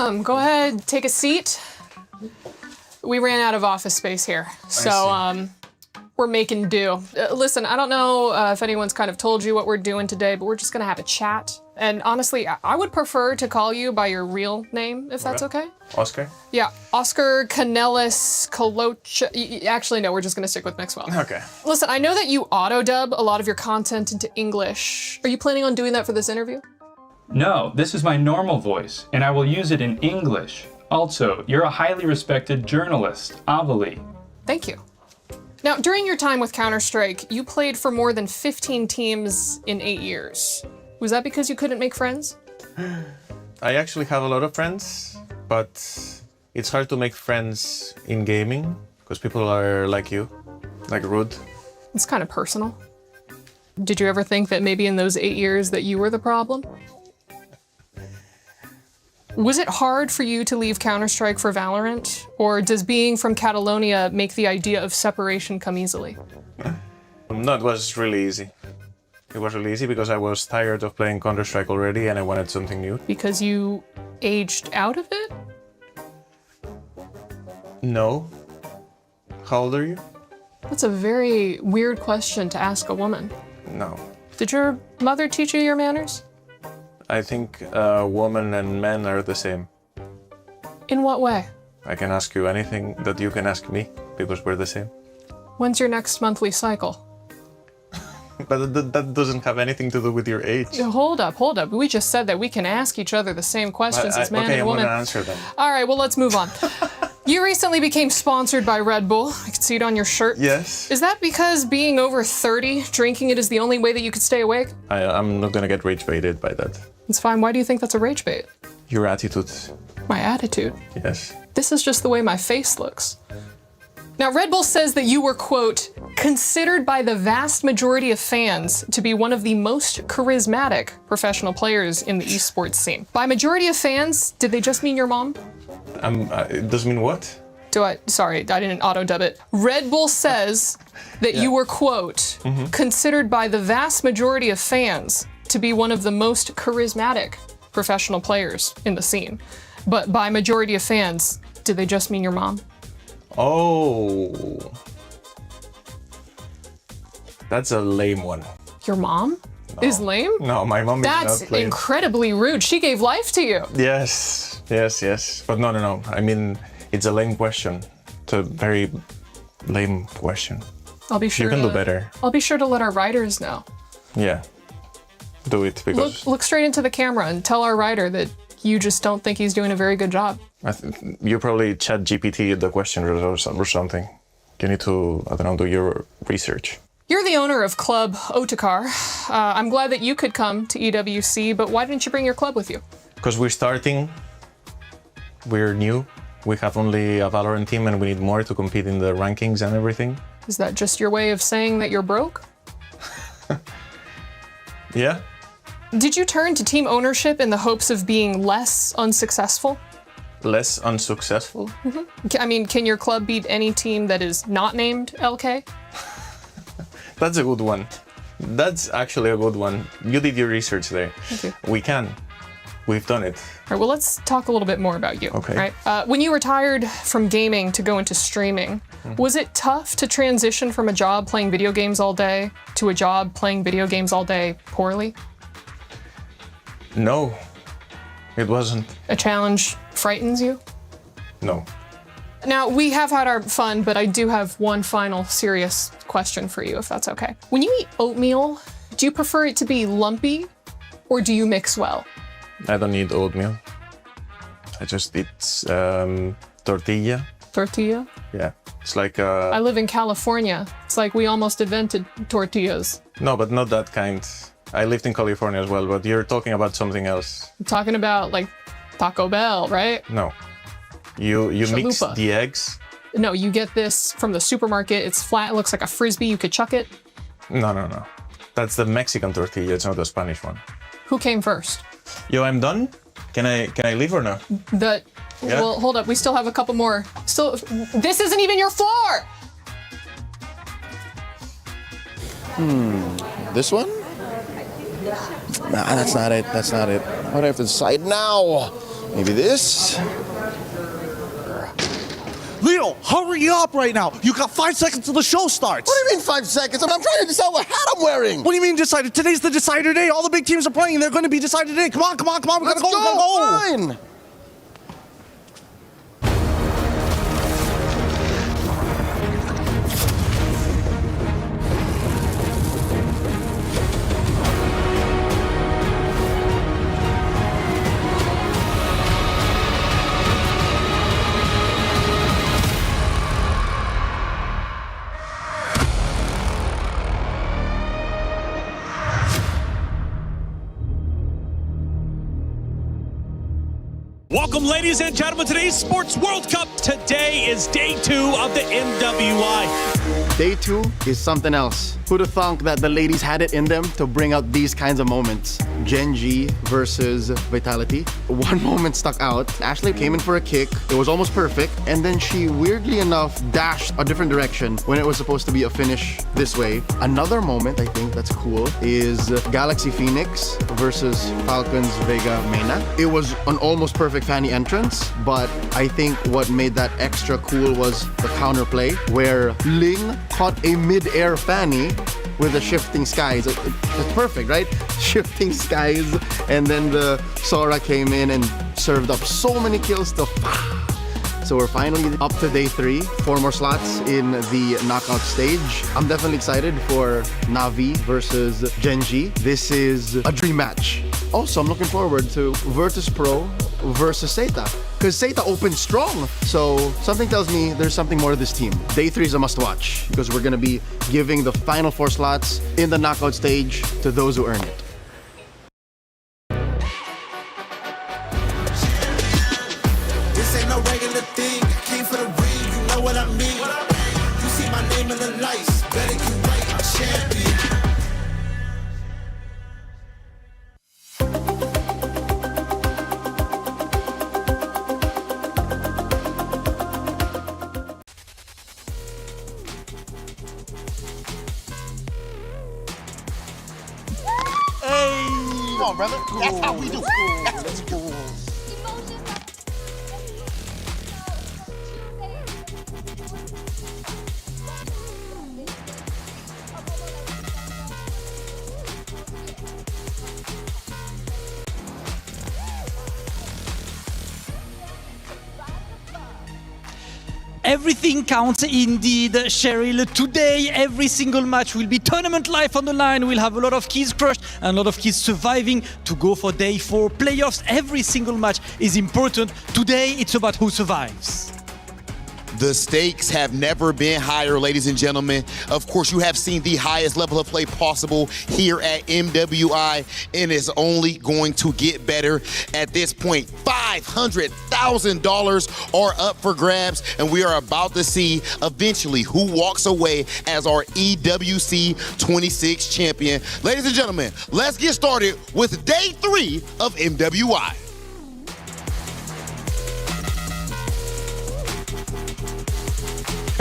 welcome. Go ahead, take a seat. We ran out of office space here, so we're making do. Listen, I don't know if anyone's kind of told you what we're doing today, but we're just gonna have a chat. And honestly, I would prefer to call you by your real name, if that's okay. Oscar? Yeah, Oscar Canelis Colocha. Actually, no, we're just gonna stick with Maxwell. Okay. Listen, I know that you auto-dub a lot of your content into English. Are you planning on doing that for this interview? No, this is my normal voice, and I will use it in English. Also, you're a highly respected journalist, Avali. Thank you. Now, during your time with Counter-Strike, you played for more than 15 teams in 8 years. Was that because you couldn't make friends? I actually have a lot of friends, but it's hard to make friends in gaming because people are like you, like rude. It's kind of personal. Did you ever think that maybe in those 8 years that you were the problem? Was it hard for you to leave Counter-Strike for Valorant? Or does being from Catalonia make the idea of separation come easily? No, it was really easy. It was really easy because I was tired of playing Counter-Strike already and I wanted something new. Because you aged out of it? No. How old are you? That's a very weird question to ask a woman. No. Did your mother teach you your manners? I think women and men are the same. In what way? I can ask you anything that you can ask me because we're the same. When's your next monthly cycle? But that doesn't have anything to do with your age. Hold up. We just said that we can ask each other the same questions as man and woman. Okay, I'm gonna answer them. All right, well, let's move on. You recently became sponsored by Red Bull. I can see it on your shirt. Yes. Is that because being over 30, drinking it is the only way that you could stay awake? I'm not gonna get rage baited by that. It's fine. Why do you think that's a rage bait? Your attitude. My attitude? Yes. This is just the way my face looks. Now, Red Bull says that you were, quote, considered by the vast majority of fans to be one of the most charismatic professional players in the esports scene. By majority of fans, did they just mean your mom? It does mean what? Sorry, I didn't auto-dub it. Red Bull says that you were, quote, considered by the vast majority of fans to be one of the most charismatic professional players in the scene. But by majority of fans, did they just mean your mom? Oh. That's a lame one. Your mom is lame? No, my mom is not That's lame. incredibly rude. She gave life to you. Yes. But no. I mean, it's a lame question. It's a very lame question. I'll be sure you can do better. I'll be sure to let our writers know. Yeah. Do it because... Look straight into the camera and tell our writer that you just don't think he's doing a very good job. You probably chat GPT the question or something. You need to, I don't know, do your research. You're the owner of Club Otakar. I'm glad that you could come to EWC, but why didn't you bring your club with you? Because we're starting. We're new. We have only a Valorant team and we need more to compete in the rankings and everything. Is that just your way of saying that you're broke? Yeah. Did you turn to team ownership in the hopes of being less unsuccessful? Less unsuccessful? I mean, can your club beat any team that is not named LK? That's a good one. That's actually a good one. You did your research there. Thank you. We can. We've done it. All right, well, let's talk a little bit more about you. Okay. Right? When you retired from gaming to go into streaming, was it tough to transition from a job playing video games all day to a job playing video games all day poorly? No, it wasn't. A challenge frightens you? No. Now, we have had our fun, but I do have one final serious question for you, if that's okay. When you eat oatmeal, do you prefer it to be lumpy or do you mix well? I don't eat oatmeal. I just eat tortilla. Tortilla? Yeah. It's like I live in California. It's like we almost invented tortillas. No, but not that kind. I lived in California as well, but you're talking about something else. I'm talking about like Taco Bell, right? No. You mix Chalupa. the eggs. No, you get this from the supermarket. It's flat, it looks like a Frisbee, you could chuck it. No. That's the Mexican tortilla, it's not the Spanish one. Who came first? Yo, I'm done. Can I leave or no? Yeah. Well, hold up, we still have a couple more. This isn't even your floor! This one? Nah, that's not it. What do I have to decide now? Maybe this. Leo, hurry up right now. You got 5 seconds till the show starts. What do you mean 5 seconds? I'm trying to decide what hat I'm wearing. What do you mean decided? Today's the decider day. All the big teams are playing. They're going to be decided today. Come on, come on, come on. We gotta Let's go. We gotta go. Fine. Welcome, ladies and gentlemen, to today's Sports World Cup. Today is day 2 of the MWI. Day 2 is something else. Who'd have thunk that the ladies had it in them to bring out these kinds of moments? Genji versus Vitality. One moment stuck out. Ashley came in for a kick. It was almost perfect. And then she, weirdly enough, dashed a different direction when it was supposed to be a finish this way. Another moment, I think, that's cool is Galaxy Phoenix versus Falcons Vega Mena. It was an almost perfect Fanny entrance, but I think what made that extra cool was the counterplay, where Ling caught a mid-air Fanny with the shifting skies. It's perfect, right? Shifting skies, and then the Sora came in and served up so many kills to So we're finally up to day 3. 4 more slots in the knockout stage. I'm definitely excited for Na'Vi versus Genji. This is a dream match. Also, I'm looking forward to Virtus Pro versus Seita, because Seita opened strong. So something tells me there's something more to this team. Day 3 is a must watch, because we're gonna be giving the final 4 slots in the knockout stage to those who earn it. This ain't no regular thing. Came for the ring, you know what I mean. You see my name in the lights, better get right, I'm champion. Come on, brother. That's how we do. Let's go. Everything counts indeed, Cheryl. Today, every single match will be tournament life on the line. We'll have a lot of keys crushed and a lot of keys surviving to go for day 4 playoffs. Every single match is important. Today, it's about who survives. The stakes have never been higher, ladies and gentlemen. Of course, you have seen the highest level of play possible here at MWI, and it's only going to get better at this point. $500,000 are up for grabs, and we are about to see eventually who walks away as our EWC26 champion. Ladies and gentlemen, let's get started with day 3 of MWI.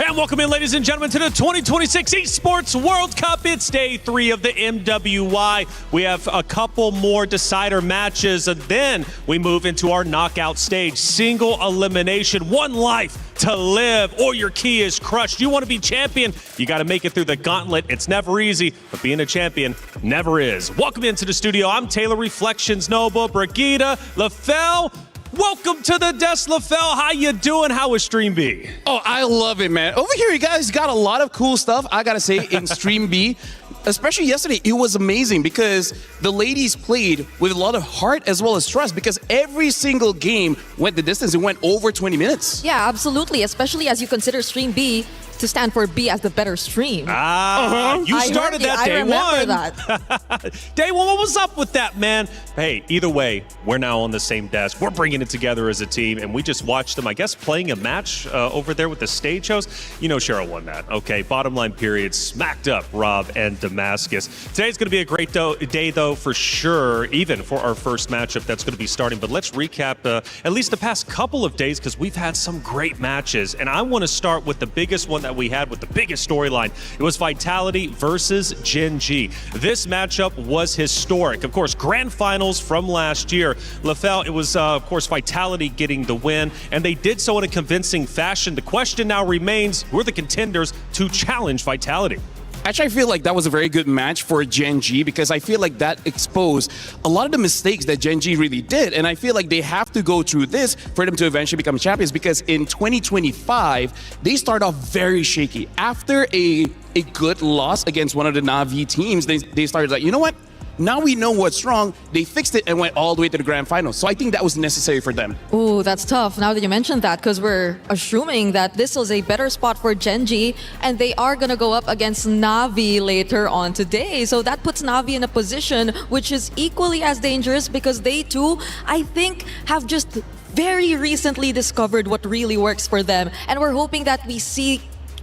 And welcome in, ladies and gentlemen, to the 2026 Esports World Cup. It's day 3 of the MWI. We have a couple more decider matches, and then we move into our knockout stage. Single elimination, 1 life to live, or your key is crushed. You want to be champion, you got to make it through the gauntlet. It's never easy, but being a champion never is. Welcome into the studio. I'm Taylor Reflections Nova, Brigitte, LaFell. Welcome to the desk, LaFell. How you doing? How is Stream B? Oh, I love it, man. Over here, you guys got a lot of cool stuff, I gotta say, in Stream B. Especially yesterday, it was amazing because the ladies played with a lot of heart as well as trust, because every single game went the distance. It went over 20 minutes. Yeah, absolutely. Especially as you consider Stream B to stand for B as the better stream. You started that day 1. I remember that. Day 1, what was up with that, man? Hey, either way, we're now on the same desk. We're bringing it together as a team, and we just watched them, I guess, playing a match over there with the stage host. You know Cheryl won that, okay? Bottom line period, smacked up Rob and Damascus. Today's going to be a great day, though, for sure, even for our first matchup that's going to be starting. But let's recap at least the past couple of days, because we've had some great matches, and I want to start with the biggest one that we had with the biggest storyline. It was Vitality versus Gen G. This matchup was historic. Of course, grand finals from last year. LaFell, it was, of course, Vitality getting the win, and they did so in a convincing fashion. The question now remains, who are the contenders to challenge Vitality? Actually, I feel like that was a very good match for Gen G because I feel like that exposed a lot of the mistakes that Gen G really did. And I feel like they have to go through this for them to eventually become champions because in 2025, they start off very shaky. After a good loss against one of the Na'Vi teams, they started like, you know what? Now we know what's wrong. They fixed it and went all the way to the grand final. So I think that was necessary for them. Ooh, that's tough now that you mentioned that because we're assuming that this was a better spot for Gen G and they are going to go up against Na'Vi later on today. So that puts Na'Vi in a position which is equally as dangerous because they too, I think, have just very recently discovered what really works for them. And we're hoping that we see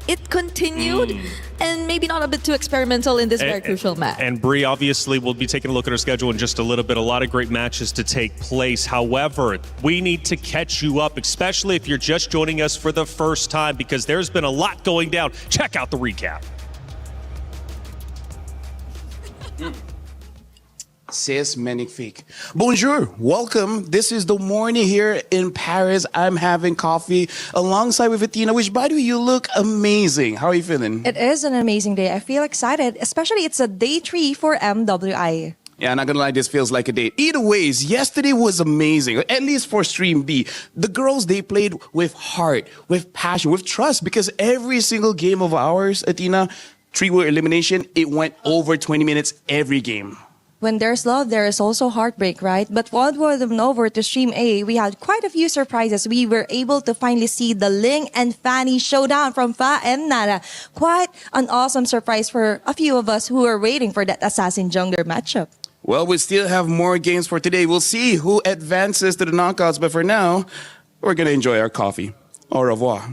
it continued and maybe not a bit too experimental in this very crucial match. And Bree, obviously, we'll be taking a look at our schedule in just a little bit. A lot of great matches to take place. However, we need to catch you up, especially if you're just joining us for the first time, because there's been a lot going down. Check out the recap. Says Magnifique. Bonjour, welcome. This is the morning here in Paris. I'm having coffee alongside with Athena, which by the way, you look amazing. How are you feeling? It is an amazing day. I feel excited, especially it's a day 3 for MWI. Yeah, not gonna lie, this feels like a date. Either ways, yesterday was amazing, at least for Stream B. The girls, they played with heart, with passion, with trust, because every single game of ours, Athena, 3-way elimination, it went over 20 minutes every game. When there's love, there is also heartbreak, right? But once we went over to Stream A, we had quite a few surprises. We were able to finally see the Ling and Fanny showdown from Fa and Nara. Quite an awesome surprise for a few of us who were waiting for that Assassin Jungler matchup. Well, we still have more games for today. We'll see who advances to the knockouts, but for now, we're gonna enjoy our coffee. Au revoir.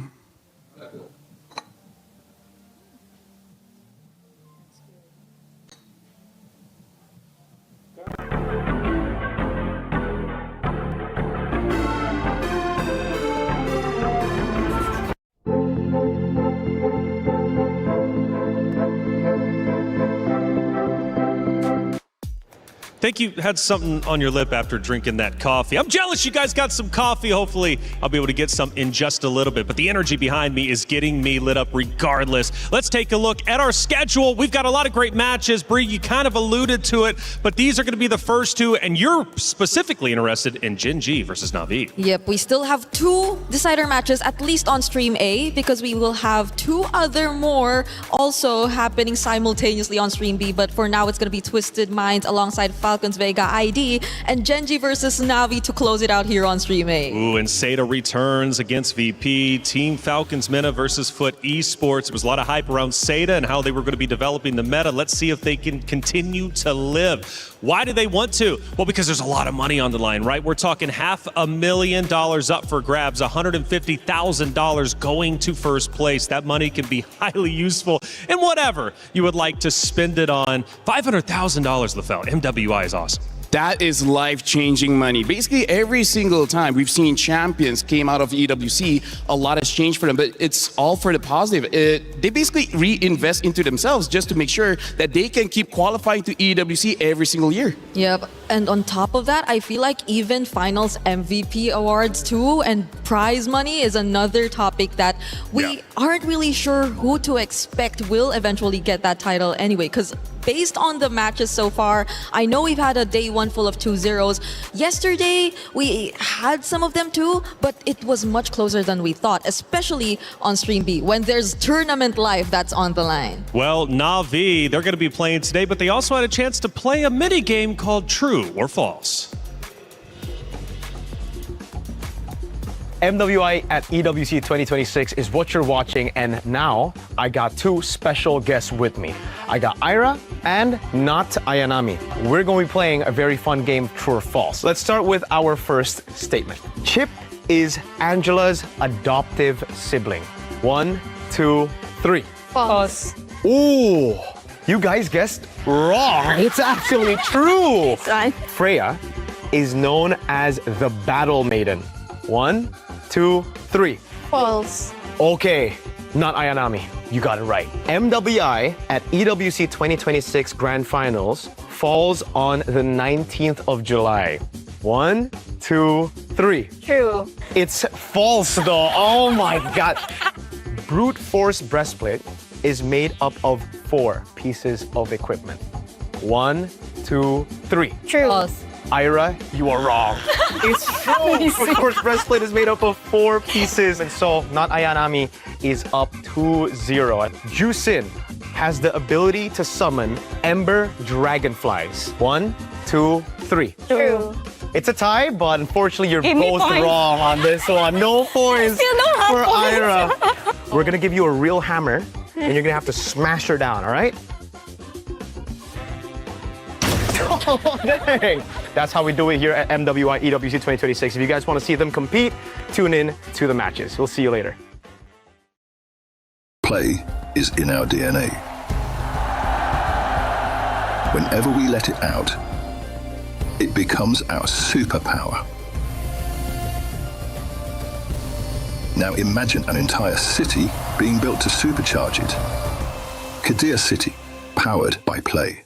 Think you had something on your lip after drinking that coffee. I'm jealous you guys got some coffee. Hopefully, I'll be able to get some in just a little bit. But the energy behind me is getting me lit up regardless. Let's take a look at our schedule. We've got a lot of great matches. Bree, you kind of alluded to it, but these are going to be the first two, and you're specifically interested in Gen G versus Na'Vi. Yep, we still have 2 decider matches, at least on Stream A, because we will have 2 other more also happening simultaneously on Stream B. But for now, it's going to be Twisted Minds alongside Falcons Vega ID and Gen G versus Na'Vi to close it out here on Stream A. Ooh, and Seda returns against VP. Team Falcons Meta versus Foot Esports. There was a lot of hype around Seda and how they were going to be developing the meta. Let's see if they can continue to live. Why do they want to? Well, because there's a lot of money on the line, right? We're talking $500,000 up for grabs, $150,000 going to first place. That money can be highly useful in whatever you would like to spend it on. $500,000, LaFell. MWI is awesome. That is life-changing money. Basically, every single time we've seen champions came out of EWC, a lot has changed for them, but it's all for the positive. They basically reinvest into themselves just to make sure that they can keep qualifying to EWC every single year. Yep, and on top of that, I feel like even finals MVP awards too and prize money is another topic that we aren't really sure who to expect will eventually get that title anyway, because based on the matches so far, I know we've had a day 1 full of 2-0s. Yesterday, we had some of them too, but it was much closer than we thought, especially on Stream B, when there's tournament life that's on the line. Well, Na'Vi, they're going to be playing today, but they also had a chance to play a mini game called True or False. MWI at EWC26 is what you're watching, and now I got 2 special guests with me. I got Ira and Not Ayanami. We're going to be playing a very fun game, True or False. Let's start with our first statement. Chip is Angela's adoptive sibling. 1, 2, 3. False. Ooh, you guys guessed wrong. It's actually true. Freya is known as the Battle Maiden. 1, 2, 3. False. Okay, not Ayanami. You got it right. MWI at EWC 2026 Grand Finals falls on the 19th of July. 1, 2, 3. True. It's false though. Oh my God. Brute force breastplate is made up of 4 pieces of equipment. 1, 2, 3. True. False. Ira, you are wrong. It's true. Brute force breastplate is made up of 4 pieces, and so not Ayanami is up 2-0. Jusin has the ability to summon Ember Dragonflies. 1, 2, 3. True. It's a tie, but unfortunately you're Give me both points. wrong on this one. No points still don't have for points. Ira. We're gonna give you a real hammer, and you're gonna have to smash her down, all right? Oh, dang. That's how we do it here at MWI EWC 2026. If you guys want to see them compete, tune in to the matches. We'll see you later. Play is in our DNA. Whenever we let it out, it becomes our superpower. Now imagine an entire city being built to supercharge it. Kadir City, powered by play.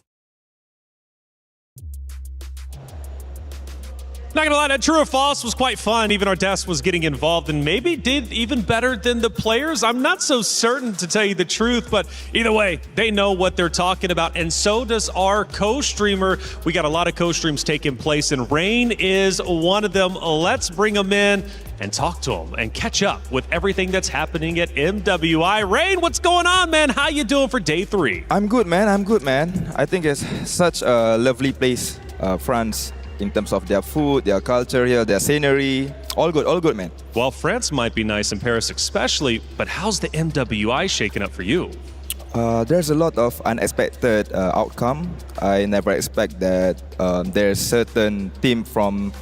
Not gonna lie, that true or false was quite fun. Even our desk was getting involved and maybe did even better than the players. I'm not so certain, to tell you the truth, but either way, they know what they're talking about, and so does our co-streamer. We got a lot of co-streams taking place, and Rain is one of them. Let's bring him in and talk to him and catch up with everything that's happening at MWI. Rain, what's going on, man? How you doing for day 3? I'm good, man. I think it's such a lovely place, France, in terms of their food, their culture here, their scenery. All good, man. Well, France might be nice in Paris especially, but how's the MWI shaking up for you? There's a lot of unexpected outcome. I never expect that there's certain team from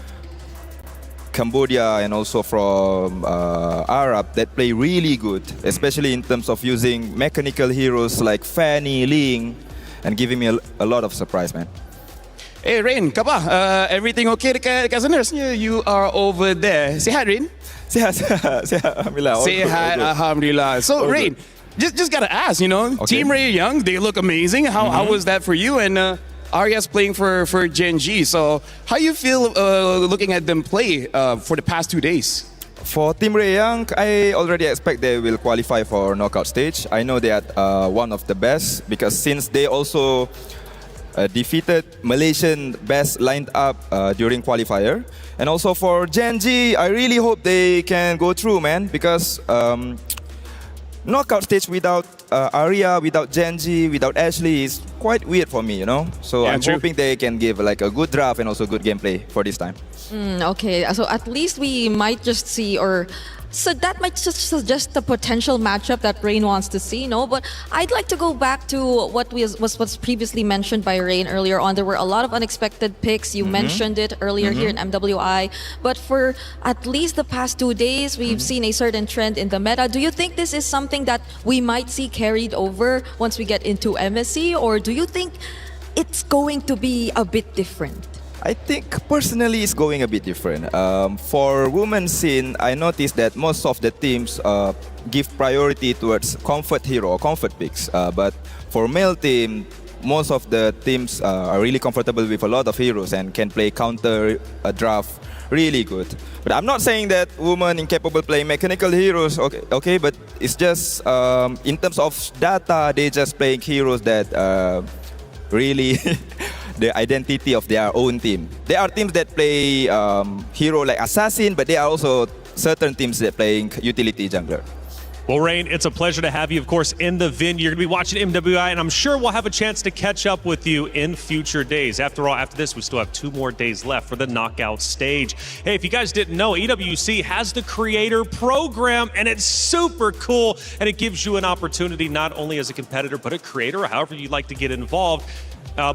Cambodia and also from Arab that play really good, especially in terms of using mechanical heroes like Fanny, Ling, and giving me a lot of surprise, man. Hey Rain, kapa? Everything okay dekat sana? Rasanya you are over there. Say hi, Rain. Sehat, alhamdulillah. Say hi, alhamdulillah. So Rain, just gotta ask, you know, Team Ray Young, they look amazing. How was that for you? And Arya's playing for Gen G. So how you feel looking at them play for the past 2 days? For Team Ray Young, I already expect they will qualify for knockout stage. I know they are one of the best because since they also defeated Malaysian best lined up during qualifier. And also for Gen G, I really hope they can go through, man, because knockout stage without Arya, without Gen G, without Ashley is quite weird for me, you know? So I'm hoping they can give like a good draft and also good gameplay for this time. Okay, so at least we might just see, or so that might just suggest the potential matchup that Rain wants to see, no? But I'd like to go back to what was previously mentioned by Rain earlier on. There were a lot of unexpected picks. You mentioned it earlier here in MWI. But for at least the past 2 days, we've seen a certain trend in the meta. Do you think this is something that we might see carried over once we get into MSC? Or do you think it's going to be a bit different? I think personally it's going a bit different. For women's scene, I noticed that most of the teams give priority towards comfort hero or comfort picks. But for male team, most of the teams are really comfortable with a lot of heroes and can play counter draft really good. But I'm not saying that women incapable playing mechanical heroes, okay, but it's just in terms of data, they just playing heroes that really the identity of their own team. There are teams that play hero like Assassin, but there are also certain teams that playing utility jungler. Well, Rain, it's a pleasure to have you, of course, in the venue. You're going to be watching MWI, and I'm sure we'll have a chance to catch up with you in future days. After all, after this, we still have 2 more days left for the knockout stage. Hey, if you guys didn't know, EWC has the Creator Program, and it's super cool, and it gives you an opportunity not only as a competitor, but a creator, or however you'd like to get involved.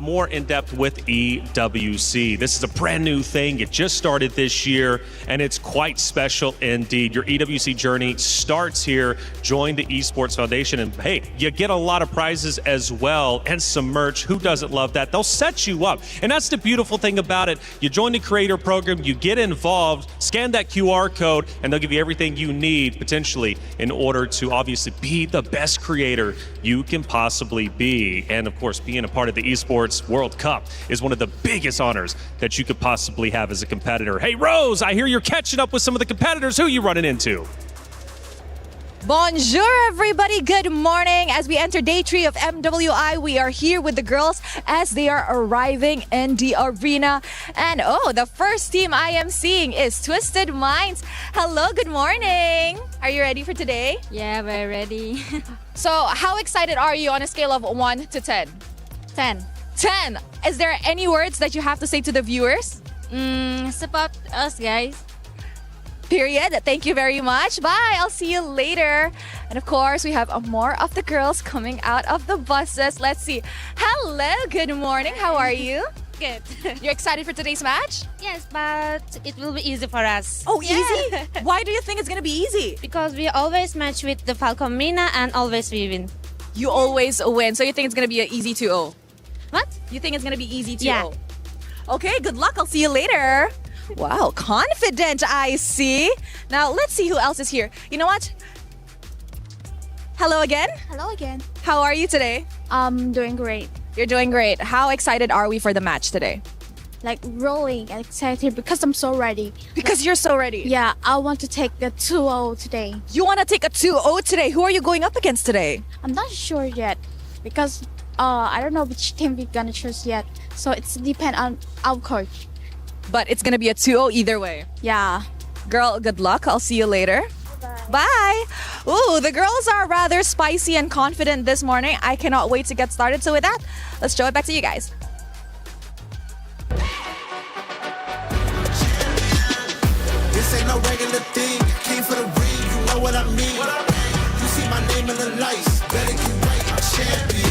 More in depth with EWC. This is a brand new thing. It just started this year, and it's quite special indeed. Your EWC journey starts here join the Esports Foundation. And hey, you get a lot of prizes as well and some merch. Who doesn't love that? They'll set you up. And that's the beautiful thing about it. You join the creator program, you get involved, scan that QR code, and they'll give you everything you need potentially in order to obviously be the best creator you can possibly be. And of course, being a part of the Esports World Cup is one of the biggest honors that you could possibly have as a competitor. Hey, Rose, I hear you're catching up with some of the competitors. Who are you running into? Bonjour, everybody. Good morning. As we enter day 3 of MWI, we are here with the girls as they are arriving in the arena. And oh, the first team I am seeing is Twisted Minds. Hello, good morning. Are you ready for today? Yeah, we're ready. So, how excited are you on a scale of 1 to 10? 10. 10. Is there any words that you have to say to the viewers? Support us, guys. Period. Thank you very much. Bye. I'll see you later. And of course, we have more of the girls coming out of the buses. Let's see. Hello. Good morning. How are you? Good. You're excited for today's match? Yes, but it will be easy for us. Oh, easy? Why do you think it's going to be easy? Because we always match with the Falcon Mina and always we win. You always win. So you think it's going to be an easy 2-0? What? You think it's going to be easy 2-0? Yeah. Okay, good luck. I'll see you later. Wow, confident, I see. Now, let's see who else is here. You know what? Hello again. Hello again. How are you today? Doing great. You're doing great. How excited are we for the match today? Like rolling and excited because I'm so ready. Because you're so ready? Yeah, I want to take the 2-0 today. You want to take a 2-0 today? Who are you going up against today? I'm not sure yet because I don't know which team we're gonna choose yet. So it's depend on our coach. But it's gonna be a 2-0 either way. Yeah. Girl, good luck. I'll see you later. Bye. Ooh, the girls are rather spicy and confident this morning. I cannot wait to get started. So with that, let's show it back to you guys. This ain't no regular thing. Came for the ring, you know what I mean. You see my name in the lights. Better get right, I'm champion.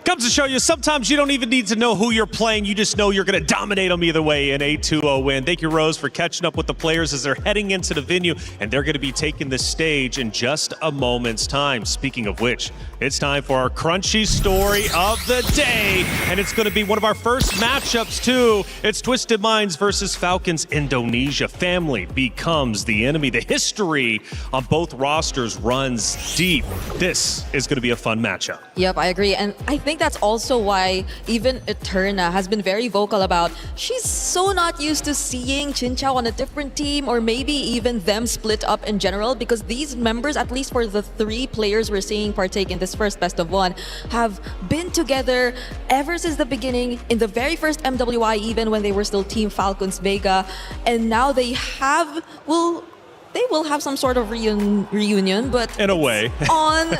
Comes to show you, sometimes you don't even need to know who you're playing. You just know you're going to dominate them either way in a 2-0 win. Thank you, Rose, for catching up with the players as they're heading into the venue, and they're going to be taking the stage in just a moment's time. Speaking of which, it's time for our crunchy story of the day, and it's going to be one of our first matchups, too. It's Twisted Minds versus Falcons Indonesia. Family becomes the enemy. The history on both rosters runs deep. This is going to be a fun matchup. Yep, I agree. And I think that's also why even Eterna has been very vocal about she's so not used to seeing Chinchao on a different team, or maybe even them split up in general, because these members, at least for the 3 players we're seeing partake in this first best of 1, have been together ever since the beginning, in the very first MWI, even when they were still Team Falcons Vega. And now they will have some sort of reunion, but in a way on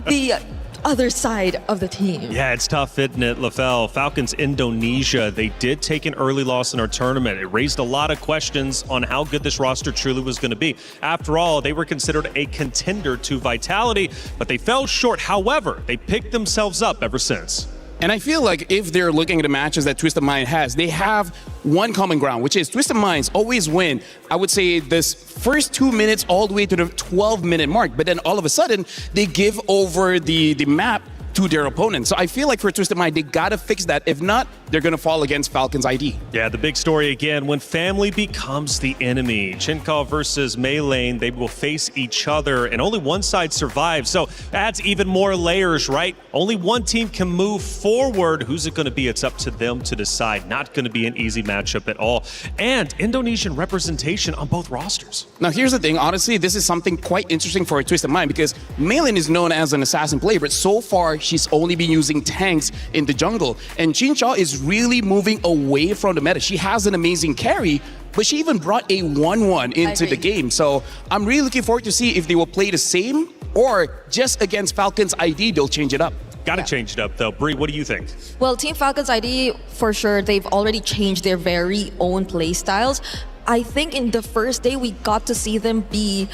the other side of the team. Yeah, it's tough, isn't it, LaFell? Falcons Indonesia, they did take an early loss in our tournament. It raised a lot of questions on how good this roster truly was going to be. After all, they were considered a contender to Vitality, but they fell short. However, they picked themselves up ever since. And I feel like if they're looking at the matches that Twisted Mind has, they have one common ground, which is Twisted Minds always win, I would say, this first 2 minutes all the way to the 12-minute mark. But then all of a sudden, they give over the map to their opponent. So I feel like for Twisted Mind, they gotta fix that. If not, they're gonna fall against Falcons ID. Yeah, the big story again, when family becomes the enemy. Chinchao versus Maylane, they will face each other and only one side survives. So adds even more layers, right? Only one team can move forward. Who's it gonna be? It's up to them to decide. Not gonna be an easy matchup at all. And Indonesian representation on both rosters. Now here's the thing, honestly, this is something quite interesting for a Twisted Mind because Maylane is known as an assassin player, but so far she's only been using tanks in the jungle. And Chinchao is really moving away from the meta. She has an amazing carry, but she even brought a 1-1 into the game. So I'm really looking forward to see if they will play the same or just against Falcons ID, they'll change it up. Gotta change it up though. Bree, what do you think? Well, Team Falcons ID, for sure, they've already changed their very own play styles. I think in the first day, we got to see them be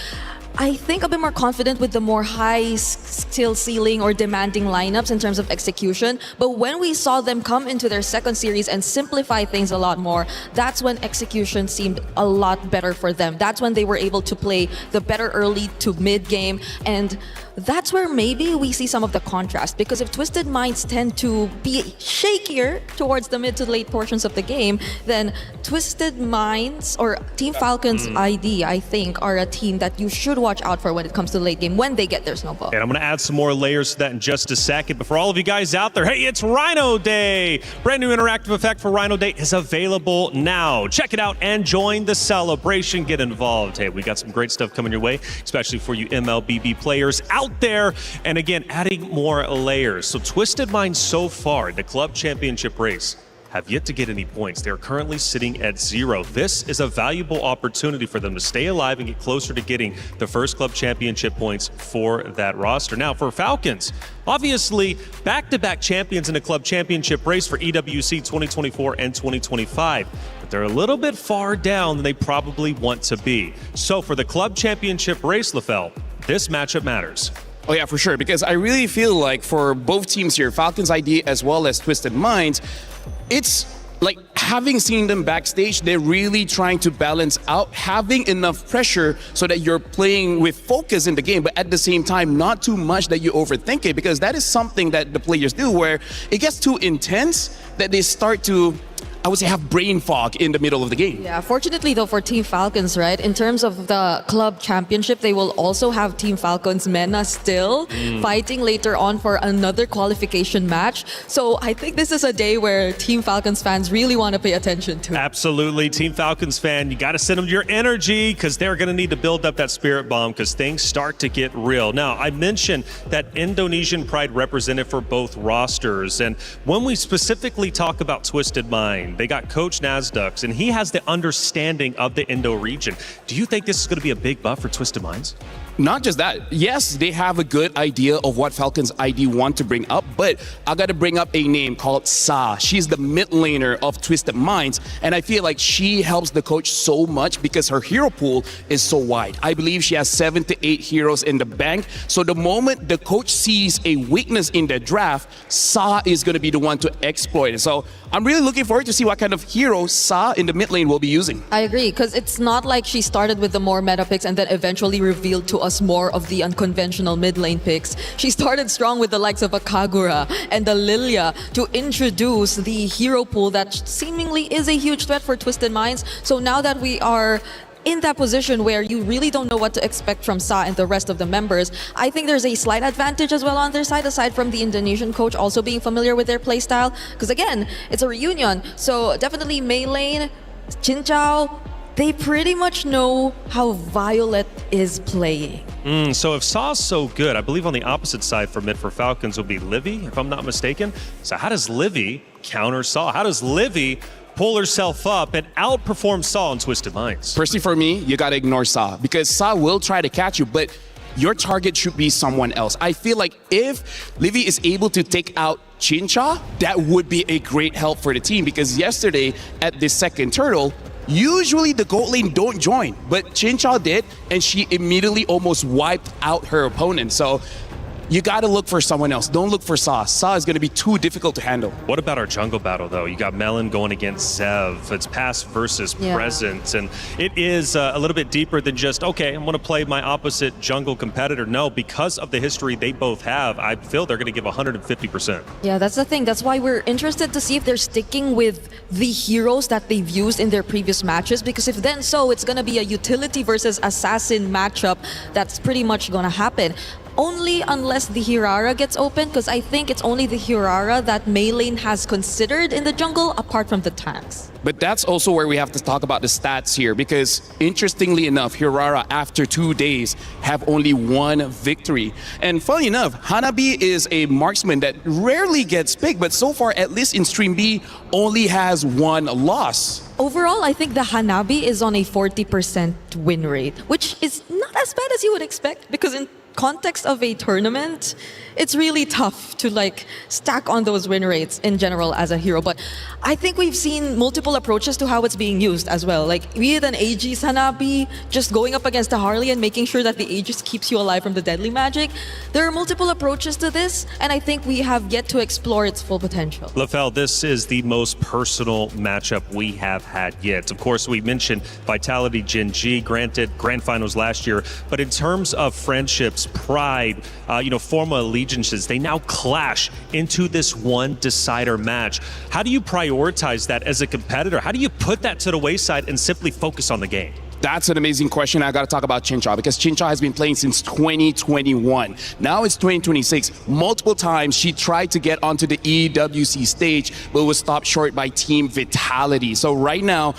I think a bit more confident with the more high skill ceiling or demanding lineups in terms of execution. But when we saw them come into their second series and simplify things a lot more, that's when execution seemed a lot better for them. That's when they were able to play the better early to mid game. And that's where maybe we see some of the contrast, because if Twisted Minds tend to be shakier towards the mid to late portions of the game, then Twisted Minds or Team Falcon's ID, I think, are a team that you should watch out for when it comes to the late game when they get their snowball. And I'm going to add some more layers to that in just a second. But for all of you guys out there, hey, it's Rhino Day. Brand new interactive effect for Rhino Day is available now. Check it out and join the celebration. Get involved. Hey, we got some great stuff coming your way, especially for you MLBB players out there. And again, adding more layers. So Twisted Minds so far in the club championship race have yet to get any points. They're currently sitting at 0. This is a valuable opportunity for them to stay alive and get closer to getting the first club championship points for that roster. Now for Falcons, obviously back-to-back champions in the club championship race for EWC 2024 and 2025. But they're a little bit far down than they probably want to be. So for the club championship race, LaFell, this matchup matters. Oh yeah, for sure, because I really feel like for both teams here, Falcons ID as well as Twisted Minds, it's like having seen them backstage, they're really trying to balance out having enough pressure so that you're playing with focus in the game, but at the same time, not too much that you overthink it, because that is something that the players do where it gets too intense that they start to, I would say, have brain fog in the middle of the game. Yeah, fortunately though for Team Falcons, right, in terms of the club championship, they will also have Team Falcons MENA still fighting later on for another qualification match. So I think this is a day where Team Falcons fans really want to pay attention to. Absolutely. Team Falcons fan, you got to send them your energy because they're going to need to build up that spirit bomb because things start to get real. Now, I mentioned that Indonesian pride represented for both rosters. And when we specifically talk about Twisted Mind, they got Coach Nasdux, and he has the understanding of the Indo region. Do you think this is going to be a big buff for Twisted Minds? Not just that. Yes, they have a good idea of what Falcons ID want to bring up, but I got to bring up a name called Sa. She's the mid laner of Twisted Minds, and I feel like she helps the coach so much because her hero pool is so wide. I believe she has 7 to 8 heroes in the bank, so the moment the coach sees a weakness in the draft, Sa is going to be the one to exploit it. So I'm really looking forward to see what kind of hero Sa in the mid lane will be using. I agree, because it's not like she started with the more meta picks and then eventually revealed to us more of the unconventional mid lane picks. She started strong with the likes of a Kagura and the Lilia to introduce the hero pool that seemingly is a huge threat for Twisted Minds. So now that we are in that position where you really don't know what to expect from Sa and the rest of the members, I think there's a slight advantage as well on their side, aside from the Indonesian coach also being familiar with their playstyle. Because again, it's a reunion. So definitely Mei Lane, Chin Chao, they pretty much know how Violet is playing. So if Saw's so good, I believe on the opposite side for mid for Falcons will be Livy, if I'm not mistaken. So how does Livy counter Saw? How does Livy pull herself up and outperform Saw in Twisted Minds? Personally, for me, you got to ignore Sa because Sa will try to catch you, but your target should be someone else. I feel like if Livy is able to take out Chincha, that would be a great help for the team because yesterday at the second turtle, usually the gold lane don't join, but Chincha did, and she immediately almost wiped out her opponent. So you got to look for someone else. Don't look for Sa. Sa is going to be too difficult to handle. What about our jungle battle, though? You got Melon going against Zev. It's past versus present, and it is a little bit deeper than just, okay, I'm going to play my opposite jungle competitor. No, because of the history they both have, I feel they're going to give 150%. Yeah, that's the thing. That's why we're interested to see if they're sticking with the heroes that they've used in their previous matches, because if then so, it's going to be a utility versus assassin matchup that's pretty much going to happen. Only unless the Hirara gets open, because I think it's only the Hirara that Mei Lane has considered in the jungle apart from the tanks. But that's also where we have to talk about the stats here because interestingly enough, Hirara after 2 days have only 1 victory. And funny enough, Hanabi is a marksman that rarely gets picked, but so far, at least in Stream B, only has 1 loss. Overall, I think the Hanabi is on a 40% win rate, which is not as bad as you would expect because in context of a tournament, it's really tough to like stack on those win rates in general as a hero. But I think we've seen multiple approaches to how it's being used as well. Like be it an AG Sanabi, just going up against a Harley and making sure that the Aegis keeps you alive from the deadly magic. There are multiple approaches to this, and I think we have yet to explore its full potential. LaFell, this is the most personal matchup we have had yet. Of course, we mentioned Vitality Gen G, granted grand finals last year, but in terms of friendships, pride, former allegiances, they now clash into this one decider match. How do you prioritize that as a competitor? How do you put that to the wayside and simply focus on the game? That's an amazing question. I got to talk about Chincha because Chincha has been playing since 2021. Now it's 2026. Multiple times she tried to get onto the EWC stage, but was stopped short by Team Vitality. So right now,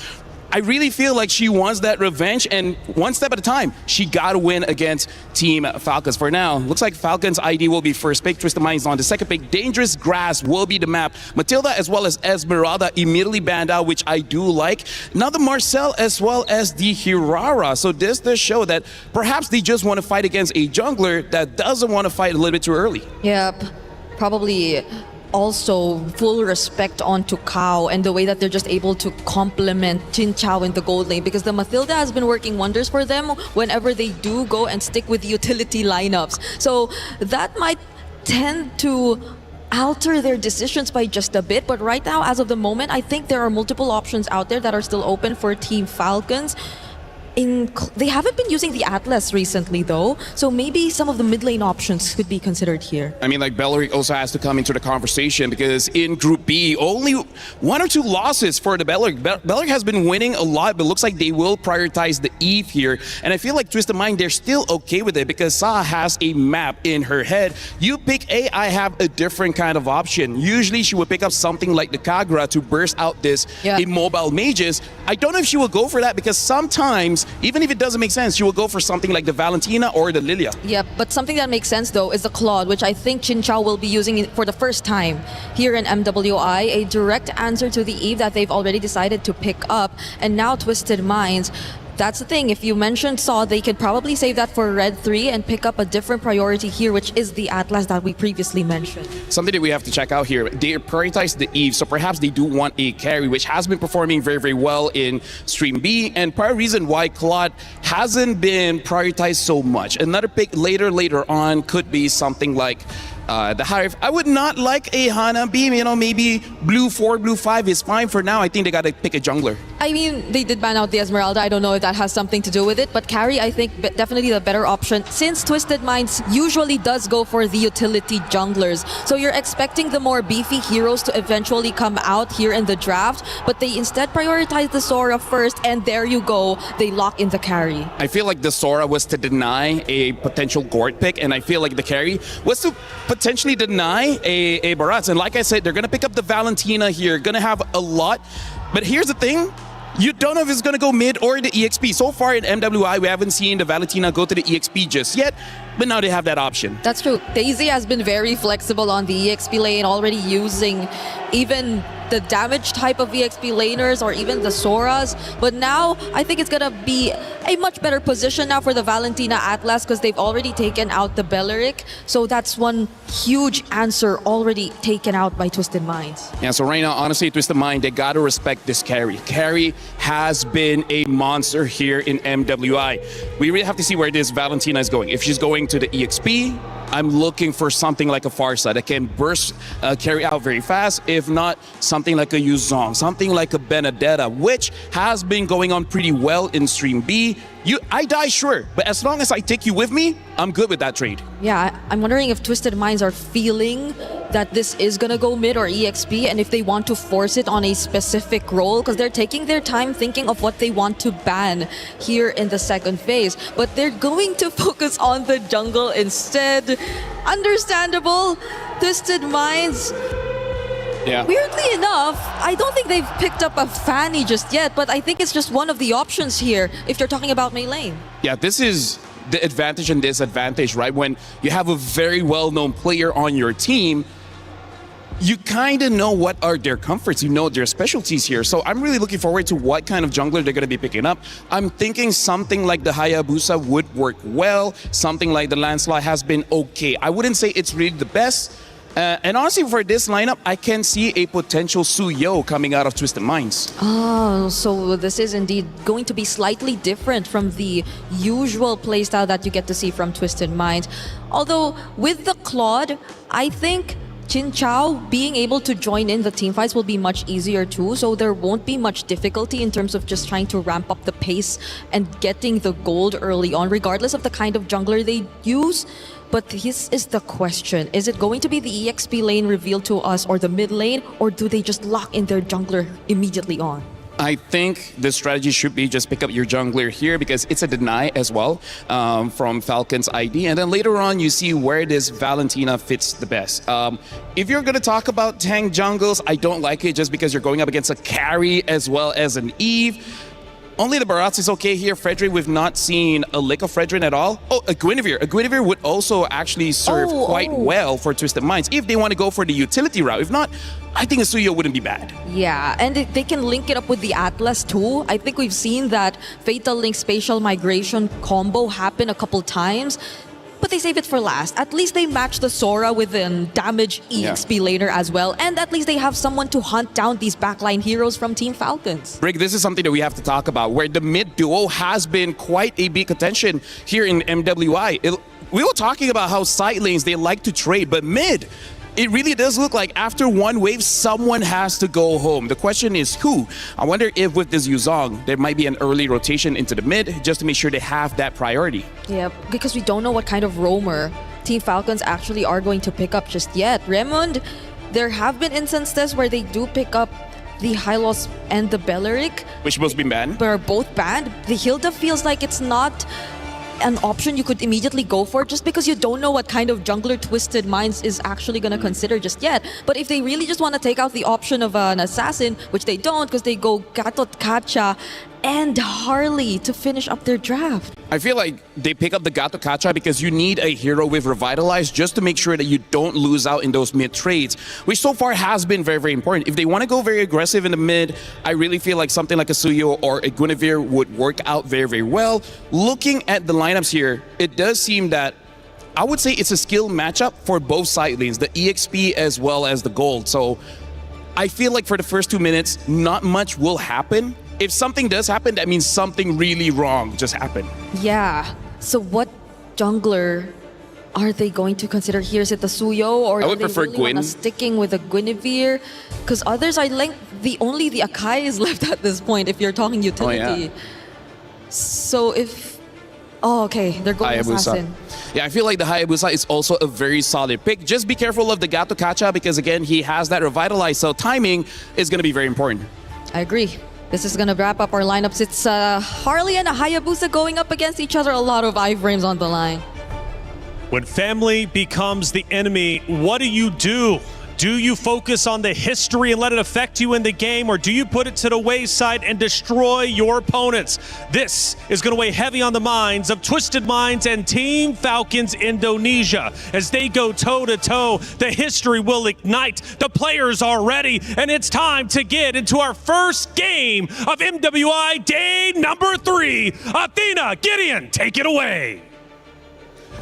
I really feel like she wants that revenge, and one step at a time, she got to win against Team Falcons. For now, looks like Falcons ID will be first pick, Twisted Minds on the second pick, Dangerous Grass will be the map. Matilda as well as Esmeralda immediately banned out, which I do like. Now the Marcel as well as the Hirara. So this does show that perhaps they just want to fight against a jungler that doesn't want to fight a little bit too early. Yep, probably also full respect onto Kao and the way that they're just able to complement Jin Chao in the gold lane, because the Mathilda has been working wonders for them whenever they do go and stick with utility lineups. So that might tend to alter their decisions by just a bit, but right now, as of the moment, I think there are multiple options out there that are still open for Team Falcons. They haven't been using the Atlas recently though, so maybe some of the mid lane options could be considered here. I mean, like Belleric also has to come into the conversation because in Group B, only 1 or 2 losses for the Belleric. Belleric has been winning a lot, but looks like they will prioritize the Eve here. And I feel like Twisted Mind, they're still okay with it because Sa has a map in her head. You pick A, I have a different kind of option. Usually she would pick up something like the Kagura to burst out this immobile mages. I don't know if she will go for that because sometimes, even if it doesn't make sense, she will go for something like the Valentina or the Lilia. Yep, but something that makes sense though is the Claude, which I think Chin Chao will be using for the first time here in MWI, a direct answer to the Eve that they've already decided to pick up. And now Twisted Minds, that's the thing, if you mentioned Saw, they could probably save that for Red 3 and pick up a different priority here, which is the Atlas that we previously mentioned. Something that we have to check out here, they prioritize the Eve, so perhaps they do want a carry, which has been performing very, very well in Stream B, and part of the reason why Claude hasn't been prioritized so much. Another pick later on could be something like the Hive. I would not like a Hana Beam, maybe blue 4, blue 5 is fine for now. I think they got to pick a jungler. I mean, they did ban out the Esmeralda. I don't know if that has something to do with it, but carry, I think, definitely the better option since Twisted Minds usually does go for the utility junglers. So you're expecting the more beefy heroes to eventually come out here in the draft, but they instead prioritize the Sora first, and there you go, they lock in the carry. I feel like the Sora was to deny a potential Gort pick, and I feel like the carry was to potentially deny a Barats. And like I said, they're going to pick up the Valentina here, going to have a lot. But here's the thing. You don't know if it's going to go mid or the EXP. So far in MWI, we haven't seen the Valentina go to the EXP just yet, but now they have that option. That's true. Daisy has been very flexible on the EXP lane, already using even the damage type of EXP laners or even the Soras. But now, I think it's going to be a much better position now for the Valentina Atlas because they've already taken out the Belleric. So that's one huge answer already taken out by Twisted Minds. Yeah, so right now, honestly, Twisted Mind, they got to respect this carry. Carry has been a monster here in MWI. We really have to see where this Valentina is going. If she's going to the EXP, I'm looking for something like a Farsa that can burst carry out very fast. If not, something like a Yuzong, something like a Benedetta, which has been going on pretty well in Stream B. I die, sure, but as long as I take you with me, I'm good with that trade. Yeah, I'm wondering if Twisted Minds are feeling that this is gonna go mid or EXP, and if they want to force it on a specific role, because they're taking their time thinking of what they want to ban here in the second phase. But they're going to focus on the jungle instead. Understandable. Twisted Minds. Yeah. Weirdly enough, I don't think they've picked up a Fanny just yet, but I think it's just one of the options here if you're talking about Mei lane. Yeah, this is the advantage and disadvantage, right? When you have a very well-known player on your team, you kind of know what are their comforts, you know their specialties here. So I'm really looking forward to what kind of jungler they're going to be picking up. I'm thinking something like the Hayabusa would work well. Something like the Lancelot has been okay. I wouldn't say it's really the best. And honestly, for this lineup, I can see a potential Suyo coming out of Twisted Minds. Oh, so this is indeed going to be slightly different from the usual playstyle that you get to see from Twisted Minds. Although, with the Claude, I think Chin Chao being able to join in the team fights will be much easier too, so there won't be much difficulty in terms of just trying to ramp up the pace and getting the gold early on, regardless of the kind of jungler they use. But this is the question. Is it going to be the EXP lane revealed to us or the mid lane, or do they just lock in their jungler immediately on? I think the strategy should be just pick up your jungler here because it's a deny as well from Falcon's ID. And then later on, you see where this Valentina fits the best. If you're going to talk about tank jungles, I don't like it just because you're going up against a carry as well as an Eve. Only the Barats is okay here. Fredrin, we've not seen a lick of Fredrin at all. Oh, a Guinevere. A Guinevere would also actually serve quite well for Twisted Minds if they want to go for the utility route. If not, I think a Suyo wouldn't be bad. Yeah, and they can link it up with the Atlas too. I think we've seen that Fatal Link Spatial Migration combo happen a couple times. But they save it for last. At least they match the Sora with an damage EXP laner as well. And at least they have someone to hunt down these backline heroes from Team Falcons. Rick, this is something that we have to talk about, where the mid duo has been quite a big contention here in MWI. We were talking about how side lanes, they like to trade, but mid, it really does look like after one wave, someone has to go home. The question is who? I wonder if with this Yuzong, there might be an early rotation into the mid just to make sure they have that priority. Yeah, because we don't know what kind of roamer Team Falcons actually are going to pick up just yet. Remund, there have been instances where they do pick up the Hylos and the Belleric. Which both been banned? But are both banned. The Hilda feels like it's not an option you could immediately go for just because you don't know what kind of jungler Twisted Minds is actually going to consider just yet. But if they really just want to take out the option of an assassin, which they don't because they go Gatot Kacha and Harley to finish up their draft. I feel like they pick up the Gato Kacha because you need a hero with Revitalize just to make sure that you don't lose out in those mid trades, which so far has been very, very important. If they want to go very aggressive in the mid, I really feel like something like a Suyo or a Guinevere would work out very, very well. Looking at the lineups here, it does seem that I would say it's a skill matchup for both side lanes, the EXP as well as the gold. So I feel like for the first 2 minutes, not much will happen. If something does happen, that means something really wrong just happened. Yeah. So what jungler are they going to consider here? Is it the Suyo or I would do they prefer really Gwyn. wanna sticking with a Guinevere? Because others are like only the Akai is left at this point if you're talking utility. Oh, yeah. So if okay, they're going Hayabusa. assassin. Yeah, I feel like the Hayabusa is also a very solid pick. Just be careful of the Gato Kacha because again, he has that Revitalize, so timing is going to be very important. I agree. This is going to wrap up our lineups. It's Harley and a Hayabusa going up against each other. A lot of iframes on the line. When family becomes the enemy, what do? Do you focus on the history and let it affect you in the game, or do you put it to the wayside and destroy your opponents? This is going to weigh heavy on the minds of Twisted Minds and Team Falcons Indonesia. As they go toe-to-toe, the history will ignite. The players are ready, and it's time to get into our first game of MWI Day number 3. Athena, Gideon, take it away.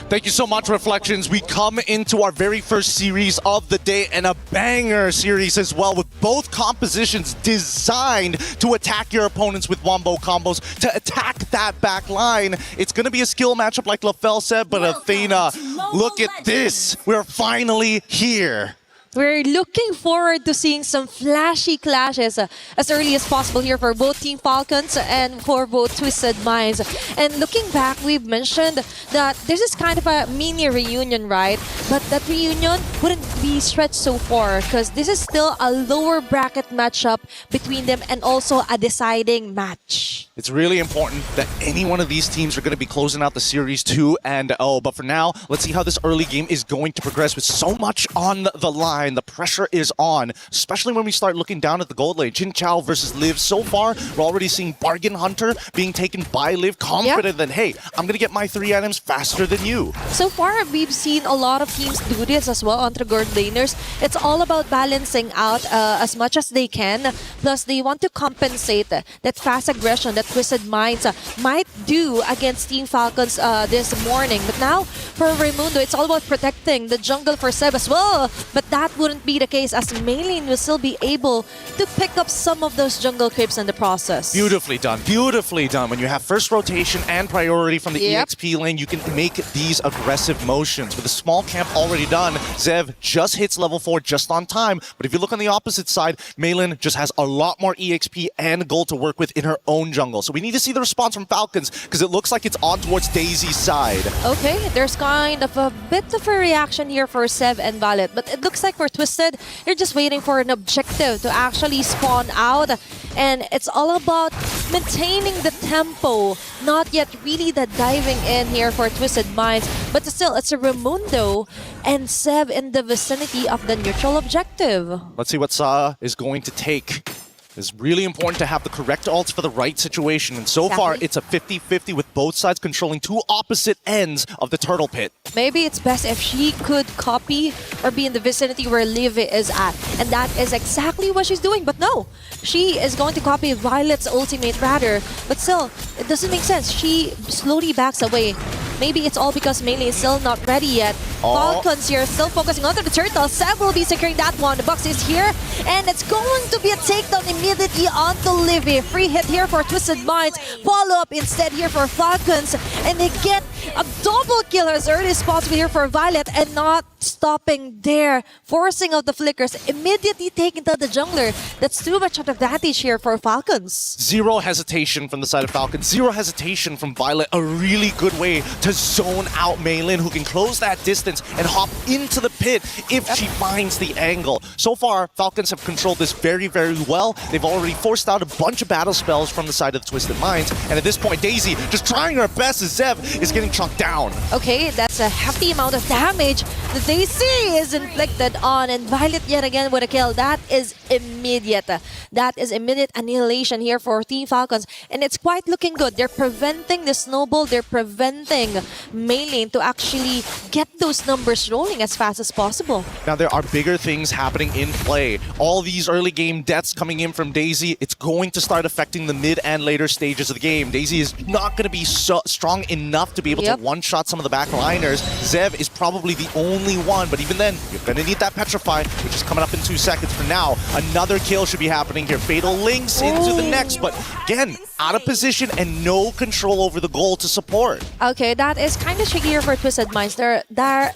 Thank you so much, Reflections. We come into our very first series of the day, and a banger series as well, with both compositions designed to attack your opponents with wombo combos, to attack that back line. It's going to be a skill matchup like LaFell said, but Athena, look at this. We're finally here. We're looking forward to seeing some flashy clashes as early as possible here for both Team Falcons and for both Twisted Minds. And looking back, we've mentioned that this is kind of a mini reunion, right? But that reunion wouldn't be stretched so far because this is still a lower bracket matchup between them and also a deciding match. It's really important that any one of these teams are going to be closing out the series 2-0. But for now, let's see how this early game is going to progress with so much on the line. behind. The pressure is on, especially when we start looking down at the gold lane. Jin Chao versus Liv. So far, we're already seeing Bargain Hunter being taken by Liv, confident that, hey, I'm going to get my 3 items faster than you. So far, we've seen a lot of teams do this as well on the gold laners. It's all about balancing out as much as they can. Plus, they want to compensate that fast aggression that Twisted Minds might do against Team Falcons this morning. But now, for Raimundo, it's all about protecting the jungle for Seb as well. But that wouldn't be the case, as Maylin will still be able to pick up some of those jungle creeps in the process. Beautifully done. Beautifully done. When you have first rotation and priority from the EXP lane, you can make these aggressive motions. With a small camp already done, Zev just hits level 4 just on time. But if you look on the opposite side, Maylin just has a lot more EXP and gold to work with in her own jungle. So we need to see the response from Falcons, because it looks like it's on towards Daisy's side. Okay, there's kind of a bit of a reaction here for Sev and Violet, but it looks like for Twisted, you're just waiting for an objective to actually spawn out, and it's all about maintaining the tempo, not yet really the diving in here for Twisted Minds, but still, it's a Raimundo and Sev in the vicinity of the neutral objective. Let's see what Sa is going to take. It's really important to have the correct ults for the right situation, and so far it's a 50-50 with both sides controlling 2 opposite ends of the turtle pit. Maybe it's best if she could copy or be in the vicinity where Liv is at, and that is exactly what she's doing. But no, she is going to copy Violet's ultimate rather, but still, it doesn't make sense. She slowly backs away. Maybe it's all because Melee is still not ready yet. Falcons here still focusing onto the turtle. Seb will be securing that one. The box is here, and it's going to be a takedown immediately onto Livy. Free hit here for Twisted Minds. Follow up instead here for Falcons, and they get a double kill as early as possible here for Violet, and not stopping there, forcing out the flickers, immediately taking down the jungler. That's too much of an advantage here for Falcons. Zero hesitation from the side of Falcons. Zero hesitation from Violet. A really good way to zone out Maylin, who can close that distance and hop into the pit if she finds the angle. So far, Falcons have controlled this very, very well. They've already forced out a bunch of battle spells from the side of the Twisted Minds. And at this point, Daisy just trying her best as Zev is getting chucked down. Okay, that's a hefty amount of damage that Daisy is inflicted on, and Violet yet again with a kill. That is immediate. That is immediate annihilation here for Team Falcons, and it's quite looking good. They're preventing the snowball. They're preventing Maylin to actually get those numbers rolling as fast as possible. Now, there are bigger things happening in play. All these early game deaths coming in from Daisy, it's going to start affecting the mid and later stages of the game. Daisy is not going to be so strong enough to be able to one-shot some of the backliners. Zev is probably the only one, but even then, you're going to need that Petrify, which is coming up in 2 seconds. For now, another kill should be happening here. Fatal links into the next, but again, out of position and no control over the goal to support. Okay, that is kind of tricky here for Twisted Minds. There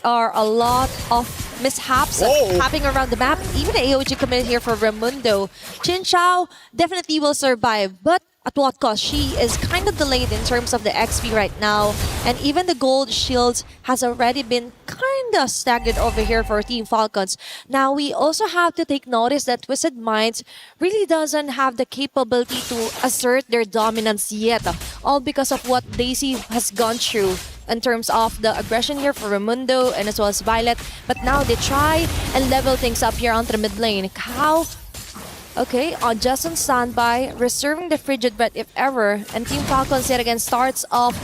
are a lot of mishaps happening around the map. Even AOG committed here for Raimundo. Jin Chao definitely will survive, but at what cost? She is kind of delayed in terms of the XP right now, and even the gold shields has already been kind of staggered over here for Team Falcons. Now, we also have to take notice that Twisted Minds really doesn't have the capability to assert their dominance yet, all because of what Daisy has gone through in terms of the aggression here for Raimundo and as well as Violet. But now they try and level things up here onto the mid lane. How? Okay, just on standby, reserving the Frigid Breath if ever, and Team Falcons yet again starts off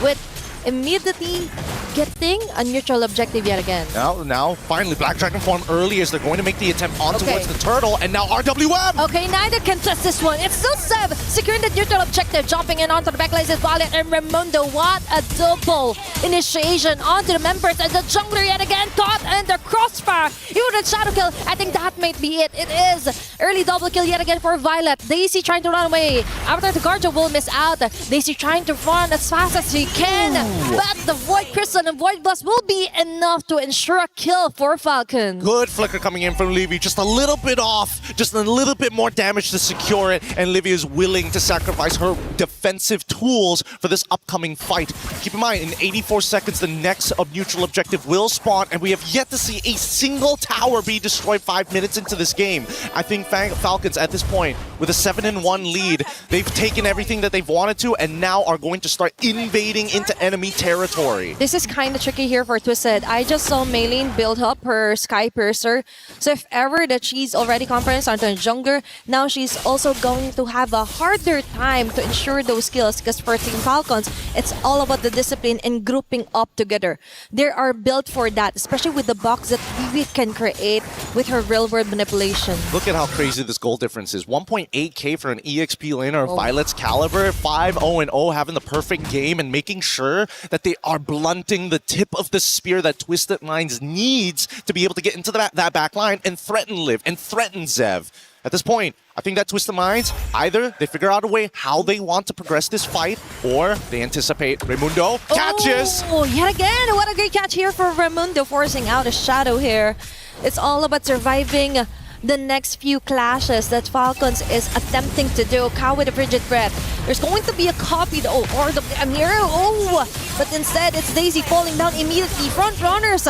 with immediately getting a neutral objective yet again. Now, finally, Black Dragon form early as they're going to make the attempt on towards the turtle, and now RWM! Okay, neither can trust this one. It's still Seb securing the neutral objective, jumping in onto the backlines is Violet and Raimundo. What a double initiation onto the members, and the jungler yet again caught in the crossfire. Even with Shadow Kill, I think that might be it. It is early double kill yet again for Violet. Daisy trying to run away. After the Guardian will miss out. Daisy trying to run as fast as she can, but the Void Crystal and Void Blast will be enough to ensure a kill for Falcon. Good flicker coming in from Livy, just a little bit off, just a little bit more damage to secure it, and Livy is willing to sacrifice her defensive tools for this upcoming fight. Keep in mind, in 84 seconds, the next neutral objective will spawn, and we have yet to see a single tower be destroyed 5 minutes into this game. I think Falcons, at this point, with a 7-1 lead, they've taken everything that they've wanted to, and now are going to start invading into enemy territory. This is kind of tricky here for Twisted. I just saw Maylene build up her Sky Piercer. So if ever that she's already compromised onto a jungler, now she's also going to have a harder time to ensure those kills, because for Team Falcons, it's all about the discipline and grouping up together. They are built for that, especially with the box that Vivi can create with her real-world manipulation. Look at how crazy this goal difference is. 1.8k for an EXP laner of Violet's caliber. 5-0-0, having the perfect game and making sure that they are blunting the tip of the spear that Twisted Minds needs to be able to get into that back line and threaten Liv and threaten Zev. At this point, I think that Twisted Minds, either they figure out a way how they want to progress this fight, or they anticipate Raimundo catches. Oh, yet again, what a great catch here for Raimundo, forcing out a shadow here. It's all about surviving the next few clashes that Falcons is attempting to do. Cow with a frigid breath. There's going to be a copy though, or the Amira. Oh, but instead it's Daisy falling down immediately. Front runners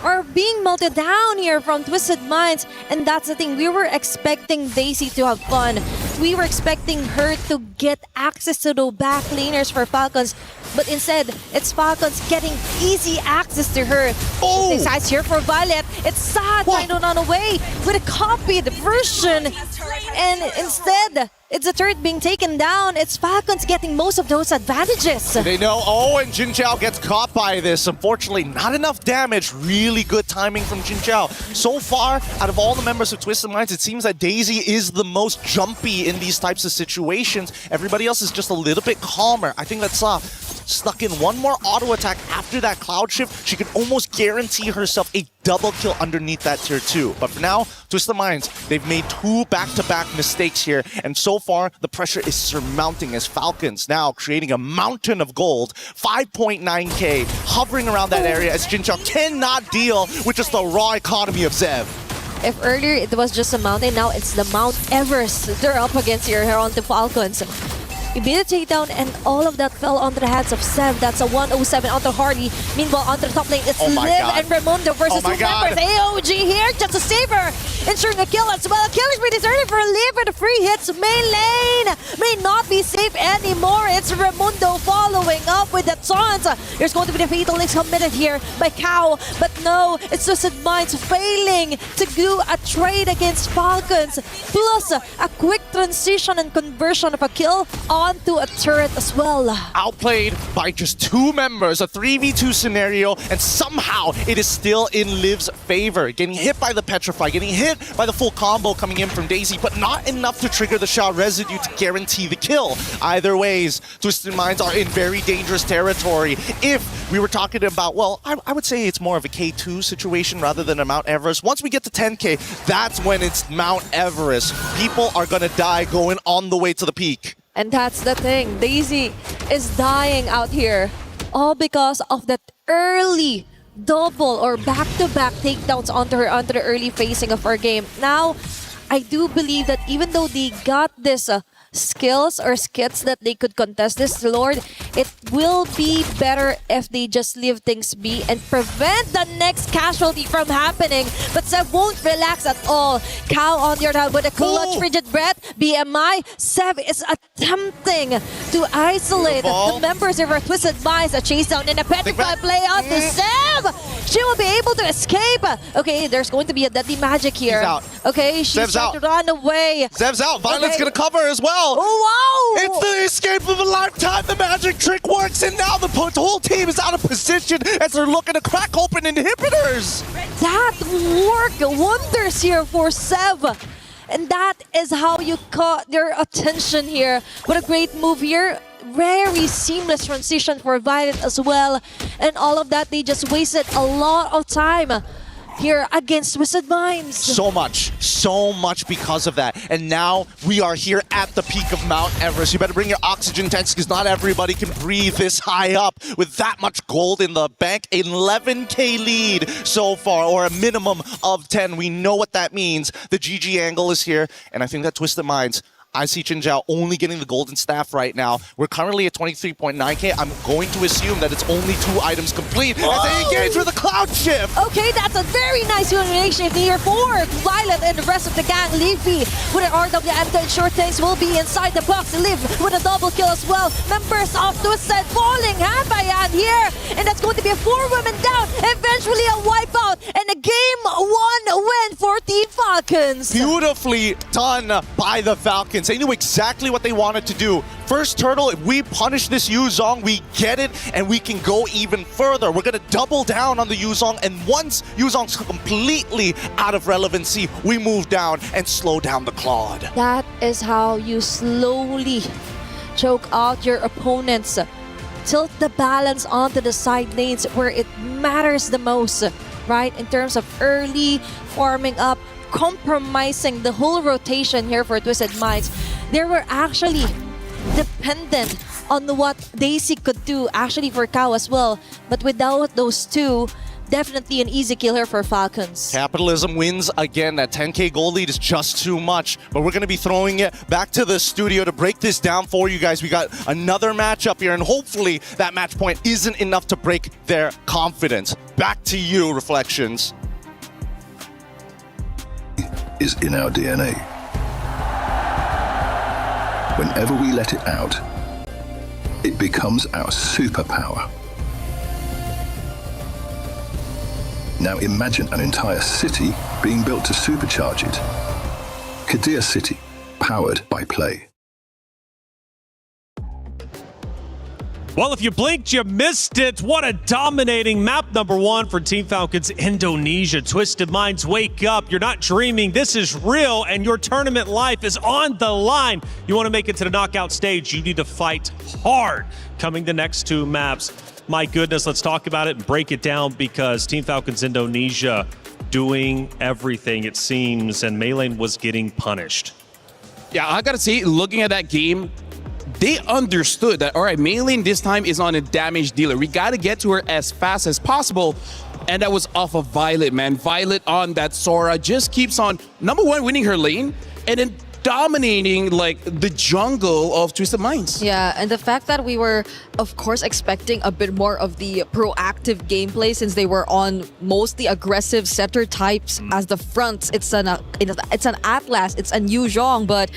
are being melted down here from Twisted Minds, and that's the thing. We were expecting Daisy to have fun. We were expecting her to get access to the back laners for Falcons, but instead, it's Falcons getting easy access to her. Oh! Besides here for Violet, it's Sad trying to run away with a copied version, and instead, it's a turret being taken down. It's Falcons getting most of those advantages. They know. Oh, and Jin Chao gets caught by this. Unfortunately, not enough damage. Really good timing from Jin Chao. So far, out of all the members of Twisted Minds, it seems that Daisy is the most jumpy in these types of situations. Everybody else is just a little bit calmer. I think that's stuck in one more auto attack after that cloud shift. She can almost guarantee herself a double kill underneath that tier 2. But for now, Twisted Minds, they've made 2 back-to-back mistakes here, and so far the pressure is surmounting as Falcons now creating a mountain of gold. 5.9k hovering around that area as Jin Chao cannot deal with just the raw economy of Zev. If earlier it was just a mountain, now it's the Mount Everest they're up against here on the Falcons. You beat a takedown, and all of that fell onto the hands of Zev. That's a 107 onto Hardy. Meanwhile, onto the top lane, it's Liv and Raimundo versus 2 members. AOG here just to save her, ensuring a kill as well. Killing spree is early for Liv with the free hits. Main lane may not be safe anymore. It's Raimundo following up with the taunts. There's going to be the fatal links committed here by Cow, but no, it's Twisted Minds failing to do a trade against Falcons, plus a quick transition and conversion of a kill onto a turret as well. Outplayed by just 2 members, a 3v2 scenario, and somehow it is still in Liv's favor. Getting hit by the Petrify, getting hit by the full combo coming in from Daisy, but not enough to trigger the Shao residue to guarantee the kill. Either ways, Twisted Minds are in very dangerous territory. If we were talking about, well, I would say it's more of a K2 situation rather than a Mount Everest. Once we get to 10k, that's when it's Mount Everest. People are gonna die going on the way to the peak. And that's the thing. Daisy is dying out here, all because of that early double or back-to-back takedowns onto her, onto the early phasing of her game. Now, I do believe that even though they got this skills or skits that they could contest this Lord, it will be better if they just leave things be and prevent the next casualty from happening. But Zev won't relax at all. Cow on the other hand with a clutch frigid breath. BMI, Zev is attempting to isolate the members of her Twisted Minds. A chase down in a Petrify play out to Zev. She will be able to escape. Okay, there's going to be a deadly magic here. Okay, she's trying to run away. Zev's out. Violet's gonna cover as well. Oh, wow! It's the escape of a lifetime. The magic trick works, and now the whole team is out of position as they're looking to crack open inhibitors. That worked wonders here for Zev. And that is how you caught their attention here. What a great move here. Very seamless transition for Violet as well. And all of that, they just wasted a lot of time here against Twisted Minds. So much because of that. And now we are here at the peak of Mount Everest. You better bring your oxygen tanks because not everybody can breathe this high up with that much gold in the bank. 11k lead so far, or a minimum of 10. We know what that means. The GG angle is here, and I think that Twisted Minds, I see Chin Zhao only getting the golden staff right now. We're currently at 23.9k. I'm going to assume that it's only 2 items complete as they engage with a cloud shift. Okay, that's a very nice elimination here for Violet and the rest of the gang. Leafy with an RWM to ensure things will be inside the box. Live with a double kill as well. Members of Twisted falling hand by hand here. And that's going to be a 4 women down. Eventually a wipeout and a game 1 win for Team Falcons. Beautifully done by the Falcons. They knew exactly what they wanted to do. First turtle, if we punish this Yuzong, we get it, and we can go even further. We're going to double down on the Yuzong, and once Yuzong's completely out of relevancy, we move down and slow down the Claude. That is how you slowly choke out your opponents. Tilt the balance onto the side lanes where it matters the most, right? In terms of early farming up, compromising the whole rotation here for Twisted Minds. They were actually dependent on what Daisy could do, actually for Kao as well. But without those two, definitely an easy kill here for Falcons. Capitalism wins again. That 10k gold lead is just too much. But we're going to be throwing it back to the studio to break this down for you guys. We got another matchup here, and hopefully that match point isn't enough to break their confidence. Back to you, Reflections. Is in our DNA. Whenever we let it out, it becomes our superpower. Now imagine an entire city being built to supercharge it. Kadir City, powered by play. Well, if you blinked, you missed it. What a dominating map number 1 for Team Falcons Indonesia. Twisted Minds, wake up. You're not dreaming. This is real, and your tournament life is on the line. You want to make it to the knockout stage, you need to fight hard. Coming the next 2 maps. My goodness, let's talk about it and break it down, because Team Falcons Indonesia doing everything, it seems, and Maylane was getting punished. Yeah, I gotta say, looking at that game, they understood that, all right, Maylane this time is on a damage dealer. We got to get to her as fast as possible. And that was off of Violet, man. Violet on that Sora just keeps on, number 1, winning her lane, and then dominating like the jungle of Twisted Minds. Yeah, and the fact that we were, of course, expecting a bit more of the proactive gameplay since they were on mostly aggressive setter types as the fronts. It's an Atlas, it's a New Zhong, but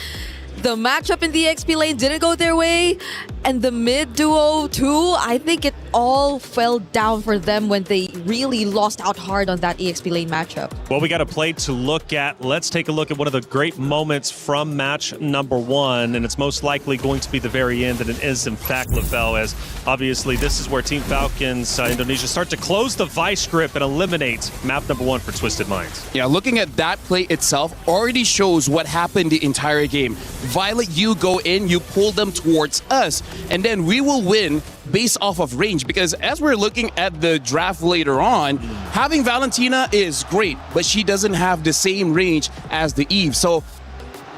the matchup in the XP lane didn't go their way, and the mid duo too, I think it all fell down for them when they really lost out hard on that EXP lane matchup. Well, we got a play to look at. Let's take a look at one of the great moments from match number 1, and it's most likely going to be the very end, and it is in fact LaFell, as obviously this is where Team Falcons Indonesia start to close the vice grip and eliminate map number 1 for Twisted Minds. Yeah, looking at that play itself already shows what happened the entire game. Violet, you go in, you pull them towards us, and then we will win based off of range, because as we're looking at the draft later on, having Valentina is great, but she doesn't have the same range as the Eve. So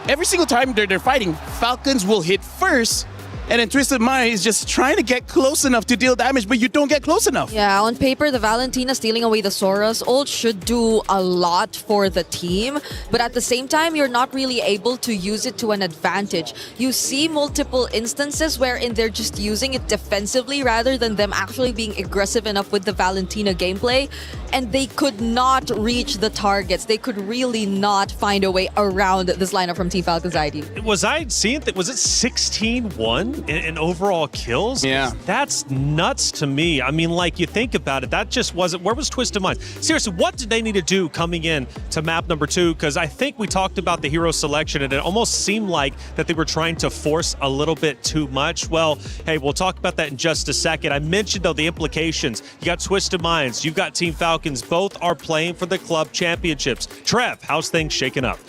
every single time they're fighting, Falcons will hit first, and then Twisted Mind is just trying to get close enough to deal damage, but you don't get close enough. Yeah, on paper, the Valentina stealing away the Sora's ult should do a lot for the team, but at the same time, you're not really able to use it to an advantage. You see multiple instances wherein they're just using it defensively rather than them actually being aggressive enough with the Valentina gameplay, and they could not reach the targets. They could really not find a way around this lineup from Team Falcons ID. Was I seeing that? Was it 16-1 in overall kills? Yeah. That's nuts to me. I mean, like, you think about it, that just wasn't, where was Twisted Minds? Seriously, what did they need to do coming in to map number 2? Because I think we talked about the hero selection, and it almost seemed like that they were trying to force a little bit too much. Well, hey, we'll talk about that in just a second. I mentioned, though, the implications. You got Twisted Minds, you've got Team Falcons. Both are playing for the club championships. Trev, how's things shaking up?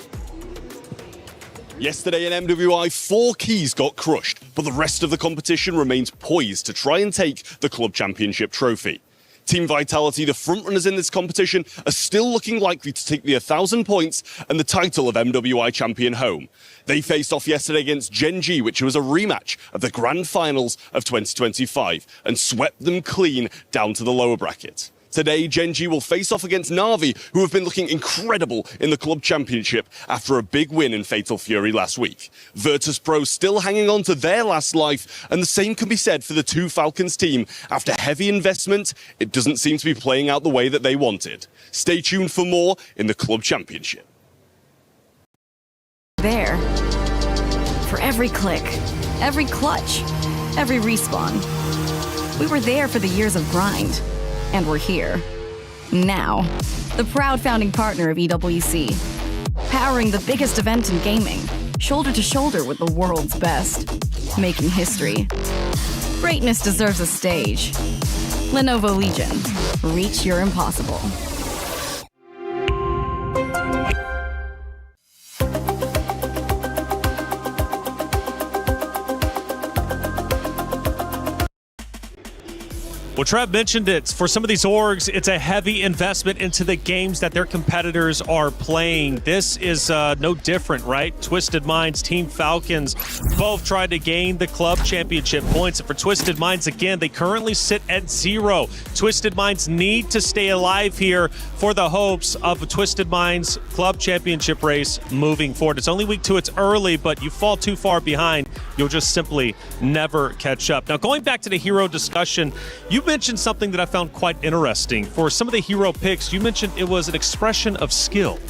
Yesterday in MWI, 4 keys got crushed, but the rest of the competition remains poised to try and take the club championship trophy. Team Vitality, the frontrunners in this competition, are still looking likely to take the 1,000 points and the title of MWI champion home. They faced off yesterday against Gen G, which was a rematch of the grand finals of 2025, and swept them clean down to the lower bracket. Today, Genji will face off against Na'Vi, who have been looking incredible in the Club Championship after a big win in Fatal Fury last week. Virtus Pro still hanging on to their last life, and the same can be said for the two Falcons team. After heavy investment, it doesn't seem to be playing out the way that they wanted. Stay tuned for more in the Club Championship. There. For every click, every clutch, every respawn. We were there for the years of grind. And we're here. Now. The proud founding partner of EWC. Powering the biggest event in gaming. Shoulder to shoulder with the world's best. Making history. Greatness deserves a stage. Lenovo Legion. Reach your impossible. Well, Trev mentioned it. For some of these orgs, it's a heavy investment into the games that their competitors are playing. This is no different, right? Twisted Minds, Team Falcons, both tried to gain the club championship points. And for Twisted Minds, again, they currently sit at 0. Twisted Minds need to stay alive here for the hopes of a Twisted Minds club championship race moving forward. It's only week 2, it's early, but you fall too far behind, you'll just simply never catch up. Now, going back to the hero discussion, you mentioned something that I found quite interesting. For some of the hero picks, you mentioned it was an expression of skill.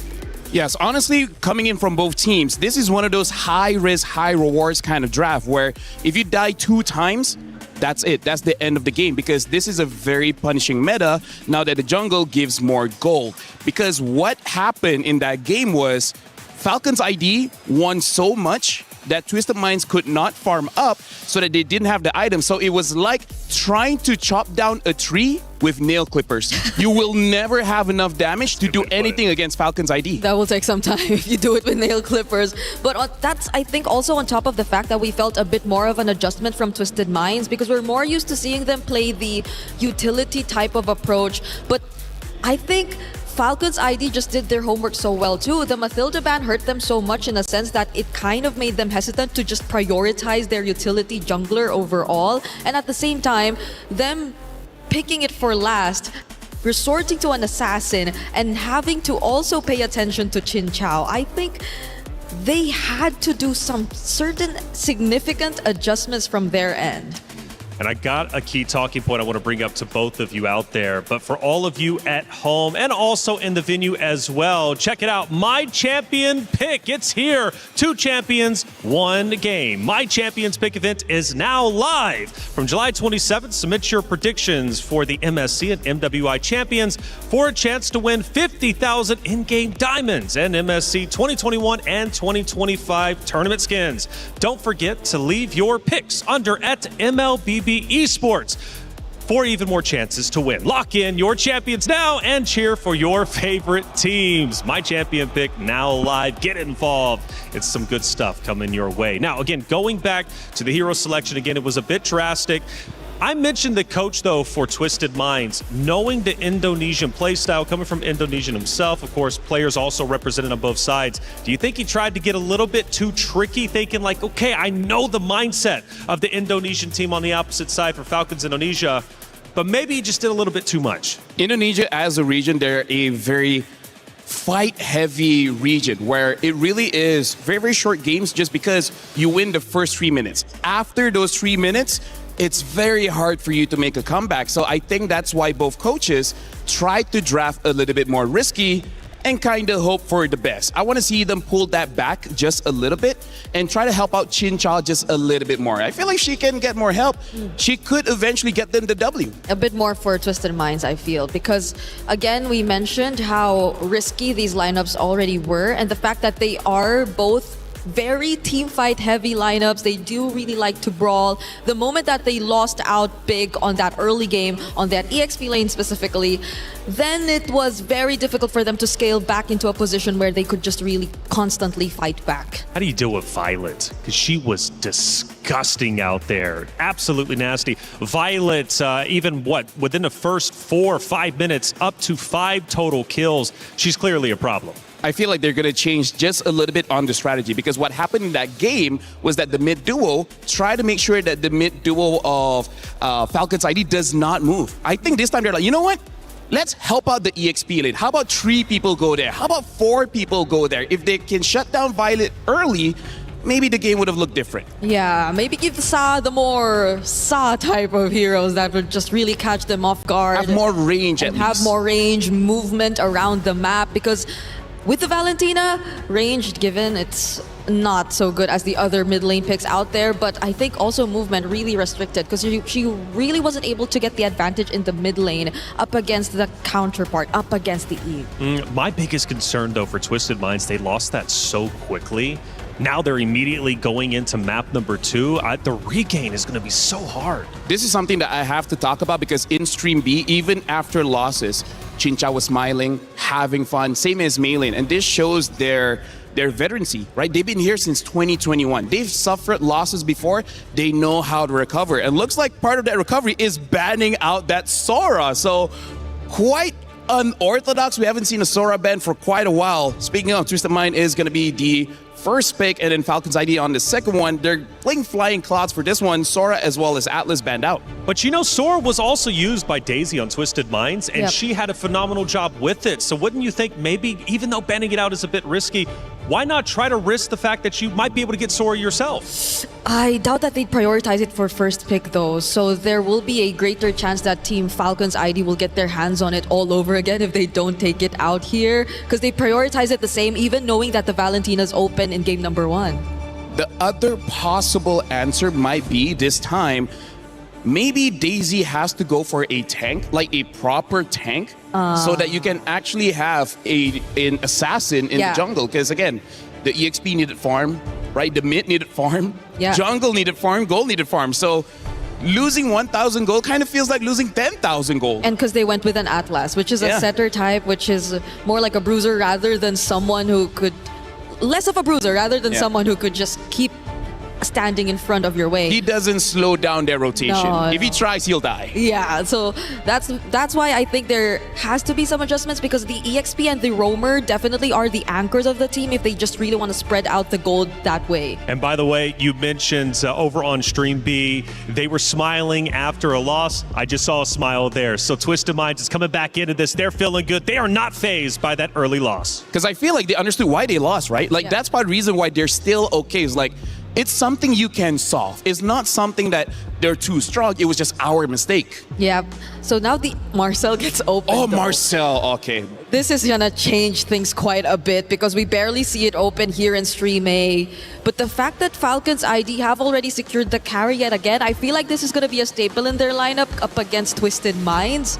Yes, honestly, coming in from both teams, this is one of those high-risk, high-rewards kind of draft where if you die 2 times, that's it. That's the end of the game, because this is a very punishing meta now that the jungle gives more gold. Because what happened in that game was Falcons ID won so much that Twisted Minds could not farm up so that they didn't have the item. So it was like trying to chop down a tree with nail clippers. You will never have enough damage to do anything against Falcons ID. That will take some time if you do it with nail clippers. But that's, I think, also on top of the fact that we felt a bit more of an adjustment from Twisted Minds, because we're more used to seeing them play the utility type of approach. But I think Falcons ID just did their homework so well too. The Mathilda ban hurt them so much in a sense that it kind of made them hesitant to just prioritize their utility jungler overall. And at the same time, them picking it for last, resorting to an assassin, and having to also pay attention to Chin Chao, I think they had to do some certain significant adjustments from their end. And I got a key talking point I want to bring up to both of you out there. But for all of you at home and also in the venue as well, check it out. My Champion Pick. It's here. 2 champions, 1 game. My Champions Pick event is now live. From July 27th, submit your predictions for the MSC and MWI champions for a chance to win 50,000 in-game diamonds and MSC 2021 and 2025 tournament skins. Don't forget to leave your picks under at MLBB Esports for even more chances to win. Lock in your champions now and cheer for your favorite teams. My Champion Pick now live. Get involved. It's some good stuff coming your way. Now, again, going back to the hero selection, again, it was a bit drastic. I mentioned the coach, though, for Twisted Minds, knowing the Indonesian playstyle, coming from Indonesian himself, of course, players also represented on both sides. Do you think he tried to get a little bit too tricky, thinking like, okay, I know the mindset of the Indonesian team on the opposite side for Falcons Indonesia, but maybe he just did a little bit too much? Indonesia as a region, they're a very fight-heavy region where it really is very, very short games just because you win the first 3 minutes. After those 3 minutes, it's very hard for you to make a comeback. So I think that's why both coaches tried to draft a little bit more risky and kind of hope for the best. I want to see them pull that back just a little bit and try to help out Chin Chao just a little bit more. I feel like she can get more help. She could eventually get them the W. A bit more for Twisted Minds, I feel, because again, we mentioned how risky these lineups already were, and the fact that they are both very team fight heavy lineups. They do really like to brawl. The moment that they lost out big on that early game, on that EXP lane specifically, then it was very difficult for them to scale back into a position where they could just really constantly fight back. How do you deal with Violet? Because she was disgusting out there. Absolutely nasty. Violet, even within the first 4 or 5 minutes, up to 5 total kills. She's clearly a problem. I feel like they're going to change just a little bit on the strategy, because what happened in that game was that the mid duo tried to make sure that the mid duo of Falcons ID does not move. I think this time they're like, you know what? let's help out the EXP lane. How about 3 people go there? How about 4 people go there? If they can shut down Violet early, maybe the game would have looked different. Yeah, maybe give the more Sa type of heroes that would just really catch them off guard. Have more range and have more range, movement around the map, because with the Valentina, range given, it's not so good as the other mid lane picks out there, but I think also movement really restricted because she really wasn't able to get the advantage in the mid lane up against the counterpart, up against the Eve. My biggest concern though for Twisted Minds, they lost that so quickly. Now they're immediately going into map number 2. The regain is going to be so hard. This is something that I have to talk about because in Stream B, even after losses, Chincha was smiling, having fun, same as Maylin. And this shows their veterancy, right? They've been here since 2021. They've suffered losses before. They know how to recover. And looks like part of that recovery is banning out that Sora. So quite unorthodox. We haven't seen a Sora ban for quite a while. Speaking of, Twisted Mind is going to be the first pick, and then Falcons ID on the second one. They're playing Flying Clouds for this one. Sora as well as Atlas banned out. But you know, Sora was also used by Daisy on Twisted Minds, and she had a phenomenal job with it. So wouldn't you think maybe, even though banning it out is a bit risky, why not try to risk the fact that you might be able to get Sora yourself? I doubt that they'd prioritize it for first pick though, so there will be a greater chance that Team Falcons ID will get their hands on it all over again if they don't take it out here, because they prioritize it the same even knowing that the Valentina's open in game number 1. The other possible answer might be this time, maybe Daisy has to go for a tank, like a proper tank, so that you can actually have an assassin in the jungle. Because again, the EXP needed farm, right? The mid needed farm, jungle needed farm, gold needed farm. So losing 1,000 gold kind of feels like losing 10,000 gold. And because they went with an Atlas, which is a setter type, which is more like a bruiser rather than someone who could... Less of a bruiser rather than someone who could just keep standing in front of your way. He doesn't slow down their rotation. No, if he tries, he'll die. Yeah, so that's why I think there has to be some adjustments, because the EXP and the Roamer definitely are the anchors of the team if they just really want to spread out the gold that way. And by the way, you mentioned over on Stream B, they were smiling after a loss. I just saw a smile there. So Twisted Minds is coming back into this. They're feeling good. They are not fazed by that early loss. Because I feel like they understood why they lost, right? Like that's part of the reason why they're still okay. It's like, it's something you can solve. It's not something that they're too strong. It was just our mistake. Yeah. So now the Marcel gets open. Oh, Marcel. Okay. This is gonna change things quite a bit because we barely see it open here in Stream A. But the fact that Falcons ID have already secured the carry yet again, I feel like this is gonna be a staple in their lineup up against Twisted Minds.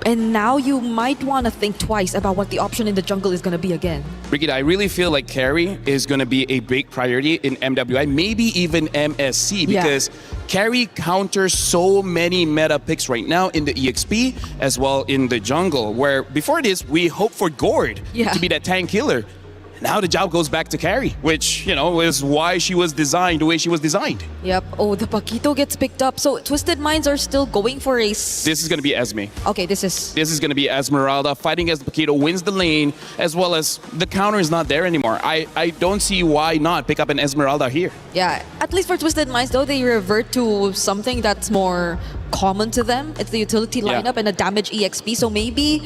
And now you might want to think twice about what the option in the jungle is going to be again. Brigitte, I really feel like carry is going to be a big priority in MWI, maybe even MSC, because carry counters so many meta picks right now in the EXP as well in the jungle, where before this, we hope for Gord to be that tank killer. Now the job goes back to carry, which, you know, is why she was designed the way she was designed. Yep. Oh, the Paquito gets picked up. So Twisted Minds are still going for a... This is going to be Esme. Okay, this is going to be Esmeralda fighting against Paquito, wins the lane, as well as the counter is not there anymore. I don't see why not pick up an Esmeralda here. Yeah, at least for Twisted Minds, though, they revert to something that's more common to them. It's the utility lineup and a damage EXP. So maybe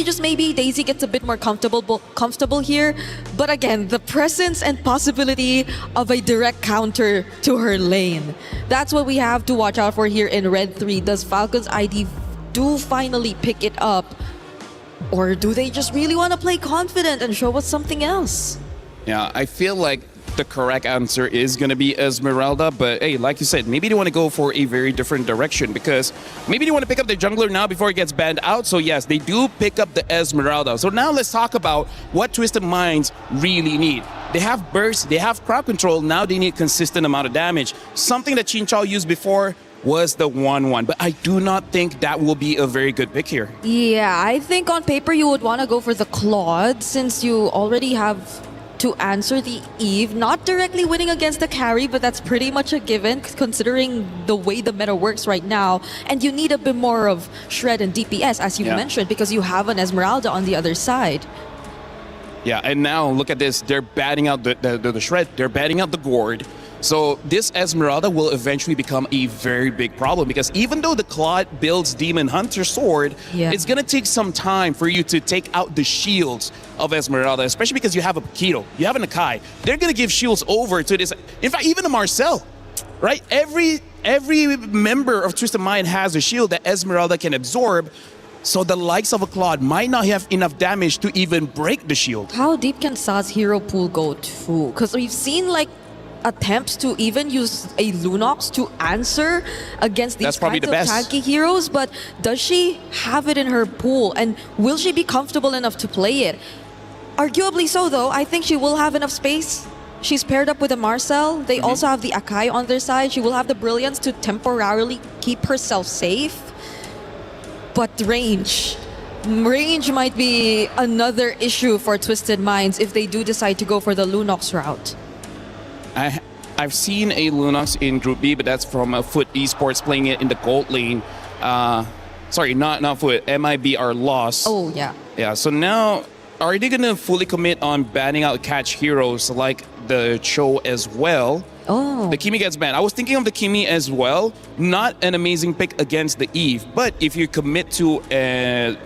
just maybe Daisy gets a bit more comfortable here. But again, the presence and possibility of a direct counter to her lane. That's what we have to watch out for here in Red 3. Does Falcons ID do finally pick it up? Or do they just really want to play confident and show us something else? Yeah, I feel like the correct answer is going to be Esmeralda, but hey, like you said, maybe they want to go for a very different direction because maybe they want to pick up the jungler now before it gets banned out. So yes, they do pick up the Esmeralda. So now let's talk about what Twisted Minds really need. They have burst, they have crowd control, now they need consistent amount of damage. Something that Chinchao used before was the 1-1, but I do not think that will be a very good pick here. Yeah, I think on paper you would want to go for the Claude since you already have to answer the Eve, not directly winning against the carry, but that's pretty much a given considering the way the meta works right now. And you need a bit more of shred and DPS, as you mentioned, because you have an Esmeralda on the other side. Yeah, and now look at this. They're batting out the shred. They're batting out the Gord. So this Esmeralda will eventually become a very big problem because even though the Claude builds Demon Hunter Sword, it's going to take some time for you to take out the shields of Esmeralda, especially because you have a Paquito, you have an Akai. They're going to give shields over to this. In fact, even a Marcel, right? Every member of Twisted Mind has a shield that Esmeralda can absorb. So the likes of a Claude might not have enough damage to even break the shield. How deep can Sa's hero pool go too? Because we've seen like attempts to even use a Lunox to answer against these kinds of tanky heroes, but does she have it in her pool, and will she be comfortable enough to play it? Arguably so, though. I think she will have enough space. She's paired up with a Marcel. They also have the Akai on their side. She will have the brilliance to temporarily keep herself safe. But range might be another issue for Twisted Minds if they do decide to go for the Lunox route. I've seen a Lunox in Group B, but that's from Foot Esports playing it in the gold lane. Sorry, not Foot. MIB are lost. Oh, yeah. Yeah, so now, are they going to fully commit on banning out catch heroes like the Cho as well? Oh. The Kimi gets banned. I was thinking of the Kimi as well. Not an amazing pick against the Eve, but if you commit to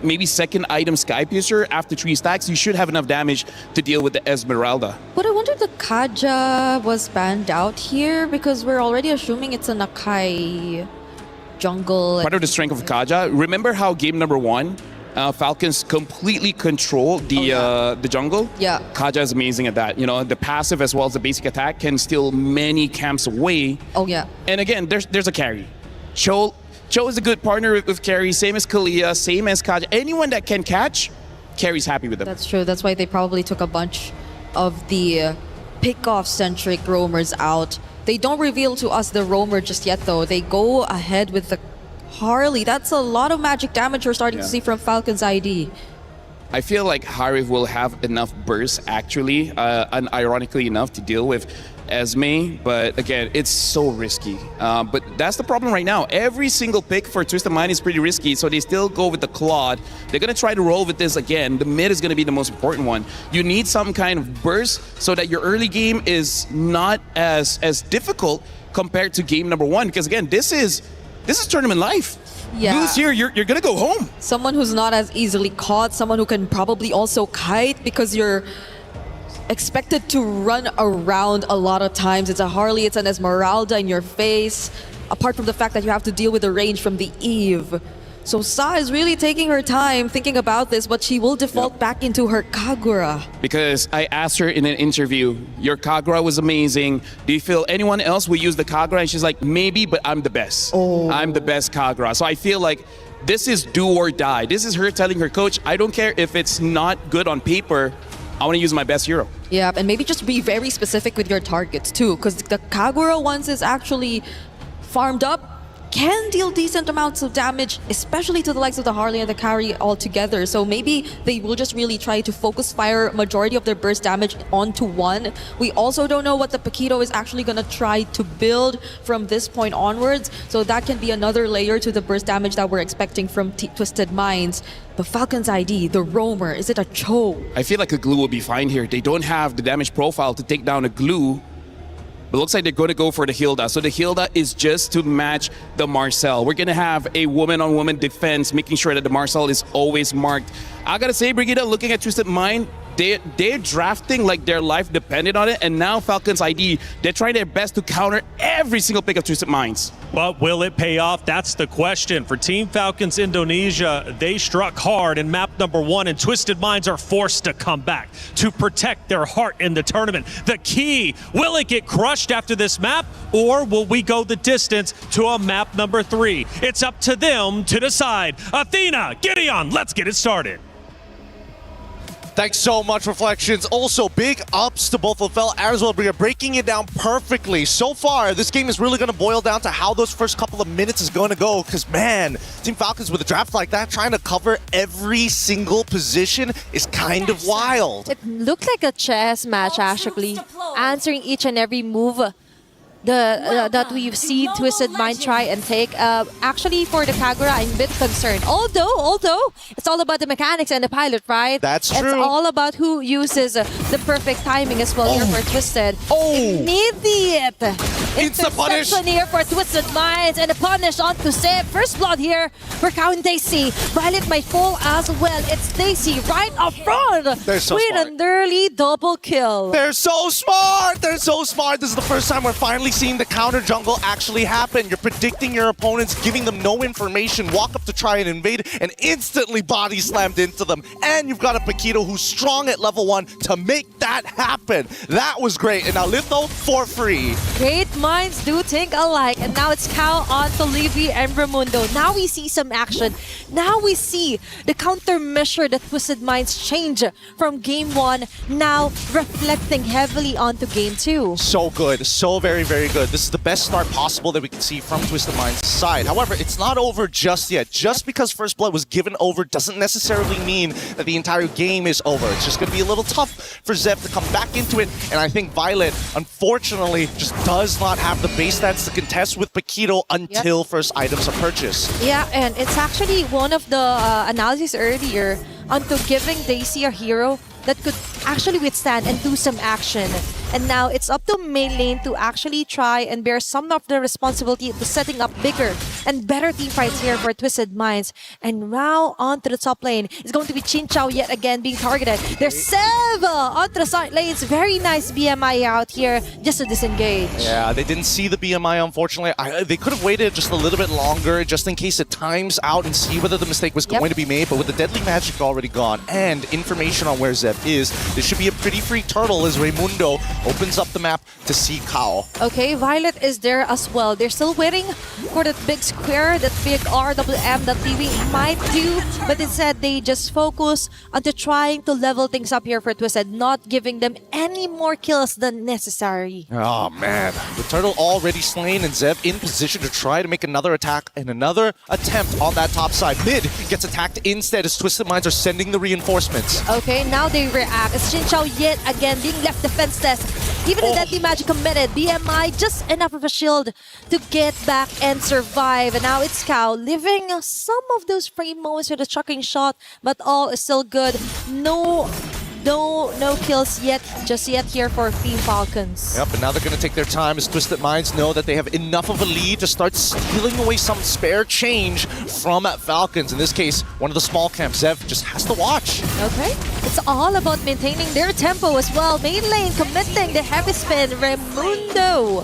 maybe second item Sky Piercer after 3 stacks, you should have enough damage to deal with the Esmeralda. But I wonder if the Kaja was banned out here because we're already assuming it's an Akai jungle. Part of the strength of Kaja. Remember how game number 1, Falcons completely control the jungle? Yeah. Kaja is amazing at that. You know, the passive as well as the basic attack can steal many camps away. Oh, yeah. And again, there's a carry. Cho is a good partner with carry, same as Kalia, same as Kaja. Anyone that can catch, carry's happy with them. That's true. That's why they probably took a bunch of the pick-off-centric roamers out. They don't reveal to us the roamer just yet, though. They go ahead with the Harley. That's a lot of magic damage we're starting to see from Falcon's ID. I feel like Harif will have enough burst, actually, and ironically enough, to deal with Esme. But again, it's so risky. But that's the problem right now. Every single pick for Twisted Mind is pretty risky, so they still go with the Claude. They're going to try to roll with this again. The mid is going to be the most important one. You need some kind of burst so that your early game is not as difficult compared to game number 1. Because again, this is tournament life. Yeah. Lose here, you're gonna go home. Someone who's not as easily caught, someone who can probably also kite because you're expected to run around a lot of times. It's a Harley, it's an Esmeralda in your face, apart from the fact that you have to deal with the range from the Eve. So Sa is really taking her time thinking about this, but she will default back into her Kagura. Because I asked her in an interview, your Kagura was amazing. Do you feel anyone else will use the Kagura? And she's like, maybe, but I'm the best. I'm the best Kagura. So I feel like this is do or die. This is her telling her coach, I don't care if it's not good on paper, I want to use my best hero. Yeah, and maybe just be very specific with your targets too, because the Kagura, once it's actually farmed up, can deal decent amounts of damage, especially to the likes of the Harley and the carry altogether. So maybe they will just really try to focus fire majority of their burst damage onto one. We also don't know what the Paquito is actually going to try to build from this point onwards. So that can be another layer to the burst damage that we're expecting from Twisted Minds. But Falcon's ID, the roamer, is it a Cho? I feel like a glue will be fine here. They don't have the damage profile to take down a glue. But looks like they're going to go for the Hilda. So the Hilda is just to match the Marcel. We're going to have a woman-on-woman defense, making sure that the Marcel is always marked. I got to say, Brigida, looking at Twisted Mind, they're drafting like their life depended on it. And now Falcon's ID, they're trying their best to counter every single pick of Twisted Minds. But will it pay off? That's the question. For Team Falcons Indonesia, they struck hard in map number 1, and Twisted Minds are forced to come back to protect their heart in the tournament. The key, will it get crushed after this map, or will we go the distance to a map number 3? It's up to them to decide. Athena, Gideon, let's get it started. Thanks so much, Reflections. Also, big ups to both of Fel as well. Breaking it down perfectly. So far, this game is really going to boil down to how those first couple of minutes is going to go. Because, man, Team Falcons with a draft like that, trying to cover every single position is kind of wild. It looked like a chess match, actually. Answering each and every move that we've seen Twisted Mind try and take. Actually, for the Kagura, I'm a bit concerned. Although it's all about the mechanics and the pilot, right? That's true. It's all about who uses the perfect timing as well here for Twisted. Immediate Insta-punish. interception here for Twisted Minds and a punish onto Zeb. First blood here for Cow and Daisy. Violet might fall as well. It's Daisy right up front. They're so with smart. an early double kill. They're so smart! They're so smart! This is the first time we're finally seeing the counter jungle actually happen. You're predicting your opponents, giving them no information, walk up to try and invade, and instantly body slammed into them. And you've got a Paquito who's strong at level 1 to make that happen. That was great. And now Litho for free. Great minds do think alike. And now it's Cow on to Livy and Raimundo. Now we see some action. Now we see the countermeasure that Twisted Minds change from game 1, now reflecting heavily onto game 2. So good. So very, very good. This is the best start possible that we can see from Twisted Mind's side. However, it's not over just yet. Just because First Blood was given over doesn't necessarily mean that the entire game is over. It's just going to be a little tough for Zeb to come back into it. And I think Violet, unfortunately, just does not have the base stats to contest with Paquito until first items are purchased. Yeah, and it's actually one of the analyses earlier onto giving Daisy a hero that could actually withstand and do some action. And now it's up to main lane to actually try and bear some of the responsibility to setting up bigger and better team fights here for Twisted Minds. And now onto the top lane is going to be Chin Chow yet again being targeted. There's Seva onto the side lanes. Very nice BMI out here just to disengage. Yeah, they didn't see the BMI, unfortunately. They could have waited just a little bit longer just in case it times out and see whether the mistake was going to be made. But with the Deadly Magic already gone and information on where Zeb is, this should be a pretty free turtle as Raimundo opens up the map to see Kao. Okay, Violet is there as well. They're still waiting for that big square, that big RWM that TV might do, but instead they just focus on trying to level things up here for Twisted, not giving them any more kills than necessary. Oh man, the turtle already slain and Zeb in position to try to make another attack and another attempt on that top side. Mid gets attacked instead as Twisted Minds are sending the reinforcements. Okay, now they react. It's Chin Chow yet again being left defenseless. Even the Deadly Magic committed. BMI just enough of a shield to get back and survive. And now it's Cow living some of those frame moments with a chucking shot, but all is still good. No kills yet, just yet here for Team Falcons. Yep, and now they're going to take their time as Twisted Minds know that they have enough of a lead to start stealing away some spare change from Falcons. In this case, one of the small camps. Zev just has to watch. Okay, it's all about maintaining their tempo as well. Main lane committing the heavy spin. Raimundo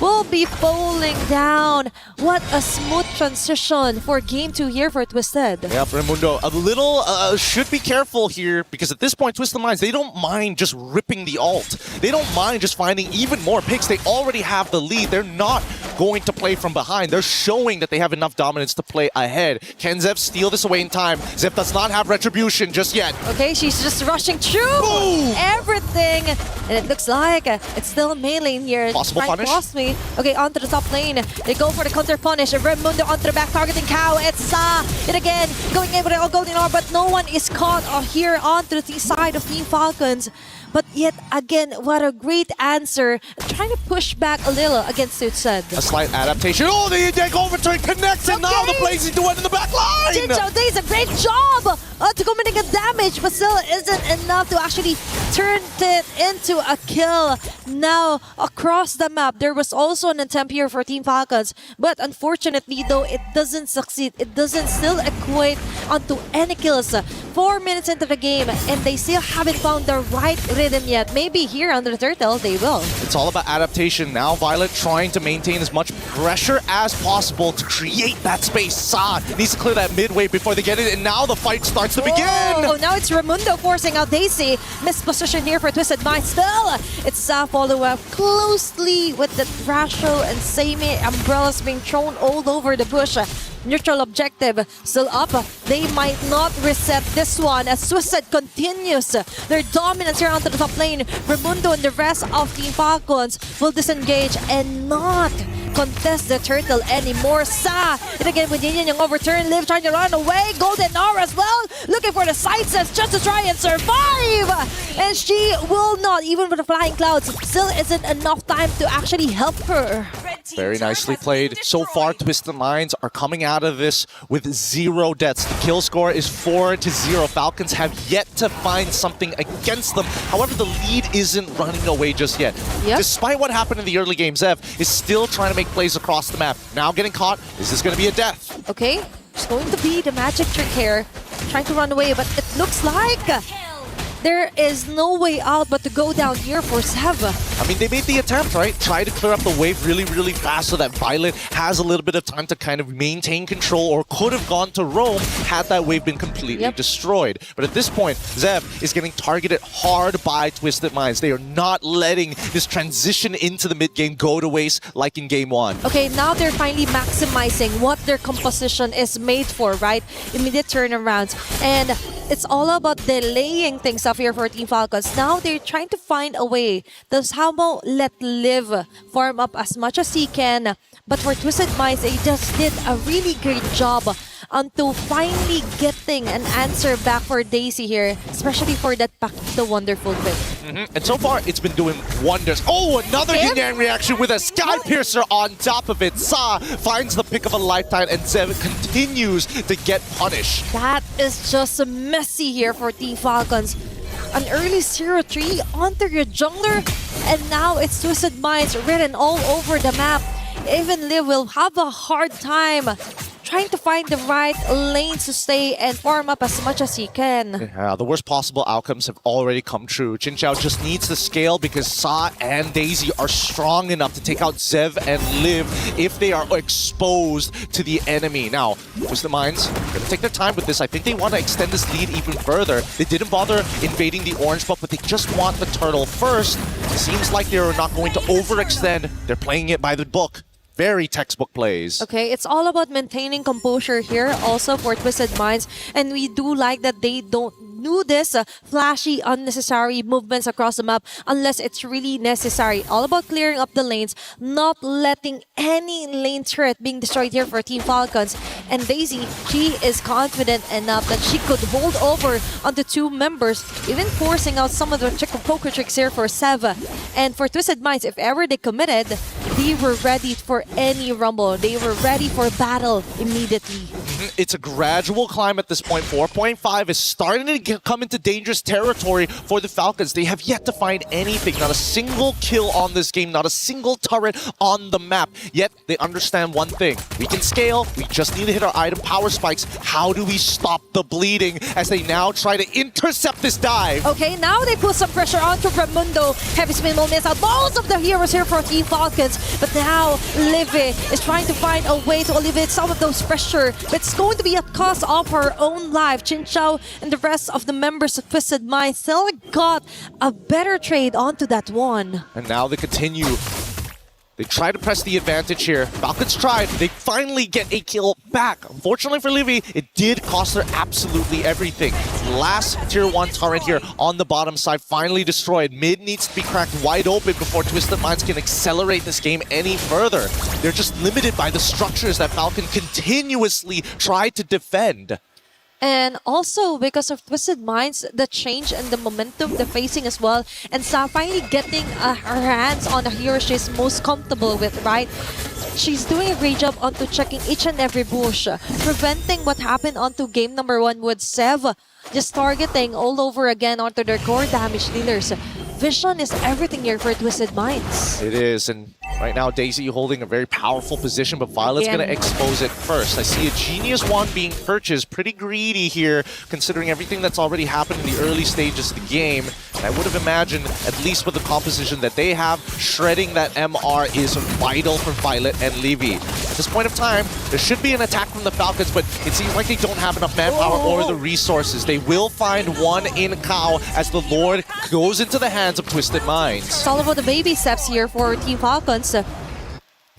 will be falling down. What a smooth transition for game 2 here for Twisted. Yep, Raimundo a little should be careful here because at this point Twisted Minds, they don't mind just ripping the ult. They don't mind just finding even more picks. They already have the lead. They're not going to play from behind. They're showing that they have enough dominance to play ahead. Can Zev steal this away in time? Zev does not have retribution just yet. Okay, she's just rushing through everything. And it looks like it's still main lane here. Possible punish? Lost me. Okay, onto the top lane. They go for the counter punish. Raimundo onto the back, targeting Cow. It's it again, going in with the golden orb, but no one is caught here onto the side of Team Falcons. But yet again, what a great answer. Trying to push back a little against Twisted. A slight adaptation. Oh, the ENG overturn connects, and now the Blazing Duet in the back line! Chin Chow does a great job to committing a damage, but still isn't enough to actually turn it into a kill. Now, across the map, there was also an attempt here for Team Falcons, but unfortunately, though, it doesn't succeed. It doesn't still equate onto any kills. 4 minutes into the game, and they still haven't found the right rhythm yet. Maybe here under the turtle, they will. It's all about adaptation. Now Violet trying to maintain as much pressure as possible to create that space. Sa needs to clear that midway before they get it, and now the fight starts to begin! Oh, now it's Raimundo forcing out Daisy. Misposition here for Twisted Mind. Still, it's Sa follow up closely with the Thrasho and Samey umbrellas being thrown all over the bush. Neutral objective still up. They might not reset this one as Twisted continues their dominance here onto the top lane. Raimundo and the rest of Team Falcons will disengage and not contest the turtle anymore. Sa, and again with Yin yung overturn. Liv trying to run away. Golden Aura as well, looking for the side steps just to try and survive. And she will not, even with the flying clouds, still isn't enough time to actually help her. Very nicely played. So far, Twisted Minds are coming out of this with 0 deaths. The kill score is 4-0. Falcons have yet to find something against them. However, the lead isn't running away just yet. Yep. Despite what happened in the early game, Zev is still trying to make plays across the map. Now getting caught. Is this going to be a death? Okay, it's going to be the magic trick here. Trying to run away, but it looks like there is no way out but to go down here for Sev. I mean, they made the attempt, right? Try to clear up the wave really, really fast so that Violet has a little bit of time to kind of maintain control, or could have gone to roam had that wave been completely destroyed. But at this point, Zev is getting targeted hard by Twisted Minds. They are not letting this transition into the mid game go to waste like in game 1. Okay, now they're finally maximizing what their composition is made for, right? Immediate turnarounds. And it's all about delaying things up here for Team Falcons. Now they're trying to find a way. Does how about let Liv farm up as much as he can? But for Twisted Minds, they just did a really great job until finally getting an answer back for Daisy here, especially for that the wonderful pick. And so far, it's been doing wonders. Oh, another Yin Yang reaction with a Sky Piercer on top of it. Sa finds the pick of a lifetime, and Zev continues to get punished. That is just messy here for Team Falcons. An early 0-3 onto your jungler, and now it's Twisted Minds written all over the map. Even Liv will have a hard time trying to find the right lanes to stay and farm up as much as he can. Yeah, the worst possible outcomes have already come true. Jin Xiao just needs to scale because Sa and Daisy are strong enough to take out Zev and Liv if they are exposed to the enemy. Now, Twisted Minds going to take their time with this. I think they want to extend this lead even further. They didn't bother invading the orange buff, but they just want the turtle first. It seems like they're not going to overextend. They're playing it by the book. Very textbook plays. Okay, it's all about maintaining composure here also for Twisted Minds. And we do like that they don't do this flashy, unnecessary movements across the map unless it's really necessary. All about clearing up the lanes, not letting any lane turret being destroyed here for Team Falcons. And Daisy, she is confident enough that she could hold over on the 2 members, even forcing out some of the poker tricks here for Sev. And for Twisted Minds, if ever they committed, they were ready for any rumble. They were ready for battle immediately. It's a gradual climb at this point. 4.5 is starting to come into dangerous territory for the Falcons. They have yet to find anything. Not a single kill on this game. Not a single turret on the map. Yet they understand one thing. We can scale. We just need to hit our item power spikes. How do we stop the bleeding as they now try to intercept this dive? Okay, now they put some pressure onto Raimundo. Heavy spin will miss out most of the heroes here for Team Falcons. But now Livy is trying to find a way to alleviate some of those pressure. But it's going to be at cost of her own life. Chin Xiao and the rest of the members of Twisted Minds still got a better trade onto that one. And now they continue. They try to press the advantage here. Falcons tried. They finally get a kill back. Unfortunately for Livy, it did cost her absolutely everything. Last tier 1 turret here on the bottom side finally destroyed. Mid needs to be cracked wide open before Twisted Minds can accelerate this game any further. They're just limited by the structures that Falcon continuously tried to defend. And also because of Twisted Minds, the change and the momentum they're facing as well. And Sa finally getting her hands on the hero she's most comfortable with, right? She's doing a great job onto checking each and every bush, preventing what happened onto game number 1 with Sev just targeting all over again onto their core damage dealers. Vision is everything here for Twisted Minds. It is, and right now Daisy holding a very powerful position, but Violet's going to expose it first. I see a Genius Wand being purchased. Pretty greedy here, considering everything that's already happened in the early stages of the game. And I would have imagined, at least with the composition that they have, shredding that MR is vital for Violet and Livy. At this point of time, there should be an attack from the Falcons, but it seems like they don't have enough manpower or the resources. They will find one in Kao as the Lord goes into the hands of Twisted Minds. It's all about the baby steps here for Team Falcons.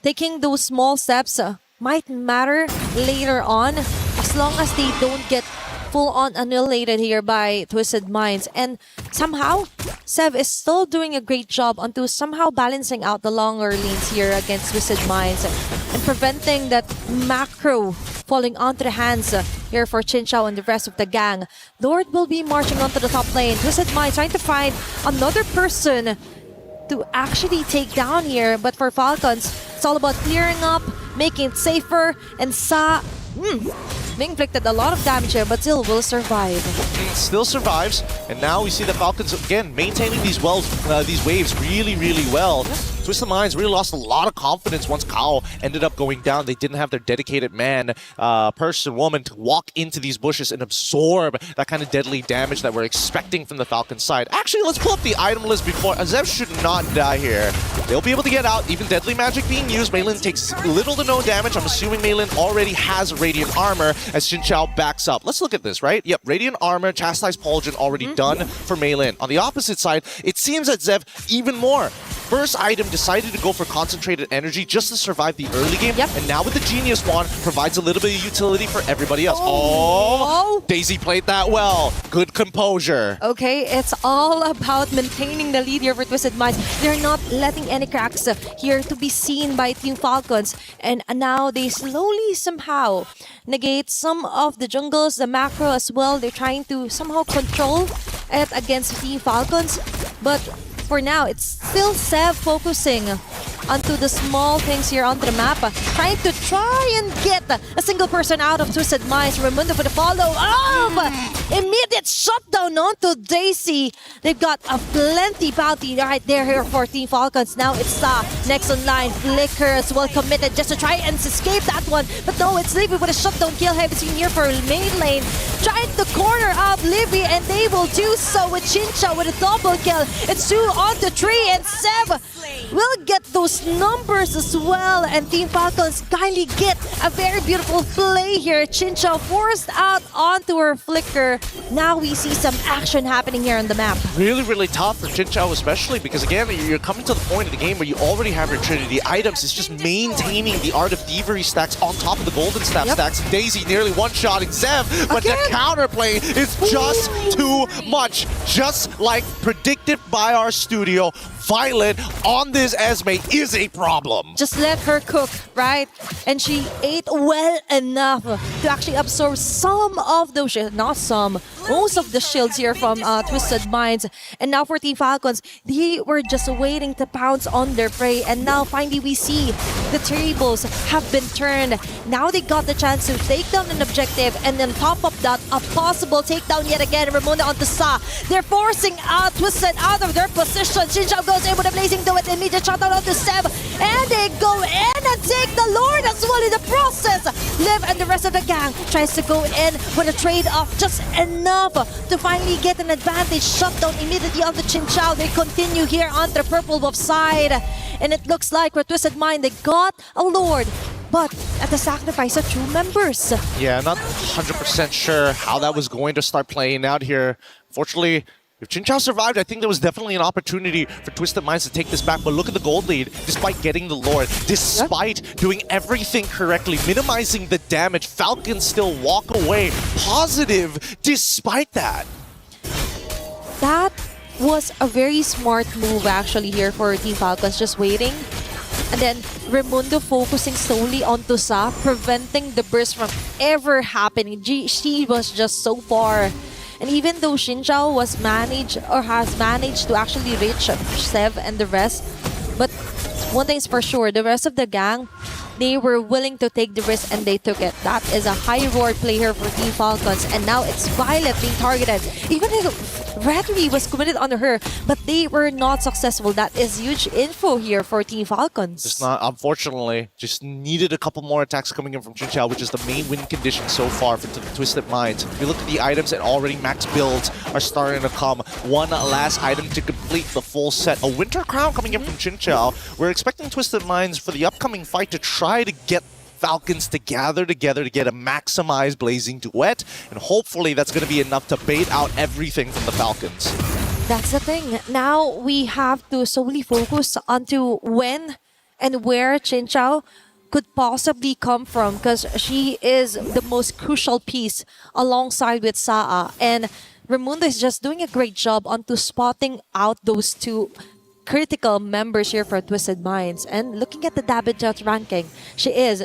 Taking those small steps might matter later on as long as they don't get full-on annihilated here by Twisted Minds. And somehow, Sev is still doing a great job onto somehow balancing out the longer lanes here against Twisted Minds and preventing that macro falling onto the hands here for Chinchao and the rest of the gang. Lord will be marching onto the top lane. Twisted Minds trying to find another person to actually take down here. But for Falcons, it's all about clearing up, making it safer, and being inflicted a lot of damage here, but still will survive. Still survives, and now we see the Falcons again maintaining these waves really, really well. Twisted Minds really lost a lot of confidence once Kao ended up going down. They didn't have their dedicated man, person, woman to walk into these bushes and absorb that kind of deadly damage that we're expecting from the Falcons side. Actually, let's pull up the item list before. Zev should not die here. They'll be able to get out, even deadly magic being used. Maylin takes little to no damage. I'm assuming Maylin already has Radiant Armor as Chinchao backs up. Let's look at this, right? Yep, Radiant Armor, Chastise Pauldron already done for Maylin. On the opposite side, it seems that Zev even more. First item decided to go for concentrated energy just to survive the early game. And now with the Genius Wand, provides a little bit of utility for everybody else. Oh, Daisy played that well. Good composure. Okay, it's all about maintaining the lead here for Twisted Minds. They're not letting any cracks here to be seen by Team Falcons. And now they slowly somehow negate some of the jungles, the macro as well. They're trying to somehow control it against Team Falcons. But for now, it's still Sev focusing onto the small things here onto the map, trying to and get a single person out of Twisted Minds. Raimundo for the follow-up! Immediate shutdown onto Daisy. They've got a plenty bounty right there here for Team Falcons. Now it's next on line. Flicker as well committed just to try and escape that one. But no, it's Livy with a shutdown kill. Haven't seen here for main lane. Trying to corner up Livy, and they will do so with Chinchao with a double kill. It's 2 onto 3, and Sev will get those numbers as well. And Team Falcons kindly get a very beautiful play here. Chinchao forced out onto her Flicker. Now we see some action happening here on the map. Really, really tough for Chinchao especially because again, you're coming to the point of the game where you already have your Trinity items. It's just maintaining the Art of Thievery stacks on top of the Golden Staff stacks. Daisy nearly one-shotting Zev, but the counterplay is just too much. Just like predicted by our studio, Violet on this Esme is a problem. Just let her cook, right? And she ate well enough to actually absorb some of those shields. Not some, most of the shields here from Twisted Minds. And now for Team Falcons, they were just waiting to pounce on their prey. And now finally we see the tables have been turned. Now they got the chance to take down an objective, and then top of that, a possible takedown yet again. Ramona onto Sa. They're forcing out Twisted out of their position. Chinchao goes in with a blazing do it. Immediate shutdown onto Sev. And they go in and take the Lord as well in the process. Liv and the rest of the gang tries to go in with a trade-off just enough to finally get an advantage. Shutdown immediately on the Chinchao. They continue here on the purple buff side. And it looks like for Twisted Mind, they got a Lord, but at the sacrifice of 2 members. Yeah, not 100% sure how that was going to start playing out here. Fortunately, if Chinchao survived, I think there was definitely an opportunity for Twisted Minds to take this back. But look at the gold lead, despite getting the Lord, despite doing everything correctly, minimizing the damage, Falcons still walk away positive despite that. That was a very smart move actually here for Team Falcons, just waiting. And then Raimundo focusing solely on Tusa, preventing the burst from ever happening. She was just so far. And even though Chinchao was has managed to actually reach Sev and the rest, but one thing is for sure, the rest of the gang, they were willing to take the risk and they took it. That is a high reward play here for Team Falcons. And now it's Violet being targeted. Even if Rhetoric was committed on her, but they were not successful. That is huge info here for Team Falcons. Just not, unfortunately, just needed a couple more attacks coming in from Chinchao, which is the main win condition so far for Twisted Minds. If you look at the items and already max builds are starting to come. One last item to complete the full set. A Winter Crown coming in from Chinchao. We're expecting Twisted Minds for the upcoming fight to try to get Falcons to gather together to get a maximized Blazing Duet, and hopefully that's going to be enough to bait out everything from the Falcons. That's the thing. Now we have to solely focus onto when and where Chinchao could possibly come from, because she is the most crucial piece alongside with Saa. And Raimundo is just doing a great job onto spotting out those two critical members here for Twisted Minds. And looking at the Dabijet ranking, she is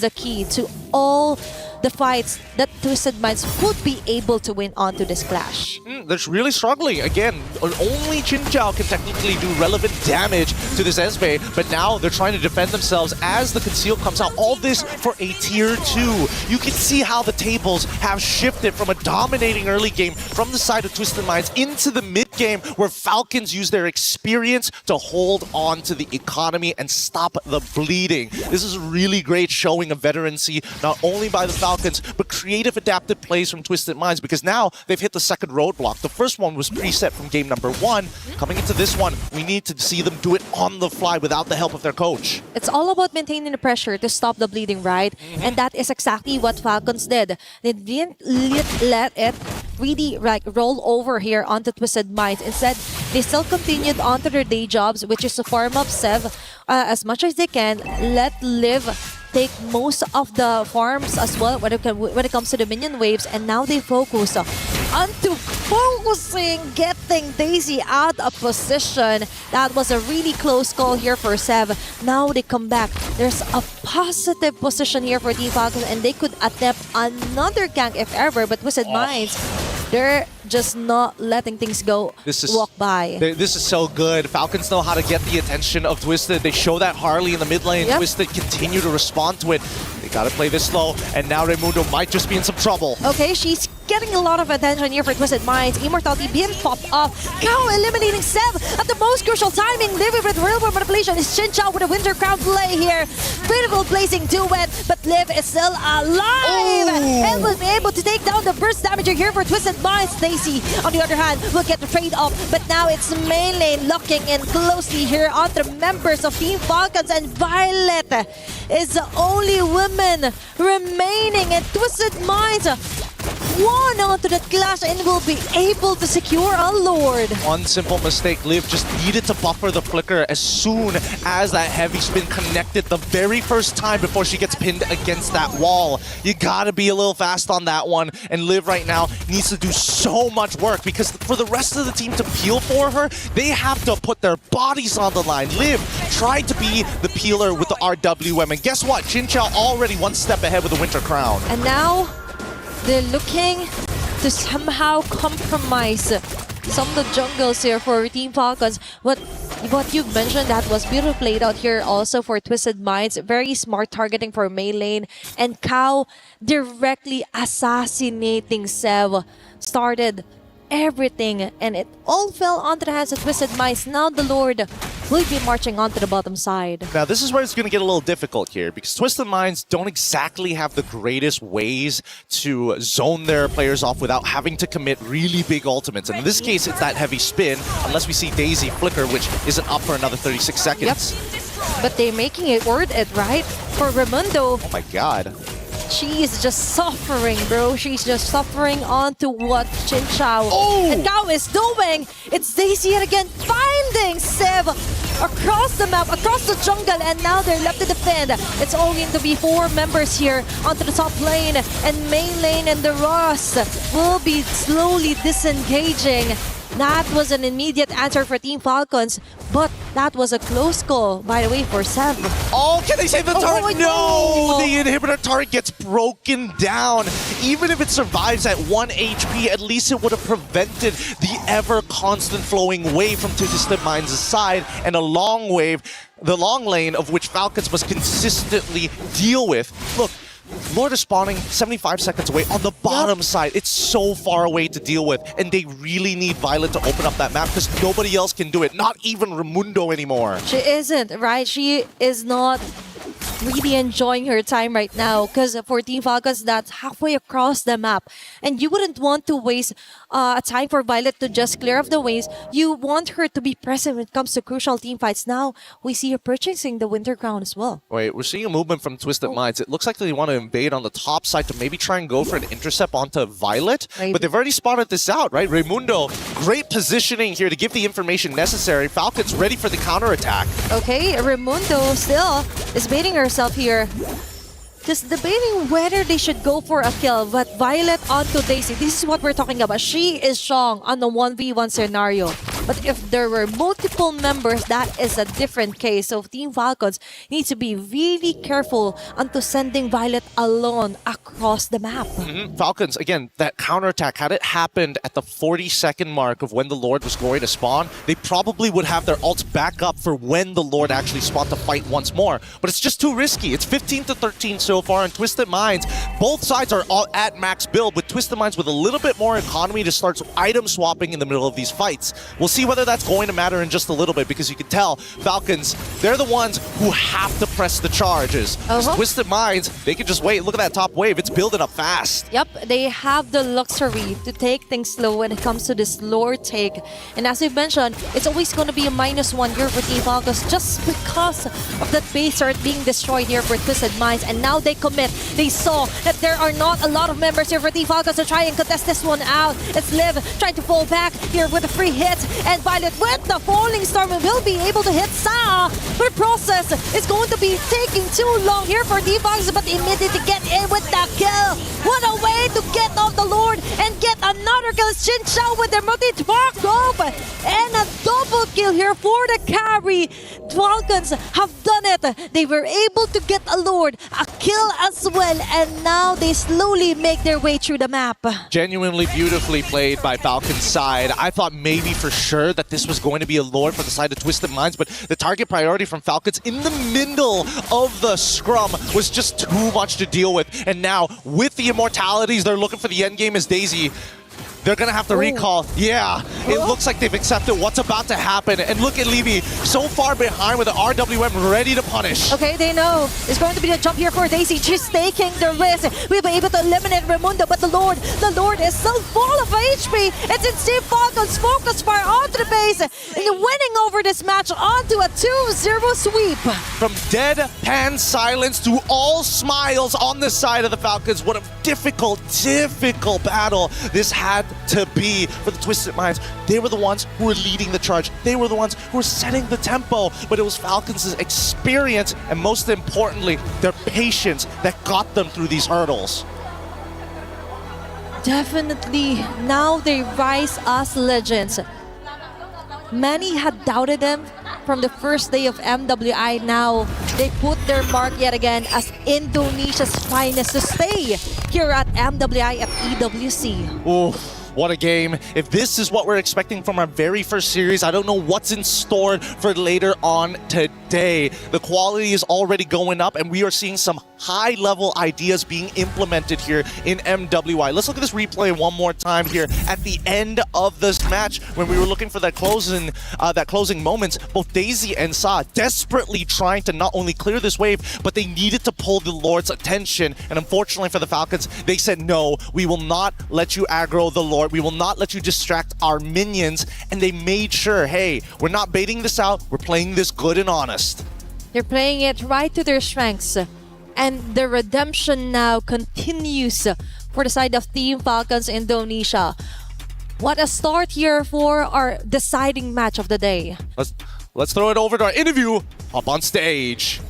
the key to all the fights that Twisted Minds would be able to win onto this clash. They're really struggling. Again, only Chin Chao can technically do relevant damage to this Esme, but now they're trying to defend themselves as the Conceal comes out. All this for a tier 2. You can see how the tables have shifted from a dominating early game from the side of Twisted Minds into the mid game, where Falcons use their experience to hold on to the economy and stop the bleeding. This is a really great showing of veterancy, not only by the Falcons, but creative adaptive plays from Twisted Minds, because now they've hit the second roadblock. The first one was preset from game number 1. Coming into this one, we need to see them do it on the fly without the help of their coach. It's all about maintaining the pressure to stop the bleeding, right? And that is exactly what Falcons did. They didn't let it really roll over here onto Twisted Minds. Instead, they still continued onto their day jobs, which is to farm up Sev as much as they can. Let Liv take most of the farms as well when it comes to the minion waves, and now they focus onto getting Daisy out of position. That was a really close call here for Sev. Now they come back. There's a positive position here for Team Falcons, and they could attempt another gank if ever, but Twisted Minds, they're just not letting things go walk by. This is so good. Falcons know how to get the attention of Twisted. They show that Harley in the mid lane. Yep. Twisted continue to respond to it. They gotta play this slow, and now Raimundo might just be in some trouble. Okay, she's getting a lot of attention here for Twisted Minds. Immortality being popped off. Cow eliminating Sev at the most crucial timing. Living with real world manipulation is Chin Chao with a Winter Crown play here. Beautiful blazing duet, but Liv is still alive and will be able to take down the first damager here for Twisted Minds. Stacy, on the other hand, will get the trade off, but now it's main lane locking in closely here on the members of Team Falcons, and Violet is the only woman remaining, and Twisted Minds one onto that clash and will be able to secure a Lord. One simple mistake. Liv just needed to buffer the flicker as soon as that heavy spin connected the very first time before she gets pinned against that wall. You gotta be a little fast on that one, and Liv right now needs to do so much work, because for the rest of the team to peel for her, they have to put their bodies on the line. Liv tried to be the peeler with the RWM, and guess what? Chin Chao already one step ahead with the Winter Crown. And now they're looking to somehow compromise some of the jungles here for Team Falcons. What you've mentioned, that was beautifully played out here also for Twisted Minds. Very smart targeting for Mei lane, and Cow directly assassinating Sev started everything, and it all fell onto the hands of Twisted Minds. Now the Lord will be marching onto the bottom side. Now this is where it's going to get a little difficult here, because Twisted Minds don't exactly have the greatest ways to zone their players off without having to commit really big ultimates. And in this case, it's that heavy spin, unless we see Daisy flicker, which isn't up for another 36 seconds. Yep. But they're making it worth it, right? For Raimundo, oh my god. She is just suffering, bro. She's just suffering onto what Chin Chao and Cow is doing. It's Daisy yet again finding Sev across the map, across the jungle, and now they're left to defend. It's only going to be 4 members here onto the top lane, and main lane and the Ross will be slowly disengaging. That was an immediate answer for Team Falcons, but that was a close call, by the way, for Sev. Oh, can they save the turret? No! The inhibitor turret gets broken down. Even if it survives at 1 HP, at least it would have prevented the ever-constant flowing wave from Twisted Minds' side, and a long wave, the long lane of which Falcons must consistently deal with. Look, Lord is spawning 75 seconds away on the bottom side. It's so far away to deal with, and they really need Violet to open up that map, because nobody else can do it, not even Raimundo anymore. She isn't, right? She is not really enjoying her time right now, because for Team Falcons, that's halfway across the map, and you wouldn't want to waste a time for Violet to just clear off the waves. You want her to be present when it comes to crucial team fights. Now we see her purchasing the Winter Crown as well. Wait, we're seeing a movement from Twisted Minds. It looks like they want to invade on the top side to maybe try and go for an intercept onto Violet, but they've already spotted this out, right? Raimundo, great positioning here to give the information necessary. Falcons ready for the counterattack. Okay, Raimundo still is baiting her ourselves here. Just debating whether they should go for a kill, but Violet onto Daisy. This is what we're talking about. She is strong on the 1v1 scenario. But if there were multiple members, that is a different case. So Team Falcons needs to be really careful onto sending Violet alone across the map. Falcons, again, that counterattack, had it happened at the 40-second mark of when the Lord was going to spawn, they probably would have their ults back up for when the Lord actually spawned to fight once more. But it's just too risky. It's 15-13 so far, and Twisted Minds, both sides are all at max build, with Twisted Minds with a little bit more economy to start item swapping in the middle of these fights. We'll see whether that's going to matter in just a little bit, because you can tell Falcons, they're the ones who have to press the charges. Twisted Minds, they can just wait. Look at that top wave. It's building up fast. Yep, they have the luxury to take things slow when it comes to this lore take. And as we've mentioned, it's always going to be a -1 here for Team Falcons just because of that base art being destroyed here for Twisted Minds. And now they commit. They saw that there are not a lot of members here for Team Falcons to try and contest this one out. It's Liv trying to fall back here with a free hit. And Violet with the Falling Storm will be able to hit Sa. But the process is going to be taking too long here for Team Falcons, but immediately get in with the kill. What a way to get off the Lord and get another kill. Xin Chao with their multi-spark rope. And a double kill here for the carry. Falcons have done it. They were able to get a Lord, a kill as well, and now they slowly make their way through the map. Genuinely beautifully played by Falcon's side. I thought maybe for sure that this was going to be a Lord for the side of Twisted Minds, but the target priority from Falcons in the middle of the scrum was just too much to deal with. And now, with the immortalities, they're looking for the end game as Daisy. They're going to have to recall. Yeah, it looks like they've accepted what's about to happen. And look at Levy, so far behind with the RWM ready to punish. Okay, they know it's going to be a jump here for Daisy. She's taking the risk. We'll be able to eliminate Raimundo, but the Lord is so full of HP. It's in Team Falcons focus fire onto the base and winning over this match onto a 2-0 sweep. From deadpan silence to all smiles on the side of the Falcons. What a difficult battle this had to be for the Twisted Minds. They were the ones who were leading the charge. They were the ones who were setting the tempo. But it was Falcons' experience and, most importantly, their patience that got them through these hurdles. Definitely. Now they rise as legends. Many had doubted them from the first day of MWI. Now they put their mark yet again as Indonesia's finest to stay here at MWI at EWC. Ooh. What a game. If this is what we're expecting from our very first series, I don't know what's in store for later on today. The quality is already going up, and we are seeing some high-level ideas being implemented here in MWI. Let's look at this replay one more time here at the end of this match when we were looking for that closing moments. Both Daisy and Sa desperately trying to not only clear this wave, but they needed to pull the Lord's attention. And unfortunately for the Falcons, they said, no, we will not let you aggro the Lord. We will not let you distract our minions. And they made sure, hey, we're not baiting this out. We're playing this good and honest. They're playing it right to their strengths. And the redemption now continues for the side of Team Falcons Indonesia. What a start here for our deciding match of the day. Let's throw it over to our interview up on stage.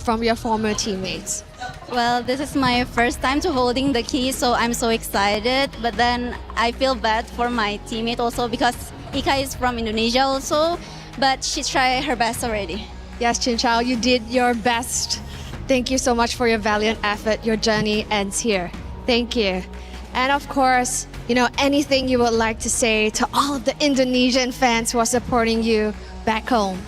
From your former teammates? Well, this is my first time to holding the key, so I'm so excited. But then I feel bad for my teammate also because Ika is from Indonesia also, but she tried her best already. Yes, Xin Chao, you did your best. Thank you so much for your valiant effort. Your journey ends here. Thank you. And of course, anything you would like to say to all of the Indonesian fans who are supporting you back home?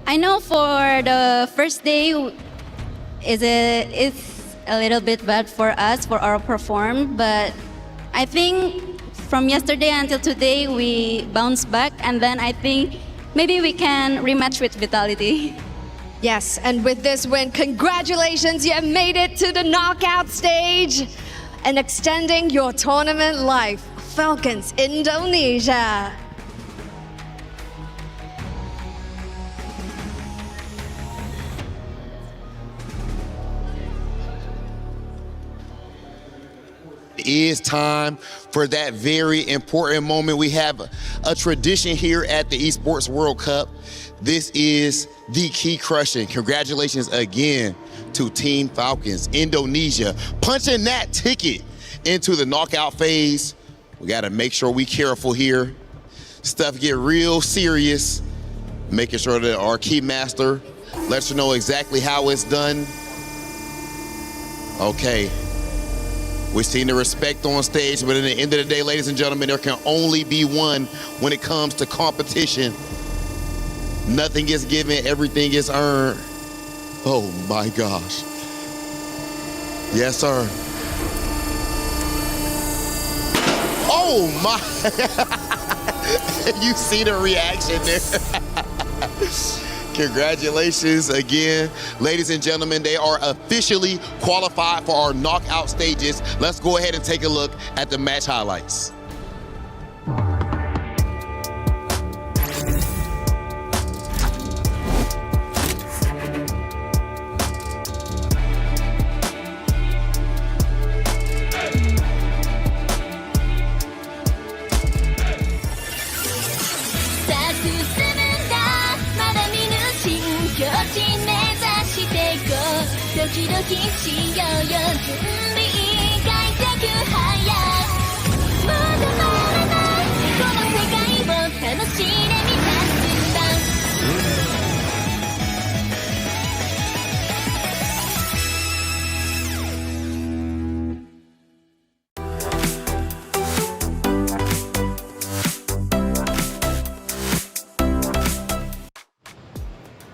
I know for the first day, it's a little bit bad for us, for our perform, but I think from yesterday until today, we bounced back, and then I think maybe we can rematch with Vitality. Yes, and with this win, congratulations, you have made it to the knockout stage and extending your tournament life. Falcons Indonesia. is time for that very important moment. We have a tradition here at the Esports World Cup. This is the key crushing. Congratulations again to Team Falcons, Indonesia, punching that ticket into the knockout phase. We got to make sure we careful here. Stuff get real serious, making sure that our key master lets you know exactly how it's done. Okay. We've seen the respect on stage, but at the end of the day, ladies and gentlemen, there can only be one when it comes to competition. Nothing is given, everything is earned. Oh my gosh. Yes, sir. Oh my. You see the reaction there. Congratulations again. Ladies and gentlemen, they are officially qualified for our knockout stages. Let's go ahead and take a look at the match highlights.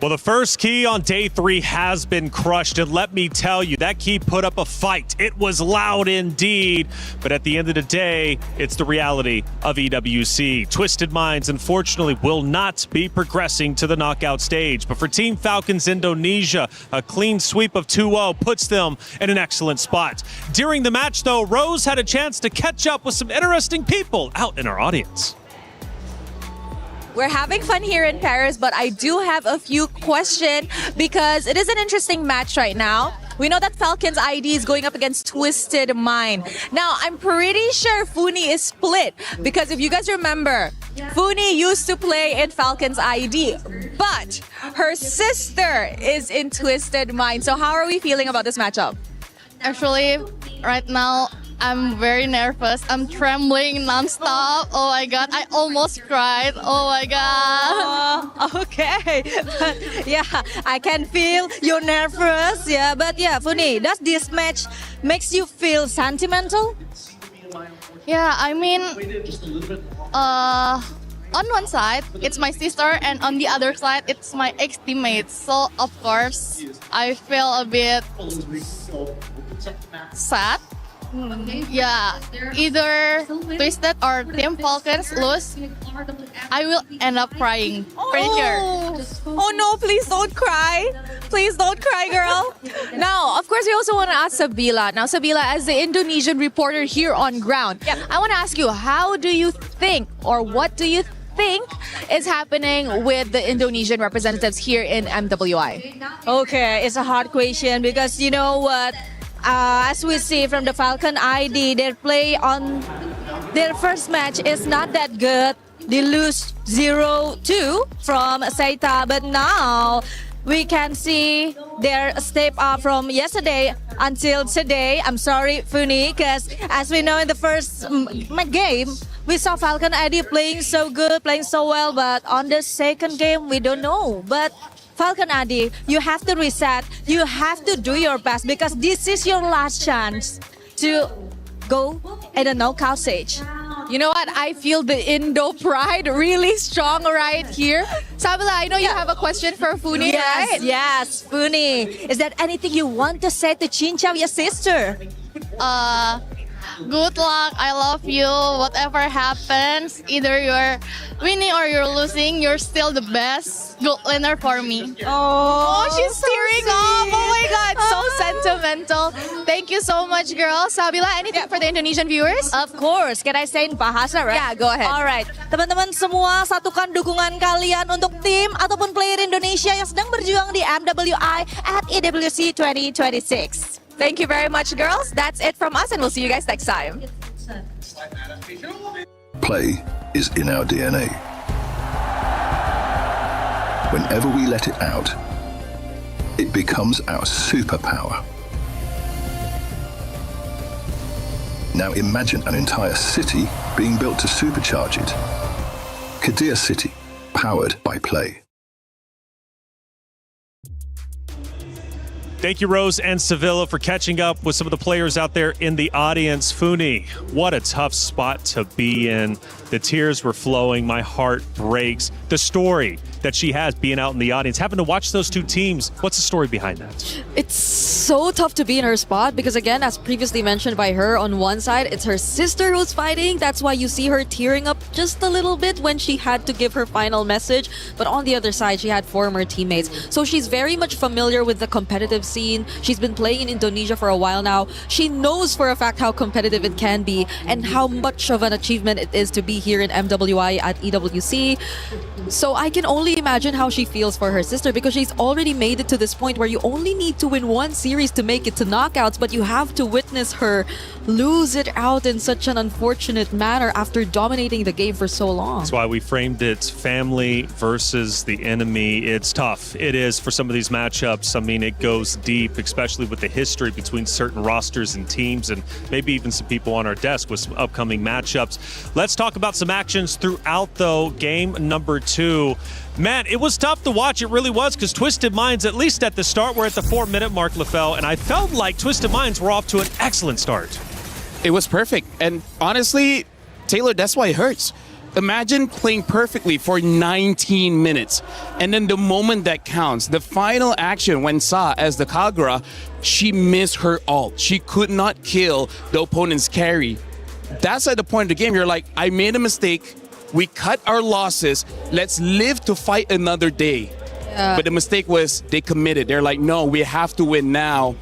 Well, the first key on day 3 has been crushed, and let me tell you, that key put up a fight. It was loud indeed, but at the end of the day, it's the reality of EWC. Twisted Minds, unfortunately, will not be progressing to the knockout stage, but for Team Falcons Indonesia, a clean sweep of 2-0 puts them in an excellent spot. During the match, though, Rose had a chance to catch up with some interesting people out in our audience. We're having fun here in Paris, but I do have a few questions because it is an interesting match right now. We know that Falcons ID is going up against Twisted Mind. Now, I'm pretty sure Funi is split because if you guys remember, Funi used to play in Falcons ID, but her sister is in Twisted Mind. So how are we feeling about this matchup? Actually, right now, I'm very nervous. I'm trembling nonstop. Oh my God, I almost cried. Oh my God. Okay. Yeah, I can feel you're nervous. Yeah, but yeah, Funi, does this match makes you feel sentimental? Yeah, I mean, on one side, it's my sister, and on the other side, it's my ex-teammate. So, of course, I feel a bit sad. Yeah, either Twisted or Team Falcons lose, I will end up crying. Pretty sure. Oh no, please don't cry. Please don't cry, girl. Now, of course, we also want to ask Sabila. Now, Sabila, as the Indonesian reporter here on ground, I want to ask you, how do you think, or what do you think is happening with the Indonesian representatives here in MWI? Okay, it's a hard question because you know what? As we see from the Falcon ID, their play on their first match is not that good. They lose 0-2 from Seita, but now we can see their step up from yesterday until today. I'm sorry, Funi, because as we know in the first game, we saw Falcon ID playing so good, playing so well, but on the second game, we don't know. But Falcon ID, you have to reset. You have to do your best because this is your last chance to go at the knockout stage. You know what? I feel the Indo pride really strong right here. Sabila, I know you have a question for Funi, right? Yes, Funi. Is there anything you want to say to Chinchao, your sister? Good luck. I love you. Whatever happens, either you're winning or you're losing, you're still the best gold laner for me. Oh, she's tearing up. Oh my God, so sentimental. Thank you so much, girl. Sabila, anything for the Indonesian viewers? Of course. Can I say in Bahasa, right? Yeah, go ahead. Alright. Teman-teman semua, satukan dukungan kalian untuk tim ataupun player Indonesia yang sedang berjuang di MWI at EWC 2026. Thank you very much, girls. That's it from us, and we'll see you guys next time. Play is in our DNA. Whenever we let it out, it becomes our superpower. Now imagine an entire city being built to supercharge it. Kadir City, powered by play. Thank you, Rose and Sevilla, for catching up with some of the players out there in the audience. Funi, what a tough spot to be in. The tears were flowing. My heart breaks. The story that she has being out in the audience, having to watch those two teams. What's the story behind that? It's so tough to be in her spot because, again, as previously mentioned by her, on one side, it's her sister who's fighting. That's why you see her tearing up just a little bit when she had to give her final message. But on the other side, she had former teammates. So she's very much familiar with the competitive scene. She's been playing in Indonesia for a while now. She knows for a fact how competitive it can be and how much of an achievement it is to be here in MWI at EWC. So I can only imagine how she feels for her sister because she's already made it to this point where you only need to win one series to make it to knockouts, but you have to witness her lose it out in such an unfortunate manner after dominating the game for so long. That's why we framed it family versus the enemy. It's tough. It is for some of these matchups. I mean, it goes deep, especially with the history between certain rosters and teams and maybe even some people on our desk with some upcoming matchups. Let's talk about some actions throughout, though. Game number 2. Man, it was tough to watch. It really was, because Twisted Minds, at least at the start, were at the 4-minute mark, LaFell, and I felt like Twisted Minds were off to an excellent start. It was perfect. And honestly, Taylor, that's why it hurts. Imagine playing perfectly for 19 minutes. And then the moment that counts, the final action when Sa, as the Kagura, she missed her ult. She could not kill the opponent's carry. That's at the point of the game, you're like, I made a mistake. We cut our losses. Let's live to fight another day. Yeah. But the mistake was they committed. They're like, no, we have to win now.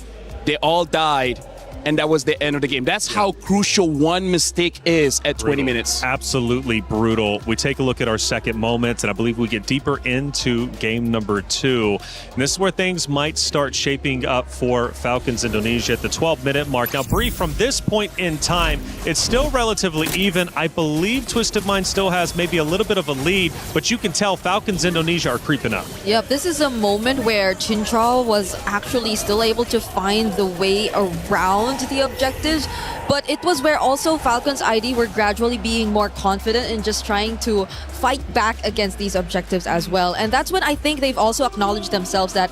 They all died. And that was the end of the game. That's how crucial one mistake is at 20 minutes. Absolutely brutal. We take a look at our second moments, and I believe we get deeper into game number 2. And this is where things might start shaping up for Falcons Indonesia at the 12-minute mark. Now, Bree, from this point in time, it's still relatively even. I believe Twisted Mind still has maybe a little bit of a lead, but you can tell Falcons Indonesia are creeping up. Yep, this is a moment where Chintrao was actually still able to find the way around the objectives, but it was where also Falcons ID were gradually being more confident in just trying to fight back against these objectives as well. And that's when I think they've also acknowledged themselves that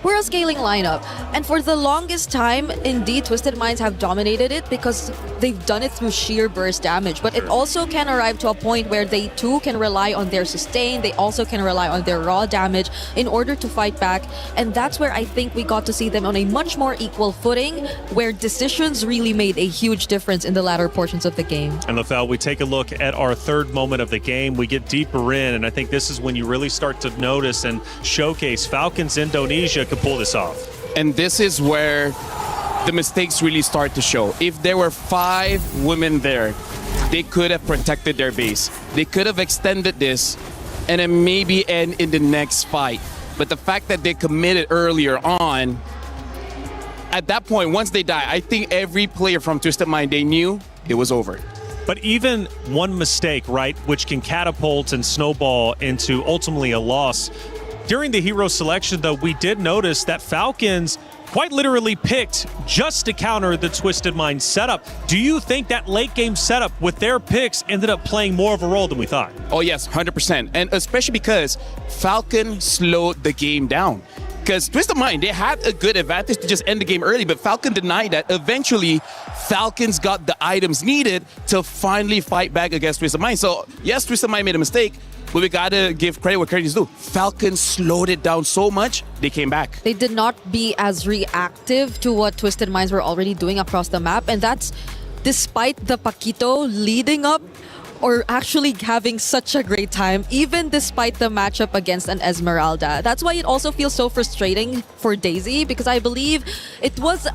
we're a scaling lineup. And for the longest time, indeed, Twisted Minds have dominated it because they've done it through sheer burst damage. But it also can arrive to a point where they too can rely on their sustain. They also can rely on their raw damage in order to fight back. And that's where I think we got to see them on a much more equal footing, where decisions really made a huge difference in the latter portions of the game. And LaFell, we take a look at our third moment of the game. We get deeper in, and I think this is when you really start to notice and showcase Falcons Indonesia could pull this off. And this is where the mistakes really start to show. If there were 5 women there, they could have protected their base. They could have extended this and then maybe end in the next fight. But the fact that they committed earlier on, at that point, once they die, I think every player from Twisted Mind, they knew it was over. But even one mistake, right, which can catapult and snowball into ultimately a loss. During the hero selection, though, we did notice that Falcons quite literally picked just to counter the Twisted Mind setup. Do you think that late game setup with their picks ended up playing more of a role than we thought? Oh yes, 100%. And especially because Falcon slowed the game down. Because Twisted Mind, they had a good advantage to just end the game early, but Falcon denied that. Eventually, Falcons got the items needed to finally fight back against Twisted Mind. So yes, Twisted Mind made a mistake, but we gotta give credit where credit is due. Falcons slowed it down so much, they came back. They did not be as reactive to what Twisted Minds were already doing across the map, and that's despite the Paquito leading up or actually having such a great time, even despite the matchup against an Esmeralda. That's why it also feels so frustrating for Daisy, because I believe it was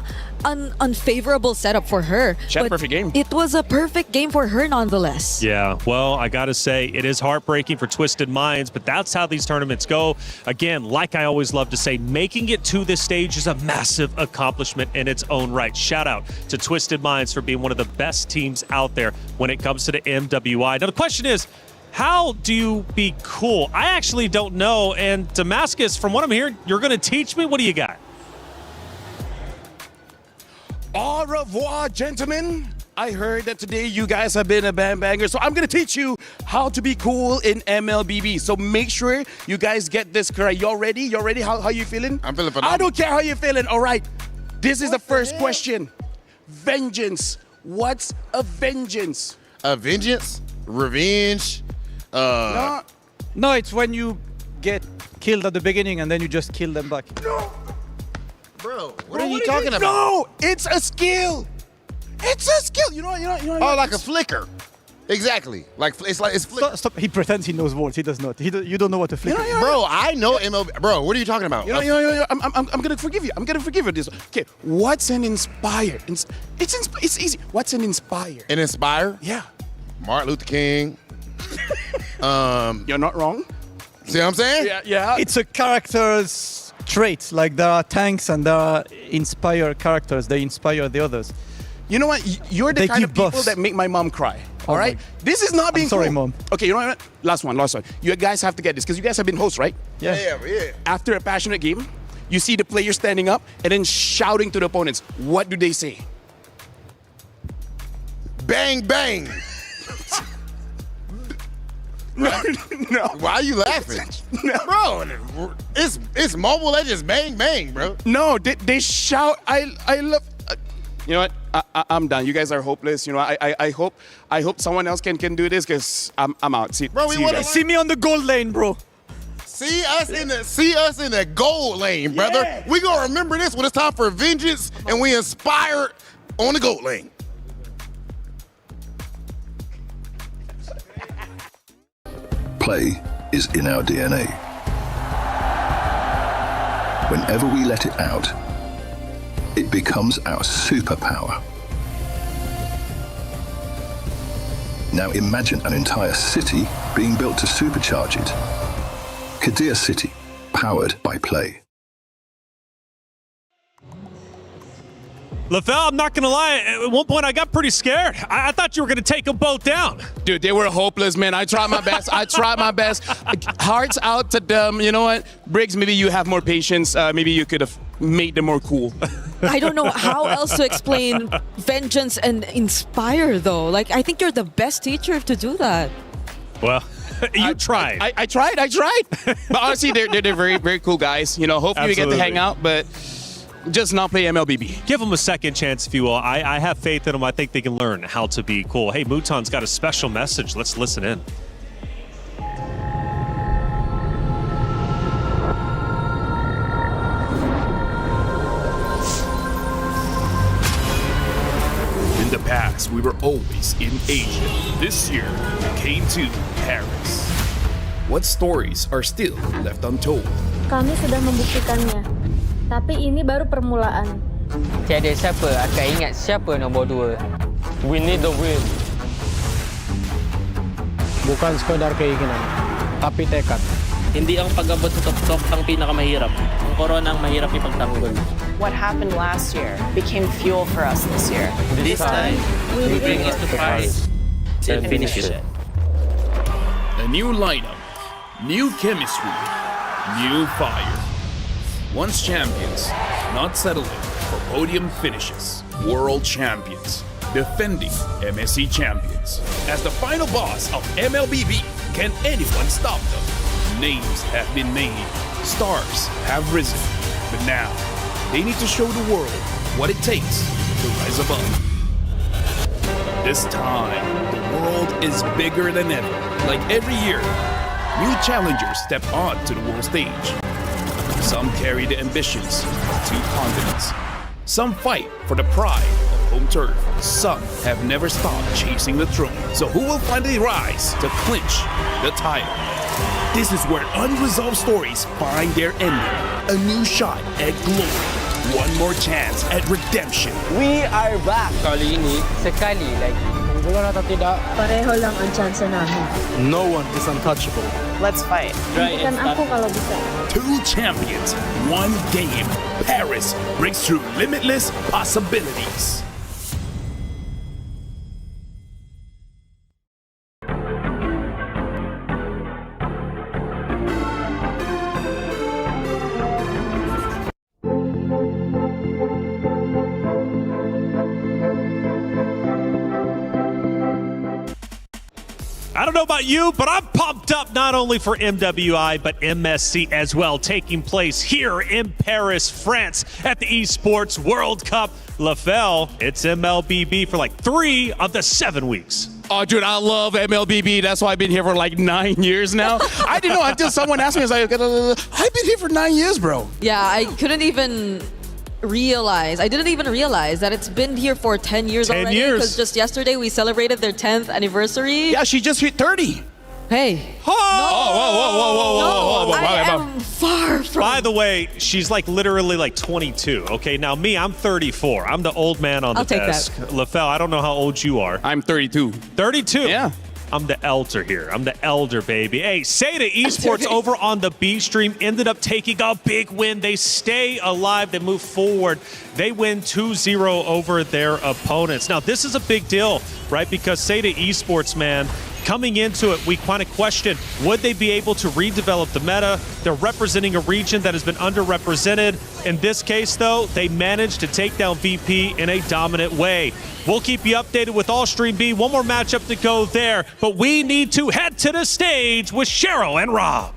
unfavorable setup for her. She had a but perfect game. It was a perfect game for her nonetheless. Yeah, well, I got to say, it is heartbreaking for Twisted Minds, but that's how these tournaments go. Again, like I always love to say, making it to this stage is a massive accomplishment in its own right. Shout out to Twisted Minds for being one of the best teams out there when it comes to the MWI. Now, the question is, how do you be cool? I actually don't know, and Damascus, from what I'm hearing, you're going to teach me? What do you got? Au revoir, gentlemen. I heard that today you guys have been a banger, so I'm gonna teach you how to be cool in MLBB. So make sure you guys get this correct. Y'all ready? Y'all ready? How you feeling? I'm feeling phenomenal. I don't care how you're feeling. All right. This is the first question. Vengeance. What's a vengeance? A vengeance? Revenge? No, it's when you get killed at the beginning and then you just kill them back. No. Bro, what are you talking about? No, it's a skill. It's a skill. You know. Oh, like a flicker. Exactly. It's flicker. Stop. He pretends he knows words. He does not. You don't know what a flicker is. Bro, I know MLB. Bro, what are you talking about? I'm gonna forgive you. I'm gonna forgive you this. Okay, what's an inspire? It's easy. What's an inspire? An inspire? Yeah. Martin Luther King. You're not wrong. See what I'm saying? Yeah. It's a character's trait. Like there are tanks and there are inspired characters. They inspire the others. You know what? You're the They kind give of people buffs. that make my mom cry. All Oh right? my- This is not being sorry, cool. Mom. Okay, you know what? Last one. You guys have to get this because you guys have been hosts, right? Yeah. After a passionate game, you see the players standing up and then shouting to the opponents. What do they say? Bang, bang. No. Why are you laughing? Bro, it's Mobile Legends bang, bang, bro. No, they shout. I love. You know what? I'm done. You guys are hopeless. You know, I hope someone else can do this because I'm out. Bro, we wanna See me on the goal lane, bro. See us in the goal lane, brother. Yeah. We gonna remember this when it's time for vengeance and we inspire on the goal lane. Play is in our DNA. Whenever we let it out, it becomes our superpower. Now imagine an entire city being built to supercharge it. Kadir City, powered by play. LaFell, I'm not going to lie. At one point, I got pretty scared. I thought you were going to take them both down. Dude, they were hopeless, man. I tried my best. Hearts out to them. You know what? Briggs, maybe you have more patience. Maybe you could have made them more cool. I don't know how else to explain vengeance and inspire, though. Like, I think you're the best teacher to do that. Well, you tried. I tried. But honestly, they're very, very cool guys. You know, hopefully we get to hang out, but just not play MLBB. Give them a second chance, if you will. I have faith in them. I think they can learn how to be cool. Hey, Muton's got a special message. Let's listen in. In the past, we were always in Asia. This year, we came to Paris. What stories are still left untold? Kami sudah membuktikannya. Tapi ini baru permulaan. Tiada siapa akan ingat siapa nombor 2. We need the win. Bukan sekadar keinginan, tapi tekad. Hindi ang pag-abot sa tuktok ang pinakamahirap. Ang korona ang mahirap ipagtanggol. What happened last year became fuel for us this year. This time, we bring it to Paris and finish it. A new lineup, new chemistry, new fire. Once champions, not settling for podium finishes. World champions, defending MSC champions. As the final boss of MLBB, can anyone stop them? Names have been made, stars have risen, but now they need to show the world what it takes to rise above. This time, the world is bigger than ever. Like every year, new challengers step on to the world stage. Some carry the ambitions of 2 continents. Some fight for the pride of home turf. Some have never stopped chasing the throne. So who will finally rise to clinch the title? This is where unresolved stories find their ending. A new shot at glory. one more chance at redemption. We are back. Kali ini, sekali like. Pareho lang ang tsansa namin. No one is untouchable. Let's fight. Bigyan ako kalau bisa. Two champions, one game. Paris breaks through limitless possibilities. I don't know about you, but I'm pumped up not only for MWI, but MSC as well, taking place here in Paris, France at the Esports World Cup. LaFell, it's MLBB for like 3 of the 7 weeks. Oh, dude, I love MLBB. That's why I've been here for like 9 years now. I didn't know until someone asked me. I was like, I've been here for 9 years, bro. Yeah, I didn't even realize that it's been here for 10 years 10 already. years. Because just yesterday we celebrated their 10th anniversary. Yeah, she just hit 30. Hey. Oh, whoa. I am far from. By the way, she's like literally like 22. Okay, now me, I'm 34. I'm the old man on the I'll take desk. LaFell, I don't know how old you are. I'm 32. 32? Yeah. I'm the elder here. I'm the elder, baby. Hey, Seda Esports over on the B stream ended up taking a big win. They stay alive. They move forward. They win 2-0 over their opponents. Now, this is a big deal, right? Because Seda Esports, man, coming into it, we kind of questioned, would they be able to redevelop the meta? They're representing a region that has been underrepresented. In this case, though, they managed to take down VP in a dominant way. We'll keep you updated with all Stream B. One more matchup to go there, but we need to head to the stage with Cheryl and Rob.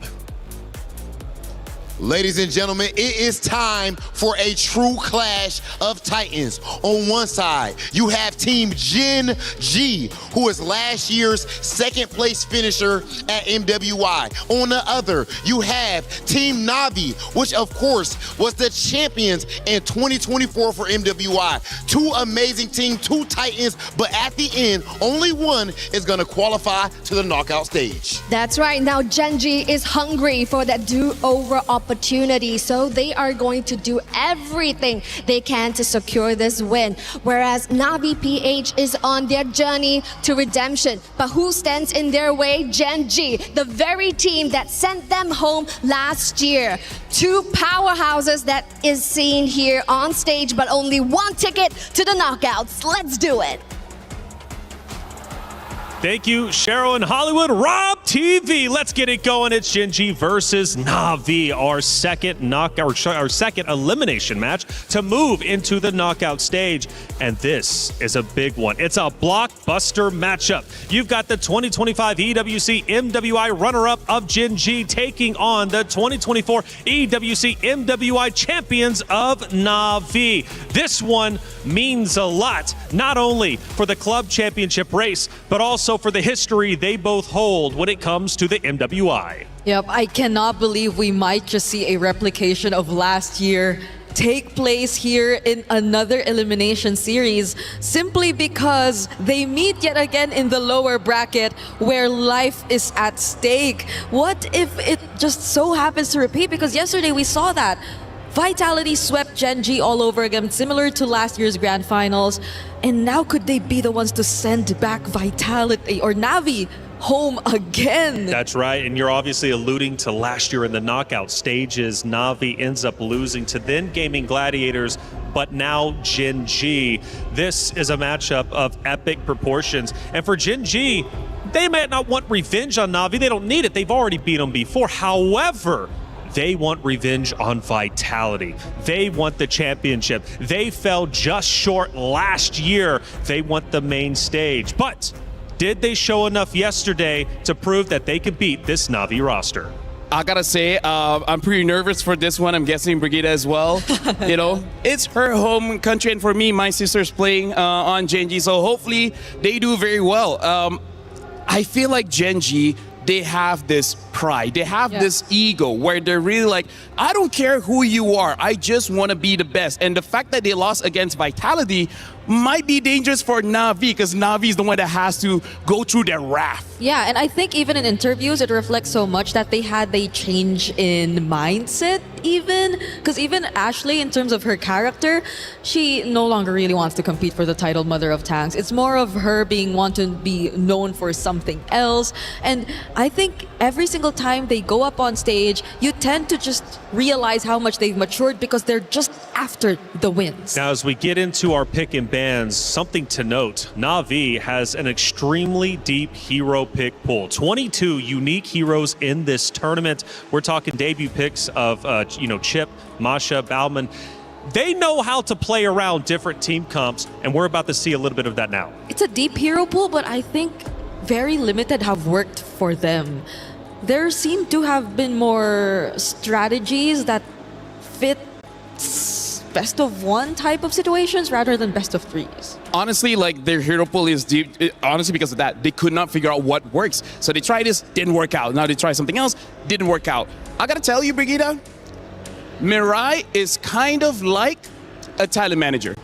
Ladies and gentlemen, it is time for a true clash of titans. On one side, you have Team Gen G, who is last year's second place finisher at MWI. On the other, you have Team Navi, which of course was the champions in 2024 for MWI. Two amazing teams, two titans, but at the end, only one is gonna qualify to the knockout stage. That's right. Now Gen G is hungry for that do-over opportunity, so they are going to do everything they can to secure this win. Whereas Navi PH is on their journey to redemption. But who stands in their way? Gen G, the very team that sent them home last year. Two powerhouses that is seen here on stage, but only one ticket to the knockouts. Let's do it. Thank you, Cheryl in Hollywood. Rob TV, let's get it going. It's Gen G versus Navi, our second elimination match to move into the knockout stage. And this is a big one. It's a blockbuster matchup. You've got the 2025 EWC MWI runner-up of Gen G taking on the 2024 EWC MWI champions of Navi. This one means a lot, not only for the club championship race, but also for the history they both hold when it comes to the MWI. Yep, I cannot believe we might just see a replication of last year take place here in another elimination series simply because they meet yet again in the lower bracket where life is at stake. What if it just so happens to repeat? Because yesterday we saw that Vitality swept Gen G all over again, similar to last year's grand finals. And now could they be the ones to send back Vitality or Navi home again? That's right, and you're obviously alluding to last year in the knockout stages. Navi ends up losing to then Gaming Gladiators, but now Gen G. This is a matchup of epic proportions. And for Gen G, they might not want revenge on Navi. They don't need it. They've already beat them before. However, they want revenge on Vitality. They want the championship. They fell just short last year. They want the main stage. But did they show enough yesterday to prove that they could beat this Navi roster? I gotta say, I'm pretty nervous for this one. I'm guessing Brigida as well. You know, it's her home country, and for me, my sister's playing on Gen G, so hopefully they do very well. I feel like Gen G, they have this pride. They have this ego where they're really like, I don't care who you are. I just want to be the best. And the fact that they lost against Vitality might be dangerous for Na'Vi because Na'Vi is the one that has to go through their wrath. Yeah, and I think even in interviews, it reflects so much that they had a change in mindset even. Because even Ashley, in terms of her character, she no longer really wants to compete for the title Mother of Tanks. It's more of her being want to be known for something else. And I think every single time they go up on stage, you tend to just realize how much they've matured because they're just after the wins. Now, as we get into our pick and bans, something to note, Na'Vi has an extremely deep hero pick pool. 22 unique heroes in this tournament. We're talking debut picks of, Chip, Masha, Bauman. They know how to play around different team comps, and we're about to see a little bit of that now. It's a deep hero pool, but I think very limited have worked for them. There seem to have been more strategies that fit best of one type of situations rather than best of threes. Honestly, like their hero pool is deep, honestly, because of that. They could not figure out what works. So they tried this, didn't work out. Now they try something else, didn't work out. I gotta tell you, Brigitte, Mirai is kind of like a talent manager.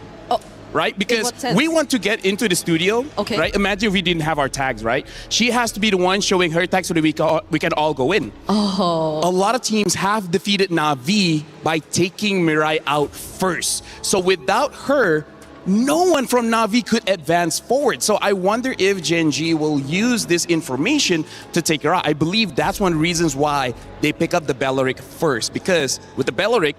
Right? Because we want to get into the studio, right? Imagine if we didn't have our tags, right? She has to be the one showing her tags so that we can all go in. A lot of teams have defeated Na'Vi by taking Mirai out first. So without her, no one from Na'Vi could advance forward. So I wonder if Gen G will use this information to take her out. I believe that's one of the reasons why they pick up the Belleric first. Because with the Belleric,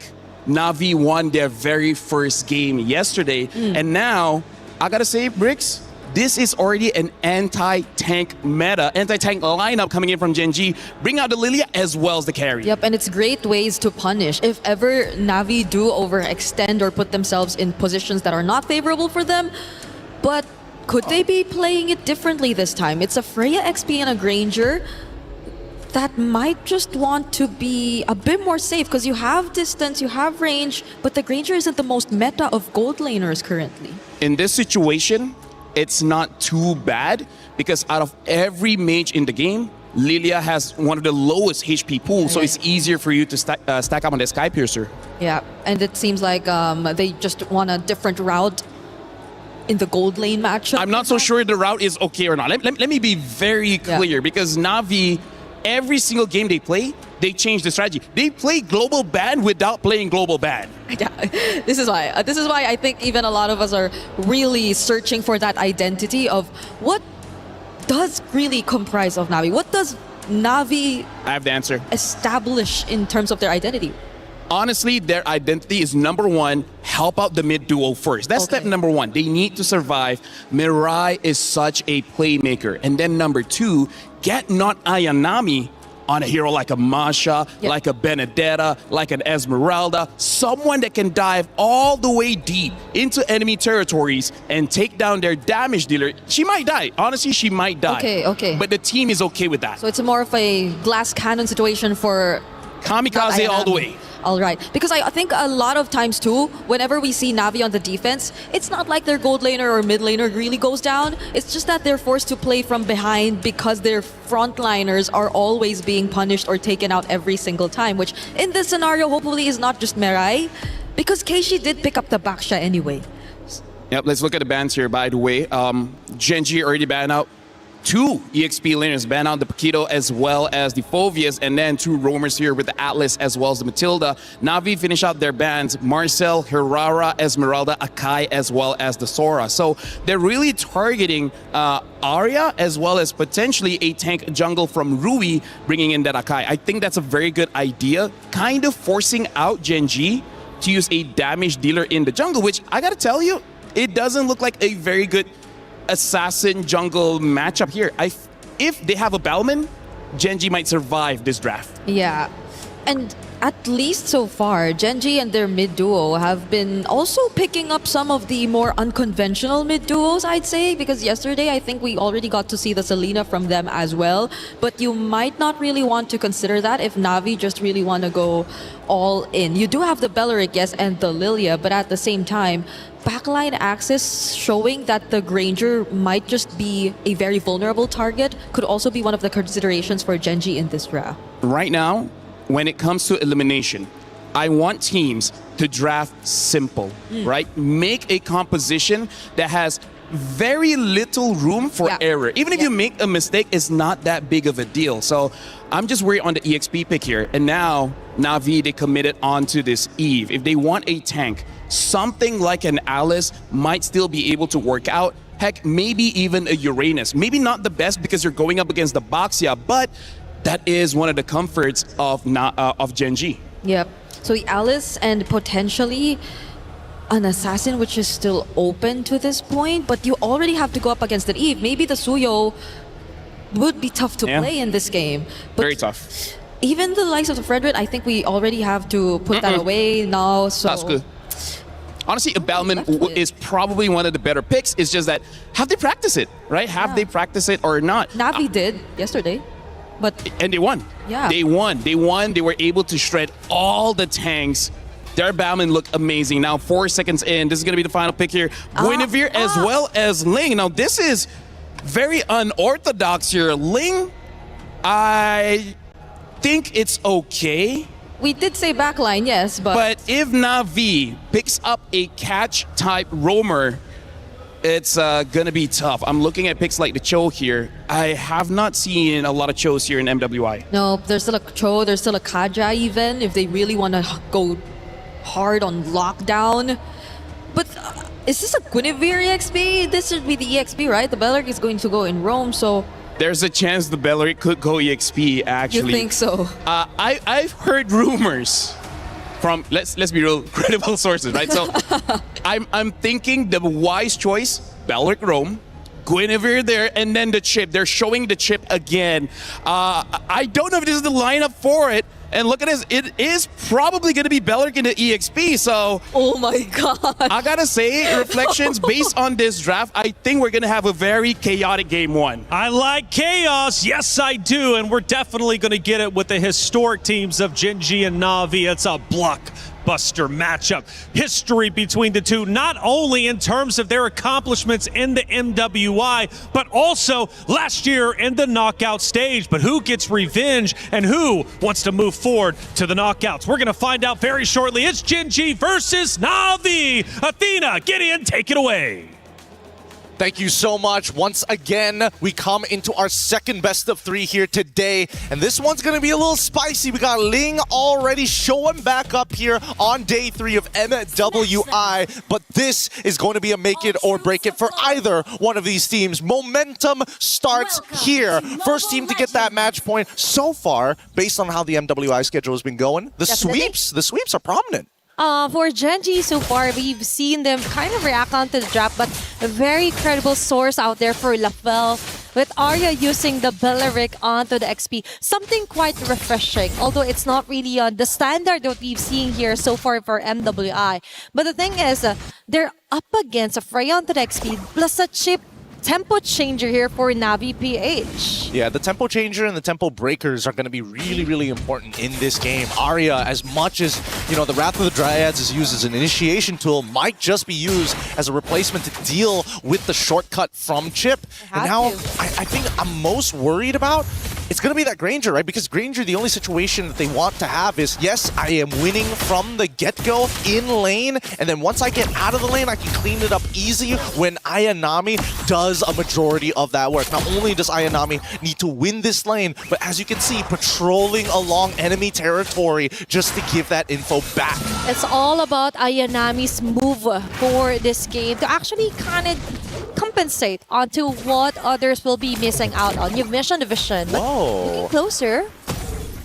Na'Vi won their very first game yesterday. And now, I gotta say, Bricks, this is already an anti-tank meta, anti-tank lineup coming in from Gen G. Bring out the Lilia as well as the carry. Yep, and it's great ways to punish. If ever Na'Vi do overextend or put themselves in positions that are not favorable for them, but could they be playing it differently this time? It's a Freya XP and a Granger that might just want to be a bit more safe because you have distance, you have range, but the Granger isn't the most meta of gold laners currently. In this situation, it's not too bad because out of every mage in the game, Lilia has one of the lowest HP pools, so it's easier for you to stack up on the Sky Piercer. Yeah, and it seems like they just want a different route in the gold lane matchup. I'm not so sure the route is okay or not. Let me be very clear because Na'Vi, every single game they play, they change the strategy. They play global ban without playing global ban. Yeah, this is why I think even a lot of us are really searching for that identity of what does really comprise of Na'Vi. What does Na'Vi I have the answer. establish in terms of their identity? Honestly, their identity is number one, help out the mid duo first. That's step number one. They need to survive. Mirai is such a playmaker. And then number two, get not Ayanami on a hero like a Masha, like a Benedetta, like an Esmeralda, someone that can dive all the way deep into enemy territories and take down their damage dealer. She might die. Honestly, she might die. Okay. But the team is okay with that. So it's more of a glass cannon situation for Kamikaze all the way. All right. Because I think a lot of times too, whenever we see Na'Vi on the defense, it's not like their gold laner or mid laner really goes down. It's just that they're forced to play from behind because their frontliners are always being punished or taken out every single time, which in this scenario hopefully is not just Mirai, because Keishi did pick up the Baksha anyway. Yep, let's look at the bans here, by the way. Gen G already banned out 2 EXP laners, ban out the Paquito as well as the Phoveus, and then 2 roamers here with the Atlas as well as the Matilda. Na'Vi finish out their bans, Marcel, Hirara, Esmeralda, Akai, as well as the Sora. So they're really targeting Arya as well as potentially a tank jungle from Rui, bringing in that Akai. I think that's a very good idea, kind of forcing out Gen G to use a damage dealer in the jungle, which I gotta tell you, it doesn't look like a very good assassin jungle matchup here. If they have a Bellman, Gen G might survive this draft. Yeah. And at least so far, Gen G and their mid duo have been also picking up some of the more unconventional mid duos, I'd say, because yesterday I think we already got to see the Selena from them as well. But you might not really want to consider that if Na'Vi just really want to go all in. You do have the Belleric, yes, and the Lilia, but at the same time, backline access showing that the Granger might just be a very vulnerable target could also be one of the considerations for Genji in this draft. Right now, when it comes to elimination, I want teams to draft simple, right? Make a composition that has very little room for error. Even if you make a mistake, it's not that big of a deal. So I'm just worried on the EXP pick here. And now Na'Vi, they committed onto this Eve. If they want a tank, something like an Alice might still be able to work out. Heck, maybe even a Uranus. Maybe not the best because you're going up against the Baxia, but that is one of the comforts of Genji. Yep. So the Alice and potentially an assassin, which is still open to this point, but you already have to go up against an Eve. Maybe the Suyo would be tough to play in this game. But very tough. Even the likes of the Frederick, I think we already have to put that away now. So that's good. Honestly, a Bellman is probably one of the better picks. It's just that, have they practiced it, right? Have they practiced it or not? Na'Vi did yesterday. And they won. Yeah. They won. They were able to shred all the tanks. Their Bowman looked amazing. Now 4 seconds in, this is going to be the final pick here. Guinevere as well as Ling. Now this is very unorthodox here. Ling, I think it's okay. We did say backline, yes, But if Na'Vi picks up a catch type roamer, it's going to be tough. I'm looking at picks like the Cho here. I have not seen a lot of Chos here in MWI. No, there's still a Cho, there's still a Kaja even, if they really want to go hard on lockdown. But is this a Guinevere EXP? This should be the EXP, right? The Beleric is going to go in Rome, so... There's a chance the Beleric could go EXP, actually. You think so? I've heard rumors from, let's be real, credible sources, right? So I'm thinking the wise choice, Beleric Rome, Guinevere there, and then the chip. They're showing the chip again. I don't know if this is the lineup for it. And look at this, it is probably going to be Beleric in the EXP, so... Oh my god. I gotta say, reflections based on this draft, I think we're going to have a very chaotic game one. I like chaos, yes I do, and we're definitely going to get it with the historic teams of Genji and Na'Vi. It's a blockbuster matchup. History between the two, not only in terms of their accomplishments in the MWI, but also last year in the knockout stage. But who gets revenge and who wants to move forward to the knockouts? We're going to find out very shortly. It's Genji versus Na'Vi. Athena, Gideon, take it away. Thank you so much. Once again, we come into our second best of three here today. And this one's going to be a little spicy. We got Ling already showing back up here on day 3 of MWI. But this is going to be a make it or break it for either one of these teams. Momentum starts here. First team to get that match point so far, based on how the MWI schedule has been going. The sweeps are prominent. For Genji so far, we've seen them kind of react onto the draft, but a very credible source out there for Lafel with Arya using the Beleric onto the XP. Something quite refreshing, although it's not really on the standard that we've seen here so far for MWI. But the thing is, they're up against a Freya onto the XP plus a chip tempo changer here for Na'Vi PH. Yeah, the tempo changer and the tempo breakers are going to be really, really important in this game. Arya, as much as, you know, the Wrath of the Dryads is used as an initiation tool, might just be used as a replacement to deal with the shortcut from Chip. And now, I think I'm most worried about, it's going to be that Granger, right? Because Granger, the only situation that they want to have is, yes, I am winning from the get-go in lane, and then once I get out of the lane, I can clean it up easy when Ayanami does a majority of that work. Not only does Ayanami need to win this lane, but as you can see, patrolling along enemy territory just to give that info back. It's all about Ayanami's move for this game to actually kind of compensate onto what others will be missing out on. You've mentioned the vision. Whoa. Looking closer.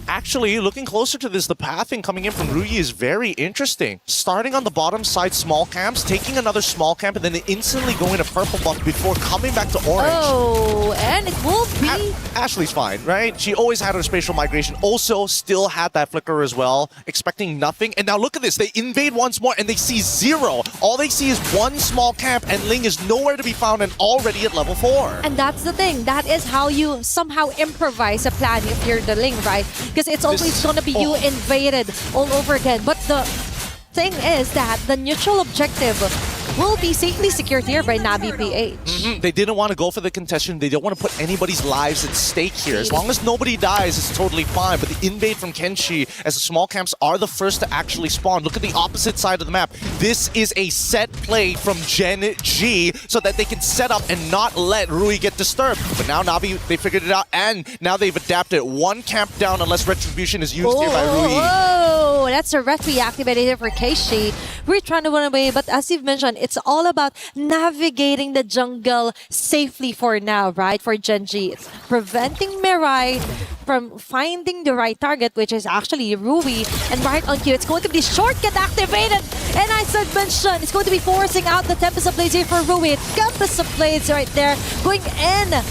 Actually, looking closer to this, the pathing coming in from Ruyi is very interesting. Starting on the bottom side, small camps, taking another small camp, and then instantly going to purple buff before coming back to orange. Oh, and it will be... Ashley's fine, right? She always had her spatial migration. Also, still had that flicker as well, expecting nothing. And now look at this. They invade once more, and they see 0. All they see is one small camp, and Ling is nowhere to be found and already at level 4. And that's the thing. That is how you somehow improvise a plan if you're the Ling, right? Because it's always going to be you invaded all over again. But the thing is that the neutral objective will be safely secured here by Navi PH. They didn't want to go for the contestation. They don't want to put anybody's lives at stake here. As long as nobody dies, it's totally fine. But the invade from Kenshi, as the small camps are the first to actually spawn. Look at the opposite side of the map. This is a set play from Gen G so that they can set up and not let Rui get disturbed. But now Navi, they figured it out, and now they've adapted. One camp down unless Retribution is used here by Rui. Oh, that's a Retri activated here for Keishi. We're trying to run away, but as you've mentioned, it's all about navigating the jungle safely for now, right? For Gen G. It's preventing Mirai from finding the right target, which is actually Rui. And right on cue, it's going to be shortcut activated. And as I mentioned, it's going to be forcing out the Tempest of Blades here for Rui. Tempest of Blades right there going in.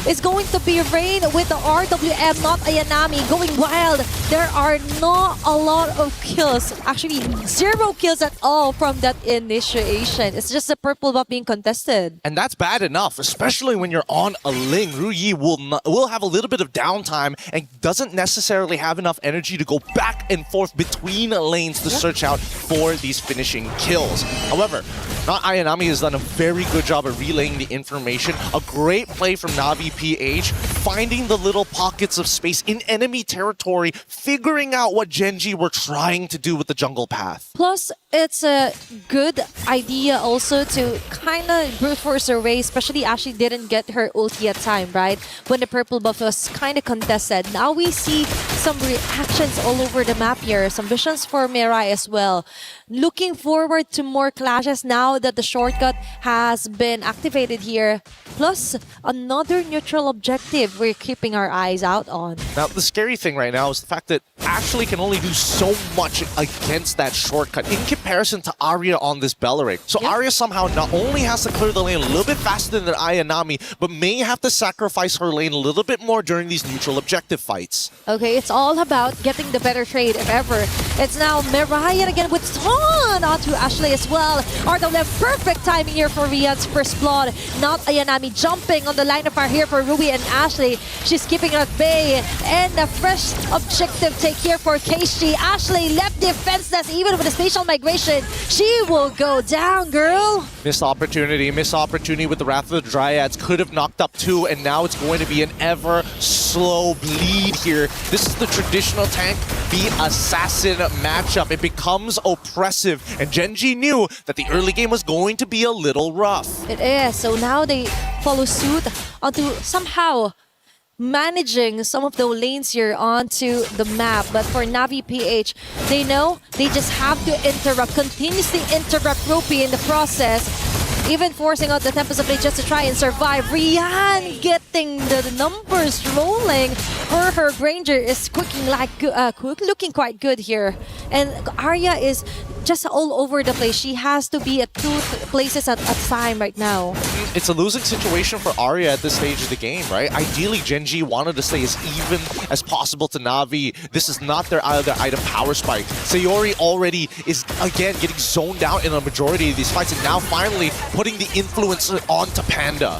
Is going to be Rain with the RWM, not Ayanami, going wild. There are not a lot of kills. Actually, 0 kills at all from that initiation. It's just a purple buff being contested. And that's bad enough, especially when you're on a Ling. Ruyi will have a little bit of downtime and doesn't necessarily have enough energy to go back and forth between lanes to search out for these finishing kills. However, not Ayanami has done a very good job of relaying the information. A great play from Navi PH, finding the little pockets of space in enemy territory, figuring out what Gen G were trying to do with the jungle path. Plus, it's a good idea also to kind of brute force her way, especially as she didn't get her ulti at time, right? When the purple buff was kind of contested. Now we see some reactions all over the map here, some visions for Mirai as well. Looking forward to more clashes now that the shortcut has been activated here. Plus, another neutral objective we're keeping our eyes out on. Now, the scary thing right now is the fact that Ashley can only do so much against that shortcut in comparison to Arya on this Belleric. So Arya somehow not only has to clear the lane a little bit faster than Ayanami, but may have to sacrifice her lane a little bit more during these neutral objective fights. Okay, it's all about getting the better trade if ever. It's now Mirai again with Ton onto Ashley as well. RWM, perfect timing here for Rian's first blood. Not Ayanami jumping on the line of fire here for Rui and Ashley. She's keeping it at bay. And a fresh objective take here for Keishi. Ashley left defenseless even with the spatial migration. She will go down, girl. Missed opportunity with the Wrath of the Dryads. Could have knocked up 2, and now it's going to be an ever slow bleed here. This is the traditional tank v assassin matchup. It becomes oppressive, and Gen G knew that the early game was going to be a little rough. It is. So now they follow suit onto somehow managing some of the lanes here onto the map. But for Navi PH, they know they just have to interrupt, continuously interrupt Ropey in the process. Even forcing out the Tempest of Blade just to try and survive. Rian getting the numbers rolling. Her Granger is looking quite good here. And Arya is just all over the place. She has to be at 2 places at a time right now. It's a losing situation for Arya at this stage of the game, right? Ideally, Gen G wanted to stay as even as possible to Navi. This is not their other item power spike. Sayori already is, again, getting zoned out in a majority of these fights, and now finally putting the influence onto Panda.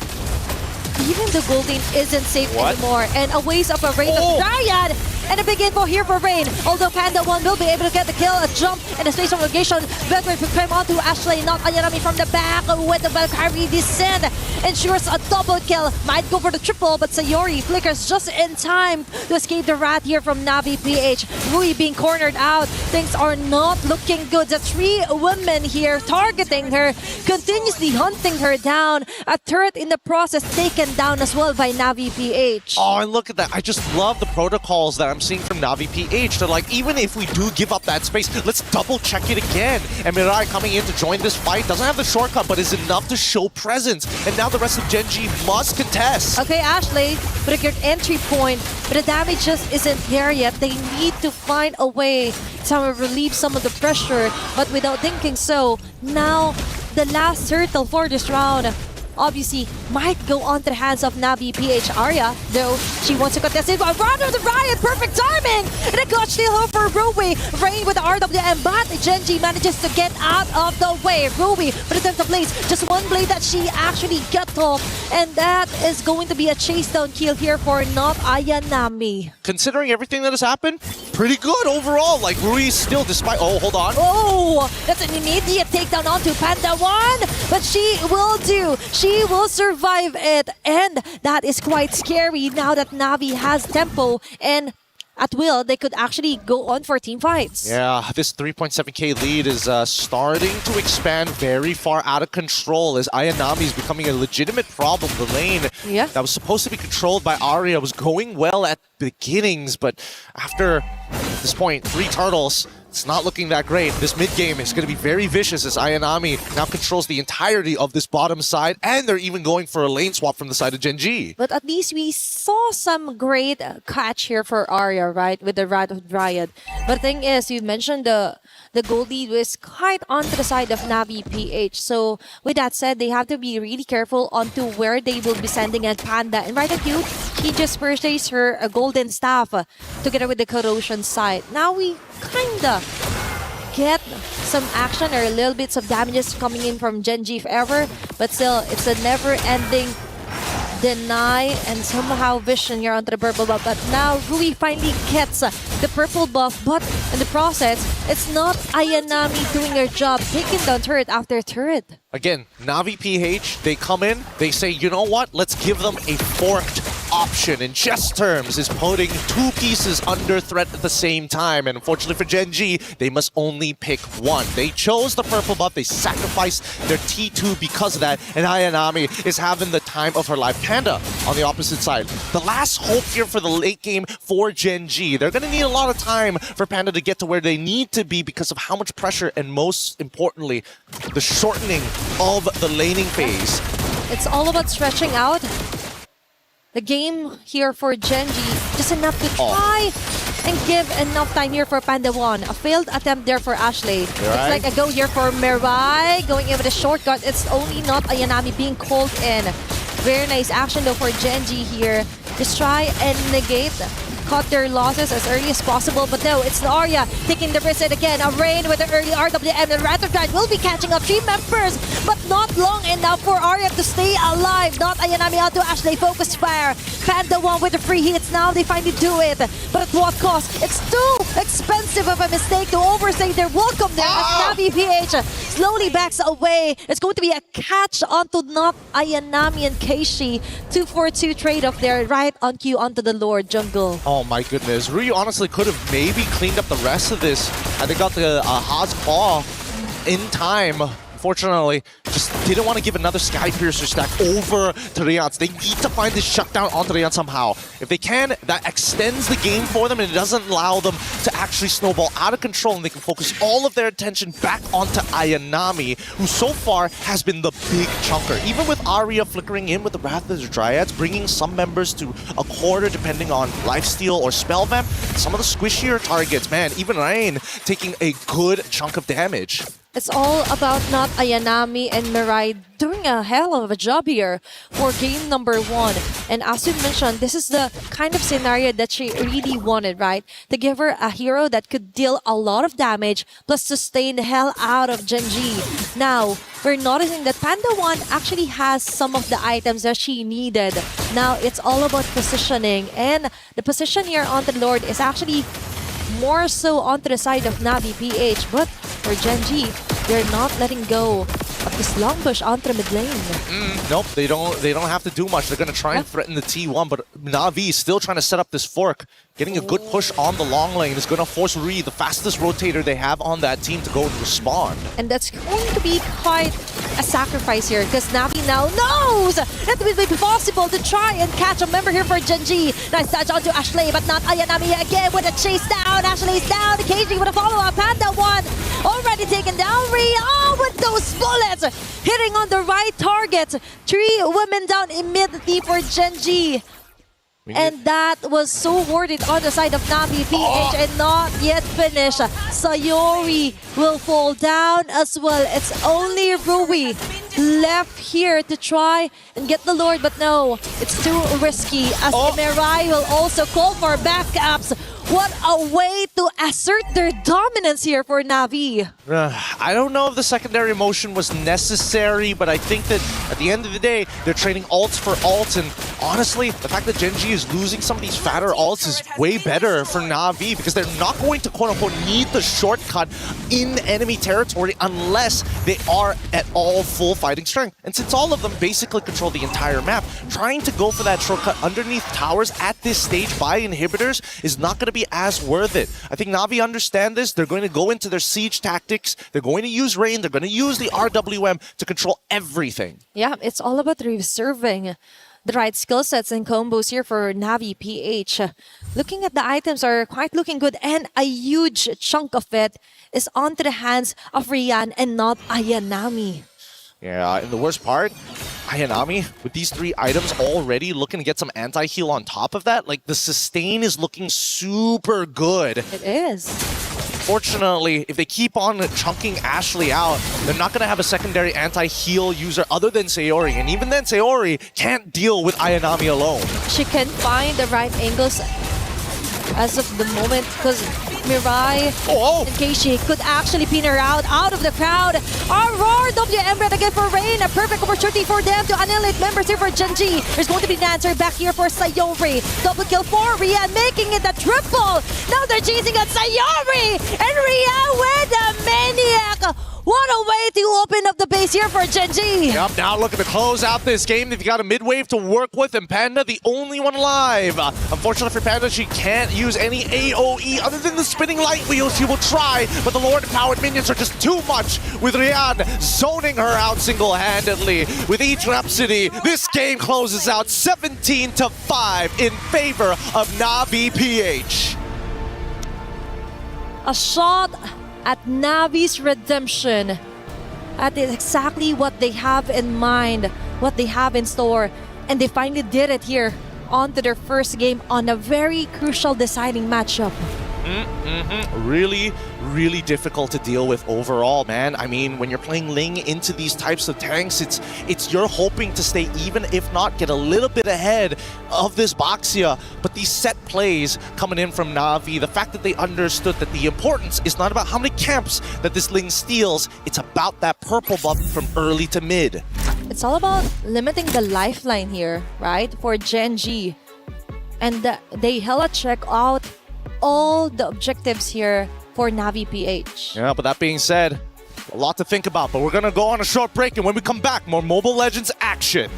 Even the gold lane isn't safe anymore. And a waste of a Rain of Dryad. And a big info here for Rain. Although Panda 1 will be able to get the kill, a jump and a space of negation. Veteran to climb onto Ashley, not Ayanami from the back with the Valkyrie descent. Ensures a double kill. Might go for the triple, but Sayori flickers just in time to escape the wrath here from Navi PH. Rui being cornered out. Things are not looking good. The 3 women here targeting her, continuously hunting her down. A turret in the process taken down as well by Navi PH. Oh, and look at that. I just love the protocols that I'm seeing from Navi PH. They're like, even if we do give up that space, let's double check it again. And Mirai coming in to join this fight doesn't have the shortcut, but is enough to show presence. And now the rest of Gen G must contest. Okay, Ashley, with a good entry point, but the damage just isn't there yet. They need to find a way to relieve some of the pressure, but without thinking so, now the last turtle for this round obviously might go onto the hands of Navi PH. Arya, though, she wants to contest it. Rather the Riot, perfect timing! And a clutch steal for Rui. Rain with the RWM, but Gen G manages to get out of the way. Rui with the attempt blades, just 1 blade that she actually got off. And that is going to be a chase down kill here for not Ayanami. Considering everything that has happened, pretty good overall. Like, Rui still, despite... Oh, hold on. Oh, that's an immediate takedown onto Panda 1. But she will do. She will survive it. And that is quite scary now that Navi has tempo and at will, they could actually go on for team fights. Yeah, this 3.7k lead is starting to expand very far out of control as Ayanami is becoming a legitimate problem. The lane that was supposed to be controlled by Arya was going well at beginnings, but after this point, 3 turtles, it's not looking that great. This mid game is going to be very vicious as Ayanami now controls the entirety of this bottom side, and they're even going for a lane swap from the side of Gen.G. But at least we saw some great catch here for Arya, right, with the Wrath of Dryad. But the thing is, you mentioned the gold lead was quite onto the side of Navi PH. So with that said, they have to be really careful onto where they will be sending at Panda. And right at you, he just purchased her a golden staff together with the corrosion side. Now we kinda get some action or a little bits of damages coming in from Gen.G if ever, but still, it's a never-ending deny and somehow vision here onto the purple buff. But now Rui finally gets the purple buff, but in the process, it's not Ayanami doing their job, taking down turret after turret. Again, Navi PH, they come in, they say, you know what, let's give them a forked option. In chess terms, is putting 2 pieces under threat at the same time. And unfortunately for Gen.G, they must only pick one. They chose the purple buff, they sacrificed their T2 because of that, and Ayanami is having the time of her life. Panda on the opposite side. The last hope here for the late game for Gen.G. They're going to need a lot of time for Panda to get to where they need to be because of how much pressure and most importantly, the shortening of the laning phase. It's all about stretching out the game here for Gen.G, just enough to try and give enough time here for Panda 1. A failed attempt there for Ashley. It's like a go here for Mirai, going in with a shortcut. It's only not Ayanami being called in. Very nice action though for Gen.G here. Just try and negate, cut their losses as early as possible, but no, it's Arya taking the risk again. A Rain with the early RWM, and Wrath of Dryad will be catching up 3 members, but not long enough for Arya to stay alive. Not Ayanami out to Ashley, focus fire. Panda 1 with the free hits, now they finally do it, but at what cost? It's too expensive of a mistake to overstay their welcome there as Navi PH slowly backs away. It's going to be a catch onto not Ayanami and Keishi. 2-4-2 trade-off there, right on cue onto the Lord Jungle. Oh my goodness, Ryu honestly could have maybe cleaned up the rest of this. And they got the Haas Claw in time. Unfortunately, just didn't want to give another Sky Piercer stack over to Riance. They need to find this shutdown onto Riance somehow. If they can, that extends the game for them and it doesn't allow them to actually snowball out of control, and they can focus all of their attention back onto Ayanami, who so far has been the big chunker. Even with Arya flickering in with the Wrath of the Dryads, bringing some members to a quarter depending on lifesteal or spell vamp, some of the squishier targets, man, even Rain taking a good chunk of damage. It's all about not Ayanami and Mirai doing a hell of a job here for game number 1. And as you mentioned, this is the kind of scenario that she really wanted, right? To give her a hero that could deal a lot of damage plus sustain the hell out of Gen.G. Now, we're noticing that Panda 1 actually has some of the items that she needed. Now, it's all about positioning. And the position here on the Lord is actually more so onto the side of Navi PH, but for Gen.G, they're not letting go of this long push onto the mid lane. Nope, they don't have to do much. They're gonna try and threaten the T1, but Navi is still trying to set up this fork. Getting a good push on the long lane is gonna force Rui, the fastest rotator they have on that team, to go and respond. And that's going to be quite a sacrifice here, because Navi now knows that it will be possible to try and catch a member here for Gen.G. Nice touch onto Ashley, but not Ayanami again with a chase down. Ashley's down, KG with a follow-up. Panda 1 already taken down. With those bullets hitting on the right target. 3 women down immediately for Gen.G. And that was so worth it on the side of Navi PH and not yet finished. Sayori will fall down as well. It's only Rui left here to try and get the Lord, but no, it's too risky as Mirai will also call for backups. What a way to assert their dominance here for Navi. I don't know if the secondary motion was necessary, but I think that at the end of the day, they're trading ults for ults, and honestly, the fact that Gen G is losing some of these fatter ults is way better for Na'Vi because they're not going to quote-unquote need the shortcut in enemy territory unless they are at all full fighting strength. And since all of them basically control the entire map, trying to go for that shortcut underneath towers at this stage by inhibitors is not going to be as worth it. I think Na'Vi understand this. They're going to go into their siege tactics. They're going to use Rain. They're going to use the RWM to control everything. Yeah, it's all about reserving the right skill sets and combos here for Na'Vi PH. Looking at the items are quite looking good, and a huge chunk of it is onto the hands of Rian and not Ayanami. Yeah, and the worst part, Ayanami, with these 3 items already looking to get some anti-heal on top of that, like the sustain is looking super good. It is. Fortunately, if they keep on chunking Ashley out, they're not going to have a secondary anti-heal user other than Sayori. And even then, Sayori can't deal with Ayanami alone. She can find the right angles as of the moment because Mirai and Keishi could actually pin her out of the crowd. Aurora WM ready again for Rain. A perfect opportunity for them to annihilate members here for Gen G. There's going to be an answer back here for Sayori. Double kill for Rian, making it a triple. Now they're chasing at Sayori. And Rian with the maniac. What a way to open up the base here for Gen G. Yep, now looking to close out this game. They've got a mid-wave to work with, and Panda, the only one alive. Unfortunately for Panda, she can't use any AoE other than the spinning light wheels. She will try, but the Lord-empowered minions are just too much, with Rian zoning her out single-handedly. With each Rhapsody, this game closes out 17-5 in favor of Na'Vi PH. A shot at Navi's redemption. That is exactly what they have in mind, what they have in store. And they finally did it here onto their first game on a very crucial deciding matchup. Really, really difficult to deal with overall, man. I mean, when you're playing Ling into these types of tanks, it's you're hoping to stay even, if not get a little bit ahead of this Boxia. But these set plays coming in from Na'Vi, the fact that they understood that the importance is not about how many camps that this Ling steals, it's about that purple buff from early to mid. It's all about limiting the lifeline here, right, for Gen G. And they hella check out all the objectives here for Na'Vi PH. Yeah, but that being said, a lot to think about. But we're going to go on a short break, and when we come back, more Mobile Legends action.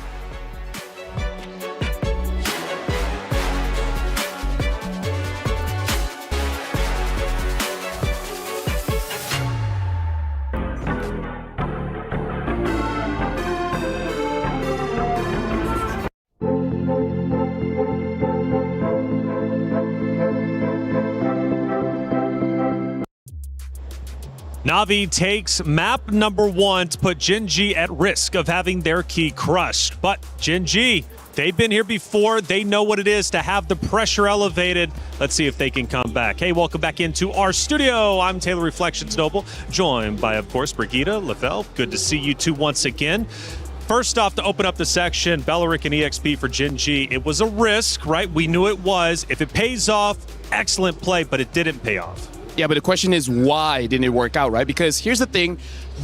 Na'Vi takes map number 1 to put Gen G at risk of having their key crushed. But Gen G, they've been here before. They know what it is to have the pressure elevated. Let's see if they can come back. Hey, welcome back into our studio. I'm Taylor Reflections Noble, joined by, of course, Brigitte Lefel. Good to see you two once again. First off, to open up the section, Beleric and EXP for Gen G. It was a risk, right? We knew it was. If it pays off, excellent play, but it didn't pay off. Yeah, but the question is, why didn't it work out, right? Because here's the thing,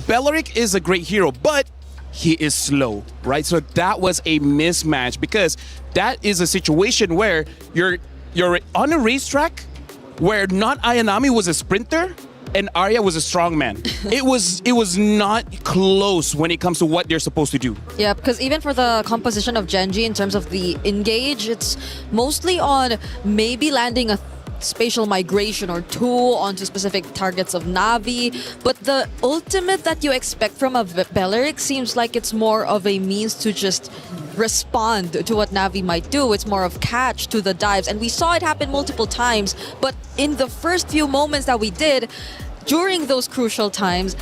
Beleric is a great hero, but he is slow, right? So that was a mismatch, because that is a situation where you're on a racetrack where not Ayanami was a sprinter and Arya was a strongman. It was not close when it comes to what they're supposed to do. Yeah, because even for the composition of Gen G in terms of the engage, it's mostly on maybe landing a spatial migration or two onto specific targets of Na'Vi, but the ultimate that you expect from a Beleric seems like it's more of a means to just respond to what Na'Vi might do. It's more of catch to the dives, and we saw it happen multiple times, but in the first few moments that we did, during those crucial times,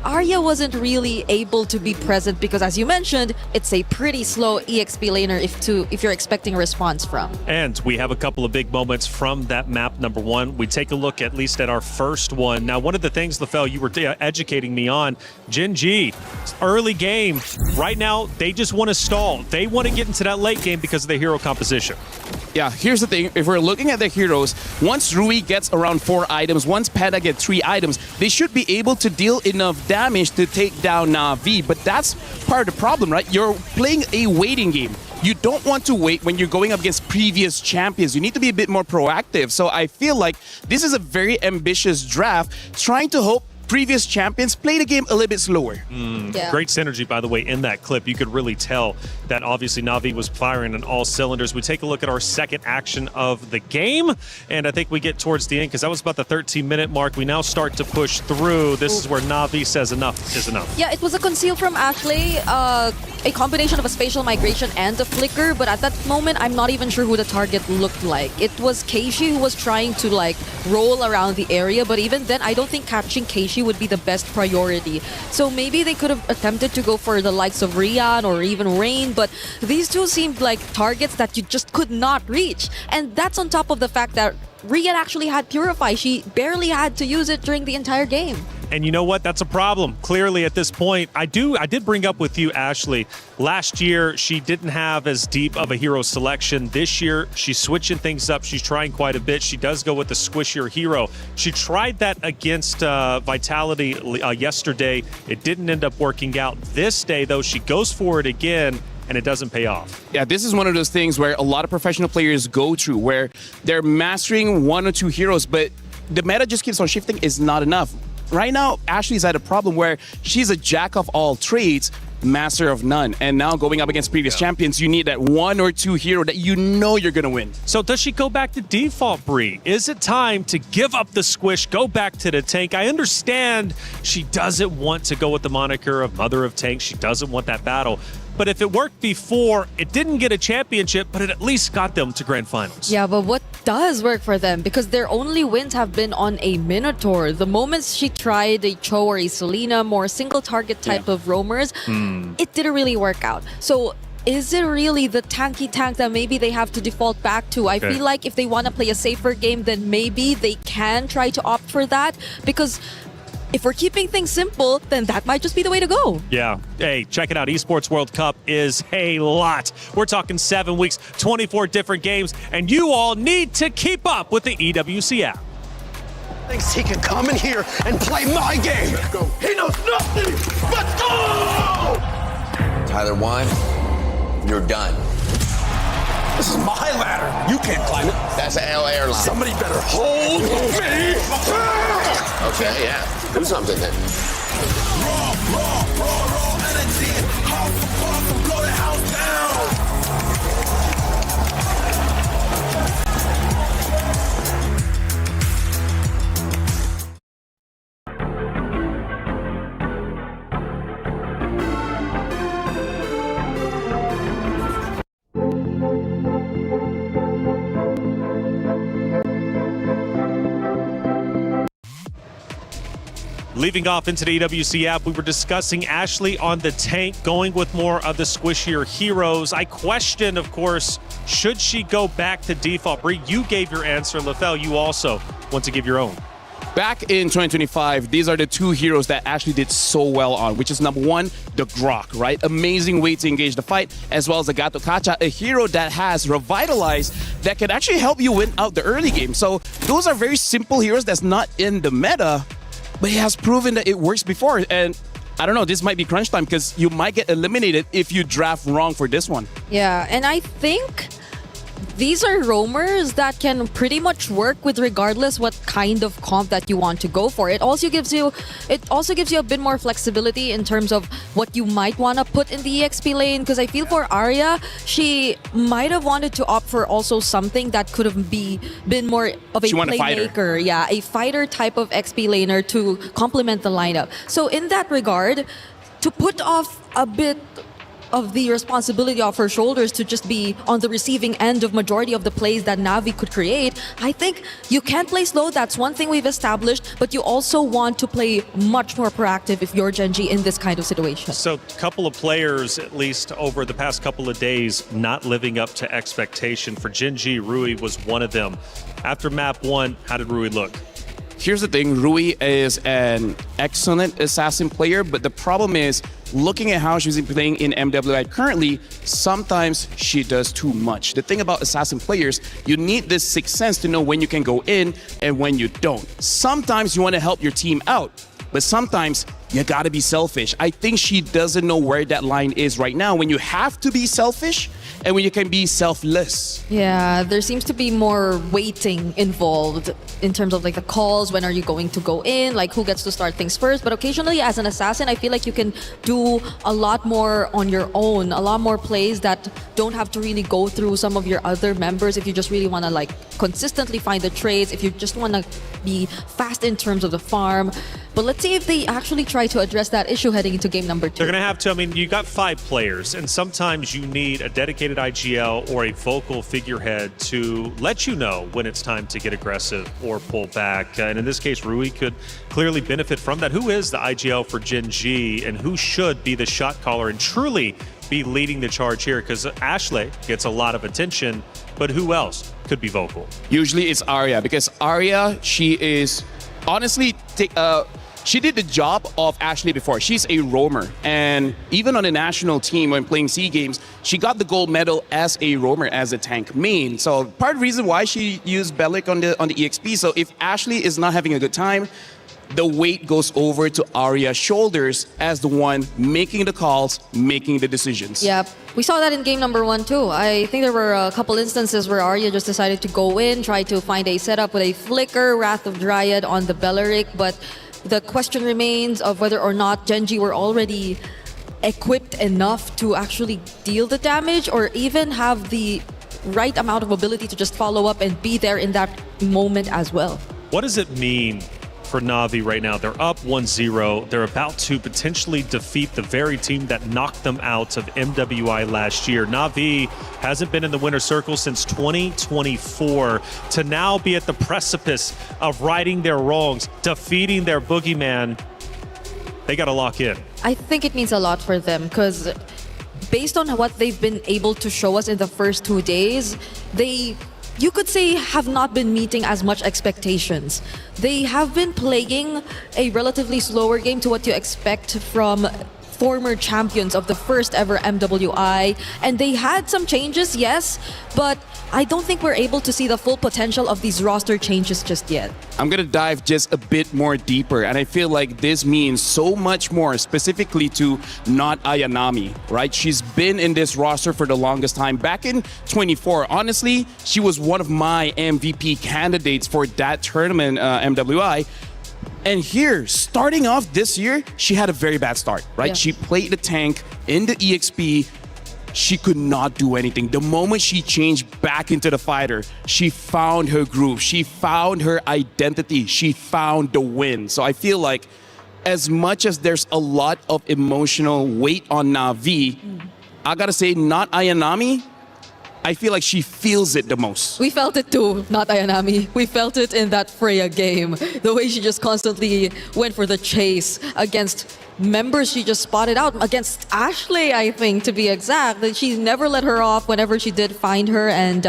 Arya wasn't really able to be present because, as you mentioned, it's a pretty slow EXP laner if you're expecting a response from. And we have a couple of big moments from that map number 1. We take a look at least at our first one. Now, one of the things, Lefel, you were educating me on, Gen G, early game, right now, they just want to stall. They want to get into that late game because of the hero composition. Yeah, here's the thing. If we're looking at the heroes, once Rui gets around 4 items, once Panda gets 3 items, they should be able to deal enough damage to take down Na'Vi. But that's part of the problem, right? You're playing a waiting game. you don't want to wait when you're going up against previous champions. You need to be a bit more proactive. So I feel like this is a very ambitious draft, trying to hope previous champions play the game a little bit slower. Yeah. Great synergy, by the way, in that clip. You could really tell that obviously Na'Vi was firing on all cylinders. We take a look at our second action of the game, and I think we get towards the end because that was about the 13-minute mark. We now start to push through. This is where Na'Vi says enough is enough. Yeah, it was a conceal from Ashley, a combination of a spatial migration and a flicker, but at that moment, I'm not even sure who the target looked like. It was Keishi who was trying to like roll around the area, but even then, I don't think catching Keishi would be the best priority. So maybe they could have attempted to go for the likes of Rian or even Rain, but these two seemed like targets that you just could not reach. And that's on top of the fact that Rian actually had Purify. She barely had to use it during the entire game. And you know what? That's a problem. Clearly, at this point, I did bring up with you, Ashley. Last year, she didn't have as deep of a hero selection. This year, she's switching things up. She's trying quite a bit. She does go with the squishier hero. She tried that against Vitality yesterday. It didn't end up working out. This day, though, she goes for it again, and it doesn't pay off. Yeah, this is one of those things where a lot of professional players go through, where they're mastering one or two heroes, but the meta just keeps on shifting is not enough. Right now, Ashley's at a problem where she's a jack of all trades, master of none. And now going up against previous champions, you need that one or two hero that you know you're going to win. So does she go back to default, Bree? Is it time to give up the squish, go back to the tank? I understand she doesn't want to go with the moniker of Mother of Tanks. She doesn't want that battle. But if it worked before, it didn't get a championship, but it at least got them to grand finals. Yeah, but what does work for them? Because their only wins have been on a Minotaur. The moments she tried a Cho or a Selena, more single target type of roamers, it didn't really work out. So is it really the tanky tank that maybe they have to default back to? I feel like if they want to play a safer game, then maybe they can try to opt for that. Because if we're keeping things simple, then that might just be the way to go. Yeah. Hey, check it out. Esports World Cup is a lot. We're talking 7 weeks, 24 different games, and you all need to keep up with the EWC app. Thinks he can come in here and play my game. Let's go. He knows nothing. Let's go! Tyler 1, you're done. This is my ladder. You can't climb it. That's an L airline. Somebody better hold me. Okay, yeah. Do something then. Raw energy. House for far, blow the house down. Leaving off into the EWC app, we were discussing Ashley on the tank, going with more of the squishier heroes. I questioned, of course, should she go back to default? Bree, you gave your answer. LaFell, you also want to give your own. Back in 2025, these are the two heroes that Ashley did so well on, which is number one, the Grok, right? Amazing way to engage the fight, as well as the Gato Kacha, a hero that has revitalized that can actually help you win out the early game. So those are very simple heroes that's not in the meta, but he has proven that it works before. And I don't know, this might be crunch time because you might get eliminated if you draft wrong for this one. Yeah, and I think these are roamers that can pretty much work with regardless what kind of comp that you want to go for. It also gives you a bit more flexibility in terms of what you might want to put in the EXP lane, because I feel for Arya, she might have wanted to opt for also something that could have been more of a playmaker. Yeah, a fighter type of XP laner to complement the lineup. So in that regard, to put off a bit of the responsibility off her shoulders to just be on the receiving end of majority of the plays that Na'Vi could create, I think you can play slow. That's one thing we've established, but you also want to play much more proactive if you're Gen.G in this kind of situation. So a couple of players, at least over the past couple of days, not living up to expectation. For Gen.G, Rui was one of them. After map 1, how did Rui look? Here's the thing, Rui is an excellent assassin player, but the problem is, looking at how she's playing in MWI currently, sometimes she does too much. The thing about assassin players, you need this sixth sense to know when you can go in and when you don't. Sometimes you want to help your team out, but sometimes you gotta be selfish. I think she doesn't know where that line is right now, when you have to be selfish and when you can be selfless. Yeah, there seems to be more waiting involved in terms of like the calls, when are you going to go in, like who gets to start things first. But occasionally as an assassin, I feel like you can do a lot more on your own, a lot more plays that don't have to really go through some of your other members if you just really want to like consistently find the trades, if you just want to be fast in terms of the farm. But let's see if they actually try to address that issue heading into game number 2. They're going to have to. I mean, you got 5 players, and sometimes you need a dedicated IGL or a vocal figurehead to let you know when it's time to get aggressive or pull back. And in this case, Rui could clearly benefit from that. Who is the IGL for Gen G, and who should be the shot caller and truly be leading the charge here? Because Ashley gets a lot of attention, but who else could be vocal? Usually it's Arya, because Arya, she is honestly she did the job of Ashley before. She's a roamer, and even on the national team when playing SEA Games, she got the gold medal as a roamer, as a tank main. So part of the reason why she used Bellic on the EXP. So if Ashley is not having a good time, the weight goes over to Arya's shoulders as the one making the calls, making the decisions. Yep. We saw that in game number 1 too. I think there were a couple instances where Arya just decided to go in, try to find a setup with a flicker, Wrath of Dryad on the Belleric, but the question remains of whether or not Gen G were already equipped enough to actually deal the damage, or even have the right amount of ability to just follow up and be there in that moment as well. What does it mean for Na'Vi right now? They're up 1-0. They're about to potentially defeat the very team that knocked them out of MWI last year. Na'Vi hasn't been in the winner's circle since 2024. To now be at the precipice of righting their wrongs, defeating their boogeyman, they got to lock in. I think it means a lot for them, because based on what they've been able to show us in the first 2 days, you could say, have not been meeting as much expectations. They have been playing a relatively slower game to what you expect from former champions of the first ever MWI, and they had some changes, yes, but I don't think we're able to see the full potential of these roster changes just yet. I'm gonna dive just a bit more deeper, and I feel like this means so much more specifically to not Ayanami, right? She's been in this roster for the longest time. Back in 24, honestly, she was one of my MVP candidates for that tournament, MWI. And here, starting off this year, she had a very bad start, right? Yeah. She played the tank in the EXP. She could not do anything. The moment she changed back into the fighter, she found her groove. She found her identity. She found the win. So I feel like as much as there's a lot of emotional weight on Na'Vi, I gotta say, not Ayanami, I feel like she feels it the most. We felt it too, not Ayanami. We felt it in that Freya game. The way she just constantly went for the chase against members she just spotted out. Against Ashley, I think, to be exact. That she never let her off whenever she did find her. And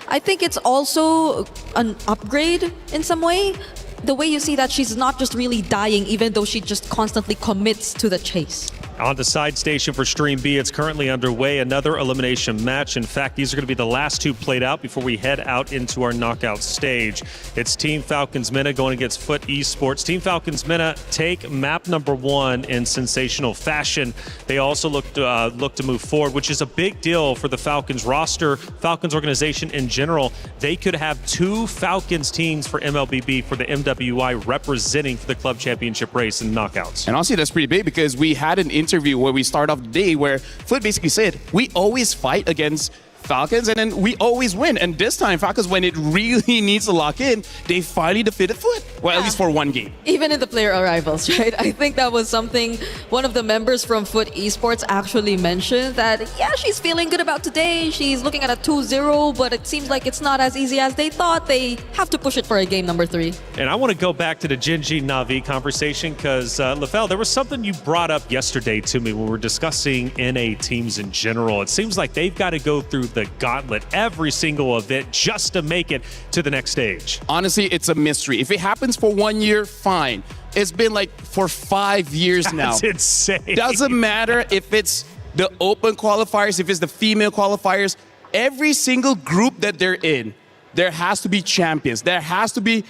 I think it's also an upgrade in some way. The way you see that she's not just really dying, even though she just constantly commits to the chase. On the side station for Stream B, it's currently underway. Another elimination match. In fact, these are going to be the last 2 played out before we head out into our knockout stage. It's Team Falcons Mena going against Foot Esports. Team Falcons Mena take map number 1 in sensational fashion. They also look to move forward, which is a big deal for the Falcons roster, Falcons organization in general. They could have 2 Falcons teams for MLBB for the MWI representing for the club championship race and knockouts. And honestly, that's pretty big, because we had an interview where we start off the day where Foot basically said, we always fight against Falcons and then we always win. And this time, Falcons, when it really needs to lock in, they finally defeated Foot. Well, at least for 1 game. Even in the player arrivals, right? I think that was something one of the members from Foot Esports actually mentioned, that, yeah, she's feeling good about today. She's looking at a 2-0, but it seems like it's not as easy as they thought. They have to push it for a game number 3. And I want to go back to the Gen G Na'Vi conversation, because, Lefel, there was something you brought up yesterday to me when we were discussing NA teams in general. It seems like they've got to go through the gauntlet every single event just to make it to the next stage. Honestly, it's a mystery. If it happens for 1 year, fine. It's been like for 5 years now. That's insane. Doesn't matter if it's the open qualifiers, if it's the female qualifiers, every single group that they're in, there has to be champions. There has to be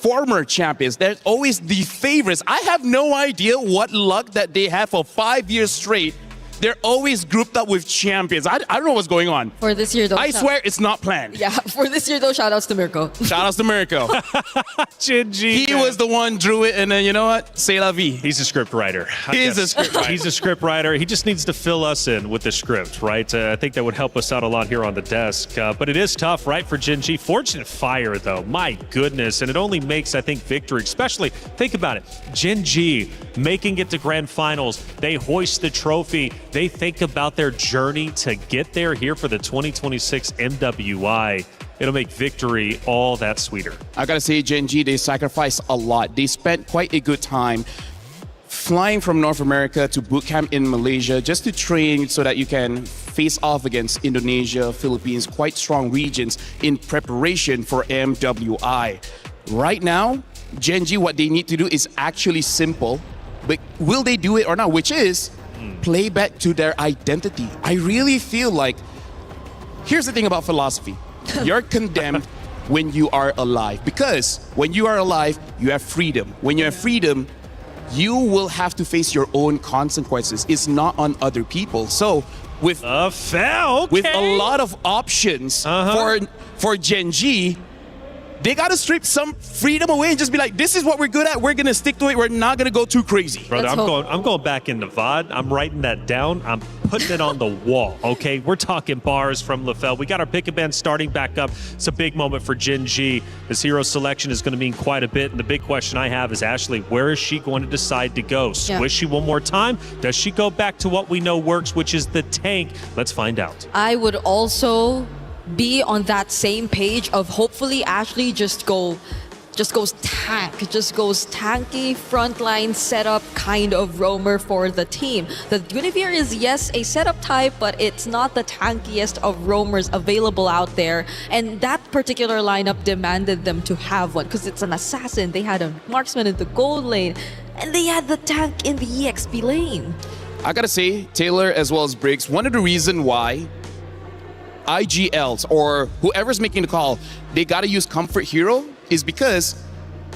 former champions. They're always the favorites. I have no idea what luck that they have for 5 years straight. They're always grouped up with champions. I don't know what's going on. For this year, though. I swear it's not planned. Yeah, for this year, though, shout outs to Mirko. Shout outs to Mirko. Gingy. He was the one drew it, and then you know what? C'est la vie. He's a script writer. He's a script writer. He's a script writer. He just needs to fill us in with the script, right? I think that would help us out a lot here on the desk. But it is tough, right, for Gingy. Fortunate fire, though. My goodness. And it only makes, I think, victory, especially, think about it. Gingy making it to grand finals. They hoist the trophy. They think about their journey to get there here for the 2026 MWI. It'll make victory all that sweeter. I gotta say, Gen G, they sacrificed a lot. They spent quite a good time flying from North America to boot camp in Malaysia just to train so that you can face off against Indonesia, Philippines, quite strong regions in preparation for MWI. Right now, Gen G, what they need to do is actually simple, but will they do it or not? Which is play back to their identity. I really feel like, here's the thing about philosophy. You're condemned when you are alive, because when you are alive, you have freedom. When you have freedom, you will have to face your own consequences. It's not on other people. So with with a lot of options for Gen G, they got to strip some freedom away and just be like, this is what we're good at. We're going to stick to it. We're not going to go too crazy. Brother, I'm going back into VOD. I'm writing that down. I'm putting it on the wall, okay? We're talking bars from LaFell. We got our pick a band starting back up. It's a big moment for Gen G. This hero selection is going to mean quite a bit. And the big question I have is, Ashley, where is she going to decide to go? Squish she one more time? Does she go back to what we know works, which is the tank? Let's find out. I would also be on that same page of hopefully Ashley just goes tanky frontline setup kind of roamer for the team. The Guinevere is, yes, a setup type, but it's not the tankiest of roamers available out there, and that particular lineup demanded them to have one because it's an assassin. They had a marksman in the gold lane and they had the tank in the EXP lane. I gotta say, Taylor as well as Briggs, one of the reasons why IGLs or whoever's making the call, they gotta use Comfort Hero is because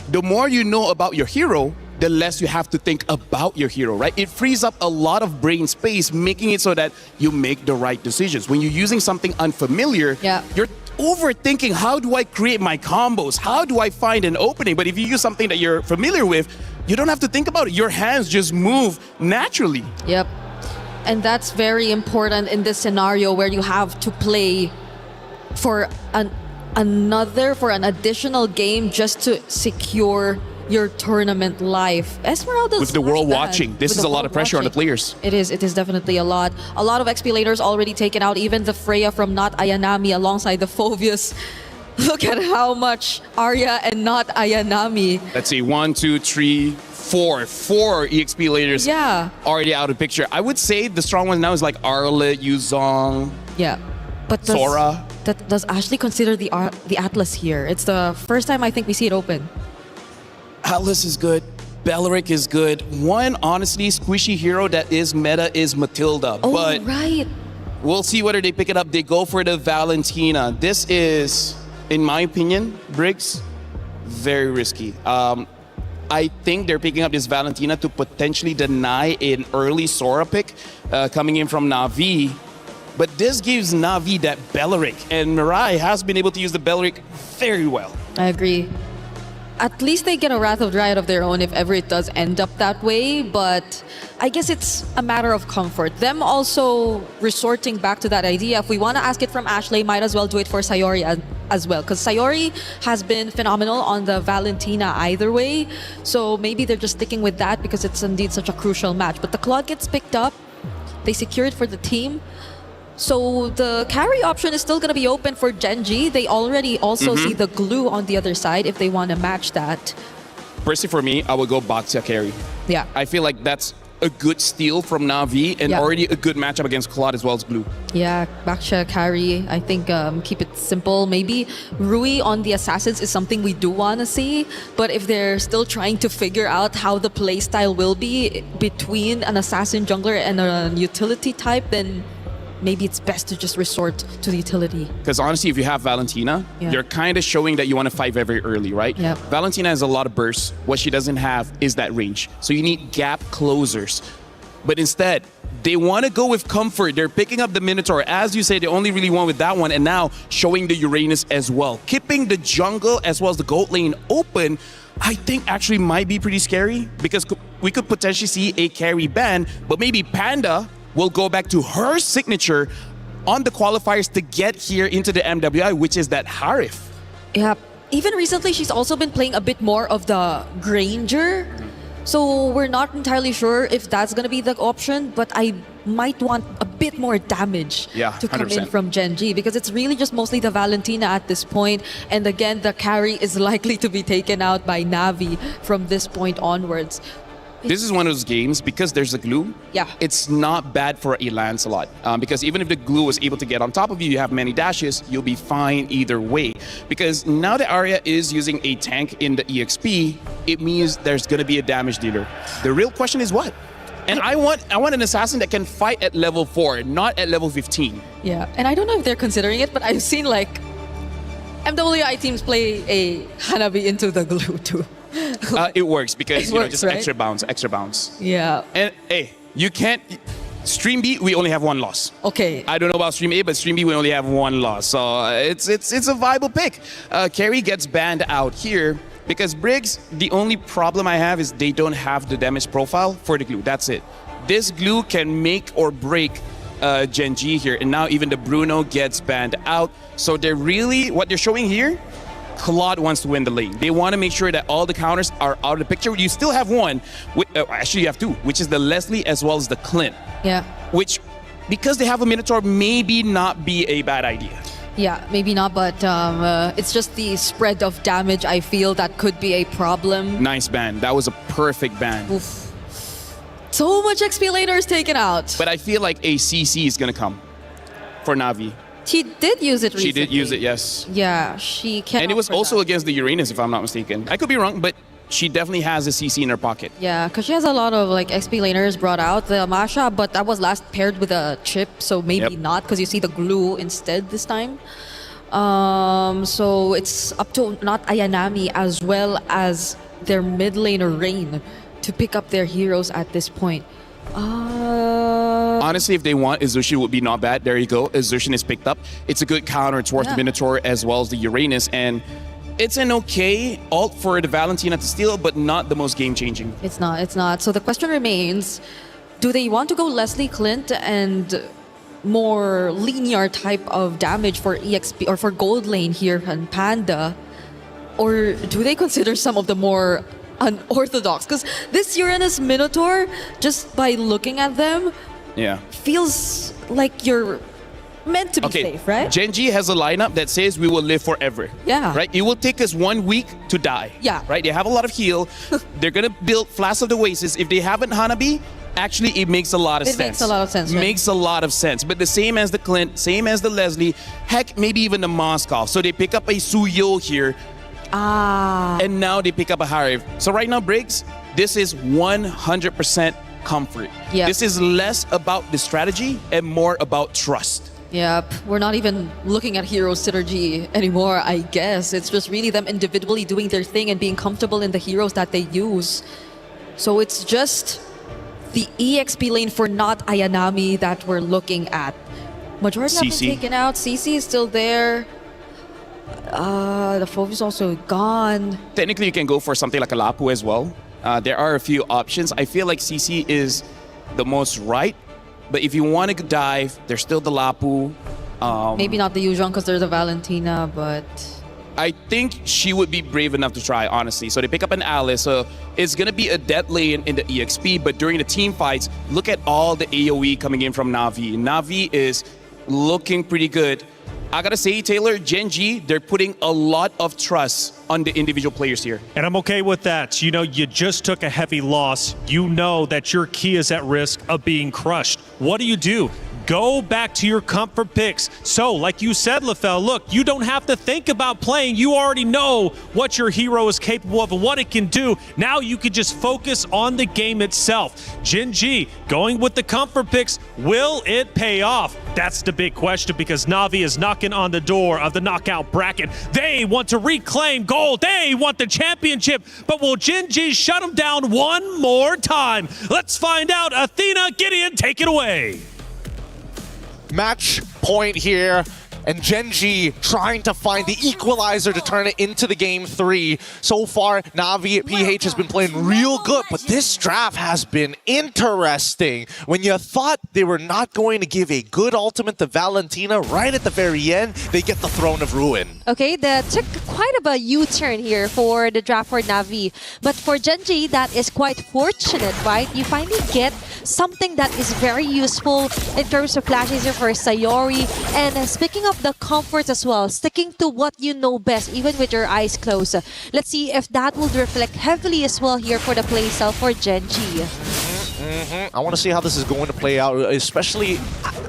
the more you know about your hero, the less you have to think about your hero, right? It frees up a lot of brain space, making it so that you make the right decisions. When you're using something unfamiliar, you're overthinking, how do I create my combos? How do I find an opening? But if you use something that you're familiar with, you don't have to think about it. Your hands just move naturally. Yep. And that's very important in this scenario where you have to play for an additional game just to secure your tournament life. Esmeralda's with the world watching, this is a lot of pressure on the players. It is definitely a lot. A lot of XP laners already taken out, even the Freya from Not Ayanami alongside the Phobius. Look at how much Arya and Not Ayanami. Let's see, 1, 2, 3, 4 EXP laners already out of the picture. I would say the strong ones now is like Arlet, Yuzong, but Sora. Does Ashley consider the Atlas here? It's the first time I think we see it open. Atlas is good. Beleric is good. One, honestly, squishy hero that is meta is Matilda. Oh, but right. We'll see whether they pick it up. They go for the Valentina. This is, in my opinion, Briggs, very risky. I think they're picking up this Valentina to potentially deny an early Sora pick coming in from Na'Vi. But this gives Na'Vi that Beleric, and Mirai has been able to use the Beleric very well. I agree. At least they get a Wrath of Dryad of their own if ever it does end up that way, but I guess it's a matter of comfort. Them also resorting back to that idea, if we want to ask it from Ashley, might as well do it for Sayori as well, because Sayori has been phenomenal on the Valentina either way, so maybe they're just sticking with that because it's indeed such a crucial match. But the Claude gets picked up, they secure it for the team. So the carry option is still going to be open for Gen G. They already also see the glue on the other side if they want to match that. Personally, for me, I would go Baxia carry. Yeah. I feel like that's a good steal from Na'Vi and already a good matchup against Claude as well as Blue. Yeah, Baxia carry. I think keep it simple. Maybe Rui on the Assassins is something we do want to see. But if they're still trying to figure out how the playstyle will be between an Assassin jungler and a utility type, then maybe it's best to just resort to the utility. Because honestly, if you have Valentina, Yeah. you're kind of showing that you want to fight very early, right? Yep. Valentina has a lot of bursts. What she doesn't have is that range. So you need gap closers. But instead, they want to go with comfort. They're picking up the Minotaur. As you say, they only really won with that one, and now showing the Uranus as well. Keeping the jungle as well as the gold lane open, I think actually might be pretty scary, because we could potentially see a carry ban, but maybe Panda will go back to her signature on the qualifiers to get here into the MWI, which is that Harif. Yeah. Even recently, she's also been playing a bit more of the Granger. So we're not entirely sure if that's going to be the option, but I might want a bit more damage to come 100%. in from Gen G, because it's really just mostly the Valentina at this point. And again, the carry is likely to be taken out by Navi from this point onwards. This is one of those games, because there's a glue, Yeah. it's not bad for a Lancelot. Because even if the glue was able to get on top of you, you have many dashes, you'll be fine either way. Because now the Arya is using a tank in the EXP, it means there's going to be a damage dealer. The real question is what? And I want an assassin that can fight at level 4, not at level 15. Yeah, and I don't know if they're considering it, but I've seen like MWI teams play a Hanabi into the glue too. It works because It works, just right? extra bounce. Yeah. And hey, you can't. Stream B, we only have one loss. Okay. I don't know about Stream A, but Stream B, we only have one loss. So it's a viable pick. Carry gets banned out here because Briggs, the only problem I have is they don't have the damage profile for the glue. That's it. This glue can make or break Gen G here. And now even the Bruno gets banned out. So they're really, what they're showing here, Claude wants to win the lane. They want to make sure that all the counters are out of the picture. You still have one, actually you have two, which is the Leslie as well as the Clint. Yeah. Which, because they have a Minotaur, maybe not be a bad idea. Yeah, maybe not, but it's just the spread of damage I feel that could be a problem. Nice ban. That was a perfect ban. Oof. So much XP laner is taken out. But I feel like a CC is going to come for Navi. She did use it recently. She did use it, yes. Yeah, she can. And it was also against the Uranus, if I'm not mistaken. I could be wrong, but she definitely has a CC in her pocket. Yeah, because she has a lot of like XP laners brought out. The Masha, but that was last paired with a chip, so maybe not, because you see the glue instead this time. So it's up to not Ayanami as well as their mid laner Rain to pick up their heroes at this point. Honestly, if they want, Izushi would be not bad. There you go. Izushi is picked up. It's a good counter towards the Minotaur as well as the Uranus. And it's an okay ult for the Valentina to steal, but not the most game-changing. It's not. So the question remains, do they want to go Leslie Clint and more linear type of damage for EXP or for gold lane here and Panda? Or do they consider some of the more unorthodox? Because this Uranus Minotaur, just by looking at them, feels like you're meant to be safe, right? Gen G has a lineup that says we will live forever. Yeah. Right? It will take us 1 week to die. Yeah. Right? They have a lot of heal. They're going to build Flash of the Oasis. If they haven't Hanabi, actually it makes a lot of sense. It makes a lot of sense, right? Makes a lot of sense. But the same as the Clint, same as the Leslie, heck, maybe even the Moskov. So they pick up a Suyo here. And now they pick up a Harif. So right now, Briggs, this is 100% comfort. Yep. This is less about the strategy and more about trust. Yep, we're not even looking at hero synergy anymore, I guess. It's just really them individually doing their thing and being comfortable in the heroes that they use. So it's just the EXP lane for not Ayanami that we're looking at. Majority have been taken out. CC is still there. The Fove is also gone. Technically, you can go for something like a Lapu as well. There are a few options. I feel like CC is the most right. But if you want to dive, there's still the Lapu. Maybe not the Yuzhong because there's a Valentina, but... I think she would be brave enough to try, honestly. So they pick up an Alice. So it's going to be a dead lane in the EXP. But during the team fights, look at all the AoE coming in from Navi. Navi is looking pretty good. I gotta say, Taylor, Gen G, they're putting a lot of trust on the individual players here. And I'm okay with that. You know, you just took a heavy loss. You know that your key is at risk of being crushed. What do? go back to your comfort picks. So, like you said, LaFell, look, you don't have to think about playing. You already know what your hero is capable of and what it can do. Now you can just focus on the game itself. Gen G going with the comfort picks. Will it pay off? That's the big question, because Na'Vi is knocking on the door of the knockout bracket. They want to reclaim gold. They want the championship. But will Gen G shut them down one more time? Let's find out. Athena, Gideon, take it away. Match point here. And Gen G trying to find the equalizer to turn it into the game 3. So far, Na'Vi PH has been playing real good, but this draft has been interesting. When you thought they were not going to give a good ultimate to Valentina, right at the very end, they get the Throne of Ruin. Okay, that took quite of a U-turn here for the draft for Na'Vi. But for Gen G, that is quite fortunate, right? You finally get something that is very useful in terms of flashes here for Sayori. And speaking of the comfort as well, sticking to what you know best, even with your eyes closed. Let's see if that will reflect heavily as well here for the playstyle for Gen G. I want to see how this is going to play out, especially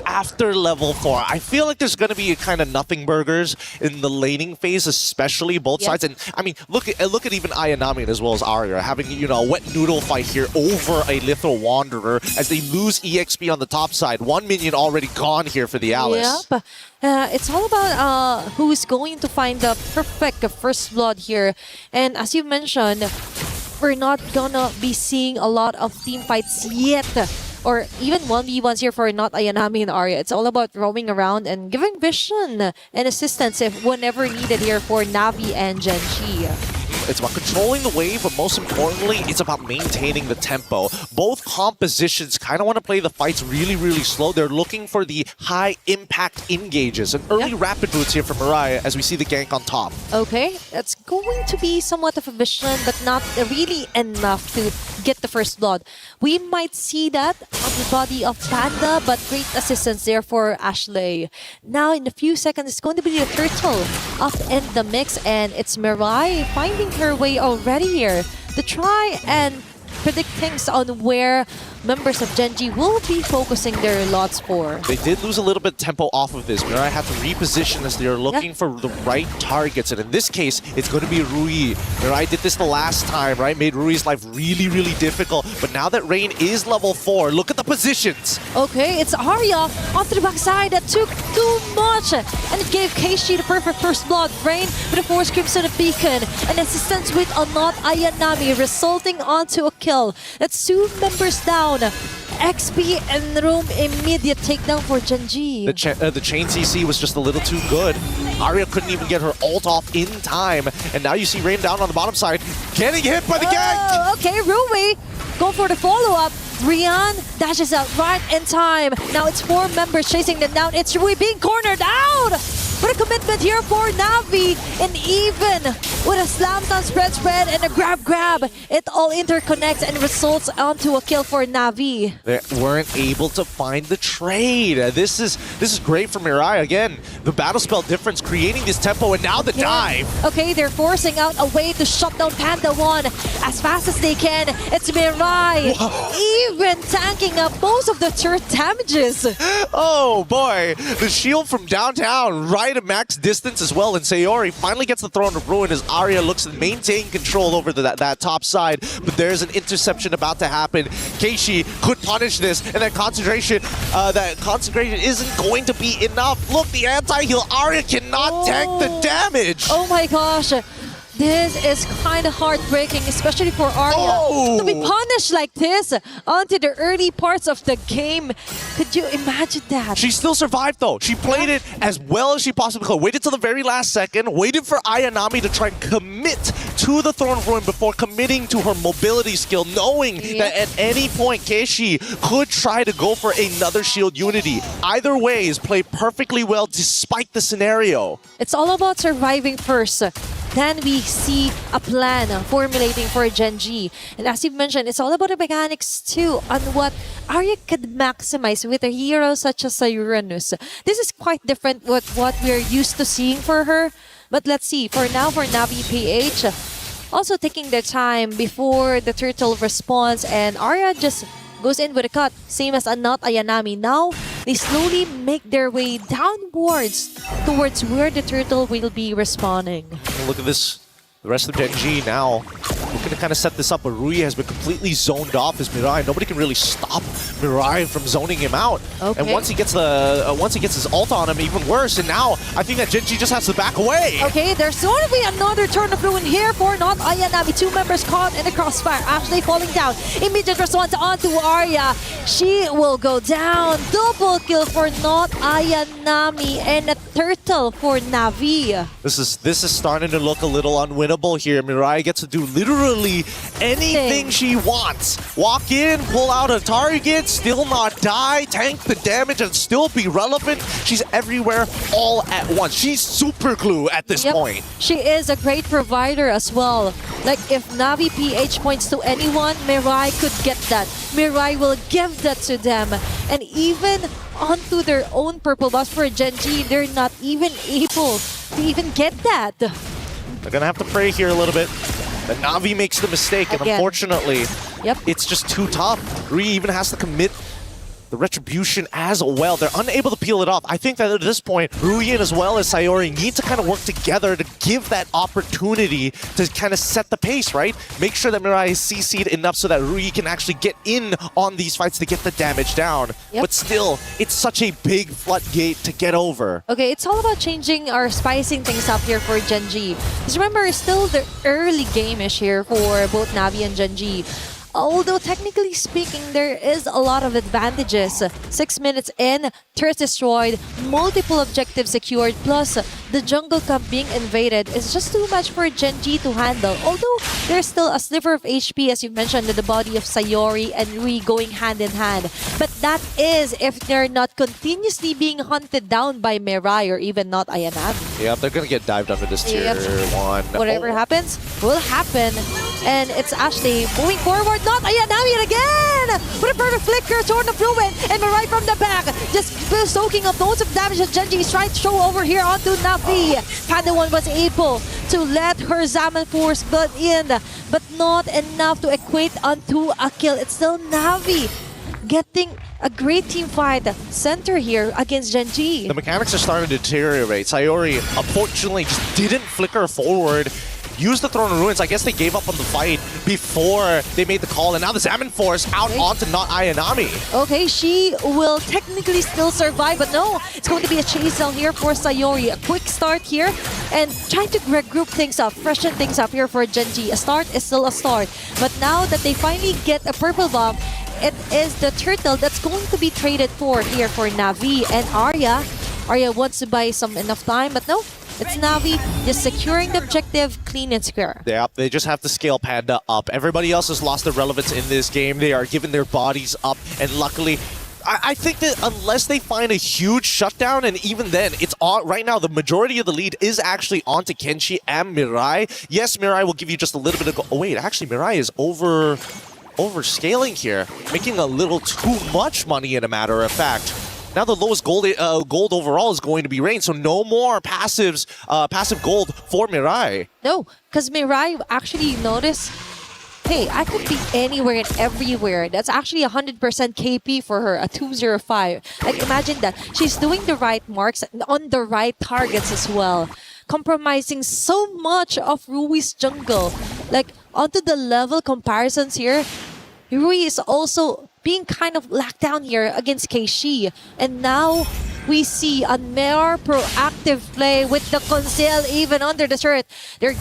after level 4. I feel like there's going to be kind of nothing burgers in the laning phase, especially both sides. And I mean, look at even Ayanami as well as Arya having, you know, a wet noodle fight here over a Lethal Wanderer as they lose EXP on the top side. One minion already gone here for the Alice. Yep. It's all about who's going to find the perfect first blood here. And as you mentioned, we're not gonna be seeing a lot of team fights yet, or even 1v1s here for not Ayanami and Arya. It's all about roaming around and giving vision and assistance if whenever needed here for Na'Vi and Gen G. It's about controlling the wave, but most importantly, it's about maintaining the tempo. Both compositions kind of want to play the fights really, really slow. They're looking for the high-impact engages. And early rapid boots here from Mariah as we see the gank on top. Okay, that's going to be somewhat of a vision, but not really enough to get the first blood. We might see that on the body of Panda, but great assistance there for Ashley. Now, in a few seconds, it's going to be the turtle up in the mix, and it's Mirai finding her way already here to try and predict things on where members of Gen G will be focusing their lots for. They did lose a little bit of tempo off of this. Mirai had to reposition as they are looking for the right targets. And in this case, it's going to be Rui. Mirai did this the last time, right? Made Rui's life really, really difficult. But now that Rain is level 4, look at the positions. Okay, it's Arya onto the backside. That took too much. And it gave Keishi the perfect first blood. Rain with a force crimson beacon. And assistance with a not Ayanami, resulting onto a kill. That's 2 members down. XP and room immediate takedown for Gen G. The chain CC was just a little too good. Arya couldn't even get her ult off in time. And now you see Rain down on the bottom side, getting hit by the gank. Okay, Rui, go for the follow-up. Rian dashes out right in time. Now it's 4 members chasing them down. It's Rui being cornered out. What a commitment here for Na'Vi. And even with a slam down spread and a grab, it all interconnects and results onto a kill for Na'Vi. They weren't able to find the trade. This is great for Mirai. Again, the battle spell difference creating this tempo, and now the dive. Okay, they're forcing out a way to shut down Panda 1 as fast as they can. It's Mirai. Even tanking up most of the turret damages. Oh boy, the shield from downtown right at max distance as well, and Sayori finally gets the Throne of Ruin as Arya looks to maintain control over that top side, but there's an interception about to happen. Keishi could punish this, and that concentration isn't going to be enough. Look, the anti-heal, Arya cannot tank the damage. Oh my gosh. This is kind of heartbreaking, especially for Arya. To be punished like this onto the early parts of the game. Could you imagine that? She still survived though. She played it as well as she possibly could. Waited till the very last second, waited for Ayanami to try and commit to the Throne of Ruin before committing to her mobility skill, knowing that at any point Keishi could try to go for another shield unity. Either ways, play perfectly well despite the scenario. It's all about surviving first. Then we see a plan formulating for Gen G. And as you mentioned, it's all about the mechanics too on what Arya could maximize with a hero such as Uranus. This is quite different with what we're used to seeing for her. But let's see, for now, for Na'Vi PH, also taking their time before the turtle responds, and Arya just goes in with a cut, same as not Ayanami. Now, they slowly make their way downwards towards where the turtle will be respawning. Look at this. The rest of Gen G now looking to kind of set this up, but Rui has been completely zoned off as Mirai. Nobody can really stop Mirai from zoning him out. Okay. And once he gets his ult on him, even worse. And now I think that Gen G just has to back away. Okay, there's going to be another turn of ruin here for not Ayanami. 2 members caught in the crossfire. Ashley falling down. Immediate response onto Arya. She will go down. Double kill for not Ayanami and a turtle for Navi. This is starting to look a little unwinnable here. Mirai gets to do literally anything she wants. Walk in, pull out a target, still not die, tank the damage and still be relevant. She's everywhere all at once. She's super glue at this point. She is a great provider as well. Like if Navi PH points to anyone, Mirai could get that. Mirai will give that to them. And even onto their own purple buffs for Gen G, they're not even able to even get that. They're gonna have to pray here a little bit. The Navi makes the mistake, and unfortunately, it's just too tough. Rui even has to commit the retribution as well. They're unable to peel it off. I think that at this point, Ruyin as well as Sayori need to kind of work together to give that opportunity to kind of set the pace, right? Make sure that Mirai is CC'd enough so that Rui can actually get in on these fights to get the damage down. But still, it's such a big floodgate to get over. Okay, it's all about changing or spicing things up here for Gen G. Because remember, it's still the early game-ish here for both Navi and Gen G. Although technically speaking, there is a lot of advantages. 6 minutes in, turret destroyed, multiple objectives secured, plus the jungle camp being invaded is just too much for Gen G to handle. Although there's still a sliver of HP, as you mentioned, in the body of Sayori and Rui going hand in hand. But that is if they're not continuously being hunted down by Mirai or even not Ayanami. Yeah, they're gonna get dived under this tier 1. Whatever happens, will happen. And it's Ashley moving forward, not Ayanami again! With a perfect flicker, Torn of Ruin, and Mirai from the back, just soaking up loads of damage that Gen G is trying to show over here onto Navi. Padawan was able to let her Zaman Force build in, but not enough to equate onto a kill. It's still Navi getting a great team fight center here against Gen G. The mechanics are starting to deteriorate. Sayori, unfortunately, just didn't flicker forward. Used the Throne of Ruins. I guess they gave up on the fight before they made the call, and now the Zaman Force out onto not Ayanami. Okay, she will technically still survive, but no, it's going to be a chase down here for Sayori. A quick start here, and trying to regroup things up, freshen things up here for Gen G. A start is still a start, but now that they finally get a purple bomb, it is the turtle that's going to be traded for here for Navi and Arya. Arya wants to buy some enough time, but no. It's Navi just securing the objective clean and square. Yeah, they just have to scale Panda up. Everybody else has lost their relevance in this game. They are giving their bodies up, and luckily, I think that unless they find a huge shutdown, and even then, it's on right now, the majority of the lead is actually onto Kenshi and Mirai. Yes, Mirai will give you just a little bit of oh wait, actually Mirai is overscaling here, making a little too much money, in a matter of fact. Now the lowest gold overall is going to be Rain, so no more passive gold for Mirai. No, because Mirai actually noticed, hey, I could be anywhere and everywhere. That's actually 100% KP for her, a 205. Like imagine that. She's doing the right marks on the right targets as well. Compromising so much of Rui's jungle. Like onto the level comparisons here, Rui is also being kind of locked down here against Keishi. And now we see a more proactive play with the Conceal even under the turret. They're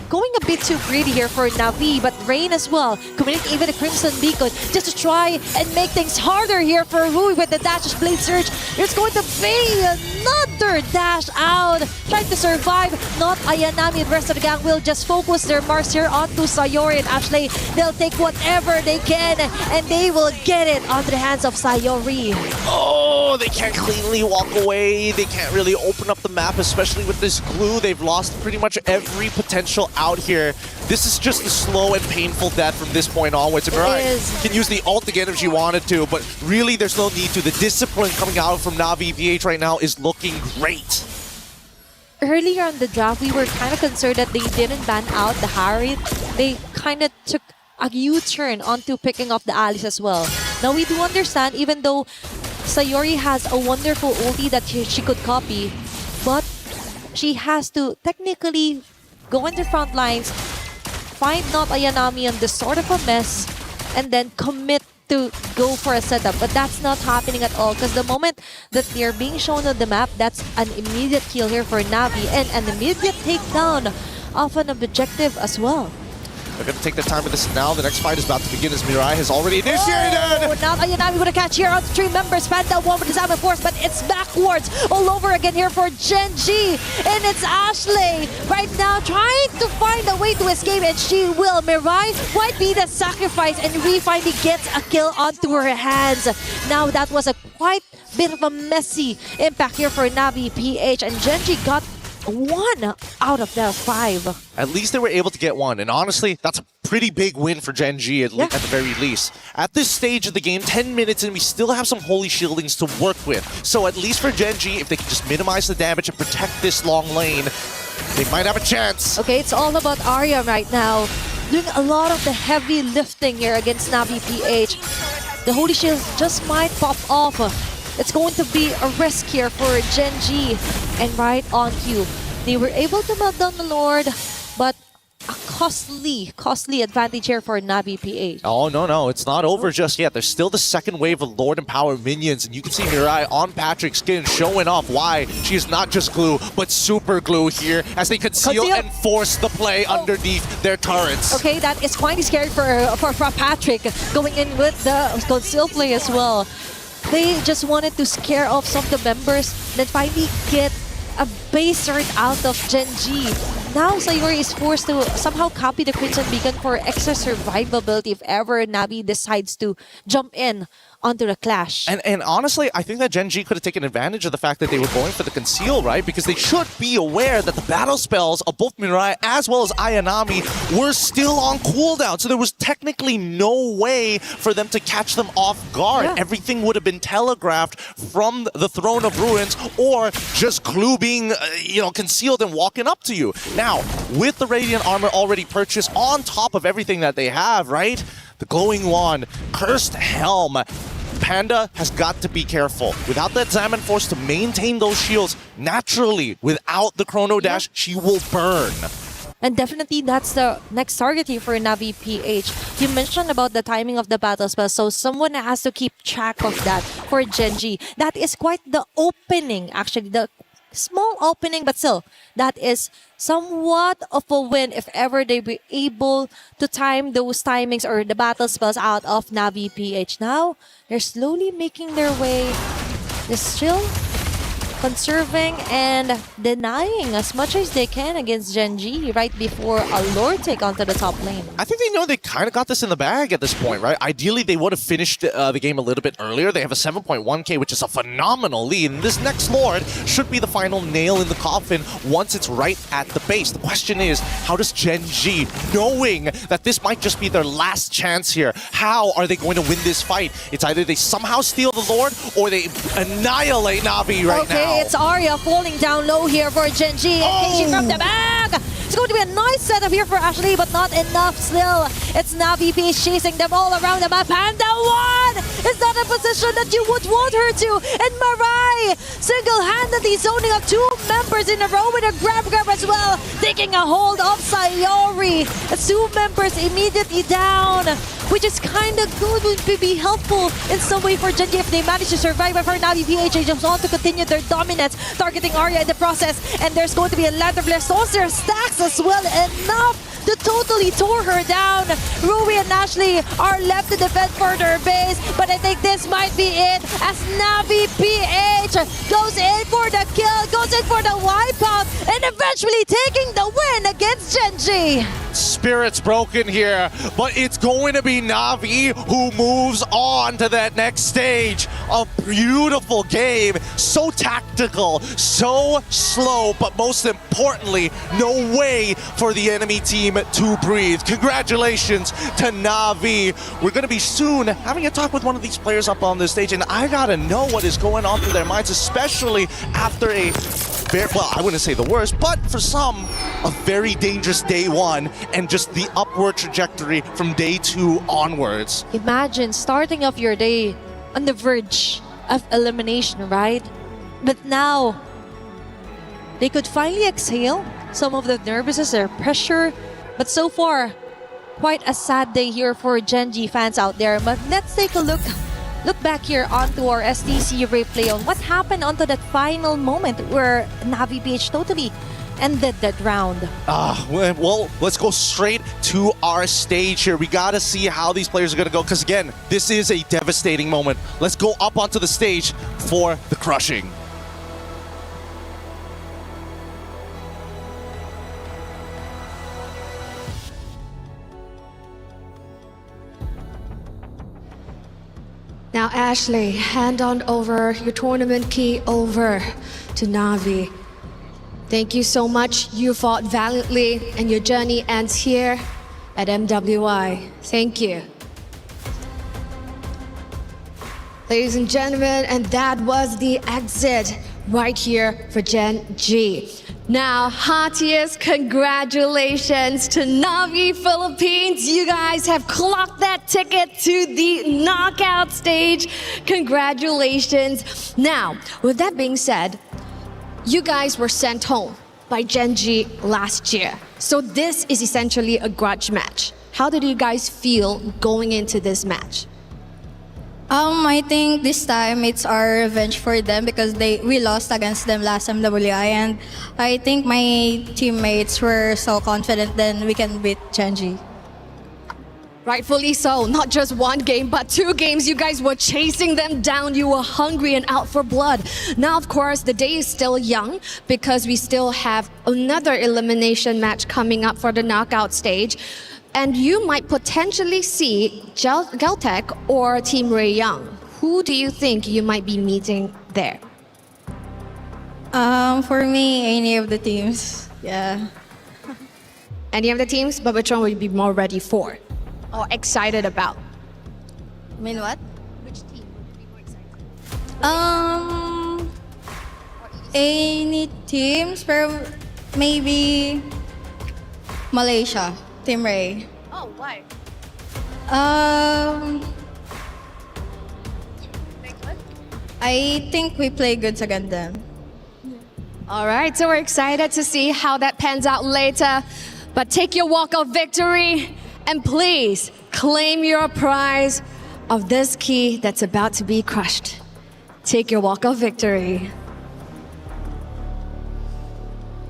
going a bit too greedy here for Navi, but Rain as well, committing even a Crimson Beacon just to try and make things harder here for Rui with the dash Blade Surge. There's going to be another dash out, trying to survive. Not Ayanami, the rest of the gang will just focus their marks here onto Sayori and Ashley. They'll take whatever they can, and they will get it onto the hands of Sayori. Oh, they can't cleanly walk away. They can't really open up the map, especially with this glue. They've lost pretty much every potential out here. This is just a slow and painful death from this point onwards. And Mirai can use the ult again if she wanted to, but really there's no need to. The discipline coming out from Navi PH right now is looking great. Earlier on the draft, we were kind of concerned that they didn't ban out the Harriet. They kind of took a U-turn onto picking up the Alice as well. Now we do understand, even though Sayori has a wonderful ulti that she could copy, but she has to technically go into front lines, find not Ayanami on this sort of a mess, and then commit to go for a setup. But that's not happening at all, because the moment that they're being shown on the map, that's an immediate kill here for Navi and an immediate takedown of an objective as well. They're going to take their time with this now. The next fight is about to begin as Mirai has already initiated. Oh, now Ayanami with a catch here on 3 members. Panda 1 with his Diamond Force, but it's backwards all over again here for Gen G. And it's Ashley right now trying to find a way to escape, and she will. Mirai might be the sacrifice, and Ree finally gets a kill onto her hands. Now that was a quite bit of a messy impact here for Navi PH, and Gen G got 1 out of the 5. At least they were able to get 1, and honestly, that's a pretty big win for Gen G at the very least. At this stage of the game, 10 minutes in, we still have some holy shieldings to work with. So at least for Gen G, if they can just minimize the damage and protect this long lane, they might have a chance. Okay, it's all about Arya right now, doing a lot of the heavy lifting here against Navi PH. The holy shields just might pop off. It's going to be a risk here for Gen G, and right on cue. They were able to melt down the Lord, but a costly advantage here for Navi PH. Oh, no, it's not over just yet. There's still the second wave of Lord and Power minions, and you can see Mirai on Patrick's skin showing off why she is not just glue, but super glue here as they conceal and force the play underneath their turrets. Okay, that is quite scary for Patrick going in with the conceal play as well. They just wanted to scare off some of the members, then finally get a base turret out of Gen G. Now Sayori is forced to somehow copy the Crimson Beacon for extra survivability if ever Navi decides to jump in onto the clash. And honestly, I think that Gen G could have taken advantage of the fact that they were going for the conceal, right? Because they should be aware that the battle spells of both Mirai as well as Ayanami were still on cooldown. So there was technically no way for them to catch them off guard. Yeah. Everything would have been telegraphed from the Throne of Ruins, or just Clue being, concealed and walking up to you. Now, with the Radiant Armor already purchased on top of everything that they have, right? The Glowing Wand, Cursed Helm, Panda has got to be careful. Without that Diamond Force to maintain those shields, naturally, without the Chrono Dash, she will burn. And definitely that's the next target here for Navi PH. You mentioned about the timing of the battle spell, so someone has to keep track of that for Gen G. That is quite the opening, actually, the small opening, but still, that is somewhat of a win if ever they be able to time those timings or the battle spells out of Navi PH. Now, they're slowly making their way. They're still conserving and denying as much as they can against Gen G right before a Lord take onto the top lane. I think they know they kind of got this in the bag at this point, right? Ideally, they would have finished the game a little bit earlier. They have a 7.1k, which is a phenomenal lead. And this next Lord should be the final nail in the coffin once it's right at the base. The question is, how does Gen G, knowing that this might just be their last chance here, how are they going to win this fight? It's either they somehow steal the Lord or they annihilate Navi right now. It's Arya falling down low here for Gen G. Engaging from the back. It's going to be a nice setup here for Ashley, but not enough still. It's Navi PH chasing them all around the map. Panda 1 is not a position that you would want her to. And Mirai single-handedly zoning up 2 members in a row with a grab as well. Taking a hold of Sayori. It's 2 members immediately down, which is kind of good, would be helpful in some way for Gen G if they manage to survive. But for Navi PH, they just want to continue their dominance, targeting Arya in the process. And there's going to be a land of Saucer stacks as well, enough to totally tore her down. Rui and Ashley are left to defend for their base, but I think this might be it as Navi PH goes in for the kill, goes in for the wipeout, and eventually taking the win against Gen G. Spirit's broken here, but it's going to be Navi who moves on to that next stage. A beautiful game, so tactical, so slow, but most importantly, no way for the enemy team to breathe. Congratulations to Navi. We're going to be soon having a talk with one of these players up on this stage, and I gotta know what is going on through their minds, especially after a well, I wouldn't say the worst, but for some, a very dangerous day 1 and just the upward trajectory from day 2 onwards. Imagine starting off your day on the verge of elimination, right? But now, they could finally exhale some of the nervousness or pressure. But so far, quite a sad day here for Gen G fans out there. But let's take a look back here onto our STC replay on what happened onto that final moment where Navi PH totally ended that round. Well, let's go straight to our stage here. We gotta see how these players are gonna go, because again, this is a devastating moment. Let's go up onto the stage for the crushing. Now, Ashley, hand on over your tournament key over to Navi. Thank you so much. You fought valiantly, and your journey ends here at MWI. Thank you. Ladies and gentlemen, and that was the exit right here for Gen G. Now, heartiest congratulations to Navi Philippines. You guys have clocked that ticket to the knockout stage. Congratulations. Now, with that being said, you guys were sent home by Gen G last year. So this is essentially a grudge match. How did you guys feel going into this match? I think this time it's our revenge for them because we lost against them last MWI, and I think my teammates were so confident then we can beat Gen G. Rightfully so. Not just one game, but 2 games. You guys were chasing them down. You were hungry and out for blood. Now, of course, the day is still young because we still have another elimination match coming up for the knockout stage. And you might potentially see Geltec or Team Ray Young. Who do you think you might be meeting there? For me, any of the teams. Yeah. Any of the teams? But which one would you be more ready for? Or excited about? I mean what? Which team would you be more excited? Any teams, pero maybe Malaysia, Team Ray. Oh, why? I think we play good against them. All right, so we're excited to see how that pans out later. But take your walk of victory and please claim your prize of this key that's about to be crushed. Take your walk of victory.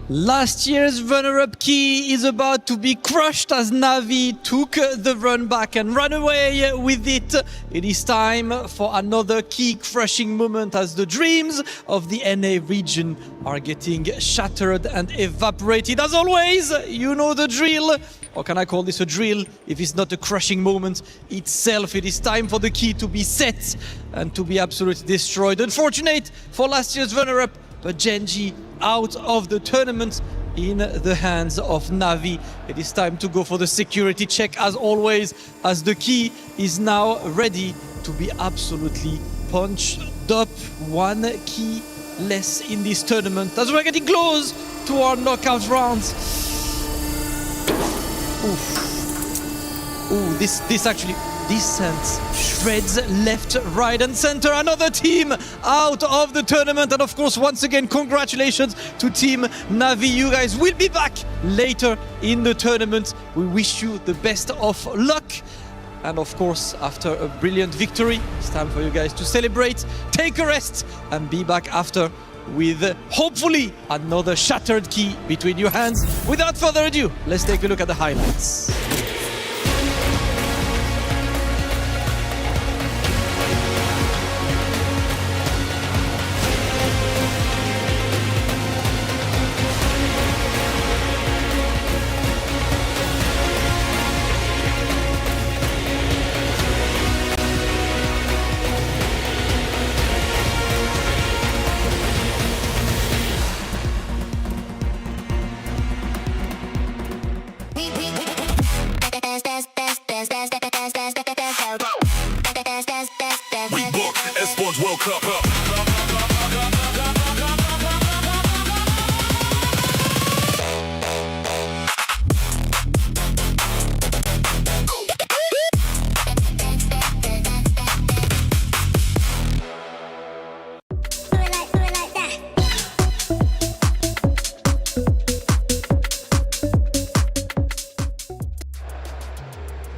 Last year's runner-up key is about to be crushed as Navi took the run back and ran away with it. It is time for another key-crushing moment as the dreams of the NA region are getting shattered and evaporated. As always, you know the drill. Or can I call this a drill if it's not a crushing moment itself? It is time for the key to be set and to be absolutely destroyed. Unfortunate for last year's runner-up, but Gen G out of the tournament in the hands of Navi. It is time to go for the security check as always, as the key is now ready to be absolutely punched up. 1 key less in this tournament as we're getting close to our knockout rounds. Ooh, this actually sends shreds left, right and center. Another team out of the tournament, and of course once again congratulations to Team Navi. You guys will be back later in the tournament. We wish you the best of luck, and of course after a brilliant victory it's time for you guys to celebrate, take a rest and be back after with hopefully another shattered key between your hands. Without further ado, let's take a look at the highlights.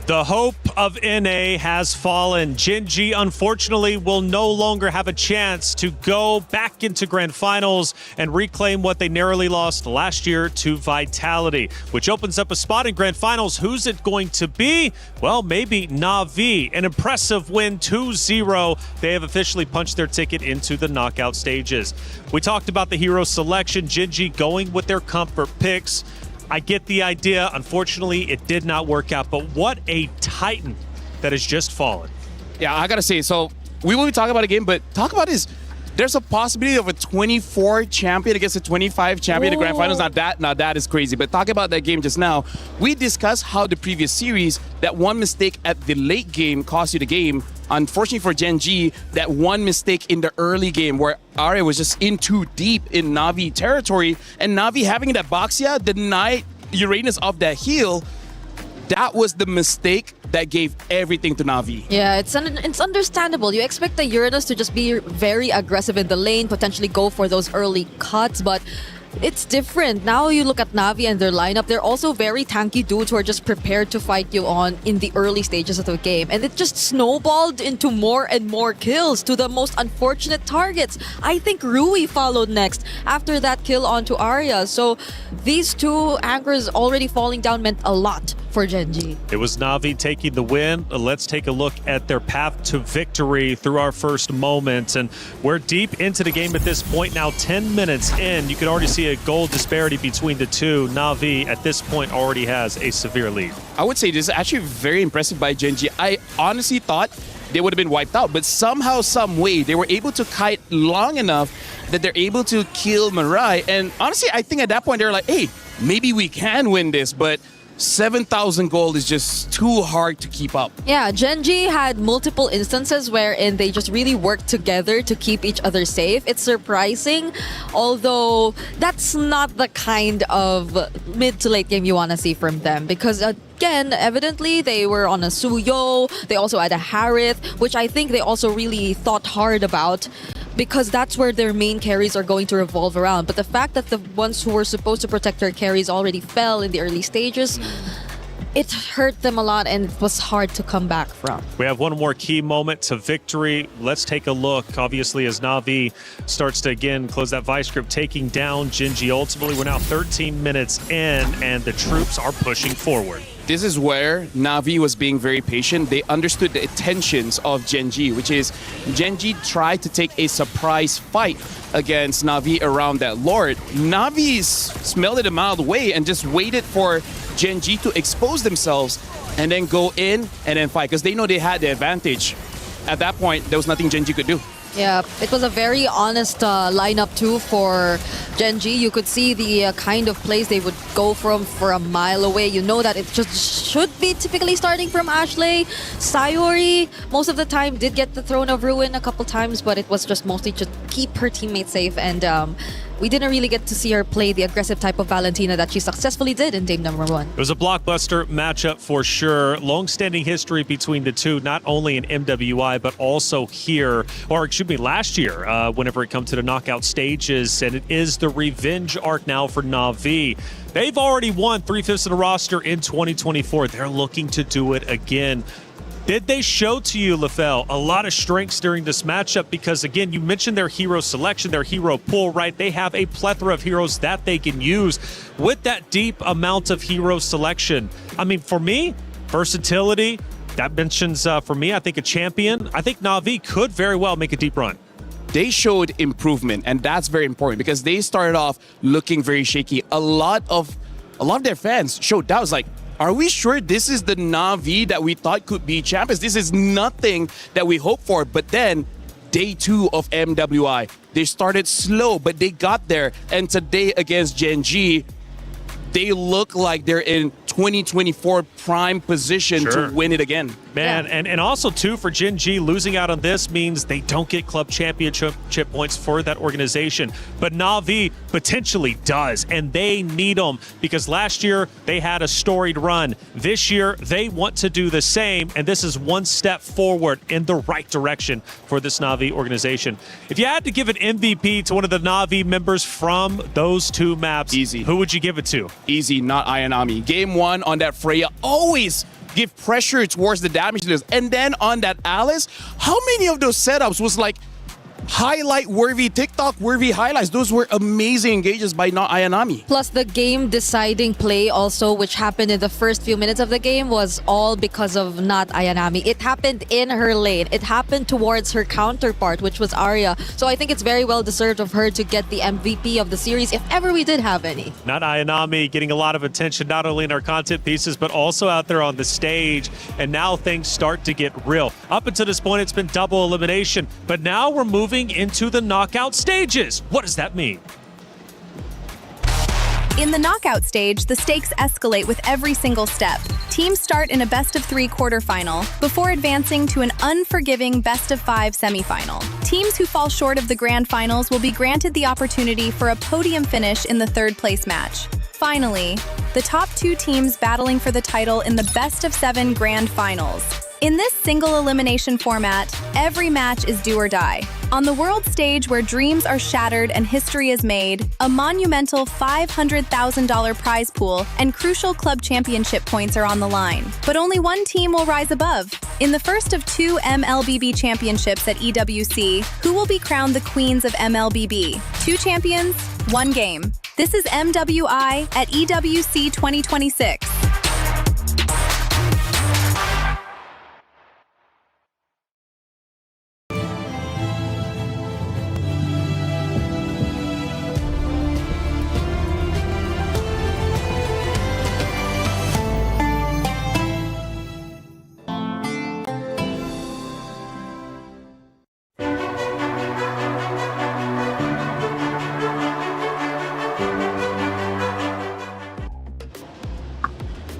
The hope of NA has fallen. Gen G, unfortunately, will no longer have a chance to go back into grand finals and reclaim what they narrowly lost last year to Vitality, which opens up a spot in grand finals. Who's it going to be? Well, maybe Na'Vi. An impressive win, 2-0. They have officially punched their ticket into the knockout stages. We talked about the hero selection. Gen G going with their comfort picks. I get the idea. Unfortunately, it did not work out. But what a titan that has just fallen. Yeah, I got to say, so we will be talking about a game, but talk about is there's a possibility of a 24 champion against a 25 champion in the grand finals. Now that is crazy. But talking about that game just now, we discussed how the previous series, that one mistake at the late game cost you the game. Unfortunately for Gen G, that one mistake in the early game where Arya was just in too deep in Na'Vi territory, and Na'Vi having that Boxia denied Uranus of that heal. That was the mistake that gave everything to Na'Vi. Yeah, it's understandable. You expect the Uranus to just be very aggressive in the lane, potentially go for those early cuts, but it's different. Now you look at Na'Vi and their lineup, they're also very tanky dudes who are just prepared to fight you on in the early stages of the game. And it just snowballed into more and more kills to the most unfortunate targets. I think Rui followed next after that kill onto Arya. So these two anchors already falling down meant a lot for Gen G. It was Na'Vi taking the win. Let's take a look at their path to victory through our first moment. And we're deep into the game at this point now, 10 minutes in. You can already see a goal disparity between the two. Na'Vi at this point already has a severe lead. I would say this is actually very impressive by Gen G. I honestly thought they would have been wiped out, but somehow, some way, they were able to kite long enough that they're able to kill Mirai. And honestly, I think at that point, they were like, hey, maybe we can win this, but 7,000 gold is just too hard to keep up. Yeah, Gen G had multiple instances wherein they just really worked together to keep each other safe. It's surprising, although that's not the kind of mid to late game you want to see from them, because again, evidently they were on a Suyo, they also had a Harith, which I think they also really thought hard about, because that's where their main carries are going to revolve around. But the fact that the ones who were supposed to protect their carries already fell in the early stages, it hurt them a lot and it was hard to come back from. We have one more key moment to victory. Let's take a look, obviously, as Na'Vi starts to again close that vice grip, taking down Gen G. Ultimately, we're now 13 minutes in and the troops are pushing forward. This is where Na'Vi was being very patient. They understood the intentions of Gen G, which is Gen G tried to take a surprise fight against Na'Vi around that Lord. Na'Vi smelled it a mile away and just waited for Gen G to expose themselves and then go in and then fight, because they know they had the advantage. At that point, there was nothing Gen G could do. Yeah, it was a very honest lineup too for Gen G. You could see the kind of plays they would go from for a mile away. You know that it just should be typically starting from Ashley. Sayori, most of the time, did get the Throne of Ruin a couple times, but it was just mostly to keep her teammates safe. And we didn't really get to see her play the aggressive type of Valentina that she successfully did in Game number 1. It was a blockbuster matchup for sure. Long-standing history between the two, not only in MWI, but also here, or excuse me, last year, whenever it comes to the knockout stages. And it is the revenge arc now for Na'Vi. They've already won 3/5 of the roster in 2024. They're looking to do it again. Did they show to you, LaFell, a lot of strengths during this matchup? Because, again, you mentioned their hero selection, their hero pool, right? They have a plethora of heroes that they can use. With that deep amount of hero selection, I mean, for me, versatility, that mentions, for me, I think a champion. I think Na'Vi could very well make a deep run. They showed improvement, and that's very important because they started off looking very shaky. A lot of their fans showed doubts, like, are we sure this is the Na'Vi that we thought could be champions? This is nothing that we hoped for. But then, day 2 of MWI, they started slow, but they got there. And today against Gen G, they look like they're in 2024 prime position to win it again. Man, and also, too, for Gen G, losing out on this means they don't get club championship points for that organization. But Na'Vi potentially does, and they need them because last year they had a storied run. This year, they want to do the same, and this is one step forward in the right direction for this Na'Vi organization. If you had to give an MVP to one of the Na'Vi members from those two maps, easy. Who would you give it to? Easy, not Ayanami. Game 1 on that Freya, always give pressure towards the damage dealers. And then on that Alice, how many of those setups was like highlight-worthy, TikTok-worthy highlights? Those were amazing engages by Ayanami. Plus the game-deciding play also, which happened in the first few minutes of the game, was all because of not Ayanami. It happened in her lane. It happened towards her counterpart, which was Arya. So I think it's very well deserved of her to get the MVP of the series, if ever we did have any. Not Ayanami getting a lot of attention, not only in our content pieces, but also out there on the stage. And now things start to get real. Up until this point, it's been double elimination, but now we're moving into the knockout stages. What does that mean? In the knockout stage, the stakes escalate with every single step. Teams start in a best-of-3 quarterfinal before advancing to an unforgiving best-of-5 semifinal. Teams who fall short of the grand finals will be granted the opportunity for a podium finish in the third-place match. Finally, the top 2 teams battling for the title in the best-of-7 grand finals. In this single elimination format, every match is do or die. On the world stage where dreams are shattered and history is made, a monumental $500,000 prize pool and crucial club championship points are on the line. But only one team will rise above. In the first of 2 MLBB championships at EWC, who will be crowned the queens of MLBB? 2 champions, 1 game. This is MWI at EWC26.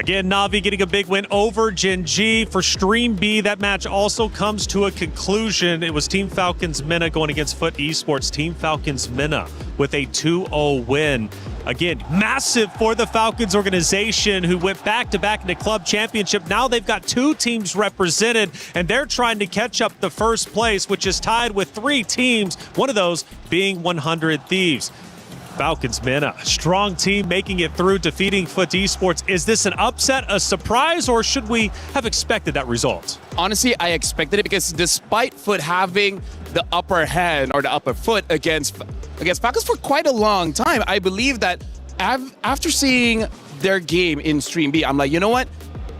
Again, Na'Vi getting a big win over Gen G. For Stream B, that match also comes to a conclusion. It was Team Falcons Mena going against Foot Esports. Team Falcons Mena with a 2-0 win. Again, massive for the Falcons organization, who went back-to-back in the club championship. Now they've got 2 teams represented, and they're trying to catch up the first place, which is tied with 3 teams, one of those being 100 Thieves. Falcons Mena, strong team making it through, defeating Foot Esports. Is this an upset, a surprise, or should we have expected that result? Honestly, I expected it because despite Foot having the upper hand or the upper foot against Falcons for quite a long time, I believe that after seeing their game in Stream B, I'm like, you know what?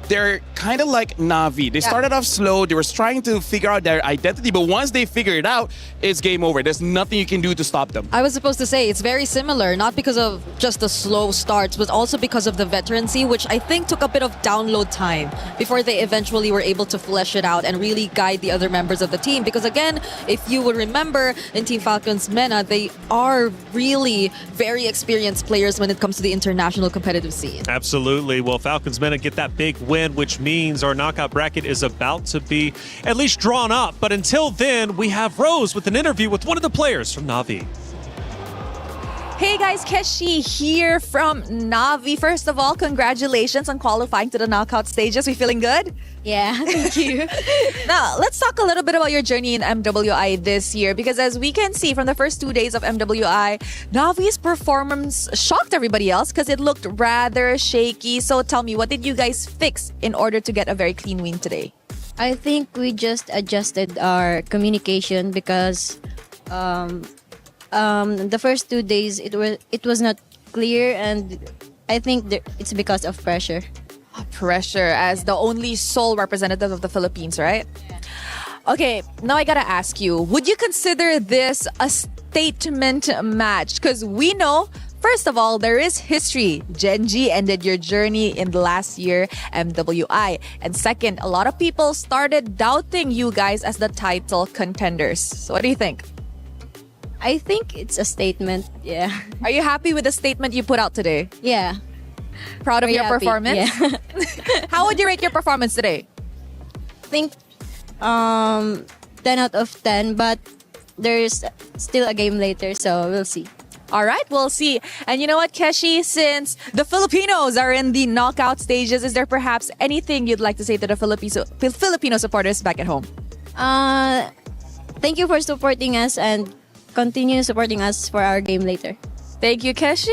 They're kind of like Na'Vi. They started off slow. They were trying to figure out their identity, but once they figure it out, it's game over. There's nothing you can do to stop them. I was supposed to say it's very similar, not because of just the slow starts, but also because of the veterancy, which I think took a bit of download time before they eventually were able to flesh it out and really guide the other members of the team. Because again, if you would remember, in Team Falcons Mena, they are really very experienced players when it comes to the international competitive scene. Absolutely. Well, Falcons Mena get that big win, which means our knockout bracket is about to be at least drawn up. But until then, we have Rose with an interview with one of the players from Na'Vi. Hey guys, Keshi here from Na'Vi. First of all, congratulations on qualifying to the knockout stages. We feeling good? Yeah, thank you. Now, let's talk a little bit about your journey in MWI this year, because as we can see from the first 2 days of MWI, Na'Vi's performance shocked everybody else because it looked rather shaky. So tell me, what did you guys fix in order to get a very clean win today? I think we just adjusted our communication because the first 2 days it was not clear, and I think it's because of pressure. Pressure as the only sole representative of the Philippines, right? Okay, now I gotta ask you, would you consider this a statement match? Because we know, first of all, there is history. Gen G ended your journey in the last year, MWI. And second, a lot of people started doubting you guys as the title contenders. So what do you think? I think it's a statement, yeah. Are you happy with the statement you put out today? Yeah. Proud of Very your happy, performance? yeah. How would you rate your performance today? I think 10 out of 10, but there's still a game later, so we'll see. All right, we'll see. And you know what, Keshi, since the Filipinos are in the knockout stages, is there perhaps anything you'd like to say to the Filipino supporters back at home? Thank you for supporting us, and continue supporting us for our game later. Thank you, Keshi.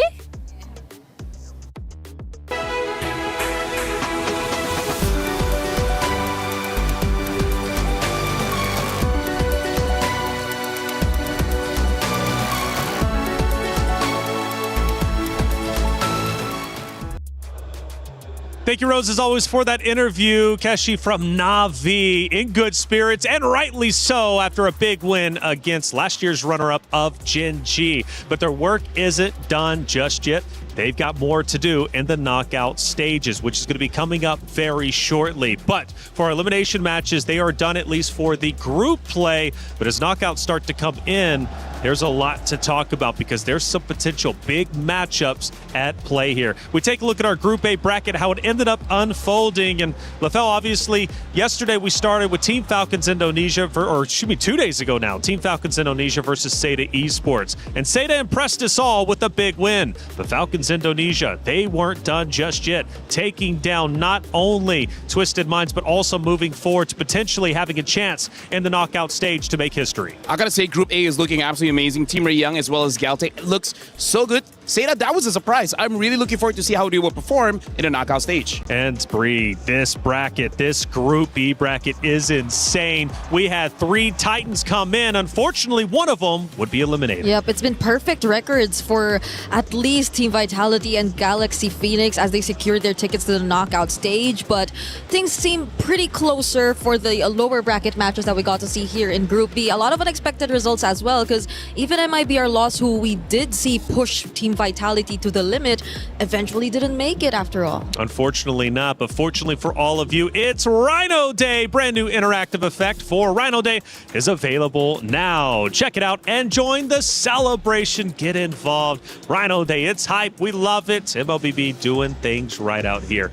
Thank you, Rose, as always, for that interview. Keshi from Navi in good spirits, and rightly so, after a big win against last year's runner-up of Gen G. But their work isn't done just yet. They've got more to do in the knockout stages, which is going to be coming up very shortly. But for our elimination matches, they are done at least for the group play. But as knockouts start to come in, there's a lot to talk about because there's some potential big matchups at play here. We take a look at our Group A bracket, how it ended up unfolding. And LaFell, obviously, yesterday we started with Team Falcons Indonesia, 2 days ago now, Team Falcons Indonesia versus Seda Esports. And Seda impressed us all with a big win. The Falcons Indonesia, they weren't done just yet, taking down not only Twisted Minds, but also moving forward to potentially having a chance in the knockout stage to make history. I gotta say, Group A is looking absolutely amazing. Team Ray Young as well as Galte looks so good. Seda, that was a surprise. I'm really looking forward to see how they will perform in the knockout stage. And Bree, this bracket, this Group B bracket is insane. We had 3 Titans come in. Unfortunately, one of them would be eliminated. Yep, it's been perfect records for at least Team Vitality and Galaxy Phoenix as they secured their tickets to the knockout stage. But things seem pretty closer for the lower bracket matches that we got to see here in Group B. A lot of unexpected results as well, because even MIBR Lost, who we did see push Team Vitality to the limit, eventually didn't make it after all. Unfortunately not, but fortunately for all of you, it's Rhino Day. Brand new interactive effect for Rhino Day is available now. Check it out and join the celebration. Get involved. Rhino Day, it's hype. We love it. MLBB doing things right out here.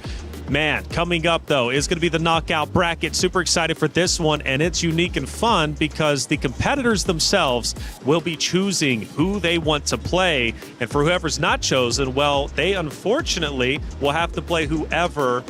Man, coming up, though, is going to be the knockout bracket. Super excited for this one, and it's unique and fun because the competitors themselves will be choosing who they want to play. And for whoever's not chosen, well, they unfortunately will have to play whoever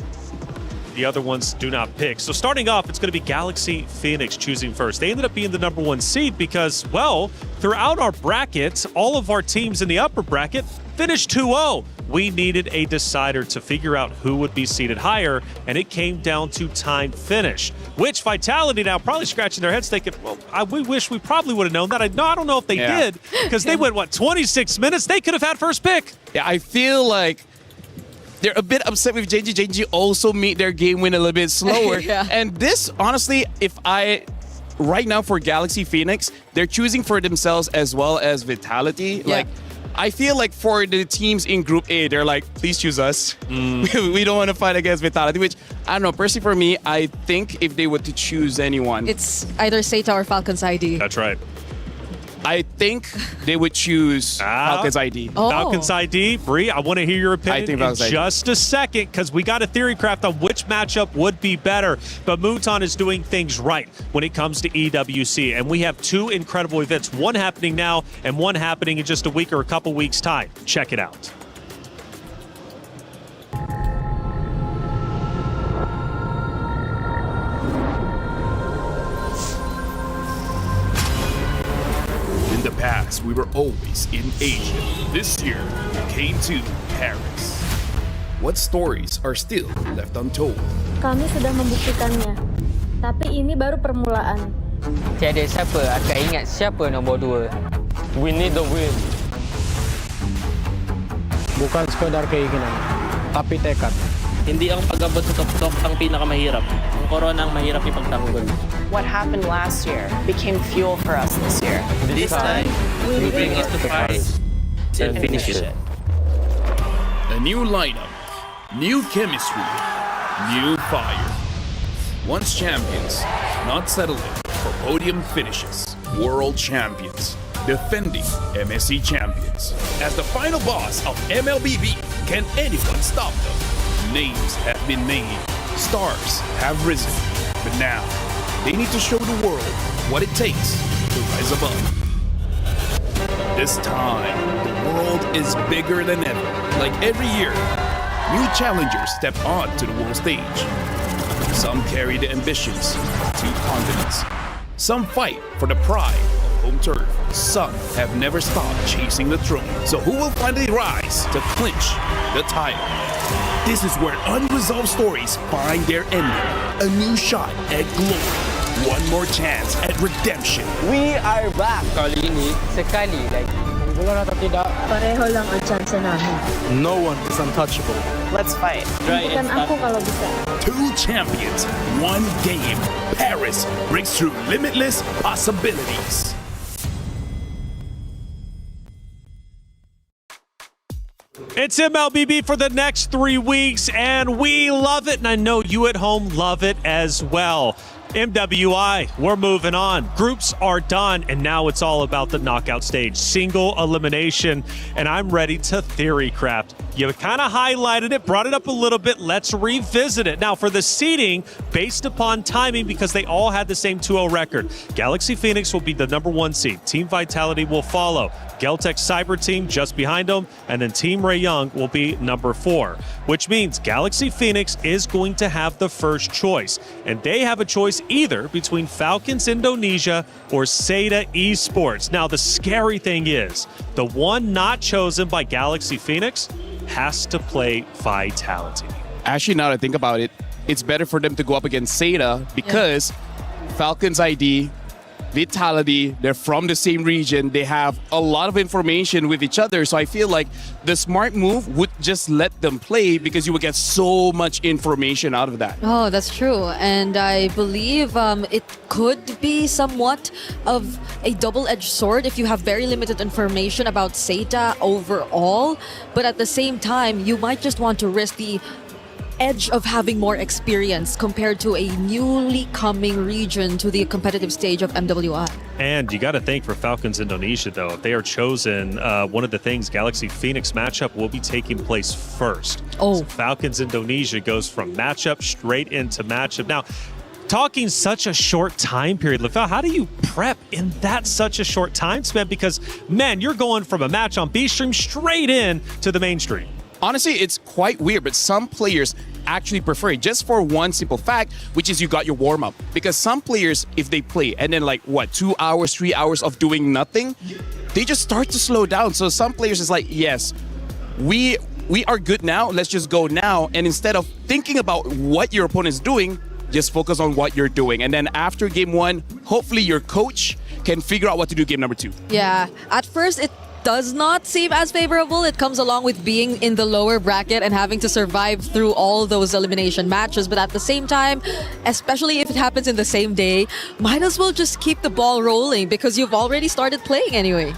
the other ones do not pick. So starting off, it's going to be Galaxy Phoenix choosing first. They ended up being the #1 seed because, well, throughout our bracket, all of our teams in the upper bracket finished 2-0. We needed a decider to figure out who would be seated higher, and it came down to time finish, which Vitality now probably scratching their heads thinking, well, we wish we probably would have known that. I don't know if they did, because they went, 26 minutes? They could have had first pick. Yeah, I feel like they're a bit upset with JG. JG also made their game win a little bit slower. And this, honestly, right now for Galaxy Phoenix, they're choosing for themselves as well as Vitality. Like, I feel like for the teams in Group A, they're like, please choose us. We don't want to fight against Vitality, which, I don't know, personally for me, I think if they were to choose anyone, it's either Seta or Falcons ID. That's right. I think they would choose Falcons ID. Falcons ID. Bree, I want to hear your opinion in just a second because we got a theory craft on which matchup would be better. But Muton is doing things right when it comes to EWC. And we have 2 incredible events, one happening now and one happening in just a week or a couple weeks' time. Check it out. In the past, we were always in Asia. This year, we came to Paris. What stories are still left untold? Kami sudah membuktikannya, tapi ini baru permulaan. Tiada siapa akan ingat siapa nombor 2. We need the win. Bukan sekadar keinginan, tapi tekad. Hindi ang pag-abot sa tuktok ang pinakamahirap. Ang corona ang mahirap ipagtanggol. What happened last year became fuel for us this year. This time, we bring it to Paris and finish it. A new lineup, new chemistry, new fire. Once champions, not settling for podium finishes. World champions, defending MSC champions. As the final boss of MLBB, can anyone stop them? Names have been made, stars have risen, but now they need to show the world what it takes to rise above. This time, the world is bigger than ever. Like every year, new challengers step on to the world stage. Some carry the ambitions of 2 continents. Some fight for the pride of home turf. Some have never stopped chasing the throne. So who will finally rise to clinch the title? This is where unresolved stories find their ending. A new shot at glory. One more chance at redemption. We are back. Kali ini, sekali lagi. Bulan atau tidak, Pareho lang ang chance namin. No one is untouchable. Let's fight. Hentikan aku kalau bisa. 2 champions, 1 game. Paris breaks through limitless possibilities. It's MLBB for the next 3 weeks, and we love it, and I know you at home love it as well. MWI, we're moving on. Groups are done, and now it's all about the knockout stage. Single elimination, and I'm ready to theory craft. You kind of highlighted it, brought it up a little bit. Let's revisit it. Now, for the seeding, based upon timing, because they all had the same 2-0 record, Galaxy Phoenix will be the #1 seed. Team Vitality will follow. Geltec Cyber Team just behind them, and then Team Ray Young will be #4, which means Galaxy Phoenix is going to have the first choice. And they have a choice either between Falcons Indonesia or Seda Esports. Now, the scary thing is, the one not chosen by Galaxy Phoenix has to play Vitality. Actually, now that I think about it, it's better for them to go up against Seda because Falcons ID, Vitality, they're from the same region. They have a lot of information with each other. So I feel like the smart move would just let them play because you would get so much information out of that. Oh, that's true. And I believe it could be somewhat of a double-edged sword if you have very limited information about Seda overall. But at the same time, you might just want to risk the edge of having more experience compared to a newly coming region to the competitive stage of MWI. And you got to think for Falcons Indonesia, though, if they are chosen, one of the things, Galaxy Phoenix matchup will be taking place first. Oh. So Falcons Indonesia goes from matchup straight into matchup. Now, talking such a short time period, Lefel, how do you prep in that such a short time span? Because, man, you're going from a match on B stream straight in to the main stream. Honestly, it's quite weird, but some players actually prefer it just for one simple fact, which is you got your warm-up. Because some players, if they play and then 2 hours, 3 hours of doing nothing, they just start to slow down. So some players is like, yes, we are good now, let's just go now. And instead of thinking about what your opponent is doing, just focus on what you're doing. And then after game 1, hopefully your coach can figure out what to do game number 2. Yeah, at first it does not seem as favorable. It comes along with being in the lower bracket and having to survive through all those elimination matches. But at the same time, especially if it happens in the same day, might as well just keep the ball rolling because you've already started playing anyway.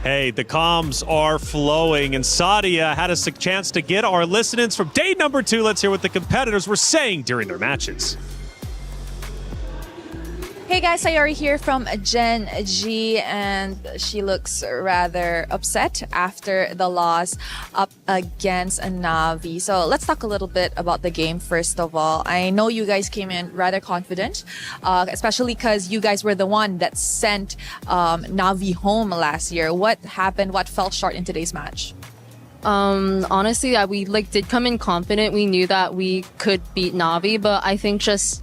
Hey, the comms are flowing, and Sadia had a chance to get our listenings from day number 2. Let's hear what the competitors were saying during their matches. Hey guys, Sayori here from Gen G, and she looks rather upset after the loss up against Navi. So let's talk a little bit about the game first of all. I know you guys came in rather confident, especially because you guys were the one that sent Navi home last year. What happened? What fell short in today's match? Honestly, we did come in confident. We knew that we could beat Navi, but I think just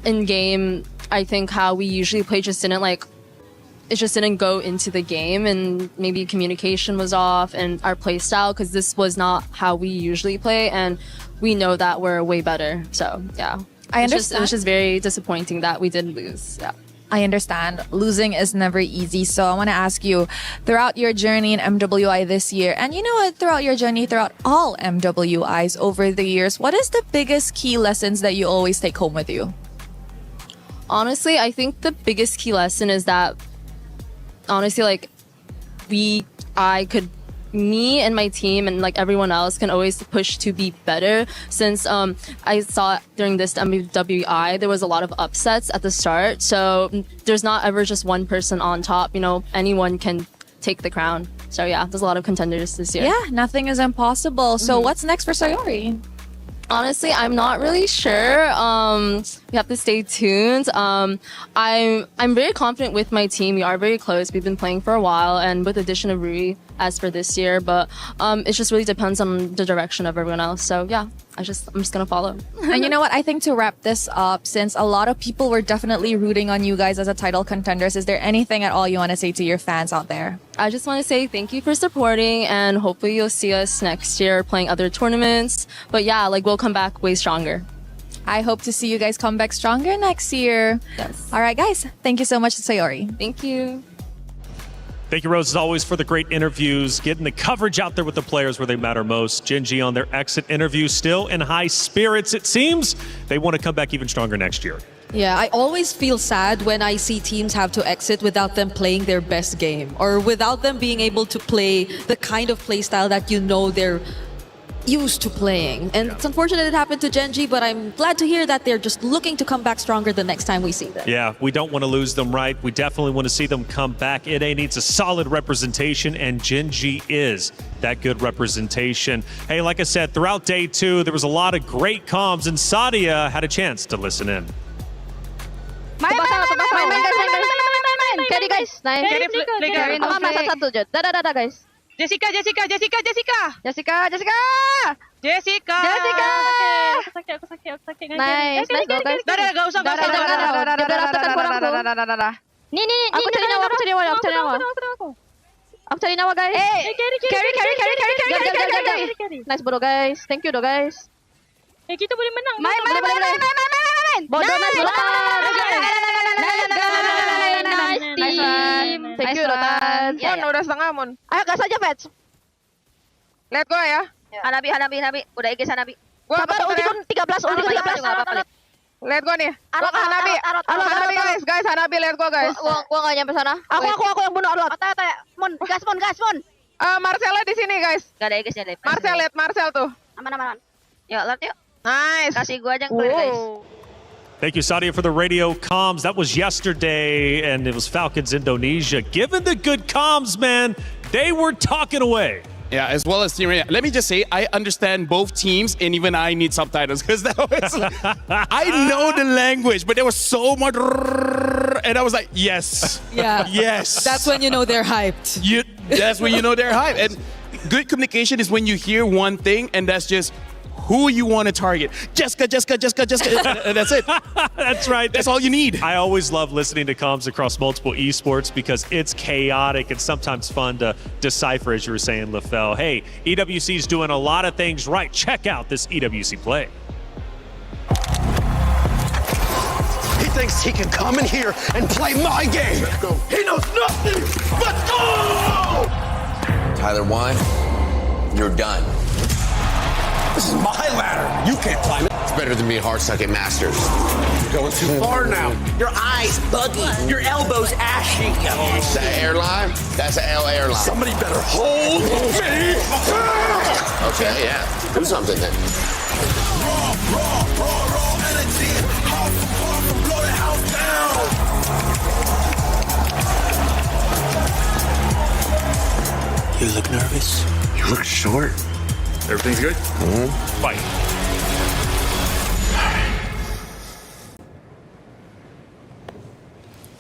in game, I think how we usually play just didn't it just didn't go into the game, and maybe communication was off and our play style, because this was not how we usually play, and we know that we're way better. So yeah, I understand. It was just very disappointing that we did lose. Yeah. I understand. Losing is never easy. So I want to ask you, throughout your journey in MWI this year, and you know what, throughout your journey, throughout all MWIs over the years, what is the biggest key lessons that you always take home with you? Honestly, I think the biggest key lesson is that, honestly, me and my team and everyone else can always push to be better. Since I saw during this MWI, there was a lot of upsets at the start. So there's not ever just one person on top. You know, anyone can take the crown. So yeah, there's a lot of contenders this year. Yeah, nothing is impossible. So what's next for Sayori? Honestly, I'm not really sure. We have to stay tuned. I'm very confident with my team. We are very close. We've been playing for a while, and with the addition of Rui as for this year, but it just really depends on the direction of everyone else. So yeah, I'm just gonna follow. And you know what? I think to wrap this up, since a lot of people were definitely rooting on you guys as a title contenders, is there anything at all you want to say to your fans out there? I just want to say thank you for supporting, and hopefully you'll see us next year playing other tournaments. But yeah, we'll come back way stronger. I hope to see you guys come back stronger next year. Yes. All right, guys. Thank you so much, Sayori. Thank you. Thank you, Rose, as always, for the great interviews, getting the coverage out there with the players where they matter most. Gen G on their exit interview, still in high spirits, it seems. They want to come back even stronger next year. Yeah, I always feel sad when I see teams have to exit without them playing their best game or without them being able to play the kind of play style that you know they're used to playing. And it's unfortunate it happened to Gen G, but I'm glad to hear that they're just looking to come back stronger the next time we see them. Yeah, we don't want to lose them, right? We definitely want to see them come back. NA needs a solid representation, and Gen G is that good representation. Hey, like I said, throughout day 2, there was a lot of great comms, and Sadia had a chance to listen in. Main carry guys, nice. Carry no flick. Satu je. Dah guys. Jessica. Jessica. Aku sakit. Nice go guys. Dah, gak usah. Dah. Tekan korang tu. Dah. Ni. Aku cari nyawa. Aku cari nyawa guys. Carry. Nice bro guys. Thank you guys. Kita boleh menang. Main. Bodoh nice bro. Nice team. Thank you Rotan. Mon, udah setengah Mon. Ayo gas aja Vets. Lihat gue ya. Hanabi. Udah EG Hanabi. Sabar, ulti 13. Lihat gue nih. Gua ke Hanabi. Hanabi guys. Hanabi lihat gue guys. Gua enggak nyampe sana. Aku yang bunuh Arlot. Mon, gas Mon. Marcelnya di sini guys. Gak ada EG-nya deh. Marcel tuh. Aman. Yuk, Lord yuk. Nice. Kasih gua aja yang clear guys. Thank you, Sadia, for the radio comms. That was yesterday, and it was Falcons Indonesia. Given the good comms, man, they were talking away. Yeah, as well as Team Reyna. Let me just say, I understand both teams, and even I need subtitles because that was I know the language, but there was so much, and I was like, yes, Yeah. yes. That's when you know they're hyped. That's when you know they're hyped. And good communication is when you hear one thing, and that's just who you want to target. Jessica. That's it. That's right. That's all you need. I always love listening to comms across multiple esports because it's chaotic and sometimes fun to decipher, as you were saying, LaFell. Hey, EWC is doing a lot of things right. Check out this EWC play. He thinks he can come in here and play my game. He knows nothing but go! Tyler Wine, you're done. This is my ladder. You can't climb it. It's better than being hard-sucking Masters. You're going too far now. Your eyes buggy. Your elbows ashy. Is that airline? That's an L airline. Somebody better hold me. Okay, yeah. Do something then. Raw energy. Blow the house down. You look nervous. You look short. Everything's good? Fight.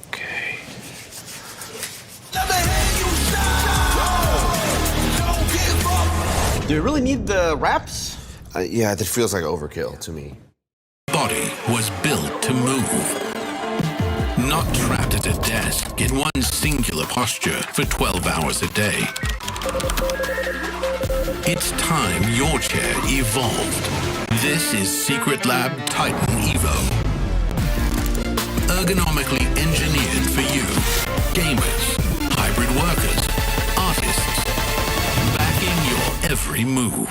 Okay. Do you really need the wraps? Yeah, that feels like overkill to me. Body was built to move. Not trapped at a desk in one singular posture for 12 hours a day. It's time your chair evolved. This is Secret Lab Titan Evo. Ergonomically engineered for you. Gamers, hybrid workers, artists. Backing your every move.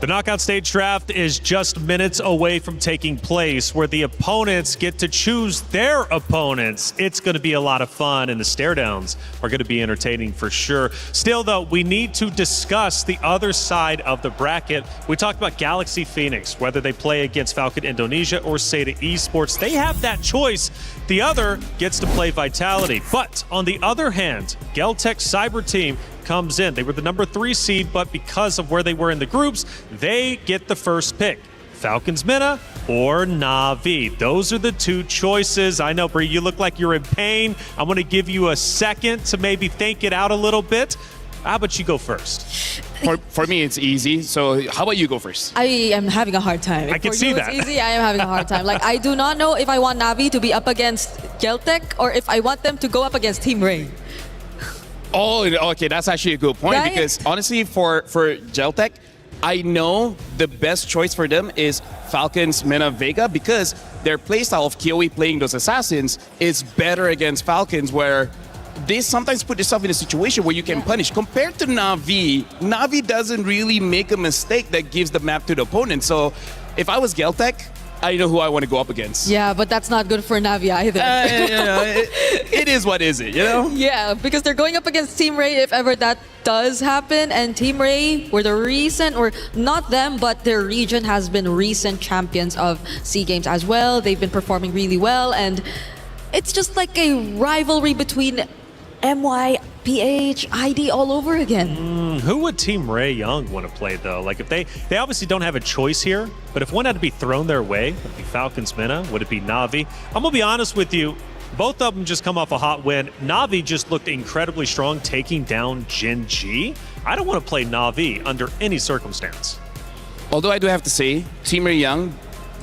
The knockout stage draft is just minutes away from taking place, where the opponents get to choose their opponents. It's going to be a lot of fun, and the stare downs are going to be entertaining for sure. Still, though, we need to discuss the other side of the bracket. We talked about Galaxy Phoenix, whether they play against Falcon Indonesia or Seda Esports. They have that choice. The other gets to play Vitality. But on the other hand, Geltech Cyber Team comes in. They were the number 3 seed, but because of where they were in the groups, they get the first pick. Falcons Mina or Na'Vi. Those are the two choices. I know, Bree, you look like you're in pain. I'm going to give you a second to maybe think it out a little bit. How about you go first? For me, it's easy. So how about you go first? I am having a hard time. I can see that. It's easy. I am having a hard time. Like, I do not know if I want Na'Vi to be up against Geltech or if I want them to go up against Team Rain. Oh, okay, that's actually a good point, Right? because honestly, for Geltech, I know the best choice for them is Falcons, Mena, Vega, because their playstyle of Kyoe playing those assassins is better against Falcons, where they sometimes put yourself in a situation where you can punish. Compared to Na'Vi, Na'Vi doesn't really make a mistake that gives the map to the opponent. So if I was Geltec, I know who I want to go up against. Yeah, but that's not good for Navi either. It is what is it, you know? Yeah, because they're going up against Team Ray if ever that does happen. And Team Ray were the recent, or not them, but their region has been recent champions of SEA Games as well. They've been performing really well. And it's just like a rivalry between MY, PH, ID all over again. Who would Team Ray Young want to play though? Like if they obviously don't have a choice here, but if one had to be thrown their way, would it be Falcons Mena? Would it be Na'Vi? I'm gonna be honest with you, both of them just come off a hot win. Na'Vi just looked incredibly strong taking down Gen G. I don't want to play Na'Vi under any circumstance. Although I do have to say, Team Ray Young,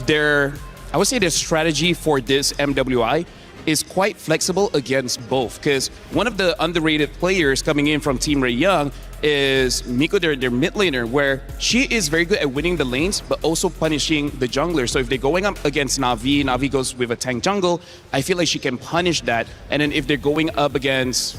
I would say their strategy for this MWI is quite flexible against both, because one of the underrated players coming in from Team Ray Young is Miko, their mid laner, where she is very good at winning the lanes, but also punishing the jungler. So if they're going up against Na'Vi, Na'Vi goes with a tank jungle, I feel like she can punish that. And then if they're going up against,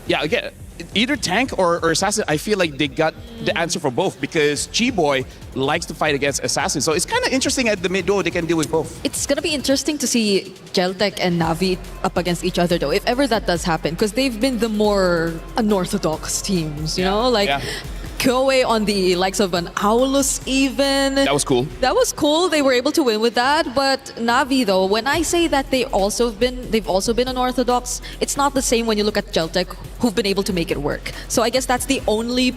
again, either tank or assassin, I feel like they got the answer for both, because G-Boy likes to fight against assassins. So it's kind of interesting at the mid though, they can deal with both. It's going to be interesting to see Geltec and Na'Vi up against each other though, if ever that does happen, because they've been the more unorthodox teams, you know? Like Kyoe on the likes of an Aulus even. That was cool. That was cool. They were able to win with that. But Na'Vi though, when I say that they've also been unorthodox, it's not the same when you look at Geltec, who've been able to make it work. So I guess that's the only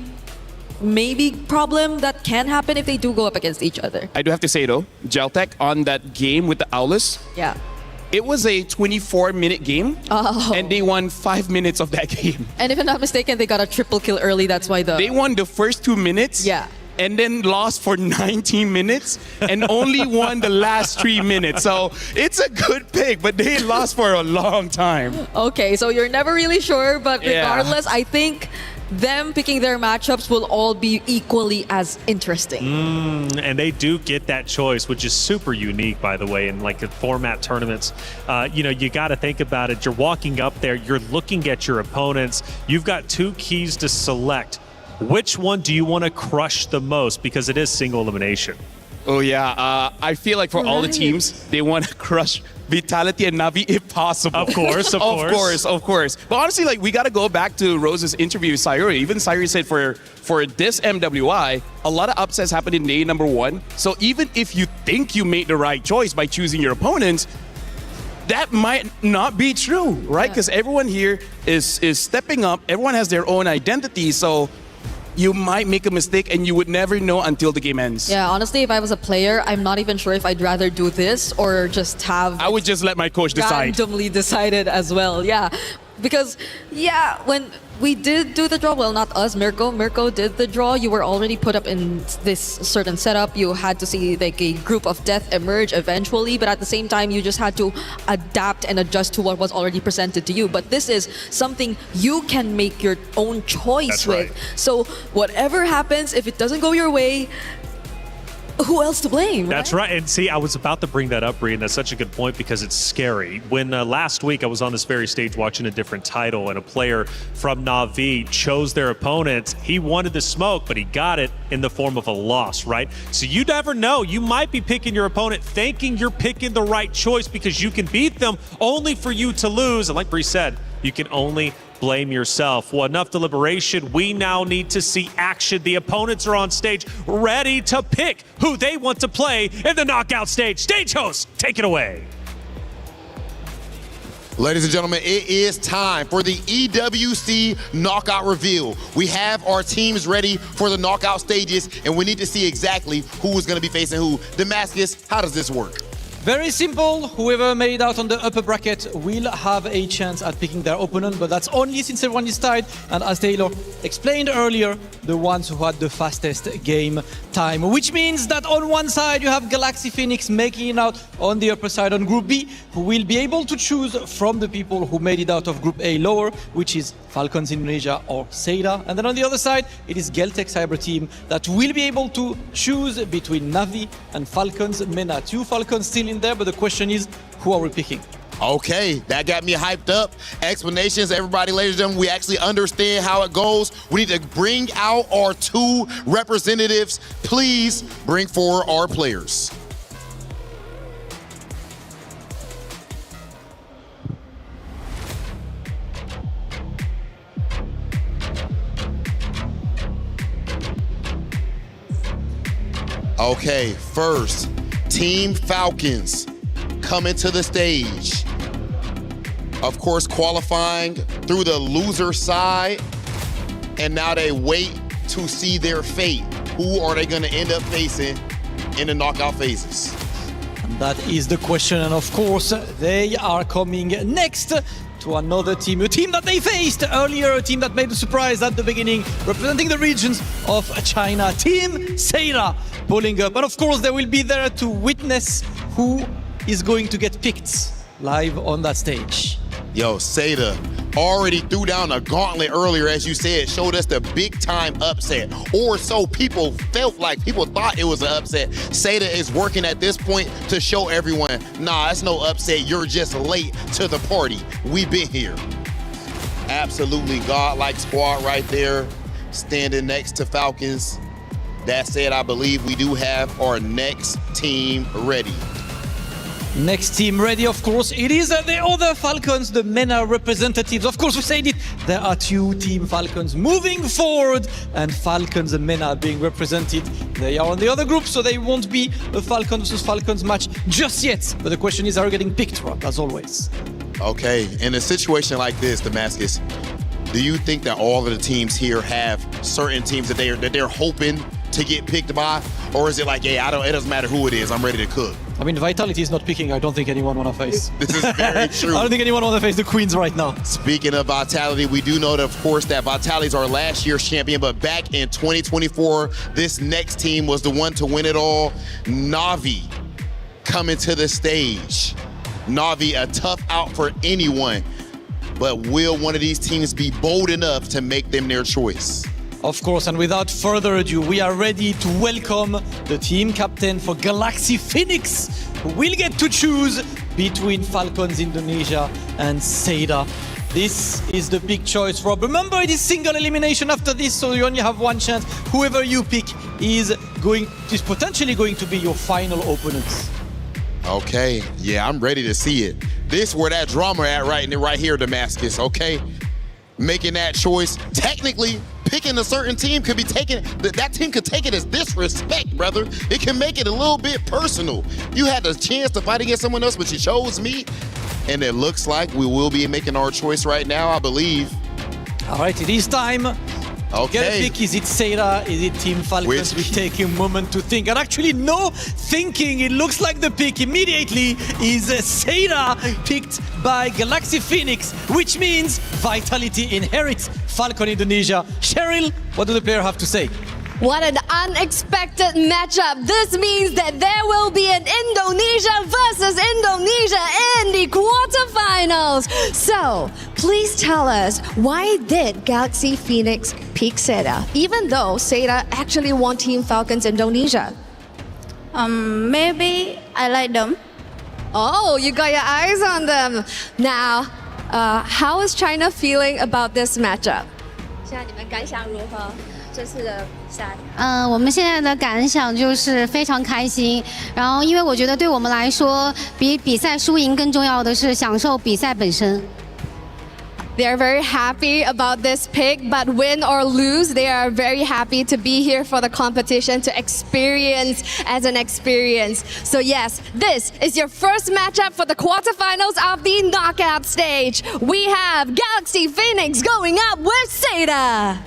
maybe problem that can happen if they do go up against each other. I do have to say though, Geltec on that game with the Aulus, it was a 24-minute game, and they won 5 minutes of that game. And if I'm not mistaken, they got a triple kill early. That's why they won the first 2 minutes. And then lost for 19 minutes and only won the last 3 minutes. So it's a good pick, but they lost for a long time. Okay, so you're never really sure, but regardless, I think them picking their matchups will all be equally as interesting. And they do get that choice, which is super unique, by the way, in like format tournaments. You got to think about it. You're walking up there, you're looking at your opponents. You've got 2 keys to select. Which one do you want to crush the most? Because it is single elimination. Oh yeah, I feel like for all the teams, they want to crush Vitality and Na'Vi if possible. Of course. Of course. But honestly, like we got to go back to Rose's interview with Sayuri. Even Sayuri said for this MWI, a lot of upsets happened in day number 1. So even if you think you made the right choice by choosing your opponents, that might not be true, right? Because everyone here is stepping up. Everyone has their own identity. So you might make a mistake and you would never know until the game ends. Yeah, honestly, if I was a player, I'm not even sure if I'd rather do this or just have... I would just let my coach decide. Randomly decided as well, Because, when we did do the draw, well, not us, Mirko did the draw. You were already put up in this certain setup. You had to see like a group of death emerge eventually, but at the same time, you just had to adapt and adjust to what was already presented to you. But this is something you can make your own choice with. So whatever happens, if it doesn't go your way, who else to blame? That's right. And see, I was about to bring that up, Bree, and that's such a good point because it's scary. When last week I was on this very stage watching a different title and a player from Na'Vi chose their opponent, he wanted the smoke, but he got it in the form of a loss, right? So you never know. You might be picking your opponent thinking you're picking the right choice because you can beat them only for you to lose. And like Bree said, you can only blame yourself. Well, enough deliberation. We now need to see action. The opponents are on stage ready to pick who they want to play in the knockout stage. Stage host, take it away. Ladies and gentlemen, it is time for the EWC knockout reveal. We have our teams ready for the knockout stages, and we need to see exactly who is going to be facing who. Damascus, how does this work? Very simple. Whoever made it out on the upper bracket will have a chance at picking their opponent, but that's only since everyone is tied. And as Taylor explained earlier, the ones who had the fastest game time. Which means that on one side you have Galaxy Phoenix making it out on the upper side on Group B, who will be able to choose from the people who made it out of Group A lower, which is Falcons Indonesia or Seda. And then on the other side, it is Geltec Cyber Team that will be able to choose between Navi and Falcons MENA. 2 Falcons still in there, but the question is, who are we picking? Okay, that got me hyped up. Explanations, everybody, ladies and gentlemen, we actually understand how it goes. We need to bring out our 2 representatives. Please bring forward our players. Okay, first, Team Falcons coming to the stage. Of course, qualifying through the loser side, and now they wait to see their fate. Who are they going to end up facing in the knockout phases? And that is the question, and of course, they are coming next to another team, a team that they faced earlier, a team that made a surprise at the beginning, representing the regions of China, Team Seda, pulling up. And of course, they will be there to witness who is going to get picked live on that stage. Yo, Seda already threw down a gauntlet earlier, as you said, showed us the big time upset, or so people felt like. People thought it was an upset. Seda is working at this point to show everyone, nah, it's no upset, you're just late to the party. We've been here. Absolutely godlike squad right there, standing next to Falcons. That said, I believe we do have our next team ready. Next team ready, of course, it is the other Falcons, the MENA representatives. Of course, we said it, there are 2 Team Falcons moving forward, and Falcons and MENA being represented. They are on the other group, so they won't be a Falcons versus Falcons match just yet. But the question is, are we getting picked, Rob, as always? Okay, in a situation like this, Damascus, do you think that all of the teams here have certain teams that they're hoping to get picked by? Or is it like, hey, it doesn't matter who it is, I'm ready to cook? I mean, Vitality is not picking. I don't think anyone want to face. This is very true. I don't think anyone want to face the Queens right now. Speaking of Vitality, we do know, that, of course, that Vitality is our last year's champion, but back in 2024, this next team was the one to win it all. Navi coming to the stage. Navi, a tough out for anyone, but will one of these teams be bold enough to make them their choice? Of course, and without further ado, we are ready to welcome the team captain for Galaxy Phoenix, who will get to choose between Falcons Indonesia and Seda. This is the big choice, Rob. Remember, it is single elimination after this, so you only have one chance. Whoever you pick is potentially going to be your final opponent. Okay, yeah, I'm ready to see it. This where that drama at right here, Damascus, okay? Making that choice, technically, picking a certain team could be taken, that team could take it as disrespect, brother. It can make it a little bit personal. You had the chance to fight against someone else, but you chose me. And it looks like we will be making our choice right now, I believe. All right, it is time. Okay. Get a pick. Is it Seda? Is it Team Falcons? We take a moment to think. And actually, no thinking. It looks like the pick immediately is Seda, picked by Galaxy Phoenix, which means Vitality inherits Falcon Indonesia. Cheryl, what do the players have to say? What an unexpected matchup. This means that there will be an Indonesia versus Indonesia in the quarterfinals. So, please tell us, why did Galaxy Phoenix pick Seda, even though Seda actually won Team Falcons Indonesia? Maybe I like them. Oh, you got your eyes on them. Now, how is China feeling about this matchup? 现在你们感想如何？这次的比赛？我们现在的感想就是非常开心。然后，因为我觉得对我们来说，比比赛输赢更重要的是享受比赛本身。They are very happy about this pick, but win or lose, they are very happy to be here for the competition, to experience as an experience. So yes, this is your first matchup for the quarterfinals of the knockout stage. We have Galaxy Phoenix going up with Seda.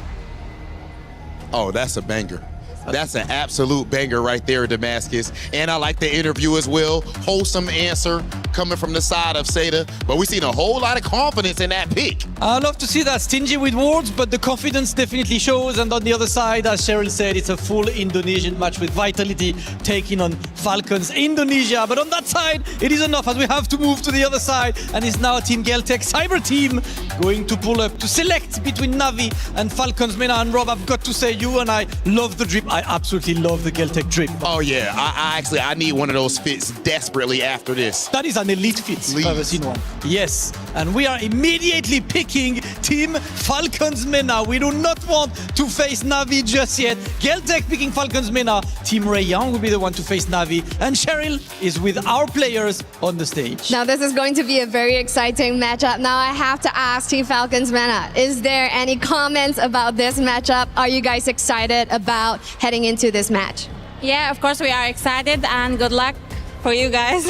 Oh, that's a banger. That's an absolute banger right there, Damascus. And I like the interview as well. Wholesome answer coming from the side of Seda. But we've seen a whole lot of confidence in that pick. I love to see that. Stingy with words, but the confidence definitely shows. And on the other side, as Cheryl said, it's a full Indonesian match with Vitality taking on Falcons Indonesia. But on that side, it is enough as we have to move to the other side. And it's now Team Geltech Cyber Team going to pull up to select between Navi and Falcons Mena. And Rob, I've got to say, you and I love the drip. I absolutely love the Geltech drip. Oh yeah, I need one of those fits desperately after this. That is an elite fit, if I've ever seen one. Yes, and we are immediately picking Team Falcons Mena. We do not want to face Navi just yet. Geltech picking Falcons Mena. Team Ray Young will be the one to face Navi. And Cheryl is with our players on the stage. Now this is going to be a very exciting matchup. Now I have to ask Team Falcons Mena, is there any comments about this matchup? Are you guys excited about heading into this match? Yeah, of course we are excited and good luck for you guys.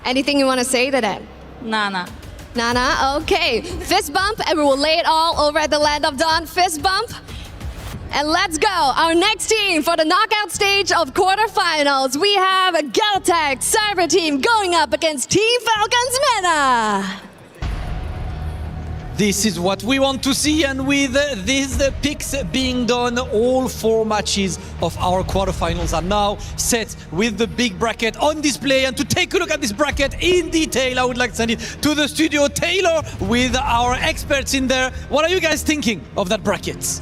Anything you want to say to them? Nana. Nana, okay. Fist bump, and we will lay it all over at the Land of Dawn. Fist bump. And let's go. Our next team for the knockout stage of quarterfinals. We have a Geltech Cyber Team going up against Team Falcons Mena. This is what we want to see, and with these picks being done, all 4 matches of our quarterfinals are now set with the big bracket on display. And to take a look at this bracket in detail, I would like to send it to the studio. Taylor with our experts in there. What are you guys thinking of that bracket?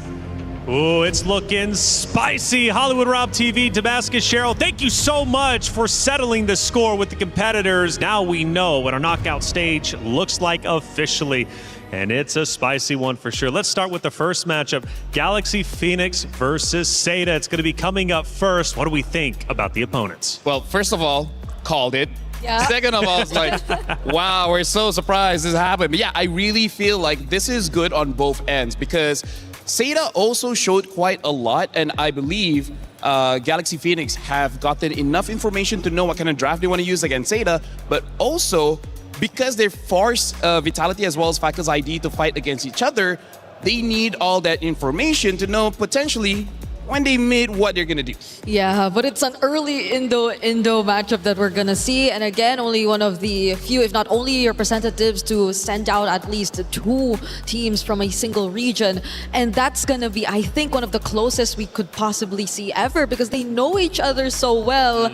Oh, it's looking spicy. Hollywood Rob TV, Damascus, Cheryl, thank you so much for settling the score with the competitors. Now we know what our knockout stage looks like officially. And it's a spicy one for sure. Let's start with the first matchup, Galaxy Phoenix versus Seda. It's going to be coming up first. What do we think about the opponents? Well, first of all, called it. Yeah. Second of all, it's like, wow, we're so surprised this happened. But yeah, I really feel like this is good on both ends because Seda also showed quite a lot, and I believe Galaxy Phoenix have gotten enough information to know what kind of draft they want to use against Seda, but also because they force Vitality as well as Falcons ID to fight against each other, they need all that information to know potentially when they made what they're gonna do. Yeah, but it's an early Indo matchup that we're gonna see, and again, only one of the few, if not only representatives, to send out at least 2 teams from a single region, and that's gonna be, I think, one of the closest we could possibly see ever because they know each other so well,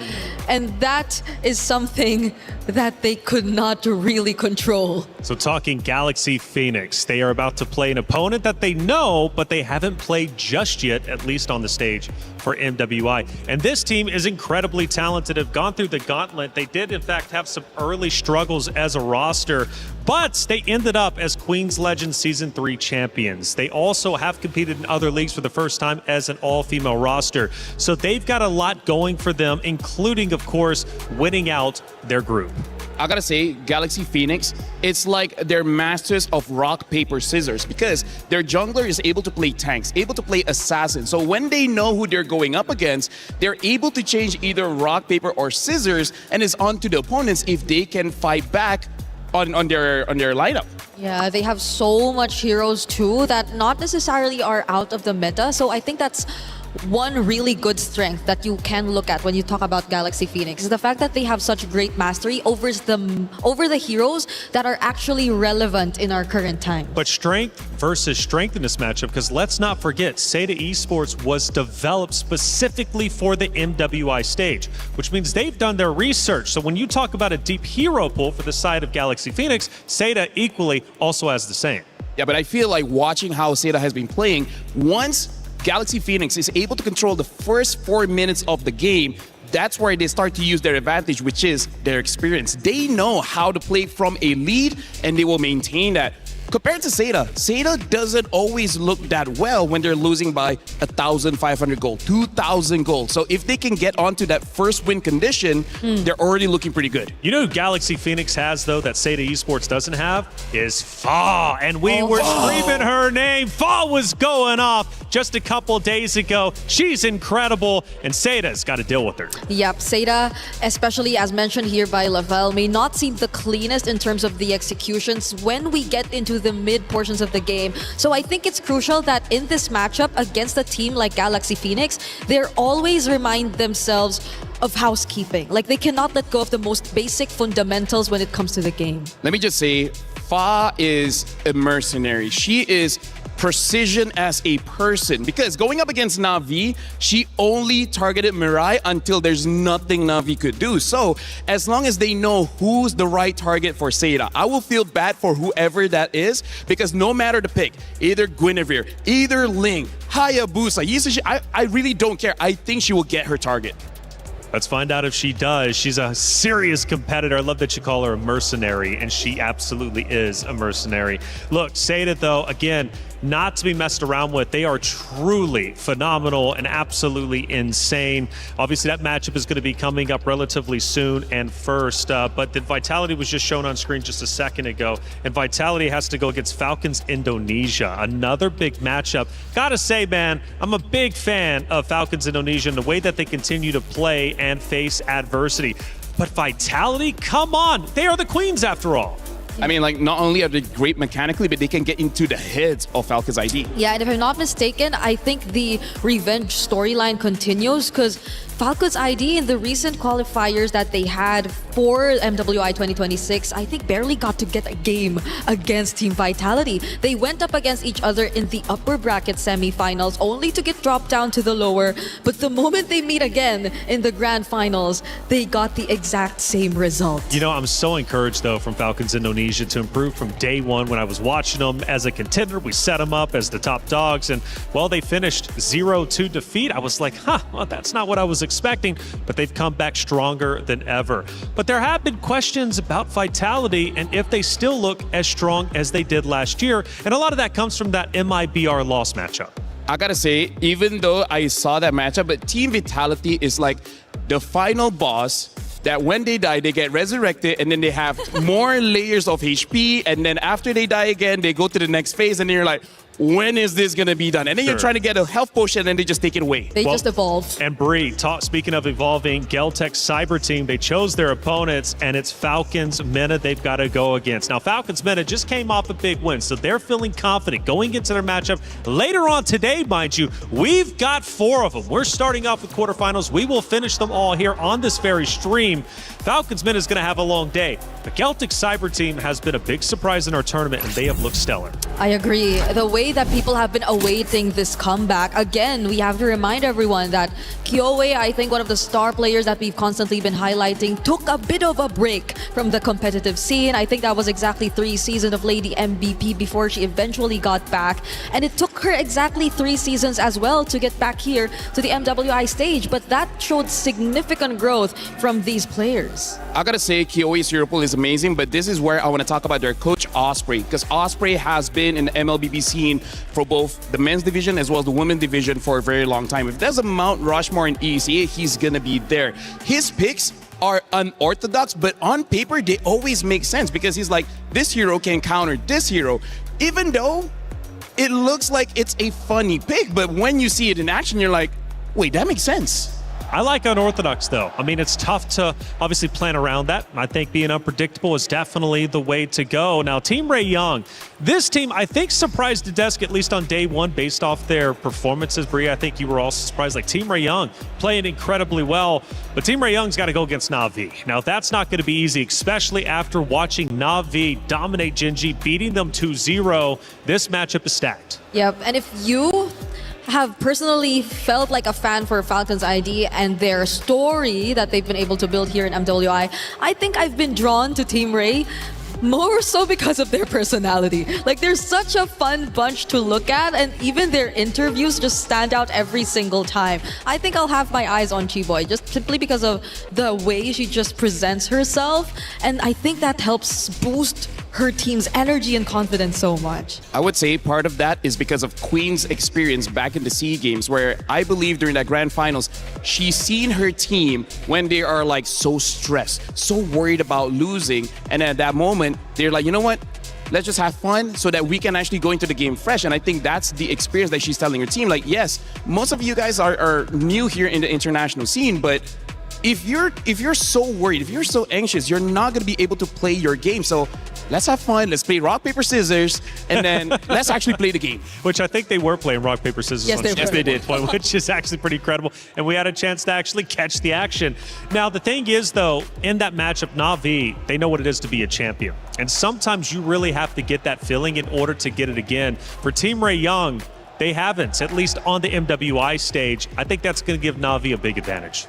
and that is something that they could not really control. So talking Galaxy Phoenix, they are about to play an opponent that they know, but they haven't played just yet, at least on the stage for MWI. And this team is incredibly talented, have gone through the gauntlet. They did, in fact, have some early struggles as a roster, but they ended up as Queen's Legend Season 3 champions. They also have competed in other leagues for the first time as an all-female roster. So they've got a lot going for them, including, of course, winning out their group. I gotta say, Galaxy Phoenix, it's like they're masters of rock, paper, scissors because their jungler is able to play tanks, able to play assassins. So when they know who they're going up against, they're able to change either rock, paper, or scissors, and it's on to the opponents if they can fight back on their lineup. Yeah, they have so much heroes too that not necessarily are out of the meta. So I think that's one really good strength that you can look at when you talk about Galaxy Phoenix is the fact that they have such great mastery over the heroes that are actually relevant in our current time. But strength versus strength in this matchup, because let's not forget, Seda Esports was developed specifically for the MWI stage, which means they've done their research. So when you talk about a deep hero pool for the side of Galaxy Phoenix, Seda equally also has the same. Yeah, but I feel like watching how Seda has been playing, once Galaxy Phoenix is able to control the first 4 minutes of the game, that's where they start to use their advantage, which is their experience. They know how to play from a lead, and they will maintain that. Compared to Seda doesn't always look that well when they're losing by 1,500 gold, 2,000 gold. So if they can get onto that first win condition, they're already looking pretty good. You know who Galaxy Phoenix has, though, that Seda Esports doesn't have? Is Fa. And we were screaming her name. Fa was going off just a couple days ago. She's incredible, and Seda's got to deal with her. Yep, Seda, especially as mentioned here by Lavelle, may not seem the cleanest in terms of the executions when we get into the mid portions of the game. So I think it's crucial that in this matchup against a team like Galaxy Phoenix, they're always remind themselves of housekeeping. Like they cannot let go of the most basic fundamentals when it comes to the game. Let me just say, Fa is a mercenary. She is precision as a person, because going up against Na'Vi, she only targeted Mirai until there's nothing Na'Vi could do. So as long as they know who's the right target for Seda, I will feel bad for whoever that is, because no matter the pick, either Guinevere, either Ling, Hayabusa, Yisashi, I really don't care. I think she will get her target. Let's find out if she does. She's a serious competitor. I love that you call her a mercenary, and she absolutely is a mercenary. Look, Seda, though, again, not to be messed around with. They are truly phenomenal and absolutely insane. Obviously, that matchup is going to be coming up relatively soon and first, but the Vitality was just shown on screen just a second ago, and Vitality has to go against Falcons Indonesia. Another big matchup. Gotta say, man, I'm a big fan of Falcons Indonesia and the way that they continue to play and face adversity. But Vitality, come on, they are the queens after all. I mean, like, not only are they great mechanically, but they can get into the heads of Falcons ID. Yeah, and if I'm not mistaken, I think the revenge storyline continues because Falcons ID in the recent qualifiers that they had for MWI 2026, I think barely got to get a game against Team Vitality. They went up against each other in the upper bracket semifinals, only to get dropped down to the lower. But the moment they meet again in the grand finals, they got the exact same result. You know, I'm so encouraged, though, from Falcons Indonesia to improve from day one. When I was watching them as a contender, we set them up as the top dogs. And while they finished 0-2 defeat, I was like, well, that's not what I was expecting. But they've come back stronger than ever. But there have been questions about Vitality and if they still look as strong as they did last year. And a lot of that comes from that MIBR loss matchup. I gotta say, even though I saw that matchup, but Team Vitality is like the final boss that when they die, they get resurrected, and then they have more layers of HP, and then after they die again, they go to the next phase, and then you're like, when is this going to be done? And then you're trying to get a health potion, and then they just take it away. They just evolve. And Bree, speaking of evolving, Geltech Cyber Team, they chose their opponents, and it's Falcons Mena they've got to go against. Now, Falcons Mena just came off a big win, so they're feeling confident going into their matchup. Later on today, mind you, we've got 4 of them. We're starting off with quarterfinals. We will finish them all here on this very stream. Falcons Mena is going to have a long day. The Geltech Cyber Team has been a big surprise in our tournament, and they have looked stellar. I agree. The way that people have been awaiting this comeback, again, we have to remind everyone that Kyoei, I think one of the star players that we've constantly been highlighting, took a bit of a break from the competitive scene. I think that was exactly 3 seasons of Lady MVP before she eventually got back. And it took her exactly 3 seasons as well to get back here to the MWI stage. But that showed significant growth from these players. I gotta say, Kyoei's Hero Pool is amazing, but this is where I want to talk about their coach, Osprey, because Osprey has been in the MLBB scene for both the men's division as well as the women's division for a very long time. If there's a Mount Rushmore in ECA, he's gonna be there. His picks are unorthodox, but on paper, they always make sense because he's like, this hero can counter this hero, even though it looks like it's a funny pick, but when you see it in action, you're like, wait, that makes sense. I like unorthodox, though. I mean, it's tough to obviously plan around that. I think being unpredictable is definitely the way to go. Now, Team Ray Young, this team, I think, surprised the desk, at least on day one, based off their performances. Bree, I think you were also surprised. Like, Team Ray Young playing incredibly well, but Team Ray Young's got to go against Na'Vi. Now, that's not going to be easy, especially after watching Na'Vi dominate Genji, beating them 2-0. This matchup is stacked. Yep, and if you have personally felt like a fan for Falcons ID and their story that they've been able to build here in MWI, I think I've been drawn to Team Ray more so because of their personality. Like, they're such a fun bunch to look at, and even their interviews just stand out every single time. I think I'll have my eyes on Chiboy just simply because of the way she just presents herself, and I think that helps boost her team's energy and confidence so much. I would say part of that is because of Queen's experience back in the SEA Games, where I believe during that grand finals, she's seen her team when they are like so stressed, so worried about losing, and at that moment, they're like, you know what? Let's just have fun so that we can actually go into the game fresh. And I think that's the experience that she's telling her team. Like, yes, most of you guys are new here in the international scene, but if you're so worried, if you're so anxious, you're not going to be able to play your game. So let's have fun. Let's play rock, paper, scissors, and then let's actually play the game. Which I think they were playing rock, paper, scissors. Yes, they did. Point, which is actually pretty incredible. And we had a chance to actually catch the action. Now, the thing is, though, in that matchup, Na'Vi, they know what it is to be a champion. And sometimes you really have to get that feeling in order to get it again. For Team Ray Young, they haven't, at least on the MWI stage. I think that's going to give Na'Vi a big advantage.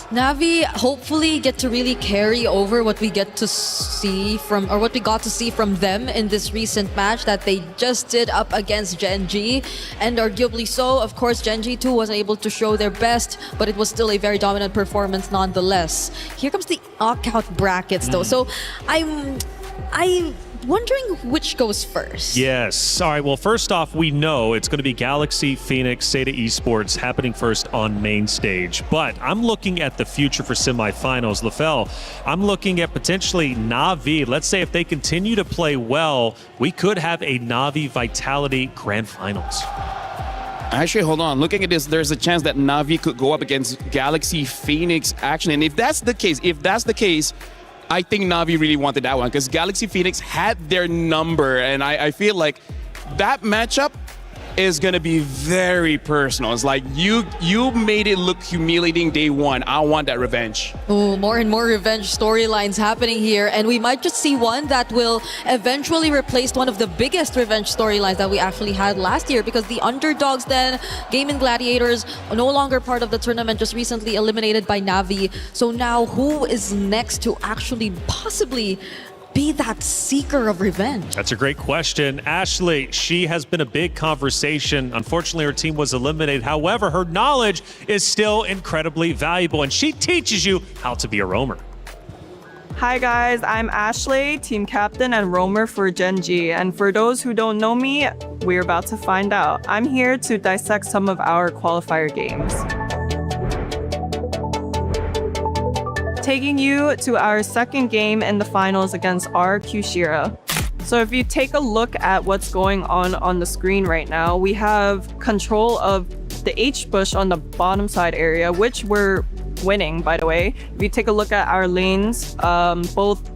Na'Vi hopefully get to really carry over what we get to see from, or what we got to see from them in this recent match that they just did up against Gen G. And arguably so, of course, Gen G 2 wasn't able to show their best, but it was still a very dominant performance nonetheless. Here comes the knockout brackets though. So I'm wondering which goes first. Yes. All right. Well, first off, we know it's going to be Galaxy, Phoenix, Seda Esports happening first on main stage. But I'm looking at the future for semifinals. LaFell, I'm looking at potentially Na'Vi. Let's say if they continue to play well, we could have a Na'Vi Vitality Grand Finals. Actually, hold on. Looking at this, there's a chance that Na'Vi could go up against Galaxy, Phoenix, actually. And if that's the case, I think Na'Vi really wanted that one because Galaxy Phoenix had their number, and I feel like that matchup is going to be very personal. It's like you made it look humiliating day one. I want that revenge. Oh, more and more revenge storylines happening here, and we might just see one that will eventually replace one of the biggest revenge storylines that we actually had last year, because the underdogs then, Gaming Gladiators, no longer part of the tournament, just recently eliminated by Na'Vi. So now who is next to actually possibly be that seeker of revenge? That's a great question. Ashley, she has been a big conversation. Unfortunately, her team was eliminated. However, her knowledge is still incredibly valuable, and she teaches you how to be a roamer. Hi guys, I'm Ashley, team captain and roamer for Gen G. And for those who don't know me, we're about to find out. I'm here to dissect some of our qualifier games. Taking you to our second game in the finals against RQ Shira. So if you take a look at what's going on the screen right now, we have control of the H bush on the bottom side area, which we're winning, by the way. If you take a look at our lanes, both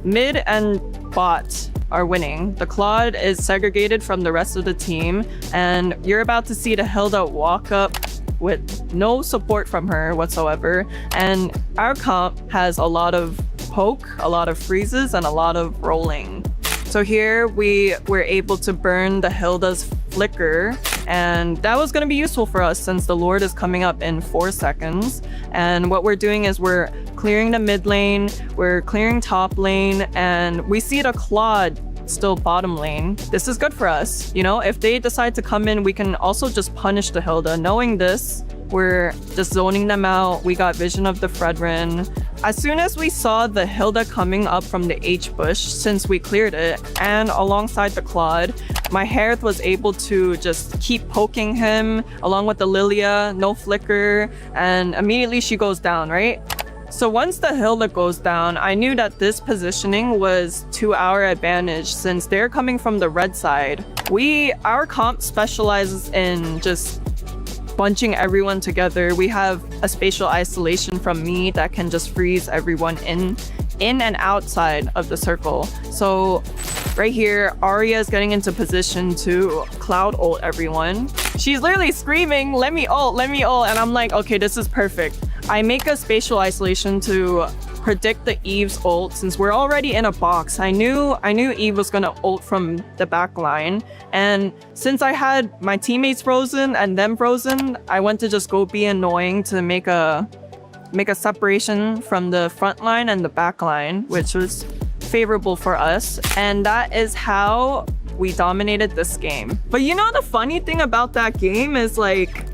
mid and bot are winning. The Claude is segregated from the rest of the team, and you're about to see the Hilda walk up with no support from her whatsoever. And our comp has a lot of poke, a lot of freezes, and a lot of rolling. So here we were able to burn the Hilda's flicker, and that was going to be useful for us since the Lord is coming up in 4 seconds. And what we're doing is we're clearing the mid lane, we're clearing top lane, and we see the Claude still bottom lane. This is good for us. You know, if they decide to come in, we can also just punish the Hilda. Knowing this, we're just zoning them out. We got vision of the Fredrin. As soon as we saw the Hilda coming up from the H bush, since we cleared it, and alongside the Claude, my Herth was able to just keep poking him along with the Lilia, no flicker, and immediately she goes down, right? So once the Hilda goes down, I knew that this positioning was to our advantage since they're coming from the red side. Our comp specializes in just bunching everyone together. We have a spatial isolation from me that can just freeze everyone in and outside of the circle. So right here, Arya is getting into position to cloud ult everyone. She's literally screaming, let me ult, and I'm like, okay, this is perfect. I make a spatial isolation to predict the Eve's ult since we're already in a box. I knew Eve was gonna ult from the back line, and since I had my teammates frozen and them frozen, I went to just go be annoying to make a separation from the front line and the back line, which was favorable for us, and that is how we dominated this game. But you know, the funny thing about that game is like,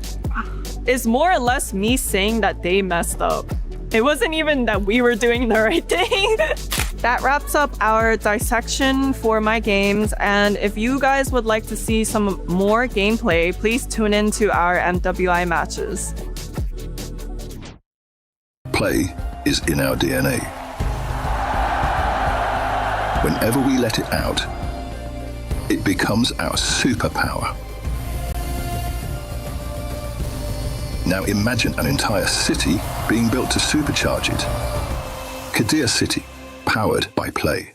it's more or less me saying that they messed up. It wasn't even that we were doing the right thing. That wraps up our dissection for my games, and if you guys would like to see some more gameplay, please tune in to our MWI matches. Play is in our DNA. Whenever we let it out, it becomes our superpower. Now imagine an entire city being built to supercharge it. Kadir City, powered by play.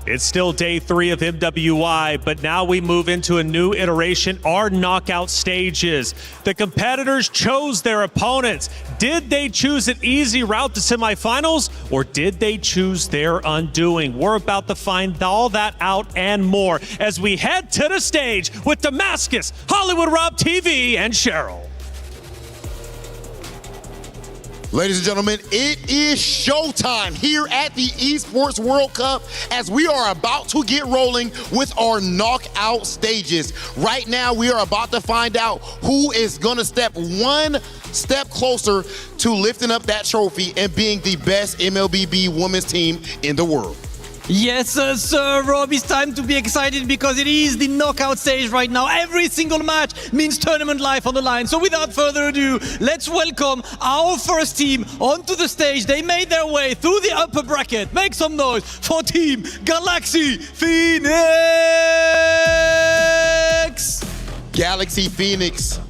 It's still day 3 of MWI, but now we move into a new iteration, our knockout stages. The competitors chose their opponents. Did they choose an easy route to semifinals, or did they choose their undoing? We're about to find all that out and more as we head to the stage with Damascus, Hollywood Rob TV, and Cheryl. Ladies and gentlemen, it is showtime here at the Esports World Cup as we are about to get rolling with our knockout stages. Right now, we are about to find out who is going to step one step closer to lifting up that trophy and being the best MLBB women's team in the world. Yes, sir, Rob, it's time to be excited because it is the knockout stage right now. Every single match means tournament life on the line. So without further ado, let's welcome our first team onto the stage. They made their way through the upper bracket. Make some noise for Team Galaxy Phoenix! Galaxy Phoenix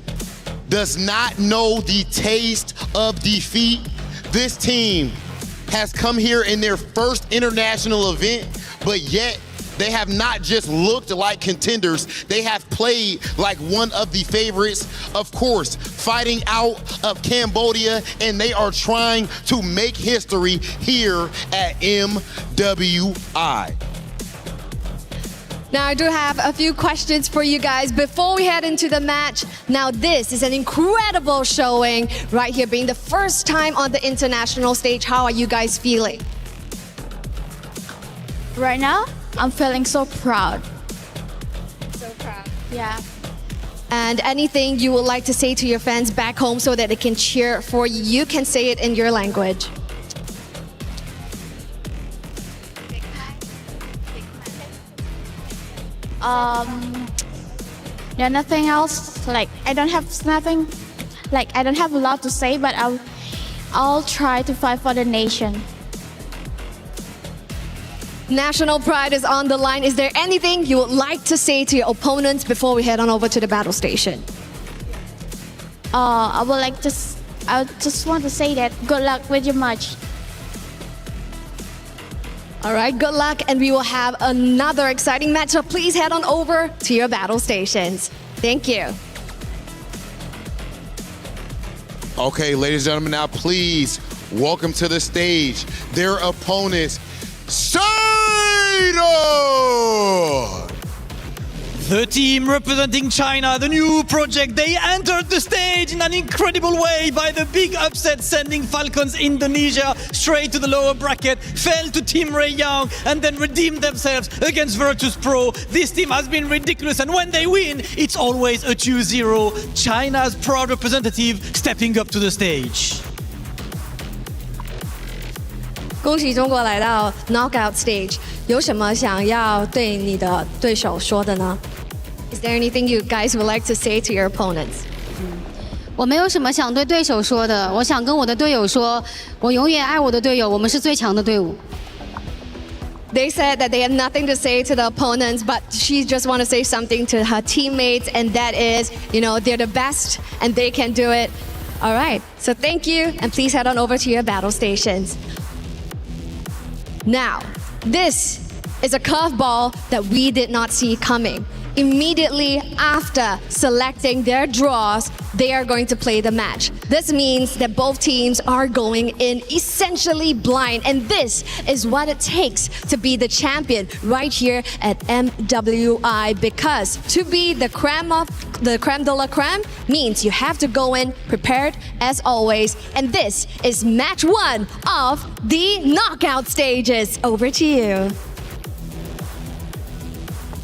does not know the taste of defeat. This team has come here in their first international event, but yet they have not just looked like contenders, they have played like one of the favorites, of course, fighting out of Cambodia, and they are trying to make history here at MWI. Now, I do have a few questions for you guys before we head into the match. Now, this is an incredible showing right here, being the first time on the international stage. How are you guys feeling? Right now, I'm feeling so proud. So proud. Yeah. And anything you would like to say to your fans back home so that they can cheer for you, you can say it in your language. Yeah, nothing else. Like I don't have nothing. Like I don't have a lot to say, but I'll try to fight for the nation. National pride is on the line. Is there anything you would like to say to your opponents before we head on over to the battle station? I just want to say that good luck with your match. All right, good luck, and we will have another exciting matchup. Please head on over to your battle stations. Thank you. Okay, ladies and gentlemen, now please welcome to the stage their opponents, Saito! The team representing China, the new project, they entered the stage in an incredible way by the big upset, sending Falcons Indonesia straight to the lower bracket, fell to Team Ray Young, and then redeemed themselves against Virtus Pro. This team has been ridiculous, and when they win, it's always a 2-0. China's proud representative stepping up to the stage. 恭喜中国来到 knockout stage， 有什么想要对你的对手说的呢？ Is there anything you guys would like to say to your opponents? 我没有什么想对对手说的，我想跟我的队友说，我永远爱我的队友，我们是最强的队伍。 They said that they have nothing to say to the opponents, but she just want to say something to her teammates, and that is, you know, they're the best and they can do it. All right, so thank you, and please head on over to your battle stations. Now, this is a curveball that we did not see coming. Immediately after selecting their draws, they are going to play the match. This means that both teams are going in essentially blind, and this is what it takes to be the champion right here at MWI, because to be the creme de la creme means you have to go in prepared as always, and this is match 1 of the knockout stages. Over to you.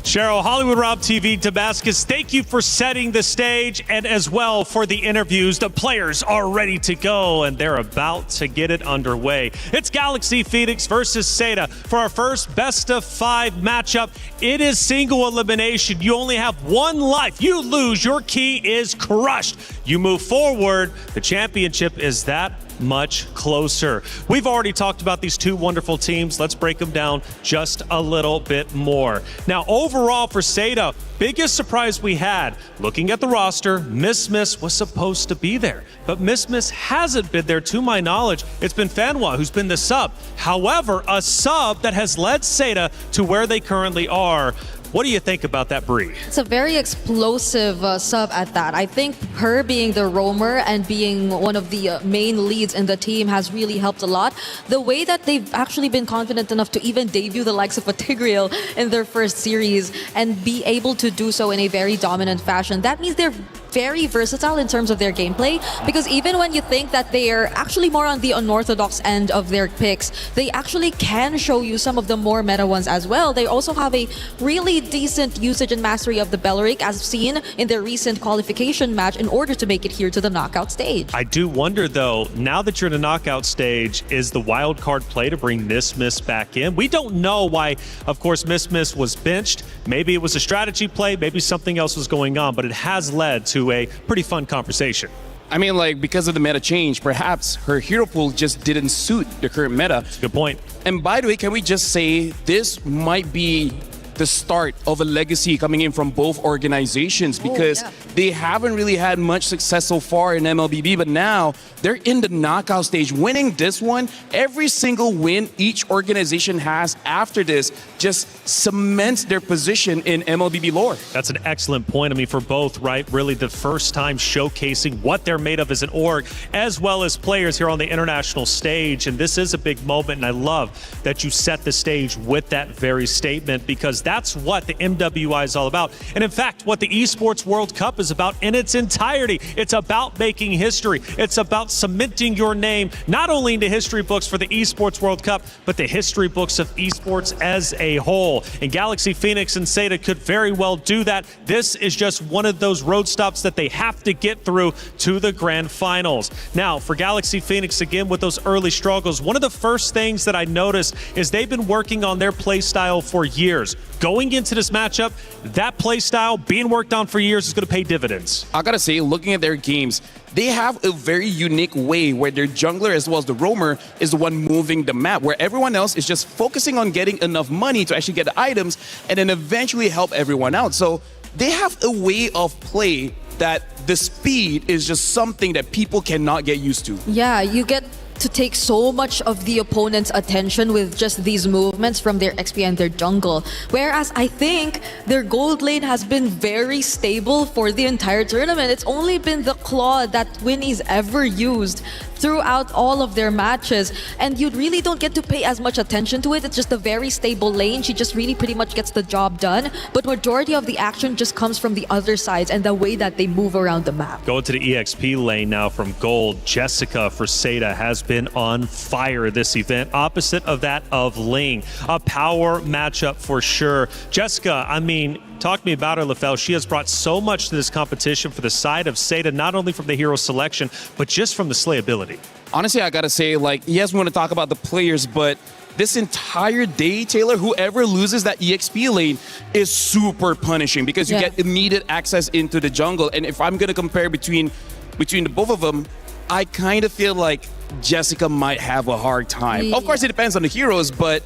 Cheryl, Hollywood Rob TV, Damascus, thank you for setting the stage and as well for the interviews. The players are ready to go and they're about to get it underway. It's Galaxy Phoenix versus Seda for our first best of 5 matchup. It is single elimination. You only have 1 life. You lose, your key is crushed. You move forward. The championship is that much closer. We've already talked about these two wonderful teams. Let's break them down just a little bit more. Now, overall for Seda, biggest surprise we had, looking at the roster, Miss was supposed to be there, but Miss hasn't been there to my knowledge. It's been Fanwa who's been the sub. However, a sub that has led Seda to where they currently are. What do you think about that, Bree? It's a very explosive sub at that. I think her being the roamer and being one of the main leads in the team has really helped a lot. The way that they've actually been confident enough to even debut the likes of a Tigreal in their first series and be able to do so in a very dominant fashion, that means they're very versatile in terms of their gameplay, because even when you think that they are actually more on the unorthodox end of their picks, they actually can show you some of the more meta ones as well. They also have a really decent usage and mastery of the Belleric, as seen in their recent qualification match, in order to make it here to the knockout stage. I do wonder though, now that you're in the knockout stage, is the wild card play to bring Miss back in? We don't know why, of course, Miss was benched. Maybe it was a strategy play, maybe something else was going on, but it has led to a pretty fun conversation. I mean, like, because of the meta change, perhaps her hero pool just didn't suit the current meta. Good point. And by the way, can we just say this might be the start of a legacy coming in from both organizations, because they haven't really had much success so far in MLBB, but now they're in the knockout stage. Winning this one, every single win each organization has after this just cements their position in MLBB lore. That's an excellent point. I mean, for both, right? Really the first time showcasing what they're made of as an org, as well as players here on the international stage. And this is a big moment, and I love that you set the stage with that very statement, because that's what the MWI is all about. And in fact, what the Esports World Cup is about in its entirety. It's about making history. It's about cementing your name, not only in the history books for the Esports World Cup, but the history books of esports as a whole. And Galaxy Phoenix and Seda could very well do that. This is just one of those road stops that they have to get through to the grand finals. Now, for Galaxy Phoenix, again, with those early struggles, one of the first things that I noticed is they've been working on their play style for years. Going into this matchup, that play style being worked on for years is going to pay dividends. I gotta say, looking at their games, they have a very unique way where their jungler as well as the roamer is the one moving the map, where everyone else is just focusing on getting enough money to actually get the items and then eventually help everyone out. So they have a way of play that the speed is just something that people cannot get used to. Yeah, you get to take so much of the opponent's attention with just these movements from their XP and their jungle. Whereas I think their gold lane has been very stable for the entire tournament. It's only been the claw that Winnie's ever used throughout all of their matches, and you really don't get to pay as much attention to it. It's just a very stable lane. She just really pretty much gets the job done, but majority of the action just comes from the other sides and the way that they move around the map. Going to the EXP lane now from gold, Jessica for Seda has been on fire this event, opposite of that of Ling. A power matchup for sure. Jessica, I mean, talk to me about her, Lefel. She has brought so much to this competition for the side of Seda, not only from the hero selection, but just from the slayability. Honestly, I gotta say, like, yes, we want to talk about the players, but this entire day, Taylor, whoever loses that EXP lane is super punishing, because you get immediate access into the jungle. And if I'm gonna compare between the both of them, I kind of feel like Jessica might have a hard time. Of course, it depends on the heroes, but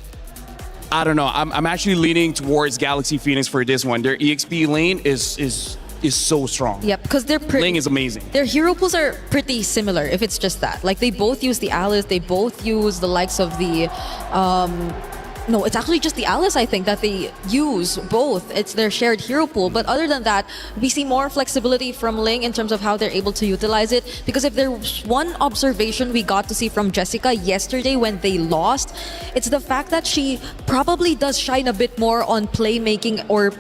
I don't know. I'm actually leaning towards Galaxy Phoenix for this one. Their EXP lane is so strong. Yep, because they're pretty. Ling is amazing. Their hero pools are pretty similar. If it's just that, like, they both use the Alice, they both use the likes of the. No, it's actually just the Alice, I think, that they use both. It's their shared hero pool. But other than that, we see more flexibility from Ling in terms of how they're able to utilize it. Because if there's one observation we got to see from Jessica yesterday when they lost, it's the fact that she probably does shine a bit more on playmaking or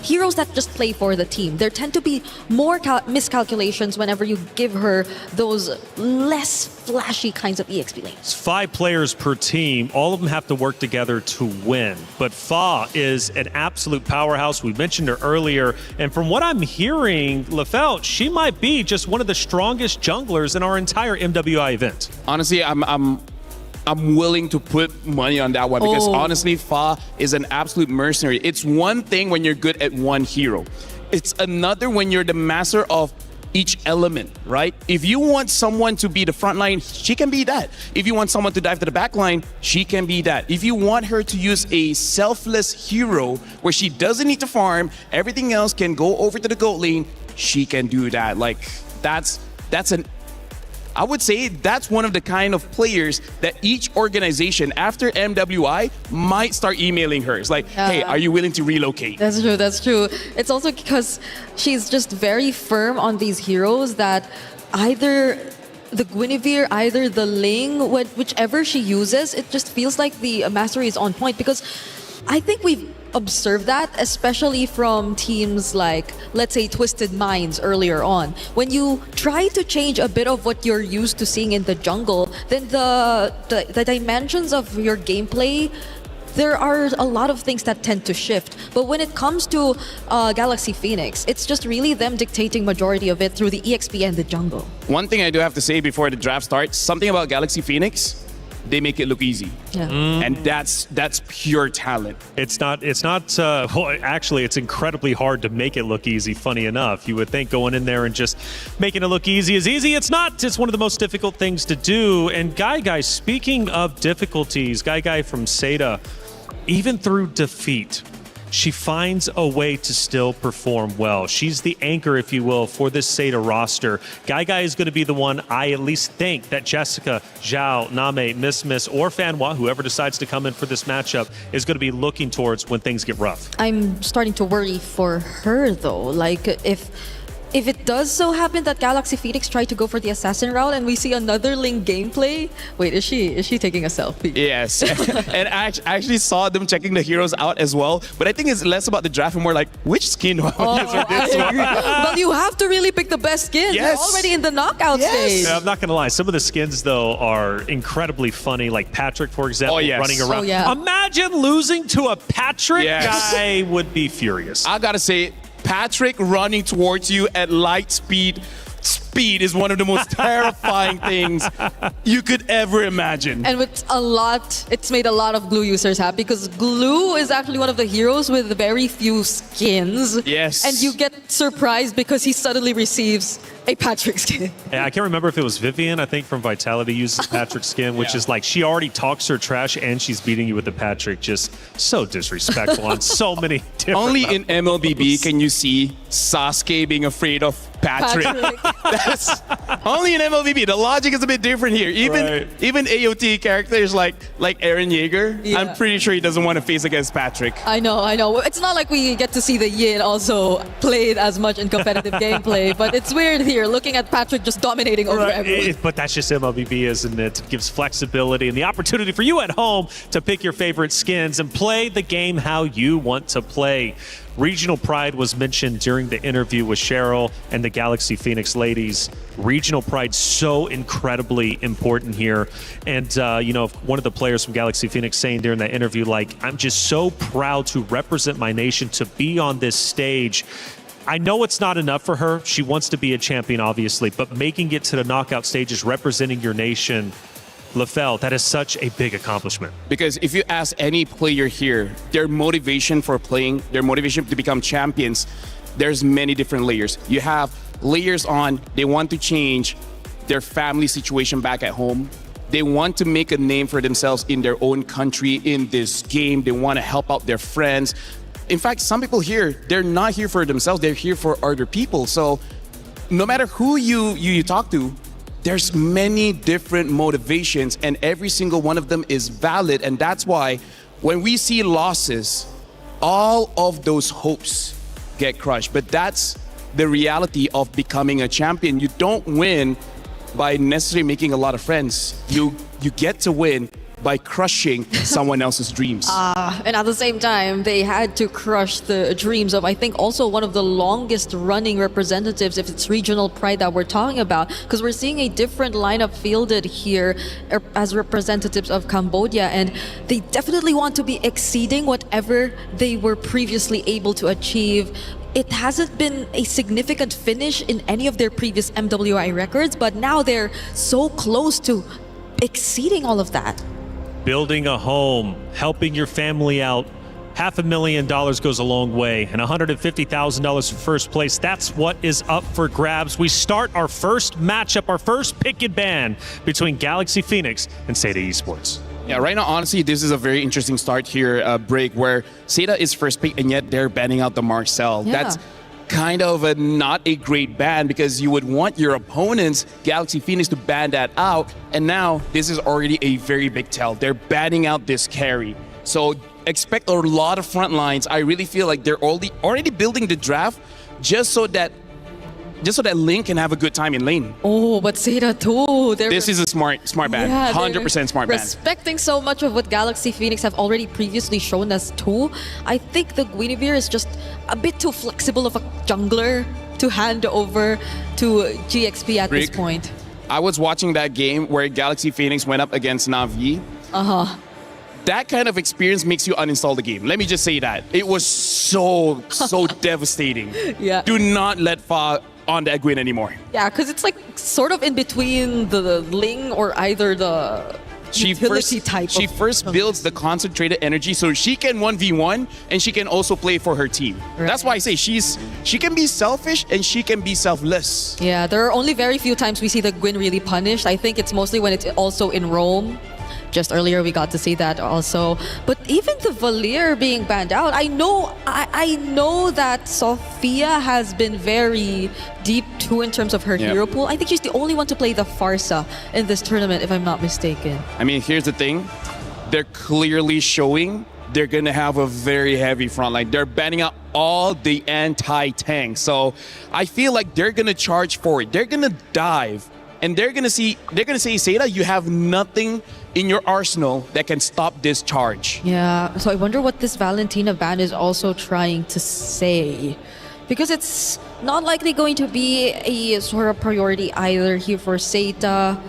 heroes that just play for the team. There tend to be more miscalculations whenever you give her those less flashy kinds of EXP lanes. It's 5 players per team. All of them have to work together to win. But Fa is an absolute powerhouse. We mentioned her earlier. And from what I'm hearing, Lefel, she might be just one of the strongest junglers in our entire MWI event. Honestly, I'm willing to put money on that one, because honestly, Fa is an absolute mercenary. It's one thing when you're good at one hero. It's another when you're the master of each element, right? If you want someone to be the front line, she can be that. If you want someone to dive to the back line, she can be that. If you want her to use a selfless hero where she doesn't need to farm, everything else can go over to the goat lane, she can do that. Like, I would say that's one of the kind of players that each organization after MWI might start emailing her. It's like, hey, are you willing to relocate? That's true, that's true. It's also because she's just very firm on these heroes that either the Guinevere, either the Ling, whichever she uses, it just feels like the mastery is on point, because I think we've observed that, especially from teams like, let's say, Twisted Minds earlier on. When you try to change a bit of what you're used to seeing in the jungle, then the dimensions of your gameplay, there are a lot of things that tend to shift. But when it comes to Galaxy Phoenix, it's just really them dictating majority of it through the EXP and the jungle. One thing I do have to say before the draft starts, something about Galaxy Phoenix, they make it look easy. Yeah. And that's pure talent. It's not, well, actually, it's incredibly hard to make it look easy, funny enough. You would think going in there and just making it look easy is easy. It's not. It's one of the most difficult things to do. And Guy, speaking of difficulties, Guy from Seda, even through defeat, she finds a way to still perform well. She's the anchor, if you will, for this Seda roster. Guy is going to be the one, I at least think, that Jessica, Zhao, Name, Miss, or Fanwa, whoever decides to come in for this matchup, is going to be looking towards when things get rough. I'm starting to worry for her, though. Like, if it does so happen that Galaxy Phoenix tried to go for the assassin route and we see another Ling gameplay, wait, is she taking a selfie? Yes, and I actually saw them checking the heroes out as well. But I think it's less about the draft and more like, which skin do I use for this one? Well, you have to really pick the best skins. Yes. You're already in the knockout stage. Yeah, I'm not going to lie. Some of the skins, though, are incredibly funny. Like Patrick, for example, running around. Oh, yeah. Imagine losing to a Patrick. Yes. Guy would be furious. I got to say, Patrick running towards you at light speed is one of the most terrifying things you could ever imagine. And it's made a lot of Glue users happy, because Glue is actually one of the heroes with very few skins. Yes. And you get surprised because he suddenly receives a Patrick skin. Yeah, I can't remember if it was Vivian, I think, from Vitality uses Patrick's skin, which is like she already talks her trash and she's beating you with the Patrick. Just so disrespectful on so many different Only levels. in MLBB can you see Sasuke being afraid of Patrick. That's only in MLBB. The logic is a bit different here. Even AOT characters like Eren Yeager, I'm pretty sure he doesn't want to face against Patrick. I know. It's not like we get to see the Yin also played as much in competitive gameplay, but it's weird here looking at Patrick just dominating over everyone. But that's just MLBB, isn't it? It gives flexibility and the opportunity for you at home to pick your favorite skins and play the game how you want to play. Regional pride was mentioned during the interview with Cheryl and the Galaxy Phoenix ladies. Regional pride so incredibly important here. And, one of the players from Galaxy Phoenix saying during that interview, like, I'm just so proud to represent my nation, to be on this stage. I know it's not enough for her. She wants to be a champion, obviously, but making it to the knockout stages, representing your nation, LaFell, that is such a big accomplishment. Because if you ask any player here, their motivation for playing, their motivation to become champions, there's many different layers. You have layers on, they want to change their family situation back at home. They want to make a name for themselves in their own country, in this game. They want to help out their friends. In fact, some people here, they're not here for themselves, they're here for other people. So no matter who you talk to, there's many different motivations and every single one of them is valid. And that's why when we see losses, all of those hopes get crushed. But that's the reality of becoming a champion. You don't win by necessarily making a lot of friends. You get to win by crushing someone else's dreams. And at the same time, they had to crush the dreams of, I think, also one of the longest running representatives, if it's regional pride that we're talking about, because we're seeing a different lineup fielded here as representatives of Cambodia, and they definitely want to be exceeding whatever they were previously able to achieve. It hasn't been a significant finish in any of their previous MWI records, but now they're so close to exceeding all of that. Building a home, helping your family out, $500,000 goes a long way, and $150,000 for first place. That's what is up for grabs. We start our first matchup, our first pick and ban between Galaxy Phoenix and Seda Esports. Yeah, right now, honestly, this is a very interesting start here, break, where Seda is first pick, and yet they're banning out the Marcel. Yeah. That's kind of not a great ban, because you would want your opponents, Galaxy Phoenix, to ban that out. And now this is already a very big tell. They're banning out this carry. So expect a lot of front lines. I really feel like they're already building the draft just so that Link can have a good time in lane. Oh, but Seda too. This is a smart ban. Yeah, 100% smart ban. Respecting so much of what Galaxy Phoenix have already previously shown us too, I think the Guinevere is just a bit too flexible of a jungler to hand over to GXP at this point. I was watching that game where Galaxy Phoenix went up against Na'Vi. That kind of experience makes you uninstall the game. Let me just say that. It was so devastating. Yeah. Do not let Fa on that Gwyn anymore. Yeah, because it's like sort of in between the Ling or either the utility type. She first builds the concentrated energy so she can 1v1 and she can also play for her team. Right. That's why I say she can be selfish and she can be selfless. Yeah, there are only very few times we see the Gwyn really punished. I think it's mostly when it's also in Rome. Just earlier we got to see that also. But even the Valier being banned out, I know that Sophia has been very deep too in terms of her hero pool. I think she's the only one to play the Farsa in this tournament, if I'm not mistaken. I mean, here's the thing. They're clearly showing they're going to have a very heavy front line. They're banning out all the anti-tank. So I feel like they're going to charge forward. They're going to dive. And they're gonna say, Seda, you have nothing in your arsenal that can stop this charge. Yeah, so I wonder what this Valentina ban is also trying to say. Because it's not likely going to be a sort of priority either here for Seda.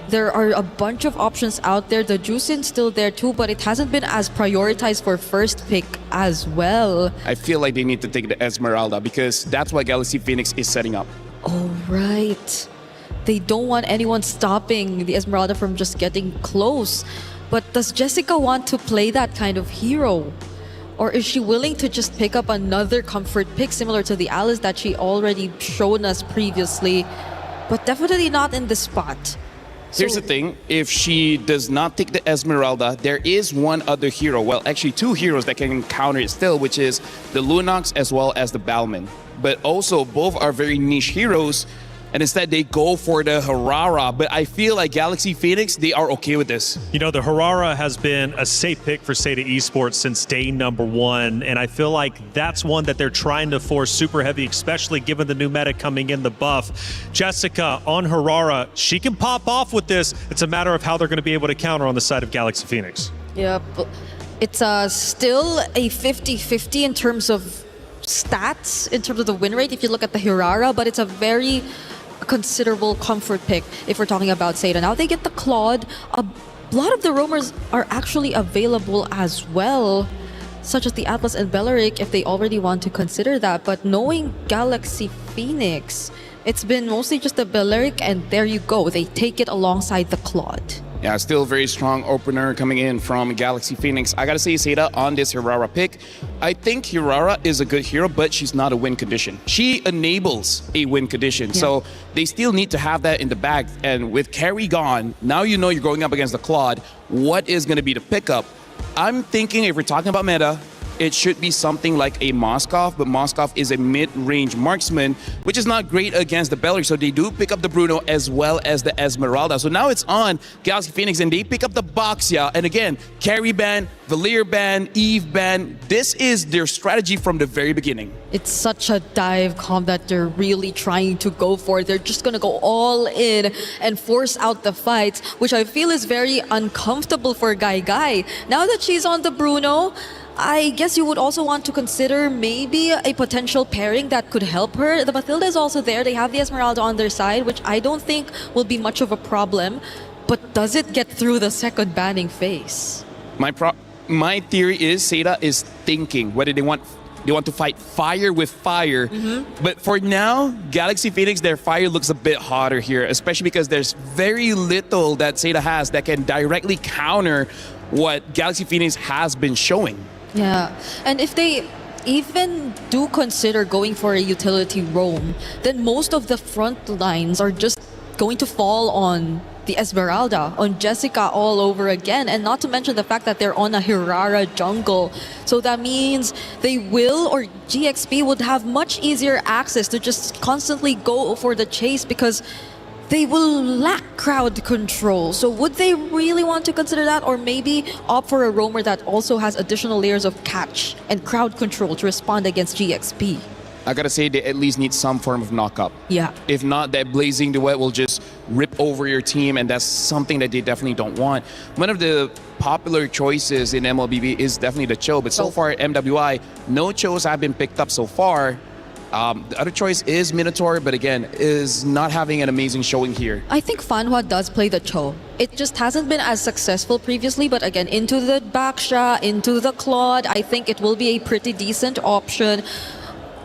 There are a bunch of options out there. The Juicein's still there too, but it hasn't been as prioritized for first pick as well. I feel like they need to take the Esmeralda because that's what Galaxy Phoenix is setting up. Oh, right. They don't want anyone stopping the Esmeralda from just getting close. But does Jessica want to play that kind of hero? Or is she willing to just pick up another comfort pick similar to the Alice that she already shown us previously? But definitely not in this spot. Here's the thing, if she does not take the Esmeralda, there is one other hero, well actually two heroes that can counter it still, which is the Lunox as well as the Balman. But also both are very niche heroes, and instead they go for the Harara. But I feel like Galaxy Phoenix, they are okay with this. You know, the Harara has been a safe pick for Seda Esports since day number one, and I feel like that's one that they're trying to force super heavy, especially given the new meta coming in, the buff. Jessica on Harara, she can pop off with this. It's a matter of how they're going to be able to counter on the side of Galaxy Phoenix. Yeah, but it's still a 50-50 in terms of stats, in terms of the win rate if you look at the Hirara, but it's a very considerable comfort pick if we're talking about Seda. Now they get the Claude. A lot of the roamers are actually available as well, such as the Atlas and Belleric if they already want to consider that. But knowing Galaxy Phoenix, it's been mostly just the Belleric, and there you go. They take it alongside the Claude. Yeah, still very strong opener coming in from Galaxy Phoenix. I gotta say, Seda, on this Hirara pick, I think Hirara is a good hero, but she's not a win condition. She enables a win condition, so they still need to have that in the bag. And with carry gone, now you know you're going up against the Claude. What is gonna be the pickup? I'm thinking if we're talking about meta, it should be something like a Moskov, but Moskov is a mid-range marksman, which is not great against the Belleric, so they do pick up the Bruno as well as the Esmeralda. So now it's on Galaxy Phoenix, and they pick up the Boxia, and again, carry ban, Valier ban, Eve ban. This is their strategy from the very beginning. It's such a dive comp that they're really trying to go for. They're just going to go all in and force out the fights, which I feel is very uncomfortable for Guy. Now that she's on the Bruno, I guess you would also want to consider maybe a potential pairing that could help her. The Mathilda is also there. They have the Esmeralda on their side, which I don't think will be much of a problem. But does it get through the second banning phase? My theory is Seda is thinking whether they want to fight fire with fire. But for now, Galaxy Phoenix, their fire looks a bit hotter here, especially because there's very little that Seda has that can directly counter what Galaxy Phoenix has been showing. Yeah, and if they even do consider going for a utility roam, then most of the front lines are just going to fall on the Esmeralda, on Jessica all over again, and not to mention the fact that they're on a Hirara jungle. So that means they will, or GXP would have much easier access to just constantly go for the chase because they will lack crowd control. So would they really want to consider that, or maybe opt for a roamer that also has additional layers of catch and crowd control to respond against GXP? I gotta say, they at least need some form of knockup. Yeah. If not, that Blazing Duet will just rip over your team, and that's something that they definitely don't want. One of the popular choices in MLBB is definitely the Cho, but so far MWI, no Chos have been picked up so far. The other choice is Minotaur, but again, is not having an amazing showing here. I think Fanhua does play the Cho. It just hasn't been as successful previously, but again, into the Baksha, into the Claude, I think it will be a pretty decent option.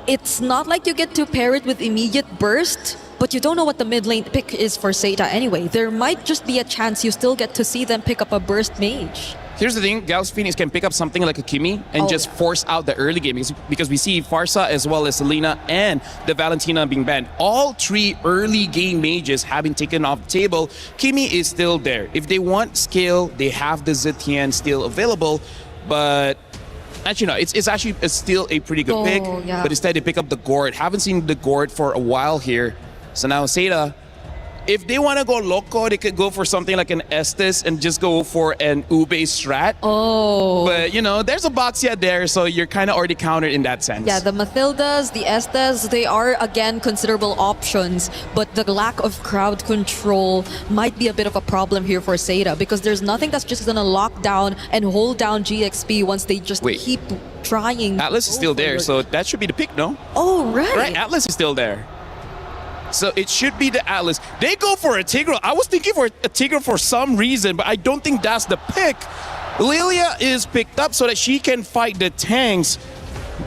It's not like you get to pair it with immediate burst, but you don't know what the mid lane pick is for Seta anyway. There might just be a chance you still get to see them pick up a burst mage. Here's the thing, Galaxy Phoenix can pick up something like a Kimi and just force out the early game because we see Farsa as well as Selena and the Valentina being banned. All three early game mages have been taken off the table. Kimi is still there. If they want skill, they have the Zetian still available, but actually, no, it's actually still a pretty good pick, yeah. but instead they pick up the Gord. Haven't seen the Gord for a while here. So now Seta, if they want to go loco, they could go for something like an Estes and just go for an Ube strat. Oh. But, you know, there's a Boxia there, so you're kind of already countered in that sense. Yeah, the Mathildas, the Estes, they are, again, considerable options. But the lack of crowd control might be a bit of a problem here for Seta because there's nothing that's just going to lock down and hold down GXP once they just keep trying. Atlas is still there, so that should be the pick, no? Oh, right. Right, Atlas is still there. So it should be the Atlas. They go for a Tigreal. I was thinking for a Tigreal for some reason, but I don't think that's the pick. Lilia is picked up so that she can fight the tanks.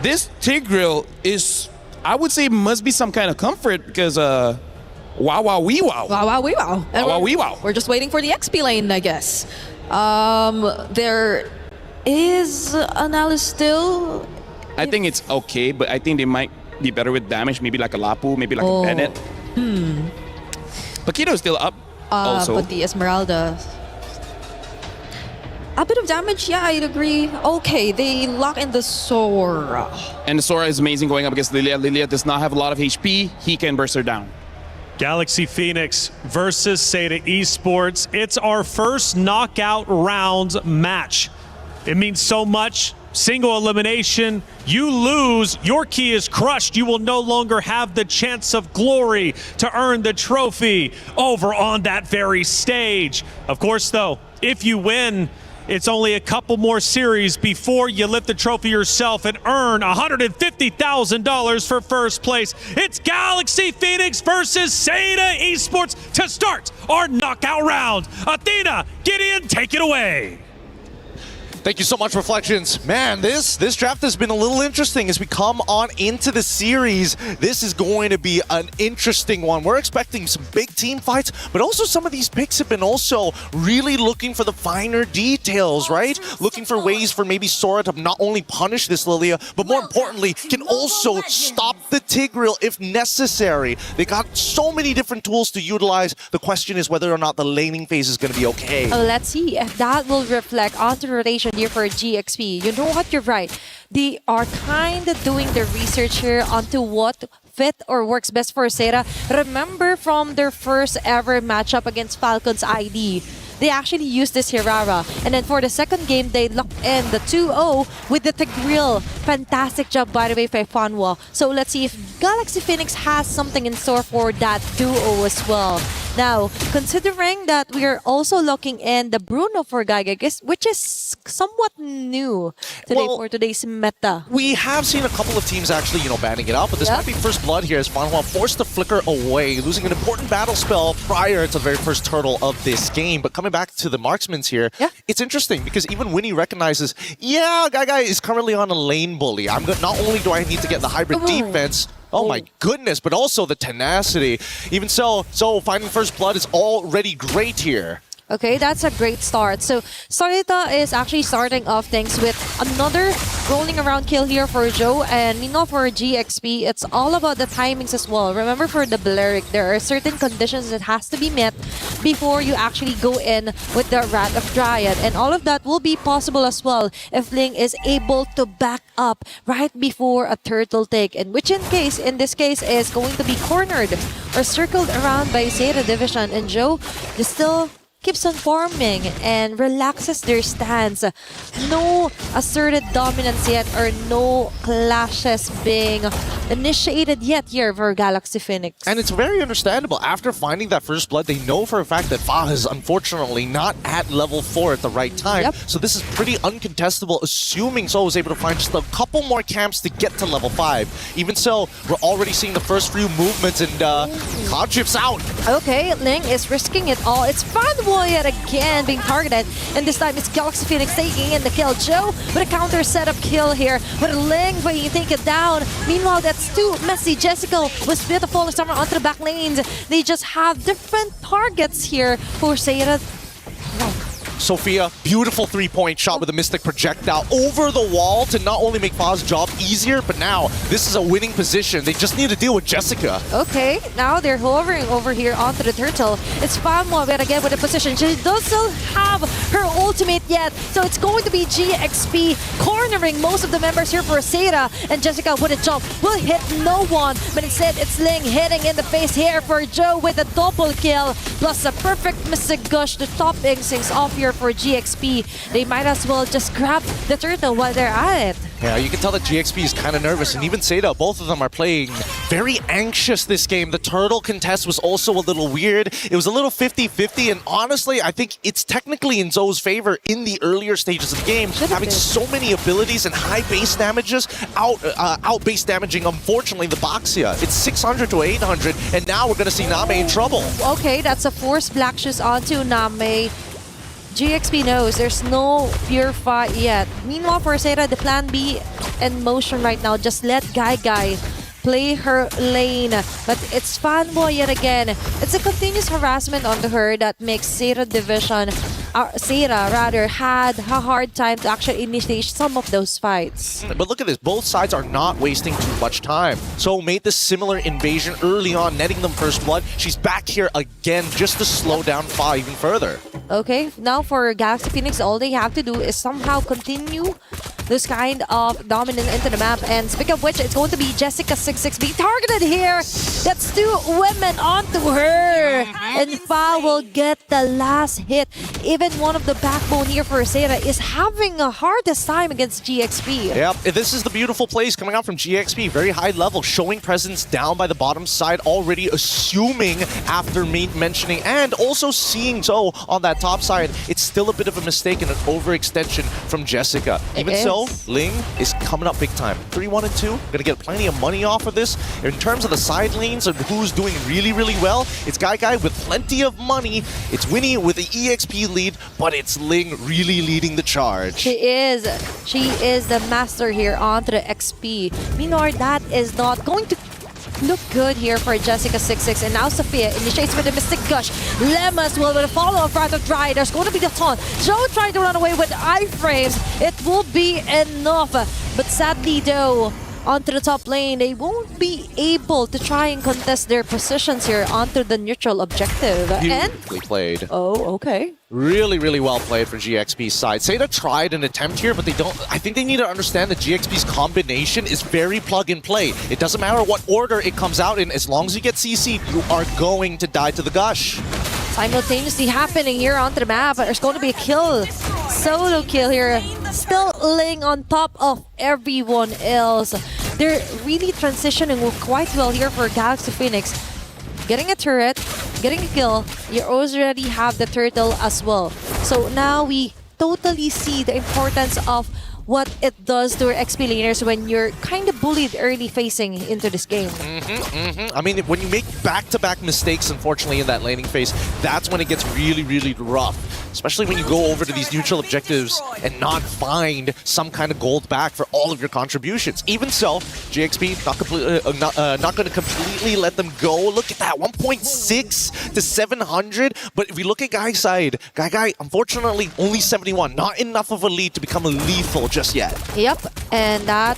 This Tigreal is, I would say, must be some kind of comfort because wow, wow, wee, wow. Wow, wow, wee, wow. Wow, wow, wee, wow. We're just waiting for the XP lane, I guess. There is an Alice still. I think it's okay, but I think they might be better with damage, maybe like a Lapu, maybe like a Bennett. Paquito is still up also. But the Esmeralda, a bit of damage, yeah, I'd agree. Okay, they lock in the Sora. And the Sora is amazing going up against Lilia. Lilia does not have a lot of HP. He can burst her down. Galaxy Phoenix versus Seta Esports. It's our first knockout round match. It means so much. Single elimination, you lose, your key is crushed. You will no longer have the chance of glory to earn the trophy over on that very stage. Of course, though, if you win, it's only a couple more series before you lift the trophy yourself and earn $150,000 for first place. It's Galaxy Phoenix versus Seta Esports to start our knockout round. Athena, Gideon, take it away. Thank you so much, Reflections. Man, this draft has been a little interesting as we come on into the series. This is going to be an interesting one. We're expecting some big team fights, but also some of these picks have been also really looking for the finer details, right? Looking for ways for maybe Sora to not only punish this Lilia, but more importantly, can also stop the Tigreal if necessary. They got so many different tools to utilize. The question is whether or not the laning phase is going to be okay. Oh, let's see if that will reflect onto rotation here for GXP. You know what? You're right. They are kind of doing their research here onto what fit or works best for Seta. Remember from their first ever matchup against Falcons ID, they actually used this Hirara. And then for the second game, they locked in the 2-0 with the Tigreal. Fantastic job, by the way, by Fanhua. So let's see if Galaxy Phoenix has something in store for that duo as well. Now, considering that we are also locking in the Bruno for Gygax, which is somewhat new today for today's meta. We have seen a couple of teams actually, banning it out, but this might be first blood here as Fanhua forced the Flicker away, losing an important battle spell prior to the very first turtle of this game. But coming back to the marksmans here, it's interesting because even Winnie recognizes, Gygai is currently on a lane bully. Not only do I need to get the hybrid defense, oh my goodness, but also the tenacity. Even so finding first blood is already great here. Okay, that's a great start. So Sarita is actually starting off things with another rolling around kill here for Joe, and meanwhile for GXP, it's all about the timings as well. Remember, for the Balearic, there are certain conditions that has to be met before you actually go in with the Wrath of Dryad, and all of that will be possible as well if Ling is able to back up right before a turtle take, and which in this case is going to be cornered or circled around by Zeta Division, and Joe just still keeps on farming and relaxes their stance. No asserted dominance yet, or no clashes being initiated yet here for Galaxy Phoenix. And it's very understandable. After finding that first blood, they know for a fact that Fa is unfortunately not at level 4 at the right time. Yep. So this is pretty uncontestable, assuming Seoul was able to find just a couple more camps to get to level 5. Even so, we're already seeing the first few movements, and Cloud Chip's out. Okay, Ling is risking it all. It's Fanboy yet again being targeted, and this time it's Galaxy Phoenix taking in the kill. Joe with a counter setup kill here, but Ling when you take it down. Meanwhile, that's too messy. Jessica was beautiful somewhere onto the back lanes. They just have different targets here for Zeta. Sophia, beautiful three-point shot with a Mystic Projectile over the wall to not only make Fa's job easier, but now this is a winning position. They just need to deal with Jessica. Okay, now they're hovering over here onto the turtle. It's Fanmo yet again with the position. She doesn't have her ultimate yet, so it's going to be GXP cornering most of the members here for Zeta, and Jessica with a jump will hit no one, but instead it's Ling hitting in the face here for Joe with a double kill, plus a perfect Mystic Gush to top things off here for GXP. They might as well just grab the turtle while they're at it. Yeah, you can tell that GXP is kind of nervous, and even Zeta, both of them are playing very anxious this game. The turtle contest was also a little weird. It was a little 50-50, and honestly, I think it's technically in Zoe's favor in the earlier stages of the game, having so many abilities and high base damages, out base damaging, unfortunately, the Baxia. It's 600 to 800, and now we're going to see Name in trouble. Okay, that's a forced Black Shoes onto Name. GXP knows there's no pure fight yet. Meanwhile, for Zeta, the plan B in motion right now. Just let Guy play her lane. But it's Fanboy yet again. It's a continuous harassment onto her that makes Zeta Division, Zeta rather, had a hard time to actually initiate some of those fights. But look at this, both sides are not wasting too much time. So made this similar invasion early on, netting them first blood. She's back here again just to slow down Fa even further. Okay, now for Galaxy Phoenix, all they have to do is somehow continue this kind of dominance into the map. And speaking of which, it's going to be Jessica26 being targeted here. That's two women onto her. And Fa will get the last hit. Even one of the backbone here for Zeta is having a hardest time against GXP. Yep, this is the beautiful plays coming out from GXP. Very high level, showing presence down by the bottom side, already assuming after mentioning and also seeing Zoe on that top side. It's still a bit of a mistake and an overextension from Jessica. Even so, Ling is coming up big time. 3-1-2, gonna get plenty of money off of this. In terms of the side lanes and who's doing really, really well, it's Guy with plenty of money. It's Winnie with the EXP lead, but it's Ling really leading the charge. She is the master here onto the XP. Meanwhile, that is not going to look good here for Jessica26, and now Sophia initiates with the Mystic Gush. Lemas will with a follow-up right of Dry. There's going to be the taunt. Joe trying to run away with iframes. It will be enough, but sadly though, onto the top lane, they won't be able to try and contest their positions here onto the neutral objective. Beautifully played. Oh, okay. Really, really well played for GXP's side. Zeta tried an attempt here, but they don't. I think they need to understand that GXP's combination is very plug and play. It doesn't matter what order it comes out in, as long as you get CC'd, you are going to die to the Gush. Simultaneously happening here onto the map. There's going to be a kill. Solo kill here. Still Ling on top of everyone else. They're really transitioning quite well here for Galaxy Phoenix. Getting a turret, getting a kill, you already have the turtle as well. So now we totally see the importance of what it does to our XP laners when you're kind of bullied early facing into this game. I mean, when you make back-to-back mistakes, unfortunately, in that laning phase, that's when it gets really, really rough. especially when you go over to these neutral objectives and not find some kind of gold back for all of your contributions. Even so, GXP not going to completely let them go. Look at that, 1.6 to 700. But if we look at Guy's side, Guy, unfortunately, only 71. Not enough of a lead to become lethal just yet. Yep, and that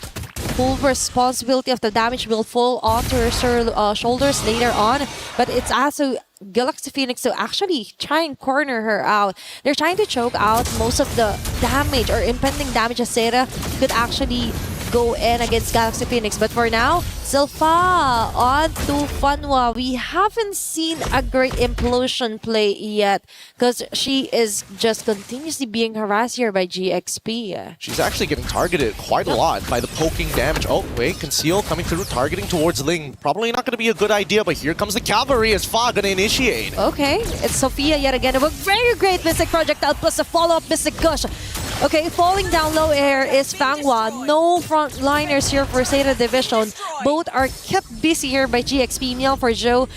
full responsibility of the damage will fall onto her shoulders later on. But it's also Galaxy Phoenix to actually try and corner her out. They're trying to choke out most of the damage or impending damage as Sera could actually go in against Galaxy Phoenix. But for now, Silpha on to Fanwa. We haven't seen a great implosion play yet because she is just continuously being harassed here by GXP. She's actually getting targeted quite a lot by the poking damage. Oh, wait, Conceal coming through, targeting towards Ling. Probably not going to be a good idea, but here comes the cavalry as Fa going to initiate. Okay, it's Sophia yet again. A very great Mystic Projectile plus a follow-up Mystic Gush. Okay, falling down low air is Fanghua. No frontliners here for Zeta Division. Both are kept busy here by GXP. Meanwhile for Zhou,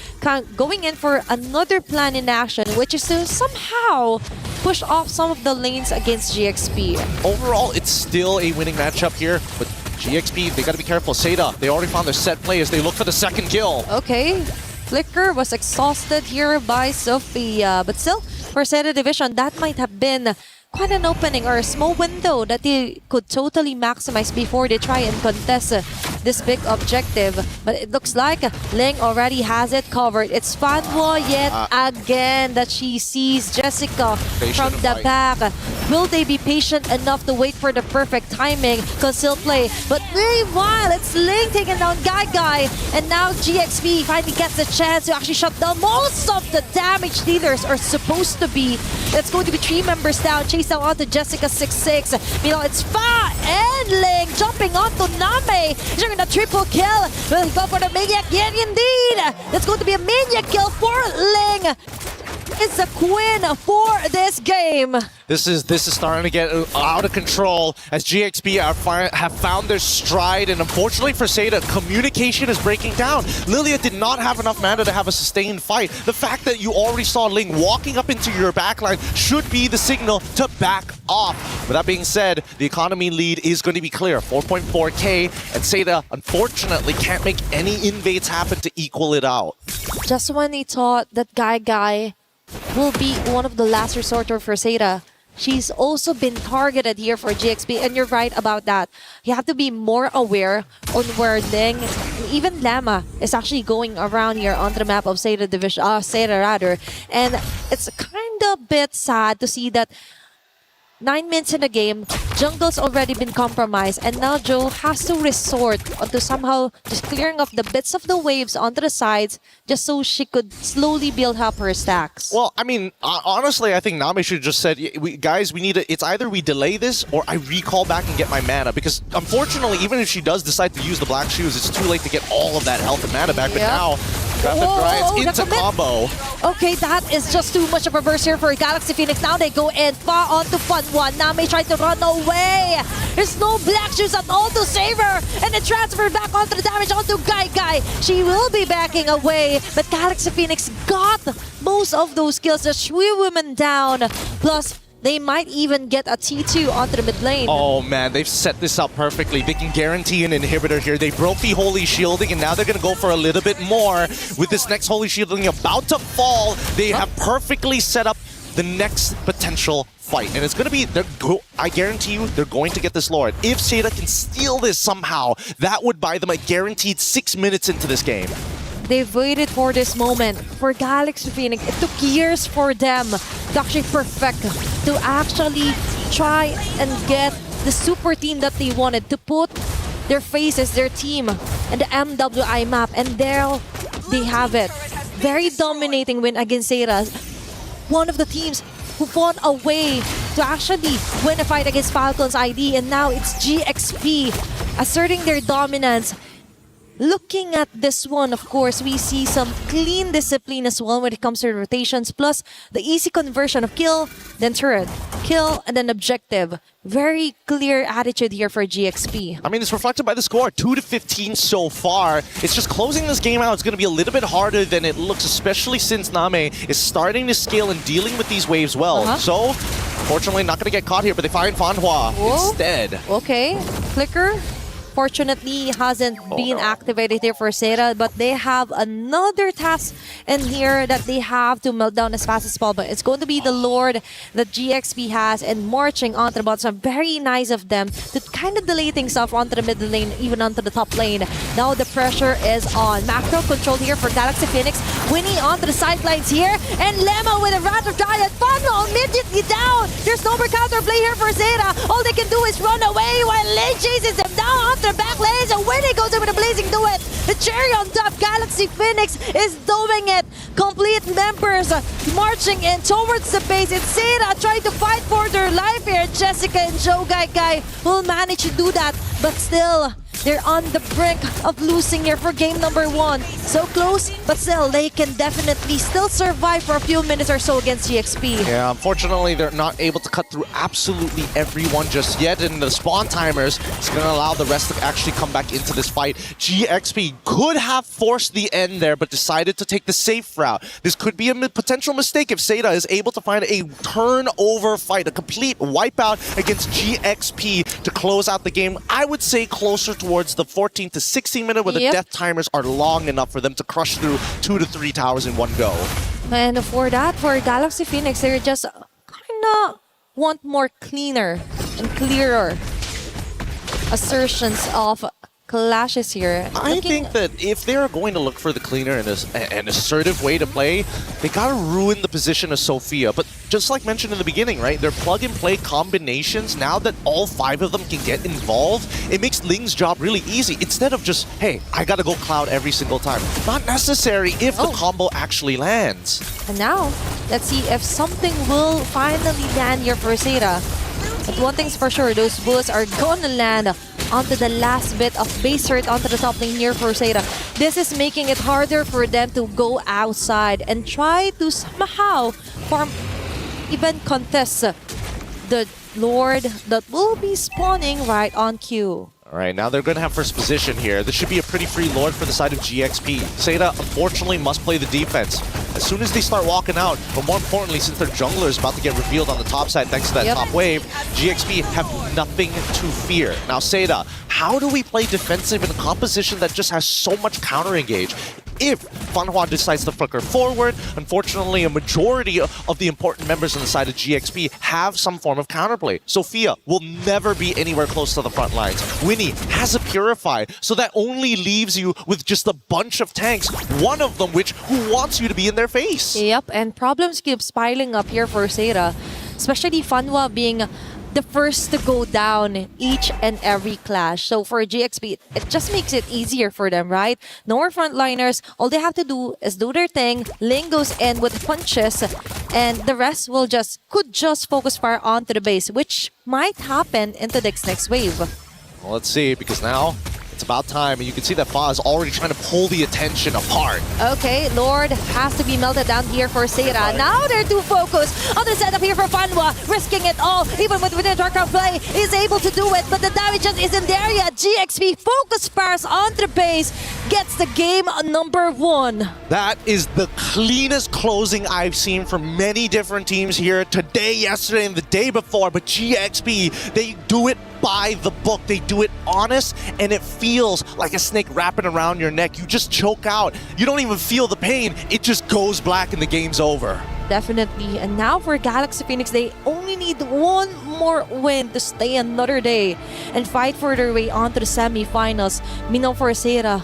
going in for another plan in action, which is to somehow push off some of the lanes against GXP. Overall, it's still a winning matchup here, but GXP, they got to be careful. Zeta, they already found their set play as they look for the second kill. Okay, Flicker was exhausted here by Sophia, but still, for Zeta Division, that might have been quite an opening or a small window that they could totally maximize before they try and contest this big objective. But it looks like Ling already has it covered. It's Fanwo yet again that she sees Jessica from the back. Will they be patient enough to wait for the perfect timing? Conceal play. But meanwhile, it's Ling taking down Guy. And now GXP finally gets the chance to actually shut down most of the damage dealers are supposed to be. It's going to be 3 members down. Chase down onto Jessica 6-6. Meanwhile, it's Fa and Ling jumping onto Name. He's going to triple kill. Will he go for the Maniac? Yeah, indeed. That's going to be a Maniac kill for Ling. It's a queen for this game. This is starting to get out of control as GXP have found their stride, and unfortunately for Zeta, communication is breaking down. Lilia did not have enough mana to have a sustained fight. The fact that you already saw Ling walking up into your backline should be the signal to back off. With that being said, the economy lead is going to be clear, 4.4k, and Zeta unfortunately can't make any invades happen to equal it out. Just when he thought that Guy will be one of the last resort for Zeta, she's also been targeted here for GXP, and you're right about that. You have to be more aware on where Ling, even Lama, is actually going around here onto the map of Zeta Division, Zeta rather, and it's kind of bit sad to see that 9 minutes in the game, jungle's already been compromised, and now Joe has to resort to somehow just clearing up the bits of the waves onto the sides just so she could slowly build up her stacks. Well, I mean, honestly, I think Nami should have just said, guys, we need to, it's either we delay this or I recall back and get my mana, because unfortunately, even if she does decide to use the black shoes, it's too late to get all of that health and mana back. But now, Rapid Giants into combo. Okay, that is just too much of a burst here for Galaxy Phoenix. Now they go in far onto Fun One. Nami tried to run away. There's no black shoes at all to save her. And it transferred back onto the damage onto Guy. She will be backing away. But Galaxy Phoenix got most of those kills. The Shui women down. Plus, they might even get a T2 onto the mid lane. Oh man, they've set this up perfectly. They can guarantee an inhibitor here. They broke the Holy Shielding, and now they're going to go for a little bit more. With this next Holy Shielding about to fall, they have perfectly set up the next potential fight. And it's going to be, I guarantee you, they're going to get this Lord. If Zeta can steal this somehow, that would buy them a guaranteed 6 minutes into this game. They've waited for this moment. For Galaxy Phoenix, it took years for them to actually perfect, to actually try and get the super team that they wanted, to put their faces, their team, and the MWI map. And there they have it. Very dominating win against Zeta. One of the teams who fought a way to actually win a fight against Falcon's ID. And now it's GXP asserting their dominance. looking at this one, of course, we see some clean discipline as well when it comes to rotations, plus the easy conversion of kill, then turret, kill, and then objective. Very clear attitude here for GXP. I mean, it's reflected by the score, 2-15 so far. It's just closing this game out. It's going to be a little bit harder than it looks, especially since Name is starting to scale and dealing with these waves well. So, fortunately, not going to get caught here, but they find Fanhua instead. Okay, Flicker. Fortunately, hasn't been activated here for Zeta, but they have another task in here that they have to melt down as fast as possible. It's going to be the Lord that GXP has and marching onto the bottom. So very nice of them to kind of delay things off onto the mid lane, even onto the top lane. Now the pressure is on. Macro control here for Galaxy Phoenix. Winnie onto the sidelines here, and Lemma with a Raptor Giant. Funnel immediately down. There's no more counterplay here for Zeta. All they can do is run away while Lane chases them down onto the back lanes, and Winnie goes over the Blazing Duet. The cherry on top, Galaxy Phoenix is doing it. Complete members marching in towards the base. It's Zeta trying to fight for their life here. Jessica and Joe Guy will manage to do that, but still, they're on the brink of losing here for game number 1. So close, but still, they can definitely still survive for a few minutes or so against GXP. Yeah, unfortunately, they're not able to cut through absolutely everyone just yet, and the spawn timers is going to allow the rest to actually come back into this fight. GXP could have forced the end there, but decided to take the safe route. This could be a potential mistake if Zeta is able to find a turnover fight, a complete wipeout against GXP to close out the game. I would say closer towards the 14 to 16 minute where the death timers are long enough for them to crush through 2 to 3 towers in one go. And for that, for Galaxy Phoenix, they just kind of want more cleaner and clearer assertions of clashes here. I think that if they're going to look for the cleaner and an assertive way to play, they gotta ruin the position of Sophia. But just like mentioned in the beginning, right, their plug-and-play combinations, now that all 5 of them can get involved, it makes Ling's job really easy. Instead of just, hey, I gotta go Cloud every single time. Not necessary if the combo actually lands. And now, let's see if something will finally land here for Zeta. But one thing's for sure, those bullets are gonna land onto the last bit of base hurt onto the top lane here for Zeta. This is making it harder for them to go outside and try to somehow form, even contest the Lord that will be spawning right on cue. All right, now they're going to have first position here. This should be a pretty free Lord for the side of GXP. Zeta, unfortunately, must play the defense. As soon as they start walking out, but more importantly, since their jungler is about to get revealed on the top side thanks to that top wave, GXP have nothing to fear. Now, Zeta, how do we play defensive in a composition that just has so much counter-engage? If Fanhua decides to flicker forward, unfortunately, a majority of the important members on the side of GXP have some form of counterplay. Sophia will never be anywhere close to the front lines. Winnie has a Purify, so that only leaves you with just a bunch of tanks, one of them who wants you to be in their face. Yep, and problems keeps piling up here for Zeta, especially Fanhua being the first to go down each and every clash. So for GXP, it just makes it easier for them, right? No more frontliners. All they have to do is do their thing. Ling goes in with punches, and the rest could just focus fire onto the base, which might happen into the next wave. Well, let's see, because now it's about time, and you can see that Fa is already trying to pull the attention apart. Okay, Lord has to be melted down here for Zeta. Now they're too focused on the setup here for Fanhua, risking it all, even with the Dark play, is able to do it, but the damage just isn't there yet. GXP focus fires onto the base, gets the game number 1. That is the cleanest closing I've seen from many different teams here today, yesterday, and the day before, but GXP, they do it by the book. They do it honest, and it feels like a snake wrapping around your neck. You just choke out. You don't even feel the pain. It just goes black and the game's over. Definitely. And now for Galaxy Phoenix, they only need one more win to stay another day and fight for their way onto the semifinals. Meanwhile for Zeta,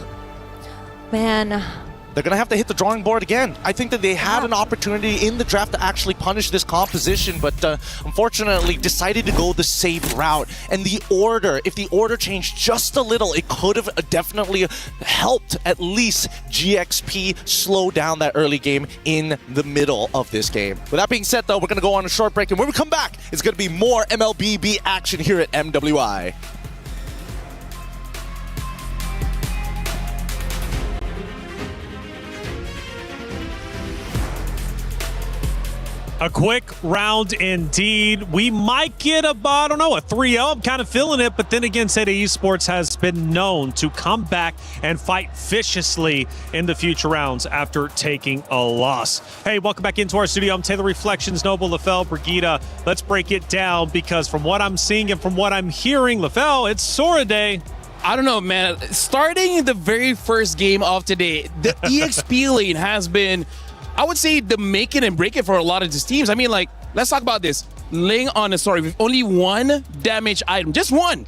man, they're going to have to hit the drawing board again. I think that they had an opportunity in the draft to actually punish this composition, but unfortunately decided to go the safe route. And the order, if the order changed just a little, it could have definitely helped at least GXP slow down that early game in the middle of this game. With that being said, though, we're going to go on a short break, and when we come back, it's going to be more MLBB action here at MWI. A quick round indeed. We might get a 3-0. I'm kind of feeling it, but then again, Seda Esports has been known to come back and fight viciously in the future rounds after taking a loss. Hey, welcome back into our studio. I'm Taylor Reflections, Noble, Lafelle, Brigida. Let's break it down because from what I'm seeing and from what I'm hearing, Lafelle, it's Sora Day. I don't know, man. Starting the very first game of today, the EXP lane has been, I would say, the make it and break it for a lot of these teams. I mean, like, let's talk about this. Ling on the story with only one damage item. Just one.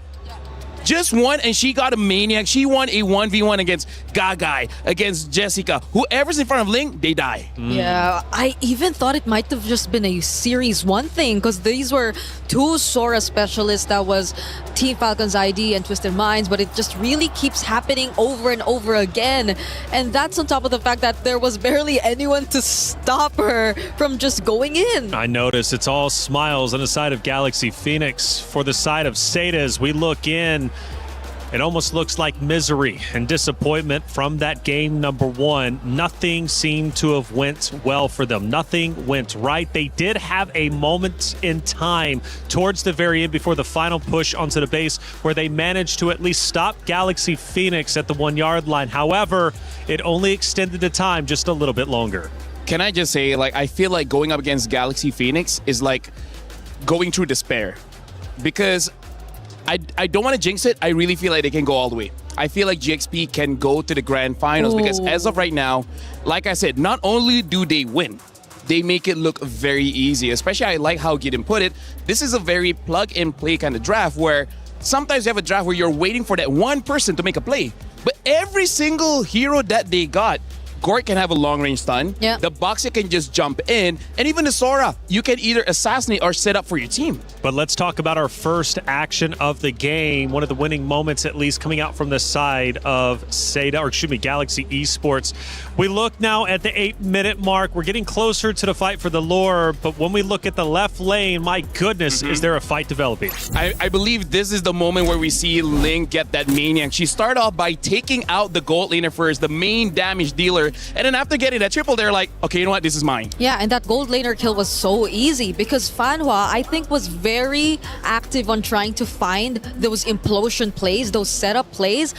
Just one, and she got a Maniac. She won a 1v1 against Gagai, against Jessica. Whoever's in front of Ling, they die. Yeah, I even thought it might have just been a Series 1 thing because these were two Sora specialists that was Team Falcon's ID and Twisted Minds, but it just really keeps happening over and over again. And that's on top of the fact that there was barely anyone to stop her from just going in. I notice it's all smiles on the side of Galaxy Phoenix. For the side of Seda, as we look in, it almost looks like misery and disappointment from that game number one. Nothing seemed to have went well for them. Nothing went right. They did have a moment in time towards the very end before the final push onto the base where they managed to at least stop Galaxy Phoenix at the 1 yard line. However, it only extended the time just a little bit longer. Can I just say, like, I feel like going up against Galaxy Phoenix is like going through despair. Because I don't want to jinx it. I really feel like they can go all the way. I feel like GXP can go to the grand finals because as of right now, like I said, not only do they win, they make it look very easy. Especially I like how Gideon put it. This is a very plug-and-play kind of draft where sometimes you have a draft where you're waiting for that one person to make a play. But every single hero that they got, Gort can have a long-range stun. Yeah. The Boxer can just jump in. And even the Sora, you can either assassinate or set up for your team. But let's talk about our first action of the game. One of the winning moments, at least, coming out from the side of Galaxy Esports. We look now at the 8-minute mark. We're getting closer to the fight for the lore. But when we look at the left lane, my goodness, is there a fight developing? I believe this is the moment where we see Ling get that Maniac. She started off by taking out the gold laner first, the main damage dealer. And then after getting that triple, they're like, okay, you know what? This is mine. Yeah, and that gold laner kill was so easy because Fanhua, I think, was very active on trying to find those implosion plays, those setup plays.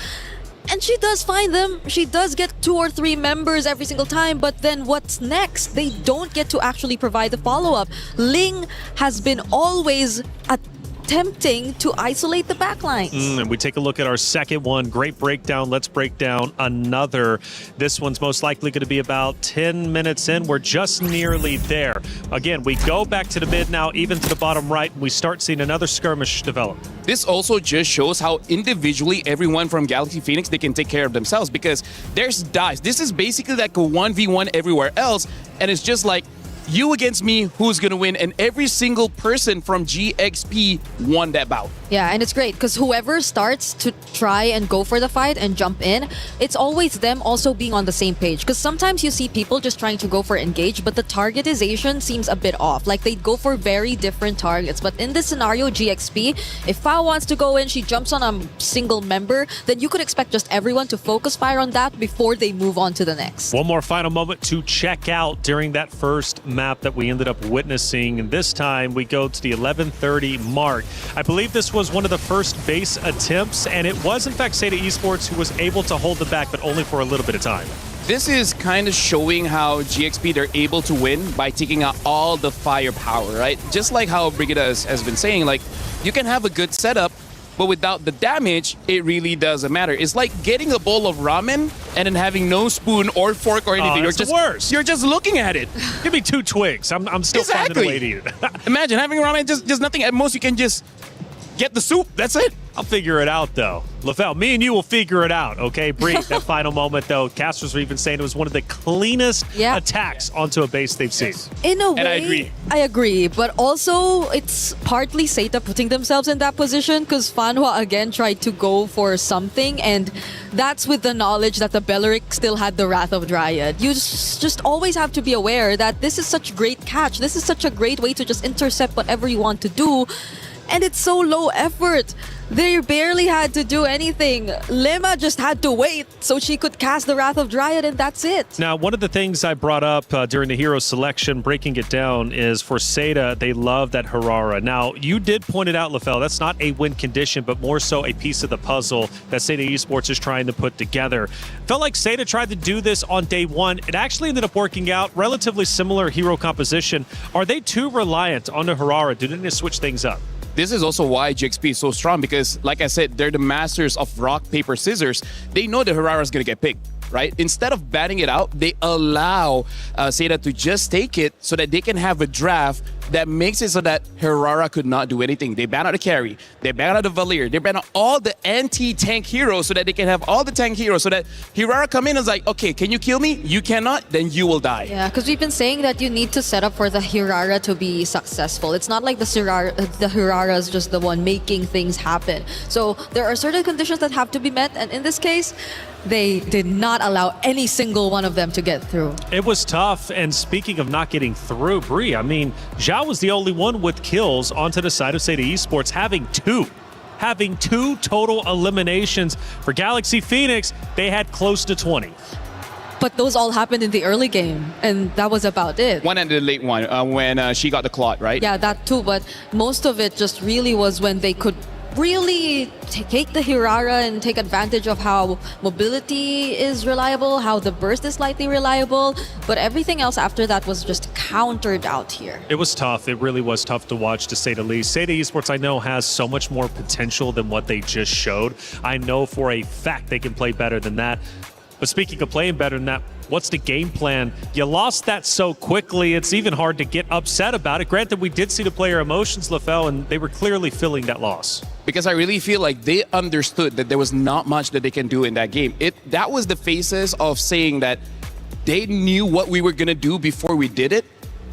And she does find them. She does get 2 or 3 members every single time. But then what's next? They don't get to actually provide the follow-up. Ling has been always attempting to isolate the backlines. And we take a look at our second one. Great breakdown. Let's break down another. This one's most likely going to be about 10 minutes in. We're just nearly there. Again, we go back to the mid now, even to the bottom right, and we start seeing another skirmish develop. This also just shows how individually everyone from Galaxy Phoenix, they can take care of themselves because there's dice. This is basically like a 1v1 everywhere else, and it's just like, you against me, who's gonna win? And every single person from GXP won that bout. Yeah, and it's great because whoever starts to try and go for the fight and jump in, it's always them also being on the same page. Because sometimes you see people just trying to go for engage, but the targetization seems a bit off. Like they go for very different targets. But in this scenario, GXP, if Fao wants to go in, she jumps on a single member, then you could expect just everyone to focus fire on that before they move on to the next. One more final moment to check out during that first map that we ended up witnessing, and this time we go to the 11:30 mark. I believe this was one of the first base attempts, and it was in fact Seda Esports who was able to hold the back, but only for a little bit of time. This is kind of showing how GXP, they're able to win by taking out all the firepower, right? Just like how Brigida has been saying, like, you can have a good setup, but without the damage, it really doesn't matter. It's like getting a bowl of ramen and then having no spoon or fork or anything. You're just worse. You're just looking at it. Give me 2 twigs. I'm still finding a way to eat it. Imagine having ramen, just nothing. At most, you can just get the soup. That's it. I'll figure it out, though. Lafelle, me and you will figure it out, okay? Bree, that final moment, though, casters were even saying it was one of the cleanest attacks onto a base they've seen. In a way, And I agree. But also, it's partly Seda putting themselves in that position because Fanhua again tried to go for something, and that's with the knowledge that the Belleric still had the Wrath of Dryad. You just always have to be aware that this is such a great catch. This is such a great way to just intercept whatever you want to do. And it's so low effort. They barely had to do anything. Lema just had to wait so she could cast the Wrath of Dryad, and that's it. Now, one of the things I brought up during the hero selection, breaking it down, is for Seda, they love that Harara. Now, you did point it out, LaFell, that's not a win condition, but more so a piece of the puzzle that Seda Esports is trying to put together. Felt like Seda tried to do this on day one. It actually ended up working out. Relatively similar hero composition. Are they too reliant on the Harara? Do they need to switch things up? This is also why GXP is so strong because, like I said, they're the masters of rock, paper, scissors. They know the Harara is going to get picked, right? Instead of batting it out, they allow Seda to just take it so that they can have a draft that makes it so that Harara could not do anything. They ban out the carry, they ban out the Valier, they ban out all the anti-tank heroes so that they can have all the tank heroes so that Harara come in and is like, okay, can you kill me? You cannot, then you will die. Yeah, because we've been saying that you need to set up for the Hirara to be successful. It's not like the Hirara is just the one making things happen. So there are certain conditions that have to be met, and in this case, they did not allow any single one of them to get through. It was tough, and speaking of not getting through, Bree, I mean, Zhao was the only one with kills onto the side of Seda Esports, having two total eliminations. For Galaxy Phoenix, they had close to 20. But those all happened in the early game, and that was about it. One and the late one when she got the clot, right? Yeah, that too, but most of it just really was when they could really take the Hirara and take advantage of how mobility is reliable, how the burst is slightly reliable, but everything else after that was just countered out here. It was tough. It really was tough to watch, to say the least. Seda Esports, I know, has so much more potential than what they just showed. I know for a fact they can play better than that. But speaking of playing better than that, what's the game plan? You lost that so quickly, it's even hard to get upset about it. Granted, we did see the player emotions, LaFell, and they were clearly feeling that loss. Because I really feel like they understood that there was not much that they can do in that game. That was the phases of saying that they knew what we were going to do before we did it.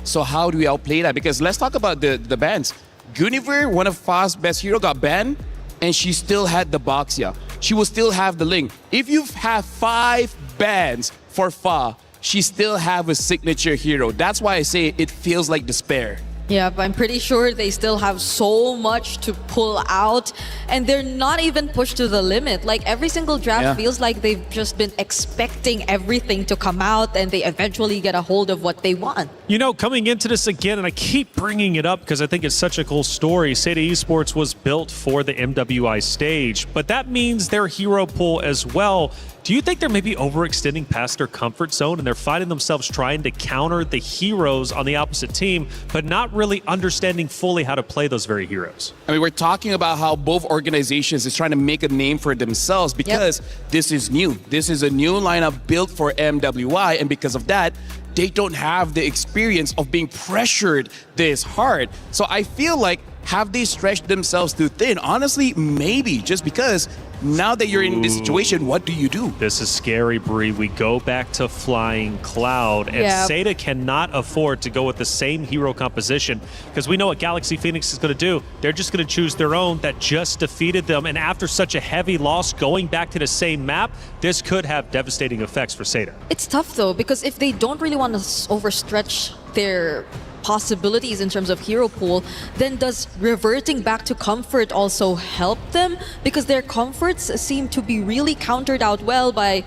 So how do we outplay that? Because let's talk about the bans. Guinevere, one of Fa's best hero, got banned, and she still had the Boxia. She will still have the Ling. If you have 5 bans for Fa, she still have a signature hero. That's why I say it feels like despair. Yeah, but I'm pretty sure they still have so much to pull out, and they're not even pushed to the limit. Like every single draft feels like they've just been expecting everything to come out, and they eventually get a hold of what they want. You know, coming into this again, and I keep bringing it up because I think it's such a cool story, Seda Esports was built for the MWI stage, but that means their hero pool as well. Do you think they're maybe overextending past their comfort zone and they're finding themselves trying to counter the heroes on the opposite team, but not really understanding fully how to play those very heroes? I mean, we're talking about how both organizations is trying to make a name for themselves because this is new. This is a new lineup built for MWI, and because of that, they don't have the experience of being pressured this hard. So I feel like, have they stretched themselves too thin? Honestly, maybe, just because now that you're in this situation, what do you do? This is scary, Bree. We go back to Flying Cloud, and Seda cannot afford to go with the same hero composition because we know what Galaxy Phoenix is going to do. They're just going to choose their own that just defeated them, and after such a heavy loss, going back to the same map, this could have devastating effects for Seda. It's tough though, because if they don't really want to overstretch their possibilities in terms of hero pool, then does reverting back to comfort also help them? Because their comforts seem to be really countered out well by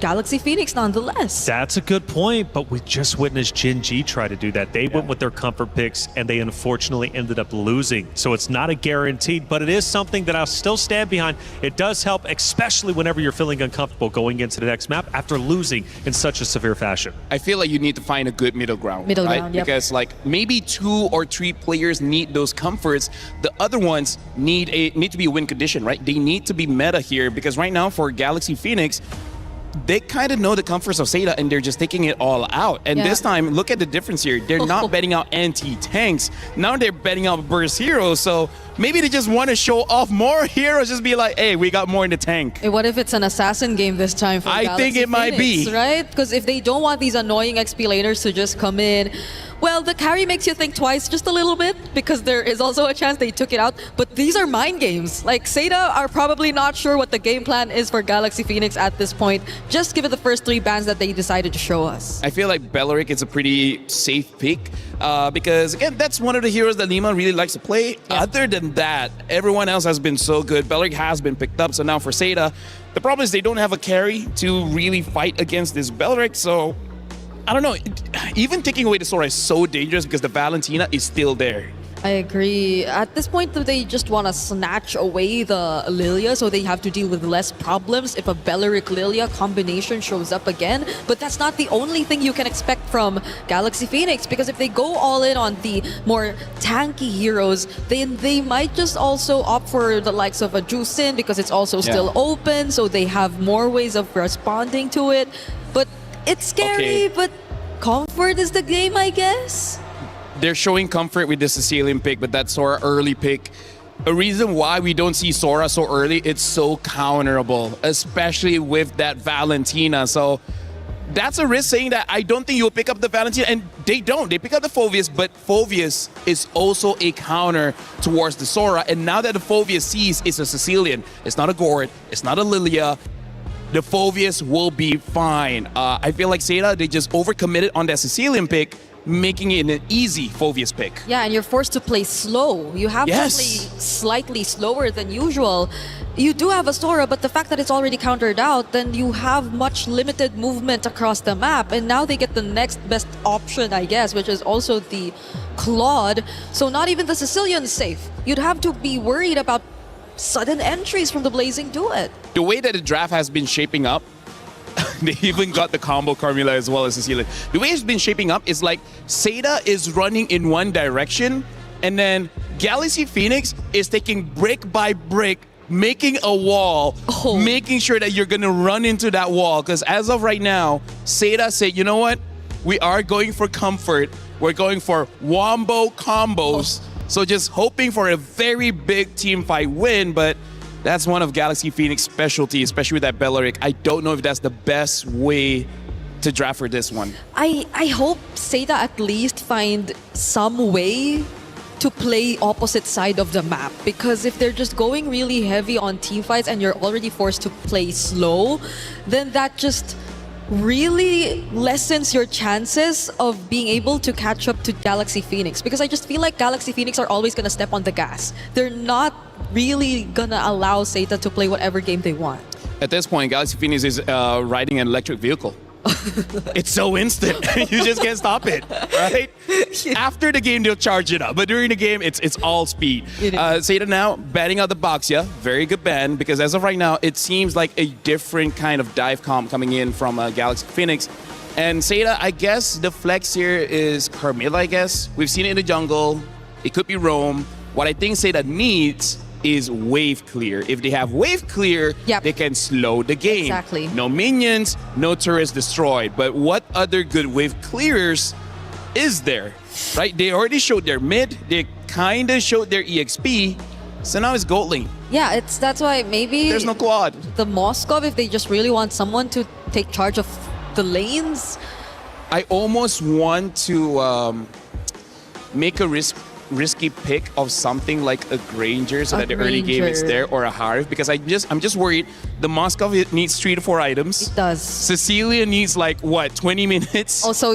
Galaxy Phoenix nonetheless. That's a good point, but we just witnessed Gen G try to do that. They went with their comfort picks, and they unfortunately ended up losing. So it's not a guaranteed, but it is something that I'll still stand behind. It does help, especially whenever you're feeling uncomfortable going into the next map after losing in such a severe fashion. I feel like you need to find a good middle ground. Yep. Because like maybe 2 or 3 players need those comforts. The other ones need to be a win condition, right? They need to be meta here, because right now for Galaxy Phoenix, they kind of know the comforts of Seda, and they're just taking it all out. And this time, look at the difference here. They're not betting out anti-tanks. Now they're betting out burst heroes. So maybe they just want to show off more heroes. Just be like, hey, we got more in the tank. Hey, what if it's an assassin game this time for Galaxy think it might Phoenix, be. right? Because if they don't want these annoying XP laners to just come in, Well, the carry makes you think twice just a little bit because there is also a chance they took it out. But these are mind games. Like, Seda are probably not sure what the game plan is for Galaxy Phoenix at this point. Just give it the first 3 bans that they decided to show us. I feel like Belleric is a pretty safe pick because, again, that's one of the heroes that Lima really likes to play. Yeah. Other than that, everyone else has been so good. Belleric has been picked up, so now for Seda, the problem is they don't have a carry to really fight against this Belleric, so I don't know. Even taking away the Sora is so dangerous because the Valentina is still there. I agree. At this point, they just want to snatch away the Lilia, so they have to deal with less problems if a Belleric Lilia combination shows up again. But that's not the only thing you can expect from Galaxy Phoenix, because if they go all in on the more tanky heroes, then they might just also opt for the likes of a Jusin because it's also still open, so they have more ways of responding to it. But it's scary, but comfort is the game, I guess. They're showing comfort with the Sicilian pick, but that Sora early pick. A reason why we don't see Sora so early, it's so counterable, especially with that Valentina. So that's a risk, saying that I don't think you'll pick up the Valentina, and they don't. They pick up the Phoveus, but Phoveus is also a counter towards the Sora. And now that the Phoveus sees it's a Sicilian, it's not a Gord, it's not a Lilia, the Phoveus will be fine. I feel like Seda, they just overcommitted on that Sicilian pick, making it an easy Phoveus pick. Yeah, and you're forced to play slow. You have to play slightly slower than usual. You do have a Sora, but the fact that it's already countered out, then you have much limited movement across the map. And now they get the next best option, I guess, which is also the Claude. So not even the Sicilian is safe. You'd have to be worried about sudden entries from the Blazing Duet. The way that the draft has been shaping up, they even got the combo Carmilla as well as Cecilia. The way it's been shaping up is like Seda is running in one direction, and then Galaxy Phoenix is taking brick by brick, making a wall, making sure that you're gonna run into that wall. Because as of right now, Seda said, you know what? We are going for comfort. We're going for wombo combos. So just hoping for a very big team fight win, but that's one of Galaxy Phoenix's specialty, especially with that Belleric. I don't know if that's the best way to draft for this one. I hope Seda at least find some way to play opposite side of the map, because if they're just going really heavy on team fights and you're already forced to play slow, then that just really lessens your chances of being able to catch up to Galaxy Phoenix, because I just feel like Galaxy Phoenix are always going to step on the gas. They're not really going to allow Seda to play whatever game they want. At this point, Galaxy Phoenix is riding an electric vehicle. It's so instant. You just can't stop it, right? After the game, they'll charge it up. But during the game, it's all speed. Seda now banning out the Boxia. Very good ban, because as of right now, it seems like a different kind of dive comp coming in from Galaxy Phoenix. And Seda, I guess the flex here is Carmilla, I guess. We've seen it in the jungle. It could be Roam. What I think Seda needs is wave clear. If they have wave clear, they can slow the game. Exactly. No minions, no turrets destroyed. But what other good wave clearers is there? Right? They already showed their mid. They kind of showed their EXP. So now it's gold lane. Yeah, that's why maybe there's no quad. The Moskov, if they just really want someone to take charge of the lanes. I almost want to make a risky pick of something like a Granger, so that the early game is there, or a Harif, because I'm just worried the Moskov needs 3 to 4 items. It does. Cecilia needs like what, 20 minutes? Also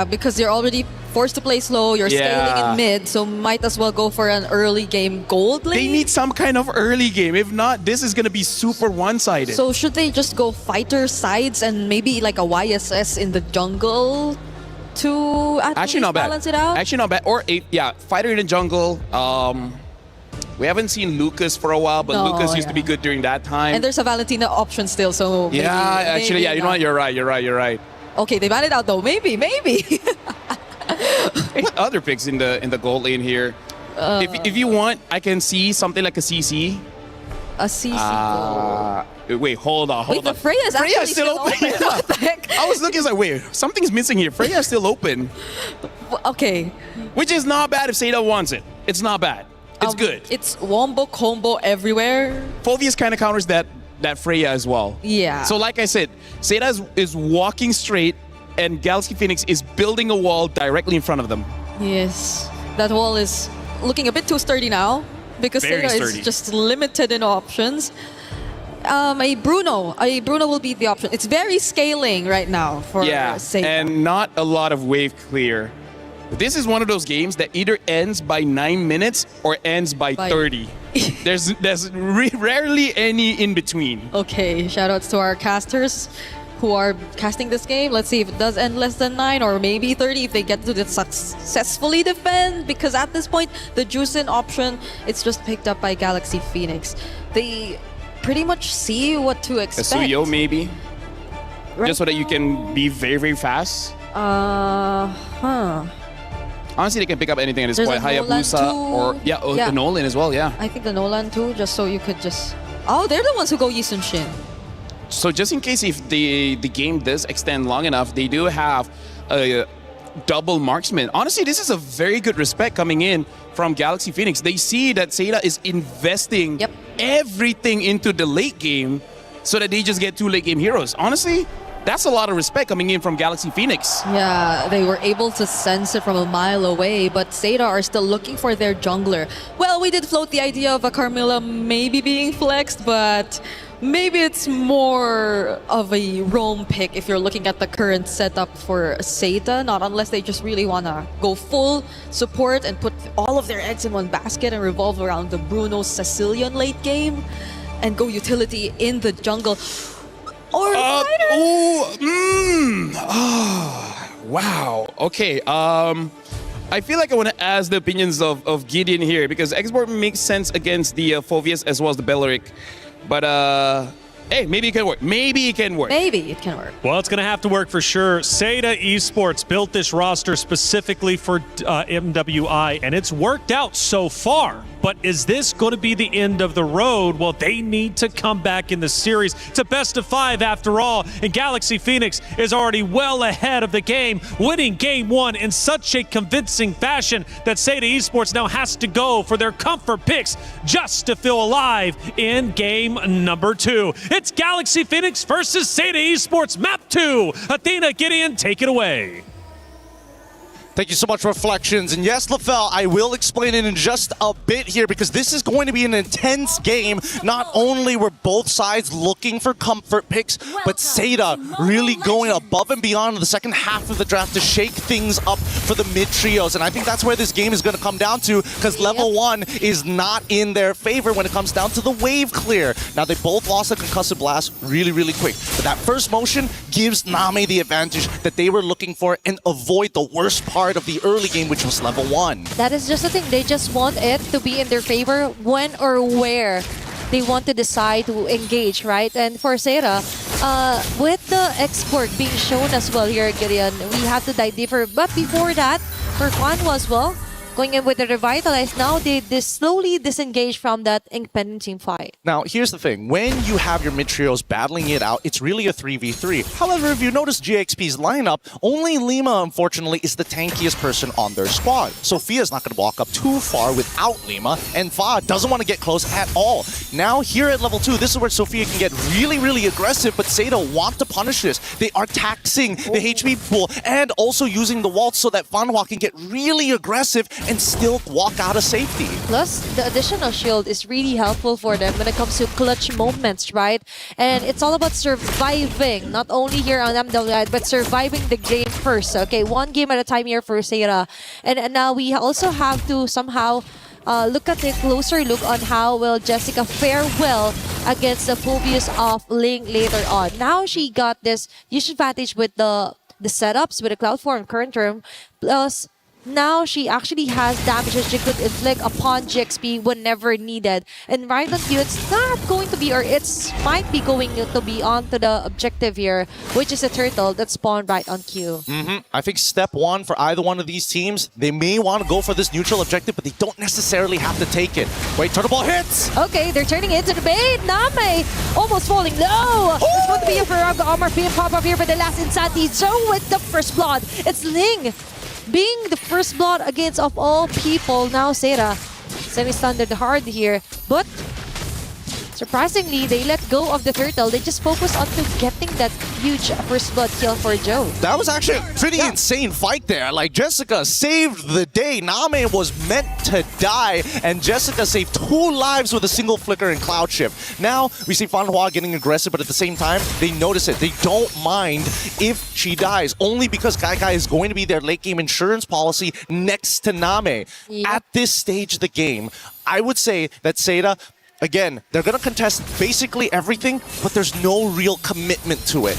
because you're already forced to play slow, you're scaling in mid, so might as well go for an early game gold lane. They need some kind of early game. If not, this is gonna be super one-sided. So should they just go fighter sides and maybe like a YSS in the jungle to actually not balance it out? Actually not bad. Or fighter in the jungle. We haven't seen Lucas for a while, but Lucas used to be good during that time. And there's a Valentina option still, so you know what? You're right. Okay, they ban it out though. Maybe. What other picks in the gold lane here? If you want, I can see something like a CC. A CC gold. Wait, hold on. The Freya's actually still open. What the heck? I was looking, like, wait, something's missing here. Freya's still open. Okay. Which is not bad if Seda wants it. It's not bad. It's good. It's wombo combo everywhere. Phoveus kind of counters that Freya as well. Yeah. So like I said, Seda is walking straight, and Galaxy Phoenix is building a wall directly in front of them. Yes, that wall is looking a bit too sturdy now because Very Sega sturdy. is just limited in options. A Bruno will be the option. It's very scaling right now for Sega. And not a lot of wave clear. This is one of those games that either ends by 9 minutes or ends by 30. There's rarely any in between. Okay, shoutouts to our casters who are casting this game. Let's see if it does end less than 9 or maybe 30 if they get to successfully defend, because at this point, the Juicin option, it's just picked up by Galaxy Phoenix. They pretty much see what to A expect. Suyo maybe? Right Just so that you can be very, very fast? Honestly, they can pick up anything at this There's point. a Nolan Hayabusa too. or the Nolan as well, yeah. I think the Nolan too, just so you could just... Oh, they're the ones who go Yisun Shin. So just in case if the game does extend long enough, they do have a double marksman. Honestly, this is a very good respect coming in from Galaxy Phoenix. They see that Seda is investing everything into the late game so that they just get 2 late game heroes. Honestly, that's a lot of respect coming in from Galaxy Phoenix. Yeah, they were able to sense it from a mile away, but Seda are still looking for their jungler. Well, we did float the idea of a Carmilla maybe being flexed, but maybe it's more of a roam pick if you're looking at the current setup for Seda, not unless they just really want to go full support and put all of their eggs in one basket and revolve around the Bruno Sicilian late game and go utility in the jungle. Or wow. Okay. I feel like I want to ask the opinions of Gideon here because Export makes sense against the Phoveus as well as the Belleric. But hey, maybe it can work. Maybe it can work. Maybe it can work. Well, it's going to have to work for sure. Seda Esports built this roster specifically for MWI, and it's worked out so far. But is this going to be the end of the road? Well, they need to come back in the series. It's a best of 5 after all, and Galaxy Phoenix is already well ahead of the game, winning Game 1 in such a convincing fashion that Seda Esports now has to go for their comfort picks just to feel alive in Game number 2. It's Galaxy Phoenix versus Seda Esports Map 2. Athena, Gideon, take it away. Thank you so much, Reflections. And yes, LaFell, I will explain it in just a bit here because this is going to be an intense game. Not only were both sides looking for comfort picks, but Seda really going above and beyond in the second half of the draft to shake things up for the mid-trios. And I think that's where this game is going to come down to because level 1 is not in their favor when it comes down to the wave clear. Now, they both lost a concussive blast really, really quick. But that first motion gives Name the advantage that they were looking for and avoid the worst part of the early game, which was level 1. That is just the thing. They just want it to be in their favor when or where they want to decide to engage, right? And for Seda, with the export being shown as well here, Gideon, we have to dive deeper. But before that, for Kwanwa as well, going in with the Revitalize, now they slowly disengage from that independent team fight. Now, here's the thing. When you have your mid-trios battling it out, it's really a 3v3. However, if you notice GXP's lineup, only Lima, unfortunately, is the tankiest person on their squad. Sophia's not going to walk up too far without Lima, and Fa doesn't want to get close at all. Now, here at level 2, this is where Sophia can get really, really aggressive, but Seda want to punish this. They are taxing the HP pool and also using the waltz so that Fanhua can get really aggressive and still walk out of safety. Plus, the additional shield is really helpful for them when it comes to clutch moments, right? And it's all about surviving, not only here on MWI, but surviving the game first. Okay, 1 game at a time here for Seda. And now we also have to somehow look at a closer look on how will Jessica fare well against the Phoveus of Ling later on. Now she got this huge advantage with the setups with the Cloud Form current term, plus now she actually has damages she could inflict upon GXP whenever needed. And right on cue, it's not going to be, or it's might be going to be onto the objective here, which is a turtle that spawned right on cue. I think step 1 for either one of these teams, they may want to go for this neutral objective, but they don't necessarily have to take it. Wait, turtle ball hits! Okay, they're turning it into the bait. Name almost falling low. It's going to be a Farag armor being pop up here, but the last Insanity. So with the first blood, it's Ling being the first blood against, of all people, now Seda. Semi-standard hard here, but Surprisingly, they let go of the turtle. They just focus on to getting that huge first blood kill for Joe. That was actually a pretty insane fight there. Like, Jessica saved the day. Name was meant to die, and Jessica saved 2 lives with a single flicker and Cloud Shift. Now, we see Fanhua getting aggressive, but at the same time, they notice it. They don't mind if she dies, only because Kai is going to be their late game insurance policy next to Name. Yep. At this stage of the game, I would say that Seda, again, they're going to contest basically everything, but there's no real commitment to it.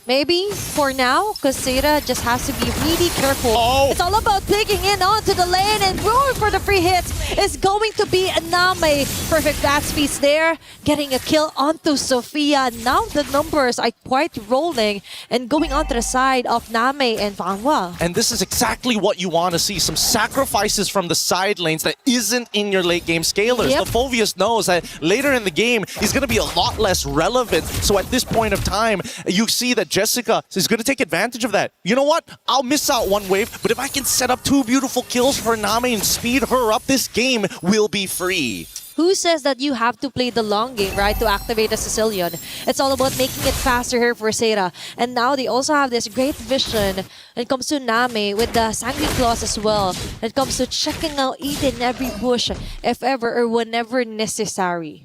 Maybe for now, because Seda just has to be really careful. It's all about digging in onto the lane and going for the free hits. Is going to be Name. Perfect bat speeds there, getting a kill onto Sophia. Now the numbers are quite rolling and going onto the side of Name and Fanhua. And this is exactly what you want to see. Some sacrifices from the side lanes that isn't in your late game scalers. Yep. The Phoveus knows that later in the game, he's going to be a lot less relevant. So at this point of time, you see that Jessica is going to take advantage of that. You know what? I'll miss out one wave, but if I can set up 2 beautiful kills for Name and speed her up, this game will be free. Who says that you have to play the long game, right, to activate a Sicilian? It's all about making it faster here for Seda. And now they also have this great vision when it comes to Name with the Sanguine Claws as well. When it comes to checking out each and every bush, if ever or whenever necessary.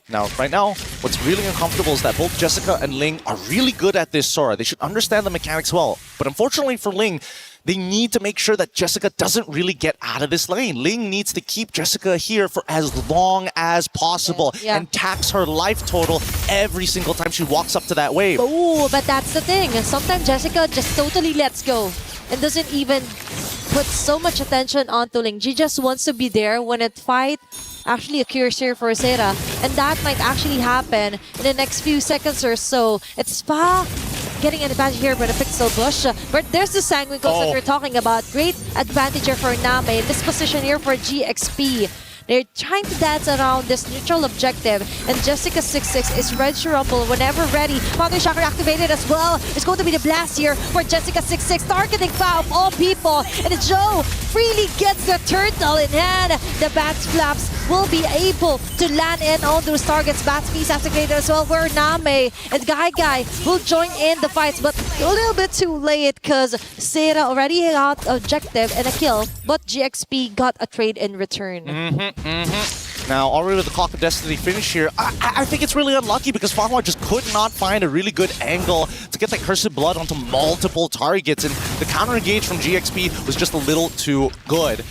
Now, right now, what's really uncomfortable is that both Jessica and Ling are really good at this Sora. They should understand the mechanics well. But unfortunately for Ling, they need to make sure that Jessica doesn't really get out of this lane. Ling needs to keep Jessica here for as long as possible and tax her life total every single time she walks up to that wave. Oh, but that's the thing. Sometimes Jessica just totally lets go and doesn't even put so much attention onto Ling. She just wants to be there when a fight actually occurs here for Seda. And that might actually happen in the next few seconds or so. It's Spa getting an advantage here by the Pixel Bush. But there's the Sanguine Claws that we're talking about. Great advantage here for Name. This position here for GXP. They're trying to dance around this neutral objective, and Jessica26 is ready to rumble whenever ready. Foundry Shocker activated as well. It's going to be the blast here for Jessica26, targeting Fa of all people. And Joe freely gets the turtle in hand. The bat flaps will be able to land in on those targets. Bat piece activated as well, where Name and Guy will join in the fights, but a little bit too late because Seda already got objective and a kill, but GXP got a trade in return. Now, already with the Clock of Destiny finish here, I think it's really unlucky because Fanhua just could not find a really good angle to get that Cursed Blood onto multiple targets, and the counter engage from GXP was just a little too good.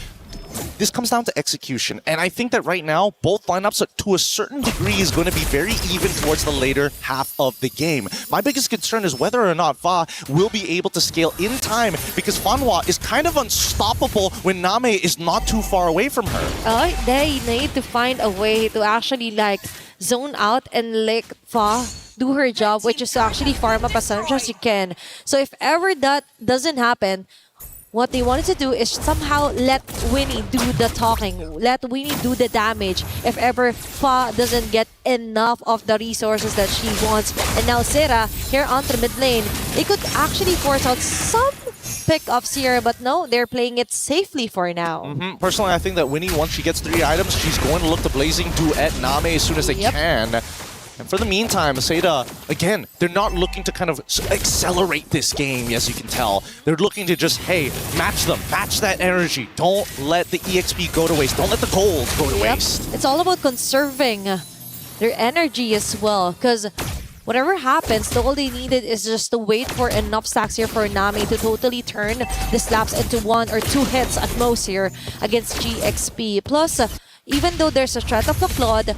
This comes down to execution, and I think that right now, both lineups to a certain degree is going to be very even towards the later half of the game. My biggest concern is whether or not Fa will be able to scale in time, because Fanhua is kind of unstoppable when Name is not too far away from her. They need to find a way to actually like zone out and let Fa do her job, which is to actually farm up as much as you can. So if ever that doesn't happen, what they wanted to do is somehow let Winnie do the talking, let Winnie do the damage if ever Fa doesn't get enough of the resources that she wants. And now Seda, here onto the mid lane, they could actually force out some pick-ups here, but no, they're playing it safely for now. Personally, I think that Winnie, once she gets 3 items, she's going to look to Blazing Duet Name as soon as they can. And for the meantime, Seda, again, they're not looking to kind of accelerate this game, as you can tell. They're looking to just, hey, match them, match that energy. Don't let the EXP go to waste. Don't let the gold go to waste. It's all about conserving their energy as well, because whatever happens, all they needed is just to wait for enough stacks here for Nami to totally turn the slaps into 1 or 2 hits at most here against GXP. Plus, even though there's a threat of the Claude,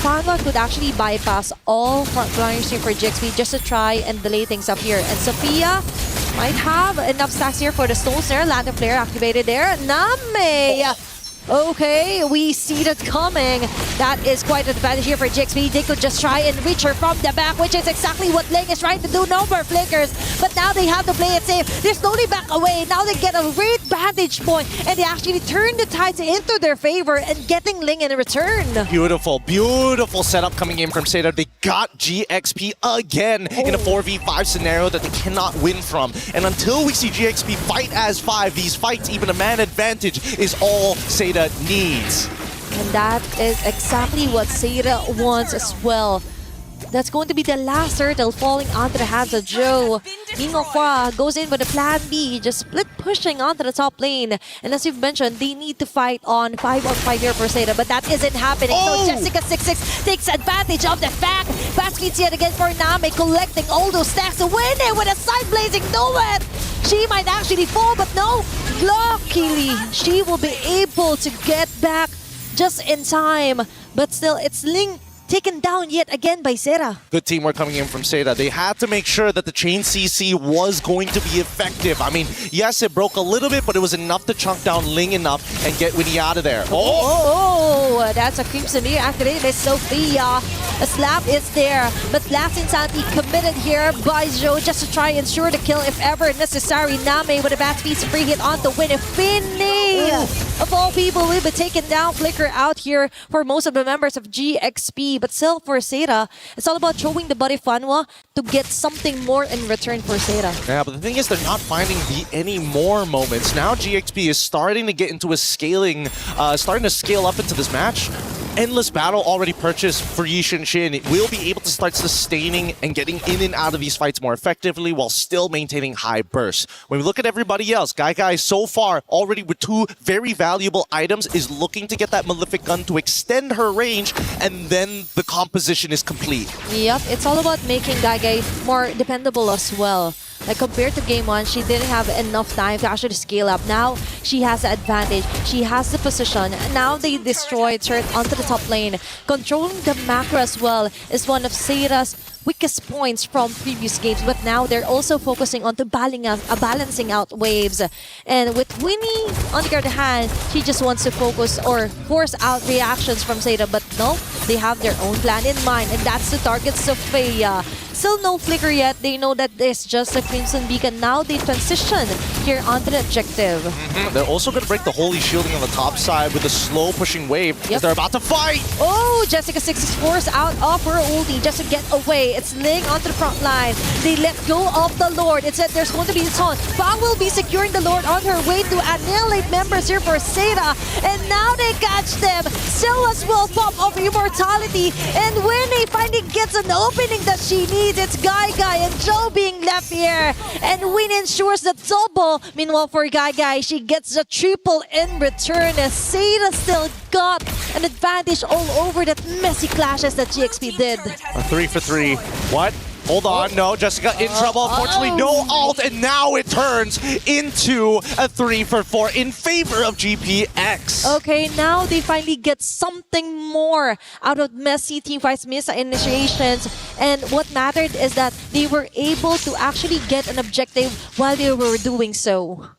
Fanhua could actually bypass all frontliners here for GXP just to try and delay things up here. And Sophia might have enough stacks here for the Stone Snare. Lantern Flare activated there. Name! Okay, we see that coming. That is quite an advantage here for GXP. They could just try and reach her from the back, which is exactly what Ling is trying to do. No more flickers, but now they have to play it safe. They're slowly back away. Now they get a great vantage point, and they actually turn the tides into their favor and getting Ling in return. Beautiful, beautiful setup coming in from Seda. They got GXP again in a 4v5 scenario that they cannot win from. And until we see GXP fight as 5, these fights, even a man advantage, is all Seda needs. And that is exactly what Seda wants as well. That's going to be the last turtle falling onto the hands of Joe. Mingokwa goes in with a plan B, just split pushing onto the top lane. And as you've mentioned, they need to fight on 5-on-5 here for Seda, but that isn't happening. So Jessica26 takes advantage of the fact. Fast speeds yet again for Name, collecting all those stacks to win it with a side blazing duet. She might actually fall, but no. Luckily, she will be able to get back just in time. But still, it's Ling taken down yet again by Seda. Good teamwork coming in from Seda. They had to make sure that the chain CC was going to be effective. I mean, yes, it broke a little bit, but it was enough to chunk down Ling enough and get Winnie out of there. Oh, that's a Crimson Mirror activated by Sophia. A slap is there, but Last Insanity committed here by Joe just to try and ensure the kill if ever necessary. Name with a bad speed free hit on the win. Finley, of all people, will be taken down. Flicker out here for most of the members of GXP. But still, for Seda, it's all about throwing the body Fanwa to get something more in return for Seda. Yeah, but the thing is, they're not finding any more moments. Now GXP is starting to get into a scaling, starting to scale up into this match. Endless Battle already purchased for Yishin Shin. It will be able to start sustaining and getting in and out of these fights more effectively while still maintaining high bursts. When we look at everybody else, Guy so far already with 2 very valuable items is looking to get that Malefic Gun to extend her range, and then the composition is complete. Yep, it's all about making Guy more dependable as well. Like compared to game 1, she didn't have enough time to actually scale up. Now she has the advantage. She has the position. Now they destroyed her onto the top lane. Controlling the macro as well is one of Seda's weakest points from previous games, but now they're also focusing on to balancing out waves. And with Winnie, on the other hand, she just wants to focus or force out reactions from Seda, but no, they have their own plan in mind, and that's to target Sophia. Still no flicker yet. They know that it's just a Crimson Beacon. Now they transition here onto the objective. They're also going to break the Holy Shielding on the top side with a slow pushing wave as they're about to fight. Oh, Jessica6 is forced out of her ulti just to get away. It's Ling onto the front line. They let go of the Lord. It said there's going to be a taunt. Fang will be securing the Lord on her way to annihilate members here for Seda. And now they catch them. Silas will pop of immortality. And Winnie finally gets an opening that she needs. It's Guy and Joe being left here. And Winnie ensures the double. Meanwhile, for Guy, she gets the triple in return. As Seda still got an advantage all over that messy clashes that GXP did. A 3 for 3. What? Hold on, no, Jessica in trouble. Unfortunately, no ult, and now it turns into a 3 for 4 in favor of GPX. Okay, now they finally get something more out of messy teamfights, miss initiations, and what mattered is that they were able to actually get an objective while they were doing so.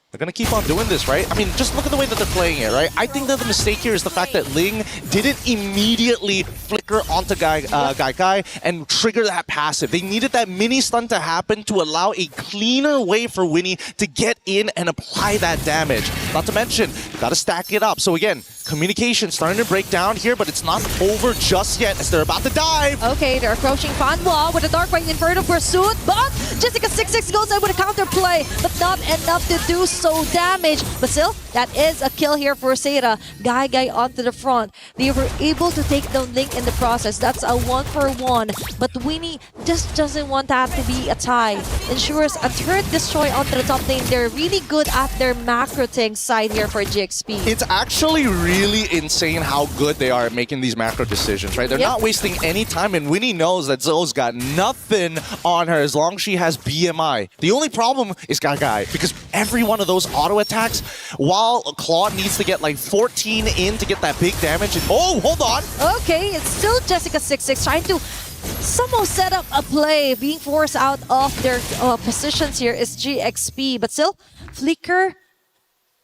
They're going to keep on doing this, right? I mean, just look at the way that they're playing it, right? I think that the mistake here is the fact that Ling didn't immediately flicker onto Guy and trigger that passive. They needed that mini stun to happen to allow a cleaner way for Winnie to get in and apply that damage. Not to mention, got to stack it up. So again, communication starting to break down here, but it's not over just yet as they're about to dive. Okay, they're approaching Fanwa with a Dark Right Inferno pursuit, but Jessica6 goes in with a counterplay, but not enough to do so damage. But still, that is a kill here for Seda. Guy onto the front. They were able to take down Ling in the process. That's a 1-for-1. But Winnie just doesn't want that to be a tie. Ensures a third destroy onto the top lane. They're really good at their macro tank side here for GXP. It's actually really insane how good they are at making these macro decisions, right? They're not wasting any time, and Winnie knows that Zoe's got nothing on her as long as she has BMI. The only problem is Guy, because every one of those auto attacks, while Claude needs to get like 14 in to get that big damage. And, oh, hold on. Okay, it's still Jessica6 trying to somehow set up a play. Being forced out of their positions here is GXP. But still, Flicker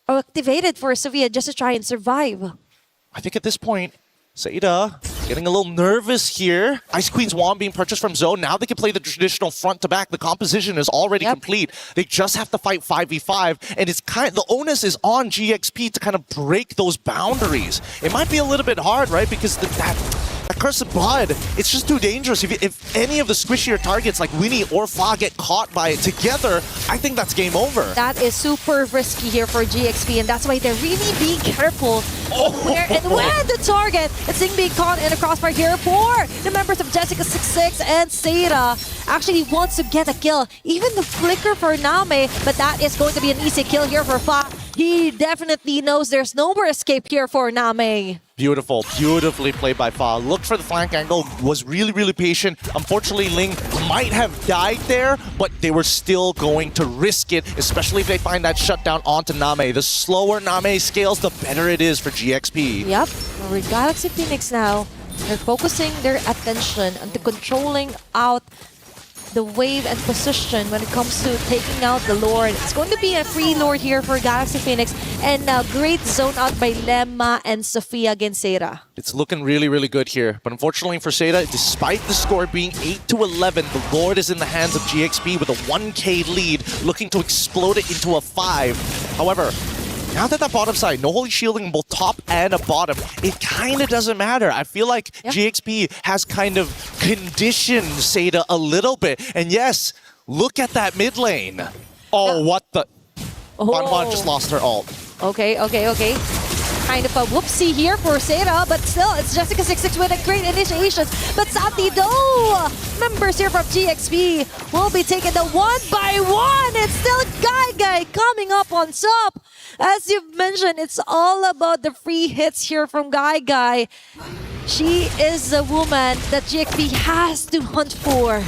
activated for Sophia just to try and survive. I think at this point, Seda getting a little nervous here. Ice Queen's wand being purchased from Zoe. Now they can play the traditional front to back. The composition is already complete. They just have to fight 5v5, and it's the onus is on GXP to kind of break those boundaries. It might be a little bit hard, right? Because That Cursed Blood, it's just too dangerous. If any of the squishier targets like Winnie or Fa get caught by it together, I think that's game over. That is super risky here for GXP, and that's why they're really being careful where and when the target is being caught in a crossfire here for the members of Jessica26 and Seda actually wants to get a kill. Even the flicker for Name, but that is going to be an easy kill here for Fa. He definitely knows there's no more escape here for Name. Beautiful, beautifully played by Fa. Looked for the flank angle, was really, really patient. Unfortunately, Ling might have died there, but they were still going to risk it, especially if they find that shutdown onto Name. The slower Name scales, the better it is for GXP. Yep, with Galaxy Phoenix now, they're focusing their attention on controlling out the wave and position when it comes to taking out the Lord. It's going to be a free Lord here for Galaxy Phoenix, and now great zone out by Lemma and Sofia against Seda. It's looking really, really good here. But unfortunately for Seda, despite the score being 8-11, the Lord is in the hands of GXP with a 1K lead, looking to explode it into a 5. However, now that the bottom side, no holy shielding both top and a bottom, it kind of doesn't matter. I feel like GXP has kind of conditioned Seda a little bit. And yes, look at that mid lane. Oh, what the... Banban just lost her ult. Okay. Kind of a whoopsie here for Seda, but still, it's Jessica26 with a great initiation. But Santi, though, members here from GXP will be taking the 1-by-1. It's still Guy coming up on top. As you've mentioned, it's all about the free hits here from Guy. She is the woman that GXP has to hunt for.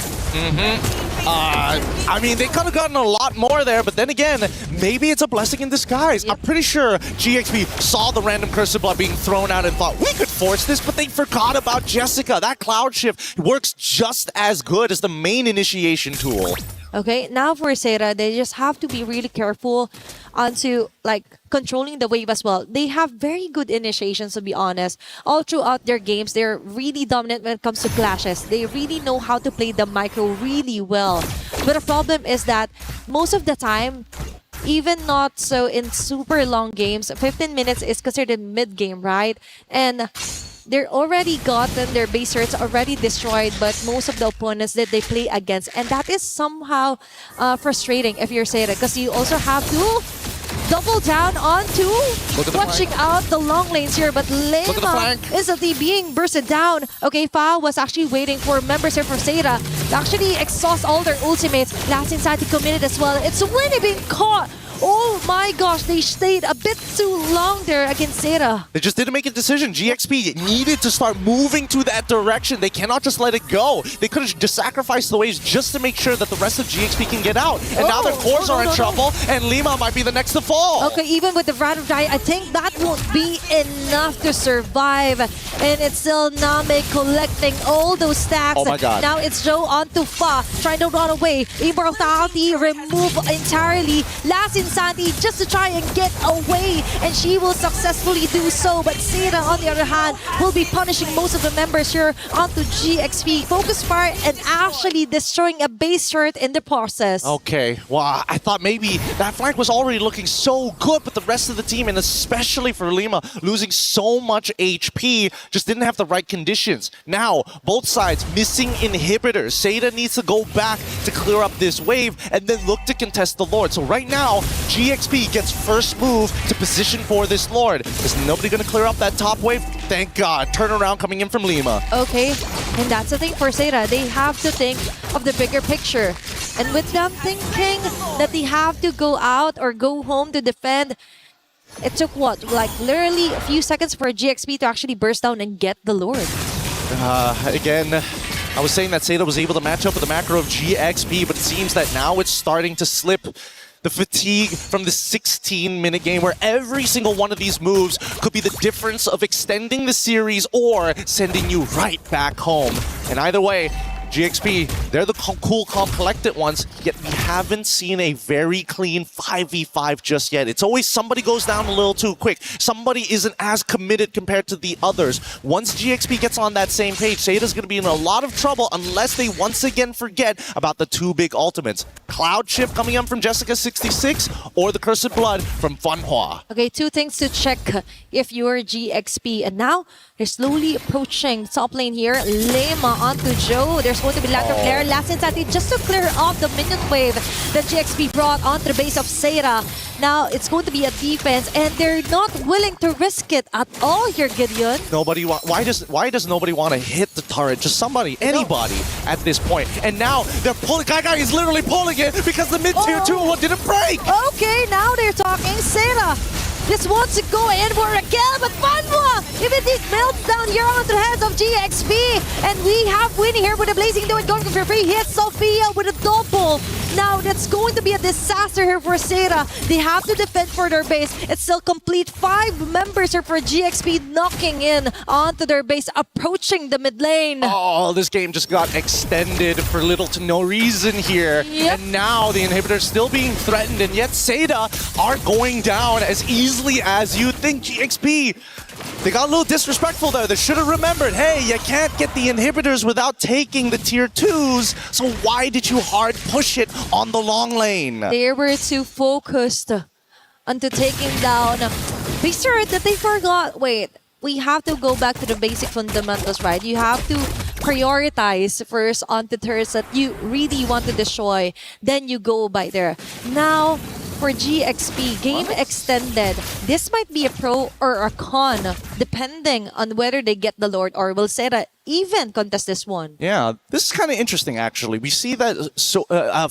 I mean, they could have gotten a lot more there, but then again, maybe it's a blessing in disguise. I'm pretty sure GXP saw the random Cursed Blood being thrown out and thought, we could force this, but they forgot about Jessica. That Cloud Shift works just as good as the main initiation tool. Okay, now for Seda, they just have to be really careful onto controlling the wave as well. They have very good initiations, to be honest. All throughout their games, they're really dominant when it comes to clashes. They really know how to play the micro really well. But the problem is that most of the time, even not so in super long games, 15 minutes is considered mid-game, right? And they're already gotten their base rates already destroyed, but most of the opponents that they play against, and that is somehow frustrating if you're Seda, because you also have to double down onto watching out the long lanes here, but Lema instantly being bursted down. Okay, Fa was actually waiting for members here for Seda to actually exhaust all their ultimates. Last Insanity committed as well. It's Winnie being caught. Oh my gosh, they stayed a bit too long there against Seda. They just didn't make a decision. GXP needed to start moving to that direction. They cannot just let it go. They could have just sacrificed the waves just to make sure that the rest of GXP can get out. And now their cores are in trouble, and Lima might be the next to fall. Okay, even with the random die, I think that won't be enough to survive. And it's still Name collecting all those stacks. Oh my god. Now it's Joe onto Fa, trying to run away. Immortality remove entirely. Last Insanity just to try and get away, and she will successfully do so. But Seda, on the other hand, will be punishing most of the members here onto GXP. Focus fire and actually destroying a base turret in the process. Okay, well, I thought maybe that flank was already looking so good, but the rest of the team, and especially for Lima, losing so much HP, just didn't have the right conditions. Now, both sides missing inhibitors. Seda needs to go back to clear up this wave and then look to contest the Lord. So right now, GXP gets first move to position for this Lord. Is nobody going to clear up that top wave? Thank God. Turnaround coming in from Lima. Okay, and that's the thing for Seda. They have to think of the bigger picture. And with them thinking that they have to go out or go home to defend, it took what? Literally a few seconds for GXP to actually burst down and get the Lord. Again, I was saying that Seda was able to match up with the macro of GXP, but it seems that now it's starting to slip. The fatigue from the 16-minute game where every single one of these moves could be the difference of extending the series or sending you right back home. And either way, GXP, they're the cool, calm, collected ones, yet we haven't seen a very clean 5v5 just yet. It's always somebody goes down a little too quick. Somebody isn't as committed compared to the others. Once GXP gets on that same page, Seida's going to be in a lot of trouble unless they once again forget about the two big ultimates. Cloud Shift coming in from Jessica26 or the Cursed Blood from Fanhua. Okay, two things to check if you're GXP. And now, they're slowly approaching top lane here. Lema onto Joe. There's going to be lack of flare. Last Insanity just to clear off the minion wave that GXP brought onto the base of Seira. Now, it's going to be a defense, and they're not willing to risk it at all here, Gideon. Why does nobody want to hit the turret? Just somebody, anybody at this point. And now they're pulling. Guy is literally pulling it because the mid-tier 2 didn't break. Okay, now they're talking. Seira just wants to go in for a kill, but Fanhua immediately melts down here onto the hands of GXP. And we have Winnie here with a Blazing Duet going for free hit. Sophia with a double. Now that's going to be a disaster here for Seira. They have to defend for their base. It's still complete 5 members here for GXP knocking in onto their base, approaching the mid lane. Oh, this game just got extended for little to no reason here. Yep. And now the inhibitor's still being threatened, and yet Seira are going down as easily as you think. GXP, they got a little disrespectful there. They should have remembered, hey, you can't get the inhibitors without taking the tier 2s, so why did you hard push it on the long lane? They were too focused onto taking down. Be sure that they forgot, wait, we have to go back to the basic fundamentals, right? You have to prioritize first onto turrets that you really want to destroy, then you go by there. Now, for GXP, game extended. This might be a pro or a con, depending on whether they get the Lord or will Seira even contest this one. Yeah, this is kind of interesting, actually. We see that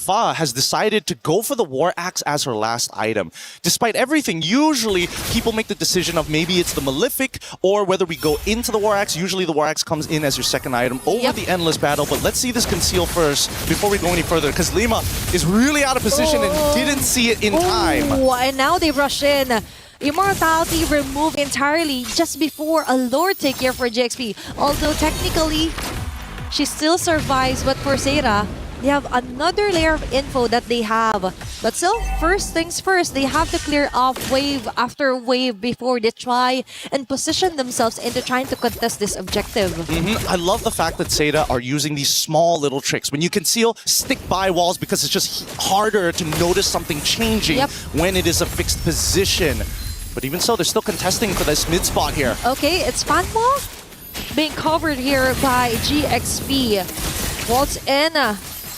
Fa has decided to go for the War Axe as her last item. Despite everything, usually people make the decision of maybe it's the Malefic or whether we go into the War Axe. Usually the War Axe comes in as your second item over the Endless Battle. But let's see this conceal first before we go any further, because Lima is really out of position and didn't see it in time. And now they rush in. Immortality removed entirely just before a Lord take here for GXP. Although technically, she still survives, but for Seira, they have another layer of info that they have. But still, first things first, they have to clear off wave after wave before they try and position themselves into trying to contest this objective. I love the fact that Seira are using these small little tricks. When you conceal, stick by walls because it's just harder to notice something changing when it is a fixed position. But even so, they're still contesting for this mid spot here. Okay, it's Fanhua being covered here by GXP. Waltz in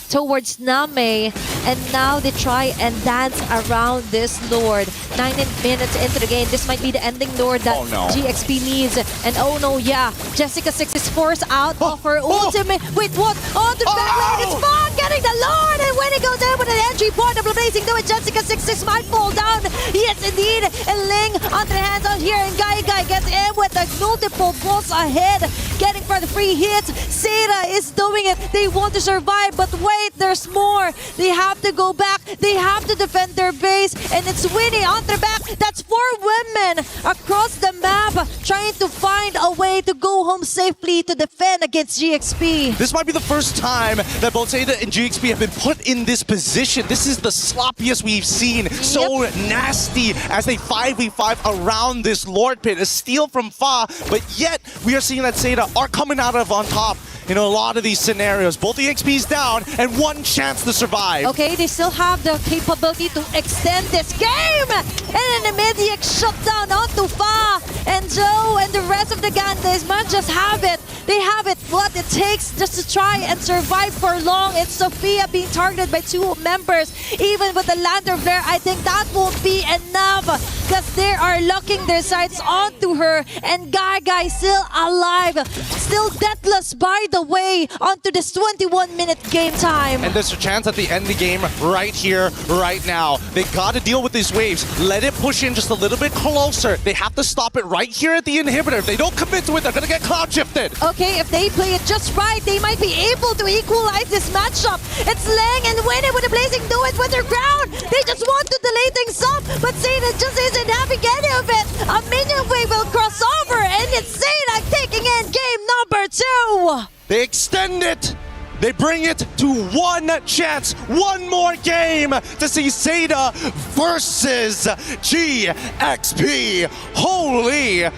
towards Name, and now they try and dance around this Lord. 9 minutes into the game, this might be the ending Lord that GXP needs. And oh no, Jessica6 is forced out of her ultimate. Wait, what? On the back lane, it's Fawn getting the Lord, and when he goes in with an entry point of Blazing Duet, Jessica6 might fall down. Yes, indeed. And Ling onto the hands out here, and Guy gets in with the multiple balls ahead, getting for the free hits. Seira is doing it. They want to survive, but wait, there's more. They have to go back. They have to defend their base, and it's Winnie on their back. That's 4 women across the map trying to find a way to go home safely to defend against GXP. This might be the first time that both Seira and GXP have been put in this position. This is the sloppiest we've seen. So nasty as they 5v5 around this Lord pit. A steal from Fa, but yet we are seeing that Seira are coming out of on top in a lot of these scenarios. Both the XP's down and one chance to survive. Okay, they still have the capability to extend this game. And an immediate shutdown onto Fa and Joe and the rest of the Gandes might just have it. They have it, what it takes just to try and survive for long. It's Sophia being targeted by 2 members. Even with the Lander Flare, I think that won't be enough because they are locking their sights onto her. And Guy still alive, still deathless by the way, onto this 21-minute game time. And there's a chance at the end of the game right here, right now. They got to deal with these waves. Let it push in just a little bit closer. They have to stop it right here at the inhibitor. If they don't commit to it, they're going to get cloud shifted. Okay, if they play it just right, they might be able to equalize this matchup. It's Lang and Winnie with the Blazing Duet with their ground. They just want to delay things up, but Seira just isn't having any of it. A minion wave will cross over, and it's Seira taking in game number 2. They extend it. They bring it to one chance, one more game to see Seda versus GXP. Holy!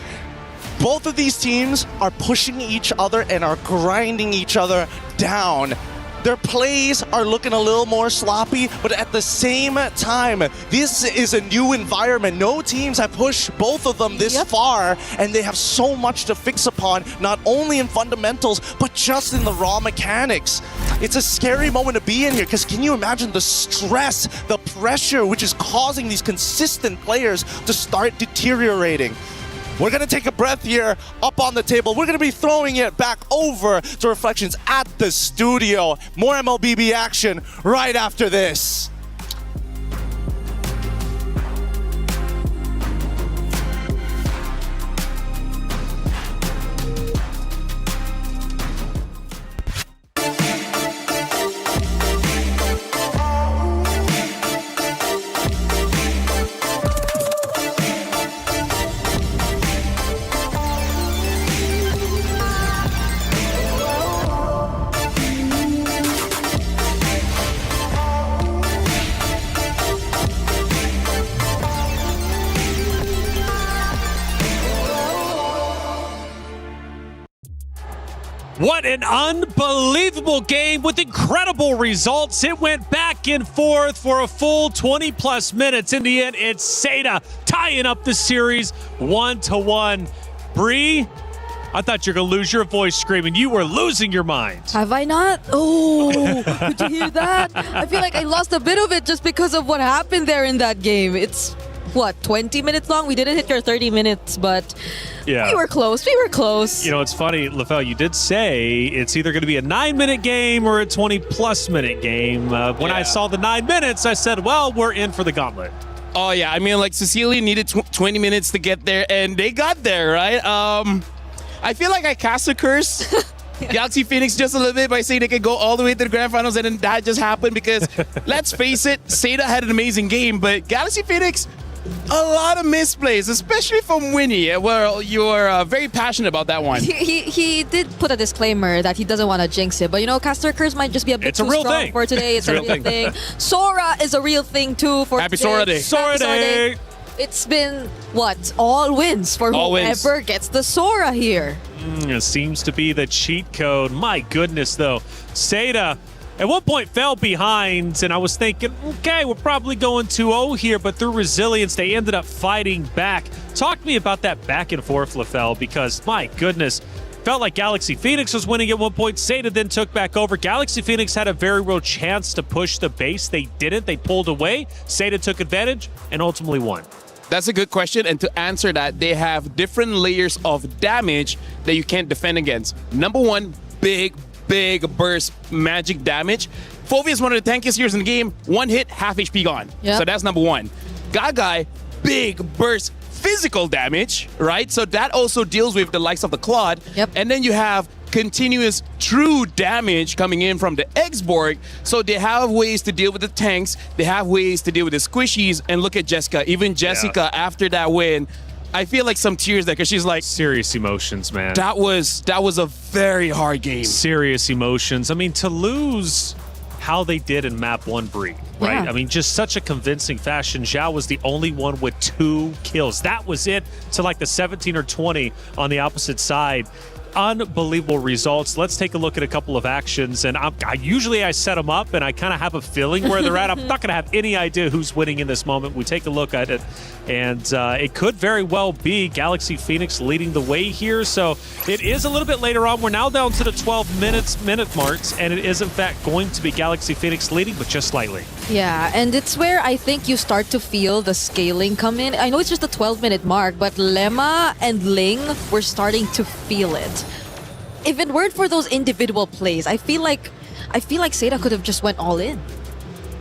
Both of these teams are pushing each other and are grinding each other down. Their plays are looking a little more sloppy, but at the same time, this is a new environment. No teams have pushed both of them this far, and they have so much to fix upon, not only in fundamentals, but just in the raw mechanics. It's a scary moment to be in here, because can you imagine the stress, the pressure, which is causing these consistent players to start deteriorating? We're going to take a breath here up on the table. We're going to be throwing it back over to Reflections at the studio. More MLBB action right after this. What an unbelievable game with incredible results. It went back and forth for a full 20-plus minutes. In the end, it's Seda tying up the series 1-1. Bree, I thought you were going to lose your voice screaming. You were losing your mind. Have I not? Oh, did you hear that? I feel like I lost a bit of it just because of what happened there in that game. It's, what, 20 minutes long? We didn't hit your 30 minutes, but yeah, we were close. We were close. You know, it's funny, LaFell, you did say it's either going to be a 9-minute game or a 20-plus minute game. When I saw the 9 minutes, I said, well, we're in for the gauntlet. Oh, yeah. I mean, like, Cecilia needed 20 minutes to get there, and they got there, right? I feel like I cast a curse Galaxy Phoenix just a little bit by saying they could go all the way to the grand finals, and then that just happened because, let's face it, Seda had an amazing game, but Galaxy Phoenix, a lot of misplays, especially from Winnie. Well, you are very passionate about that one. He did put a disclaimer that he doesn't want to jinx it, but you know, Caster Curse might just be a bit too strong for today. It's a real thing. Sora is a real thing too for Happy today. Sora Day. Sora Day. It's been, what, all wins for whoever gets the Sora here. It seems to be the cheat code. My goodness, though. Seda at one point fell behind, and I was thinking, okay, we're probably going 2-0 here, but through resilience, they ended up fighting back. Talk to me about that back and forth, LaFell, because, my goodness, felt like Galaxy Phoenix was winning at one point. Seda then took back over. Galaxy Phoenix had a very real chance to push the base. They didn't. They pulled away. Seda took advantage and ultimately won. That's a good question, and to answer that, they have different layers of damage that you can't defend against. Number one, big burst magic damage. Fovey is one of the tankiest heroes in the game. One hit, half HP gone. Yep. So that's number one. Gagai, big burst physical damage, right? So that also deals with the likes of the Claude. Yep. And then you have continuous true damage coming in from the Exborg. So they have ways to deal with the tanks. They have ways to deal with the squishies. And look at Jessica. Even Jessica, after that win, I feel like some tears there because she's like, serious emotions, man. That was a very hard game. Serious emotions. I mean, to lose how they did in map 1, Bree, right? Yeah. I mean, just such a convincing fashion. Zhao was the only one with 2 kills. That was it to like the 17 or 20 on the opposite side. Unbelievable results. Let's take a look at a couple of actions, and usually I set them up and I kind of have a feeling where they're at. I'm not going to have any idea who's winning in this moment. We take a look at it, and it could very well be Galaxy Phoenix leading the way here. So it is a little bit later on. We're now down to the 12 minute marks, and it is in fact going to be Galaxy Phoenix leading, but just slightly. Yeah, and it's where I think you start to feel the scaling come in. I know it's just a 12-minute mark, but Lemma and Ling were starting to feel it. If it weren't for those individual plays, I feel like Seda could have just went all in.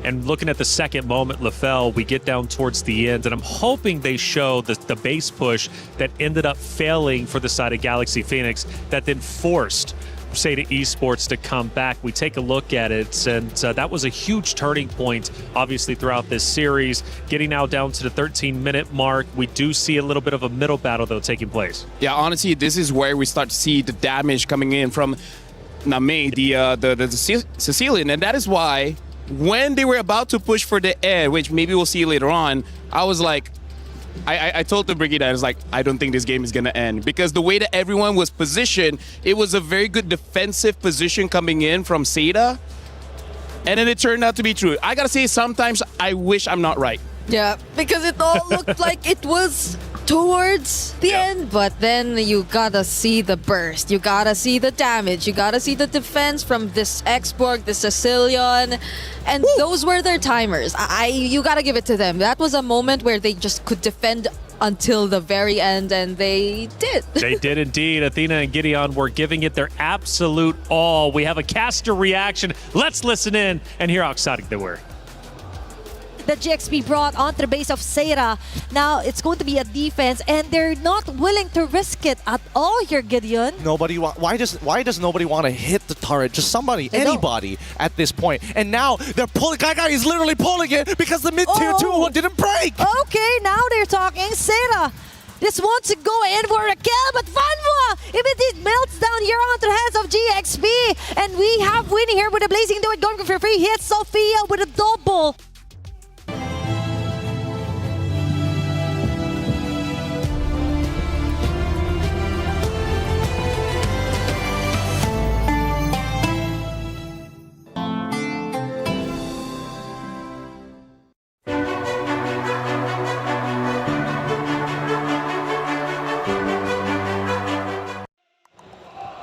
And looking at the second moment, LaFell, we get down towards the end, and I'm hoping they show the base push that ended up failing for the side of Galaxy Phoenix that then forced Seda Esports to come back. We take a look at it, and that was a huge turning point, obviously, throughout this series. Getting now down to the 13-minute mark, we do see a little bit of a middle battle, though, taking place. Yeah, honestly, this is where we start to see the damage coming in from Name, the Sicilian, and that is why when they were about to push for the end, which maybe we'll see later on, I was like, I told the Brigida, I was like, I don't think this game is going to end. Because the way that everyone was positioned, it was a very good defensive position coming in from Seda. And then it turned out to be true. I got to say, sometimes I wish I'm not right. Yeah, because it all looked like it was towards the end, but then you gotta see the burst, you gotta see the damage, you gotta see the defense from this Expo, the Sicilian, and those were their timers. You gotta give it to them. That was a moment where they just could defend until the very end, and they did. They did indeed. Athena and Gideon were giving it their absolute all. We have a caster reaction. Let's listen in and hear how excited they were. The GXP brought onto the base of Seira. Now it's going to be a defense, and they're not willing to risk it at all here, Gideon. Why does nobody want to hit the turret? Just somebody, anybody at this point. And now they're pulling. Guy is literally pulling it because the mid-tier 2 didn't break. Okay, now they're talking. Seira just wants to go in for a kill, but Fanwa, if it melts down here onto the hands of GXP, and we have winning here with a Blazing Do It going for free hit. Sophia with a double.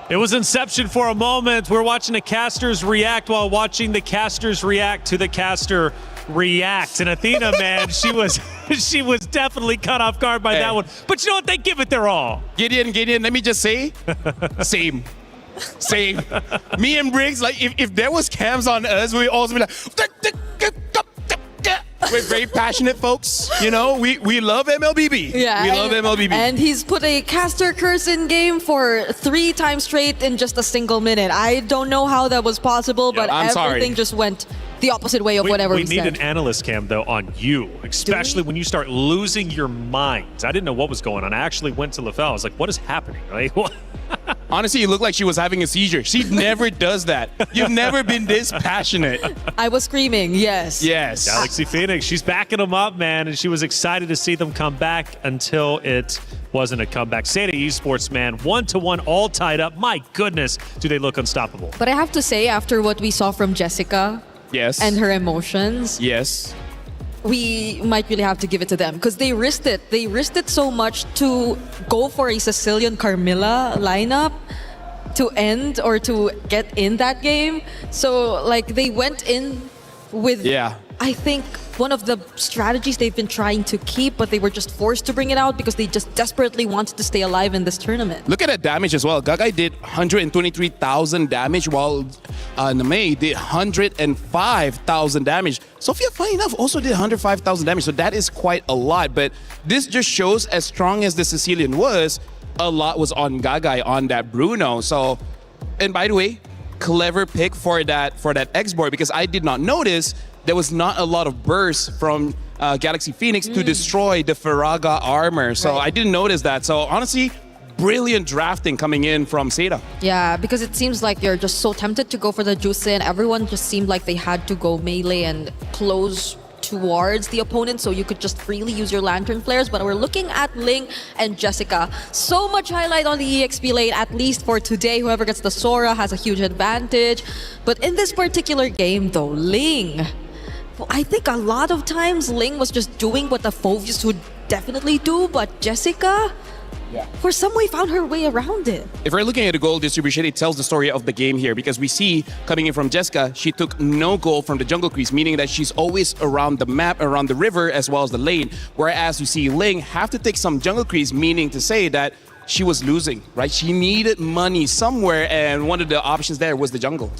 It was Inception for a moment. We're watching the casters react while watching the casters react to the caster react. And Athena, man, she was definitely caught off guard by that one. But you know what? They give it their all. Gideon, let me just say, same. Me and Briggs, like, if there was cams on us, we'd also be like, we're very passionate folks. You know, we love MLBB. Yeah, we love MLBB. And he's put a caster curse in game for 3 times straight in just a single minute. I don't know how that was possible, but everything just went the opposite way of whatever we said. We need an analyst cam, though, on you, especially when you start losing your mind. I didn't know what was going on. I actually went to LaFell. I was like, what is happening? Like, what? Honestly, it looked like she was having a seizure. She never does that. You've never been this passionate. I was screaming, yes. Yes. Galaxy Phoenix, she's backing them up, man, and she was excited to see them come back until it wasn't a comeback. Seda Esports, man, 1-1, all tied up. My goodness, do they look unstoppable. But I have to say, after what we saw from Jessica, yes, and her emotions, yes, we might really have to give it to them because they risked it. They risked it so much to go for a Sicilian Carmilla lineup to end or to get in that game. So, like, they went in with, I think, one of the strategies they've been trying to keep, but they were just forced to bring it out because they just desperately wanted to stay alive in this tournament. Look at that damage as well. Gagai did 123,000 damage, while Name did 105,000 damage. Sophia, funny enough, also did 105,000 damage, so that is quite a lot. But this just shows, as strong as the Sicilian was, a lot was on Gagai on that Bruno. So, and by the way, clever pick for that X-board, because I did not notice there was not a lot of bursts from Galaxy Phoenix to destroy the Faraga armor. So I didn't notice that. So honestly, brilliant drafting coming in from Seda. Yeah, because it seems like you're just so tempted to go for the juice, and everyone just seemed like they had to go melee and close towards the opponent so you could just freely use your lantern flares. But we're looking at Ling and Jessica. So much highlight on the EXP lane, at least for today. Whoever gets the Sora has a huge advantage. But in this particular game though, Ling, I think a lot of times Ling was just doing what the Phoveus would definitely do, but Jessica, for some way, found her way around it. If we're looking at the goal distribution, it tells the story of the game here, because we see coming in from Jessica, she took no goal from the jungle crease, meaning that she's always around the map, around the river, as well as the lane. Whereas you see Ling have to take some jungle crease, meaning to say that she was losing, right? She needed money somewhere, and one of the options there was the jungle.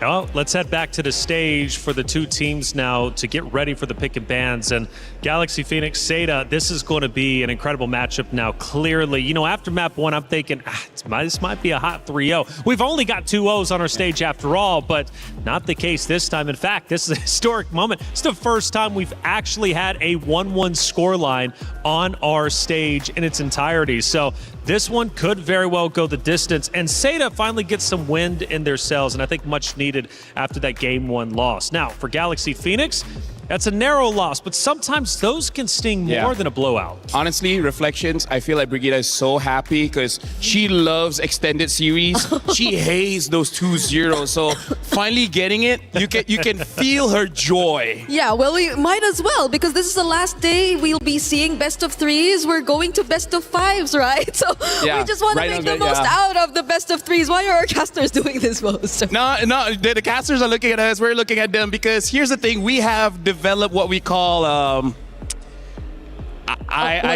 Well, let's head back to the stage for the two teams now to get ready for the pick and bans. And Galaxy Phoenix, Seda, this is going to be an incredible matchup now, clearly. You know, after map 1, I'm thinking, this might be a hot 3-0. We've only got 2 O's on our stage after all, but not the case this time. In fact, this is a historic moment. It's the first time we've actually had a 1-1 scoreline on our stage in its entirety. So this one could very well go the distance. And Seda finally gets some wind in their sails, and I think much needed after that Game 1 loss. Now, for Galaxy Phoenix, that's a narrow loss, but sometimes those can sting more than a blowout. Honestly, Reflections, I feel like Brigida is so happy because she loves extended series. She hates those 2-0. So finally getting it, you can feel her joy. Yeah, well, we might as well, because this is the last day we'll be seeing best of 3s. We're going to best of 5s, right? So we just want to make the most out of the best of 3s. Why are our casters doing this most? No, the casters are looking at us. We're looking at them because here's the thing. We have developed what we call what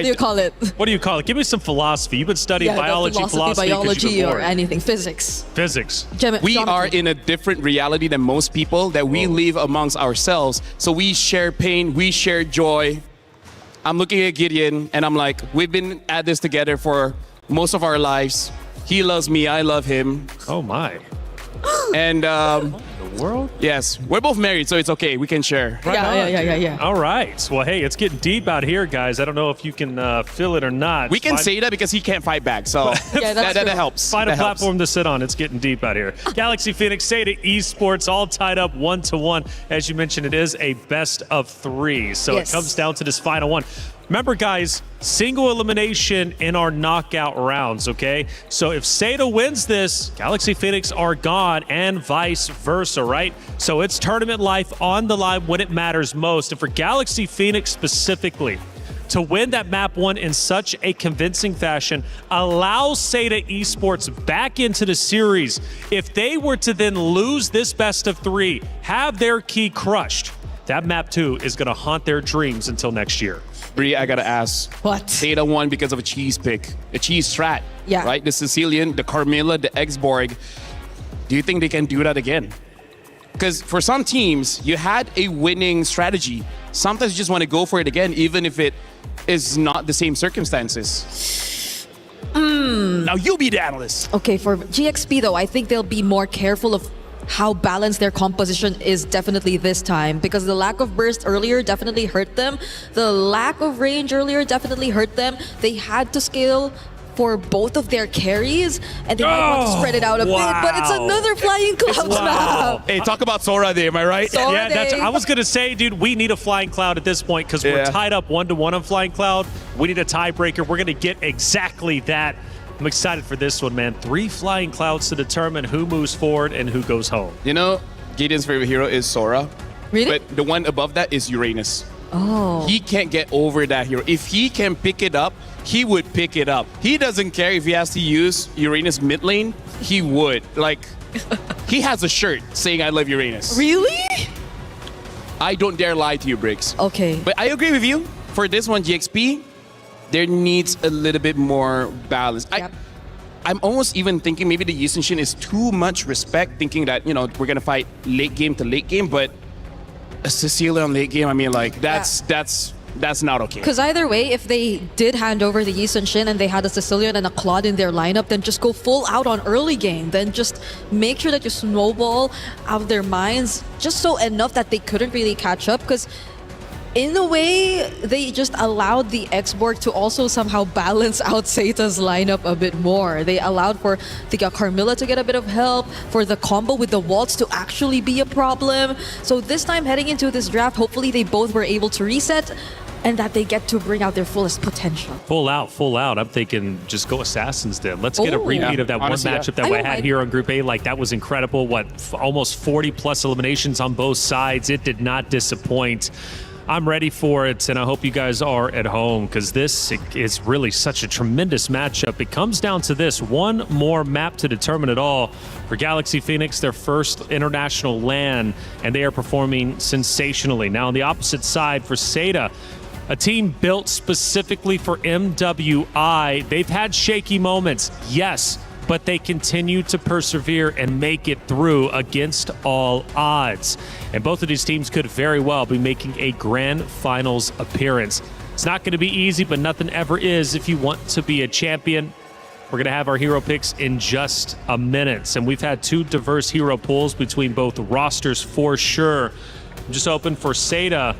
do you call it? What do you call it? Give me some philosophy. You've been studying biology, philosophy, biology, or anything, physics. Physics. We are in a different reality than most people, that we live amongst ourselves. So we share pain, we share joy. I'm looking at Gideon and I'm like, we've been at this together for most of our lives. He loves me, I love him. Oh my. And the world? Yes, we're both married, so it's okay. We can share. Yeah. All right. Well, hey, it's getting deep out here, guys. I don't know if you can feel it or not. We can say that because he can't fight back, so that helps. Find a that platform to sit on. It's getting deep out here. Galaxy Phoenix, Seda Esports, all tied up 1-1. As you mentioned, it is a best of 3, so it comes down to this final one. Remember, guys, single elimination in our knockout rounds, okay? So if Seda wins this, Galaxy Phoenix are gone and vice versa, right? So it's tournament life on the line when it matters most. And for Galaxy Phoenix specifically, to win that map 1 in such a convincing fashion allows Seda Esports back into the series. If they were to then lose this best of 3, have their key crushed, that map 2 is going to haunt their dreams until next year. Bree, I gotta ask. What? Seda won because of a cheese pick, a cheese strat. Yeah. Right? The Sicilian, the Carmilla, the Exborg. Do you think they can do that again? Because for some teams, you had a winning strategy. Sometimes you just want to go for it again, even if it is not the same circumstances. Now you be the analyst. Okay, for GXP though, I think they'll be more careful of how balanced their composition is definitely this time, because the lack of burst earlier definitely hurt them. The lack of range earlier definitely hurt them. They had to scale for both of their carries, and they might want to spread it out a bit, but it's another Flying Clouds map. Hey, talk about Sora Day, am I right? Sora Day. I was going to say, dude, we need a Flying Cloud at this point because we're tied up 1-1 on Flying Cloud. We need a tiebreaker. We're going to get exactly that. I'm excited for this one, man. 3 Flying Clouds to determine who moves forward and who goes home. You know, Gideon's favorite hero is Sora. Really? But the one above that is Uranus. Oh. He can't get over that hero. If he can pick it up, he would pick it up. He doesn't care if he has to use Uranus mid lane. He would. Like, he has a shirt saying, I love Uranus. Really? I don't dare lie to you, Briggs. Okay. But I agree with you. For this one, GXP, there needs a little bit more balance. Yep. I'm almost even thinking maybe the Yusenshin is too much respect, thinking that, you know, we're going to fight late game to late game, but a Cecilia on late game, I mean, like, that's not okay. Because either way, if they did hand over the Yi Sun-shin and they had a Sicilian and a Claude in their lineup, then just go full out on early game. Then just make sure that you snowball out of their minds just so enough that they couldn't really catch up. Because in a way, they just allowed the Exborg to also somehow balance out Seta's lineup a bit more. They allowed for the Carmilla to get a bit of help, for the combo with the Waltz to actually be a problem. So this time heading into this draft, hopefully they both were able to reset and that they get to bring out their fullest potential. Full out. I'm thinking just go Assassins then. Let's get a repeat of that honestly, one matchup that we had here on Group A. Like, that was incredible. Almost 40 plus eliminations on both sides. It did not disappoint. I'm ready for it, and I hope you guys are at home, because this is really such a tremendous matchup. It comes down to this one more map to determine it all. For Galaxy Phoenix, their first international LAN, and they are performing sensationally. Now on the opposite side for Seda, a team built specifically for MWI. They've had shaky moments, yes, but they continue to persevere and make it through against all odds. And both of these teams could very well be making a grand finals appearance. It's not going to be easy, but nothing ever is if you want to be a champion. We're going to have our hero picks in just a minute. And we've had 2 diverse hero pools between both rosters for sure. I'm just hoping for Seda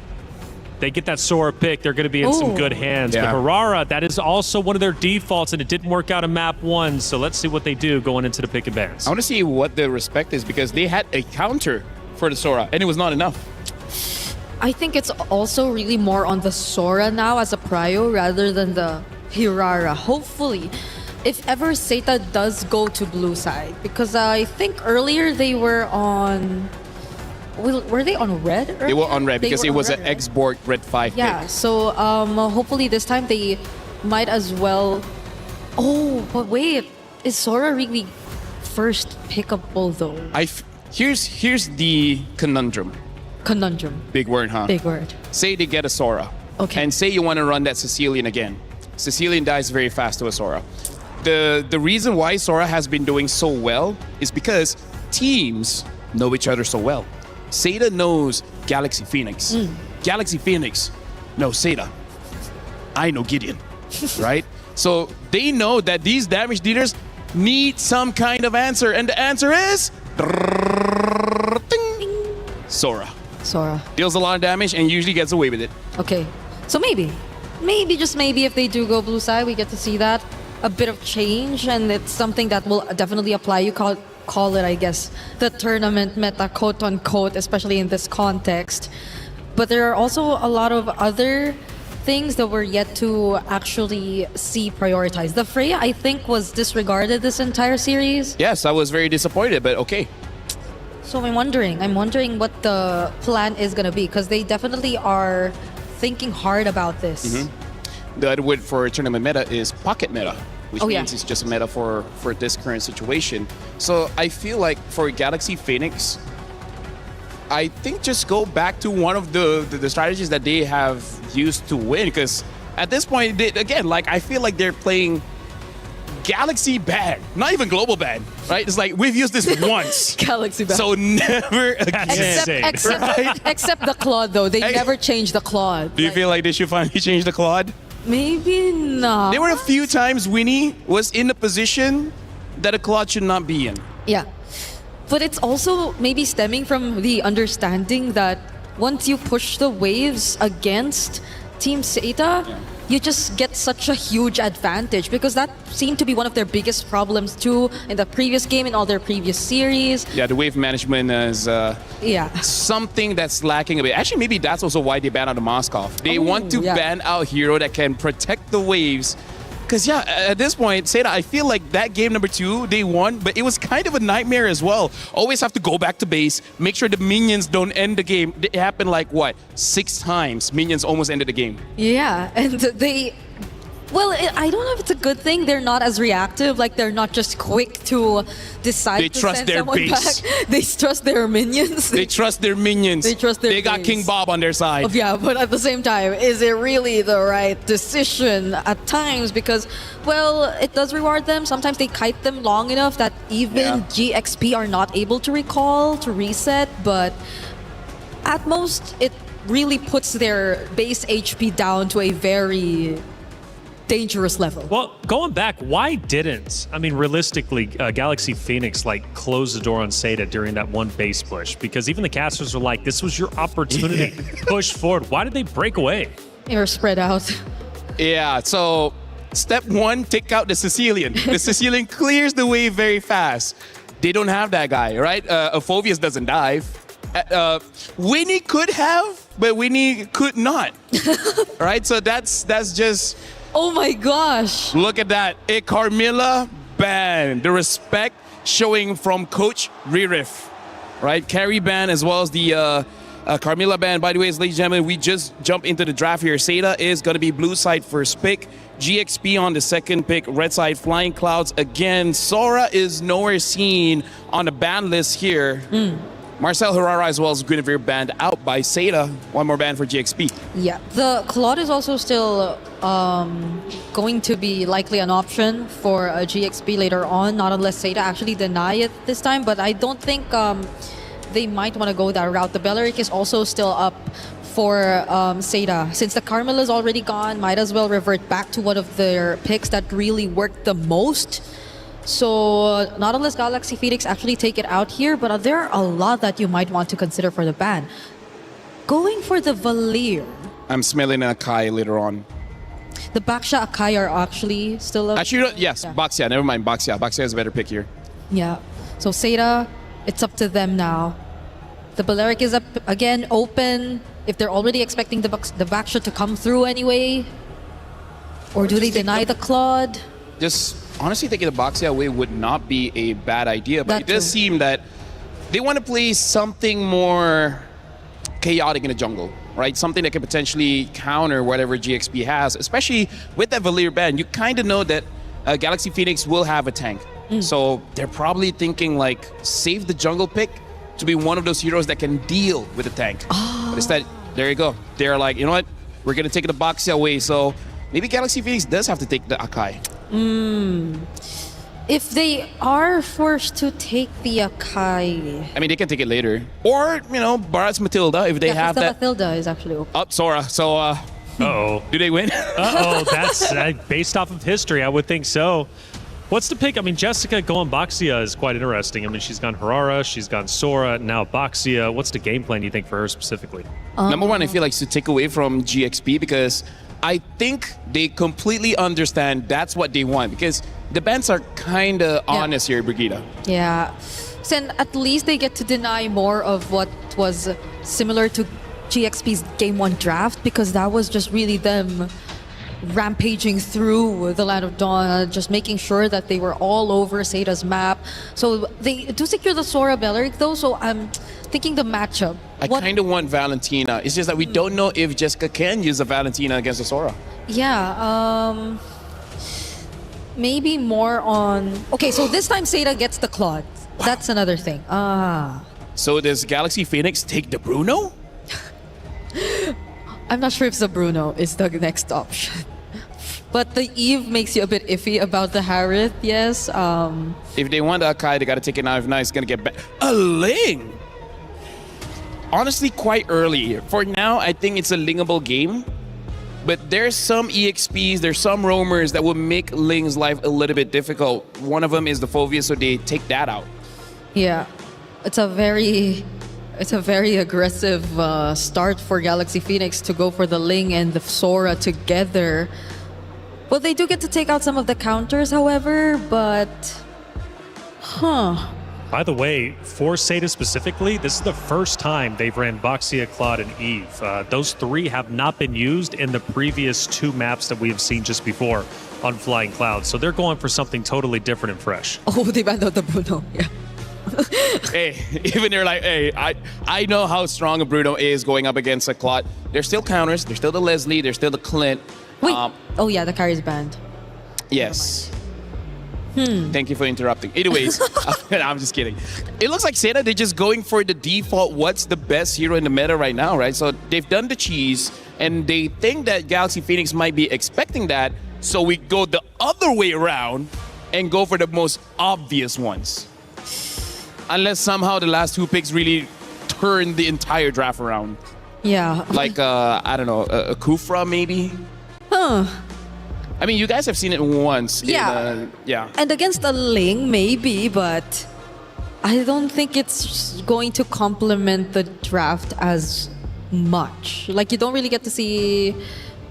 they get that Sora pick, they're going to be in some good hands. Yeah. But Harara, that is also one of their defaults, and it didn't work out in map 1. So let's see what they do going into the pick and bans. I want to see what the respect is because they had a counter for the Sora, and it was not enough. I think it's also really more on the Sora now as a prio rather than the Hirara. Hopefully, if ever Seta does go to blue side, because I think earlier they were on... Were they on red earlier? They were on red because were it on was red, an right? X-Borg red 5 Yeah, pick. so hopefully this time they might as well... Oh, but wait, is Sora really first pickable though? Here's the conundrum. Conundrum. Big word, huh? Big word. Say they get a Sora. Okay. And say you want to run that Sicilian again. Sicilian dies very fast to a Sora. The reason why Sora has been doing so well is because teams know each other so well. Seta knows Galaxy Phoenix. Galaxy Phoenix knows Seta. I know Gideon, right? So they know that these damage dealers need some kind of answer, and the answer is Sora. Sora. Deals a lot of damage and usually gets away with it. Okay, so maybe, just maybe if they do go blue side, we get to see that. A bit of change, and it's something that will definitely apply. You call it, I guess, the tournament meta, quote unquote, especially in this context. But there are also a lot of other things that we're yet to actually see prioritized. The Freya, I think, was disregarded this entire series. Yes, I was very disappointed, but okay. So I'm wondering what the plan is gonna be, because they definitely are thinking hard about this. The other word for tournament meta is pocket meta, which Oh, yeah. means it's just a meta for this current situation. So I feel like for Galaxy Phoenix, I think just go back to one of the strategies that they have used to win, because at this point, again, like I feel like they're playing Galaxy ban, not even global ban, right? It's like we've used this once. Galaxy ban. So never again. Except the Claude, though. They never changed the Claude. Do you feel like they should finally change the Claude? Maybe not. There were a few times Winnie was in a position that a Claude should not be in. Yeah. But it's also maybe stemming from the understanding that once you push the waves against Team Seta, you just get such a huge advantage, because that seemed to be one of their biggest problems too in the previous game, in all their previous series. Yeah, the wave management is something that's lacking a bit. Actually, maybe that's also why they banned out the Moskov. They want to ban out hero that can protect the waves. Because, yeah, at this point, Seta, I feel like that game number 2, they won, but it was kind of a nightmare as well. Always have to go back to base, make sure the minions don't end the game. It happened like, what, 6 times minions almost ended the game. Yeah, and they... Well, I don't know if it's a good thing. They're not as reactive. Like, they're not just quick to decide They to trust send their someone base. back. They trust their minions. They trust their minions. They trust their They got base. King Bob on their side. Yeah, but at the same time, is it really the right decision at times? Because, well, it does reward them. Sometimes they kite them long enough that even GXP are not able to recall, to reset. But at most, it really puts their base HP down to a very dangerous level. Well, going back, why didn't, I mean, realistically, Galaxy Phoenix, like, close the door on Seta during that one base push? Because even the casters were like, this was your opportunity. Push forward. Why did they break away? They were spread out. Yeah, so step 1, take out the Sicilian. The Sicilian clears the wave very fast. They don't have that guy, right? Aphovius doesn't dive. Winnie could have, but Winnie could not. Right? So that's just... Oh my gosh. Look at that. A Carmilla ban. The respect showing from Coach Ririf. Right? Carry ban as well as the Carmilla ban. By the way, ladies and gentlemen, we just jumped into the draft here. Seta is going to be blue side first pick. GXP on the second pick. Red side Flying Clouds again. Sora is nowhere seen on the ban list here. Marcel Herrera as well as Guinevere banned out by Seta. One more ban for GXP. Yeah, the Claude is also still going to be likely an option for a GXP later on, not unless Seta actually deny it this time. But I don't think they might want to go that route. The Belleric is also still up for Seta. Since the Carmel is already gone, might as well revert back to one of their picks that really worked the most. So not unless Galaxy Phoenix actually take it out here, but there are a lot that you might want to consider for the ban. Going for the Valir. I'm smelling an Akai later on. The Baksha Akai are actually still up. Actually, yes, Baxia. Never mind, Baxia. Baxia is a better pick here. Yeah. So Seda, it's up to them now. The Balearic is up again, open. If they're already expecting the Baksha to come through anyway, or do they deny the Claude? Just honestly taking the Baxia away would not be a bad idea, but That it does too. seem that they want to play something more chaotic in the jungle, right? Something that can potentially counter whatever GXP has, especially with that Valir ban. You kind of know that Galaxy Phoenix will have a tank. So they're probably thinking like, save the jungle pick to be one of those heroes that can deal with the tank. But instead, there you go. They're like, you know what? We're going to take the Baxia away. So maybe Galaxy Phoenix does have to take the Akai. If they are forced to take the Akai, I mean, they can take it later. Or, you know, Barat's Matilda, if they have that. Matilda is actually open. Up, Sora. So, Uh-oh. do they win? Uh-oh, that's based off of history, I would think so. What's the pick? I mean, Jessica going Baxia is quite interesting. I mean, she's gone Harara, she's gone Sora, now Baxia. What's the game plan, do you think, for her specifically? Number one, I feel like to take away from GXP because I think they completely understand that's what they want because the bans are kind of honest here, Brigida. Yeah. So at least they get to deny more of what was similar to GXP's Game 1 draft because that was just really them rampaging through the Land of Dawn, just making sure that they were all over Seda's map. So they do secure the Sora Belleric though, so I'm thinking the matchup. I kind of want Valentina. It's just that we don't know if Jessica can use a Valentina against a Sora. Yeah, maybe more on... Okay, so this time Seda gets the Claude. That's another thing. So does Galaxy Phoenix take the Bruno? I'm not sure if the Bruno is the next option. But the Eve makes you a bit iffy about the Harith, yes. If they want the Akai, they got to take it now. If not, it's going to get back. A Ling! Honestly, quite early. For now, I think it's a Lingable game. But there's some EXPs, there's some roamers that will make Ling's life a little bit difficult. One of them is the Fovea, so they take that out. Yeah, it's a very aggressive start for Galaxy Phoenix to go for the Ling and the Sora together. Well, they do get to take out some of the counters, however, but... By the way, for Seda specifically, this is the first time they've ran Baxia, Claude, and Eve. Those three have not been used in the previous two maps that we have seen just before on Flying Clouds. So they're going for something totally different and fresh. Oh, they banned out the Bruno, yeah. Hey, even they're like, hey, I know how strong a Bruno is going up against a Claude. There's still counters. There's still the Leslie. There's still the Clint. Wait. Oh, yeah, the carry's banned. Yes. Thank you for interrupting. Anyways, I'm just kidding. It looks like Seda, they're just going for the default, what's the best hero in the meta right now, right? So they've done the cheese, and they think that Galaxy Phoenix might be expecting that, so we go the other way around and go for the most obvious ones. Unless somehow the last two picks really turn the entire draft around. Yeah. Like, I don't know, a Kufra maybe? I mean, you guys have seen it once. Yeah. Yeah. And against a Ling, maybe, but I don't think it's going to complement the draft as much. Like, you don't really get to see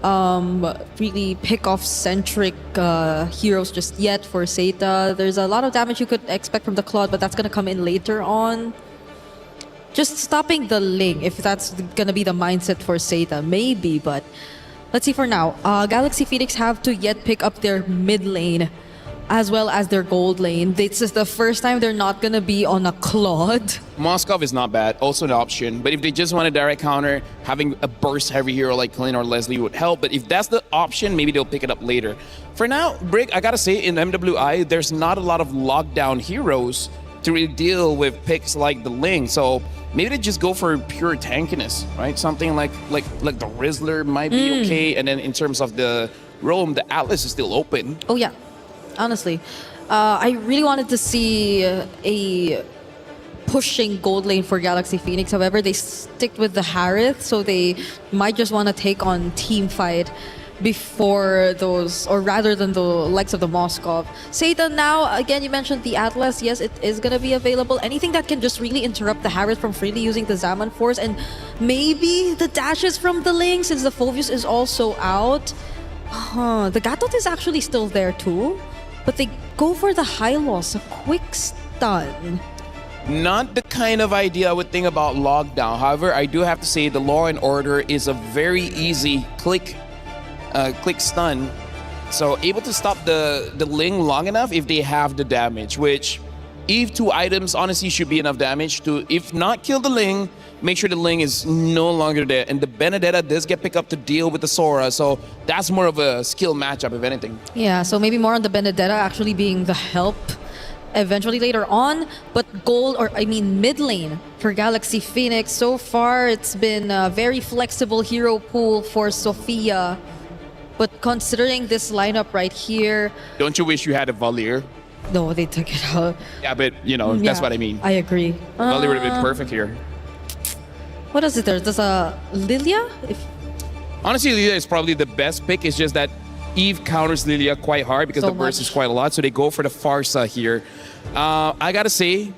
really pick-off-centric heroes just yet for Seda. There's a lot of damage you could expect from the Claude, but that's going to come in later on. Just stopping the Ling, if that's going to be the mindset for Seda, maybe, but... Let's see for now. Galaxy Phoenix have to yet pick up their mid lane as well as their gold lane. This is the first time they're not going to be on a Claude. Moskov is not bad, also an option. But if they just want a direct counter, having a burst heavy hero like Clint or Leslie would help. But if that's the option, maybe they'll pick it up later. For now, Brig, I gotta say, in MWI, there's not a lot of lockdown heroes to really deal with picks like the Ling. So maybe they just go for pure tankiness, right? Something like the Rizzler might be okay. And then in terms of the roam, the Atlas is still open. Oh yeah, honestly. I really wanted to see a pushing gold lane for Galaxy Phoenix. However, they stick with the Harith, so they might just want to take on team fight before those, or rather than the likes of the Moskov. Seda, now, again, you mentioned the Atlas. Yes, it is going to be available. Anything that can just really interrupt the Harris from freely using the Zaman Force, and maybe the dashes from the Ling, since the Phobius is also out. The Gatot is actually still there too, but they go for the high loss, a quick stun. Not the kind of idea I would think about lockdown. However, I do have to say the Law and Order is a very easy click stun. So able to stop the Ling long enough if they have the damage, which if 2 items honestly should be enough damage to, if not kill the Ling, make sure the Ling is no longer there. And the Benedetta does get picked up to deal with the Sora, so that's more of a skill matchup if anything. Yeah, so maybe more on the Benedetta actually being the help eventually later on, but mid lane for Galaxy Phoenix. So far, it's been a very flexible hero pool for Sophia. But considering this lineup right here... Don't you wish you had a Valier? No, they took it out. Yeah, but, that's what I mean. I agree. Valier would have been perfect here. What is it there? There's a Lilia? Honestly, Lilia is probably the best pick. It's just that Eve counters Lilia quite hard because the burst is quite a lot. So they go for the Farsa here. I gotta say,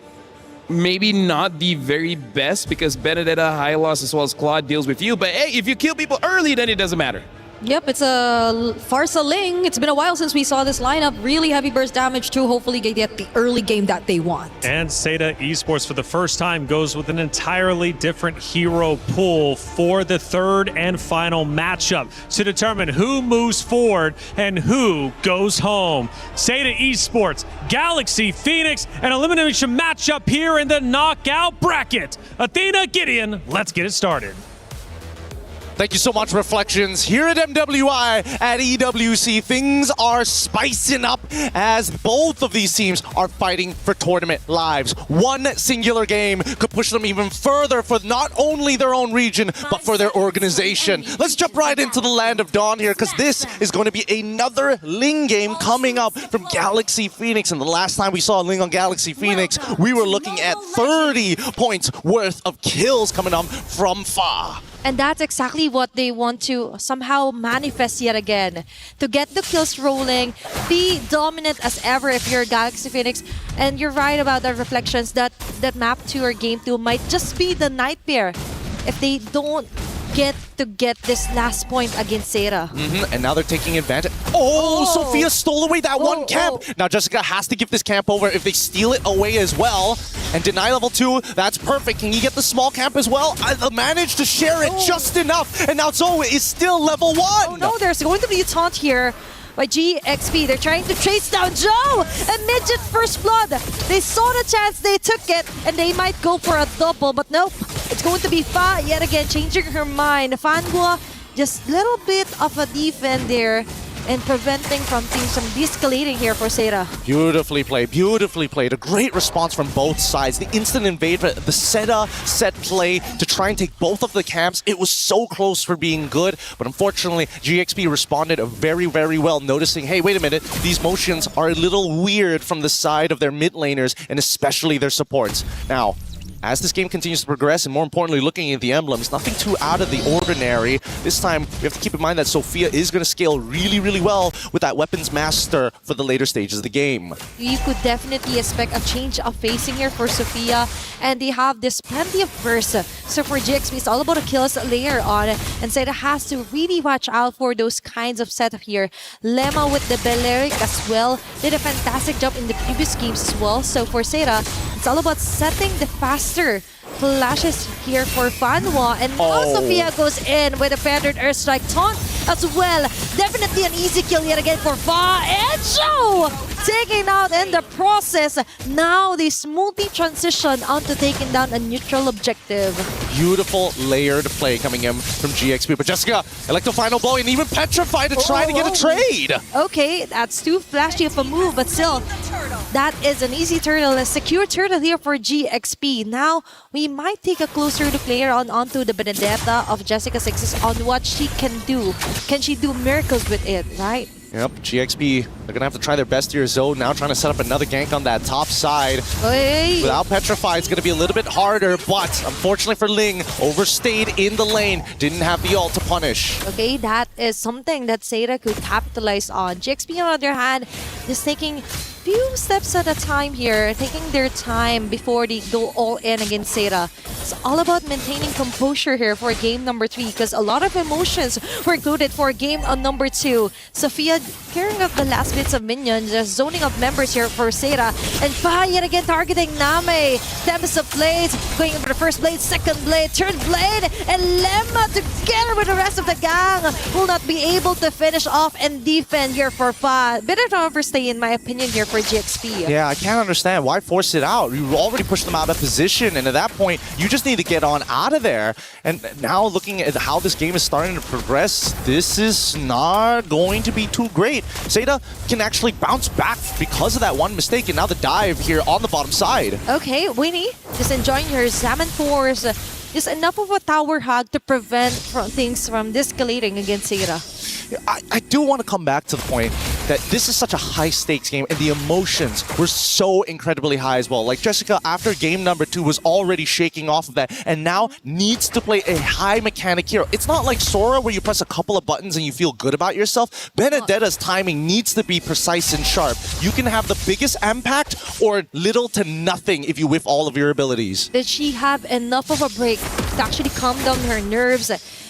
maybe not the very best because Benedetta, Hylos, as well as Claude deals with you. But hey, if you kill people early, then it doesn't matter. Yep, it's a Farsa Ling. It's been a while since we saw this lineup. Really heavy burst damage too. Hopefully they get the early game that they want. And Seda Esports for the first time goes with an entirely different hero pool for the third and final matchup to determine who moves forward and who goes home. Seda Esports, Galaxy Phoenix, an elimination matchup here in the knockout bracket. Athena, Gideon, let's get it started. Thank you so much, Reflections. Here at MWI, at EWC, things are spicing up as both of these teams are fighting for tournament lives. One singular game could push them even further for not only their own region, but for their organization. Let's jump right into the Land of Dawn here, because this is going to be another Ling game coming up from Galaxy Phoenix. And the last time we saw Ling on Galaxy Phoenix, we were looking at 30 points worth of kills coming up from Fa. And that's exactly what they want to somehow manifest yet again. To get the kills rolling, be dominant as ever if you're Galaxy Phoenix. And you're right about the Reflections that map 2 or game 2 might just be the nightmare if they don't get this last point against Sarah. And now they're taking advantage. Oh, Sophia stole away that one camp. Now Jessica has to give this camp over if they steal it away as well. And deny level 2, that's perfect. Can you get the small camp as well? I managed to share it just enough. And now Zoe is still level 1. Oh no, there's going to be a taunt here by GXP. They're trying to chase down Joe and Midget First Blood. They saw the chance, they took it, and they might go for a double, but nope. It's going to be Fa yet again, changing her mind. Fangua, just a little bit of a defend there and preventing from things from de-escalating here for Sarah. Beautifully played, beautifully played. A great response from both sides. The instant invade, the set play to try and take both of the camps. It was so close for being good, but unfortunately, GXP responded very, very well, noticing, hey, wait a minute, these motions are a little weird from the side of their mid laners, and especially their supports. Now, as this game continues to progress, and more importantly, looking at the emblems, nothing too out of the ordinary. This time, we have to keep in mind that Sophia is going to scale really, really well with that Weapons Master for the later stages of the game. You could definitely expect a change of facing here for Sophia, and they have this plenty of burst. So for GXP, it's all about the kills later on, and Seda has to really watch out for those kinds of setup here. Lemma with the Balearic as well did a fantastic job in the previous games as well. So for Seda, it's all about setting the faster flashes here for Fanwa, and now Sophia goes in with a feathered Earth Strike taunt as well. Definitely an easy kill yet again for Fa, and Joe taking out in the process. Now they smoothly transition onto taking down a neutral objective. Beautiful layered play coming in from GXP, but Jessica, Electro final blow and even Petrified to try to get a trade. Okay, that's too flashy of a move, but still, that is an easy turtle, a secure turtle here for GXP. Now, we might take a closer look later on onto the Benedetta of Jessica 6 on what she can do. Can she do miracles with it, right? Yep, GXP, they're gonna have to try their best here. Zoe now trying to set up another gank on that top side. Hey. Without Petrify, it's gonna be a little bit harder, but unfortunately for Ling, overstayed in the lane, didn't have the ult to punish. Okay, that is something that Seda could capitalize on. GXP, on the other hand, is taking few steps at a time here, taking their time before they go all in against Seda. It's all about maintaining composure here for game number 3 because a lot of emotions were included for game number 2. Sophia carrying up the last bits of minions, just zoning up members here for Seda. And Pa yet again targeting Name. Tempest of blades, going for the first blade, second blade, third blade, and Lemma together with the rest of the gang will not be able to finish off and defend here for Pa. Better to overstay in my opinion here for GXP. Yeah, I can't understand. Why force it out? You already pushed them out of position, and at that point, you just need to get on out of there. And now looking at how this game is starting to progress, this is not going to be too great. Seda can actually bounce back because of that one mistake, and now the dive here on the bottom side. Okay, Winnie, just enjoying her Salmon Force. Just enough of a tower hug to prevent things from escalating against Seda. I do want to come back to the point that this is such a high-stakes game and the emotions were so incredibly high as well. Like Jessica, after game number 2, was already shaking off of that and now needs to play a high mechanic hero. It's not like Sora where you press a couple of buttons and you feel good about yourself. Benedetta's timing needs to be precise and sharp. You can have the biggest impact or little to nothing if you whiff all of your abilities. Did she have enough of a break to actually calm down her nerves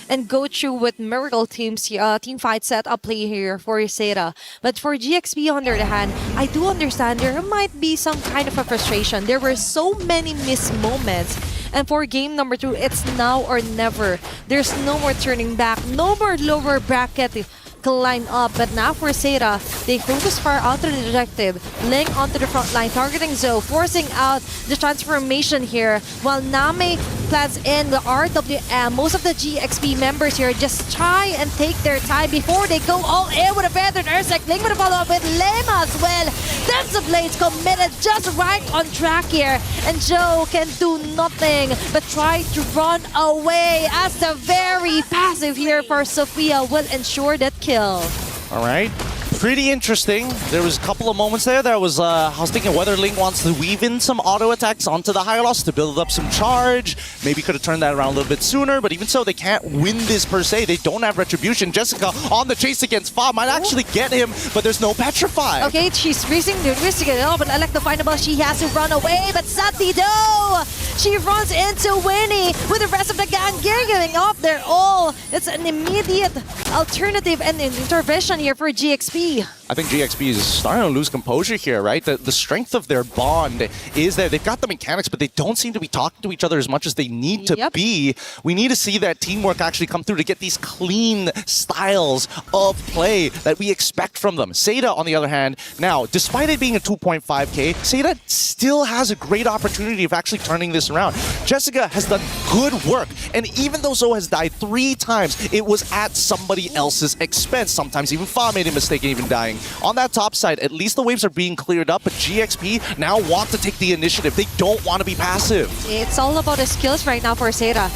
and go through with Miracle Team's team fight setup play here for Seda? But for GXP on the other hand, I do understand there might be some kind of a frustration. There were so many missed moments. And for game number 2, it's now or never. There's no more turning back, no more lower bracket line up, but now for Seda, they focus fire onto the objective, laying onto the front line, targeting Zoe, forcing out the transformation here, while Name plans in the RWM. Most of the GXP members here just try and take their time before they go all in with a feathered Ursak. Ling with a follow-up with Lema as well. That's the Blades committed just right on track here, and Joe can do nothing but try to run away as the very passive here for Sophia will ensure that kill. All right. Pretty interesting. There was a couple of moments there that was, I was thinking whether Ling wants to weave in some auto attacks onto the Hylos to build up some charge. Maybe could have turned that around a little bit sooner, but even so, they can't win this per se. They don't have Retribution. Jessica on the chase against Fa might actually get him, but there's no Petrify. Okay, she's risking it all, but electable, she has to run away, but Satido! She runs into Winnie with the rest of the gang giving off their all. It's an immediate alternative and an intervention here for GXP. I think GXP is starting to lose composure here, right? The strength of their bond is that they've got the mechanics, but they don't seem to be talking to each other as much as they need to be. We need to see that teamwork actually come through to get these clean styles of play that we expect from them. Seda, on the other hand, now, despite it being a 2.5k, Seda still has a great opportunity of actually turning this around. Jessica has done good work, and even though Zoe has died 3 times, it was at somebody else's expense. Sometimes even Fa made a mistake and even dying. On that top side, at least the waves are being cleared up, but GXP now want to take the initiative. They don't want to be passive. It's all about the skills right now for Seda.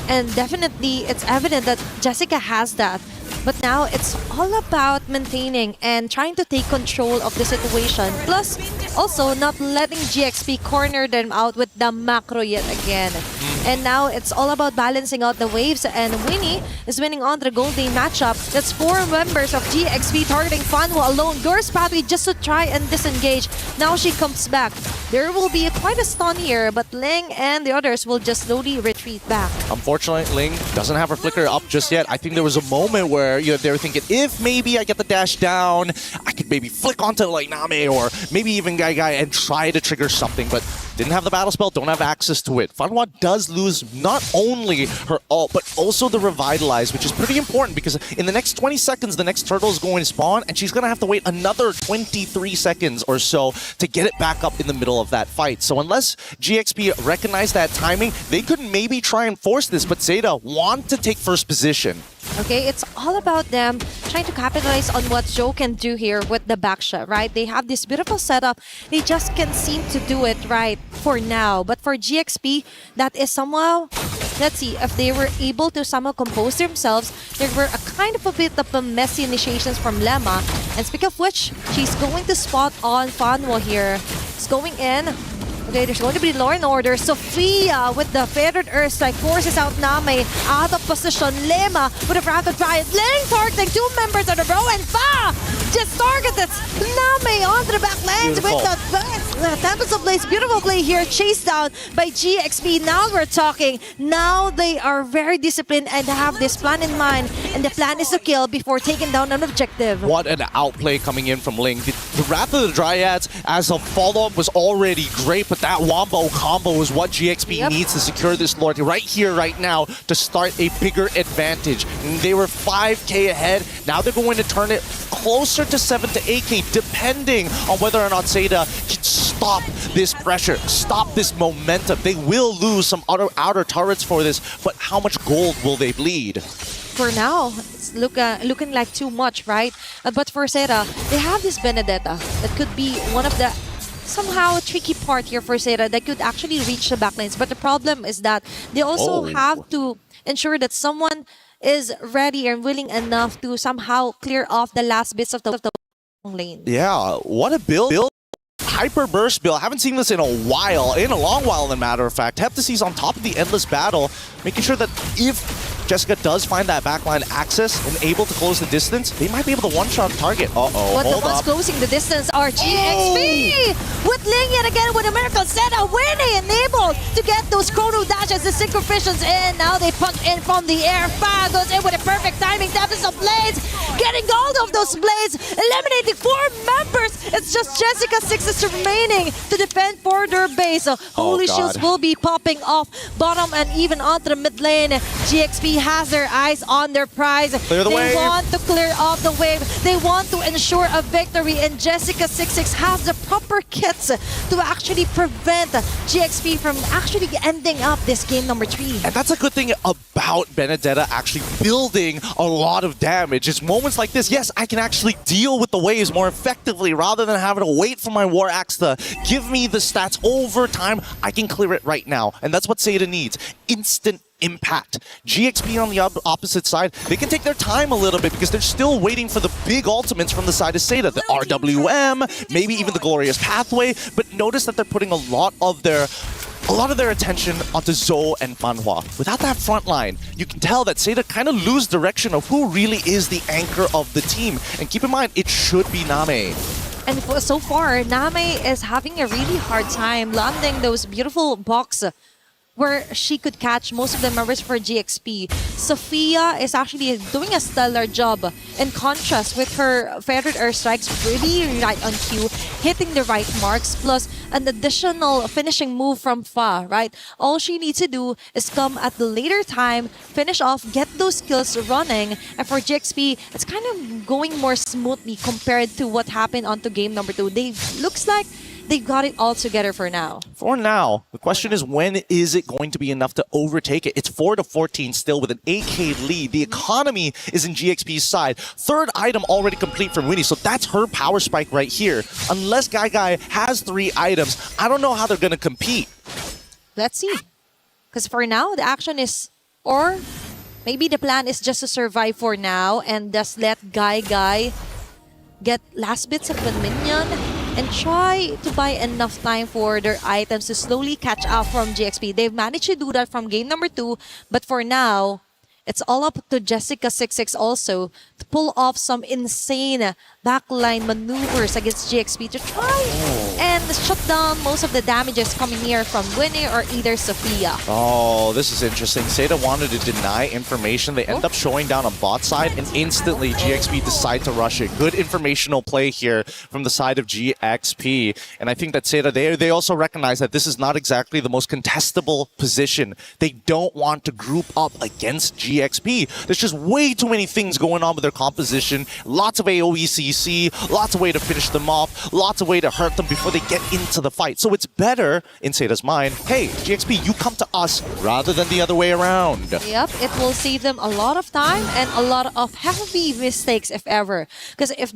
And definitely, it's evident that Jessica has that. But now it's all about maintaining and trying to take control of the situation. Plus, also not letting GXP corner them out with the macro yet again. And now it's all about balancing out the waves, and Winnie is winning on the Gold Day matchup. That's 4 members of GXP targeting Fanwa alone. Doors Pathway just to try and disengage. Now she comes back. There will be quite a stun here, but Ling and the others will just slowly retreat back. Unfortunately, Ling doesn't have her flicker up just yet. I think there was a moment where they were thinking, if maybe I get the dash down, I could maybe flick onto like Name or maybe even Gai and try to trigger something, but didn't have the battle spell, don't have access to it. Fanwa does lose not only her ult, but also the Revitalize, which is pretty important because in the next 20 seconds, the next turtle is going to spawn, and she's going to have to wait another 23 seconds or so to get it back up in the middle of that fight. So unless GXP recognize that timing, they could maybe try and force this, but Seda want to take first position. Okay, it's all about them trying to capitalize on what Joe can do here with the backshot, right? They have this beautiful setup. They just can't seem to do it right for now. But for GXP, that is somehow, let's see, if they were able to somehow compose themselves, there were a kind of a bit of a messy initiations from Lemma. And speaking of which, she's going to spot on Fanwo here. It's going in. Okay, there's going to be law and order. Sophia with the feathered earth strike forces out Name out of position. Lema with a fragile giant. Ling targeting 2 members in a row, and Fa just targeted Name onto the back lanes with the Tempest of Blaze. Beautiful play here, chased down by GXP. Now we're talking. Now they are very disciplined and have this plan in mind, and the plan is to kill before taking down an objective. What an outplay coming in from Ling. The Wrath of the Dryads as a follow-up was already great, but that Wombo combo is what GXP needs to secure this Lord right here, right now, to start a bigger advantage. And they were 5k ahead. Now they're going to turn it closer to 7 to 8k, depending on whether or not Seda can stop this pressure, stop this momentum. They will lose some outer turrets for this, but how much gold will they bleed? For now, it's looking like too much, right? But for Seda, they have this Benedetta that could be one of the somehow tricky part here for Seda that could actually reach the backlines. But the problem is that they also have to ensure that someone is ready and willing enough to somehow clear off the last bits of the lane. Yeah, what a build. Hyper burst build. I haven't seen this in a while, in a long while, as a matter of fact. Heptacy's on top of the endless battle, making sure that if Jessica does find that backline access and able to close the distance, they might be able to one-shot target. But the ones closing the distance are GXP! With Ling yet again with a miracle setup, Winnie enabled to get those chrono dashes, the synchrovisions in. Now they punch in from the air. Fa goes in with a perfect timing. Tempest of Blades, getting gold of those Blades, eliminating 4 members. It's just Jessica 6 is remaining to defend for their base. Holy Shields will be popping off bottom and even onto the mid lane. GXP has their eyes on their prize. Clear the wave. They want to clear off the wave. They want to ensure a victory, and Jessica 66 has the proper kits to actually prevent GXP from actually ending up this game number 3. And that's a good thing about Benedetta actually building a lot of damage. It's moments like this, yes, I can actually deal with the waves more effectively rather than having to wait for my War Axe to give me the stats over time. I can clear it right now, and that's what Seda needs. Instant impact. GXP on the opposite side, they can take their time a little bit because they're still waiting for the big ultimates from the side of Seda. The RWM, maybe even the Glorious Pathway, but notice that they're putting a lot of their attention onto Zoe and Fanhua. Without that front line, you can tell that Seda kind of lose direction of who really is the anchor of the team. And keep in mind, it should be Name. And so far, Name is having a really hard time landing those beautiful boxes where she could catch most of the members for GXP. Sophia is actually doing a stellar job. In contrast with her feathered earth strikes, really right on cue, hitting the right marks, plus an additional finishing move from Fa, right? All she needs to do is come at the later time, finish off, get those skills running, and for GXP, it's kind of going more smoothly compared to what happened onto game number 2. Looks like they've got it all together for now. For now. The question is, when is it going to be enough to overtake it? It's 4-14 still with an 8k lead. The economy is in GXP's side. 3rd item already complete from Winnie, so that's her power spike right here. Unless Guy has 3 items, I don't know how they're going to compete. Let's see. Because for now, the action is, or maybe the plan is just to survive for now and just let Guy get last bits of the minion and try to buy enough time for their items to slowly catch up from GXP. They've managed to do that from game number 2, but for now, it's all up to Jessica 66 also to pull off some insane backline maneuvers against GXP to try and shut down most of the damages coming here from Winnie or either Sophia. Oh, this is interesting. Seda wanted to deny information. They end up showing down on bot side, and instantly GXP decide to rush it. Good informational play here from the side of GXP. And I think that Seda, they also recognize that this is not exactly the most contestable position. They don't want to group up against GXP. There's just way too many things going on with their composition. Lots of AoE see lots of way to finish them off, lots of way to hurt them before they get into the fight. So it's better, in Seida's mind, hey, GXP, you come to us rather than the other way around. Yep, it will save them a lot of time and a lot of heavy mistakes, if ever. Because if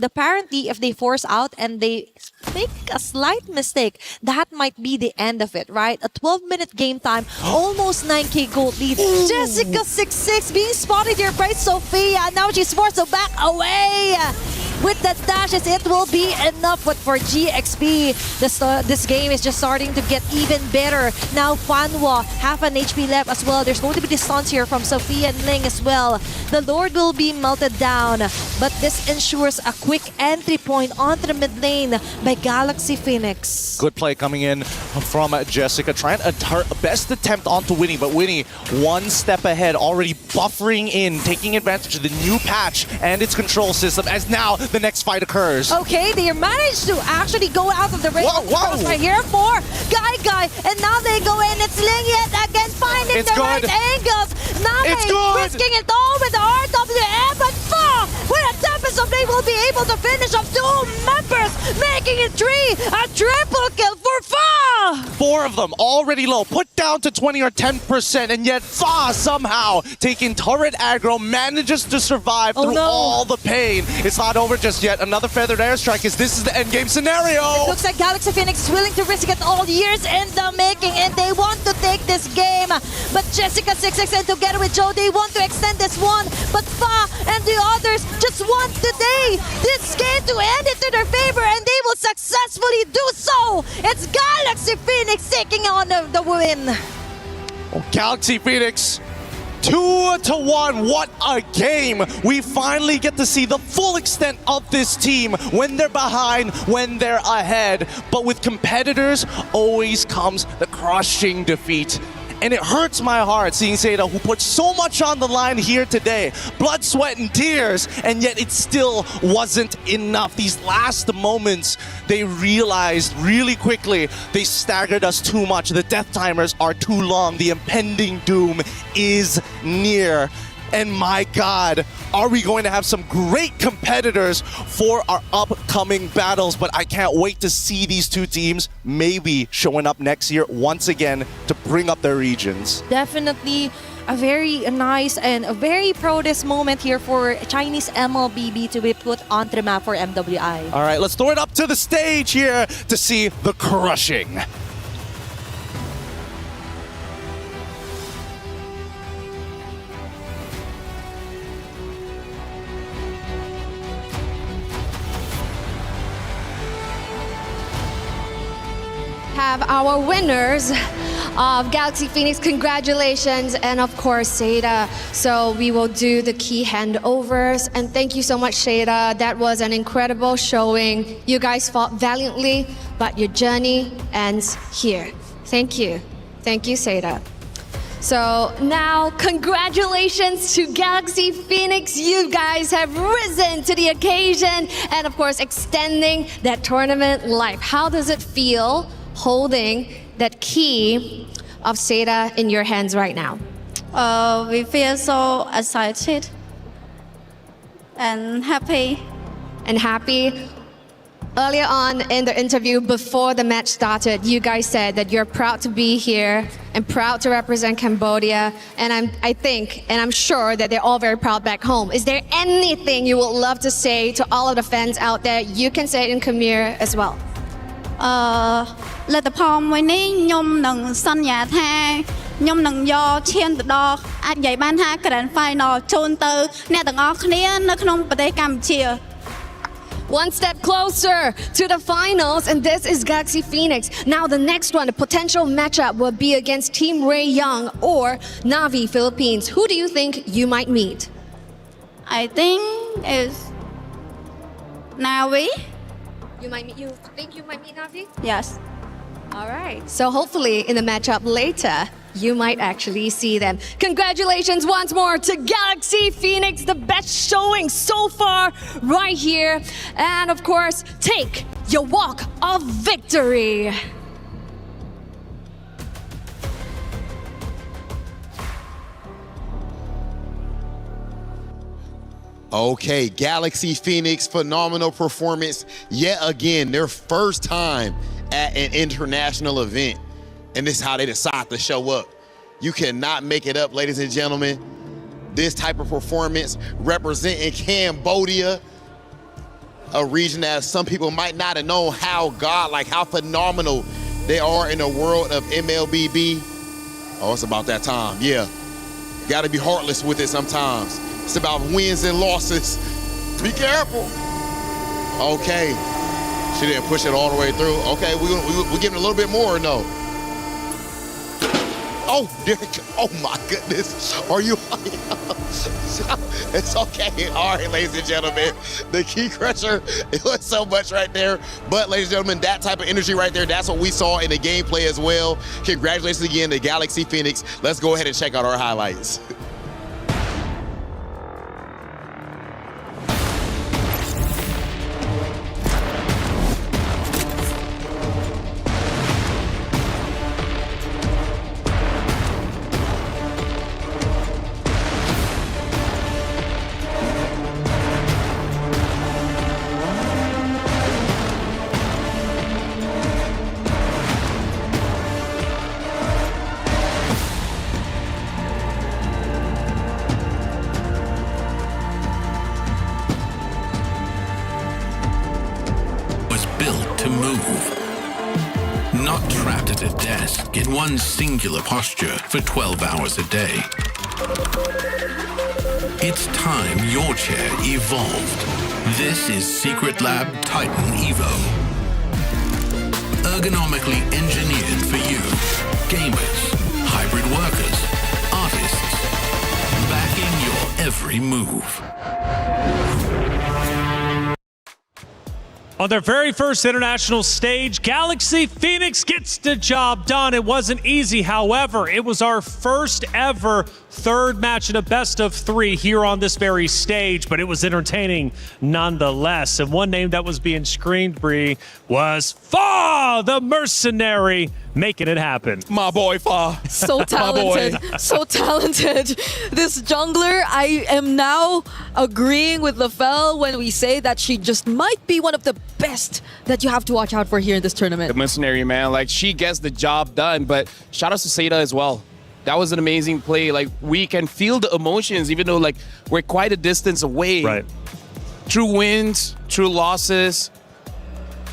they force out and they make a slight mistake, that might be the end of it, right? A 12-minute game time, almost 9k gold lead. Jessica26 being spotted here by Sophia. Now she's forced to back away. With the dashes, it will be enough. But for GXP, this game is just starting to get even better. Now Fanwa, half an HP left as well. There's going to be distance here from Sophia and Ling as well. The Lord will be melted down. But this ensures a quick entry point onto the mid lane by Galaxy Phoenix. Good play coming in from Jessica, trying her best attempt onto Winnie, but Winnie one step ahead, already buffering in, taking advantage of the new patch and its control system as now the next fight occurs. Okay, they managed to actually go out of the ring. Whoa. Right here for Guy, and now they go in. It's Ling yet again, finding the right angles. Now they're risking it all with the RWM, but Fa, with a Tempest of they will be able to finish off 2 members, making it 3, a triple kill for Fa. 4 of them already low, put down to 20 or 10%, and yet Fa somehow taking turret aggro manages to survive through all the pain. It's not over just yet. Another feathered airstrike as this is the end game scenario. It looks like Galaxy Phoenix is willing to risk it all, years in the making, and they want to take this game. But Jessica26 and together with Joe, they want to extend this one. But Fa and the others just want today this game to end it to their favor, and they will successfully do so. It's Galaxy Phoenix taking on the win. Oh, Galaxy Phoenix 2-1, what a game! We finally get to see the full extent of this team when they're behind, when they're ahead. But with competitors, always comes the crushing defeat. And it hurts my heart seeing Seida, who put so much on the line here today. Blood, sweat, and tears, and yet it still wasn't enough. These last moments, they realized really quickly they staggered us too much. The death timers are too long. The impending doom is near. And my God, are we going to have some great competitors for our upcoming battles. But I can't wait to see these two teams maybe showing up next year once again to bring up their regions. Definitely a very nice and a very proudest moment here for Chinese MLBB to be put onto the map for MWI. All right, let's throw it up to the stage here to see the crushing. Have our winners of Galaxy Phoenix. Congratulations, and of course Seida. So we will do the key handovers, and thank you so much, Seida. That was an incredible showing. You guys fought valiantly, but your journey ends here. Thank you, Seida. So now, congratulations to Galaxy Phoenix. You guys have risen to the occasion, and of course extending that tournament life. How does it feel holding that key of Seida in your hands right now? We feel so excited and happy. Earlier on in the interview, before the match started, you guys said that you're proud to be here and proud to represent Cambodia. And I'm sure that they're all very proud back home. Is there anything you would love to say to all of the fans out there? You can say it in Khmer as well. លទ្ធផលមួយនេះខ្ញុំនឹងសន្យាថាខ្ញុំនឹងយកឈានទៅដល់អាចនិយាយបានថា Grand Final ជូនទៅអ្នកទាំងអស់គ្នានៅក្នុងប្រទេសកម្ពុជា One step closer to the finals, and this is Galaxy Phoenix. Now the next one, the potential matchup will be against Team Ray Young or Navi Philippines. Who do you think you might meet? I think is Navi. You think you might meet Navi? Yes. All right. So hopefully in the matchup later, you might actually see them. Congratulations once more to Galaxy Phoenix, the best showing so far right here. And of course, take your walk of victory. Okay, Galaxy Phoenix, phenomenal performance. Yet again, their first time at an international event. And this is how they decide to show up. You cannot make it up, ladies and gentlemen. This type of performance representing Cambodia, a region that some people might not have known how godlike, how phenomenal they are in the world of MLBB. Oh, it's about that time, yeah. Gotta be heartless with it sometimes. It's about wins and losses. Be careful. Okay, she didn't push it all the way through. Okay, we're giving a little bit more or no? Oh, oh my goodness. Are you? It's okay. All right, ladies and gentlemen. The key crusher, it was so much right there. But ladies and gentlemen, that type of energy right there, that's what we saw in the gameplay as well. Congratulations again to Galaxy Phoenix. Let's go ahead and check out our highlights. Not trapped at a desk in one singular posture for 12 hours a day. It's time your chair evolved. This is Secret Lab Titan Evo. Ergonomically engineered for you, gamers, hybrid workers, artists, backing your every move. On their very first international stage, Galaxy Phoenix gets the job done. It wasn't easy, however, it was our first ever third match in a best of three here on this very stage, but it was entertaining nonetheless. And one name that was being screamed, Bree, was Fa, the mercenary, making it happen. My boy, Fa. So talented. So talented. This jungler, I am now agreeing with LaFell when we say that she just might be one of the best that you have to watch out for here in this tournament. The mercenary, man. Like, she gets the job done, but shout out to Seda as well. That was an amazing play. Like, we can feel the emotions, even though, like, we're quite a distance away. Right. True wins, true losses.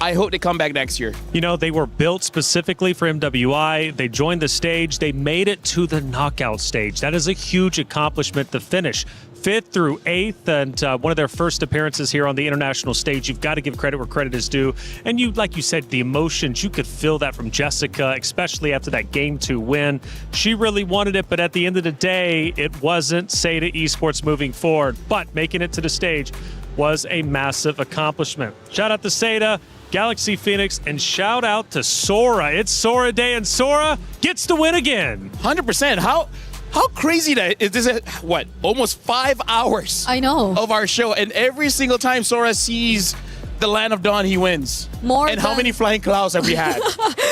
I hope they come back next year. You know, they were built specifically for MWI. They joined the stage. They made it to the knockout stage. That is a huge accomplishment to finish 5th through 8th, and one of their first appearances here on the international stage. You've got to give credit where credit is due. And you, like you said, the emotions, you could feel that from Jessica, especially after that Game 2 win. She really wanted it, but at the end of the day, it wasn't Seda Esports moving forward. But making it to the stage was a massive accomplishment. Shout out to Seda, Galaxy Phoenix, and shout out to Sora. It's Sora Day, and Sora gets the win again. 100%. How crazy that is this? What, almost 5 hours? I know. Of our show, and every single time Sora sees the Land of Dawn, he wins. More and how many flying clouds have we had?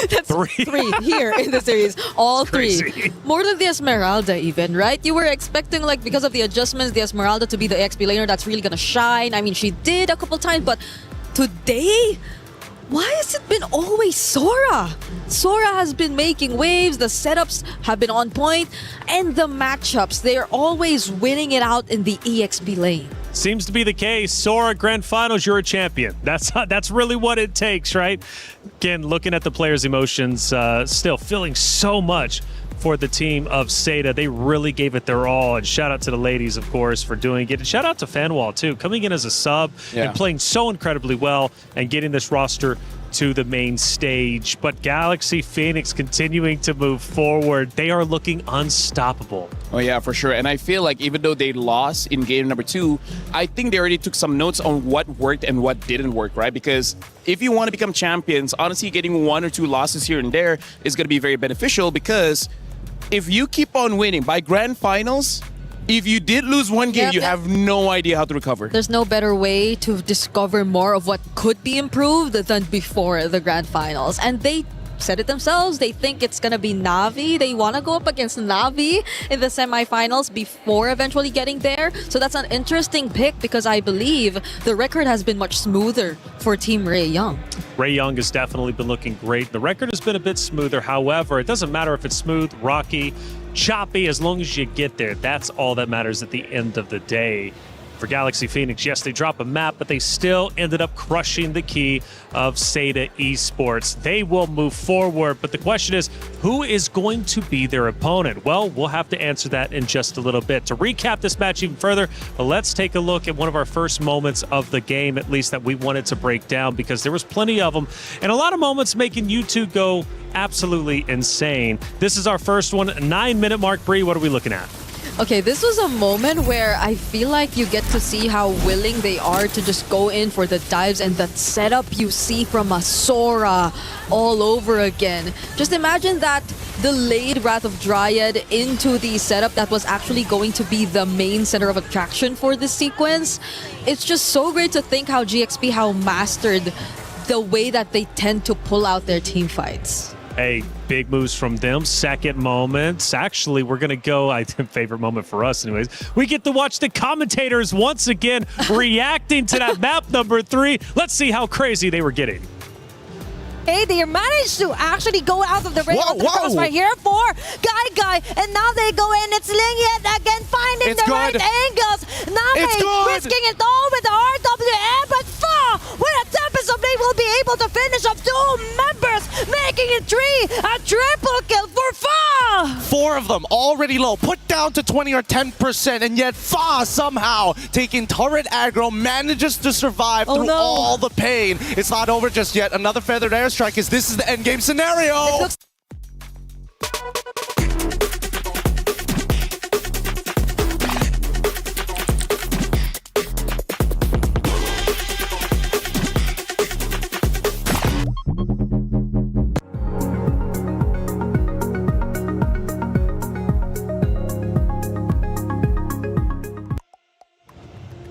That's three here in the series. All three. More than the Esmeralda even, right? You were expecting, like, because of the adjustments, the Esmeralda to be the XP laner that's really gonna shine. I mean, she did a couple times, but today, why has it been always Sora? Sora has been making waves, the setups have been on point, and the matchups, they're always winning it out in the EXP lane. Seems to be the case. Sora, Grand Finals, you're a champion. That's really what it takes, right? Again, looking at the players' emotions, still feeling so much for the team of Seda. They really gave it their all, and shout out to the ladies, of course, for doing it. And shout out to Fanwall, too, coming in as a sub and playing so incredibly well and getting this roster to the main stage. But Galaxy Phoenix continuing to move forward. They are looking unstoppable. Oh, yeah, for sure. And I feel like even though they lost in game number 2, I think they already took some notes on what worked and what didn't work, right? Because if you want to become champions, honestly, getting 1 or 2 losses here and there is going to be very beneficial, because if you keep on winning by Grand Finals, if you did lose one game, you have no idea how to recover. There's no better way to discover more of what could be improved than before the Grand Finals. And they said it themselves. They think it's going to be Navi. They want to go up against Navi in the semifinals before eventually getting there. So that's an interesting pick because I believe the record has been much smoother for Team Ray Young. Ray Young has definitely been looking great. The record has been a bit smoother. However, it doesn't matter if it's smooth, rocky, choppy, as long as you get there. That's all that matters at the end of the day. For Galaxy Phoenix, yes, they drop a map, but they still ended up crushing the key of Seda Esports. They will move forward, but the question is, who is going to be their opponent? Well, we'll have to answer that in just a little bit. To recap this match even further, let's take a look at one of our first moments of the game, at least that we wanted to break down, because there was plenty of them, and a lot of moments making you two go absolutely insane. This is our first one, 9-minute mark. Bree, what are we looking at? Okay, this was a moment where I feel like you get to see how willing they are to just go in for the dives and the setup you see from a Sora all over again. Just imagine that delayed Wrath of Dryad into the setup that was actually going to be the main center of attraction for this sequence. It's just so great to think how GXP how mastered the way that they tend to pull out their team fights. Hey, big moves from them. Second moments. Actually, we're going to go, I think, favorite moment for us anyways. We get to watch the commentators once again reacting to that map number 3. Let's see how crazy they were getting. Hey, they managed to actually go out of the ring of the crossfire here for Guy, and now they go in. It's Ling yet again finding the right angles. Name risking it all with the RWM, but Fa with a Tempest of Blade will be able to finish off 2 members, making it 3, a triple kill for Fa. 4 of them already low, put down to 20 or 10%, and yet Fa somehow taking turret aggro manages to survive through all the pain. It's not over just yet. Another feathered airstrike is this is the end game scenario.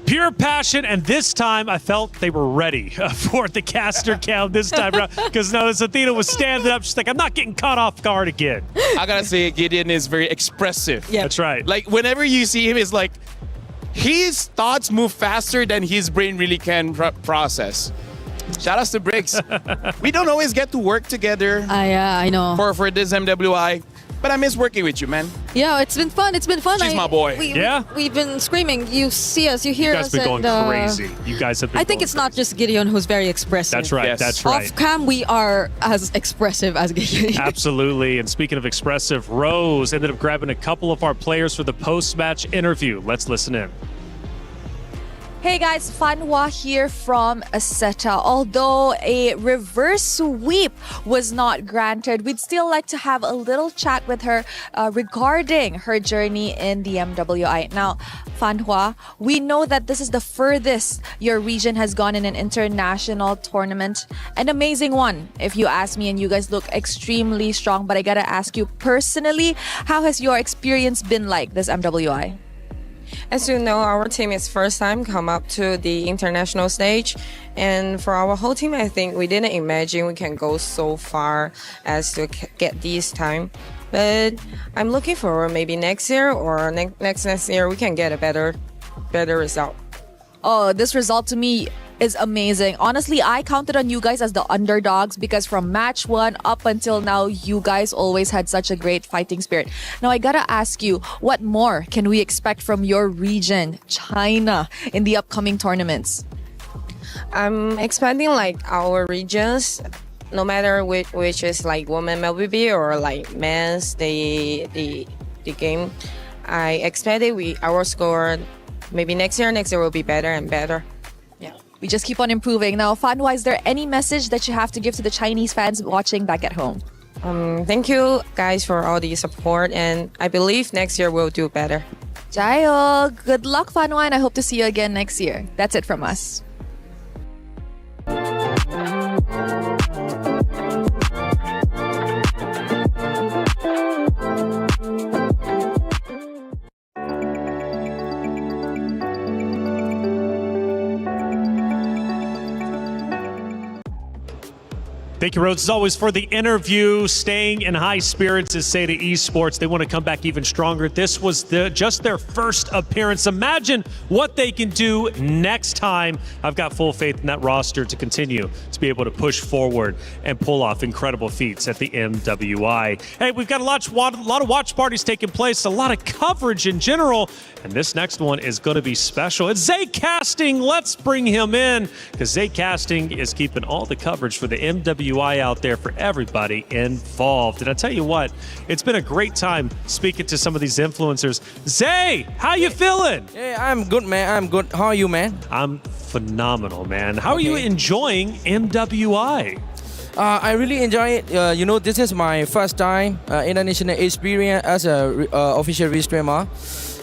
Pure passion, and this time I felt they were ready for the caster count this time around, because notice Athena was standing up. She's like, I'm not getting caught off guard again. I gotta say, Gideon is very expressive. Yeah, that's right. Like, whenever you see him, it's like his thoughts move faster than his brain really can process. Shout outs to Briggs. We don't always get to work together. Yeah, I know. For this MWI. But I miss working with you, man. Yeah, it's been fun. It's been fun. She's my boy. We've been screaming. You see us, you hear us. You guys have been going crazy. You guys have been I think it's not just Gideon who's very expressive. That's right. Yes. That's right. Off cam, we are as expressive as Gideon. Absolutely. And speaking of expressive, Rose ended up grabbing a couple of our players for the post-match interview. Let's listen in. Hey guys, Fanhua here from Aseta. Although a reverse sweep was not granted, we'd still like to have a little chat with her regarding her journey in the MWI. Now, Fanhua, we know that this is the furthest your region has gone in an international tournament. An amazing one, if you ask me, and you guys look extremely strong. But I gotta ask you personally, how has your experience been like this MWI? As you know, our team is first time come up to the international stage, and for our whole team, I think we didn't imagine we can go so far as to get this time. But I'm looking forward maybe next year or next year we can get a better result. Oh, this result to me is amazing. Honestly, I counted on you guys as the underdogs because from match 1 up until now, you guys always had such a great fighting spirit. Now, I gotta ask you, what more can we expect from your region, China, in the upcoming tournaments? I'm expecting like our regions, no matter which is like women MLBB or like men's the game. I expected our score maybe next year will be better and better. We just keep on improving. Now, Fanhua, is there any message that you have to give to the Chinese fans watching back at home? Thank you guys for all the support, and I believe next year we'll do better. Jayo! Good luck, Fanhua, and I hope to see you again next year. That's it from us. Thank you, Rhodes, as always, for the interview. Staying in high spirits is Seda Esports. They want to come back even stronger. This was just their first appearance. Imagine what they can do next time. I've got full faith in that roster to continue to be able to push forward and pull off incredible feats at the MWI. Hey, we've got a lot of watch parties taking place, a lot of coverage in general, and this next one is going to be special. It's Zay Casting. Let's bring him in, because Zay Casting is keeping all the coverage for the MWI out there for everybody involved. And I tell you what, it's been a great time speaking to some of these influencers. Zay, how you feeling? Yeah, I'm good, man. I'm good. How are you, man? I'm phenomenal, man. How are you enjoying MWI? I really enjoy it. This is my first time international experience as a official restreamer.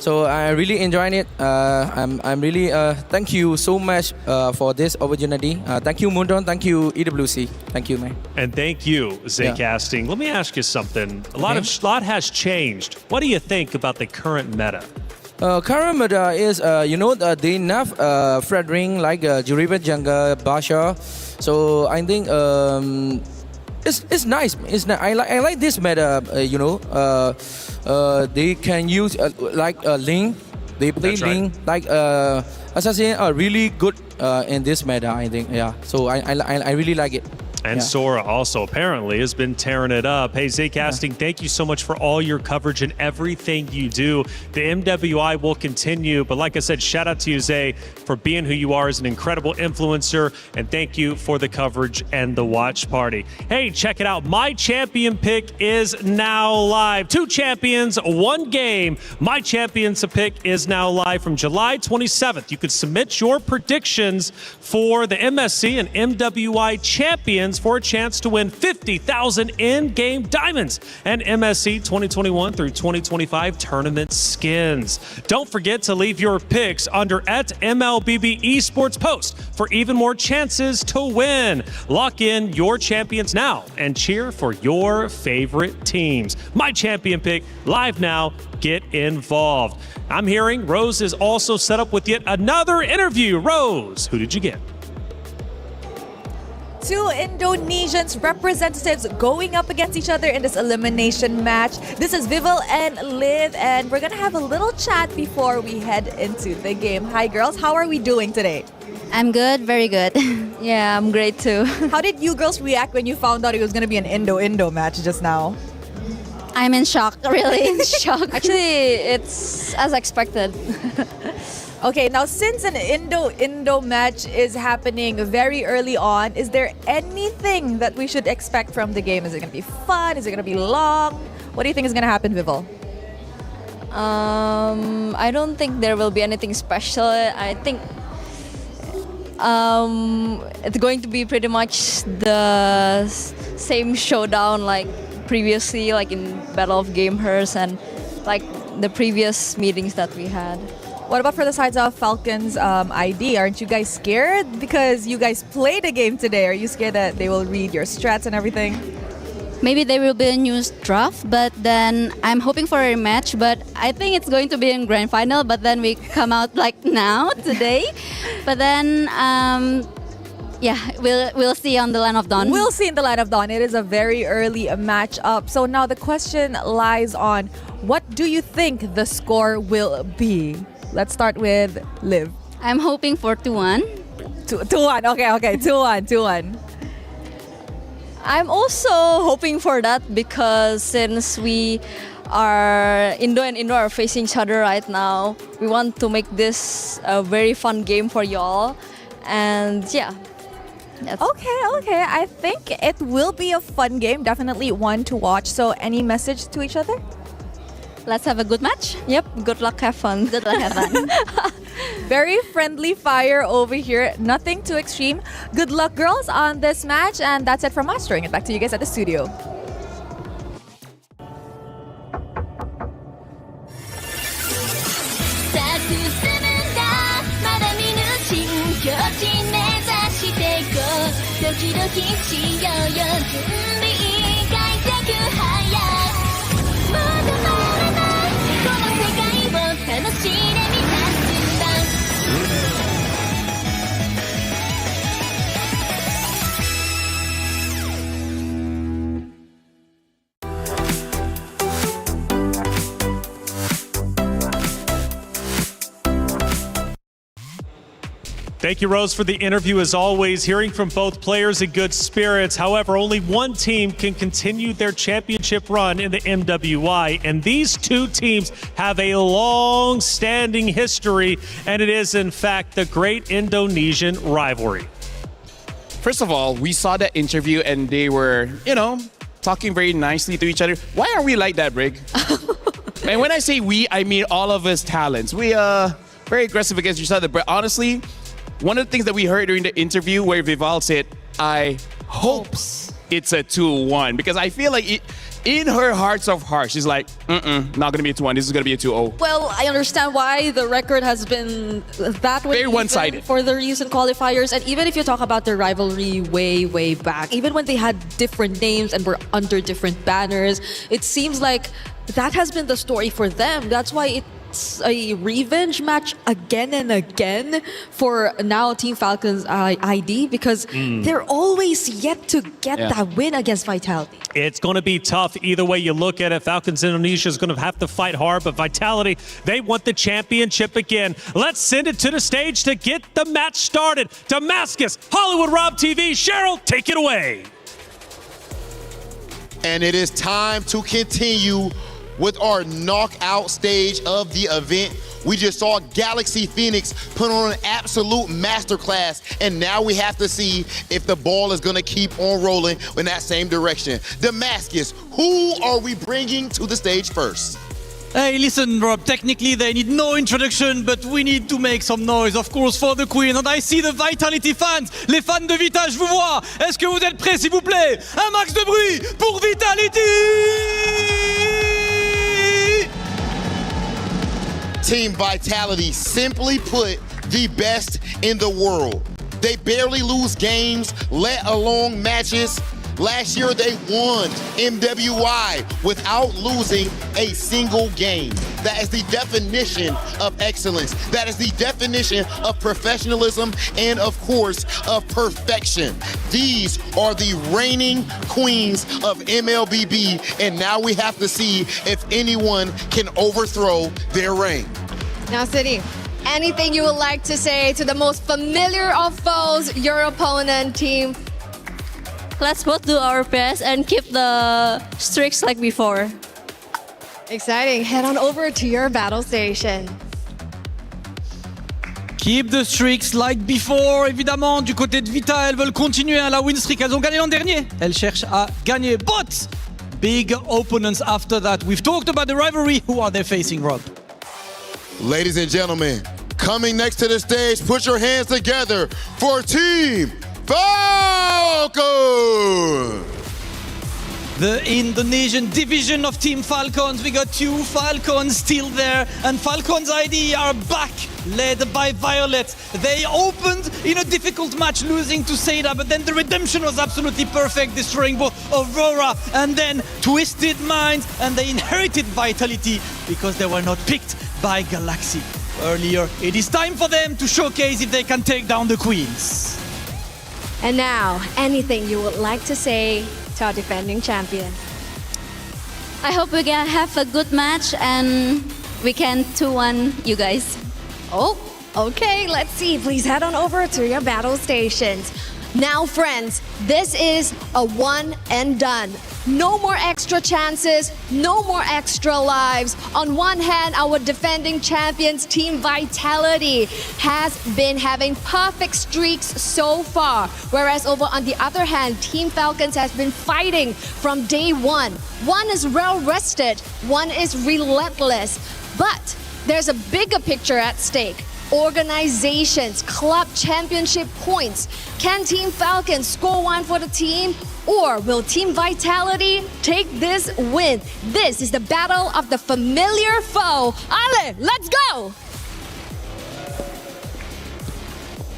So I really enjoyed it. I'm really thank you so much for this opportunity. Thank you, Mundon. Thank you, EWC. Thank you, man. And thank you, Zay Casting. Let me ask you something. A lot has changed. What do you think about the current meta? Current meta is, they nerf Fredring like Juriba Jungle, Basha. So I think it's nice. I like this meta. They can use Link. They play Link like Assassin are really good in this meta. I think So I really like it. And Sora also apparently has been tearing it up. Hey, Zay Casting, thank you so much for all your coverage and everything you do. The MWI will continue, but like I said, shout out to you, Zay, for being who you are as an incredible influencer, and thank you for the coverage and the watch party. Hey, check it out. My champion pick is now live. 2 champions, 1 game. My champions pick is now live from July 27th. You can submit your predictions for the MSC and MWI champions for a chance to win 50,000 in-game diamonds and MSC 2021 through 2025 tournament skins. Don't forget to leave your picks under @MLBB Esports post for even more chances to win. Lock in your champions now and cheer for your favorite teams. My champion pick live now. Get involved. I'm hearing Rose is also set up with yet another interview. Rose, who did you get? 2 Indonesians representatives going up against each other in this elimination match. This is Vival and Liv, and we're gonna have a little chat before we head into the game. Hi girls, how are we doing today? I'm good, very good. Yeah, I'm great too. How did you girls react when you found out it was gonna be an Indo-Indo match just now? I'm in shock, really in shock. Actually, it's as expected. Okay, now since an Indo-Indo match is happening very early on, is there anything that we should expect from the game? Is it going to be fun? Is it going to be long? What do you think is going to happen, Vival? I don't think there will be anything special. I think it's going to be pretty much the same showdown like previously, like in Battle of Gamers and like the previous meetings that we had. What about for the sides of Falcons ID? Aren't you guys scared? Because you guys played a game today. Are you scared that they will read your strats and everything? Maybe there will be a new draft, but then I'm hoping for a rematch. But I think it's going to be in grand final. But then we come out like now, today. But then, we'll see on the Land of Dawn. We'll see in the Land of Dawn. It is a very early matchup. So now the question lies on, what do you think the score will be? Let's start with Liv. I'm hoping for 2-1. 2-1. Okay. 2-1. I'm also hoping for that because since we are Indo and Indo are facing each other right now, we want to make this a very fun game for y'all. And yeah. Okay. I think it will be a fun game. Definitely one to watch. So any message to each other? Let's have a good match. Yep, good luck, have fun. Good luck, have fun. Very friendly fire over here. Nothing too extreme. Good luck, girls, on this match. And that's it from us. Throwing it back to you guys at the studio. Thank you, Rose, for the interview. As always, hearing from both players in good spirits. However, only one team can continue their championship run in the MWI, and these two teams have a long-standing history, and it is, in fact, the great Indonesian rivalry. First of all, we saw that interview and they were, talking very nicely to each other. Why are we like that, Brig? And when I say we, I mean all of us talents. We are very aggressive against each other, but honestly, one of the things that we heard during the interview where Vival said, I hope it's a 2-1, because I feel like in her hearts of hearts, she's like, not going to be a 2-1. This is going to be a 2-0. Well, I understand why the record has been that way. Very one-sided. For the recent qualifiers. And even if you talk about the rivalry way back, even when they had different names and were under different banners, it seems like that has been the story for them. That's why it's a revenge match again and again for now Team Falcons ID, because they're always yet to get that win against Vitality. It's going to be tough either way you look at it. Falcons Indonesia is going to have to fight hard, but Vitality, they want the championship again. Let's send it to the stage to get the match started. Damascus, Hollywood Rob TV. Cheryl, take it away. And it is time to continue with our knockout stage of the event. We just saw Galaxy Phoenix put on an absolute masterclass, and now we have to see if the ball is gonna keep on rolling in that same direction. Damascus, who are we bringing to the stage first? Hey, listen, Rob, technically they need no introduction, but we need to make some noise, of course, for the Queen. And I see the Vitality fans. Les fans de Vita, je vous vois. Est-ce que vous êtes prêts, s'il vous plaît? Un max de bruit pour Vitality! Team Vitality, simply put, the best in the world. They barely lose games, let alone matches. Last year they won MWI without losing a single game. That is the definition of excellence. That is the definition of professionalism and, of course, of perfection. These are the reigning queens of MLBB, and now we have to see if anyone can overthrow their reign. Now, City, anything you would like to say to the most familiar of foes, your opponent, team? Let's both do our best and keep the streaks like before. Exciting. Head on over to your battle station. Keep the streaks like before, évidemment. Du côté de Vita, elles veulent continuer la win streak. Elles ont gagné l'an dernier. Elles cherchent à gagner. But big opponents after that. We've talked about the rivalry. Who are they facing, Rob? Ladies and gentlemen, coming next to the stage, put your hands together for Team Falcon! The Indonesian division of Team Falcons. We got two Falcons still there, and Falcons ID are back, led by Violet. They opened in a difficult match, losing to Seda, but then the redemption was absolutely perfect, destroying both Aurora and then Twisted Minds, and they inherited Vitality because they were not picked by Galaxy earlier. It is time for them to showcase if they can take down the Queens. And now, anything you would like to say to our defending champion? I hope we can have a good match and we can 2-1 you guys. Oh, okay, let's see. Please head on over to your battle stations. Now, friends, this is a one and done. No more extra chances, no more extra lives. On one hand, our defending champions, Team Vitality, has been having perfect streaks so far. Whereas over on the other hand, Team Falcons has been fighting from day one. One is well rested, one is relentless. But there's a bigger picture at stake. Organizations, club championship points. Can Team Falcons score one for the team? Or will Team Vitality take this win? This is the battle of the familiar foe. Ale, let's go!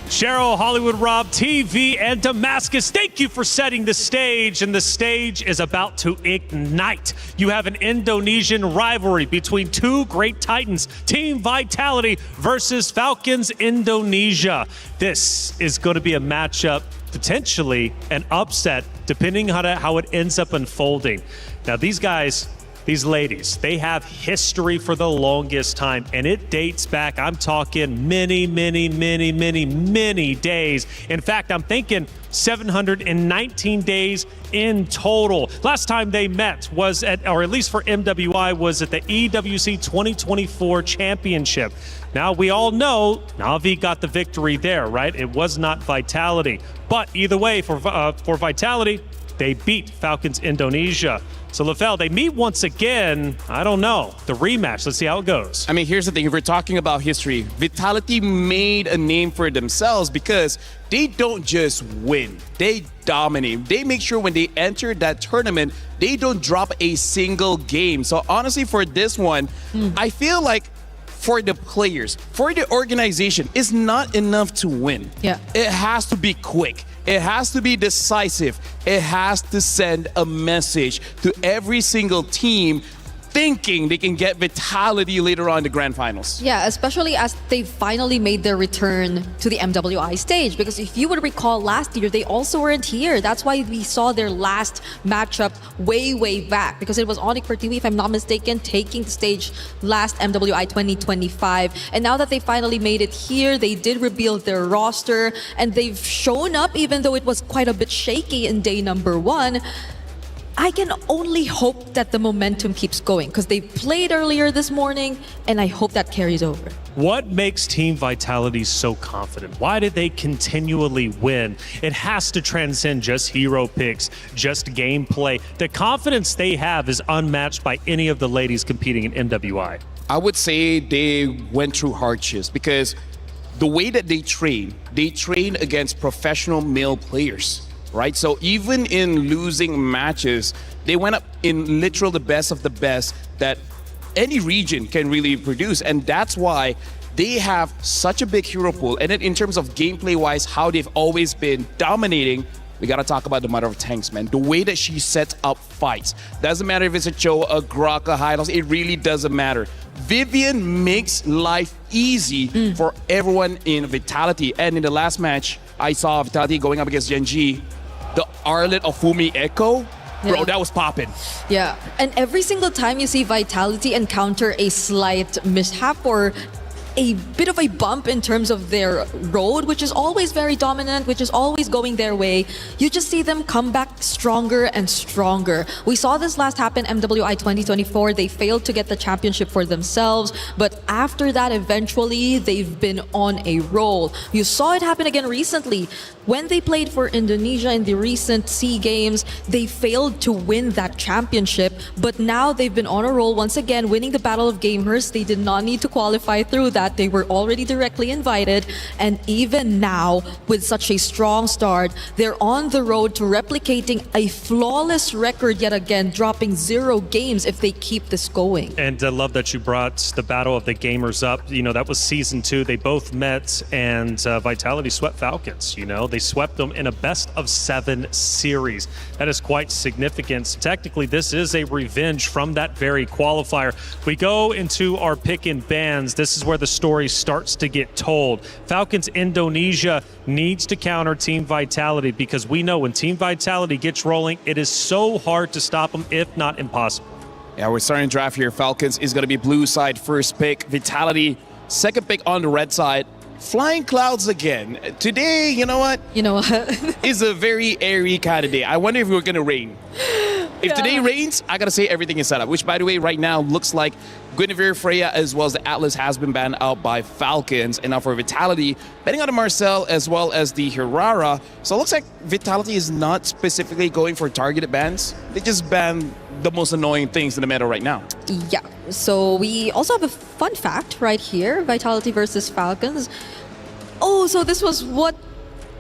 Cheryl, Hollywood Rob TV, and Damascus, thank you for setting the stage, and the stage is about to ignite. You have an Indonesian rivalry between two great titans, Team Vitality versus Falcons Indonesia. This is going to be a matchup, potentially an upset, depending on how it ends up unfolding. Now, these guys, these ladies, they have history for the longest time, and it dates back, I'm talking many, many, many, many, many days. In fact, I'm thinking 719 days in total. Last time they met was at, or at least for MWI, was at the EWC26 championship. Now, we all know Navi got the victory there, right? It was not Vitality. But either way, for Vitality, they beat Falcons Indonesia. So, LaFell, they meet once again. I don't know. The rematch. Let's see how it goes. I mean, here's the thing. If we're talking about history, Vitality made a name for themselves because they don't just win. They dominate. They make sure when they enter that tournament, they don't drop a single game. So, honestly, for this one, I feel like for the players, for the organization, it's not enough to win. Yeah. It has to be quick. It has to be decisive. It has to send a message to every single team thinking they can get Vitality later on in the grand finals. Yeah, especially as they finally made their return to the MWI stage. Because if you would recall last year, they also weren't here. That's why we saw their last matchup way, way back. Because it was Onyx for TV, if I'm not mistaken, taking the stage last MWI 2025. And now that they finally made it here, they did reveal their roster. And they've shown up, even though it was quite a bit shaky in day number 1. I can only hope that the momentum keeps going because they played earlier this morning, and I hope that carries over. What makes Team Vitality so confident? Why did they continually win? It has to transcend just hero picks, just gameplay. The confidence they have is unmatched by any of the ladies competing in MWI. I would say they went through hardships because the way that they train against professional male players. Right? So even in losing matches, they went up in literal the best of the best that any region can really produce. And that's why they have such a big hero pool. And then in terms of gameplay-wise, how they've always been dominating, we got to talk about the mother of tanks, man. The way that she sets up fights. Doesn't matter if it's a Cho, a Grok, a Hylos, it really doesn't matter. Vivian makes life easy for everyone in Vitality. And in the last match, I saw Vitality going up against Genji. The Arlet of Fumi Echo, bro, that was popping. Yeah, and every single time you see Vitality encounter a slight mishap or a bit of a bump in terms of their road, which is always very dominant, which is always going their way, you just see them come back stronger and stronger. We saw this last happen MWI 2024. They failed to get the championship for themselves, but after that, eventually, they've been on a roll. You saw it happen again recently. When they played for Indonesia in the recent SEA Games, they failed to win that championship, but now they've been on a roll once again, winning the Battle of Gamers. They did not need to qualify through that. They were already directly invited, and even now, with such a strong start, they're on the road to replicating a flawless record yet again, dropping 0 games if they keep this going. And I love that you brought the Battle of the Gamers up. You know, that was season 2. They both met, and Vitality swept Falcons. You know, they swept them in a best-of-7 series. That is quite significant. Technically, this is a revenge from that very qualifier. We go into our pick and bans. This is where the story starts to get told. Falcons Indonesia needs to counter Team Vitality because we know when Team Vitality gets rolling, it is so hard to stop them, if not impossible. Yeah, we're starting to draft here. Falcons is going to be blue side first pick. Vitality second pick on the red side. Flying clouds again. Today, you know what? You know what? is a very airy kind of day. I wonder if we're going to rain. If today rains, I got to say everything is set up, which, by the way, right now looks like Guinevere, Freya, as well as the Atlas has been banned out by Falcons. And now for Vitality, betting on the Marcel as well as the Hirara. So it looks like Vitality is not specifically going for targeted bans. They just ban the most annoying things in the meta right now. Yeah, so we also have a fun fact right here. Vitality versus Falcons. Oh, so this was what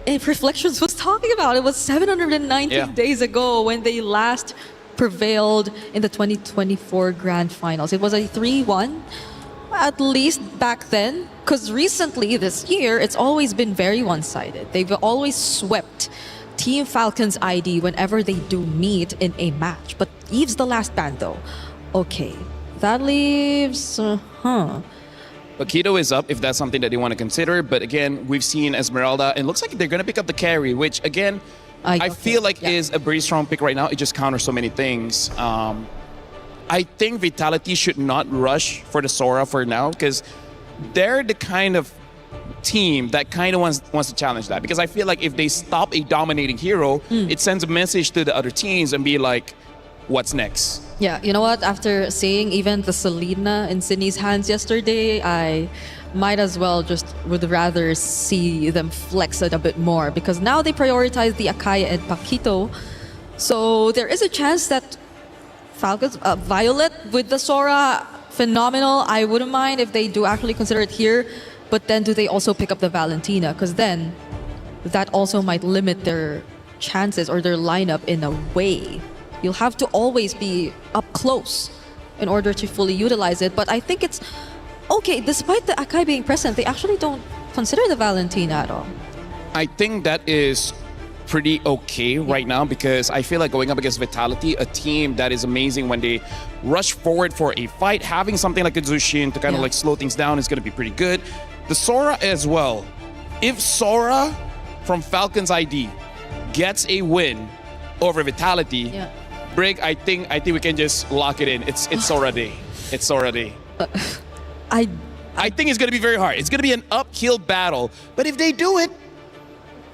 Reflections was talking about. It was 719 days ago when they last prevailed in the 2024 Grand Finals. It was a 3-1, at least back then, because recently this year, it's always been very one-sided. They've always swept Team Falcons ID whenever they do meet in a match. But Eve's the last ban, though. Okay, that leaves... But Keto is up if that's something that they want to consider. But again, we've seen Esmeralda, and it looks like they're going to pick up the carry, which again, I feel like is a very strong pick right now. It just counters so many things. I I think Vitality should not rush for the Sora for now because they're the kind of team that kind of wants to challenge that. Because I feel like if they stop a dominating hero, it sends a message to the other teams and be like, what's next? Yeah, you know what? After seeing even the Selena in Sydney's hands yesterday, I might as well just would rather see them flex it a bit more because now they prioritize the Akai and Paquito. So there is a chance that Falcons, Violet with the Sora, phenomenal. I wouldn't mind if they do actually consider it here. But then do they also pick up the Valentina? Because then that also might limit their chances or their lineup in a way. You'll have to always be up close in order to fully utilize it. But I think it's okay, despite the Akai being present, they actually don't consider the Valentina at all. I think that is pretty okay right now because I feel like going up against Vitality, a team that is amazing when they rush forward for a fight, having something like a Zushin to kind of like slow things down is going to be pretty good. The Sora as well. If Sora from Falcons ID gets a win over Vitality, Brig, I think we can just lock it in. It's Sora day. It's Sora day. I think it's going to be very hard. It's going to be an uphill battle. But if they do it,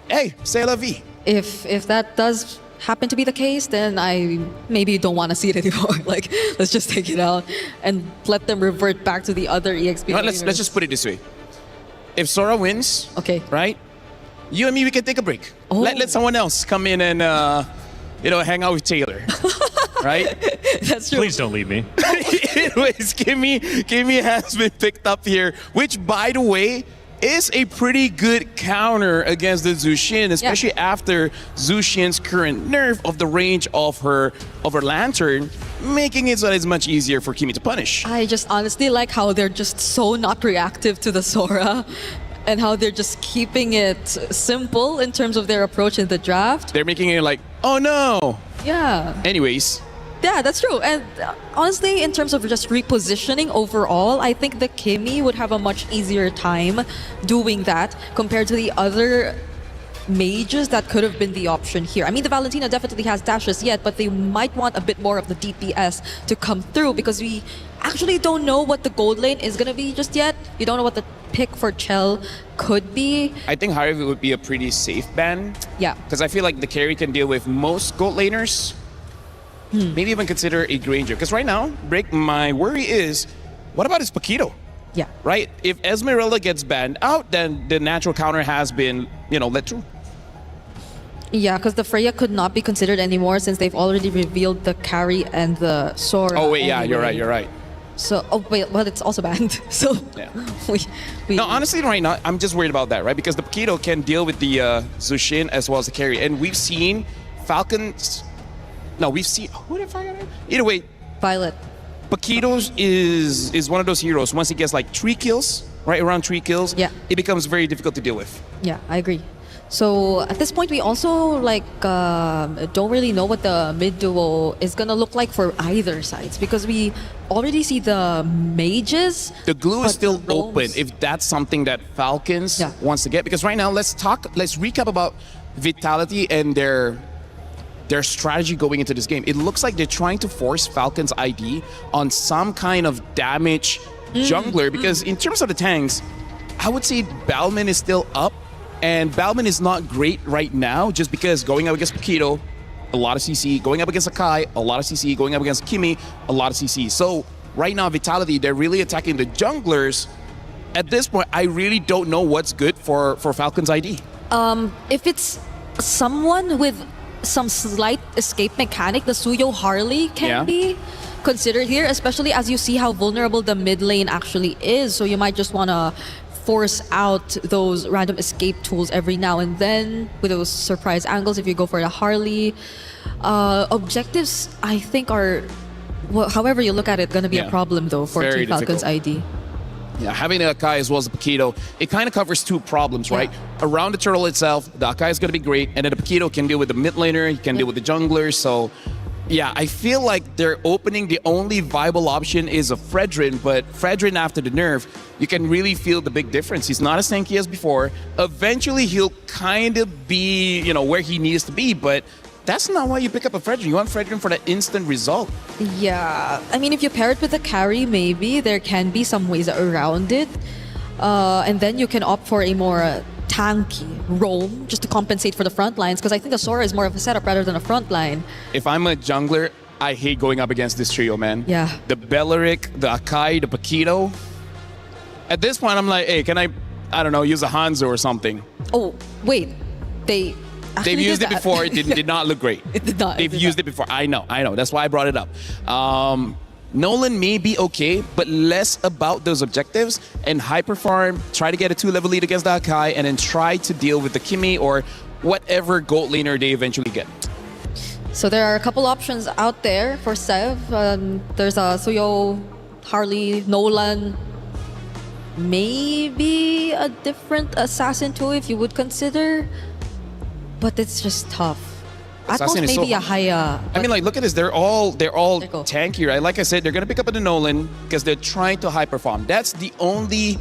hey, c'est la vie. If that does happen to be the case, then I maybe don't want to see it anymore. Like, let's just take it out and let them revert back to the other EXP. No, let's just put it this way. If Sora wins, right? You and me, we can take a break. Let someone else come in and hang out with Taylor, right? That's true. Please don't leave me. Anyways, Kimmy has been picked up here, which, by the way, is a pretty good counter against the Zushin, especially after Zushin's current nerf of the range of her lantern, making it so that it's much easier for Kimmy to punish. I just honestly like how they're just so not reactive to the Sora and how they're just keeping it simple in terms of their approach in the draft. They're making it like, oh no. Yeah. Anyways. Yeah, that's true. And honestly, in terms of just repositioning overall, I think the Kimmy would have a much easier time doing that compared to the other mages that could have been the option here. I mean, the Valentina definitely has dashes yet, but they might want a bit more of the DPS to come through because we actually don't know what the gold lane is going to be just yet. You don't know what the pick for Chell could be. I think Harvey would be a pretty safe ban. Yeah. Because I feel like the carry can deal with most gold laners. Maybe even consider a Granger. Because right now, Brick, my worry is, what about his Paquito? Yeah. Right? If Esmeralda gets banned out, then the natural counter has been, let through. Yeah, because the Freya could not be considered anymore since they've already revealed the carry and the Sora. Oh, wait, yeah, anyway. you're right. So, but it's also banned. So, No, honestly, right now, I'm just worried about that, right? Because the Paquito can deal with the Zushin as well as the carry. And we've seen Falcons... No, we've seen... Who did I forget? Either way... Violet. Paquitos is one of those heroes. Once he gets like 3 kills, right around 3 kills, it becomes very difficult to deal with. Yeah, I agree. So at this point, we also don't really know what the mid duo is gonna look like for either sides because we already see the mages. The glue is still open if that's something that Falcons wants to get. Because right now, let's recap about Vitality and their strategy going into this game. It looks like they're trying to force Falcons ID on some kind of damage jungler because in terms of the tanks, I would say Balman is still up and Balman is not great right now just because going up against Paquito, a lot of CC, going up against Akai, a lot of CC, going up against Kimmy, a lot of CC. So right now, Vitality, they're really attacking the junglers. At this point, I really don't know what's good for Falcons ID. If it's someone with some slight escape mechanic, the Suyo Harley can be considered here, especially as you see how vulnerable the mid lane actually is. So you might just want to force out those random escape tools every now and then with those surprise angles if you go for the Harley. Objectives, I think, are, however you look at it, going to be a problem though for Team Falcons ID. Yeah, having the Akai as well as the Paquito, it kind of covers 2 problems, right? Around the turtle itself, the Akai is going to be great, and then the Paquito can deal with the mid laner, he can deal with the jungler, so yeah, I feel like they're opening the only viable option is a Fredrin, but Fredrin after the nerf, you can really feel the big difference. He's not as tanky as before. Eventually, he'll kind of be, where he needs to be, but that's not why you pick up a Fredrin. You want Fredrin for the instant result. Yeah, I mean, if you pair it with the carry, maybe there can be some ways around it. And then you can opt for a more tanky roam just to compensate for the front lines, because I think the Sora is more of a setup rather than a front line. If I'm a jungler, I hate going up against this trio, man. Yeah. The Belleric, the Akai, the Paquito. At this point, I'm like, hey, can I don't know, use a Hanzo or something? Oh, wait. They've used it before. It did not look great. It did not. They've used it before. I know. That's why I brought it up. Nolan may be okay, but less about those objectives and hyper farm, try to get a 2-level lead against the Akai, and then try to deal with the Kimi or whatever gold laner they eventually get. So there are a couple options out there for Sev. There's a Suyo, Harley, Nolan, maybe a different assassin too if you would consider, but it's just tough. At most maybe a Haya. I mean, like, look at this. They're all tanky, right? Like I said, they're gonna pick up the Nolan because they're trying to hyper farm. That's the only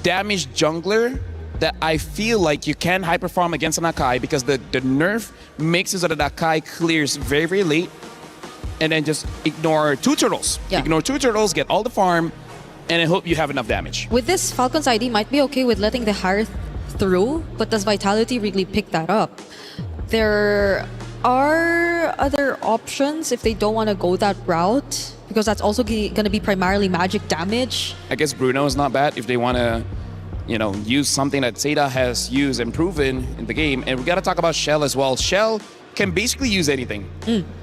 damaged jungler that I feel like you can hyper farm against an Akai, because the nerf makes it so that Akai clears very, very late, and then just ignore 2 turtles. Yeah. Ignore 2 turtles, get all the farm, and I hope you have enough damage. With this, Falcon's ID might be okay with letting the Harith through, but does Vitality really pick that up? There are other options if they don't want to go that route, because that's also going to be primarily magic damage. I guess Bruno is not bad if they want to, you know, use something that Zeta has used and proven in the game. And we got to talk about Shell as well. Shell can basically use anything.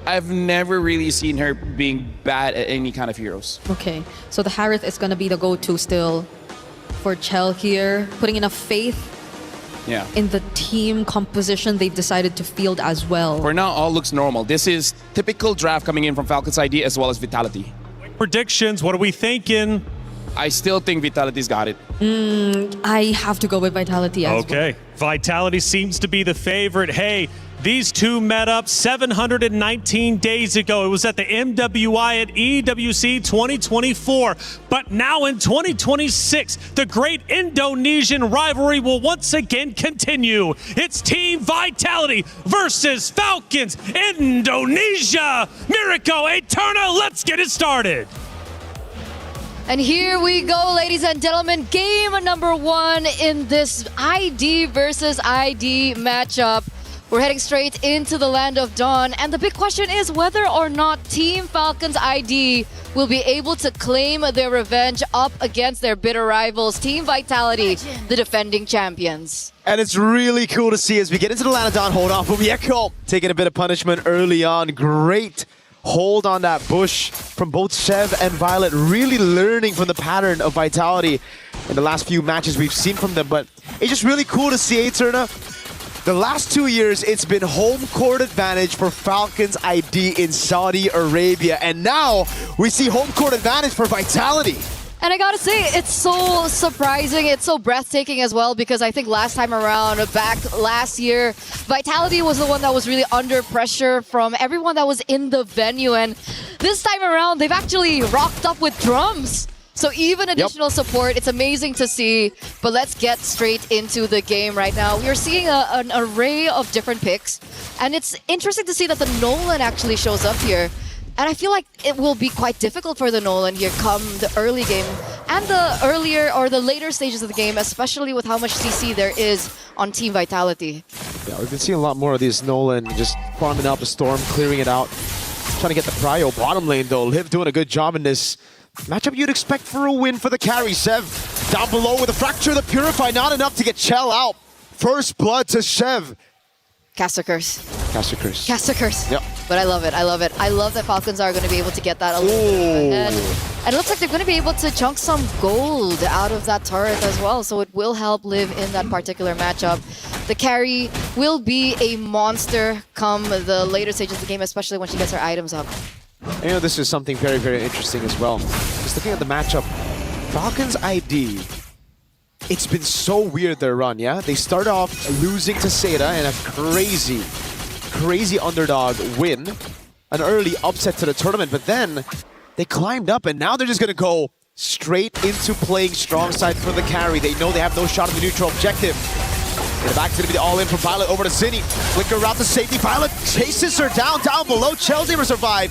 I've never really seen her being bad at any kind of heroes. Okay, so the Harith is going to be the go-to still for Chell here, putting enough faith in the team composition they've decided to field as well. For now, all looks normal. This is typical draft coming in from Falcon's ID as well as Vitality. Predictions, what are we thinking? I still think Vitality's got it. I have to go with Vitality as well. Okay, Vitality seems to be the favorite. Hey, these two met up 719 days ago. It was at the MWI at EWC26. But now in 2026, the great Indonesian rivalry will once again continue. It's Team Vitality versus Falcons Indonesia. Miracle Eterna, let's get it started. And here we go, ladies and gentlemen. Game number 1 in this ID versus ID matchup. We're heading straight into the land of Dawn. And the big question is whether or not Team Falcons ID will be able to claim their revenge up against their bitter rivals, Team Vitality, the defending champions. And it's really cool to see as we get into the land of Dawn. Hold on for Mieko, taking a bit of punishment early on. Great hold on that bush from both Sev and Violet, really learning from the pattern of Vitality in the last few matches we've seen from them. But it's just really cool to see Eterna. The last 2 years, it's been home court advantage for Falcons ID in Saudi Arabia. And now we see home court advantage for Vitality. And I gotta say, it's so surprising, it's so breathtaking as well, because I think last time around, back last year, Vitality was the one that was really under pressure from everyone that was in the venue. And this time around, they've actually rocked up with drums. So even additional support, it's amazing to see. But let's get straight into the game right now. We are seeing an array of different picks. And it's interesting to see that the Nolan actually shows up here. And I feel like it will be quite difficult for the Nolan here come the early game and the earlier or the later stages of the game, especially with how much CC there is on Team Vitality. Yeah, we've been seeing a lot more of these Nolan just farming out the storm, clearing it out, trying to get the prio. Bottom lane though, Liv doing a good job in this matchup. You'd expect for a win for the carry. Sev down below with a fracture, the Purify, not enough to get Chell out. First blood to Sev. Caster Curse. Caster Curse. Caster Curse. Yep. But I love it. I love it. I love that Falcons are going to be able to get that a little bit ahead. And it looks like they're going to be able to chunk some gold out of that turret as well. So it will help Liv in that particular matchup. The carry will be a monster come the later stages of the game, especially when she gets her items up. You know, this is something very, very interesting as well. Just looking at the matchup, Falcons ID, it's been so weird their run, yeah? They start off losing to Seda in a crazy underdog win, an early upset to the tournament, but then they climbed up and now they're just gonna go straight into playing strong side for the carry. They know they have no shot at the neutral objective. In the back, it's going to be the all-in from Violet over to Zinni. Flicker route to safety. Violet chases her down below. Chelsea will survive.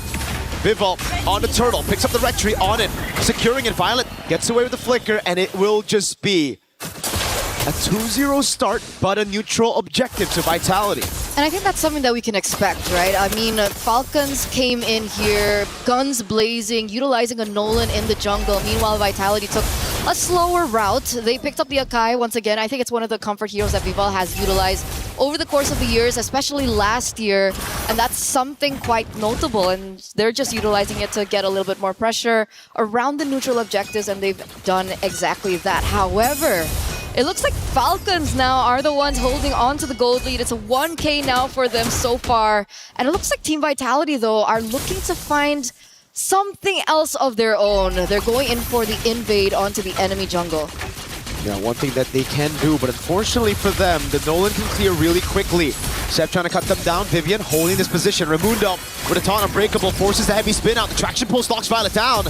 Vival on the turtle, picks up the red tree on it, securing it. Violet gets away with the flicker, and it will just be a 2-0 start, but a neutral objective to Vitality. And I think that's something that we can expect, right? I mean, Falcons came in here, guns blazing, utilizing a Nolan in the jungle. Meanwhile, Vitality took a slower route. They picked up the Akai once again. I think it's one of the comfort heroes that Vival has utilized over the course of the years, especially last year. And that's something quite notable. And they're just utilizing it to get a little bit more pressure around the neutral objectives, and they've done exactly that. However, it looks like Falcons now are the ones holding on to the gold lead. It's a 1K now for them so far. And it looks like Team Vitality, though, are looking to find something else of their own. They're going in for the invade onto the enemy jungle. Yeah, one thing that they can do, but unfortunately for them, the Nolan can clear really quickly. Seb trying to cut them down. Vivian holding this position. Raimundo with a taunt unbreakable, forces the heavy spin out. The traction pulse locks Violet down.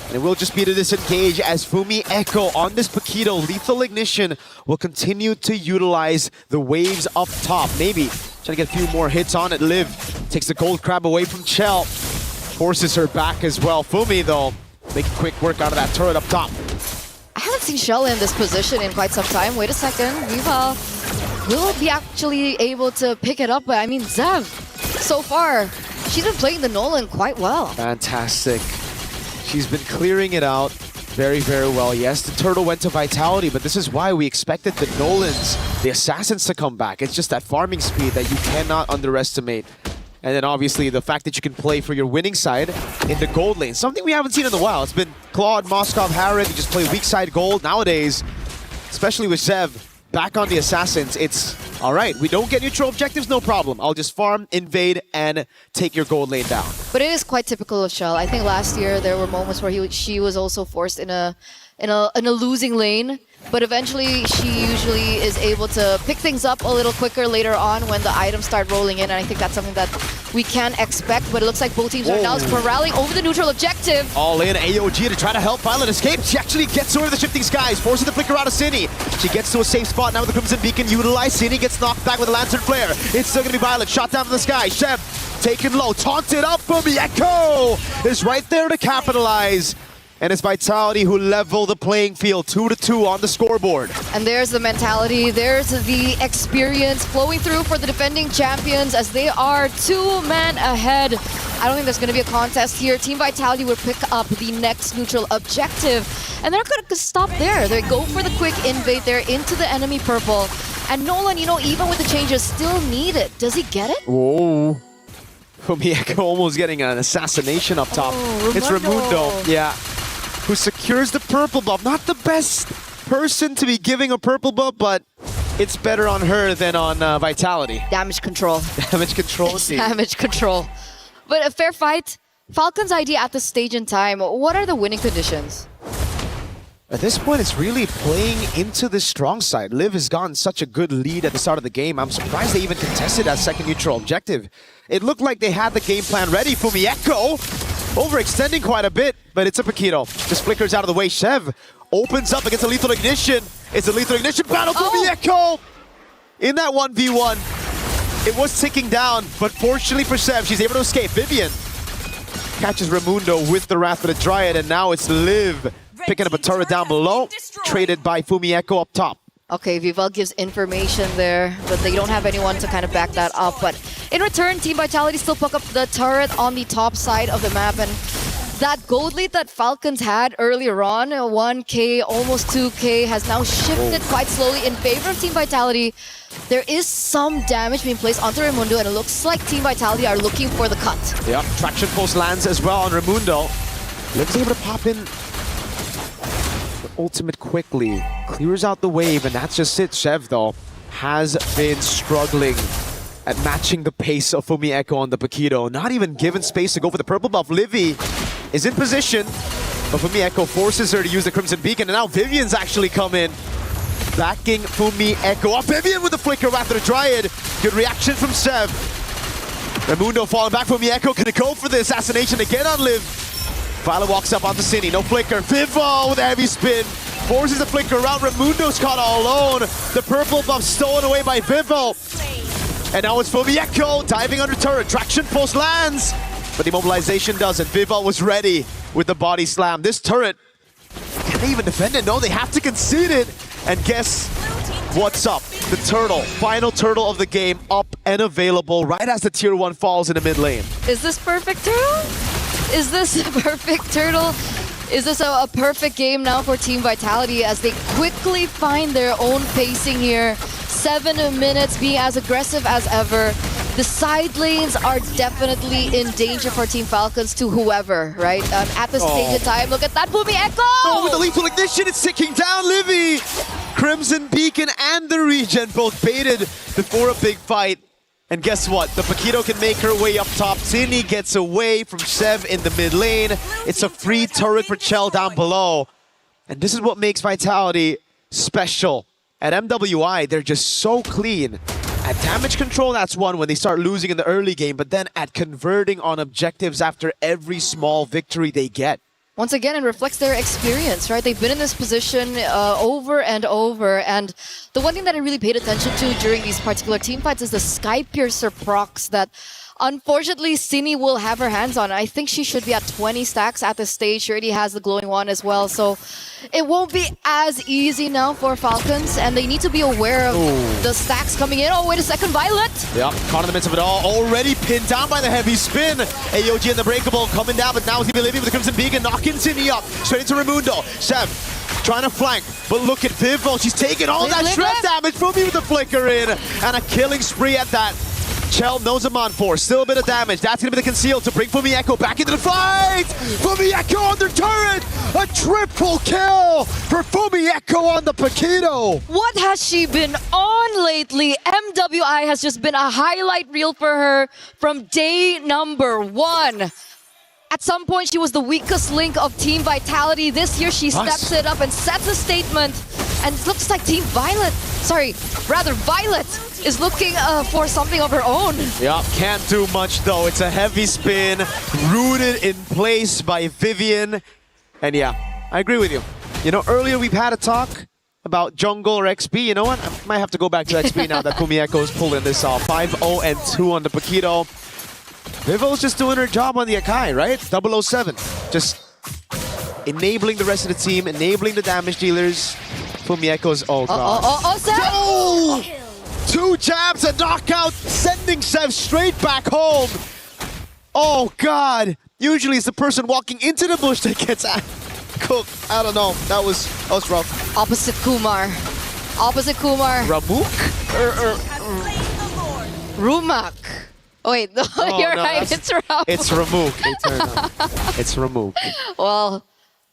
And it will just be to disengage as Fumi Echo on this Paquito. Lethal Ignition will continue to utilize the waves up top. Maybe trying to get a few more hits on it. Liv takes the gold crab away from Chell. Forces her back as well. Fumi, though, making quick work out of that turret up top. I haven't seen Shell in this position in quite some time. Wait a second. Vival will be actually able to pick it up. But I mean, Zev, so far, she's been playing the Nolan quite well. Fantastic. She's been clearing it out very, very well. Yes, the turtle went to Vitality, but this is why we expected the Nolans, the Assassins, to come back. It's just that farming speed that you cannot underestimate. And then obviously the fact that you can play for your winning side in the gold lane. Something we haven't seen in a while. It's been Claude, Moskov, Harrod. You just play weak side gold. Nowadays, especially with Zev back on the Assassins, it's all right. We don't get neutral objectives, no problem. I'll just farm, invade, and take your gold lane down. But it is quite typical of Shell. I think last year there were moments where she was also forced in a losing lane. But eventually, she usually is able to pick things up a little quicker later on when the items start rolling in. And I think that's something that we can expect. But it looks like both teams are now corralling over the neutral objective. All in, AOG to try to help Violet escape. She actually gets over the shifting skies, forces the flicker out of Zinni. She gets to a safe spot now with the Crimson Beacon utilized. Zinni gets knocked back with a Lantern Flare. It's still going to be Violet, shot down from the sky. Sheb taken low, taunted up from the Echo. Is right there to capitalize. And it's Vitality who level the playing field, 2-2 on the scoreboard. And there's the mentality, there's the experience flowing through for the defending champions as they are 2 men ahead. I don't think there's going to be a contest here. Team Vitality will pick up the next neutral objective. And they're going to stop there. They go for the quick invade there into the enemy purple. And Nolan, you know, even with the changes, still need it. Does he get it? Whoa. Fumieko almost getting an assassination up top. It's Raimundo. Yeah. Who secures the purple buff. Not the best person to be giving a purple buff, but it's better on her than on Vitality. Damage control. Damage control. Damage control. But a fair fight. Falcon's idea at this stage in time. What are the winning conditions? At this point, it's really playing into the strong side. Liv has gotten such a good lead at the start of the game. I'm surprised they even contested that second neutral objective. It looked like they had the game plan ready. Fumieko overextending quite a bit, but it's a Paquito. Just flickers out of the way. Shev opens up against a Lethal Ignition. It's a Lethal Ignition battle for Fumieko in that 1v1. It was ticking down, but fortunately for Shev, she's able to escape. Vivian catches Raimundo with the Wrath of the Dryad, and now it's Liv picking up a turret down below, traded by Fumieko up top. Okay, Vival gives information there, but they don't have anyone to kind of back that up. But in return, Team Vitality still pick up the turret on the top side of the map. And that gold lead that Falcons had earlier on, 1K, almost 2K, has now shifted quite slowly in favor of Team Vitality. There is some damage being placed onto Raimundo, and it looks like Team Vitality are looking for the cut. Yep, traction pulse lands as well on Raimundo. Liv's able to pop in ultimate quickly, clears out the wave, and that's just it. Shev, though, has been struggling at matching the pace of Fumieko on the Paquito. Not even given space to go for the purple buff. Livy is in position, but Fumieko forces her to use the Crimson Beacon, and now Vivian's actually come in, backing Fumieko up. Vivian with the flicker after the Dryad. Good reaction from Shev. Raimundo falling back. Fumieko gonna go for the assassination again on Liv. Violet walks up onto Zinni, no flicker. Vivo with a heavy spin. forces the flicker around. Raimundo's caught all alone. The purple buff stolen away by Vivo. And now it's Fumieko diving under turret. Traction pulse lands, but the immobilization doesn't. Vivo was ready with the body slam. This turret, can they even defend it? No, they have to concede it. And guess what's up? The turtle, final turtle of the game, up and available right as the tier 1 falls in the mid lane. Is this perfect turtle? Is this a perfect turtle? Is this a perfect game now for Team Vitality as they quickly find their own pacing here? 7 minutes, being as aggressive as ever. The side lanes are definitely in danger for Team Falcons to whoever, right? At the stage of time, look at that Fumieko! Oh, with the lethal ignition, it's ticking down Livy! Crimson Beacon and the Regen both baited before a big fight. And guess what? The Paquito can make her way up top. Tini gets away from Sev in the mid lane. It's a free turret for Chell down below. And this is what makes Vitality special. At MWI, they're just so clean. At damage control, that's one when they start losing in the early game, but then at converting on objectives after every small victory they get. Once again, it reflects their experience, right? They've been in this position over and over. And the one thing that I really paid attention to during these particular team fights is the Sky Piercer procs that unfortunately Cini will have her hands on. I think she should be at 20 stacks at this stage. She already has the glowing one as well. So it won't be as easy now for Falcons. And they need to be aware of the stacks coming in. Oh, wait a second, Violet! Yeah, caught in the midst of it all. Already pinned down by the heavy spin. AOG and the Breakable coming down, but now it's going to be Livy with the Crimson Beacon, knocking Cini up. Straight into Raimundo. Sev trying to flank, but look at Vivo. She's taking all that shred damage from me with the flicker in. And a killing spree at that. Chell knows him on for. Still a bit of damage. That's going to be the conceal to bring Fumieko back into the fight. Fumieko on their turret. A triple kill for Fumieko on the Paquito. What has she been on lately? MWI has just been a highlight reel for her from day number 1. At some point, she was the weakest link of Team Vitality. This year, she steps it up and sets a statement. And it looks like Violet is looking for something of her own. Yeah, can't do much though. It's a heavy spin, rooted in place by Vivian. And yeah, I agree with you. You know, earlier we've had a talk about jungle or XP. You know what? I might have to go back to XP now that Fumieko's pulling this off. 5-0-2 on the Paquito. Vivo's just doing her job on the Akai, right? 007. Just enabling the rest of the team, enabling the damage dealers. Fumieko's, oh god. Sev! 2 jabs, a knockout, sending Sev straight back home. Oh god. Usually it's the person walking into the bush that gets cooked. I don't know. That was rough. Opposite Kumar. Ramuk? Rumak. Oh, wait, no, you're right. It's Ramuk. It's Ramuk. It's Ramuk. Well,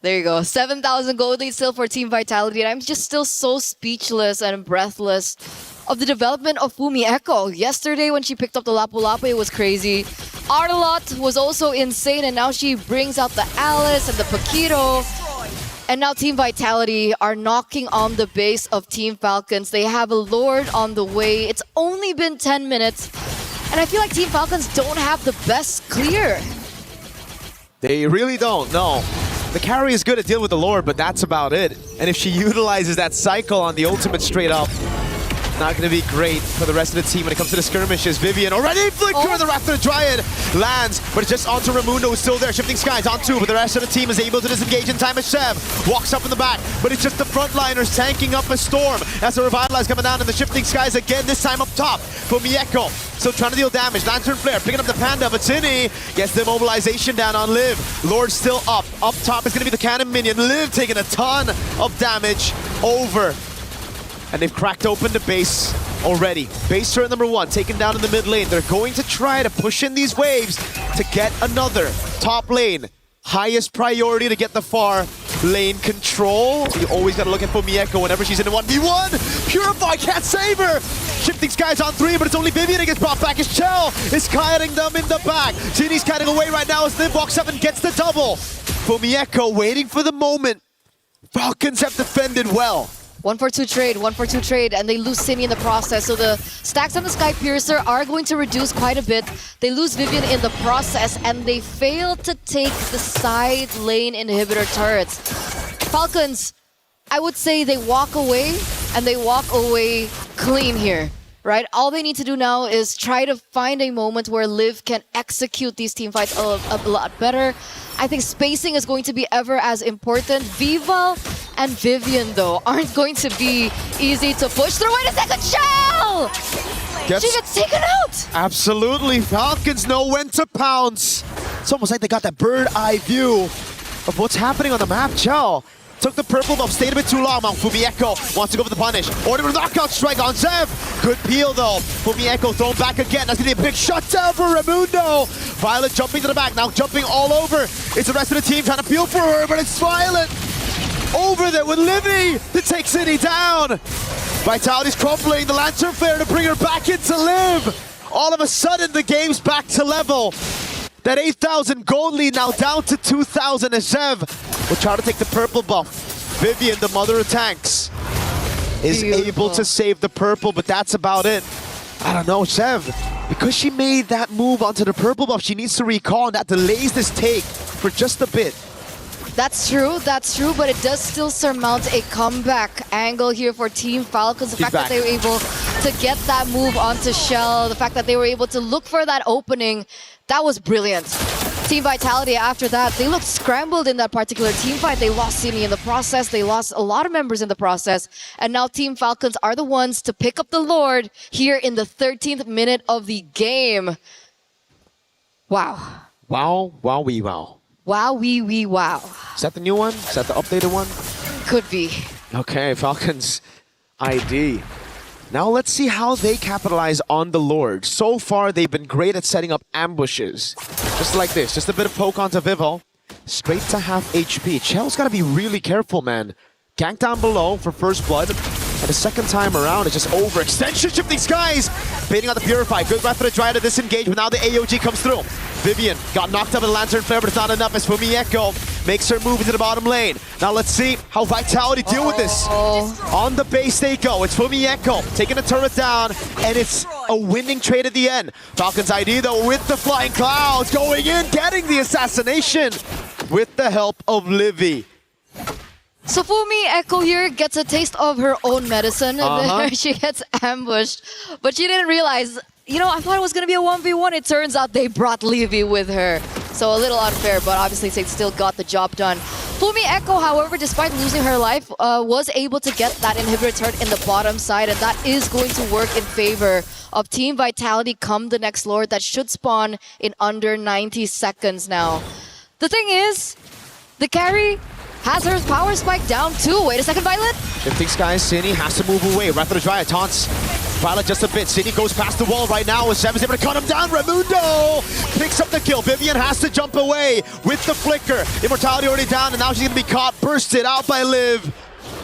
there you go. 7,000 gold lead still for Team Vitality. And I'm just still so speechless and breathless of the development of Fumieko. Yesterday when she picked up the Lapu Lapu, it was crazy. Arlot was also insane, and now she brings out the Alice and the Paquito. And now Team Vitality are knocking on the base of Team Falcons. They have a Lord on the way. It's only been 10 minutes. And I feel like Team Falcons don't have the best clear. They really don't, no. The carry is good at dealing with the Lord, but that's about it. And if she utilizes that cycle on the ultimate straight up, not going to be great for the rest of the team when it comes to the skirmishes. Vivian already flicker the Wrath of the Dryad lands, but it's just onto Raimundo who's still there. Shifting Skies on 2, but the rest of the team is able to disengage in time as Sev walks up in the back, but it's just the frontliners tanking up a storm as the Revitalize coming down and the Shifting Skies again, this time up top for Mieko. So trying to deal damage, Lantern Flare picking up the Panda, but Tini gets the mobilization down on Liv. Lord still up. Up top is going to be the Cannon Minion. Liv taking a ton of damage over. And they've cracked open the base already. Base turret number 1 taken down in the mid lane. They're going to try to push in these waves to get another top lane. Highest priority to get the far lane control. You always got to look at Fumieko whenever she's in a 1v1. Purify can't save her. Shifting Skies on 3, but it's only Vivian that gets brought back as Chell is kiting them in the back. Tini's kiting away right now as Liv walks up and gets the double. Fumieko waiting for the moment. Falcons have defended well. 1-for-2 trade, and they lose Cini in the process. So the stacks on the Sky Piercer are going to reduce quite a bit. They lose Vivian in the process, and they fail to take the side lane inhibitor turrets. Falcons I would say they walk away, and they walk away clean here, right? All they need to do now is try to find a moment where Liv can execute these team fights a lot better. I think spacing is going to be ever as important. Vival and Vivian, though, aren't going to be easy to push through. Wait a second, Shell! She gets taken out! Absolutely, Falcons know when to pounce. It's almost like they got that bird eye view of what's happening on the map. Chell took the purple buff, stayed a bit too long. Mount Fumieko wants to go for the punish. Order with a knockout strike on Zev. Good peel though. Fumieko thrown back again. That's gonna be a big shutdown for Raimundo. Violet jumping to the back, now jumping all over. It's the rest of the team trying to peel for her, but it's Violet over there with Livy to take City down. Vitality's crumbling the Lantern Flare to bring her back into Liv. All of a sudden, the game's back to level. That 8,000 gold lead now down to 2,000 as Zev will try to take the purple buff. Vivian, the mother of tanks, is able to save the purple, but that's about it. I don't know, Zev, because she made that move onto the purple buff, she needs to recall, and that delays this take for just a bit. That's true, but it does still surmount a comeback angle here for Team Falcons. The fact that they were able to get that move onto Shell, the fact that they were able to look for that opening, that was brilliant. Team Vitality, after that, they looked scrambled in that particular team fight. They lost Simi in the process, they lost a lot of members in the process, and now Team Falcons are the ones to pick up the Lord here in the 13th minute of the game. Wow. Wow, wow, wee, wow. Wow, wee, wow. Is that the new one? Is that the updated one? Could be. Okay, Falcons ID. Now let's see how they capitalize on the Lord. So far, they've been great at setting up ambushes. Just like this, just a bit of poke onto Vival. Straight to half HP. Chell's got to be really careful, man. Gank down below for first blood. And the second time around, it's just overextension of these guys. Baiting out the Purify. Good breath for the Dry to disengage, but now the AOG comes through. Vivian got knocked up in the Lantern Flare, but it's not enough as Fumieko makes her move into the bottom lane. Now let's see how Vitality deal with this. On the base they go. It's Fumieko taking the turret down, and it's a winning trade at the end. Falcons ID though with the Flying Clouds going in, getting the assassination with the help of Livy. So Fumieko here gets a taste of her own medicine, and then she gets ambushed. But she didn't realize, you know, I thought it was going to be a 1v1. It turns out they brought Livy with her. So a little unfair, but obviously they still got the job done. Fumieko, however, despite losing her life, was able to get that inhibitor turret in the bottom side, and that is going to work in favor of Team Vitality come the next Lord. That should spawn in under 90 seconds now. The thing is, the carry has her power spike down too. Wait a second, Violet. Shifting skies, Cini has to move away. Right for the Dry, taunts Violet just a bit. Cini goes past the wall right now. Sev is able to cut him down. Raimundo picks up the kill. Vivian has to jump away with the flicker. Immortality already down, and now she's gonna be caught. Bursted out by Liv.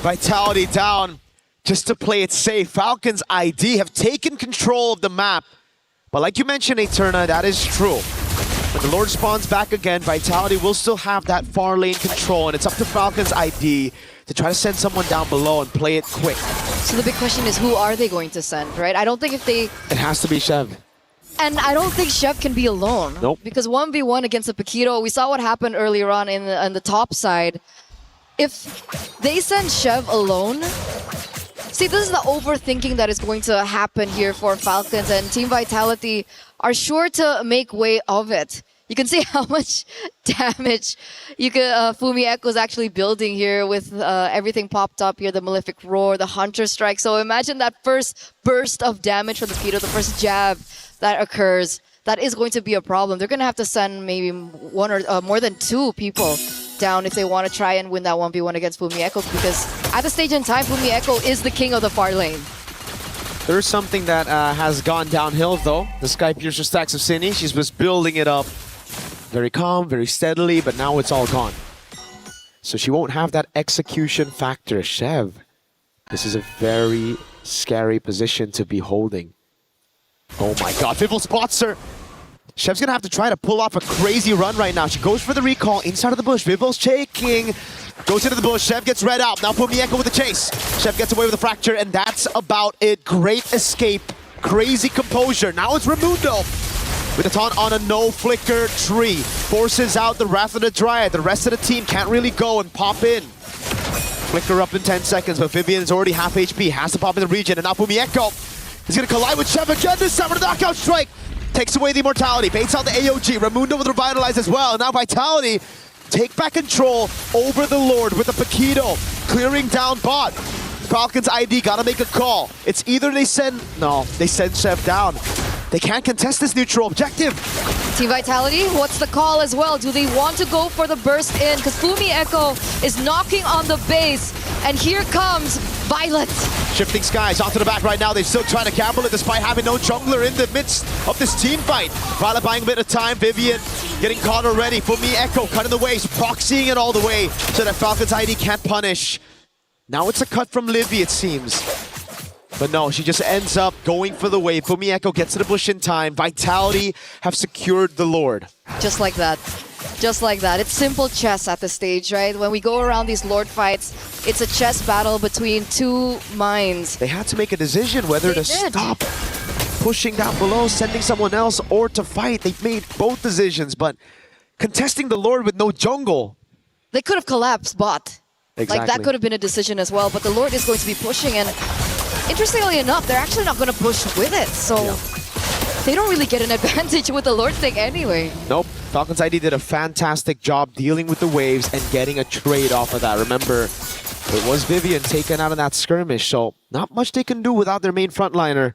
Vitality down just to play it safe. Falcons ID have taken control of the map. But like you mentioned, Eterna, that is true. When the Lord spawns back again, Vitality will still have that far lane control, and it's up to Falcons ID to try to send someone down below and play it quick. So the big question is, who are they going to send, right? I don't think if they... It has to be Shev. And I don't think Shev can be alone. Nope. Because 1v1 against a Paquito, we saw what happened earlier on in the top side. If they send Shev alone... See, this is the overthinking that is going to happen here for Falcons, and Team Vitality are sure to make way of it. You can see how much damage Fumieko is actually building here with everything popped up here, the Malefic Roar, the Hunter Strike. So imagine that first burst of damage from the Paquito, the first jab that occurs. That is going to be a problem. They're going to have to send maybe one or more than two people down if they want to try and win that 1v1 against Fumieko, because at the stage in time, Fumieko is the king of the far lane. There's something that has gone downhill though. The Sky Piercer stacks of Cini. She's just building it up very calm, very steadily, but now it's all gone. So she won't have that execution factor. Shev, this is a very scary position to be holding. Oh my god, Vival spots her. Shev's gonna have to try to pull off a crazy run right now. She goes for the recall inside of the bush. Vival's shaking. Goes into the bush. Shev gets read out. Now Fumieko with the chase. Shev gets away with the fracture, and that's about it. Great escape. Crazy composure. Now it's Raimundo with a taunt on a no flicker tree. Forces out the Wrath of the Dryad. The rest of the team can't really go and pop in. Flicker up in 10 seconds, but Vivian is already half HP, has to pop in the region, and now Fumi Echo is going to collide with Chef again, this time with a knockout strike. Takes away the immortality, baits out the AOG, Raimundo with Revitalize as well, and now Vitality take back control over the Lord with the Paquito, clearing down bot. Falcons ID gotta make a call. It's either they send Chef down. They can't contest this neutral objective. Team Vitality, what's the call as well? Do they want to go for the burst in? Because Fumi Echo is knocking on the base, and here comes Violet. Shifting skies onto the back right now. They're still trying to gamble it despite having no jungler in the midst of this team fight. Violet buying a bit of time. Vivian getting caught already. Fumi Echo cutting the waves, proxying it all the way so that Falcons ID can't punish. Now it's a cut from Livy, it seems. But no, she just ends up going for the wave. Fumi Echo gets to the bush in time. Vitality have secured the Lord. Just like that. Just like that. It's simple chess at this stage, right? When we go around these Lord fights, it's a chess battle between two minds. They had to make a decision whether to stop pushing down below, sending someone else, or to fight. They made both decisions, but contesting the Lord with no jungle. They could have collapsed bot. Exactly. Like that could have been a decision as well, but the Lord is going to be pushing, and interestingly enough, they're actually not going to push with it, so they don't really get an advantage with the Lord thing anyway. Nope. Falcons ID did a fantastic job dealing with the waves and getting a trade off of that. Remember, it was Vivian taken out in that skirmish, so not much they can do without their main frontliner.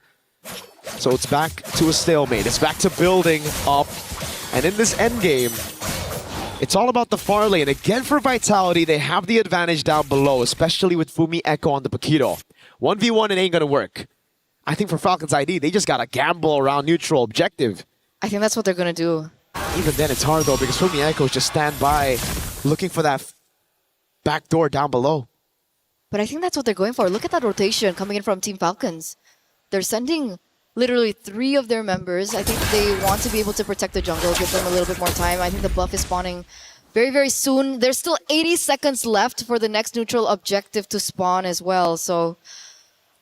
So it's back to a stalemate. It's back to building up. And in this endgame, it's all about the far lane. Again, for Vitality, they have the advantage down below, especially with Fumi Echo on the Paquito. 1v1, it ain't gonna work. I think for Falcons ID, they just gotta gamble around neutral objective. I think that's what they're gonna do. Even then, it's hard though, because Fumi Echo just stand by, looking for that back door down below. But I think that's what they're going for. Look at that rotation coming in from Team Falcons. They're sending literally 3 of their members. I think they want to be able to protect the jungle, give them a little bit more time. I think the buff is spawning very, very soon. There's still 80 seconds left for the next neutral objective to spawn as well. So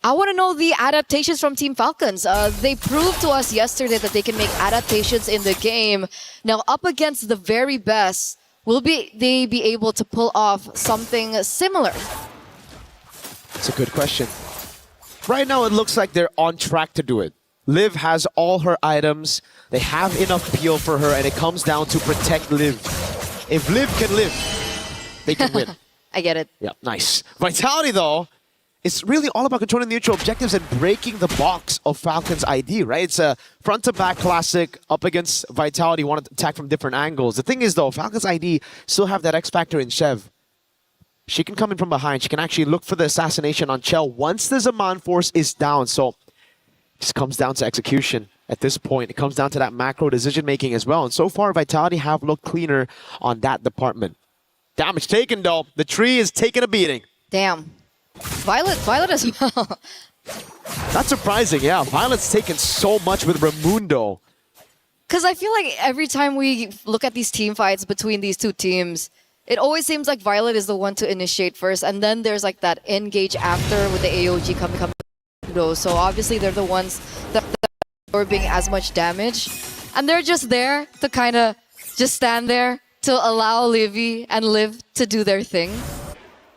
I want to know the adaptations from Team Falcons. They proved to us yesterday that they can make adaptations in the game. Now, up against the very best, will they be able to pull off something similar? That's a good question. Right now, it looks like they're on track to do it. Liv has all her items. They have enough peel for her, and it comes down to protect Liv. If Liv can live, they can win. I get it. Yeah, nice. Vitality, though, it's really all about controlling the neutral objectives and breaking the box of Falcons ID, right? It's a front-to-back classic up against Vitality, want to attack from different angles. The thing is, though, Falcons ID still have that X-Factor in Chev. She can come in from behind. She can actually look for the assassination on Chell once the Zaman Force is down. So it just comes down to execution at this point. It comes down to that macro decision-making as well. And so far, Vitality have looked cleaner on that department. Damage taken, though. The tree is taking a beating. Damn. Violet as well. Not surprising, yeah. Violet's taken so much with Raimundo. Because I feel like every time we look at these team fights between these two teams, it always seems like Violet is the one to initiate first, and then there's like that engage after with the AOG coming. So obviously they're the ones that are absorbing as much damage, and they're just there to kind of just stand there to allow Livy and Liv to do their thing.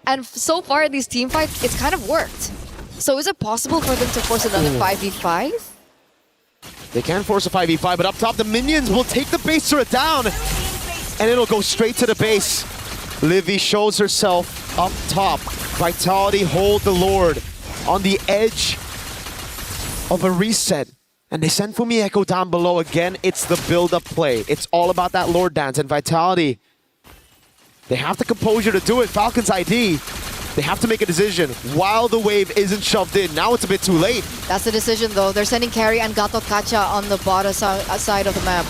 And so far in these team fights, it's kind of worked. So is it possible for them to force another 5v5? They can force a 5v5, but up top the minions will take the base turret down, and it'll go straight to the base. Livy shows herself up top. Vitality hold the Lord on the edge of a reset. And they send Fumi Echo down below again. It's the build-up play. It's all about that Lord dance. And Vitality, they have the composure to do it. Falcons ID, they have to make a decision while the wave isn't shoved in. Now it's a bit too late. That's the decision though. They're sending Carry and Gato Kacha on the bottom side of the map.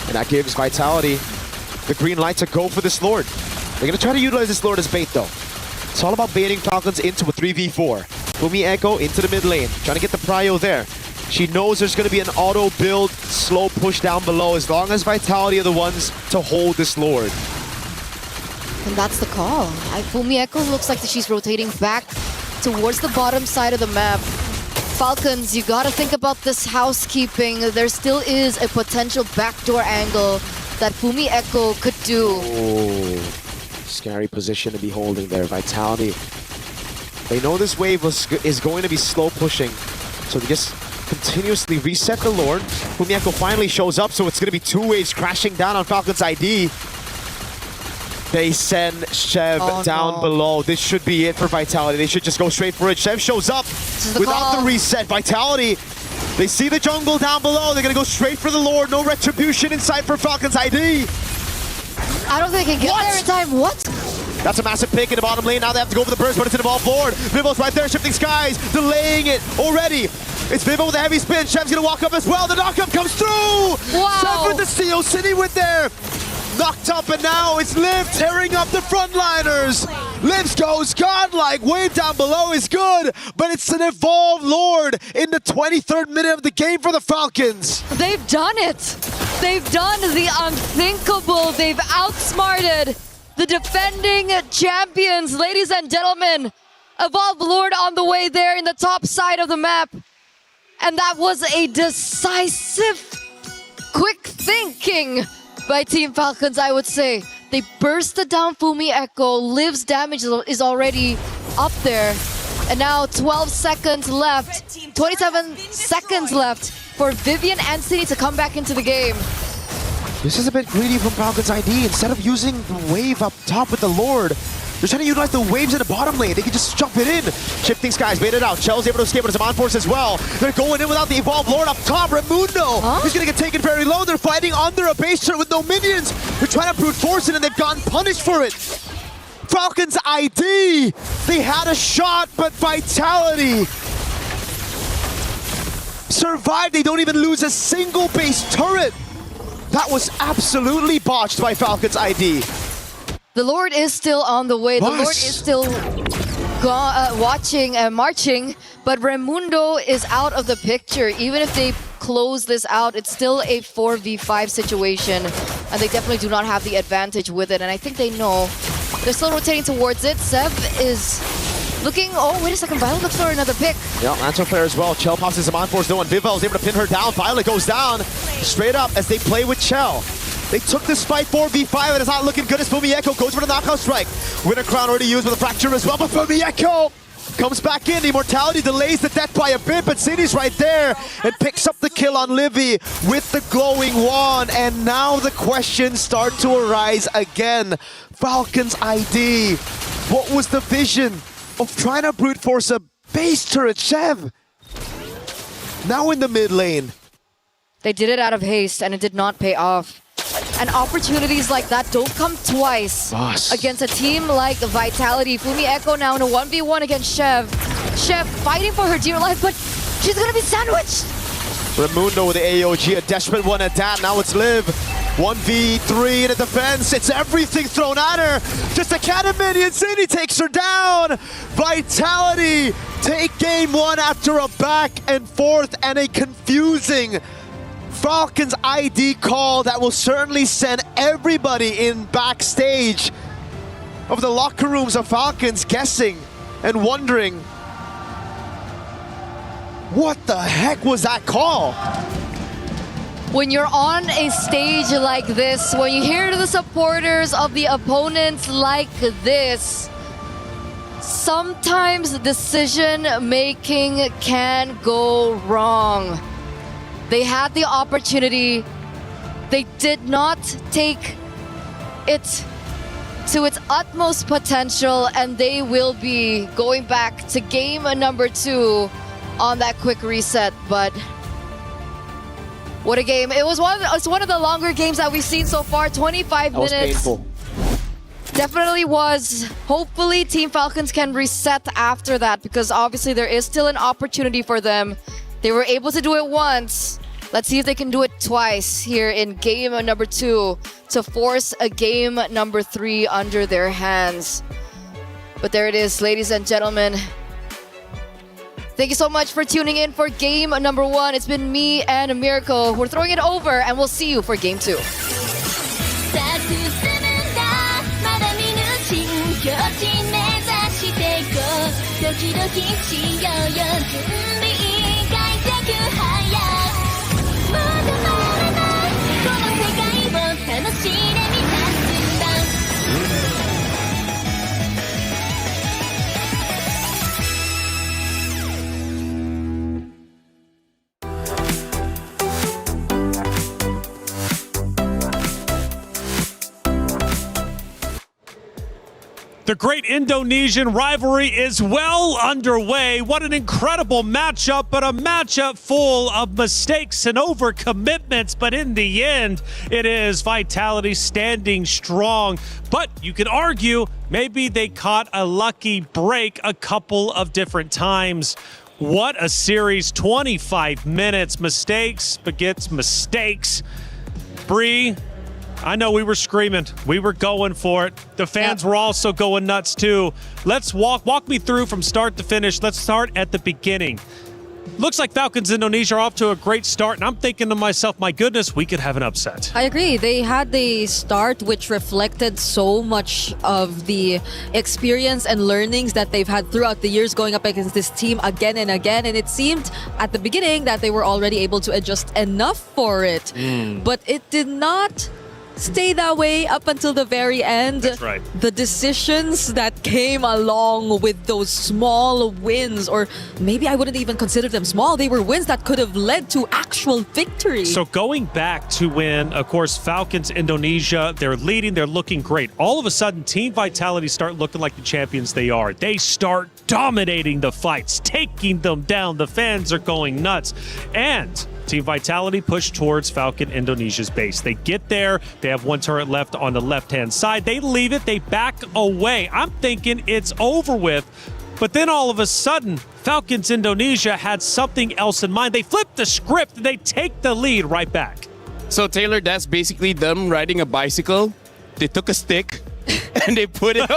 And that gives Vitality the green light to go for this Lord. They're going to try to utilize this Lord as bait though. It's all about baiting Falcons into a 3v4. Fumi Echo into the mid lane, trying to get the prio there. She knows there's going to be an auto build, slow push down below as long as Vitality are the ones to hold this Lord. And that's the call. Fumi Echo looks like she's rotating back towards the bottom side of the map. Falcons, you gotta think about this housekeeping. There still is a potential backdoor angle that Fumi Echo could do. Oh. Scary position to be holding there. Vitality. They know this wave is going to be slow pushing, so they just continuously reset the Lord. Fumieko finally shows up, so it's going to be 2 waves crashing down on Falcon's ID. They send Chev down below. This should be it for Vitality. They should just go straight for it. Chev shows up without the reset. Vitality, they see the jungle down below. They're going to go straight for the Lord. No retribution in sight for Falcon's ID. I don't think they can get there in time. What? That's a massive pick in the bottom lane. Now they have to go for the burst, but it's an evolved Lord. Vivo's right there, shifting skies, delaying it already. It's Vivo with a heavy spin. Chev's going to walk up as well. The knockup comes through. Wow. Chev with the Steel City with there. Knocked up, and now it's Liv tearing up the frontliners. Liv goes godlike. Wave down below is good, but it's an evolved Lord in the 23rd minute of the game for the Falcons. They've done it. They've done the unthinkable. They've outsmarted the defending champions. Ladies and gentlemen, evolved Lord on the way there in the top side of the map. And that was a decisive, quick thinking by Team Falcons, I would say. They bursted down Fumieko. Liv's damage is already up there. And now 12 seconds left, 27 seconds left for Vivian and City to come back into the game. This is a bit greedy from Falcon's ID. Instead of using the wave up top with the Lord, they're trying to utilize the waves in the bottom lane. They can just jump it in. Shifting skies, baited out. Chell's able to escape with his on force as well. They're going in without the evolved Lord up top. Raimundo is going to get taken very low. They're fighting under a base turret with no minions. They're trying to brute force it, and they've gotten punished for it. Falcons ID, they had a shot, but Vitality survived. They don't even lose a single base turret. That was absolutely botched by Falcons ID. The Lord is still on the way. The Lord is still watching and marching, but Raimundo is out of the picture. Even if they close this out, it's still a 4v5 situation, and they definitely do not have the advantage with it, and I think they know. They're still rotating towards it. Sev is looking, oh, wait a second, Violet looks for another pick. Yeah, Anto fair as well. Chell pops his on force, no one. Vivo is able to pin her down. Violet goes down straight up as they play with Chell. They took this fight 4v5, and it's not looking good as Fumieko goes for the knockout strike. Winter Crown already used with a fracture as well, but Fumieko comes back in. The Immortality delays the death by a bit, but City's right there and picks up the kill on Livy with the glowing wand. And now the questions start to arise again. Falcons ID, what was the vision of trying to brute force a base turret Chev? Now in the mid lane. They did it out of haste, and it did not pay off. And opportunities like that don't come twice against a team like Vitality. Fumieko now in a 1v1 against Chev. Chev fighting for her dear life, but she's gonna be sandwiched. Raimundo with the AOG, a desperate one at that. Now it's Liv. 1v3 in a defense. It's everything thrown at her. Just a cat and minion. City takes her down. Vitality take game one after a back and forth and a confusing Falcons ID call that will certainly send everybody in backstage of the locker rooms of Falcons guessing and wondering, what the heck was that call? When you're on a stage like this, when you hear the supporters of the opponents like this, sometimes decision making can go wrong. They had the opportunity. They did not take it to its utmost potential, and they will be going back to game number 2 on that quick reset. But what a game. It's one of the longer games that we've seen so far, 25 minutes. That was painful. Definitely was. Hopefully Team Falcons can reset after that, because obviously there is still an opportunity for them. They were able to do it once. Let's see if they can do it twice here in game number 2 to force a game number 3 under their hands. But there it is, ladies and gentlemen. Thank you so much for tuning in for game number 1. It's been me and Miracle. We're throwing it over, and we'll see you for game 2. The great Indonesian rivalry is well underway. What an incredible matchup, but a matchup full of mistakes and overcommitments. But in the end, it is Vitality standing strong. But you could argue maybe they caught a lucky break a couple of different times. What a series, 25 minutes, mistakes begets mistakes. Bree, I know we were screaming. We were going for it. The fans were also going nuts too. Let's walk me through from start to finish. Let's start at the beginning. Looks like Falcons Indonesia are off to a great start, and I'm thinking to myself, my goodness, we could have an upset. I agree. They had the start which reflected so much of the experience and learnings that they've had throughout the years going up against this team again and again. And it seemed at the beginning that they were already able to adjust enough for it. But it did not stay that way up until the very end. That's right. The decisions that came along with those small wins, or maybe I wouldn't even consider them small, they were wins that could have led to actual victory. So going back to when, of course, Falcons Indonesia, they're leading, they're looking great. All of a sudden, Team Vitality start looking like the champions they are. They start dominating the fights, taking them down. The fans are going nuts. And Team Vitality push towards Falcon Indonesia's base. They get there. They have one turret left on the left-hand side. They leave it. They back away. I'm thinking it's over with. But then all of a sudden, Falcons Indonesia had something else in mind. They flip the script and they take the lead right back. So, Taylor, that's basically them riding a bicycle. They took a stick and they put it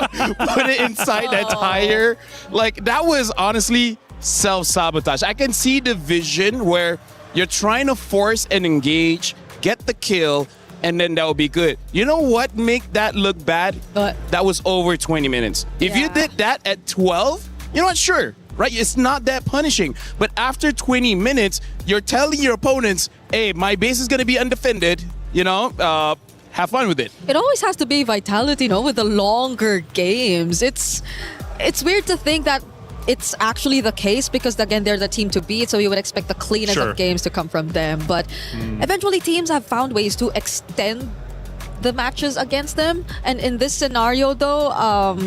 inside that tire. Like, that was honestly self-sabotage. I can see the vision where you're trying to force and engage, get the kill, and then that will be good. You know what make that look bad? That was over 20 minutes. If you did that at 12, you know what? Sure, right? It's not that punishing. But after 20 minutes, you're telling your opponents, hey, my base is going to be undefended, you know? Have fun with it. It always has to be Vitality, with the longer games. It's weird to think that it's actually the case because, again, they're the team to beat, so you would expect the cleanest of games to come from them. But eventually teams have found ways to extend the matches against them. And in this scenario, though,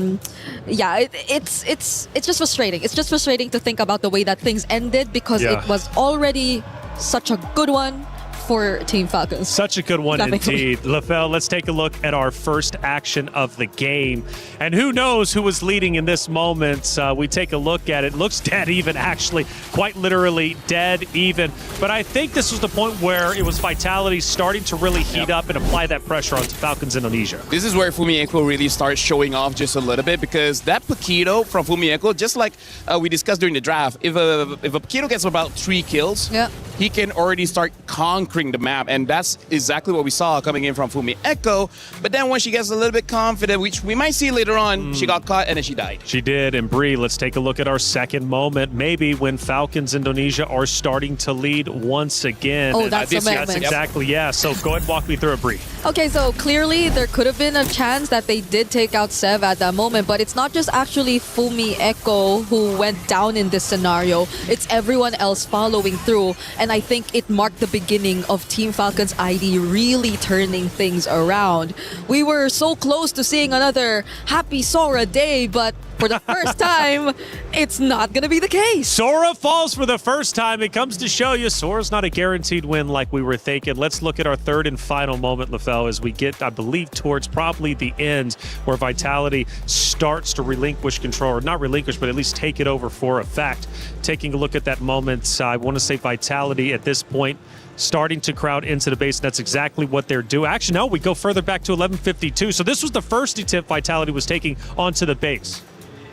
it's just frustrating. It's just frustrating to think about the way that things ended because it was already such a good one for Team Falcons. Such a good one indeed. LaFell, let's take a look at our first action of the game. And who knows who was leading in this moment. We take a look at it. Looks dead even, actually. Quite literally dead even. But I think this was the point where it was Vitality starting to really heat up and apply that pressure onto Falcons Indonesia. This is where Fumieko really starts showing off just a little bit because that Paquito from Fumieko, just like we discussed during the draft, if a Paquito gets about 3 kills, he can already start conquering the map, and that's exactly what we saw coming in from Fumieko. But then when she gets a little bit confident, which we might see later on, she got caught and then she died. She did. And Bree, let's take a look at our second moment, maybe when Falcons Indonesia are starting to lead once again. Oh, that's the moment. That's exactly, yeah. So go ahead and walk me through it, Bree. Okay, so clearly there could have been a chance that they did take out Sev at that moment, but it's not just actually Fumieko who went down in this scenario. It's everyone else following through, and I think it marked the beginning of Team Falcons ID really turning things around. We were so close to seeing another happy Sora day, but for the first time, it's not going to be the case. Sora falls for the first time. It comes to show you Sora's not a guaranteed win like we were thinking. Let's look at our third and final moment, LaFell, as we get, I believe, towards probably the end where Vitality starts to relinquish control, or not relinquish, but at least take it over for a fact. Taking a look at that moment, I want to say Vitality at this point starting to crowd into the base. That's exactly what they're doing. Actually, no, we go further back to 11:52. So this was the first attempt Vitality was taking onto the base.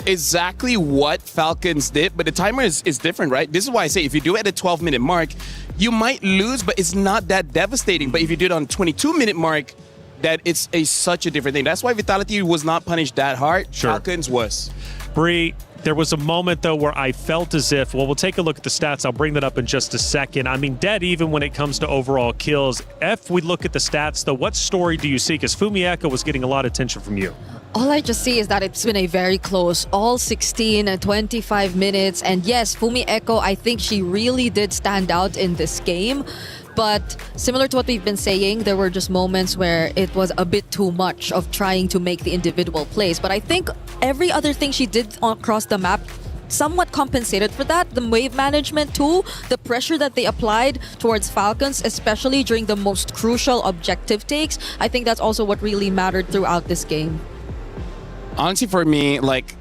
Exactly what Falcons did, but the timer is different, right? This is why I say if you do it at a 12-minute mark, you might lose, but it's not that devastating. But if you do it on 22-minute mark, that it's such a different thing. That's why Vitality was not punished that hard. Sure. Falcons was. Bree, there was a moment, though, where I felt as if, well, we'll take a look at the stats. I'll bring that up in just a second. I mean, dead even when it comes to overall kills. If we look at the stats, though, what story do you see? Because Fumieko was getting a lot of attention from you. All I just see is that it's been a very close, all 16 and 25 minutes. And yes, Fumieko, I think she really did stand out in this game. But similar to what we've been saying, there were just moments where it was a bit too much of trying to make the individual plays. But I think every other thing she did across the map somewhat compensated for that. The wave management too, the pressure that they applied towards Falcons, especially during the most crucial objective takes, I think that's also what really mattered throughout this game. Honestly, for me, like,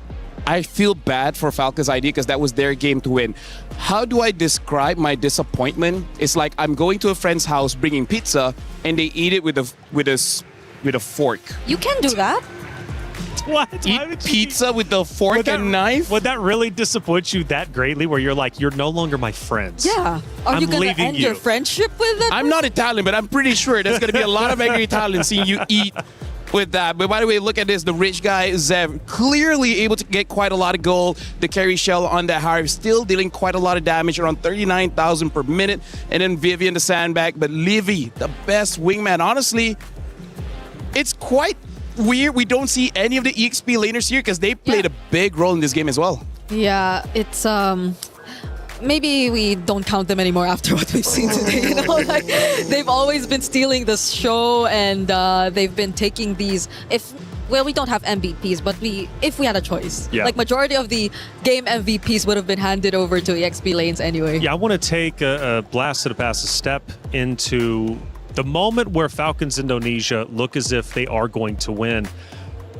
I feel bad for Falcons ID because that was their game to win. How do I describe my disappointment? It's like I'm going to a friend's house bringing pizza and they eat it with a fork. You can do that. What? Eat pizza with a fork and knife? Would that really disappoint you that greatly where you're like, you're no longer my friends? Yeah. Are you going to end your friendship with that? I'm not Italian, but I'm pretty sure there's going to be a lot of angry Italians seeing you eat with that. But by the way, look at this. The rich guy, Zev, clearly able to get quite a lot of gold. The carry shell on that Harv, still dealing quite a lot of damage, around 39,000 per minute. And then Vivian, the sandbag. But Livy, the best wingman. Honestly, it's quite weird we don't see any of the EXP laners here because they played a big role in this game as well. Yeah, it's maybe we don't count them anymore after what we've seen today. You know, like they've always been stealing the show, and they've been taking these. We don't have MVPs, but if we had a choice, like majority of the game MVPs would have been handed over to EXP lanes anyway. Yeah, I want to take a blast to the past, a step into the moment where Falcons Indonesia look as if they are going to win.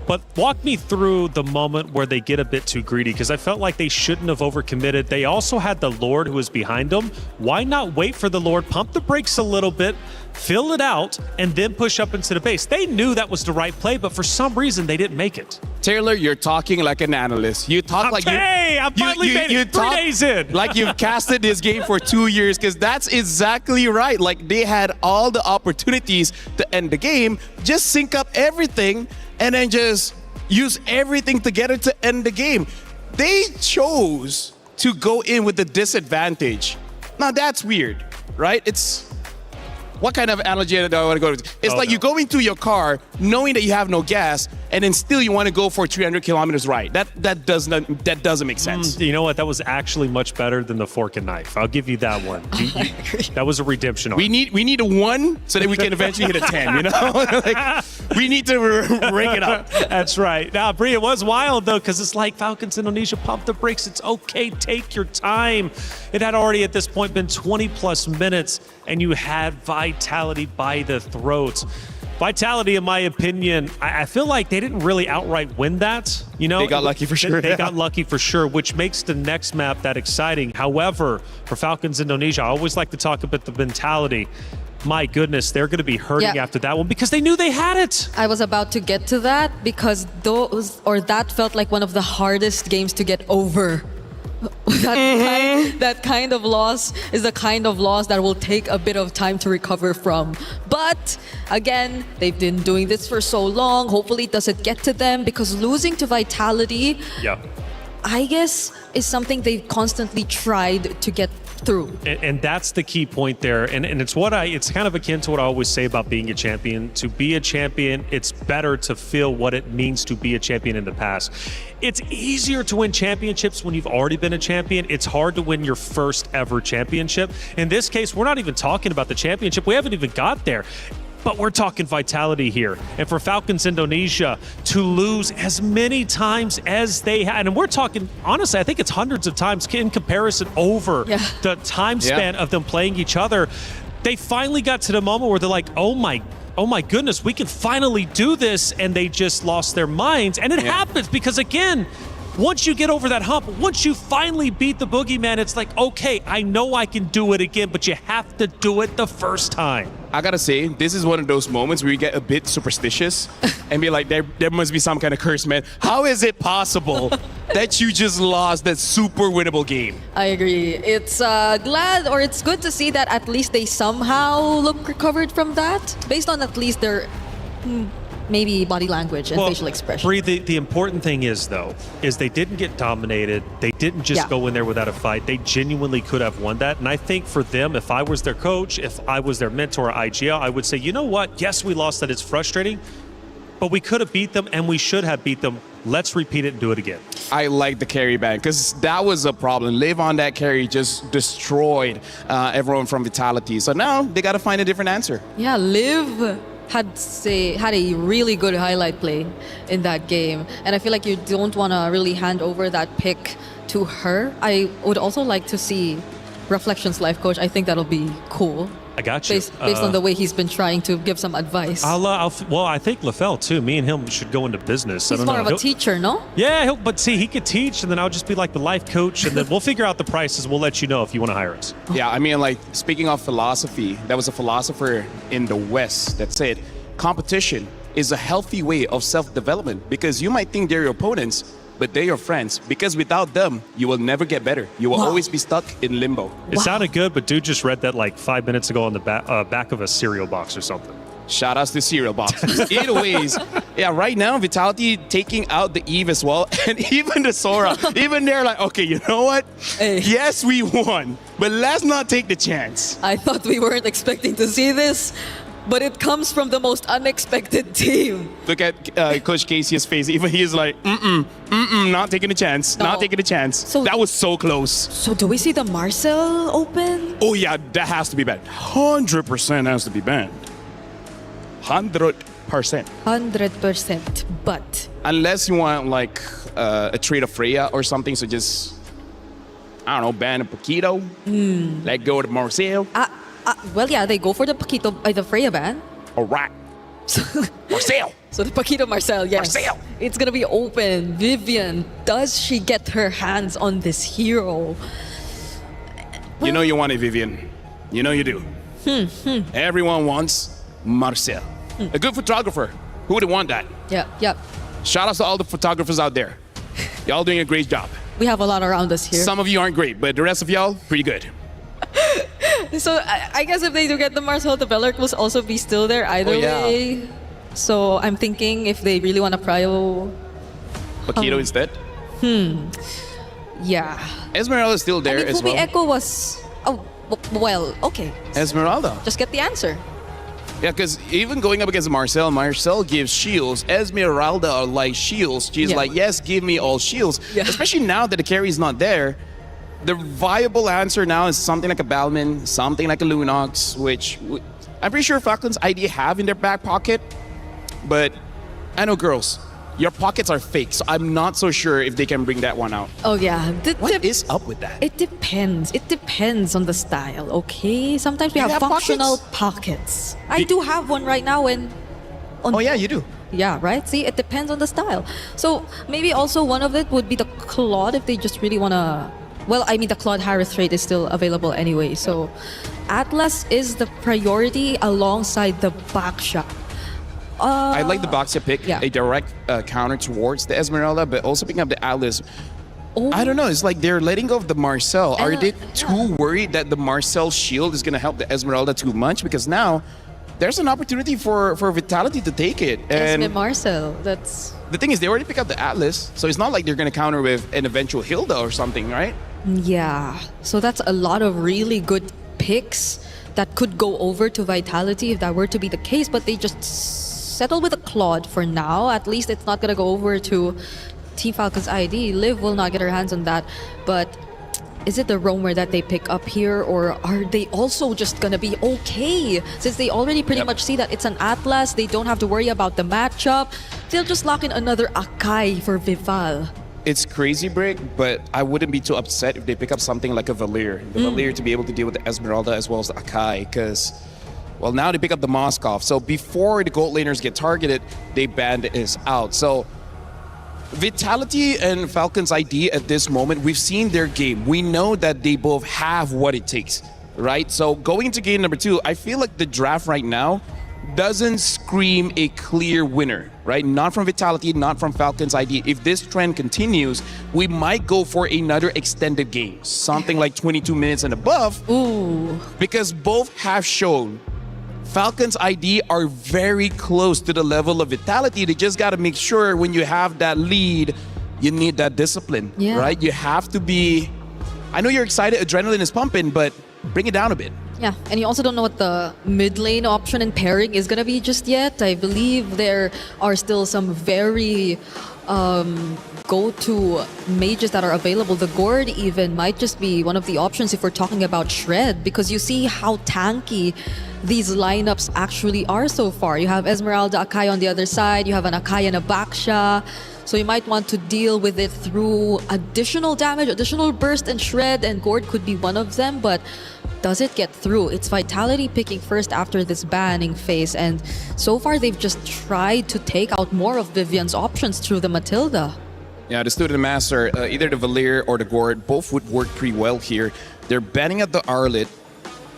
But walk me through the moment where they get a bit too greedy, because I felt like they shouldn't have overcommitted. They also had the Lord who was behind them. Why not wait for the Lord, pump the brakes a little bit, fill it out, and then push up into the base? They knew that was the right play, but for some reason they didn't make it. Taylor, you're talking like an analyst. You talk like I'm finally made it 3 days in. Like you've casted this game for 2 years, because that's exactly right. Like they had all the opportunities to end the game, just sync up everything, and then just use everything together to end the game. They chose to go in with the disadvantage. Now that's weird, right? What kind of analogy do I want to go to? It's like you go into your car knowing that you have no gas, and then still you want to go for 300 kilometers right. That doesn't make sense. You know what? That was actually much better than the fork and knife. I'll give you that one. That was a redemption arc. We need a 1 so that we can eventually hit a 10. You know, like, we need to ring it up. That's right. Now, Bree, it was wild though, because it's like Falcons Indonesia, pump the brakes. It's okay. Take your time. It had already at this point been 20 plus minutes, and you had Vitality by the throat. Vitality, in my opinion, I feel like they didn't really outright win that. You know, they got lucky for sure. They got lucky for sure, which makes the next map that exciting. However, for Falcons Indonesia, I always like to talk about the mentality. My goodness, they're going to be hurting after that one because they knew they had it. I was about to get to that because that felt like one of the hardest games to get over. That kind of loss is the kind of loss that will take a bit of time to recover from. But again, they've been doing this for so long. Hopefully it doesn't get to them, because losing to Vitality, I guess, is something they've constantly tried to get through. And that's the key point there. And it's kind of akin to what I always say about being a champion. To be a champion, it's better to feel what it means to be a champion in the past. It's easier to win championships when you've already been a champion. It's hard to win your first ever championship. In this case, we're not even talking about the championship. We haven't even got there. But we're talking Vitality here. And for Falcons Indonesia to lose as many times as they had, and we're talking, honestly, I think it's hundreds of times in comparison over the time span of them playing each other. They finally got to the moment where they're like, oh my goodness, we can finally do this. And they just lost their minds. And it happens because, again, once you get over that hump, once you finally beat the boogeyman, it's like, okay, I know I can do it again, but you have to do it the first time. I gotta say, this is one of those moments where you get a bit superstitious and be like, there must be some kind of curse, man. How is it possible that you just lost that super winnable game? I agree. It's it's good to see that at least they somehow look recovered from that, based on at least their maybe body language and facial expression. Bree, the important thing is, though, is they didn't get dominated. They didn't just go in there without a fight. They genuinely could have won that. And I think for them, if I was their coach, if I was their mentor at IGL, I would say, you know what? Yes, we lost that. It's frustrating. But we could have beat them, and we should have beat them Let's repeat it and do it again. I like the carry ban because that was a problem. Live on that carry just destroyed everyone from Vitality. So now they got to find a different answer. Yeah, Liv had a really good highlight play in that game. And I feel like you don't want to really hand over that pick to her. I would also like to see Reflection's life coach. I think that'll be cool. I got you. Based on the way he's been trying to give some advice. Well, I think LaFell too. Me and him should go into business. He's more of a teacher, no? Yeah, but see, he could teach, and then I'll just be like the life coach, and then we'll figure out the prices. We'll let you know if you want to hire us. Yeah, I mean, like, speaking of philosophy, there was a philosopher in the West that said competition is a healthy way of self-development because you might think they're your opponents, but they're your friends. Because without them, you will never get better. You will always be stuck in limbo. It sounded good, but dude just read that like 5 minutes ago on the back of a cereal box or something. Shout outs to cereal boxes. Either ways, yeah, right now, Vitality taking out the Eve as well. And even the Sora, even they're like, okay, you know what? Hey. Yes, we won, but let's not take the chance. I thought we weren't expecting to see this, but it comes from the most unexpected team. Look at Coach Casey's face. Even he's like, not taking a chance. No. Not taking a chance. So- that was so close. So do we see the Marcel open? Oh yeah, that has to be banned. 100% has to be banned. 100%. 100%. But Unless you want like a trade of Freya or something, so just, I don't know, ban a Paquito. Let go to Marcel. well, yeah, they go for the Paquito, the Freya ban. All right. Marcel. So the Paquito Marcel, yes. Marcel. It's gonna be open. Vivian, does she get her hands on this hero? You know you want it, Vivian. You know you do. Everyone wants Marcel. A good photographer. Who would want that? Yeah. Shout out to all the photographers out there. Y'all doing a great job. We have a lot around us here. Some of you aren't great, but the rest of y'all, pretty good. So I guess if they do get the Marcel, the Bellert will also be still there either way. So I'm thinking if they really want to prio Paquito instead. Yeah. Esmeralda is still there I mean, as Fubi well. Echo was... Oh, well, okay. Esmeralda. Just get the answer. Yeah, because even going up against Marcel gives shields. Esmeralda are like shields. She's like, yes, give me all shields. Yeah. Especially now that the carry is not there. The viable answer now is something like a Balman, something like a Lunox, which I'm pretty sure Falcon's ID have in their back pocket. But I know, girls, your pockets are fake, so I'm not so sure if they can bring that one out. Oh, yeah. What is up with that? It depends. It depends on the style, okay? Sometimes we You have have functional pockets. I do have one right now Oh, yeah, you do. Yeah, right? See, it depends on the style. So maybe also one of it would be the Claude if they just really want to... Well, I mean, the Claude Harris trade is still available anyway. So Atlas is the priority alongside the Baksha. I like the Baksha pick, yeah. a direct counter towards the Esmeralda, but also picking up the Atlas. I don't know, it's like they're letting go of the Marcel. Are they too worried that the Marcel shield is going to help the Esmeralda too much? Because now there's an opportunity for Vitality to take it. And Esme Marcel, that's... the thing is, they already picked up the Atlas, so it's not like they're going to counter with an eventual Hilda or something, right? Yeah, so that's a lot of really good picks that could go over to Vitality if that were to be the case, but they just settle with a Claude for now. At least it's not gonna go over to Team Falcon's ID. Liv will not get her hands on that, but is it the roamer that they pick up here, or are they also just gonna be okay? Since they already pretty much see that it's an Atlas, they don't have to worry about the matchup. They'll just lock in another Akai for Vival. It's crazy, Brick, but I wouldn't be too upset if they pick up something like a Valir. The Valir to be able to deal with the Esmeralda as well as the Akai, because, well, now they pick up the Moskov. So before the gold laners get targeted, they banned this out. So Vitality and Falcon's ID at this moment, we've seen their game. We know that they both have what it takes, right? So going into game number 2, I feel like the draft right now doesn't scream a clear winner, right? Not from Vitality, not from Falcon's ID. If this trend continues, we might go for another extended game, something like 22 minutes and above. Ooh. Because both have shown Falcon's ID are very close to the level of Vitality. They just got to make sure when you have that lead, you need that discipline, right? You have to be... I know you're excited, adrenaline is pumping, but bring it down a bit. Yeah, and you also don't know what the mid lane option and pairing is going to be just yet. I believe there are still some very go-to mages that are available. The Gourd even might just be one of the options if we're talking about Shred, because you see how tanky these lineups actually are so far. You have Esmeralda, Akai on the other side, you have an Akai and a Baksha, so you might want to deal with it through additional damage, additional burst and Shred, and Gourd could be one of them, but does it get through? It's Vitality picking first after this banning phase, and so far they've just tried to take out more of Vivian's options through the Matilda. Yeah, the Student Master, either the Valir or the Gourd, both would work pretty well here. They're banning out the Arlet.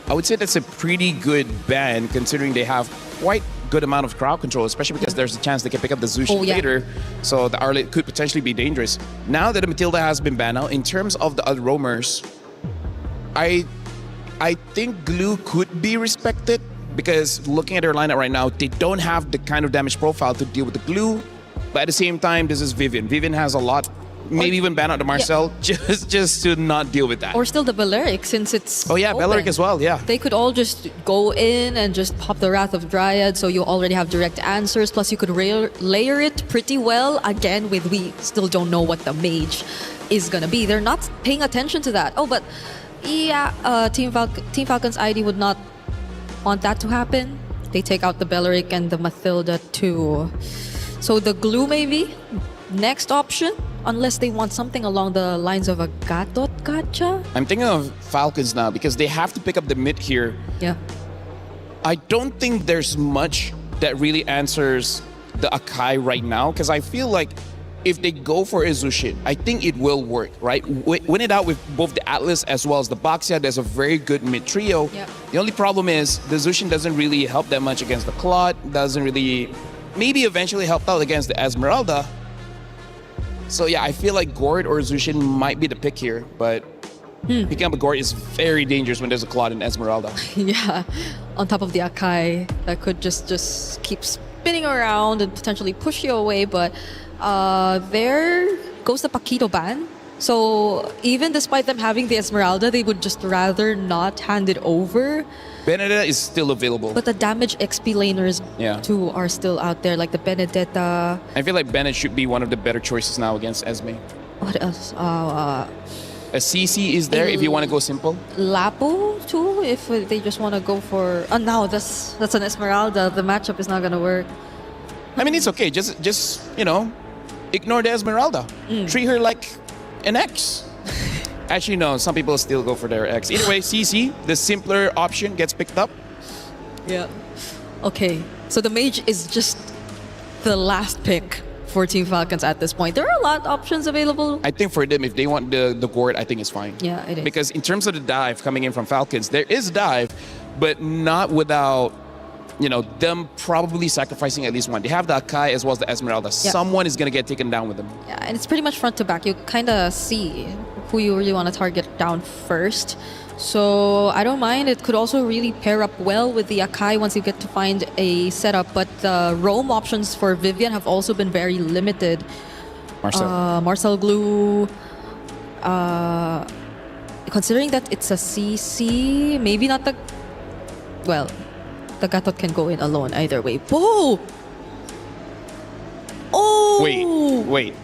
I would say that's a pretty good ban considering they have quite good amount of crowd control, especially because there's a chance they can pick up the Zushin later. So the Arlet could potentially be dangerous. Now that the Matilda has been banned out, in terms of the other roamers, I think Glue could be respected because looking at their lineup right now, they don't have the kind of damage profile to deal with the Glue. But at the same time, this is Vivian. Vivian has a lot. Maybe even ban out the Marcel just to not deal with that. Or still the Balearic, since it's Balearic as well, yeah. They could all just go in and just pop the Wrath of Dryad, so you already have direct answers. Plus, you could layer it pretty well. Again, we still don't know what the mage is gonna be. They're not paying attention to that. Oh, but yeah, Team Falcon's ID would not want that to happen. They take out the Balearic and the Mathilda too. So the Glue maybe next option, unless they want something along the lines of a Gatot Gacha. I'm thinking of Falcons now because they have to pick up the mid here. Yeah. I don't think there's much that really answers the Akai right now because I feel like if they go for a Zushin, I think it will work, right? Win it out with both the Atlas as well as the Baxia. There's a very good mid trio. Yep. The only problem is the Zushin doesn't really help that much against the Claude, doesn't really, maybe eventually help out against the Esmeralda. So yeah, I feel like Gourd or Zushin might be the pick here, but picking up a Gourd is very dangerous when there's a Claude and Esmeralda. Yeah, on top of the Akai that could just keep spinning around and potentially push you away, but there goes the Paquito ban. So even despite them having the Esmeralda, they would just rather not hand it over. Benedetta is still available. But the damage XP laners too are still out there, like the Benedetta. I feel like Bennett should be one of the better choices now against Esme. What else? A CC is there if you want to go simple. Lapo too, if they just want to go for... Oh no, that's an Esmeralda. The matchup is not going to work. I mean, it's okay. Just you know, ignore the Esmeralda. Treat her like an X. Actually, no. Some people still go for their X. Either way, CC, the simpler option, gets picked up. Yeah. Okay. So the mage is just the last pick for Team Falcons at this point. There are a lot of options available. I think for them, if they want the Gourd, I think it's fine. Yeah, it is. Because in terms of the dive coming in from Falcons, there is dive, but not without, you know, them probably sacrificing at least one. They have the Akai as well as the Esmeralda. Yeah. Someone is going to get taken down with them. Yeah, and it's pretty much front to back. You kind of see who you really want to target down first. So I don't mind. It could also really pair up well with the Akai once you get to find a setup. But the roam options for Vivian have also been very limited. Marcel Glue. Considering that it's a CC, maybe not the... Well, the Gatot can go in alone either way. Whoa! Oh! Wait.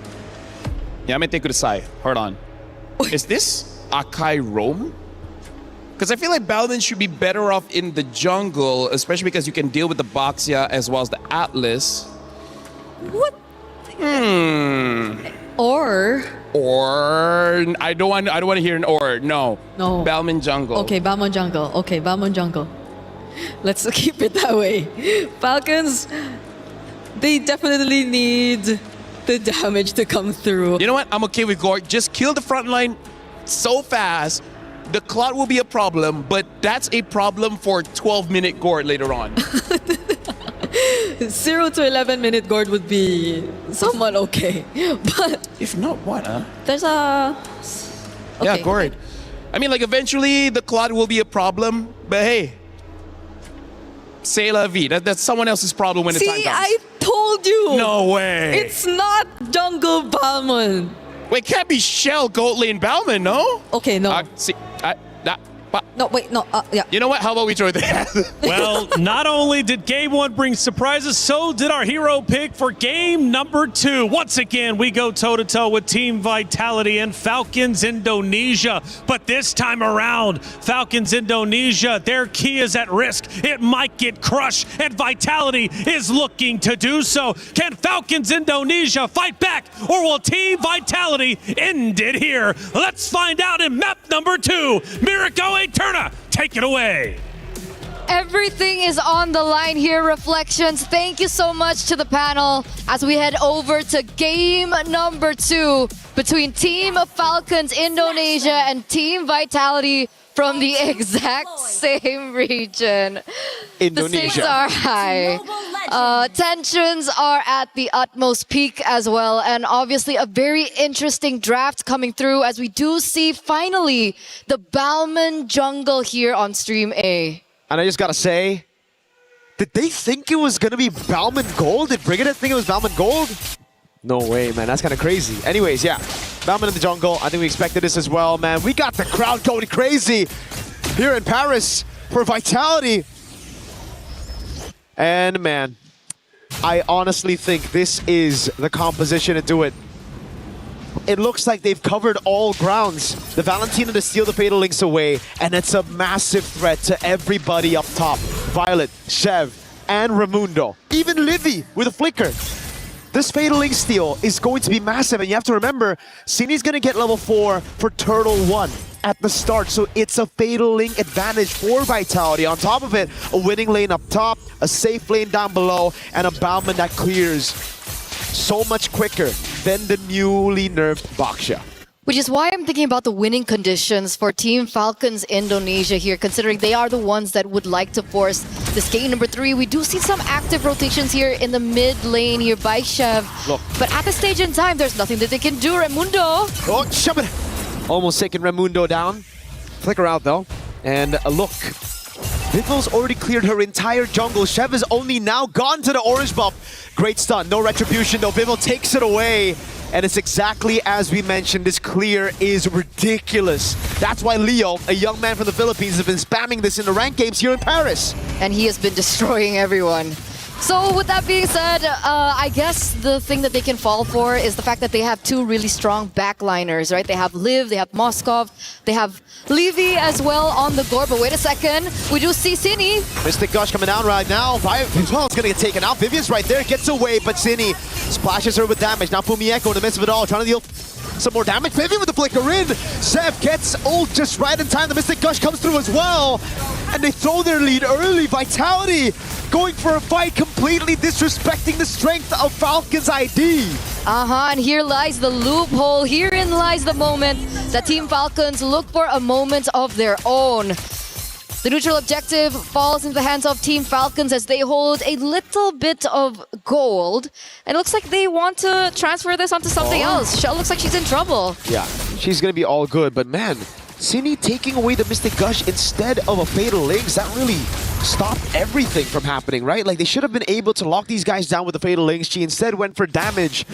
Yamete Kudasai. Hold on. Is this Akai roam? Because I feel like Balvin should be better off in the jungle, especially because you can deal with the Baxia as well as the Atlas. What? Or I don't want to hear an or. No. Balmond jungle. Okay, Balmond jungle. Okay, Balmond jungle. Let's keep it that way. Falcons, they definitely need the damage to come through. You know what? I'm okay with Gourd. Just kill the front line so fast. The Cloud will be a problem, but that's a problem for 12-minute Gourd later on. 0 to 11-minute Gourd would be somewhat okay. But if not, what, huh? There's a... Okay. Yeah, Gourd. I mean, like, eventually the Cloud will be a problem, but hey, c'est la vie. That's someone else's problem when the time comes. See, I told you! No way! It's not Jungle Balmond. Wait, can't be Shell, Goat Lane, Balmond, no? Okay, no. No, wait, no. Yeah. You know what? How about we throw that? Well, not only did game one bring surprises, so did our hero pick for game number 2. Once again, we go toe-to-toe with Team Vitality and Falcons Indonesia. But this time around, Falcons Indonesia, their key is at risk. It might get crushed, and Vitality is looking to do so. Can Falcons Indonesia fight back, or will Team Vitality end it here? Let's find out in map number 2. Miracle Eterna, take it away. Everything is on the line here, Reflections. Thank you so much to the panel as we head over to game number 2 between Team Falcons Indonesia and Team Vitality from the exact same region. Indonesia. The stakes are high. Tensions are at the utmost peak as well. And obviously a very interesting draft coming through as we do see finally the Balman jungle here on Stream A. And I just gotta say, did they think it was gonna be Balman Gold? Did Brigadier think it was Balman Gold? No way, man. That's kind of crazy. Anyways, yeah. Balman in the jungle. I think we expected this as well, man. We got the crowd going crazy here in Paris for Vitality. And, man, I honestly think this is the composition to do it. It looks like they've covered all grounds. The Valentina to steal the Fatal Links away, and it's a massive threat to everybody up top. Violet, Chev, and Raimundo. Even Livy with a flicker. This Fatal Link steal is going to be massive, and you have to remember, Sini's going to get level 4 for Turtle 1 at the start, so it's a Fatal Link advantage for Vitality. On top of it, a winning lane up top, a safe lane down below, and a Bauman that clears so much quicker than the newly nerfed Baksha. Which is why I'm thinking about the winning conditions for Team Falcons Indonesia here, considering they are the ones that would like to force this game number 3. We do see some active rotations here in the mid lane here by Chev. Look. But at this stage in time, there's nothing that they can do. Raimundo. Oh, shove it. Almost taking Raimundo down. Flicker out though. And look. Vivil's already cleared her entire jungle. Chev is only now gone to the orange buff. Great stun. No retribution though. Vivil takes it away. And it's exactly as we mentioned, this clear is ridiculous. That's why Leo, a young man from the Philippines, has been spamming this in the ranked games here in Paris. And he has been destroying everyone. So with that being said, I guess the thing that they can fall for is the fact that they have 2 really strong backliners, right? They have Liv, they have Moskov, they have Levy as well on the gore. But wait a second, we do see Cine. Mystic Gush coming down right now. Vival's gonna get taken out. Vivian's right there, gets away, but Cine splashes her with damage. Now Fumieko in the midst of it all, trying to deal some more damage. Vivian with the flicker in. Sev gets ult just right in time. The Mystic Gush comes through as well. And they throw their lead early. Vitality going for a fight, completely disrespecting the strength of Falcon's ID. And here lies the loophole. Herein lies the moment that Team Falcons look for a moment of their own. The neutral objective falls into the hands of Team Falcons as they hold a little bit of gold. And it looks like they want to transfer this onto something else. Shell looks like she's in trouble. Yeah, she's going to be all good, but man, Cine taking away the Mystic Gush instead of a Fatal Links, that really stopped everything from happening, right? Like, they should have been able to lock these guys down with the Fatal Links. She instead went for damage.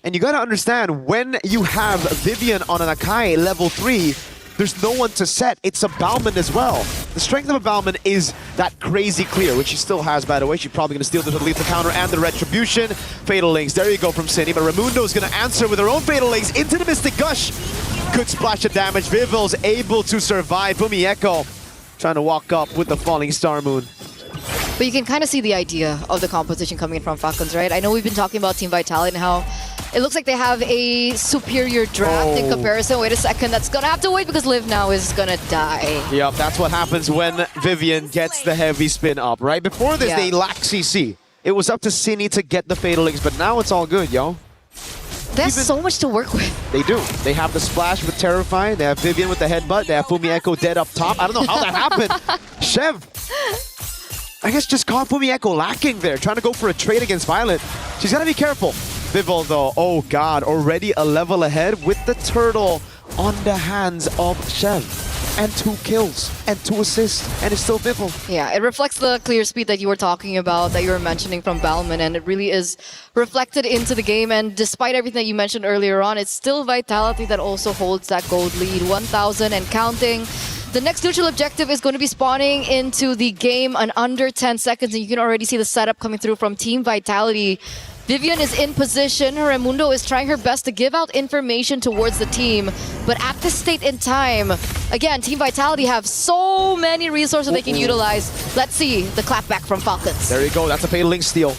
And you gotta understand, when you have Vivian on an Akai level 3, there's no one to set. It's a Bauman as well. The strength of a Bauman is that crazy clear, which she still has, by the way. She's probably gonna steal the lethal counter and the retribution. Fatal Links, there you go from Cine, but Raimundo is gonna answer with her own Fatal Links into the Mystic Gush. Good splash of damage. Vivil's able to survive. Fumieko trying to walk up with the falling Star Moon. But you can kind of see the idea of the composition coming in from Falcons, right? I know we've been talking about Team Vitality and how it looks like they have a superior draft in comparison. Wait a second, that's gonna have to wait because Liv now is gonna die. Yep, that's what happens when Vivian gets the heavy spin up, right? Before this, they lacked CC. It was up to Cine to get the Fatal Links, but now it's all good, yo. There's so much to work with. They do. They have the splash with Terrify. They have Vivian with the headbutt. They have Fumieko dead up top. I don't know how that happened. Chev, I guess just caught Fumieko lacking there, trying to go for a trade against Violet. She's got to be careful. Vivol, though, oh god, already a level ahead with the turtle on the hands of Chev. And 2 kills and 2 assists, and it's still Vivol. Yeah, it reflects the clear speed that you were talking about, that you were mentioning from Bauman, and it really is reflected into the game. And despite everything that you mentioned earlier on, it's still Vitality that also holds that gold lead, 1,000 and counting. The next neutral objective is going to be spawning into the game in under 10 seconds, and you can already see the setup coming through from Team Vitality. Vivian is in position. Raimundo is trying her best to give out information towards the team. But at this state in time, again, Team Vitality have so many resources they can utilize. Let's see the clapback from Falcons. There you go. That's a Fatal Link steal.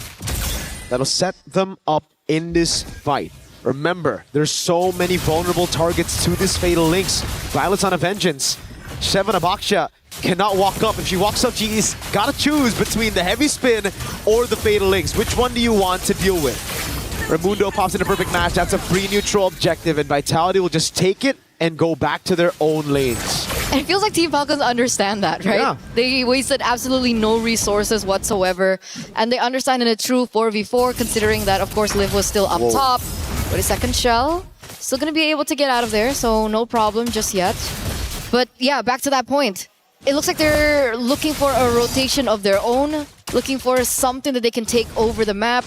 That'll set them up in this fight. Remember, there's so many vulnerable targets to this Fatal Links. Violet's on a vengeance. Shevan Abaksha cannot walk up. If she walks up, she's got to choose between the heavy spin or the Fatal Links. Which one do you want to deal with? Raimundo pops in a perfect match. That's a free neutral objective, and Vitality will just take it and go back to their own lanes. And it feels like Team Falcons understand that, right? Yeah. They wasted absolutely no resources whatsoever. And they understand in a true 4v4, considering that, of course, Liv was still up top. With a second shell, still going to be able to get out of there, so no problem just yet. But yeah, back to that point. It looks like they're looking for a rotation of their own, looking for something that they can take over the map.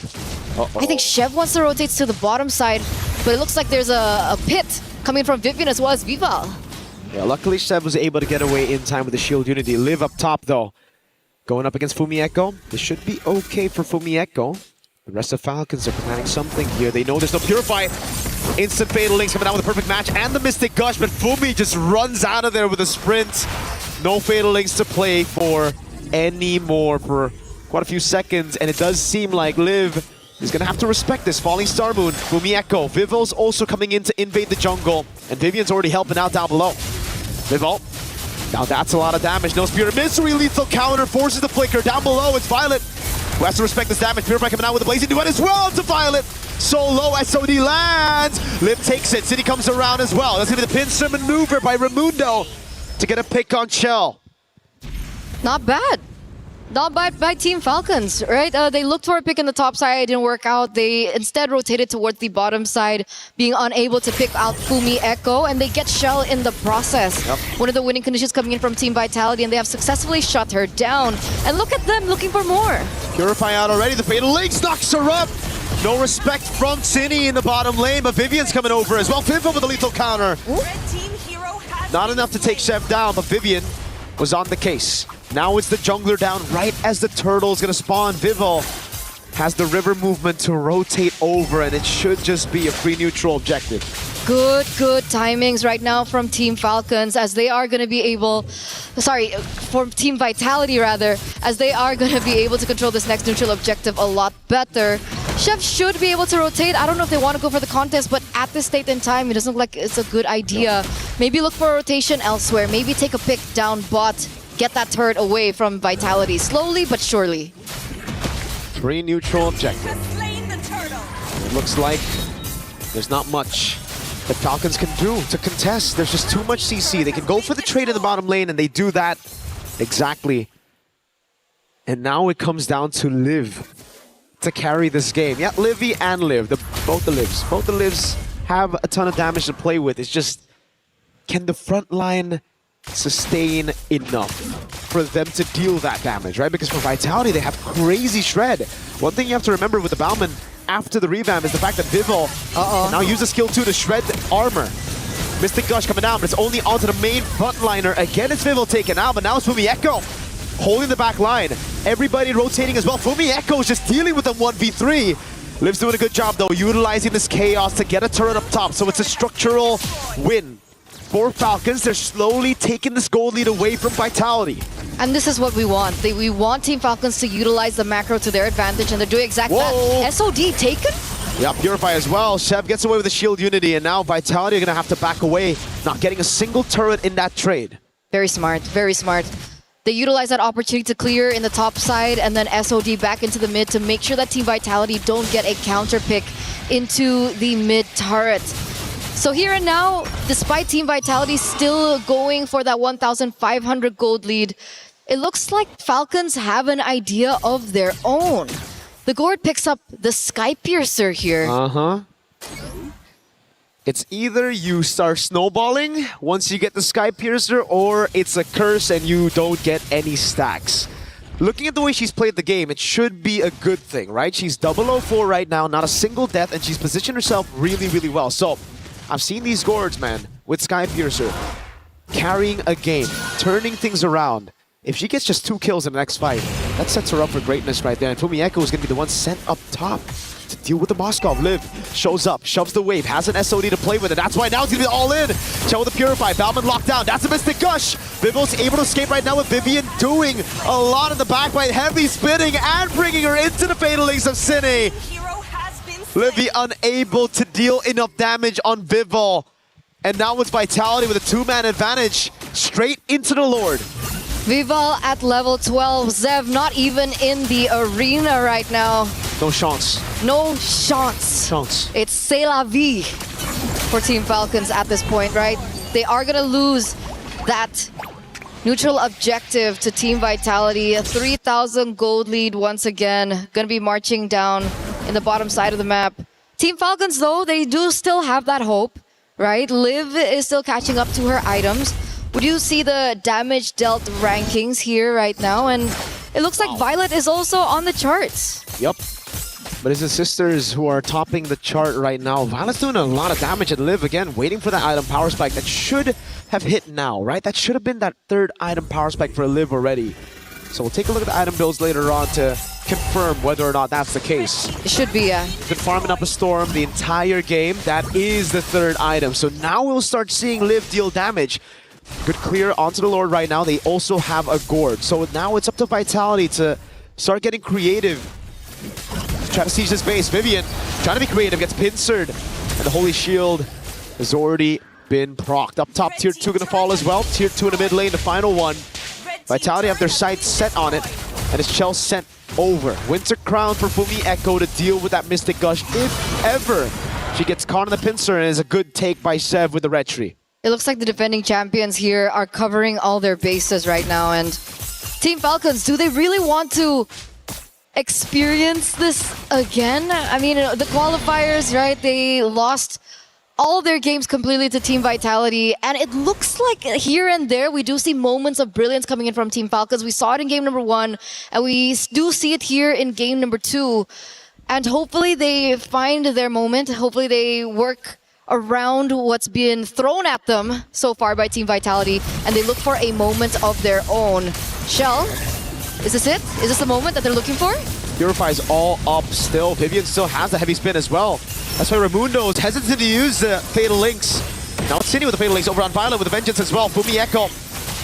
I think Shev wants to rotate to the bottom side, but it looks like there's a pit coming from Vivian as well as Vival. Yeah, luckily Shev was able to get away in time with the shield unity. Liv up top though, going up against Fumi Echo. This should be okay for Fumi Echo. The rest of Falcons are planning something here. They know there's no Purify. Instant Fatal Links coming out with a perfect match and the Mystic Gush, but Fumi just runs out of there with a sprint. No Fatal Links to play for anymore for quite a few seconds, and it does seem like Liv is going to have to respect this. Falling Star Moon, Fumi Echo. Vival's also coming in to invade the jungle, and Vivian's already helping out down below. Vival. Now that's a lot of damage. No Spirit. Misery lethal counter forces the flicker. Down below, it's Violet who has to respect this damage. Purify coming out with a blazing duet as well to Violet. So low, SOD lands. Liv takes it. City comes around as well. That's going to be the pincer maneuver by Raimundo to get a pick on Shell. Not bad. Not bad by Team Falcons, right? They looked for a pick in the top side, it didn't work out. They instead rotated towards the bottom side, being unable to pick out Fumi Echo, and they get Shell in the process. One of the winning conditions coming in from Team Vitality, and they have successfully shut her down. And look at them looking for more. Purify out already. The Fatal Links knocks her up. No respect from Cine in the bottom lane, but Vivian's coming over as well. Vivian with a lethal counter. Not enough to take Shev down, but Vivian was on the case. Now it's the jungler down right as the turtle's gonna spawn. Vival has the river movement to rotate over, and it should just be a free neutral objective. Good timings right now from Team Falcons, as they are going to be able, for Team Vitality rather, as they are going to be able to control this next neutral objective a lot better. Chef should be able to rotate. I don't know if they want to go for the contest, but at this state in time, it doesn't look like it's a good idea. Maybe look for a rotation elsewhere. Maybe take a pick down bot. Get that turret away from Vitality. Slowly but surely. Free neutral objective. It looks like there's not much that Falcons can do to contest. There's just too much CC. They can go for the trade in the bottom lane, and they do that exactly. And now it comes down to Liv to carry this game. Yeah, Livy and Liv, both the Livs. Both the Livs have a ton of damage to play with. It's just, can the front line sustain enough for them to deal that damage, right? Because for Vitality, they have crazy shred. One thing you have to remember with the Bauman after the revamp is the fact that Vival now uses skill 2 to shred armor. Mystic Gush coming down, but it's only onto the main frontliner. Again, it's Vival taken out, but now it's Fumi Echo holding the back line. Everybody rotating as well. Fumi Echo is just dealing with them 1v3. Liv's doing a good job though, utilizing this chaos to get a turret up top. So it's a structural win for Falcons. They're slowly taking this gold lead away from Vitality. And this is what we want. We want Team Falcons to utilize the macro to their advantage, and they're doing exactly that. SOD taken? Yeah, Purify as well. Shev gets away with the shield unity, and now Vitality are going to have to back away, not getting a single turret in that trade. Very smart, very smart. They utilize that opportunity to clear in the top side, and then SOD back into the mid to make sure that Team Vitality don't get a counter pick into the mid turret. So here and now, despite Team Vitality still going for that 1,500 gold lead, it looks like Falcons have an idea of their own. The Gourd picks up the Sky Piercer here. It's either you start snowballing once you get the Sky Piercer, or it's a curse and you don't get any stacks. Looking at the way she's played the game, it should be a good thing, right? She's 004 right now, not a single death, and she's positioned herself really, really well. So, I've seen these Gourds, man, with Sky Piercer. carrying a game, turning things around. If she gets just 2 kills in the next fight, that sets her up for greatness right there. And Fumi Echo is going to be the one sent up top to deal with the Moskov. Liv shows up, shoves the wave, has an SOD to play with it. That's why now it's going to be all in. Chell with the Purify, Bauman locked down. That's a Mystic Gush. Vivo's able to escape right now with Vivian doing a lot in the backbite, heavy spinning and bringing her into the Fatal Links of Cine. Livy unable to deal enough damage on Vivo. And now with Vitality with a 2-man advantage, straight into the Lord. Vival at level 12. Zev not even in the arena right now. No chance. No chance. It's c'est la vie for Team Falcons at this point, right? They are going to lose that neutral objective to Team Vitality. A 3,000 gold lead once again. Going to be marching down in the bottom side of the map. Team Falcons, though, they do still have that hope, right? Liv is still catching up to her items. We do see the damage dealt rankings here right now, and it looks like Violet is also on the charts. Yep. But it's the sisters who are topping the chart right now. Violet's doing a lot of damage at Liv again, waiting for that item power spike that should have hit now, right? That should have been that 3rd item power spike for Liv already. So we'll take a look at the item builds later on to confirm whether or not that's the case. It should be, yeah. Been farming up a storm the entire game. That is the 3rd item. So now we'll start seeing Liv deal damage. Good clear onto the Lord right now. They also have a Gourd. So now it's up to Vitality to start getting creative. Try to siege this base. Vivian trying to be creative, gets pincered. And the Holy Shield has already been procced. Up top, Tier 2 gonna fall as well. Tier 2 in the mid lane, the final one. Vitality have their sights set on it. And it's Chell sent over. Winter Crown for Fumi Echo to deal with that Mystic Gush if ever she gets caught in the pincer, and is a good take by Sev with the red tree. It looks like the defending champions here are covering all their bases right now. And Team Falcons, do they really want to experience this again? I mean, the qualifiers, right? They lost all their games completely to Team Vitality. And it looks like here and there, we do see moments of brilliance coming in from Team Falcons. We saw it in game number 1, and we do see it here in game number 2. And hopefully they find their moment. Hopefully they work around what's been thrown at them so far by Team Vitality, and they look for a moment of their own. Shell, is this it? Is this the moment that they're looking for? Purify's all up still. Vivian still has a heavy spin as well. That's why Raimundo is hesitant to use the Fatal Links. Now it's Cine with the Fatal Links over on Violet with a Vengeance as well. Fumi Echo,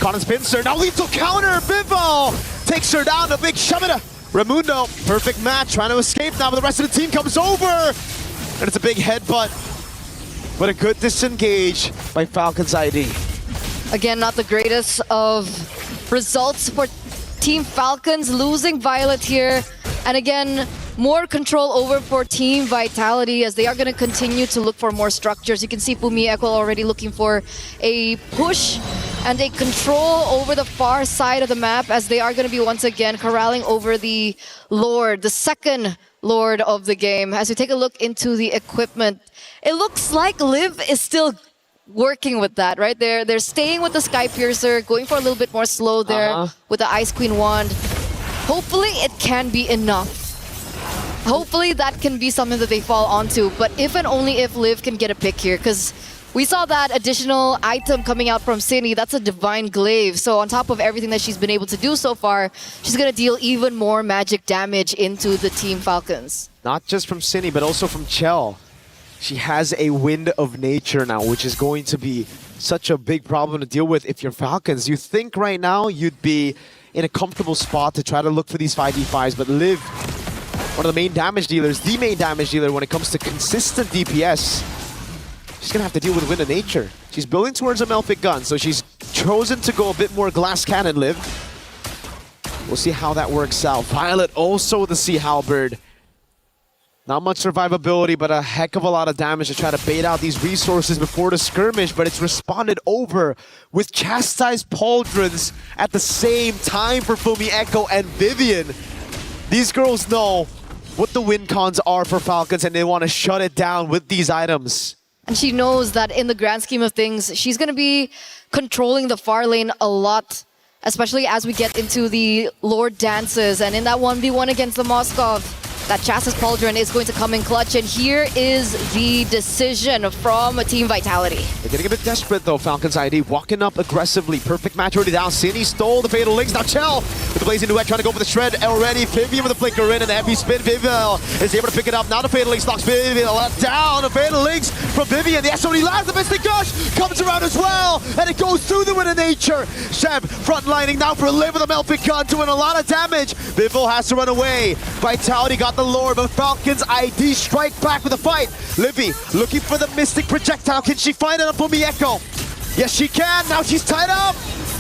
Conan's pincer, now lethal counter. Vivo takes her down, a big shove it. Raimundo, perfect match, trying to escape now, but the rest of the team comes over. And it's a big headbutt. But a good disengage by Falcons ID. Again, not the greatest of results for Team Falcons, losing Violet here. And again, more control over for Team Vitality as they are going to continue to look for more structures. You can see Fumi Echo already looking for a push and a control over the far side of the map, as they are going to be once again corralling over the Lord, the 2nd Lord of the game. As we take a look into the equipment, it looks like Liv is still working with that, right? They're staying with the Sky Piercer, going for a little bit more slow there with the Ice Queen wand. Hopefully it can be enough. Hopefully that can be something that they fall onto, but if and only if Liv can get a pick here, because we saw that additional item coming out from Cine. That's a Divine Glaive. So on top of everything that she's been able to do so far, she's going to deal even more magic damage into the Team Falcons. Not just from Cine, but also from Chell. She has a Wind of Nature now, which is going to be such a big problem to deal with if you're Falcons. You think right now you'd be in a comfortable spot to try to look for these 5v5s, but Liv, one of the main damage dealers, the main damage dealer when it comes to consistent DPS, she's gonna have to deal with Wind of Nature. She's building towards a Melfic gun, so she's chosen to go a bit more glass cannon, Liv. We'll see how that works out. Violet also with the Sea Halberd. Not much survivability, but a heck of a lot of damage to try to bait out these resources before the skirmish, but it's responded over with Chastised Pauldrons at the same time for Fumi Echo and Vivian. These girls know what the win cons are for Falcons, and they want to shut it down with these items. And she knows that in the grand scheme of things, she's going to be controlling the far lane a lot, especially as we get into the Lord dances. And in that 1v1 against the Moskov, that Chassis Pauldron is going to come in clutch. And here is the decision from Team Vitality. They're getting a bit desperate though, Falcons ID. Walking up aggressively. Perfect match already down. Cine stole the Fatal Links. Now Chell with the Blazing Duet trying to go for the shred already. Vivian with the flicker in and the heavy spin. Vivian is able to pick it up. Now the Fatal Links knocks Vivian down. The Fatal Links from Vivian. The SOD lands the Mystic Gush. Comes around as well. And it goes through the Wind of Nature. Chev frontlining now for Liv with a Melfic gun doing a lot of damage. Vivo has to run away. Vitality got the lore, but Falcons ID strike back with a fight. Livy looking for the Mystic Projectile. Can she find it on Fumieko? Yes, she can. Now she's tied up.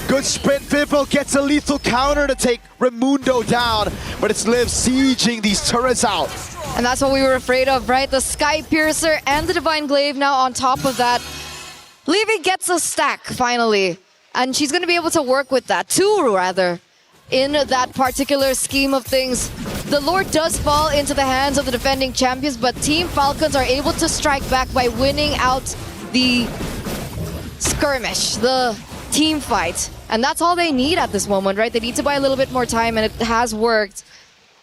Good sprint. Vivo gets a lethal counter to take Raimundo down, but it's Liv sieging these turrets out. And that's what we were afraid of, right? The Sky Piercer and the Divine Glaive now on top of that. Livy gets a stack finally, and she's going to be able to work with that. Two, rather, in that particular scheme of things. The Lord does fall into the hands of the defending champions, but Team Falcons are able to strike back by winning out the skirmish, the team fight. And that's all they need at this moment, right? They need to buy a little bit more time, and it has worked.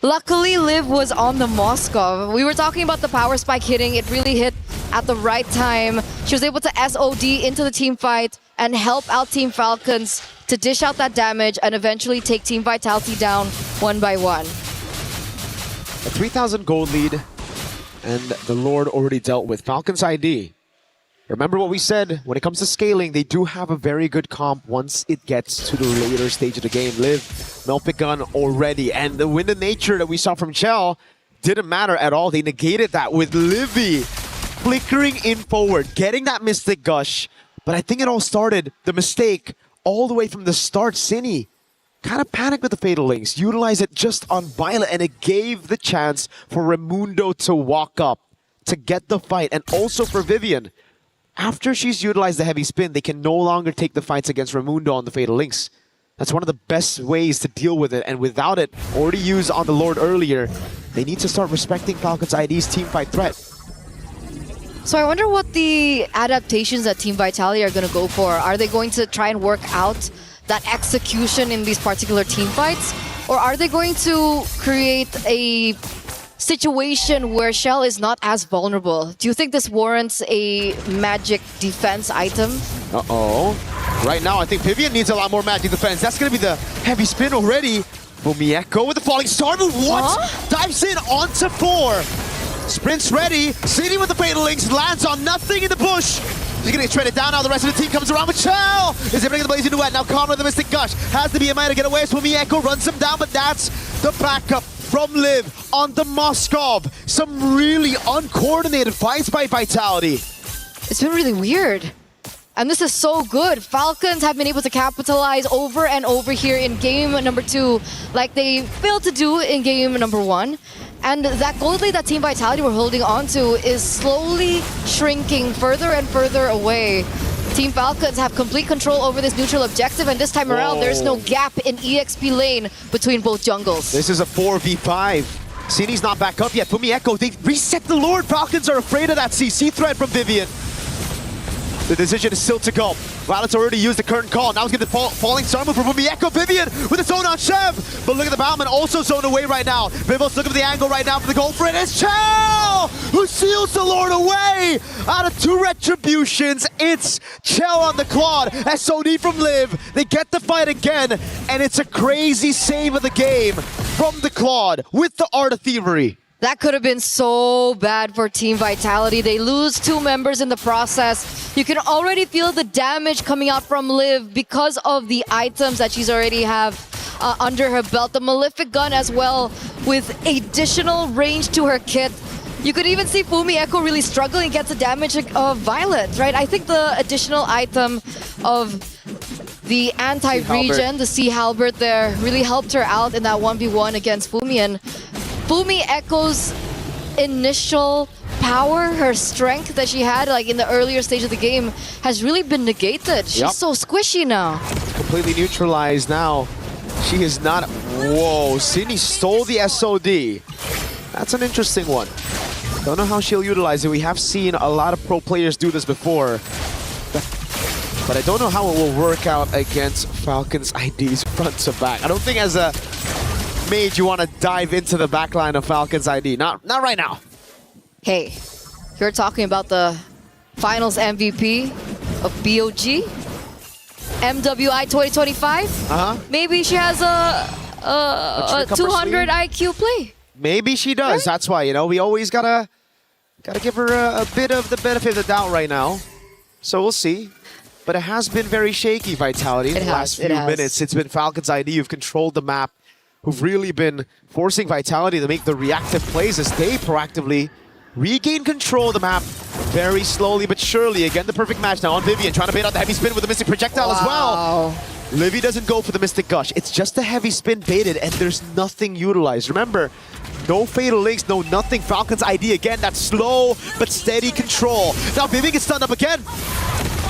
Luckily, Liv was on the Moskov. We were talking about the power spike hitting. It really hit at the right time. She was able to SOD into the team fight and help out Team Falcons to dish out that damage and eventually take Team Vitality down one by one. A 3,000 gold lead, and the Lord already dealt with. Falcons ID. Remember what we said, when it comes to scaling, they do have a very good comp once it gets to the later stage of the game. Liv, Melfic gun already, and the Wind of Nature that we saw from Chell didn't matter at all. They negated that with Livy flickering in forward, getting that Mystic Gush. But I think it all started, the mistake, all the way from the start. Cine kind of panicked with the Fatal Links, utilized it just on Violet, and it gave the chance for Raimundo to walk up, to get the fight, and also for Vivian. After she's utilized the heavy spin, they can no longer take the fights against Raimundo on the Fatal Links. That's one of the best ways to deal with it, and without it, already used on the Lord earlier, they need to start respecting Falcons ID's teamfight threat. So I wonder what the adaptations that Team Vitality are going to go for. Are they going to try and work out that execution in these particular team fights? Or are they going to create a situation where Shell is not as vulnerable? Do you think this warrants a magic defense item? Uh-oh. Right now, I think Vivian needs a lot more magic defense. That's going to be the heavy spin already. Fumieko with the falling star move. What? Dives in onto 4. Sprints ready. Cine with the Fatal Links. Lands on nothing in the bush. He's going to get shredded down now. The rest of the team comes around with Chell. Is able to get the Blazing Duet. Now Connor the Mystic Gush has the BMI to get away. Fumieko runs him down, but that's the backup from Liv on the Moskov. Some really uncoordinated fights by Vitality. It's been really weird. And this is so good. Falcons have been able to capitalize over and over here in game number 2, like they failed to do in game number 1. And that gold lead that Team Vitality were holding on to is slowly shrinking further and further away. Team Falcons have complete control over this neutral objective, and this time around, there's no gap in EXP lane between both jungles. This is a 4v5. Cine's not back up yet. Fumieko, they reset the Lord. Falcons are afraid of that CC threat from Vivian. The decision is still to go. Violet's already used the current call. Now he's getting the falling star move from Fumieko. Vivian with the zone on Chev. But look at the Bowman also zoned away right now. Vivo's looking for the angle right now for the goal for it. It's Chell who seals the Lord away. Out of 2 retributions, it's Chell on the Claude. SOD from Liv. They get the fight again. And it's a crazy save of the game from the Claude with the Art of Thievery. That could have been so bad for Team Vitality. They lose 2 members in the process. You can already feel the damage coming out from Liv because of the items that she's already have under her belt. The Malefic gun as well with additional range to her kit. You could even see Fumieko really struggling against the damage of Violet, right? I think the additional item of the anti-regen, the Sea Halberd there, really helped her out in that 1v1 against Fumi. And Fumieko's initial power, her strength that she had like in the earlier stage of the game has really been negated. She's so squishy now. Completely neutralized now. She is not... Whoa, Cine stole the SOD. That's an interesting one. Don't know how she'll utilize it. We have seen a lot of pro players do this before. But I don't know how it will work out against Falcons ID's front to back. I don't think as a made you want to dive into the backline of Falcons ID? Not right now. Hey, you're talking about the finals MVP of BOG? MWI 2025? Maybe she has a 200 IQ play. Maybe she does. Right? That's why, you know, we always gotta give her a bit of the benefit of the doubt right now. So we'll see. But it has been very shaky, Vitality, in the last few minutes. It's been Falcons ID who've controlled the map, who've really been forcing Vitality to make the reactive plays as they proactively regain control of the map very slowly but surely. Again, the perfect match now on Vivian, trying to bait out the heavy spin with the Mystic Projectile as well. Livy doesn't go for the Mystic Gush. It's just the heavy spin baited, and there's nothing utilized. Remember, no Fatal Links, no nothing. Falcons ID again, that slow but steady control. Now Vivian gets stunned up again.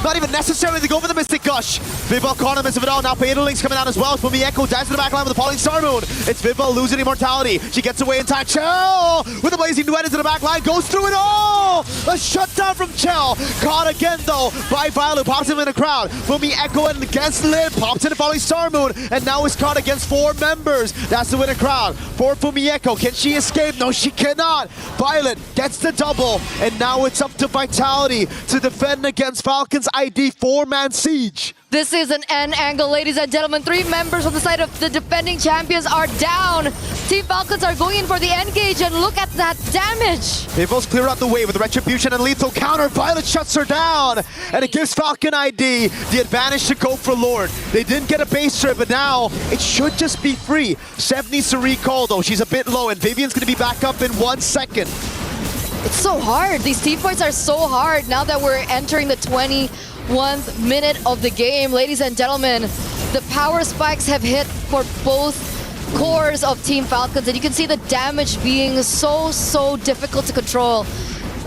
Not even necessary to go for the Mystic Gush. Vival caught him of it all. Now Fatal Links coming out as well. Fumi Echo dives to the backline with the Falling Star Moon. It's Vival losing immortality. She gets away in time. Chell with the Blazing Duet into the backline. Goes through it all. A shutdown from Chell. Caught again though by Violet. Pops him in the crowd. Fumi Echo against Lib. Pops in the Falling Star Moon. And now is caught against 4 members. That's the winning crowd for Fumi Echo. Can she escape? No, she cannot. Violet gets the double. And now it's up to Vitality to defend against Falcons ID 4-man siege. This is an N angle, ladies and gentlemen. 3 members on the side of the defending champions are down. Team Falcons are going in for the engage, and look at that damage. They both clear out the way with Retribution and lethal counter. Violet shuts her down, and it gives Falcon ID the advantage to go for Lord. They didn't get a base trip, but now it should just be free. Sev needs to recall though. She's a bit low, and Vivian's going to be back up in 1 second. It's so hard. These team fights are so hard now that we're entering the 21st minute of the game. Ladies and gentlemen, the power spikes have hit for both cores of Team Falcons, and you can see the damage being so difficult to control.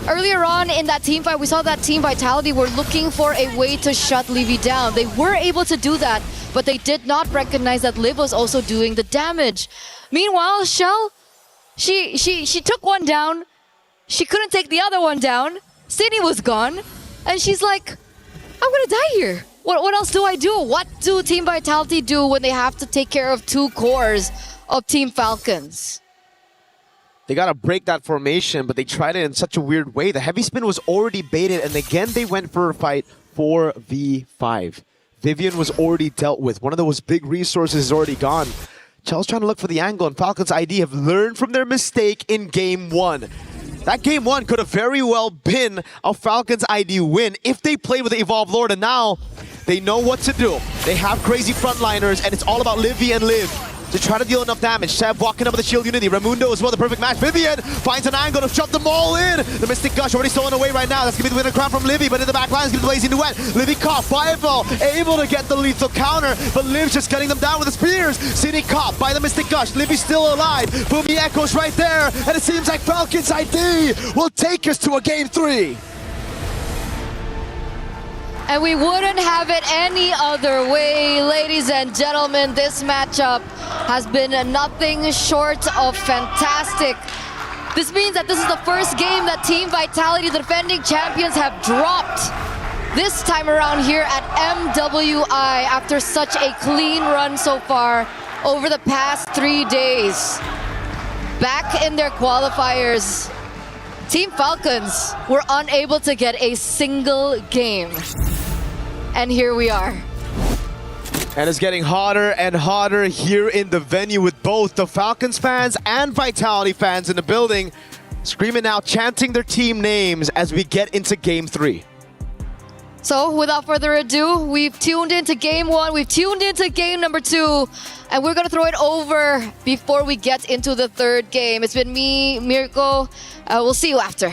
Earlier on in that team fight, we saw that Team Vitality were looking for a way to shut Livy down. They were able to do that, but they did not recognize that Liv was also doing the damage. Meanwhile, Shell, she took one down. She couldn't take the other one down. Sydney was gone. And she's like, I'm gonna die here. What else do I do? What do Team Vitality do when they have to take care of 2 cores of Team Falcons? They gotta break that formation, but they tried it in such a weird way. The heavy spin was already baited, and again they went for a fight 4v5. Vivian was already dealt with. One of those big resources is already gone. Chell's trying to look for the angle, and Falcons ID have learned from their mistake in Game 1. That Game 1 could have very well been a Falcons ID win if they played with the Evolved Lord, and now they know what to do. They have crazy frontliners, and it's all about Livy and Liv to try to deal enough damage. Seb walking up with the Shield Unity. Raimundo as well, the perfect match. Vivian finds an angle to shove them all in. The Mystic Gush already stolen away right now. That's going to be the winner crown from Livy, but in the back line is going to be Blazing Duet. Livy caught, Fireball able to get the lethal counter, but Liv's just cutting them down with the spears. City caught by the Mystic Gush. Livy still alive. Fumi Echo's right there, and it seems like Falcons ID will take us to a Game 3. And we wouldn't have it any other way, ladies and gentlemen. This matchup has been nothing short of fantastic. This means that this is the first game that Team Vitality, the defending champions, have dropped this time around here at MWI after such a clean run so far over the past 3 days. Back in their qualifiers, Team Falcons were unable to get a single game. And here we are. And it's getting hotter and hotter here in the venue with both the Falcons fans and Vitality fans in the building screaming out, chanting their team names as we get into Game 3. So without further ado, we've tuned into Game 1, we've tuned into Game number 2, and we're gonna throw it over before we get into the 3rd game. It's been me, Mirko. We'll see you after.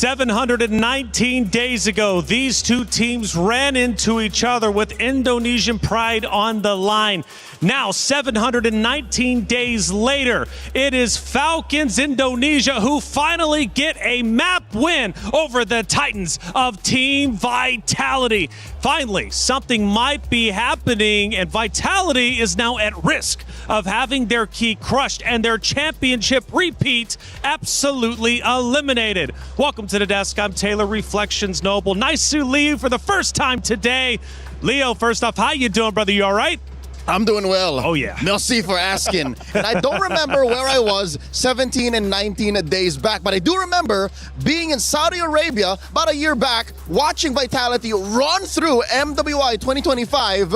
$719 days ago, these two teams ran into each other with Indonesian pride on the line. Now, 719 days later, it is Falcons Indonesia who finally get a map win over the Titans of Team Vitality. Finally, something might be happening, and Vitality is now at risk of having their key crushed and their championship repeat absolutely eliminated. Welcome to the desk. I'm Taylor Reflections Noble. Nice to leave for the first time today. Leo, first off, how you doing, brother? You all right? I'm doing well. Oh, yeah. Merci for asking. And I don't remember where I was 17 and 19 days back, but I do remember being in Saudi Arabia about a year back, watching Vitality run through MWI 2025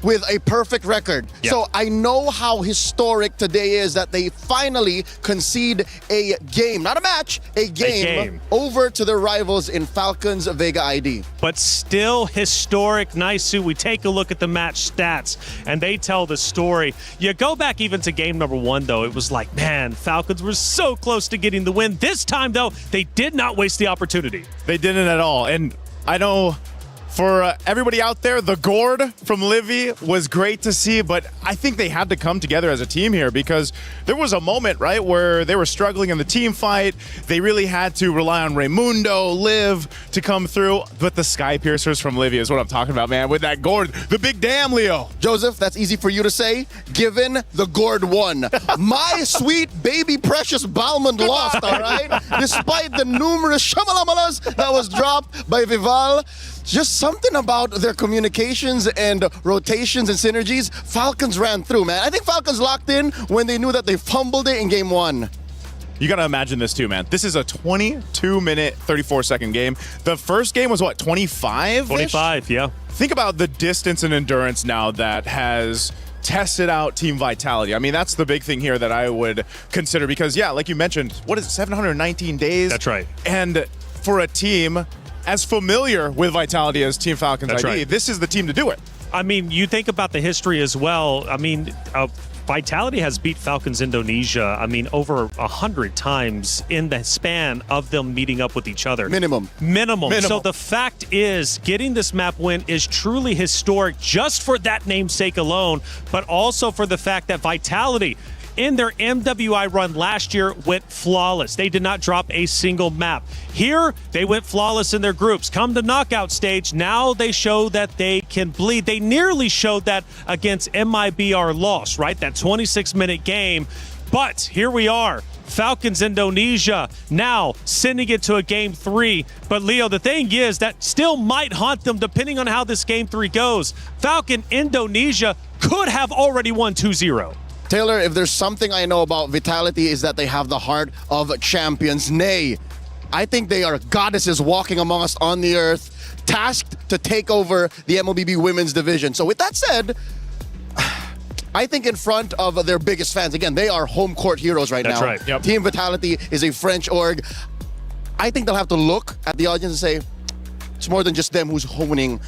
with a perfect record. Yep. So I know how historic today is that they finally concede a game, not a match, a game over to their rivals in Falcons Vega ID. But still historic. Naisu, we take a look at the match stats, and they tell the story. You go back even to game number 1, though, it was like, man, Falcons were so close to getting the win. This time, though, they did not waste the opportunity. They didn't at all. And I know for everybody out there, the gourd from Livy was great to see, but I think they had to come together as a team here because there was a moment, right, where they were struggling in the team fight. They really had to rely on Raimundo, Liv to come through, but the Sky Piercers from Livy is what I'm talking about, man, with that gourd. The big damn, Leo. Joseph, that's easy for you to say, given the gourd won. My sweet baby precious Balmond lost, all right? Despite the numerous shamalamalas that was dropped by Vival, just something about their communications and rotations and synergies, Falcons ran through, man. I think Falcons locked in when they knew that they fumbled it in game 1. You got to imagine this too, man. This is a 22-minute, 34-second game. The first game was what, 25? 25, yeah. Think about the distance and endurance now that has tested out Team Vitality. I mean, that's the big thing here that I would consider because, yeah, like you mentioned, what is it, 719 days? That's right. And for a team as familiar with Vitality as Team Falcons ID, right. This is the team to do it. I mean, you think about the history as well. I mean, Vitality has beat Falcons Indonesia, I mean, over 100 times in the span of them meeting up with each other. Minimum. So the fact is, getting this map win is truly historic just for that namesake alone, but also for the fact that Vitality, in their MWI run last year, went flawless. They did not drop a single map. Here, they went flawless in their groups. Come to knockout stage, now they show that they can bleed. They nearly showed that against MIBR loss, right? That 26-minute game. But here we are. Falcons Indonesia now sending it to a game 3. But Leo, the thing is that still might haunt them depending on how this game 3 goes. Falcon Indonesia could have already won 2-0. Taylor, if there's something I know about Vitality is that they have the heart of champions. Nay, I think they are goddesses walking among us on the earth, tasked to take over the MLBB women's division. So with that said, I think in front of their biggest fans, again, they are home court heroes right now. That's right. Yep. Team Vitality is a French org. I think they'll have to look at the audience and say, it's more than just them who's hoping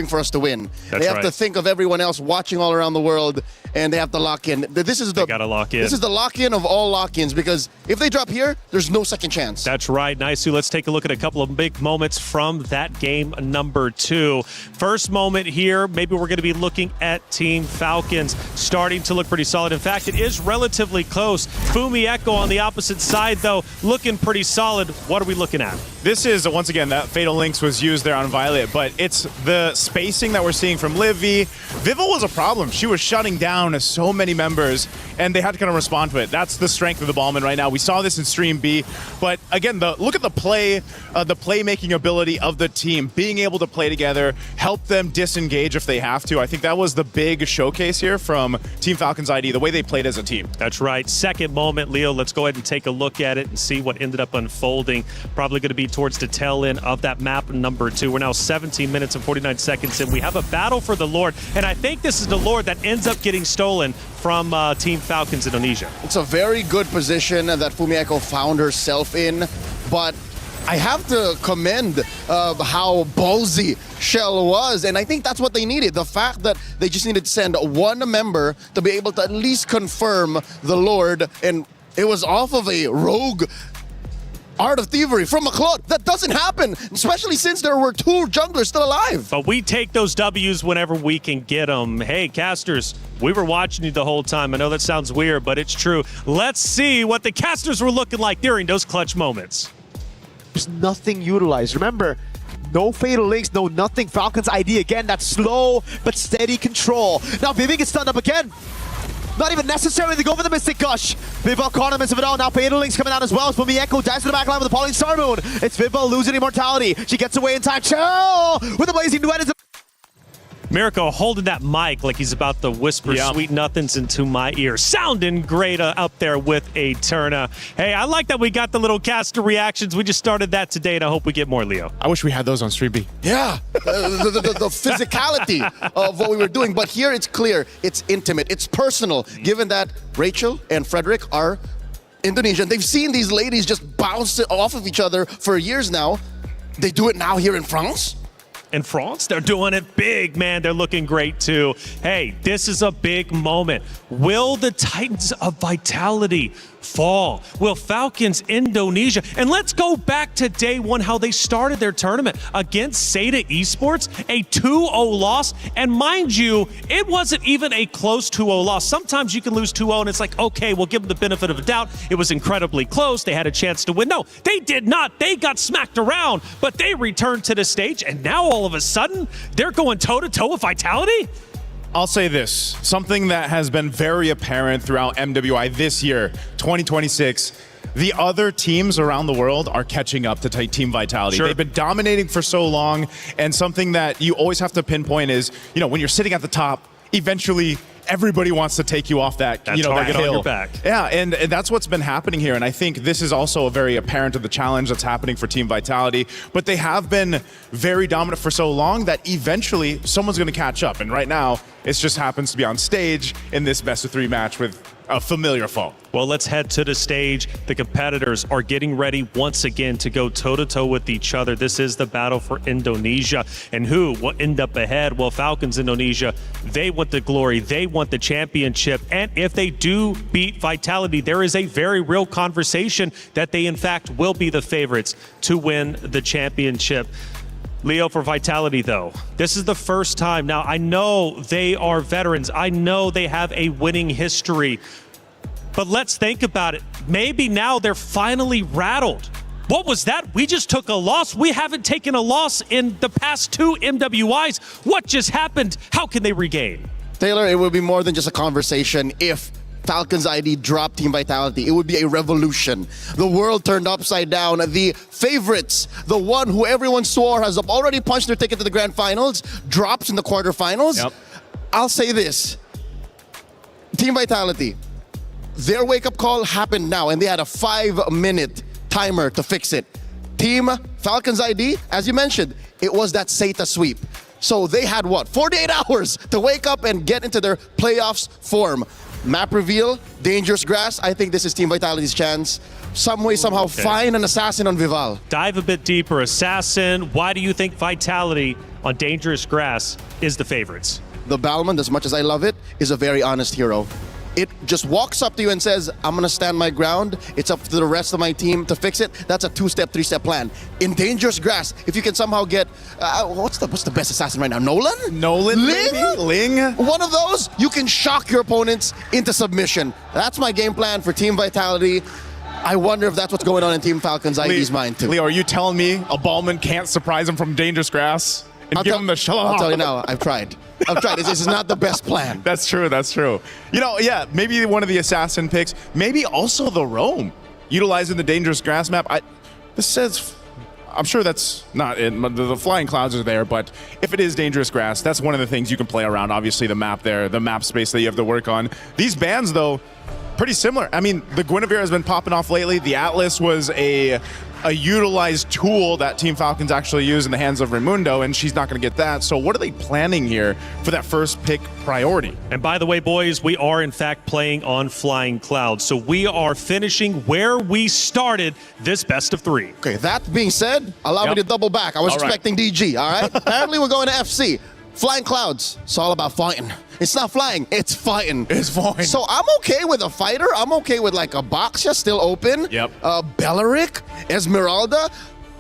for us to win. They have to think of everyone else watching all around the world, and they have to lock in. This is the lock-in of all lock-ins, because if they drop here, there's no second chance. That's right. Nice. Let's take a look at a couple of big moments from that game number 2. First moment here, maybe we're going to be looking at Team Falcons starting to look pretty solid. In fact, it is relatively close. Fumi Echo on the opposite side, though, looking pretty solid. What are we looking at? This is, once again, that Fatal Links was used there on Violet, but it's the spacing that we're seeing from Livy. Vival was a problem. She was shutting down so many members, and they had to kind of respond to it. That's the strength of the Ballman right now. We saw this in Stream B, but again, look at the playmaking ability of the team, being able to play together, help them disengage if they have to. I think that was the big showcase here from Team Falcons ID, the way they played as a team. That's right. Second moment, Leo, let's go ahead and take a look at it and see what ended up unfolding. Probably going to be towards the tail end of that map number 2. We're now 17 minutes and 49 seconds in. We have a battle for the Lord, and I think this is the Lord that ends up getting stolen from Team Falcons Indonesia. It's a very good position that Fumieko found herself in, but I have to commend how ballsy Shell was, and I think that's what they needed. The fact that they just needed to send one member to be able to at least confirm the Lord, and it was off of a rogue Art of Thievery from McLeod. That doesn't happen, especially since there were 2 junglers still alive. But we take those W's whenever we can get them. Hey, casters, we were watching you the whole time. I know that sounds weird, but it's true. Let's see what the casters were looking like during those clutch moments. There's nothing utilized. Remember, no fatal links, no nothing. Falcon's ID again, that slow but steady control. Now Vivi gets stunned up again. Not even necessary to go for the Mystic Gush. Vival caught him of it all. Now fatal links coming out as well. But Mieko dives to the back line with the Falling Star Moon. It's Vival losing immortality. She gets away in time. Chill with the Blazing Duet. Mirko holding that mic like he's about to whisper sweet nothings into my ear. Sounding great up there with a Turna. Hey, I like that we got the little caster reactions. We just started that today, and I hope we get more, Leo. I wish we had those on Stream B. Yeah, the physicality of what we were doing. But here it's clear, it's intimate, it's personal, given that Rachel and Frederick are Indonesian. They've seen these ladies just bounce off of each other for years now. They do it now here in France. In France, they're doing it big, man. They're looking great too. Hey, this is a big moment. Will the Titans of Vitality fall? Will Falcons Indonesia? And let's go back to day one, how they started their tournament against Seda Esports, a 2-0 loss. And mind you, it wasn't even a close 2-0 loss. Sometimes you can lose 2-0 and it's like, okay, we'll give them the benefit of the doubt. It was incredibly close. They had a chance to win. No, they did not. They got smacked around, but they returned to the stage. And now all of a sudden, they're going toe-to-toe with Vitality? I'll say this, something that has been very apparent throughout MWI this year, 2026, the other teams around the world are catching up to Team Vitality. Sure. They've been dominating for so long, and something that you always have to pinpoint is, you know, when you're sitting at the top, eventually everybody wants to take you off that, that you know, target that hill. on your back. Yeah, and that's what's been happening here. And I think this is also a very apparent of the challenge that's happening for Team Vitality. But they have been very dominant for so long that eventually someone's going to catch up. And right now, it just happens to be on stage in this best-of-3 match with a familiar foe. Well, let's head to the stage. The competitors are getting ready once again to go toe-to-toe with each other. This is the battle for Indonesia. And who will end up ahead? Well, Falcons Indonesia, they want the glory. They want the championship. And if they do beat Vitality, there is a very real conversation that they, in fact, will be the favorites to win the championship. Leo, for Vitality, though, this is the first time. Now, I know they are veterans. I know they have a winning history. But let's think about it. Maybe now they're finally rattled. What was that? We just took a loss. We haven't taken a loss in the past 2 MWIs. What just happened? How can they regain? Taylor, it would be more than just a conversation if Falcons ID dropped Team Vitality. It would be a revolution. The world turned upside down. The favorites, the one who everyone swore has already punched their ticket to the grand finals, drops in the quarterfinals. Yep. I'll say this. Team Vitality, their wake-up call happened now, and they had a 5-minute timer to fix it. Team Falcons ID, as you mentioned, it was that Seta sweep. So they had, 48 hours to wake up and get into their playoffs form. Map reveal, dangerous grass. I think this is Team Vitality's chance. Some way, somehow, find an assassin on Vival. Dive a bit deeper. Assassin, why do you think Vitality on dangerous grass is the favorites? The Balmond, as much as I love it, is a very honest hero. It just walks up to you and says, I'm going to stand my ground. It's up to the rest of my team to fix it. That's a 2-step, 3-step plan. In dangerous grass, if you can somehow get, what's the best assassin right now? Nolan? Ling? Maybe? Ling? One of those, you can shock your opponents into submission. That's my game plan for Team Vitality. I wonder if that's what's going on in Team Falcons ID's mind too. Leo, are you telling me a Ballman can't surprise him from dangerous grass and give him the shalom? I'll tell you now, I've tried. This is not the best plan. That's true, that's true. You know, yeah, maybe one of the assassin picks, maybe also the roam, utilizing the dangerous grass map. This says, I'm sure that's not it. The flying clouds are there, but if it is dangerous grass, that's one of the things you can play around. Obviously, the map there, the map space that you have to work on. These bans, though, pretty similar. I mean, the Guinevere has been popping off lately. The Atlas was a utilized tool that Team Falcons actually use in the hands of Raimundo, and she's not going to get that. So what are they planning here for that first pick priority? And by the way, boys, we are in fact playing on Flying Clouds. So we are finishing where we started this best of 3. Okay, that being said, allow me to double back. I was expecting DG, all right? Apparently we're going to FC. Flying clouds, it's all about fighting. It's not flying, it's fighting. It's fine. So I'm okay with a fighter. I'm okay with like a Boxia still open. Yep. Belleric, Esmeralda.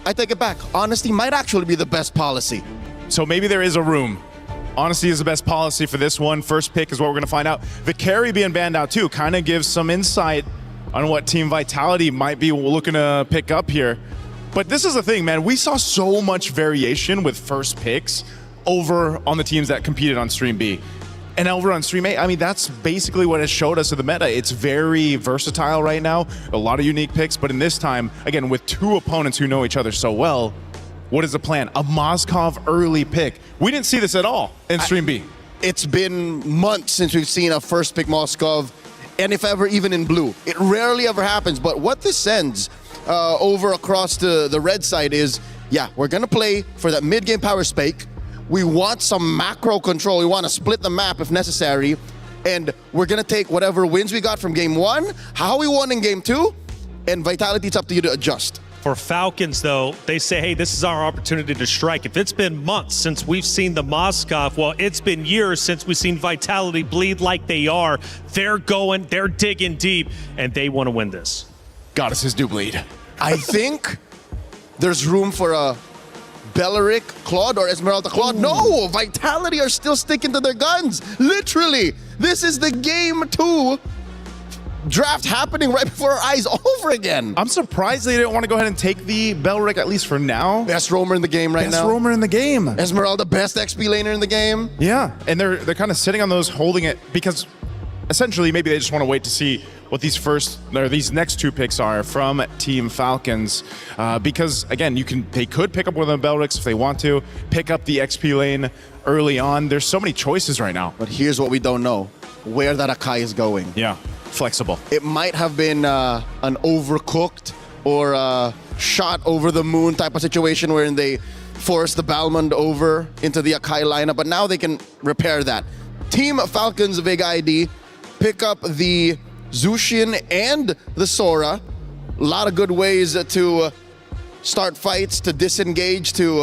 I take it back. Honesty might actually be the best policy. So maybe there is a room. Honesty is the best policy for this one. First pick is what we're going to find out. The carry being banned out too kind of gives some insight on what Team Vitality might be looking to pick up here. But this is the thing, man. We saw so much variation with first picks over on the teams that competed on Stream B. And over on Stream A, I mean, that's basically what it showed us of the meta. It's very versatile right now. A lot of unique picks. But in this time, again, with two opponents who know each other so well, what is the plan? A Moskov early pick. We didn't see this at all in Stream B. It's been months since we've seen a first pick Moskov, and if ever, even in blue. It rarely ever happens, but what this sends over across the red side is, yeah, we're going to play for that mid-game power spike. We want some macro control. We want to split the map if necessary, and we're going to take whatever wins we got from game 1, how we won in game 2, and Vitality, it's up to you to adjust. For Falcons, though, they say, hey, this is our opportunity to strike. If it's been months since we've seen the Moskov, well, it's been years since we've seen Vitality bleed like they are. They're going, they're digging deep, and they want to win this. Goddesses do bleed. I think there's room for a Belleric Claude or Esmeralda Claude. No, Vitality are still sticking to their guns. Literally, this is the game 2 draft happening right before our eyes over again. I'm surprised they didn't want to go ahead and take the Belleric, at least for now. Best roamer in the game right now. Best roamer in the game. Esmeralda, best XP laner in the game. Yeah, and they're kind of sitting on those, holding it, because essentially maybe they just want to wait to see what these next two picks are from Team Falcons, because again, they could pick up one of the Bellerics if they want to, pick up the XP lane early on. There's so many choices right now. But here's what we don't know: where that Akai is going. Yeah. Flexible. It might have been an overcooked or shot over the moon type of situation wherein they forced the Balmond over into the Akai lineup, but now they can repair that. Team Falcons Vega ID pick up the Zushin and the Sora. A lot of good ways to start fights, to disengage, to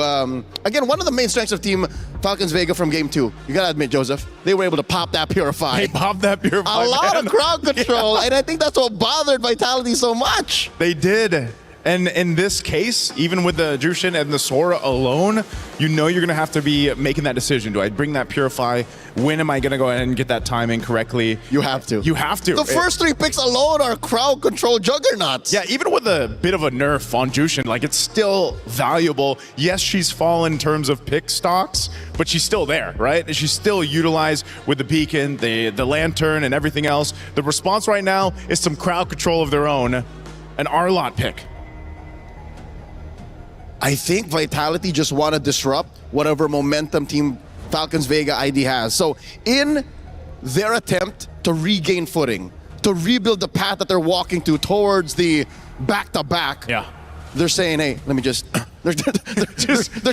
again, one of the main strengths of Team Falcons Vega from game 2. You gotta admit, Joseph, they were able to pop that Purify. They popped that Purify. A lot of crowd control, and I think that's what bothered Vitality so much. They did. And in this case, even with the Jushin and the Sora alone, you know you're going to have to be making that decision. Do I bring that Purify? When am I going to go ahead and get that timing correctly? You have to. You have to. The first 3 picks alone are crowd control juggernauts. Yeah, even with a bit of a nerf on Jushin, like, it's still valuable. Yes, she's fallen in terms of pick stocks, but she's still there, right? She's still utilized with the beacon, the lantern, and everything else. The response right now is some crowd control of their own, an Arlott pick. I think Vitality just want to disrupt whatever momentum Team Falcons Vega ID has. So in their attempt to regain footing, to rebuild the path that they're walking to towards the back-to-back, they're saying, hey, let me just... they're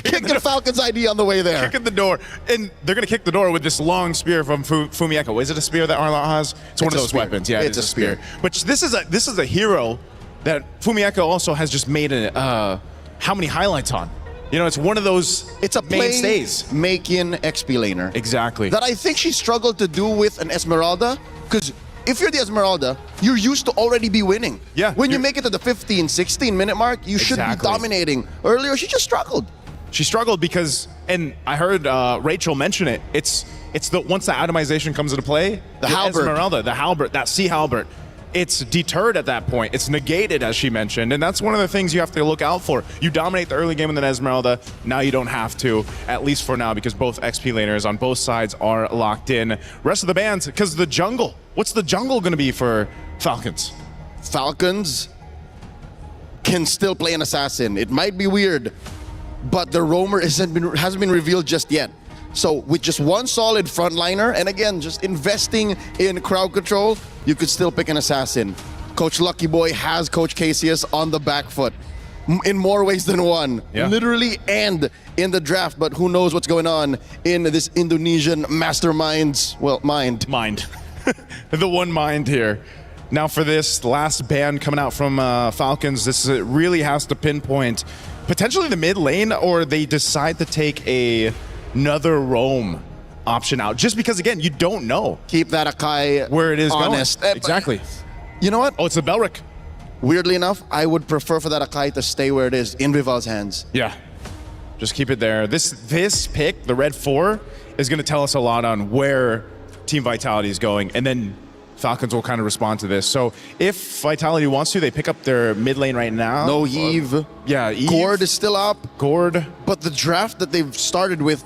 kicking Falcons ID on the way there. Kicking the door. And they're going to kick the door with this long spear from Fumieko. Is it a spear that Arlott has? It's one of those weapons. Yeah, it's a spear. But this is a hero that Fumieko also has just made how many highlights on? You know, it's one of those mainstays. Making XP laner. Exactly. That I think she struggled to do with an Esmeralda, because if you're the Esmeralda, you're used to already be winning. Yeah. When you make it to the 15, 16 minute mark, you should be dominating. Earlier, she just struggled. She struggled because, and I heard Rachel mention it, it's the once the atomization comes into play, the halberd. Esmeralda, the halberd, that sea halberd, it's deterred at that point. It's negated, as she mentioned, and that's one of the things you have to look out for. You dominate the early game with an Esmeralda, now you don't have to, at least for now, because both XP laners on both sides are locked in. Rest of the bands, because the jungle, what's the jungle going to be for Falcons? Falcons can still play an assassin. It might be weird, but the roamer hasn't been revealed just yet. So with just one solid frontliner, and again, just investing in crowd control, you could still pick an assassin. Coach Lucky Boy has Coach Casius on the back foot in more ways than one, literally and in the draft, but who knows what's going on in this Indonesian mastermind's, well, mind. The one mind here. Now for this last ban coming out from Falcons, this really has to pinpoint potentially the mid lane, or they decide to take a another roam option out. Just because, again, you don't know. Keep that Akai where it is honest. going. Exactly. You know what? Oh, it's a Belric. Weirdly enough, I would prefer for that Akai to stay where it is, in Vival's hands. Yeah. Just keep it there. This pick, the red 4, is going to tell us a lot on where Team Vitality is going. And then Falcons will kind of respond to this. So if Vitality wants to, they pick up their mid lane right now. No Eve. Yeah, Eve. Gord is still up. Gord. But the draft that they've started with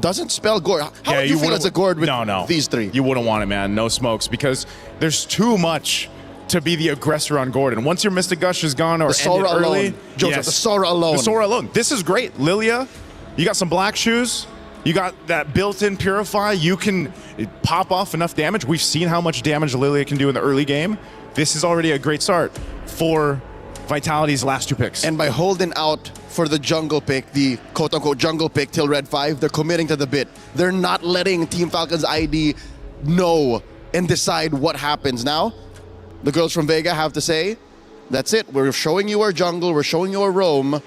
doesn't spell Gord. How would you feel as a Gord with these 3? You wouldn't want it, man. No smokes. Because there's too much to be the aggressor on Gordon. Once your Mystic Gush is gone or the Sora ended early, alone. Joseph, the Sora alone. The Sora alone. This is great. Lilia, you got some black shoes. You got that built-in Purify. You can pop off enough damage. We've seen how much damage Lilia can do in the early game. This is already a great start for Vitality's last 2 picks. And by holding out for the jungle pick, the quote-unquote jungle pick till red 5, they're committing to the bit. They're not letting Team Falcons ID know and decide what happens now. The girls from Vega have to say, that's it. We're showing you our jungle. We're showing you our roam.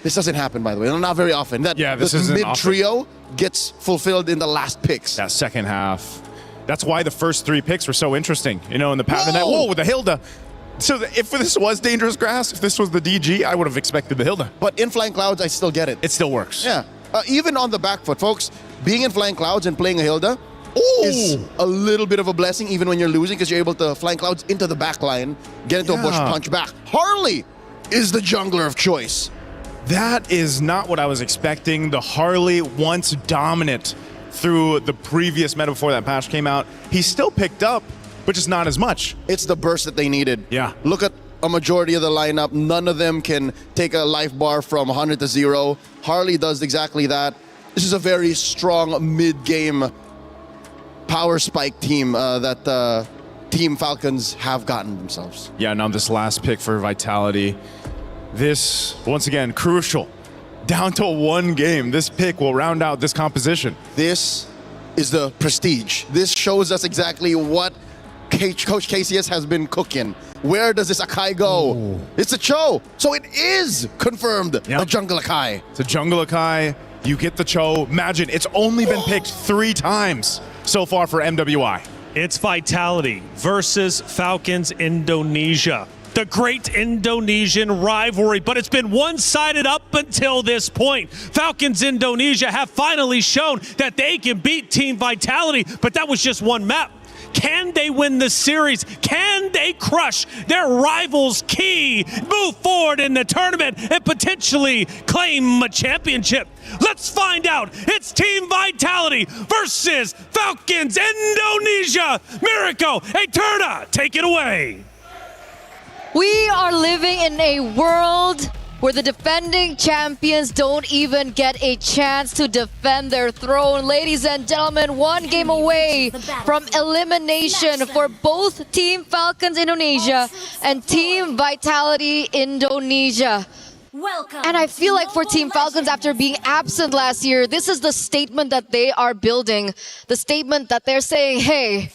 This doesn't happen, by the way. Not very often. This the isn't mid-trio gits fulfilled in the last picks. That second half. That's why the first 3 picks were so interesting. You know, in the pattern that, with the Hilda. So if this was Dangerous Grass, if this was the DG, I would have expected the Hilda. But in Flying Clouds, I still get it. It still works. Yeah. Even on the back foot, folks, being in Flying Clouds and playing a Hilda is a little bit of a blessing even when you're losing because you're able to Flying Clouds into the back line, get into a bush, punch back. Harley is the jungler of choice. That is not what I was expecting. The Harley, once dominant through the previous meta before that patch came out, he's still picked up, but just not as much. It's the burst that they needed. Yeah. Look at a majority of the lineup. None of them can take a life bar from 100 to 0. Harley does exactly that. This is a very strong mid-game power spike team that Team Falcons have gotten themselves. Yeah, now this last pick for Vitality. This, once again, crucial. Down to 1 game. This pick will round out this composition. This is the prestige. This shows us exactly what Coach KCS has been cooking. Where does this Akai go? Ooh. It's a Cho. So it is confirmed a Jungle Akai. It's a Jungle Akai. You get the Cho. Imagine, it's only been picked 3 times so far for MWI. It's Vitality versus Falcons Indonesia. The great Indonesian rivalry, but it's been one-sided up until this point. Falcons Indonesia have finally shown that they can beat Team Vitality, but that was just one map. Can they win the series? Can they crush their rivals' key, move forward in the tournament, and potentially claim a championship? Let's find out. It's Team Vitality versus Falcons Indonesia. Mirko, Eterna, take it away. We are living in a world where the defending champions don't even get a chance to defend their throne. Ladies and gentlemen, 1 game away from elimination for both Team Falcons Indonesia and Team Vitality Indonesia. And I feel like for Team Falcons, after being absent last year, this is the statement that they are building. The statement that they're saying, hey,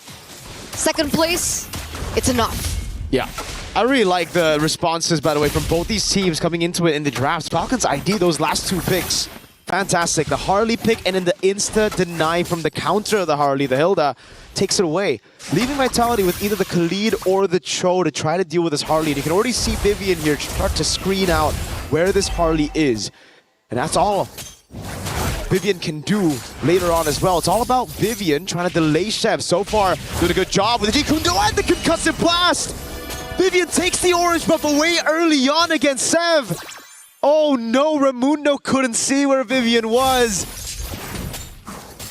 2nd place, it's enough. Yeah. I really like the responses, by the way, from both these teams coming into it in the drafts. Falcons ID those last 2 picks. Fantastic. The Harley pick and then the insta-deny from the counter of the Harley, the Hilda, takes it away. Leaving Vitality with either the Khalid or the Cho to try to deal with this Harley. And you can already see Vivian here start to screen out where this Harley is. And that's all Vivian can do later on as well. It's all about Vivian trying to delay Chef. So far, doing a good job with the Jikundo and the Concussive Blast. Vivian takes the orange buff away early on against Sev. Oh no, Raimundo couldn't see where Vivian was.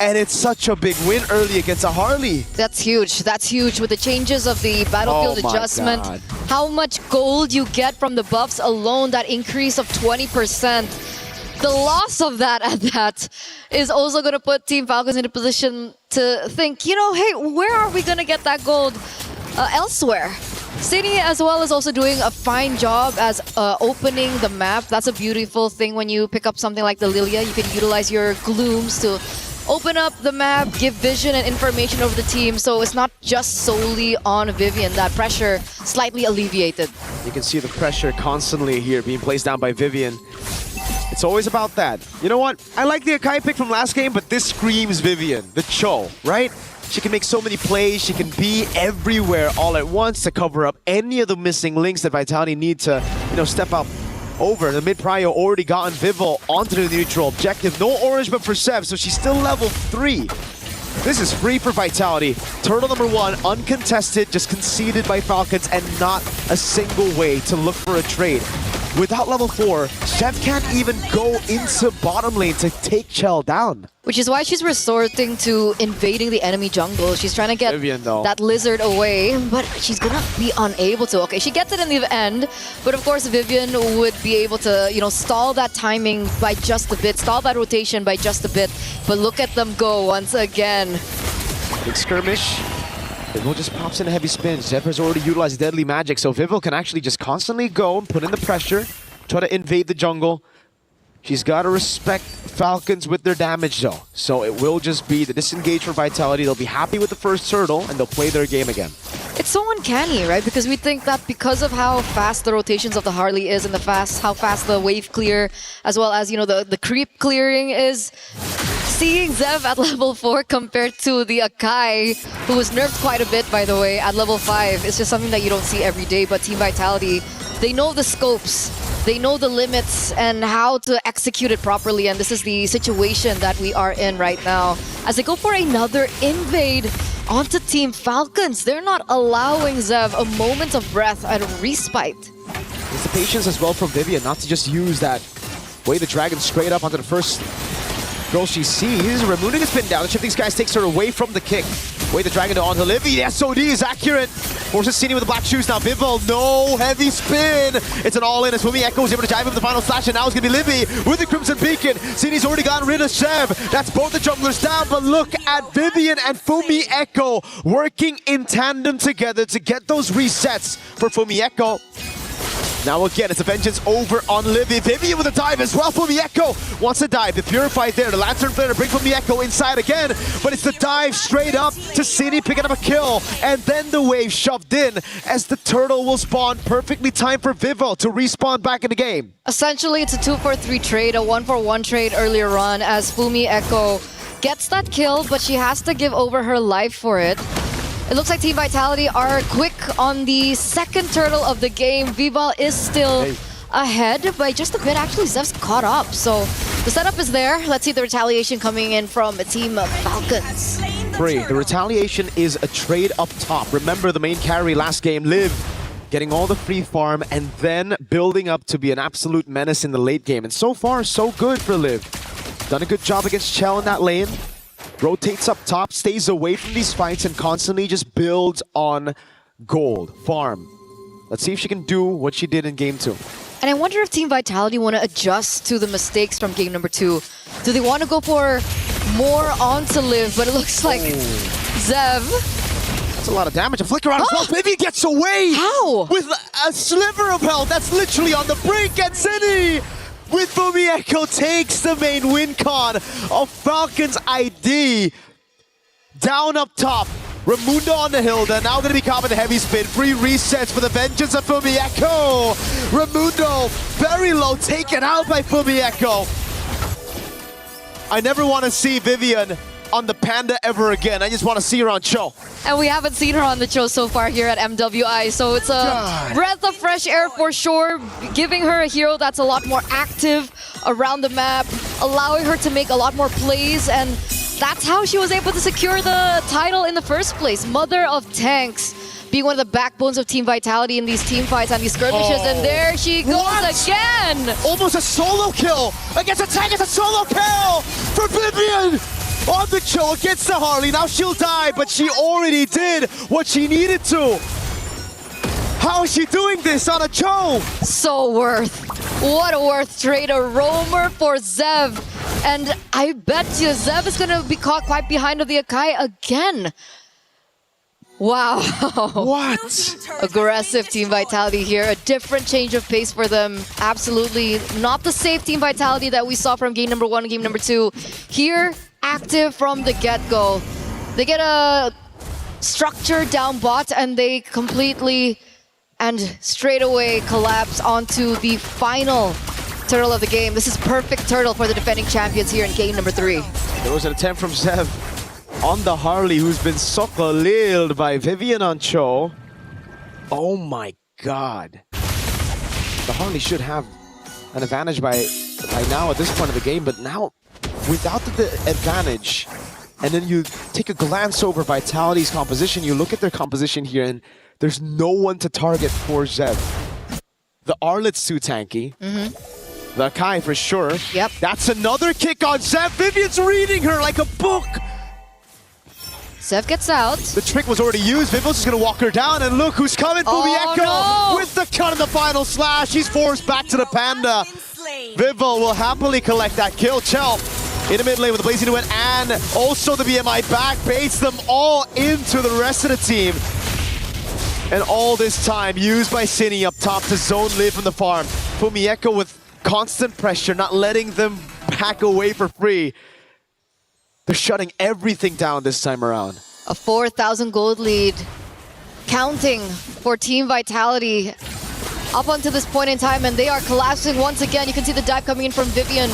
And it's such a big win early against a Harley. That's huge. That's huge with the changes of the battlefield adjustment. God. How much gold you get from the buffs alone, that increase of 20%. The loss of that at that is also going to put Team Falcons in a position to think, you know, hey, where are we going to get that gold elsewhere? City as well is also doing a fine job as opening the map. That's a beautiful thing when you pick up something like the Lilia. You can utilize your glooms to open up the map, give vision and information over the team. So it's not just solely on Vivian. That pressure slightly alleviated. You can see the pressure constantly here being placed down by Vivian. It's always about that. You know what? I like the Akai pick from last game, but this screams Vivian, the Cho, right? She can make so many plays. She can be everywhere all at once to cover up any of the missing links that Vitality need to, step up over. The mid prio already gotten Vival onto the neutral objective. No orange, but for Sev, so she's still level 3. This is free for Vitality. Turtle number 1, uncontested, just conceded by Falcons, and not a single way to look for a trade. Without level 4, Sev can't even go into bottom lane to take Chell down. Which is why she's resorting to invading the enemy jungle. She's trying to get Vivian, though, that lizard away, but she's gonna be unable to. Okay, she gets it in the end, but of course Vivian would be able to, stall that timing by just a bit, stall that rotation by just a bit. But look at them go once again. Big skirmish. Vival just pops in a heavy spin. Zev has already utilized deadly magic, so Vival can actually just constantly go and put in the pressure, try to invade the jungle. She's got to respect Falcons with their damage though. So it will just be the disengage for Vitality. They'll be happy with the first turtle and they'll play their game again. It's so uncanny, right? Because we think that because of how fast the rotations of the Harley is and how fast the wave clear, as well as, the creep clearing is, seeing Zev at level 4 compared to the Akai, who was nerfed quite a bit, by the way, at level 5, it's just something that you don't see every day. But Team Vitality, they know the scopes, they know the limits and how to execute it properly, and this is the situation that we are in right now. As they go for another invade onto Team Falcons, they're not allowing Zev a moment of breath and respite. It's the patience as well from Vivian not to just use that way the dragon straight up onto the first girl she sees. Removing the spin down, the Shifting Skies takes her away from the kick. Way the dragon to onto Livy. The SOD is accurate. Forces Cini with the black shoes now. Vival, no heavy spin. It's an all-in as Fumi Echo is able to dive in the final slash, and now it's going to be Livy with the Crimson Beacon. Cini's already gotten rid of Sev. That's both the junglers down, but look at Vivian and Fumi Echo working in tandem together to get those resets for Fumi Echo. Now again, it's a vengeance over on Livy. Vivian with a dive as well. Fumi Echo wants to dive. The Purified there. The Lantern Flare to bring Fumi Echo inside again. But it's the dive straight up to Cini picking up a kill. And then the wave shoved in as the turtle will spawn. Perfectly timed for Vival to respawn back in the game. Essentially, it's a 2-for-3 trade, a 1-for-1 trade earlier on as Fumi Echo gets that kill, but she has to give over her life for it. It looks like Team Vitality are quick on the second turtle of the game. Vival is still ahead by just a bit. Actually, Zev's caught up. So the setup is there. Let's see the retaliation coming in from Team Falcons. The retaliation is a trade up top. Remember the main carry last game, Liv, getting all the free farm and then building up to be an absolute menace in the late game. And so far, so good for Liv. Done a good job against Chell in that lane. Rotates up top, stays away from these fights, and constantly just builds on gold, farm. Let's see if she can do what she did in Game 2. And I wonder if Team Vitality want to adjust to the mistakes from Game number 2. Do they want to go for more onto Liv? But it looks like Zev. That's a lot of damage. A flicker on himself. Vivian gets away! How? With a sliver of health. That's literally on the brink. And Cini with Fumi Echo takes the main win con of Falcons ID. Down up top. Ramundo on the hill. They're now going to be caught with a heavy spin. Free resets for the vengeance of Fumi Echo. Ramundo very low, taken out by Fumi Echo. I never want to see Vivian on the Panda ever again. I just want to see her on Cho. And we haven't seen her on the show so far here at MWI, so it's a breath of fresh air for sure, giving her a hero that's a lot more active around the map, allowing her to make a lot more plays, and that's how she was able to secure the title in the first place. Mother of Tanks, being one of the backbones of Team Vitality in these team fights and these skirmishes, and there she goes again! Almost a solo kill against a tank. It's a solo kill for Vivian! On the Cho against the Harley. Now she'll die, but she already did what she needed to. How is she doing this on a Cho? So worth. What a worth trade. A roamer for Zev. And I bet you Zev is going to be caught quite behind of the Akai again. Wow. What? Aggressive Team Vitality here. A different change of pace for them. Absolutely not the safe Team Vitality that we saw from game number 1 and game number 2. Here, active from the get-go. They get a structure down bot and they completely and straight away collapse onto the final turtle of the game. This is perfect turtle for the defending champions here in game number 3. There was an attempt from Zev on the Harley, who's been sokoliled by Vivian on Cho. Oh my god. The Harley should have an advantage by now at this point of the game, but now without the advantage, and then you take a glance over Vitality's composition, you look at their composition here, and there's no one to target for Zev. The Arlet's too tanky. The Kai for sure. Yep. That's another kick on Zev. Vivian's reading her like a book. Zev gets out. The trick was already used. Vivil's just gonna walk her down, and look who's coming. Fumieko with the cut in the final slash. He's forced back to the Panda. Vivel will happily collect that kill. Chell in the mid lane with the Blazing Wind, and also the BMI back baits them all into the rest of the team. And all this time used by Cine up top to zone live from the farm. Fumieko with constant pressure, not letting them back away for free. They're shutting everything down this time around. A 4,000 gold lead. Counting for Team Vitality up until this point in time, and they are collapsing once again. You can see the dive coming in from Vivian,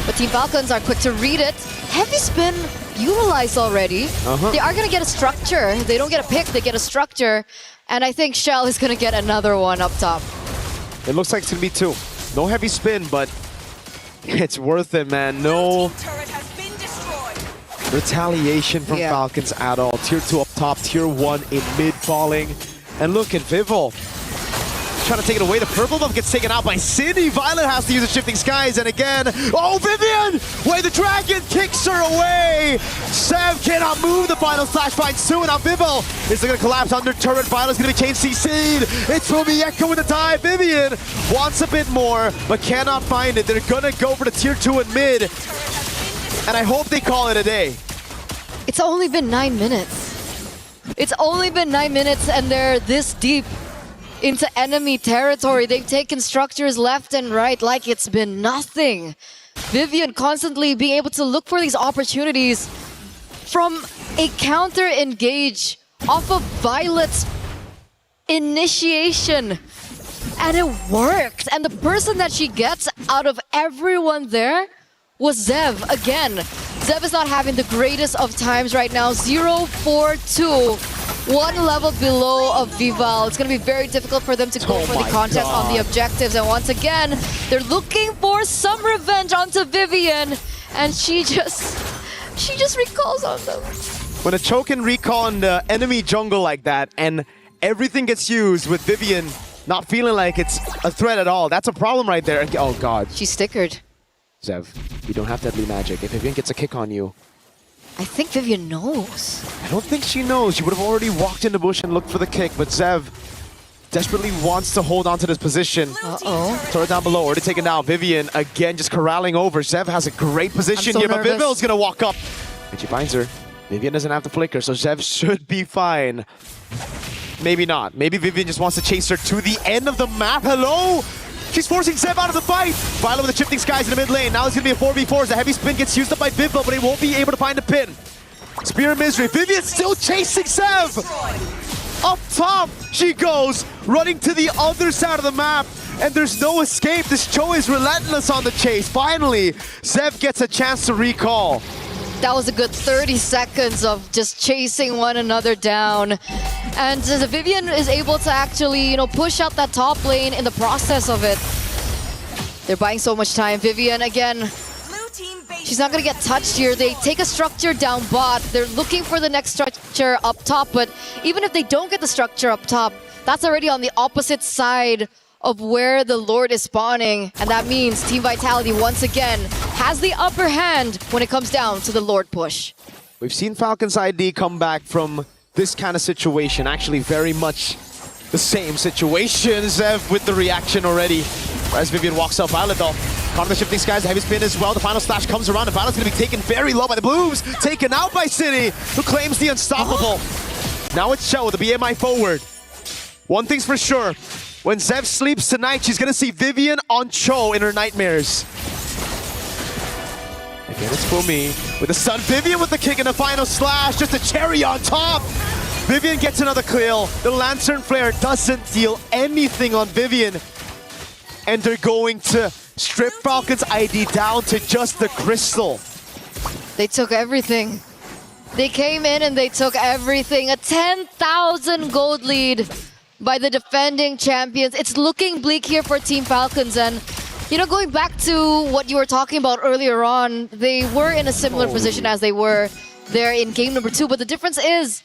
but Team Falcons are quick to read it. Heavy spin utilized already. They are going to get a structure. They don't get a pick, they get a structure. And I think Shell is going to get another one up top. It looks like it's going to be 2. No heavy spin, but it's worth it, man. No retaliation from Falcons at all. Tier 2 up top, Tier 1 in mid falling. And look at Vivel trying to take it away. The purple buff gets taken out by Cine. Violet has to use the Shifting Skies, and again, oh, Vivian! Wait, the dragon kicks her away! Sev cannot move. The final slash finds Sue, and now Vivel is going to collapse under turret. Violet's going to be changed CC'd. It's Fumieko with the dive. Vivian wants a bit more, but cannot find it. They're going to go for the Tier 2 in mid, and I hope they call it a day. It's only been 9 minutes. It's only been 9 minutes, and they're this deep into enemy territory. They've taken structures left and right like it's been nothing. Vivian constantly being able to look for these opportunities from a counter engage off of Violet's initiation. And it worked. And the person that she gets out of everyone there was Zev again. Zev is not having the greatest of times right now. 0-4-2. 1 level below of Vival. It's going to be very difficult for them to go for the contest on the objectives. And once again, they're looking for some revenge onto Vivian. And she just recalls on them. When a choke can recall on the enemy jungle like that, and everything gets used with Vivian not feeling like it's a threat at all, that's a problem right there. Oh god. She's stickered. Zev, you don't have deadly magic. If Vivian gets a kick on you, I think Vivian knows. I don't think she knows. She would have already walked in the bush and looked for the kick, but Zev desperately wants to hold on to this position. Turret down below, already taken down. Vivian, again, just corralling over. Zev has a great position here, but Vivil's gonna walk up. And she finds her. Vivian doesn't have the flicker, so Zev should be fine. Maybe not. Maybe Vivian just wants to chase her to the end of the map. Hello? She's forcing Zev out of the fight. Violet with the Shifting Skies in the mid lane. Now it's going to be a 4v4 as the heavy spin gets used up by Vivel, but he won't be able to find a pin. Spear of Misery. Vivian's still chasing Zev. Up top she goes, running to the other side of the map, and there's no escape. This Cho is relentless on the chase. Finally, Zev gets a chance to recall. That was a good 30 seconds of just chasing one another down. And Vivian is able to actually, push out that top lane in the process of it. They're buying so much time. Vivian, again, she's not going to get touched here. They take a structure down bot. They're looking for the next structure up top. But even if they don't get the structure up top, that's already on the opposite side of where the Lord is spawning. And that means Team Vitality, once again, has the upper hand when it comes down to the Lord push. We've seen Falcons ID come back from this kind of situation. Actually, very much the same situation. Zev with the reaction already. As Vivian walks up, Violet though. Caught the Shifting Skies, the heavy spin as well. The final slash comes around, and Violet's going to be taken very low by the Blues. Taken out by Cine, who claims the unstoppable. Now it's Shell with the BMI forward. One thing's for sure. When Zev sleeps tonight, she's going to see Vivian on Cho in her nightmares. Again, it's Fumi with the stun. Vivian with the kick in the final slash. Just a cherry on top. Vivian gets another kill. The Lantern Flare doesn't deal anything on Vivian. And they're going to strip Falcons ID down to just the crystal. They took everything. They came in and they took everything. A 10,000 gold lead by the defending champions. It's looking bleak here for Team Falcons. And, you know, going back to what you were talking about earlier on, they were in a similar position as they were there in game number 2. But the difference is,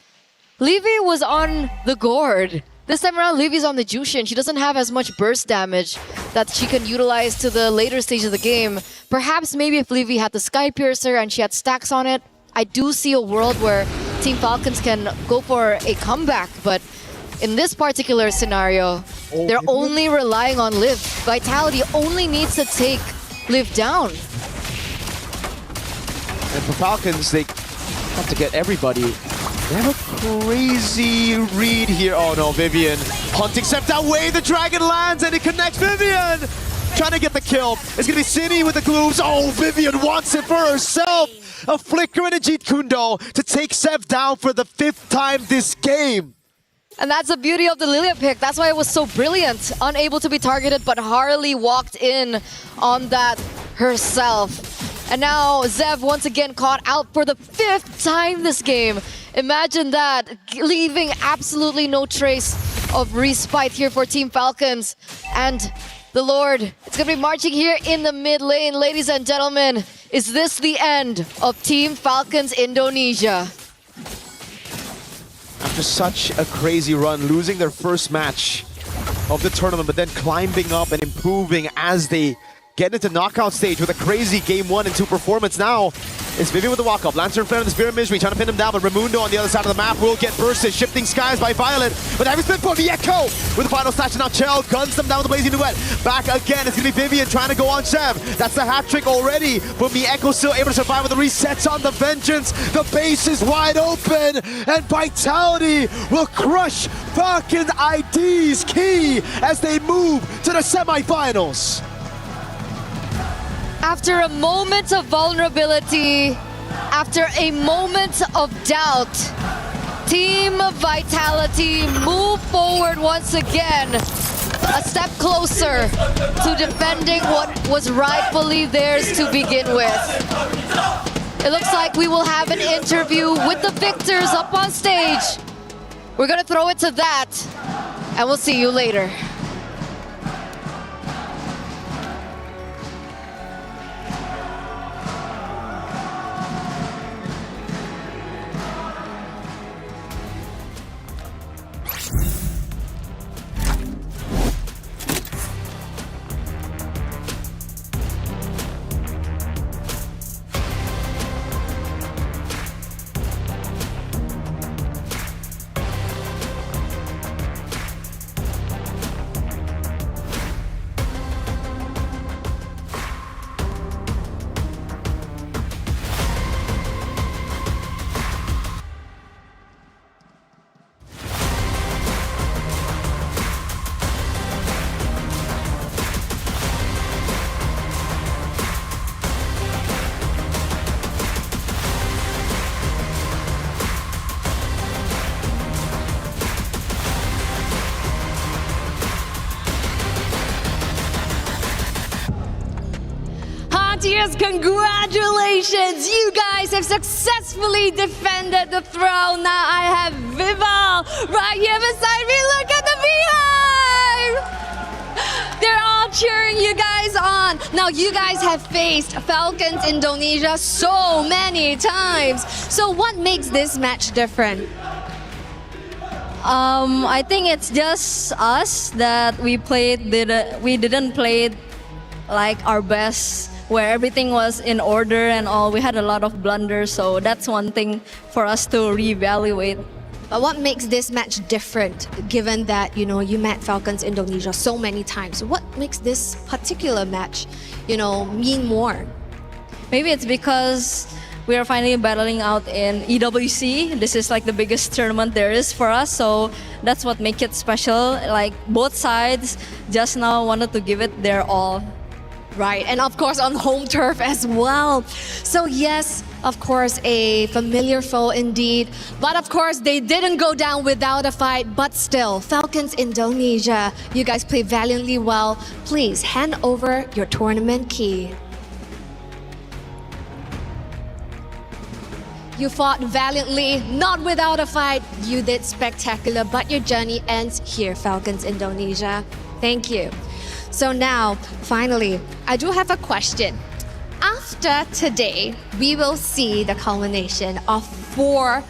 Levy was on the gourd. This time around, Levy's on the Jushin. She doesn't have as much burst damage that she can utilize to the later stage of the game. Perhaps maybe if Levy had the Sky Piercer and she had stacks on it, I do see a world where Team Falcons can go for a comeback. But in this particular scenario, they're only relying on Liv. Vitality only needs to take Liv down. And for Falcons, they have to get everybody. They have a crazy read here. Oh no, Vivian. Hunting stepped away, the dragon lands and it connects Vivian! Trying to get the kill. It's gonna be Cine with the glooms. Oh, Vivian wants it for herself! A flicker and a Jeet Kundo to take Sev down for the 5th time this game. And that's the beauty of the Lilia pick. That's why it was so brilliant. Unable to be targeted, but Harley walked in on that herself. And now Zev once again caught out for the 5th time this game. Imagine that, leaving absolutely no trace of respite here for Team Falcons. And the Lord, it's gonna be marching here in the mid lane. Ladies and gentlemen, is this the end of Team Falcons Indonesia? After such a crazy run, losing their first match of the tournament, but then climbing up and improving as they get into knockout stage with a crazy game 1 and 2 performance. Now, it's Vivian with the walk-up. Lancer in front of the Spirit Misery, trying to pin him down, but Raimundo on the other side of the map will get bursted. Shifting skies by Violet, but every spin for the Echo with the final slash, and now Chell guns them down with the Blazing Duet. Back again, it's going to be Vivian trying to go on Sev. That's the hat trick already, but Mieko still able to survive with the resets on the Vengeance. The base is wide open, and Vitality will crush Falcon ID's key as they move to the semifinals. After a moment of vulnerability, after a moment of doubt, Team Vitality move forward once again, a step closer to defending what was rightfully theirs to begin with. It looks like we will have an interview with the victors up on stage. We're gonna throw it to that, and we'll see you later. Yes, congratulations! You guys have successfully defended the throne. Now I have Vival right here beside me. Look at the beehive! They're all cheering you guys on. Now you guys have faced Falcons Indonesia so many times. So what makes this match different? I think it's just us that we didn't play like our best, where everything was in order and all. We had a lot of blunders, so that's one thing for us to reevaluate. But what makes this match different, given that, you know, you met Falcons Indonesia so many times? What makes this particular match, you know, mean more? Maybe it's because we are finally battling out in EWC. This is like the biggest tournament there is for us, so that's what makes it special. Like, both sides just now wanted to give it their all. Right, and of course on home turf as well. So yes, Of course, a familiar foe indeed. But of course, they didn't go down without a fight. But still, Falcons Indonesia, you guys play valiantly well. Please hand over your tournament key. You fought valiantly, not without a fight. You did spectacular, but your journey ends here, Falcons Indonesia. Thank you. So now, finally, I do have a question. After today, we will see the culmination of 4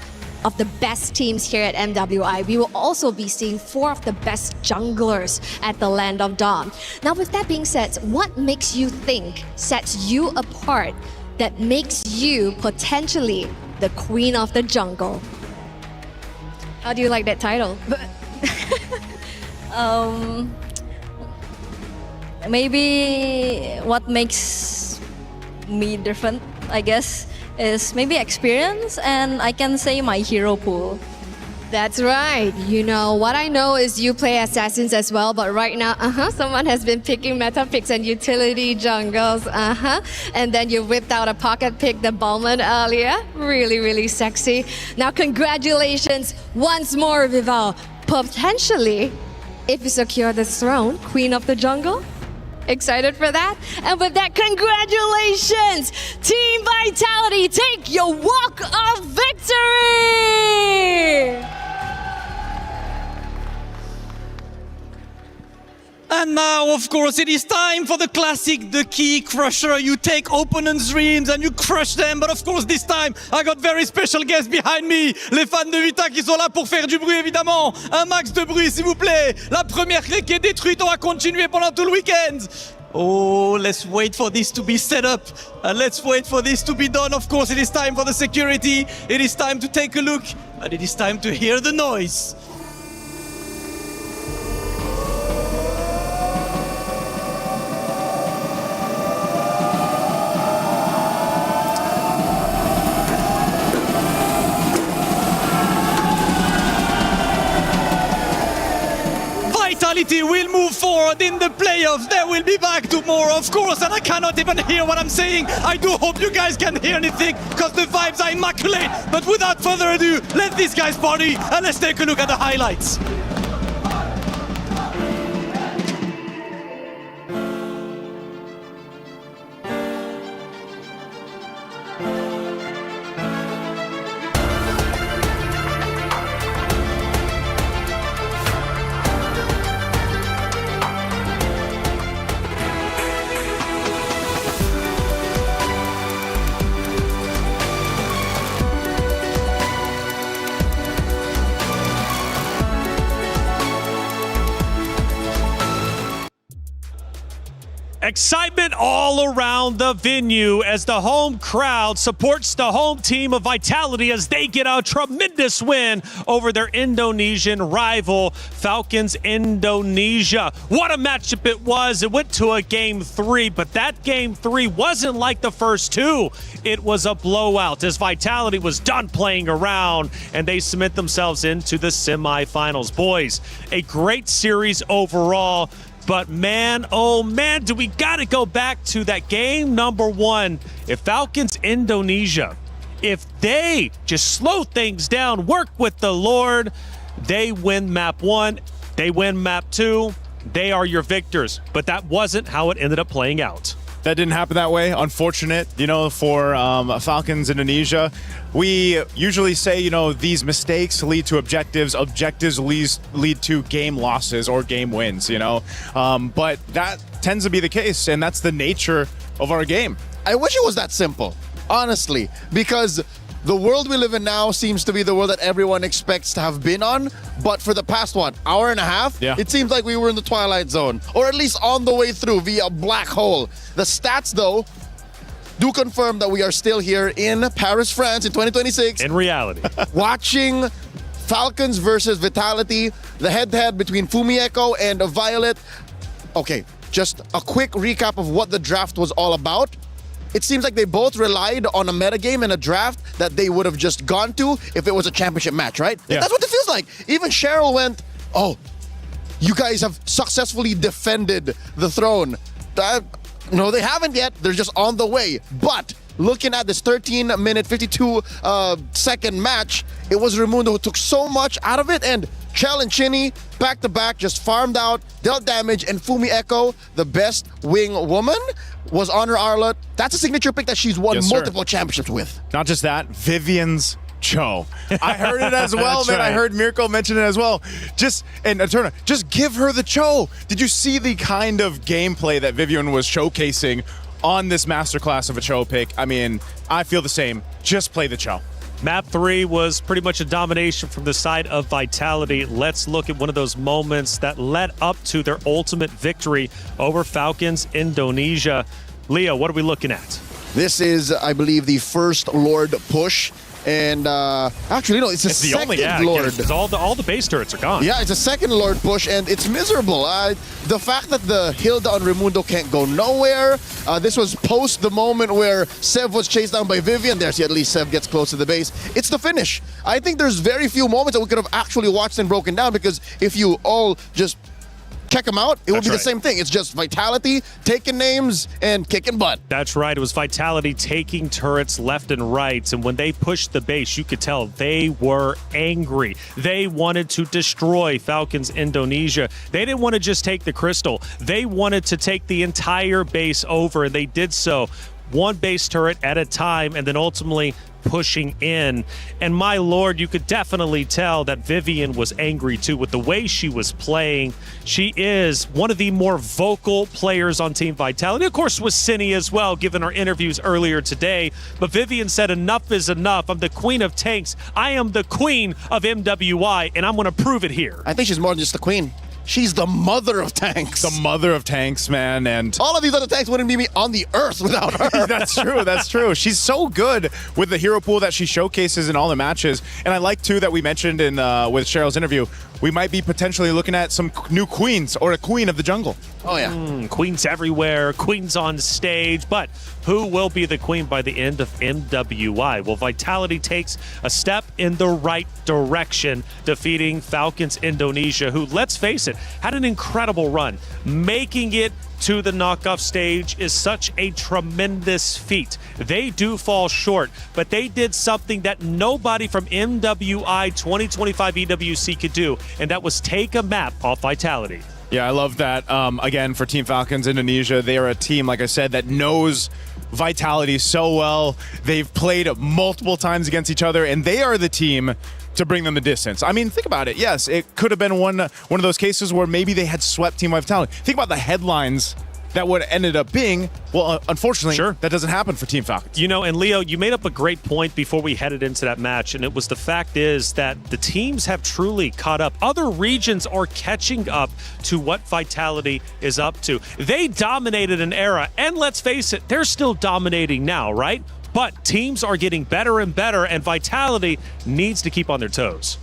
of the best teams here at MWI. We will also be seeing 4 of the best junglers at the Land of Dawn. Now, with that being said, what makes you think sets you apart that makes you potentially the queen of the jungle? How do you like that title? Maybe what makes me different, I guess, is maybe experience, and I can say my hero pool. That's right. You know, what I know is you play assassins as well, but right now, someone has been picking meta picks and utility jungles, and then you whipped out a pocket pick, the Bowman earlier. Really, really sexy. Now, congratulations once more, Vival. Potentially, if you secure the throne, Queen of the Jungle. Excited for that? And with that, congratulations! Team Vitality, take your walk of victory! And now, of course, it is time for the classic, the key crusher. You take opponents' dreams and you crush them. But of course, this time, I got very special guests behind me. Les fans de Vita qui sont là pour faire du bruit, évidemment. Un max de bruit, s'il vous plaît. La première clé qui est détruite, on va continuer pendant tout le week-end. Oh, let's wait for this to be set up. Let's wait for this to be done. Of course, it is time for the security. It is time to take a look. And it is time to hear the noise. Vitality will move forward in the playoffs. They will be back tomorrow, of course, and I cannot even hear what I'm saying. I do hope you guys can hear anything, because the vibes are immaculate. But without further ado, let these guys party, and let's take a look at the highlights. Excitement all around the venue as the home crowd supports the home team of Vitality as they get a tremendous win over their Indonesian rival, Falcons Indonesia. What a matchup it was. It went to a Game 3, but that Game 3 wasn't like the first 2. It was a blowout as Vitality was done playing around and they cement themselves into the semifinals. Boys, a great series overall. But man, oh man, do we got to go back to that game number 1. If Falcons Indonesia, if they just slow things down, work with the Lord, they win map 1, they win map 2, they are your victors. But that wasn't how it ended up playing out. That didn't happen that way. Unfortunate, for Falcons Indonesia. We usually say, these mistakes lead to objectives. Objectives lead to game losses or game wins, But that tends to be the case, and that's the nature of our game. I wish it was that simple, honestly, because the world we live in now seems to be the world that everyone expects to have been on. But for the past, hour and a half, it seems like we were in the Twilight Zone, or at least on the way through via a black hole. The stats, though, do confirm that we are still here in Paris, France in 2026. In reality. Watching Falcons versus Vitality, the head-to-head between Fumieko and Violet. Okay, just a quick recap of what the draft was all about. It seems like they both relied on a metagame and a draft that they would have just gone to if it was a championship match, right? Yeah. That's what it feels like. Even Cheryl went, you guys have successfully defended the throne. No, they haven't yet. They're just on the way. But looking at this 13-minute, 52-second match, it was Raimundo who took so much out of it, and Chell and Chinny, back-to-back, just farmed out, dealt damage, and Fumi Echo, the best wing woman, was on her Arlott. That's a signature pick that she's won multiple championships with. Not just that, Vivian's Cho. I heard it as well, man. right. I heard Mirko mention it as well. And Eterna, just give her the Cho. Did you see the kind of gameplay that Vivian was showcasing on this masterclass of a Cho pick? I mean, I feel the same. Just play the Cho. Map 3 was pretty much a domination from the side of Vitality. Let's look at one of those moments that led up to their ultimate victory over Falcons Indonesia. Leo, what are we looking at? This is, I believe, the first Lord push. And actually, no, it's the second Lord. Because all the base turrets are gone. Yeah, it's a second Lord push, and it's miserable. The fact that the Hilda on Raimundo can't go nowhere. This was post the moment where Sev was chased down by Vivian. There's at least Sev gets close to the base. It's the finish. I think there's very few moments that we could have actually watched and broken down, because if you all just check them out, it would be the same thing. It's just Vitality, taking names, and kicking butt. That's right. It was Vitality taking turrets left and right. And when they pushed the base, you could tell they were angry. They wanted to destroy Falcons Indonesia. They didn't want to just take the crystal. They wanted to take the entire base over, and they did so one base turret at a time, and then ultimately pushing in. And my lord, you could definitely tell that Vivian was angry too with the way she was playing. She is one of the more vocal players on Team Vitality. Of course, with Cindy as well, given our interviews earlier today. But Vivian said, enough is enough. I'm the queen of tanks. I am the queen of MWI, and I'm going to prove it here. I think she's more than just the queen. She's the mother of tanks. The mother of tanks, man. And all of these other tanks wouldn't be on the earth without her. That's true. That's true. She's so good with the hero pool that she showcases in all the matches. And I like, too, that we mentioned in with Cheryl's interview, we might be potentially looking at some new queens or a queen of the jungle. Oh, yeah. Queens everywhere, queens on stage. But who will be the queen by the end of MWI? Well, Vitality takes a step in the right direction, defeating Falcons Indonesia, who, let's face it, had an incredible run. Making it to the knockoff stage is such a tremendous feat. They do fall short, but they did something that nobody from MWI 2025 EWC could do, and that was take a map off Vitality. Yeah, I love that. Again, for Team Falcons Indonesia, they are a team, like I said, that knows Vitality so well. They've played multiple times against each other, and they are the team to bring them the distance. I mean, think about it. Yes, it could have been one of those cases where maybe they had swept Team Vitality. Think about the headlines that would have ended up being. Well, unfortunately, that doesn't happen for Team Falcons. You know, and Leo, you made up a great point before we headed into that match, and it was the fact is that the teams have truly caught up. Other regions are catching up to what Vitality is up to. They dominated an era, and let's face it, they're still dominating now, right? But teams are getting better and better, and Vitality needs to keep on their toes.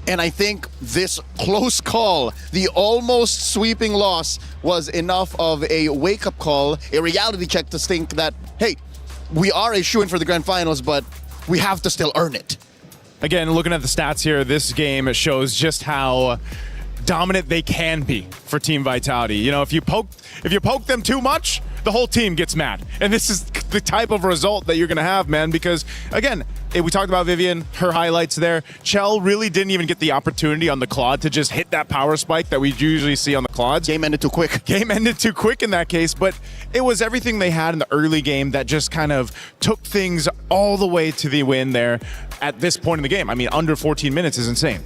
And I think this close call, the almost sweeping loss, was enough of a wake-up call, a reality check to think that, hey, we are a shoo-in for the grand finals, but we have to still earn it. Again, looking at the stats here, this game shows just how dominant they can be for Team Vitality. You know, if you poke them too much, the whole team gets mad. And this is the type of result that you're going to have, man, because, again, we talked about Vivian, her highlights there. Chell really didn't even get the opportunity on the Claude to just hit that power spike that we usually see on the Claudes. Game ended too quick. Game ended too quick in that case, but it was everything they had in the early game that just kind of took things all the way to the win there at this point in the game. I mean, under 14 minutes is insane.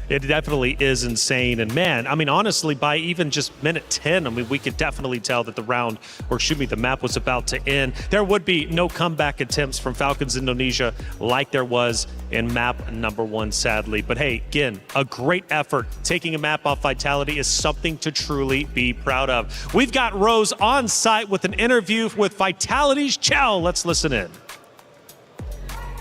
It definitely is insane. And man, I mean, honestly, by even just minute 10, I mean, we could definitely tell that the map was about to end. There would be no comeback attempts from Falcons Indonesia like there was in map number 1, sadly. But hey, again, a great effort. Taking a map off Vitality is something to truly be proud of. We've got Rose on site with an interview with Vitality's Chell. Let's listen in.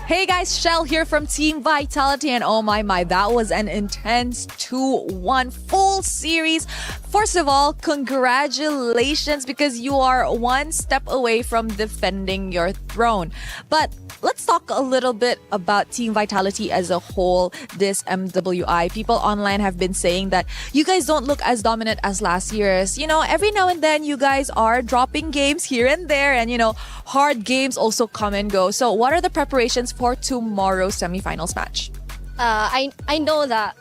Hey guys, Shell here from Team Vitality, and oh my, that was an intense 2-1 full series. First of all, congratulations because you are one step away from defending your throne. But let's talk a little bit about Team Vitality as a whole this MWI. People online have been saying that you guys don't look as dominant as last year's. You know, every now and then you guys are dropping games here and there, and you know, hard games also come and go. So what are the preparations for tomorrow's semifinals match? I know that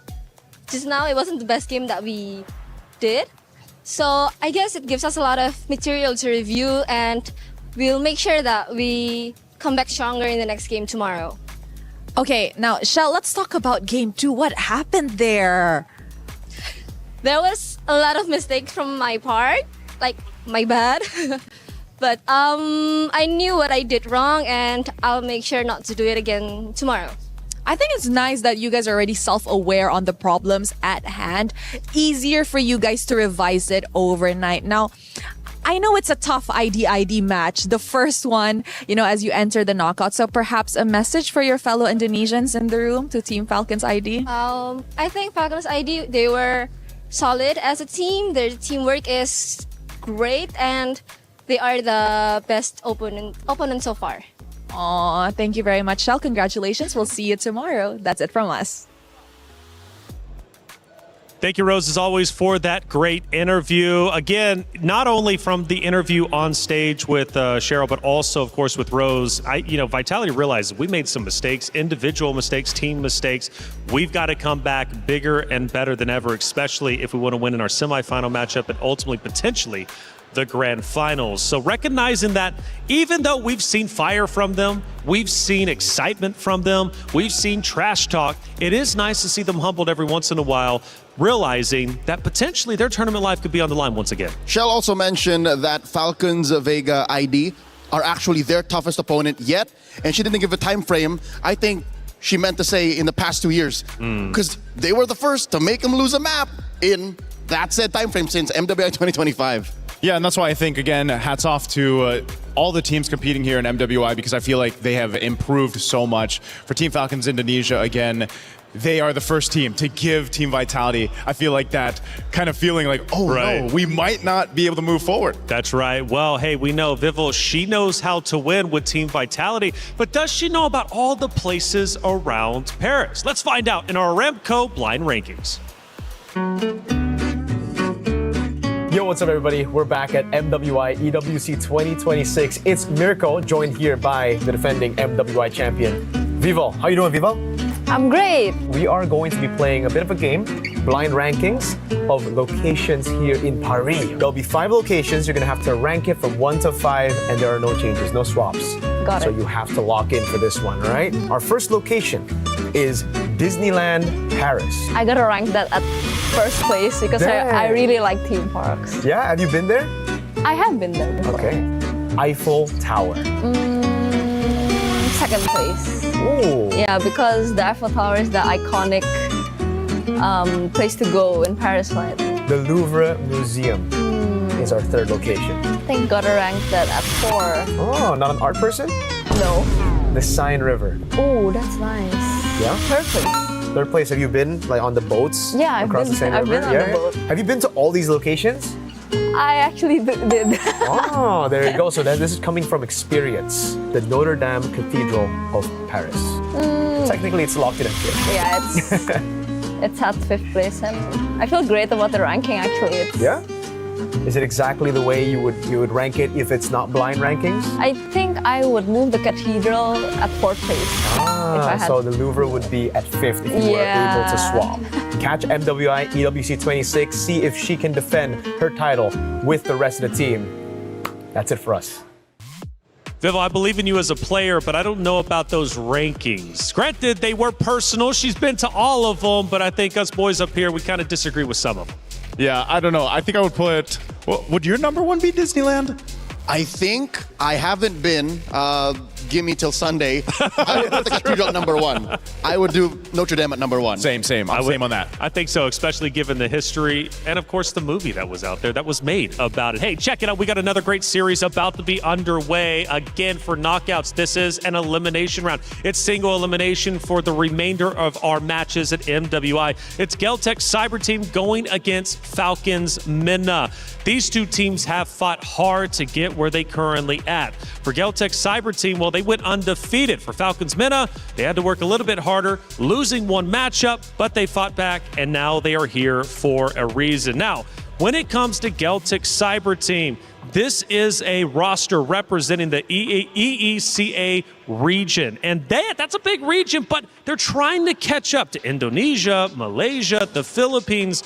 just now it wasn't the best game that we did. So I guess it gives us a lot of material to review, and we'll make sure that we come back stronger in the next game tomorrow. Okay, now Shell, let's talk about game 2. What happened there? There was a lot of mistakes from my part, like my bad. But I knew what I did wrong, and I'll make sure not to do it again tomorrow. I think it's nice that you guys are already self-aware on the problems at hand. Easier for you guys to revise it overnight. Now, I know it's a tough ID match, the first one, you know, as you enter the knockout. So perhaps a message for your fellow Indonesians in the room to Team Falcons ID? I think Falcons ID, they were solid as a team. Their teamwork is great, and they are the best opponent so far. Aw, thank you very much, Shell. Congratulations. We'll see you tomorrow. That's it from us. Thank you, Rose, as always, for that great interview. Again, not only from the interview on stage with Cheryl, but also, of course, with Rose. Vitality realizes we made some mistakes, individual mistakes, team mistakes. We've got to come back bigger and better than ever, especially if we want to win in our semifinal matchup and ultimately, potentially, the grand finals. So recognizing that even though we've seen fire from them, we've seen excitement from them, we've seen trash talk, it is nice to see them humbled every once in a while, realizing that potentially their tournament life could be on the line once again. Shell also mentioned that Falcons Vega ID are actually their toughest opponent yet, and she didn't give a time frame. I think she meant to say in the past 2 years, because they were the first to make them lose a map in that said time frame since MWI 2025. Yeah, and that's why I think, again, hats off to all the teams competing here in MWI, because I feel like they have improved so much. For Team Falcons Indonesia, again, they are the first team to give Team Vitality, I feel like that kind of feeling like, oh no, we might not be able to move forward. That's right. Well, hey, we know Vival, she knows how to win with Team Vitality, but does she know about all the places around Paris? Let's find out in our Aramco Blind Rankings. Yo, what's up everybody? We're back at MWI EWC26. It's Mirko, joined here by the defending MWI champion, Vival. How you doing, Vival? I'm great. We are going to be playing a bit of a game, blind rankings of locations here in Paris. There'll be 5 locations. You're gonna have to rank it from 1 to 5, and there are no changes, no swaps. Got it. So you have to lock in for this one, all right? Our first location is Disneyland Paris. I gotta rank that at first place because I really like theme parks. Yeah, have you been there? I have been there before. Okay. Eiffel Tower. Second place. Ooh. Yeah, because the Eiffel Tower is the iconic place to go in Paris, right? The Louvre Museum is our third location. I think gotta rank that at 4. Oh, not an art person? No. The Seine River. Oh, that's nice. Yeah? Third place. Third place, have you been like on the boats? Yeah, across the Seine I've River? been on the boat. Have you been to all these locations? I actually did. Oh, there you go. So this is coming from experience. The Notre Dame Cathedral of Paris. Technically, it's locked in at 5th. Yeah, it's at 5th place, and I feel great about the ranking. Actually, Yeah. Is it exactly the way you would rank it if it's not blind rankings? I think I would move the cathedral at 4th place. If I had. So the Louvre would be at 5th if you were able to swap. Catch MWI EWC26, see if she can defend her title with the rest of the team. That's it for us. Vival, I believe in you as a player, but I don't know about those rankings. Granted, they were personal. She's been to all of them, but I think us boys up here, we kind of disagree with some of them. Yeah, I don't know. I think I would put, would your number 1 be Disneyland? I think I haven't been. Give me till Sunday. I would put the Cathedral at number 1. I would do Notre Dame at number 1. Same. I'm same on that. I think so, especially given the history and, of course, the movie that was out there that was made about it. Hey, check it out. We got another great series about to be underway. Again, for knockouts, this is an elimination round. It's single elimination for the remainder of our matches at MWI. It's Geltec Cyber Team going against Falcons Minna. These two teams have fought hard to get where they currently at. For Geltec Cyber Team, well, they went undefeated. For Falcons Minna, they had to work a little bit harder, losing one matchup, but they fought back, and now they are here for a reason. Now, when it comes to Geltec Cyber Team, this is a roster representing the EECA region. And that's a big region, but they're trying to catch up to Indonesia, Malaysia, the Philippines.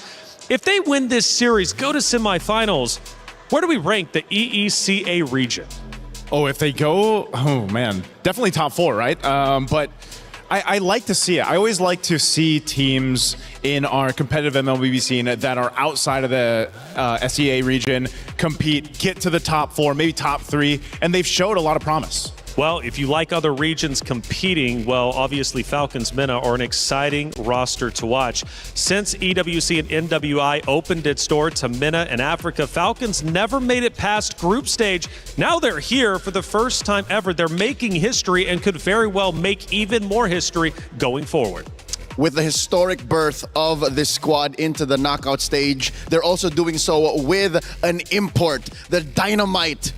If they win this series, go to semifinals, where do we rank the EECA region? Oh, if they go, oh man, definitely top 4, right? But I like to see it. I always like to see teams in our competitive MLBB scene that are outside of the SEA region compete, get to the top 4, maybe top 3, and they've showed a lot of promise. Well, if you like other regions competing, well, obviously Falcons Minna are an exciting roster to watch. Since EWC and MWI opened its door to Minna and Africa, Falcons never made it past group stage. Now they're here for the first time ever. They're making history and could very well make even more history going forward. With the historic birth of this squad into the knockout stage, they're also doing so with an import, the Dynamite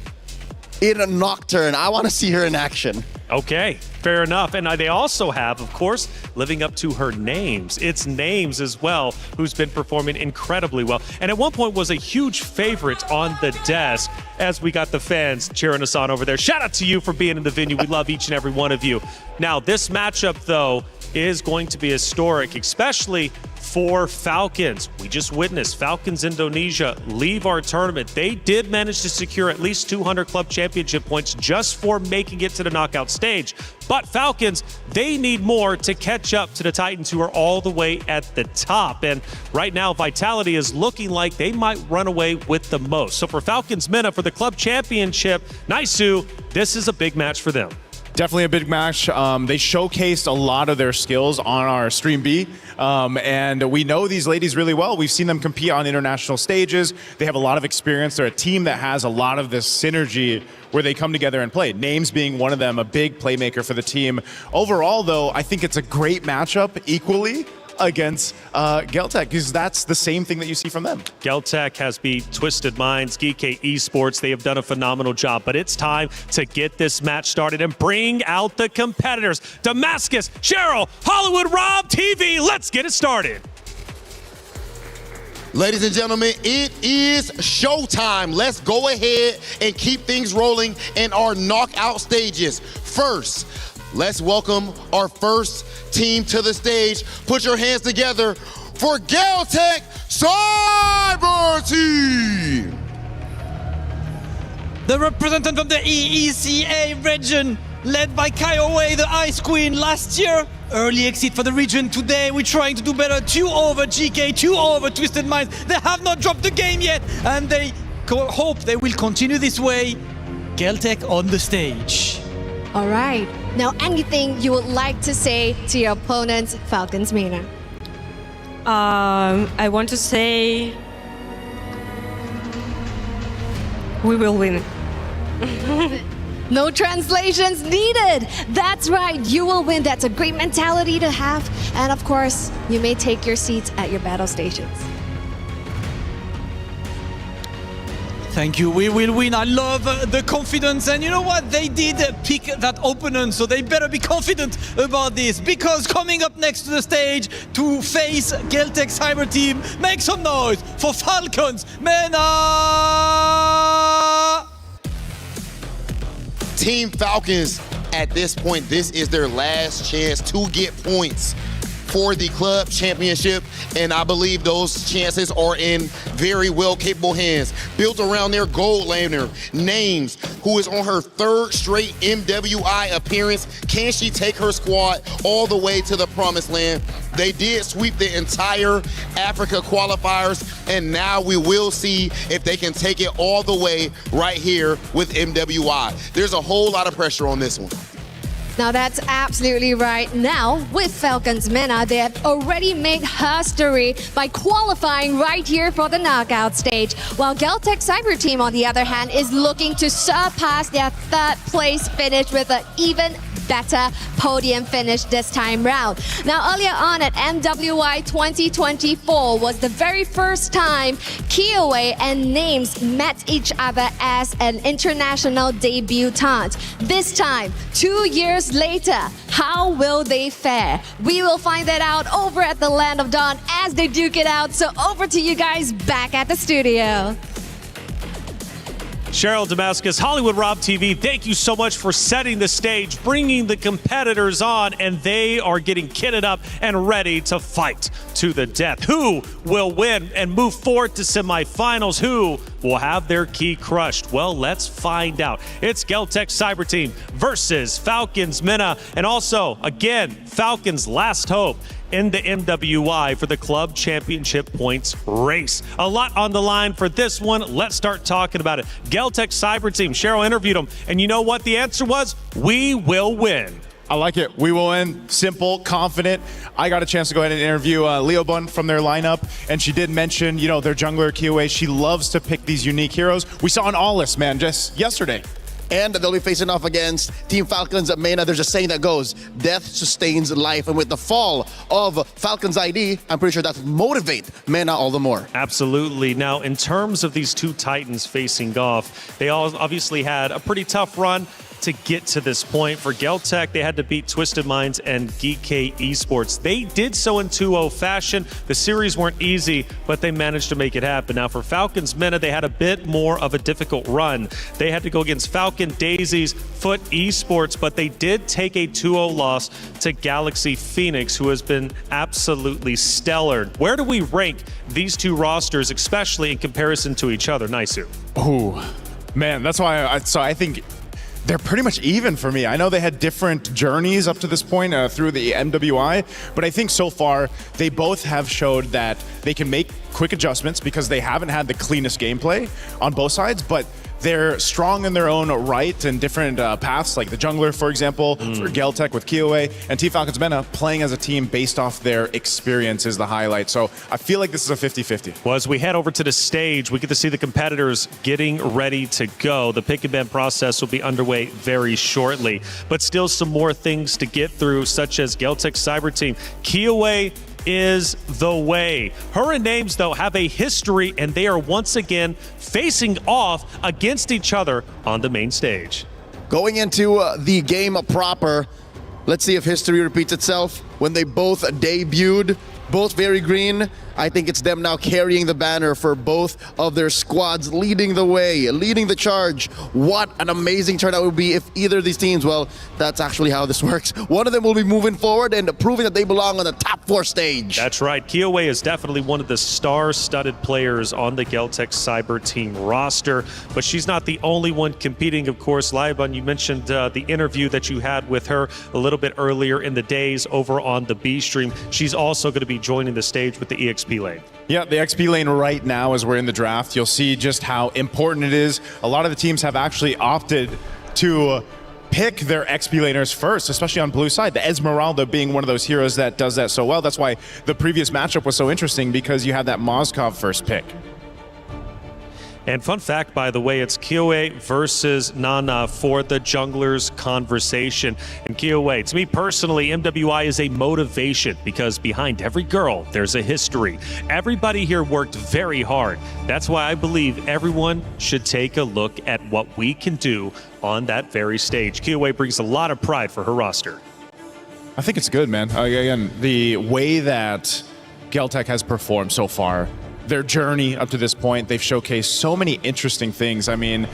in a Nocturne. I want to see her in action. Okay, fair enough. And they also have, of course, living up to her names. It's Names as well, who's been performing incredibly well. And at one point was a huge favorite on the desk as we got the fans cheering us on over there. Shout out to you for being in the venue. We love each and every one of you. Now, this matchup, though, is going to be historic, especially for Falcons. We just witnessed Falcons Indonesia leave our tournament. They did manage to secure at least 200 club championship points just for making it to the knockout stage. But Falcons, they need more to catch up to the Titans, who are all the way at the top. And right now, Vitality is looking like they might run away with the most. So for Falcons Minna, for the club championship, Naisu, this is a big match for them. Definitely a big match. They showcased a lot of their skills on our Stream B, and we know these ladies really well. We've seen them compete on international stages. They have a lot of experience. They're a team that has a lot of this synergy where they come together and play. Names being one of them, a big playmaker for the team. Overall, though, I think it's a great matchup equally against Geltec, because that's the same thing that you see from them. Geltec has beat Twisted Minds, Geek Esports. They have done a phenomenal job, but it's time to get this match started and bring out the competitors. Damascus, Cheryl, Hollywood, Rob, TV, let's get it started. Ladies and gentlemen, it is showtime. Let's go ahead and keep things rolling in our knockout stages. First, let's welcome our first team to the stage. Put your hands together for Geltec Cyber Team. The representative from the EECA region, led by Kaiowei, the Ice Queen last year. Early exit for the region. Today we're trying to do better. 2 over GK, 2 over Twisted Minds. They have not dropped the game yet, and they hope they will continue this way. Geltec on the stage. All right. Now, anything you would like to say to your opponents, Falcons Minna? I want to say we will win. No translations needed. That's right. You will win. That's a great mentality to have. And of course, you may take your seats at your battle stations. Thank you. We will win. I love the confidence. And you know what? They did pick that opponent, so they better be confident about this. Because coming up next to the stage to face Geltec Cyber Team, make some noise for Falcons Minna! Team Falcons, at this point, this is their last chance to get points for the club championship, and I believe those chances are in very well capable hands. Built around their gold laner, Names, who is on her 3rd straight MWI appearance. Can she take her squad all the way to the promised land? They did sweep the entire Africa qualifiers, and now we will see if they can take it all the way right here with MWI. There's a whole lot of pressure on this one. Now that's absolutely right. Now, with Falcons MENA, they have already made history by qualifying right here for the knockout stage. While Geltec Cyber Team, on the other hand, is looking to surpass their third place finish with an even better podium finish this time round. Now, earlier on at MWI 2024 was the very first time Kiowa and Names met each other as an international debutante. This time, 2 years later, how will they fare? We will find that out over at the Land of Dawn as they duke it out. So over to you guys back at the studio. Cheryl Damascus, Hollywood Rob TV, thank you so much for setting the stage, bringing the competitors on, and they are getting kitted up and ready to fight to the death. Who will win and move forward to semifinals? Who will have their key crushed? Well, let's find out. It's Geltec Cyber Team versus Falcons MENA, and also, again, Falcons' last hope in the MWI for the club championship points race. A lot on the line for this one. Let's start talking about it. Geltec Cyber Team, Cheryl interviewed them, and you know what the answer was? We will win. I like it. We will win. Simple, confident. I got a chance to go ahead and interview Leo Bun from their lineup, and she did mention, you know, their jungler Kiowa. She loves to pick these unique heroes. We saw an All-List, man, just yesterday. And they'll be facing off against Team Falcons at MENA. There's a saying that goes, death sustains life. And with the fall of Falcons ID, I'm pretty sure that will motivate MENA all the more. Absolutely. Now, in terms of these two Titans facing off, they all obviously had a pretty tough run to get to this point. For Geltec, they had to beat Twisted Minds and GK Esports. They did so in 2-0 fashion. The series weren't easy, but they managed to make it happen. Now for Falcons MENA, they had a bit more of a difficult run. They had to go against Falcon Daisies, Foot Esports, but they did take a 2-0 loss to Galaxy Phoenix, who has been absolutely stellar. Where do we rank these two rosters, especially in comparison to each other? Naisu. Oh, man, that's why I think they're pretty much even for me. I know they had different journeys up to this point through the MWI, but I think so far they both have showed that they can make quick adjustments because they haven't had the cleanest gameplay on both sides, but they're strong in their own right and different paths, like the jungler, for example, for Geltec with Kiowa, and Team Falcons MENA playing as a team based off their experience is the highlight. So I feel like this is a 50-50. Well, as we head over to the stage, we get to see the competitors getting ready to go. The pick and ban process will be underway very shortly, but still some more things to get through, such as Geltec Cyber Team. Kiowa is the way. Her and Names, though, have a history, and they are once again facing off against each other on the main stage. Going into the game proper, let's see if history repeats itself. When they both debuted, both very green, I think it's them now carrying the banner for both of their squads, leading the way, leading the charge. What an amazing turnout would be if either of these teams, well, that's actually how this works. One of them will be moving forward and proving that they belong on the top 4 stage. That's right. Kiowa is definitely one of the star-studded players on the Geltec Cyber Team roster, but she's not the only one competing, of course. Laibun, you mentioned the interview that you had with her a little bit earlier in the days over on the B stream. She's also going to be joining the stage with the EXP lane. Yeah, the XP lane right now as we're in the draft, you'll see just how important it is. A lot of the teams have actually opted to pick their XP laners first, especially on blue side. The Esmeralda being one of those heroes that does that so well. That's why the previous matchup was so interesting, because you had that Moskov first pick. And fun fact, by the way, it's Kiowa versus Nana for the junglers conversation. And Kiowa, to me personally, MWI is a motivation, because behind every girl, there's a history. Everybody here worked very hard. That's why I believe everyone should take a look at what we can do on that very stage. Kiowa brings a lot of pride for her roster. I think it's good, man. Again, the way that Geltec has performed so far, their journey up to this point, they've showcased so many interesting things. I mean,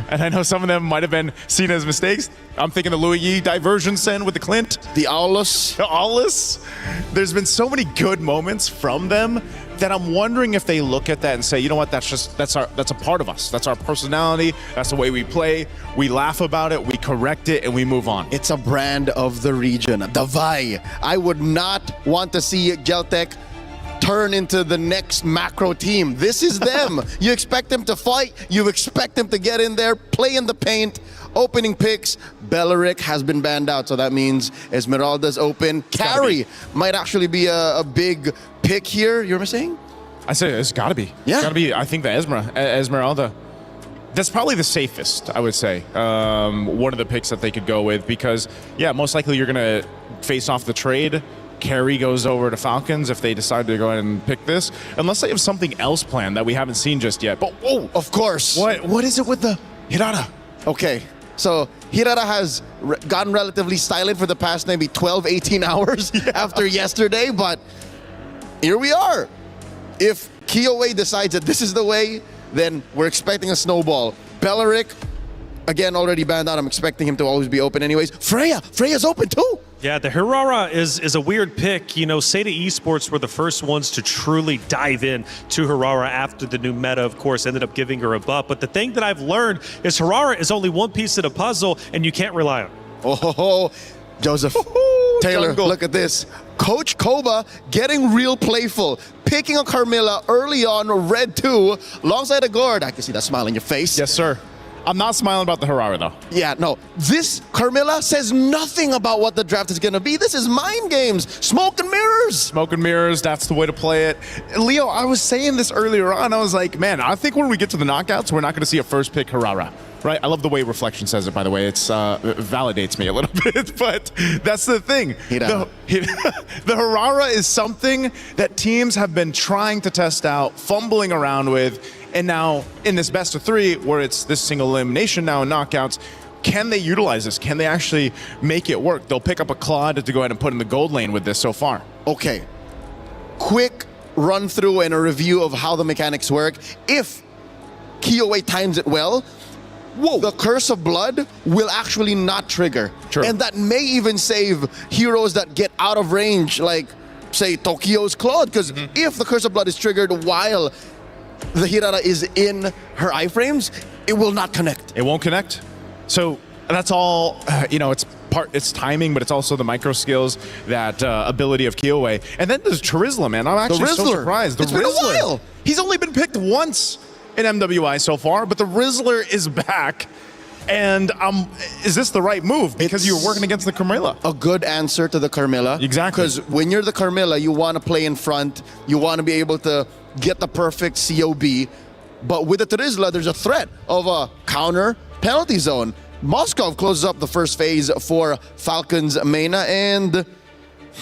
and I know some of them might have been seen as mistakes. I'm thinking the Louis Yi diversion send with the Clint. The Aulus. The Aulus. There's been so many good moments from them, then I'm wondering if they look at that and say, you know what, that's a part of us. That's our personality. That's the way we play. We laugh about it, we correct it, and we move on. It's a brand of the region. Davai. I would not want to see Geltec turn into the next macro team. This is them. You expect them to fight. You expect them to get in there, play in the paint. Opening picks, Belleric has been banned out, so that means Esmeralda's open. Carry might actually be a big pick here. You were saying? I say it's got to be. Yeah. It's got to be, I think, the Esmeralda. That's probably the safest, I would say. One of the picks that they could go with because, yeah, most likely you're going to face off the trade. Carry goes over to Falcons if they decide to go ahead and pick this, unless they have something else planned that we haven't seen just yet. But, oh, of course. What is it with the Hirata? Okay. So Hirata has gotten relatively silent for the past maybe 12, 18 hours after yesterday, but here we are. If Kiowa decides that this is the way, then we're expecting a snowball. Belleric, again, already banned out. I'm expecting him to always be open anyways. Freya's open too. Yeah, the Hirara is a weird pick. You know, Seda Esports were the first ones to truly dive in to Hirara after the new meta, of course, ended up giving her a buff. But the thing that I've learned is Hirara is only one piece of the puzzle, and you can't rely on it. Oh, Joseph. Taylor, jungle. Look at this. Coach Koba getting real playful. Picking a Carmilla early on, red 2, alongside a guard. I can see that smile on your face. Yes, sir. I'm not smiling about the Hirara, though. Yeah, no. This Carmilla says nothing about what the draft is going to be. This is mind games. Smoke and mirrors. Smoke and mirrors, that's the way to play it. Leo, I was saying this earlier on. I was like, man, I think when we get to the knockouts, we're not going to see a first pick Hirara. Right? I love the way Reflection says it, by the way. It validates me a little bit, but that's the thing. The Hirara is something that teams have been trying to test out, fumbling around with, and now in this best of 3, where it's this single elimination now in knockouts, can they utilize this? Can they actually make it work? They'll pick up a Claude to go ahead and put in the gold lane with this so far. Okay. Quick run through and a review of how the mechanics work. If Kiowa times it well, the Curse of Blood will actually not trigger. True. And that may even save heroes that get out of range, like, say, Tokyo's Claude. Because if the Curse of Blood is triggered while the Hirata is in her iframes, it will not connect. It won't connect. So that's all, it's timing, but it's also the micro skills, that ability of Kiowa. And then there's Charizla, man. I'm actually so surprised. It's been a while. He's only been picked once in MWI so far, but the Rizzler is back. And is this the right move? Because you're working against the Carmilla. A good answer to the Carmilla. Exactly. Because when you're the Carmilla, you want to play in front. You want to be able to get the perfect COB. But with the Terizla, there's a threat of a counter penalty zone. Moskov closes up the first phase for Falcons Mena, and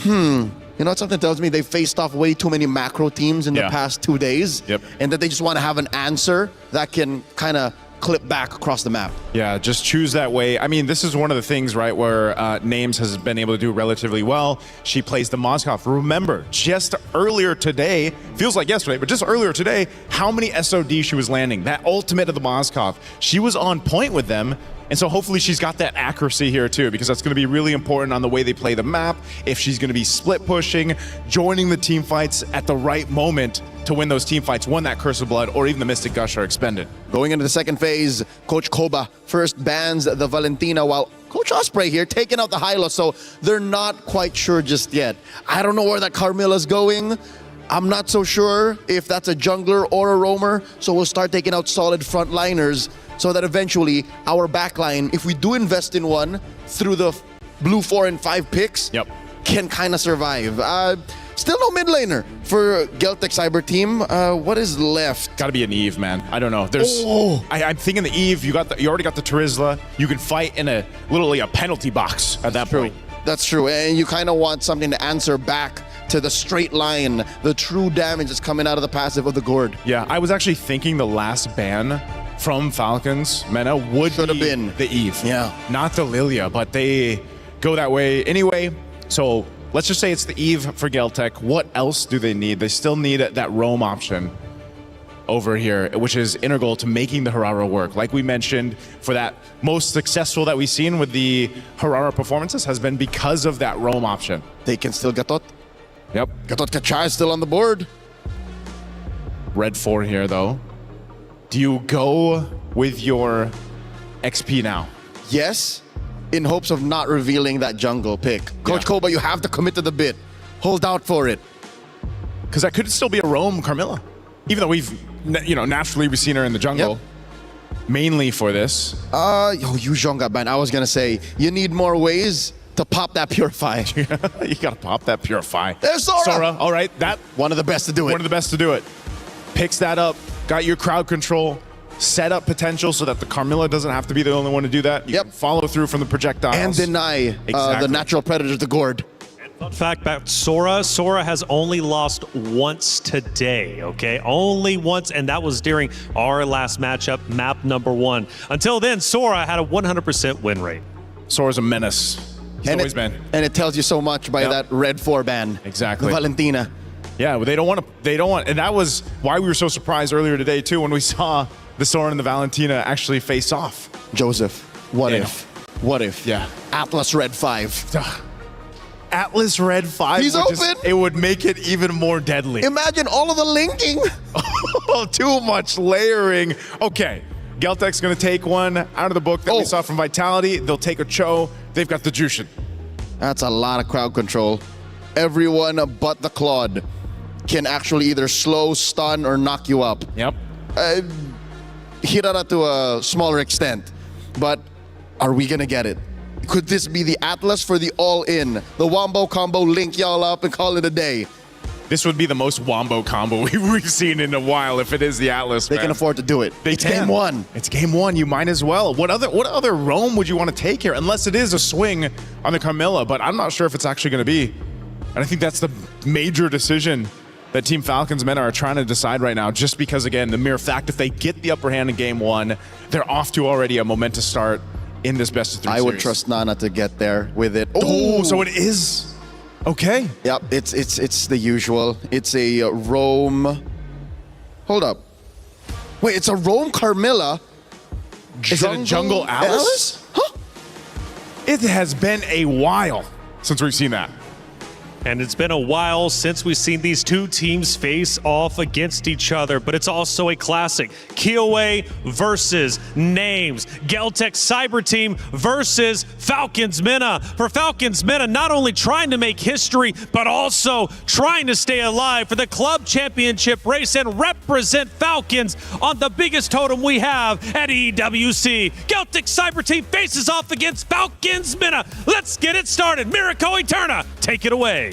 you know, something tells me they faced off way too many macro teams in the past 2 days. Yep. And that they just want to have an answer that can kind of clip back across the map. Yeah, just choose that way. I mean, this is one of the things, right, where Names has been able to do relatively well. She plays the Moskov. Remember, just earlier today, feels like yesterday, but just earlier today, how many SOD she was landing. That ultimate of the Moskov. She was on point with them. And so hopefully she's got that accuracy here too, because that's going to be really important on the way they play the map. If she's going to be split pushing, joining the team fights at the right moment to win those team fights, when that Curse of Blood or even the Mystic Gush are expended. Going into the second phase, Coach Koba first bans the Valentina, while Coach Osprey here taking out the Hylo, so they're not quite sure just yet. I don't know where that Carmilla's going. I'm not so sure if that's a jungler or a roamer, so we'll start taking out solid frontliners so that eventually our backline, if we do invest in one through the blue 4 and 5 picks, can kind of survive. Still no mid laner for Geltec Cyber Team. What is left? Got to be an Eve, man. I don't know. There's. I'm thinking the Eve. You already got the Terizla. You can fight in literally a penalty box at that point. That's true, and you kind of want something to answer back to the straight line, the true damage that's coming out of the passive of the Gourd. Yeah, I was actually thinking the last ban from Falcons Mena would have been the Eve. Yeah. Not the Lilia, but they go that way anyway. So let's just say it's the Eve for Geltec. What else do they need? They still need that roam option over here, which is integral to making the Hirara work. Like we mentioned, for that most successful that we've seen with the Hirara performances has been because of that roam option. They can still Gatot. Yep. Gatot Kacha is still on the board. Red 4 here, though. Do you go with your XP now? Yes, in hopes of not revealing that jungle pick. Coach Koba, you have to commit to the bit. Hold out for it. Because that could still be a roam Carmilla. Even though we've, naturally we've seen her in the jungle. Mainly for this. Yuzhong got banned. I was going to say, you need more ways to pop that Purify. You got to pop that Purify. There's Sora. Sora, all right. That one of the best to do it. One of the best to do it. Picks that up. Got your crowd control. Set up potential so that the Carmilla doesn't have to be the only one to do that. You can follow through from the projectiles. And deny the natural predators to Gord. Fun fact about Sora. Sora has only lost once today, okay? Only once, and that was during our last matchup, map number 1. Until then, Sora had a 100% win rate. Sora's a menace. He's always been. And it tells you so much by that Red 4 ban. Exactly. Valentina. Yeah, well, they don't want, and that was why we were so surprised earlier today, too, when we saw the Sora and the Valentina actually face off. Joseph, what if? Yeah. Atlas Red 5. Atlas Red 5. He's open. It would make it even more deadly. Imagine all of the linking. Too much layering. Okay, Geltek's going to take one out of the book that we saw from Vitality. They'll take a Cho. They've got the Jushin. That's a lot of crowd control. Everyone but the Claude can actually either slow, stun, or knock you up. Yep. Hirara to a smaller extent. But are we going to get it? Could this be the Atlas for the all-in? The Wombo combo, link y'all up and call it a day. This would be the most Wombo combo we've seen in a while if it is the Atlas. They can afford to do it. It's game 1. It's game 1. You might as well. What other roam would you want to take here? Unless it is a swing on the Carmilla, but I'm not sure if it's actually going to be. And I think that's the major decision that Team Falcons men are trying to decide right now, just because, again, the mere fact if they get the upper hand in game 1, they're off to already a momentous start in this best of 3 I would series. trust Nana to get there with it. Oh, so it is. Okay. Yep, it's the usual. It's a roam. Hold up. Wait, it's a roam Carmilla. Is it a jungle Alice? Huh? It has been a while since we've seen that. And it's been a while since we've seen these two teams face off against each other, but it's also a classic. Kiowa versus Names. Geltek Cyber Team versus Falcons Mena. For Falcons Mena, not only trying to make history, but also trying to stay alive for the club championship race and represent Falcons on the biggest totem we have at EWC. Geltek Cyber Team faces off against Falcons Mena. Let's get it started. Mirako Eterna, take it away.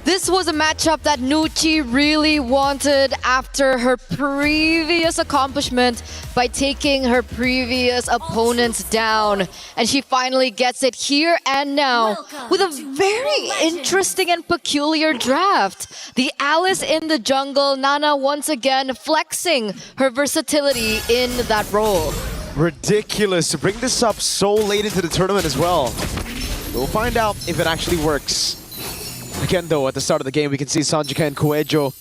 This was a matchup that Nucci really wanted after her previous accomplishment by taking her previous opponents down. And she finally gets it here and now with a very interesting and peculiar draft. The Alice in the jungle, Nana once again flexing her versatility in that role. Ridiculous to bring this up so late into the tournament as well. We'll find out if it actually works. Again, though, at the start of the game, we can see Sanjika and Koejo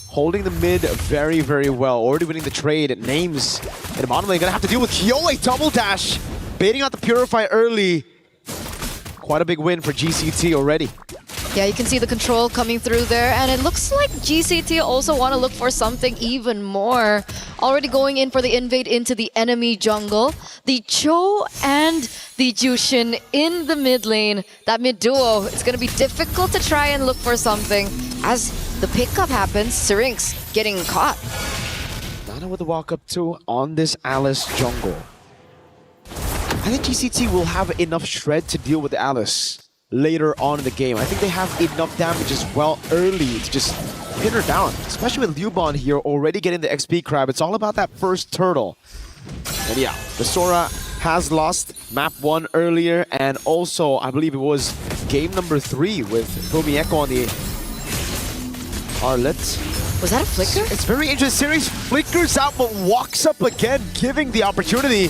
holding the mid very, very well. Already winning the trade. Names in the bottom lane. Gonna have to deal with Kiowa. Double dash. Baiting out the Purify early. Quite a big win for GCT already. Yeah, you can see the control coming through there, and it looks like GCT also want to look for something even more. Already going in for the invade into the enemy jungle. The Cho and the Jushin in the mid lane. That mid duo, it's going to be difficult to try and look for something. As the pickup happens, Syrinx getting caught. Nana with the walk up too on this Alice jungle. I think GCT will have enough shred to deal with Alice later on in the game. I think they have enough damage as well early to just pin her down. Especially with Liubon here already getting the XP crab. It's all about that first turtle. And yeah, the Sora has lost map 1 earlier, and also I believe it was game number 3 with Fumieko on the Arlet. Was that a flicker? It's very interesting. Series flickers out but walks up again, giving the opportunity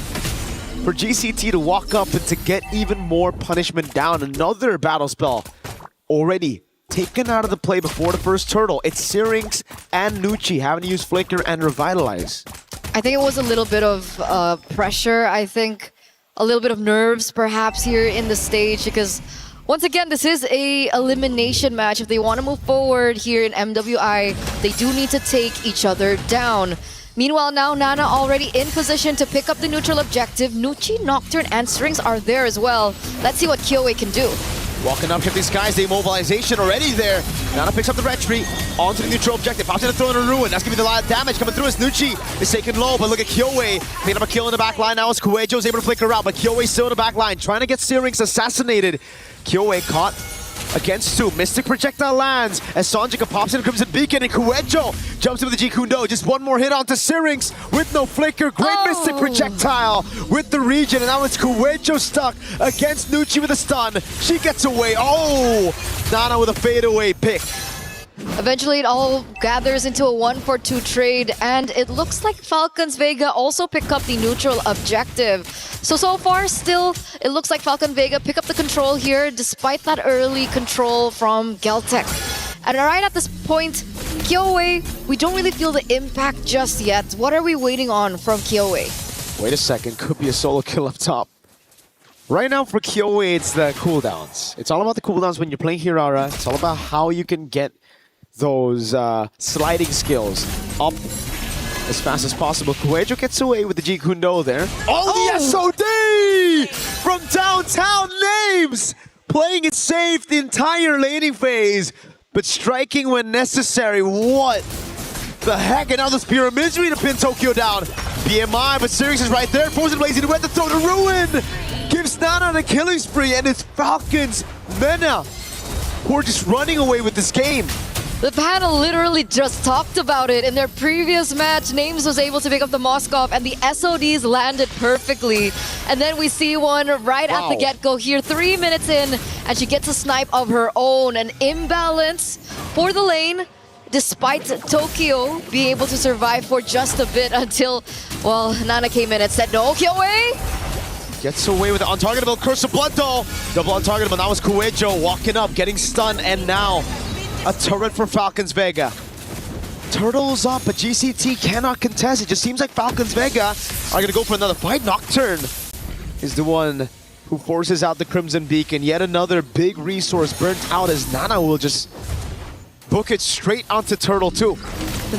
for GCT to walk up and to get even more punishment down. Another battle spell already taken out of the play before the first turtle. It's Syrinx and Nucci having to use Flicker and Revitalize. I think it was a little bit of pressure. I think a little bit of nerves perhaps here in the stage, because Once again, this is a elimination match. If they want to move forward here in MWI, they do need to take each other down. Meanwhile, now Nana already in position to pick up the neutral objective. Nucci, Nocturne, and Strings are there as well. Let's see what Kyoei can do. Walking up, Shifting Skies, the immobilization already there. Nana picks up the retreat onto the neutral objective. Pops in a throw in a ruin. That's gonna be the lot of damage coming through as Nucci is taken low. But look at Kyoei. Picking up a kill in the back line now as Kuejo's able to flicker out. But Kyoei's still in the back line, trying to get Syrinx assassinated. Kyoei caught against two. Mystic projectile lands as Sanjika pops in Crimson Beacon and Kuejo jumps in with the G Kundo. Just one more hit onto Syrinx with no flicker. Great Mystic projectile with the regen, and now it's Kuejo stuck against Nucci with a stun. She gets away. Oh, Nana with a fadeaway pick. Eventually, it all gathers into a 1-for-2 trade, and it looks like Falcons Vega also pick up the neutral objective. So far, still, it looks like Falcon Vega pick up the control here, despite that early control from Geltec. And right at this point, Kyoei, we don't really feel the impact just yet. What are we waiting on from Kyoei? Wait a second, could be a solo kill up top. Right now for Kyoei, it's the cooldowns. It's all about the cooldowns when you're playing Hirara. It's all about how you can get those sliding skills up as fast as possible. Kuejo gets away with the G Kundo there. Oh, the SOD from downtown Names! Playing it safe the entire laning phase, but striking when necessary. What the heck? And now the Spear of Misery to pin Tokyo down. BMI, but Syrinx is right there. Frozen Blazing Red to throw to ruin. Gives Nana the killing spree, and it's Falcons Mena who are just running away with this game. The panel literally just talked about it. In their previous match, Names was able to pick up the Moskov and the SODs landed perfectly. And then we see one right at the get-go here, 3 minutes in, and she gets a snipe of her own. An imbalance for the lane, despite Tokyo being able to survive for just a bit until, well, Nana came in and said, no, Kyoei! Gets away with the untargetable Curse of Blood though. Double untargetable, now it's Kuejo walking up, getting stunned, and now a turret for Falcons Vega. Turtles up, but GCT cannot contest. It just seems like Falcons Vega are gonna go for another fight. Nocturne is the one who forces out the Crimson Beacon. Yet another big resource burnt out as Nana will just book it straight onto Turtle 2.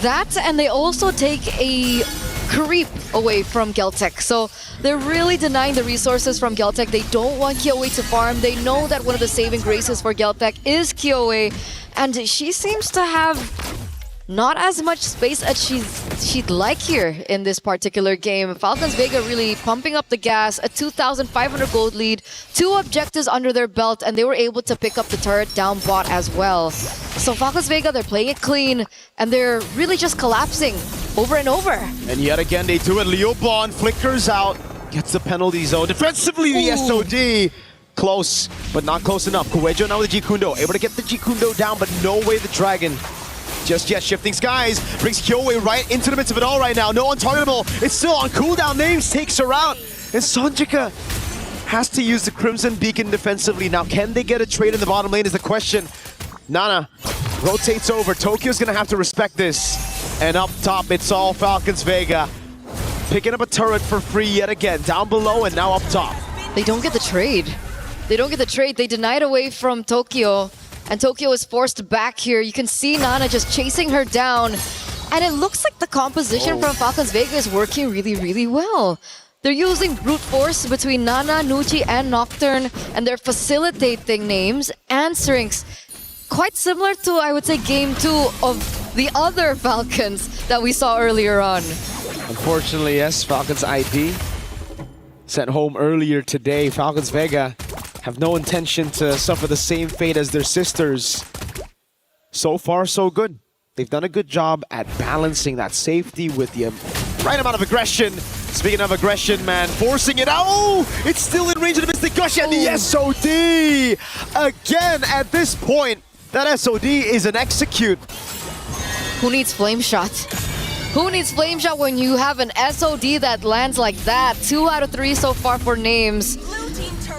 That, and they also take a creep away from Geltec. So they're really denying the resources from Geltec. They don't want Kyoei to farm. They know that one of the saving graces for Geltec is Kyoei, and she seems to have not as much space as she'd like here in this particular game. Falcons Vega really pumping up the gas, a 2,500 gold lead, 2 objectives under their belt, and they were able to pick up the turret down bot as well. So Falcons Vega, they're playing it clean, and they're really just collapsing over and over. And yet again, they do it. Leobon flickers out, gets the penalty zone. Defensively, the SOD. Close, but not close enough. Kuejo now with the G Kundo, able to get the G Kundo down, but no way the Dragon just yet. Shifting Skies brings Kyoei right into the midst of it all right now. No untargetable. It's still on cooldown. Names takes her out. And Sanjika has to use the Crimson Beacon defensively. Now, can they get a trade in the bottom lane is the question. Nana rotates over. Tokyo's going to have to respect this. And up top, it's all Falcons Vega. Picking up a turret for free yet again. Down below and now up top. They don't get the trade. They don't get the trade. They denied away from Tokyo. And Tokyo is forced back here. You can see Nana just chasing her down. And it looks like the composition from Falcons Vega is working really, really well. They're using brute force between Nana, Nucci, and Nocturne. And they're facilitating Names and Syrinx. Quite similar to, I would say, Game 2 of the other Falcons that we saw earlier on. Unfortunately, yes, Falcons IP sent home earlier today. Falcons Vega have no intention to suffer the same fate as their sisters. So far, so good. They've done a good job at balancing that safety with the right amount of aggression. Speaking of aggression, man, forcing it out. Oh, it's still in range of the Mystic Gush and the SOD. Again, at this point, that SOD is an execute. Who needs Flame Shot? Who needs Flame Shot when you have an SOD that lands like that? 2 out of 3 so far for Names.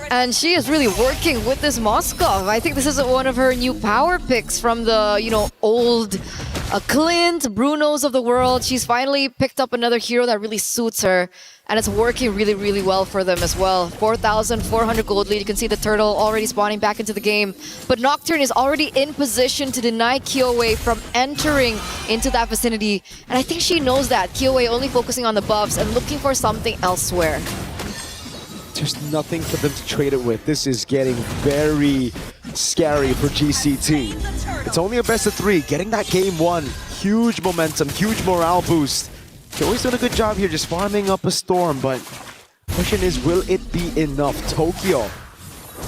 And she is really working with this Moskov. I think this is one of her new power picks from the, old Clint, Bruno's of the world. She's finally picked up another hero that really suits her. And it's working really, really well for them as well. 4,400 gold lead. You can see the turtle already spawning back into the game. But Nocturne is already in position to deny Kyoei from entering into that vicinity. And I think she knows that. Kyoei only focusing on the buffs and looking for something elsewhere. There's nothing for them to trade it with. This is getting very scary for GCT. It's only a best of 3. Getting that game 1. Huge momentum, huge morale boost. They're always doing a good job here just farming up a storm, but question is, will it be enough? Tokyo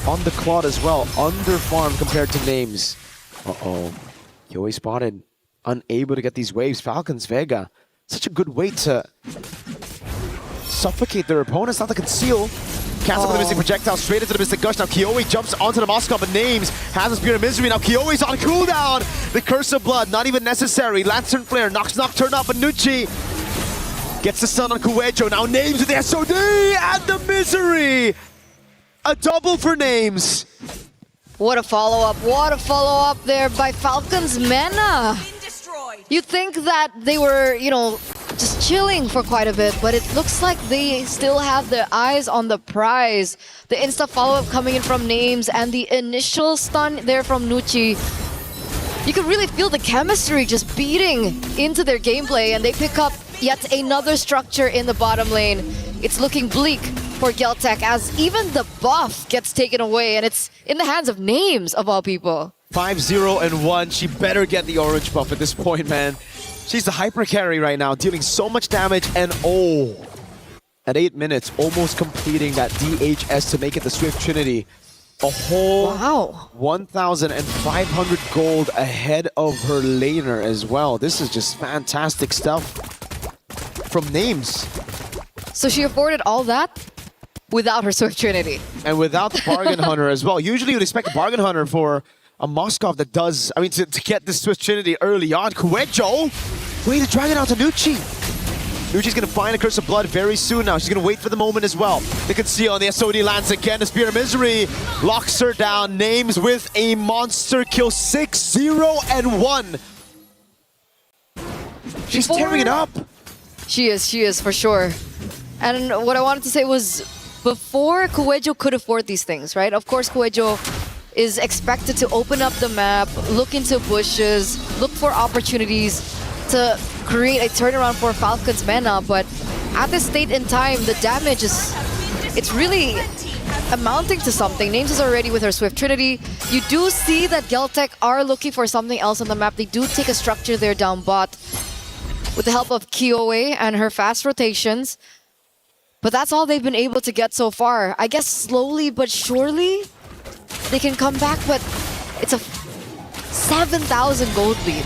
on the cloud as well, under farm compared to names. Uh-oh, Kyoei spotted, unable to get these waves. Falcons Vega, such a good way to suffocate their opponents, not to conceal. Cancel for the Mystic Projectile straight into the Mystic Gush. Now Kyoei jumps onto the Moscow, but names has a Spirit of Misery. Now Kyoei's on cooldown. The Curse of Blood, not even necessary. Lantern Flare knocks Nocturne up, but Nucci gets the stun on Kuejo. Now names with the SOD and the Misery. A double for names. What a follow-up. What a follow-up there by Falcons Mena. You'd think that they were, you know, just chilling for quite a bit, but it looks like they still have their eyes on the prize. The insta follow-up coming in from names and the initial stun there from Nucci. You can really feel the chemistry just beating into their gameplay, and they pick up yet another structure in the bottom lane. It's looking bleak for Geltec as even the buff gets taken away, and it's in the hands of names of all people. 5-0-1. She better get the orange buff at this point, man. She's the hyper carry right now, dealing so much damage, and at 8 minutes, almost completing that DHS to make it the Swift Trinity. A whole 1,500 gold ahead of her laner as well. This is just fantastic stuff from names. So she afforded all that without her Swift Trinity. And without the Bargain Hunter as well. Usually you'd expect a Bargain Hunter for a Moskov that does, I mean, to get this Swift Trinity early on. Kuejo, wait, the Dragon out to Nucci. Nucci's gonna find a Curse of Blood very soon now. She's gonna wait for the moment as well. They can see on the SOD lands again. The Spirit of Misery locks her down. Names with a monster kill. 6-0-1. She's tearing it up. She is for sure. And what I wanted to say was, before Kuejo could afford these things, right? Of course, Kuejo is expected to open up the map, look into bushes, look for opportunities to create a turnaround for Falcons Mena, but at this state in time, the damage it's really amounting to something. Names is already with her Swift Trinity. You do see that Geltec are looking for something else on the map. They do take a structure there down bot with the help of Kyoei and her fast rotations. But that's all they've been able to get so far. I guess slowly but surely they can come back, but it's a 7,000 gold lead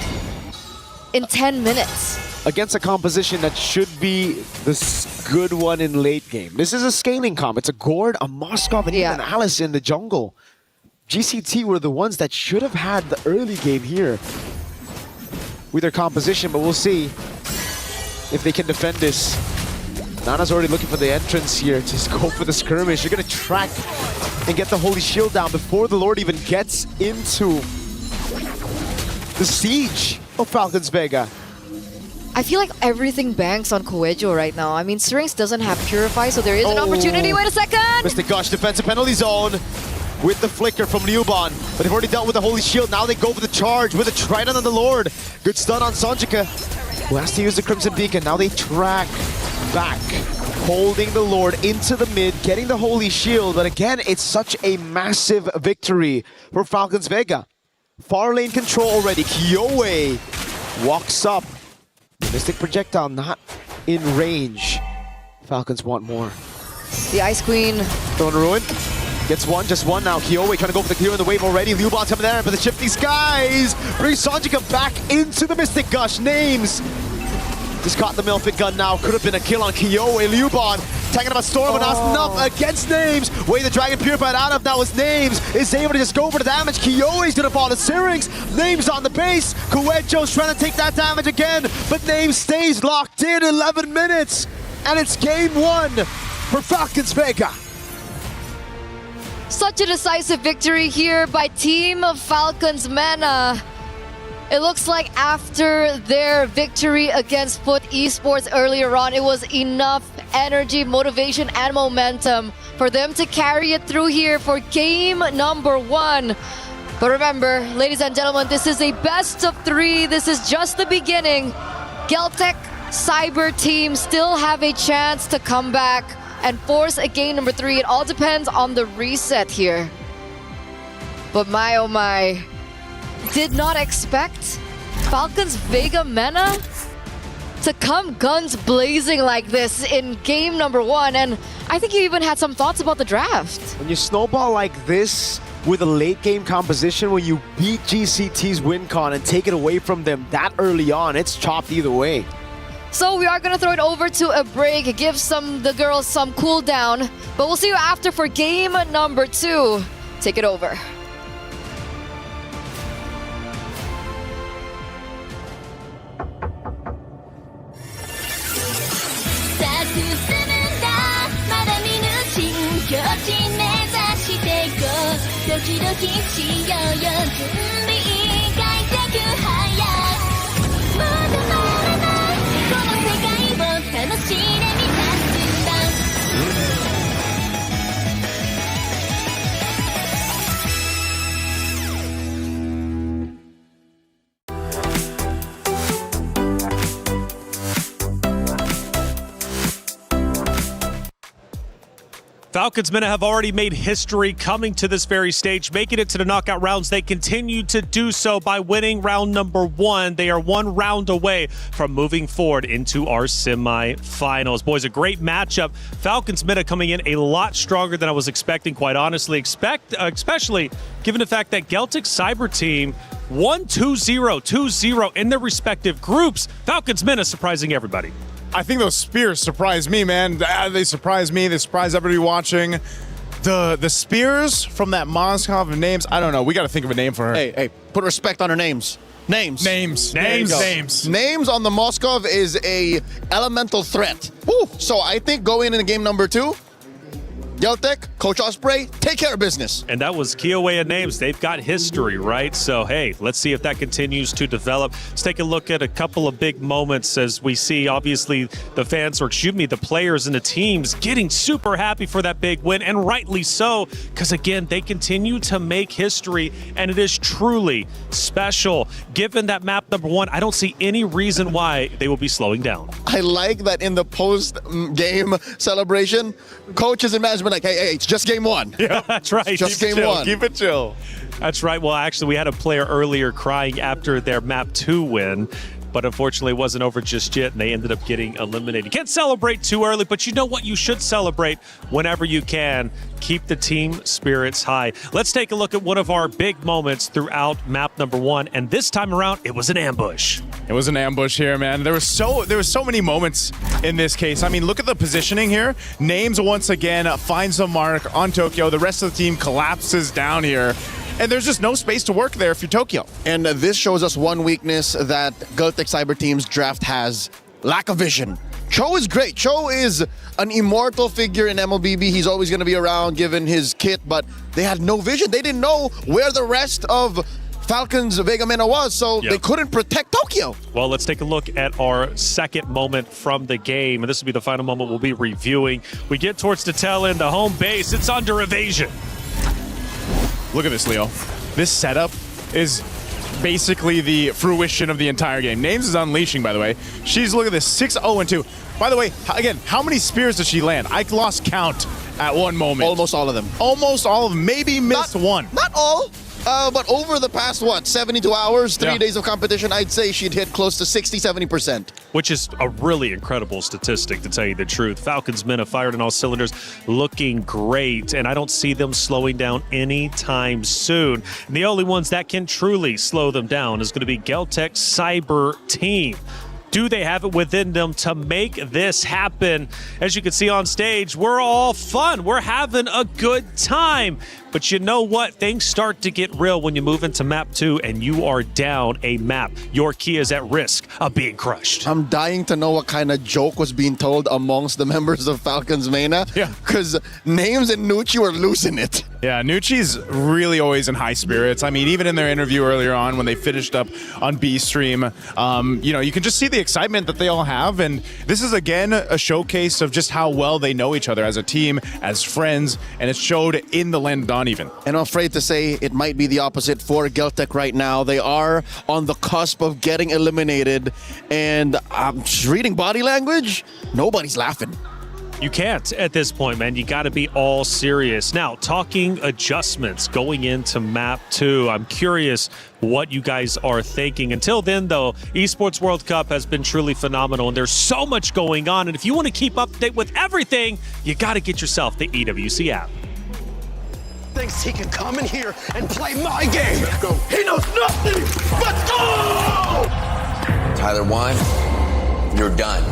in 10 minutes. Against a composition that should be the good one in late game. This is a scaling comp. It's a Gord, a Moskov, and even Alice in the jungle. GCT were the ones that should have had the early game here with their composition, but we'll see if they can defend this. Nana's already looking for the entrance here to go for the skirmish. You're going to track and get the Holy Shield down before the Lord even gets into the siege of Falcons Vega. I feel like everything banks on Kuejo right now. I mean, Syrinx doesn't have Purify, so there is an opportunity. Wait a second! Mystic Gush, defensive penalty zone with the flicker from Liuban. But they've already dealt with the Holy Shield. Now they go for the charge with a Trident on the Lord. Good stun on Sonjika, who has to use the Crimson Beacon. Now they track back, holding the Lord into the mid, getting the Holy Shield. But again, it's such a massive victory for Falcons Vega. Far lane control already. Kyoei walks up. The Mystic Projectile not in range. Falcons want more. The Ice Queen. Throwing a Ruin. Gets one, just one now. Kyoei trying to go for the clear in the wave already. Liuban's coming there, but the Shifting Skies brings Sonjika back into the Mystic Gush. Names just caught the Milfit gun now. Could have been a kill on Kyoei. Liuban taking up a storm, but now enough against Names. Way the Dragon Purified out of now is Names. Is able to just go for the damage. Kyoei's gonna fall to Syrinx. Names on the base. Kuejo's trying to take that damage again, but Names stays locked in. 11 minutes, and it's game 1 for Falcons Vega. Such a decisive victory here by Team of Falcons Mena. It looks like after their victory against Foot Esports earlier on, it was enough energy, motivation, and momentum for them to carry it through here for game number 1. But remember, ladies and gentlemen, this is a best of 3. This is just the beginning. Geltec Cyber team still have a chance to come back and force a game number 3. It all depends on the reset here. But my oh my, did not expect Falcons Vega Mena to come guns blazing like this in game number 1. And I think you even had some thoughts about the draft. When you snowball like this with a late game composition, when you beat GCT's win con and take it away from them that early on, it's chopped either way. So we are going to throw it over to a break, give the girls some cool down. But we'll see you after for game number 2. Take it over. Falcons Mena have already made history coming to this very stage, making it to the knockout rounds. They continue to do so by winning round number 1. They are 1 round away from moving forward into our semifinals. Boys, a great matchup. Falcons Mena coming in a lot stronger than I was expecting, quite honestly, especially given the fact that Geltec Cyber team won 2-0, 2-0 in their respective groups. Falcons Mena surprising everybody. I think those spears surprised me, man. They surprised me. They surprised everybody watching. The spears from that Moskov of names, I don't know. We got to think of a name for her. Hey, put respect on her names. Names on the Moskov is a elemental threat. Woo. So I think going into game number 2, Geltec, Coach Osprey, take care of business. And that was Kiowa names. They've got history, right? So, hey, let's see if that continues to develop. Let's take a look at a couple of big moments as we see, obviously, the fans, or excuse me, the players and the teams getting super happy for that big win, and rightly so, because, again, they continue to make history, and it is truly special. Given that map number 1, I don't see any reason why they will be slowing down. I like that in the post-game celebration, coaches and management like, hey, it's just game 1. Yeah, that's right. It's just game 1. Keep it chill. That's right. Well, actually, we had a player earlier crying after their map 2 win, but unfortunately it wasn't over just yet, and they ended up getting eliminated. Can't celebrate too early, but you know what? You should celebrate whenever you can. Keep the team spirits high. Let's take a look at one of our big moments throughout map number 1, and this time around, it was an ambush. It was an ambush here, man. There was so many moments in this case. I mean, look at the positioning here. Names once again finds the mark on Tokyo. The rest of the team collapses down here. And there's just no space to work there if you're Tokyo. And this shows us one weakness that Geltec Cyber Team's draft has: lack of vision. Cho is great. Cho is an immortal figure in MLBB. He's always going to be around given his kit, but they had no vision. They didn't know where the rest of Falcons Vega Mena was, so they couldn't protect Tokyo. Well, let's take a look at our second moment from the game, and this will be the final moment we'll be reviewing. We get towards the tail end, the home base. It's under evasion. Look at this, Leo. This setup is basically the fruition of the entire game. Names is unleashing, by the way. She's, look at this, 6-0-2. By the way, again, how many spears does she land? I lost count at one moment. Almost all of them. Almost all of them. Maybe missed one. Not all. But over the past, 72 hours, 3 days of competition, I'd say she'd hit close to 60-70%. Which is a really incredible statistic, to tell you the truth. Falcons Mena fired on all cylinders, looking great, and I don't see them slowing down anytime soon. And the only ones that can truly slow them down is going to be Geltec Cyber Team. Do they have it within them to make this happen? As you can see on stage, we're all fun. We're having a good time. But But you know what? Things start to get real when you move into map 2 and you are down a map. Your key is at risk of being crushed. I'm dying to know what kind of joke was being told amongst the members of Falcons Mania. Yeah. Because Names and Nucci were losing it. Yeah, Nucci's really always in high spirits. I mean, even in their interview earlier on when they finished up on B Stream, you know, you can just see the excitement that they all have. And this is, again, a showcase of just how well they know each other as a team, as friends, and it showed in the Land Dawn even. And I'm afraid to say it might be the opposite for Geltec right now. They are on the cusp of getting eliminated. And just reading body language, nobody's laughing. You can't at this point, man. You got to be all serious. Now, talking adjustments going into map 2, I'm curious what you guys are thinking. Until then, though, Esports World Cup has been truly phenomenal, and there's so much going on. And if you want to keep up to date with everything, you got to get yourself the EWC app. Thinks he can come in here and play my game. Let's go. He knows nothing. Let's go! Tyler Wine, you're done.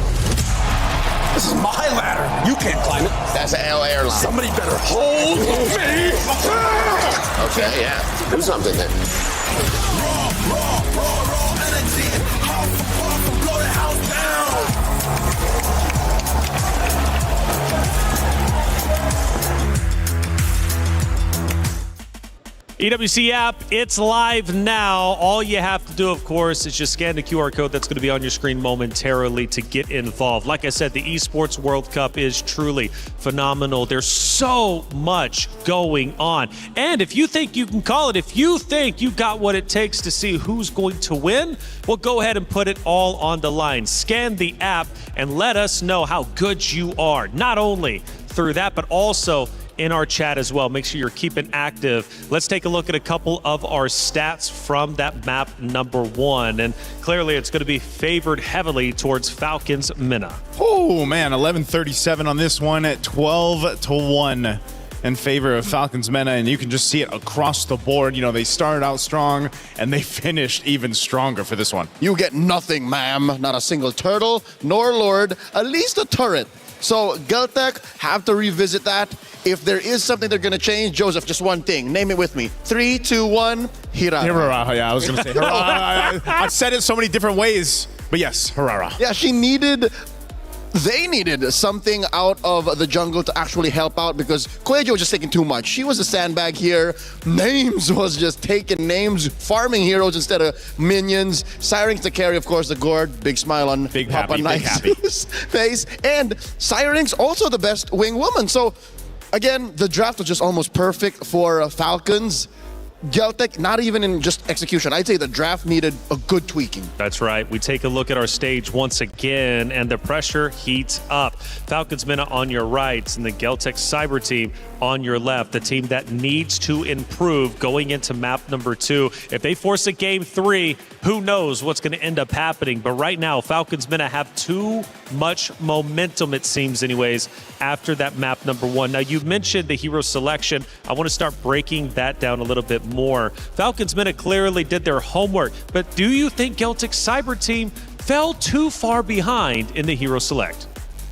This is my ladder. You can't climb it. That's an L airline. Somebody better hold me. Okay, yeah. Do something then. Raw energy. Blow the house down. EWC app, it's live now. All you have to do, of course, is just scan the QR code that's going to be on your screen momentarily to get involved. Like I said, the Esports World Cup is truly phenomenal. There's so much going on. And if you think you can call it, if you think you got what it takes to see who's going to win, well, go ahead and put it all on the line. Scan the app and let us know how good you are. Not only through that, but also in our chat as well. Make sure you're keeping active. Let's take a look at a couple of our stats from that map number 1. And clearly it's going to be favored heavily towards Falcons Minna. Oh, man, 11:37 on this one at 12-1 in favor of Falcons Minna. And you can just see it across the board. You know, they started out strong and they finished even stronger for this one. You get nothing, ma'am. Not a single turtle, nor lord, at least a turret. So Geltec have to revisit that. If there is something they're going to change, Joseph, just one thing. Name it with me. 3, 2, 1, Hirara. Hirara, yeah, I was going to say Hirara. I've said it so many different ways, but yes, Hirara. Yeah, they needed something out of the jungle to actually help out because Koejo was just taking too much. She was a sandbag here. Names was just taking names, farming heroes instead of minions. Syrinx to carry, of course, the gourd. Big smile on Papa Knight's face. And Syrinx also the best wing woman. So, again, the draft was just almost perfect for Falcons. Geltec, not even in just execution. I'd say the draft needed a good tweaking. That's right. We take a look at our stage once again, and the pressure heats up. Falcons Minna on your right, and the Geltec Cyber team on your left, the team that needs to improve going into map number 2. If they force a game 3, who knows what's going to end up happening. But right now, Falcons Minna have too much momentum, it seems anyways, after that map number 1. Now, you mentioned the hero selection. I want to start breaking that down a little bit more. Falcons Minna clearly did their homework, but do you think Geltec's Cyber team fell too far behind in the hero select?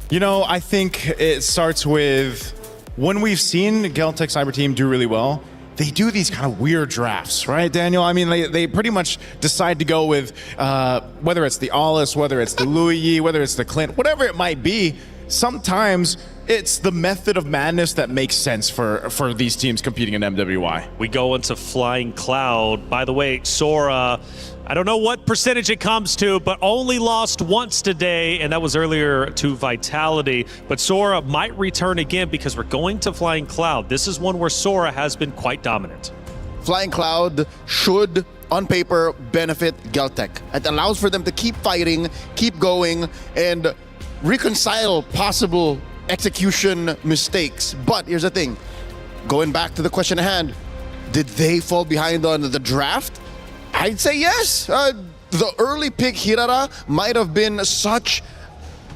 You know, I think it starts with when we've seen Geltec Cyber team do really well, they do these kind of weird drafts, right, Daniel? I mean, they pretty much decide to go with whether it's the Alice, whether it's the Louis, whether it's the Clint, whatever it might be. Sometimes it's the method of madness that makes sense for these teams competing in MWI. We go into Flying Cloud. By the way, Sora, I don't know what percentage it comes to, but only lost once today, and that was earlier to Vitality. But Sora might return again because we're going to Flying Cloud. This is one where Sora has been quite dominant. Flying Cloud should, on paper, benefit Geltec. It allows for them to keep fighting, keep going, and reconcile possible execution mistakes. But here's the thing. Going back to the question at hand, did they fall behind on the draft? I'd say yes. The early pick Hirara might have been such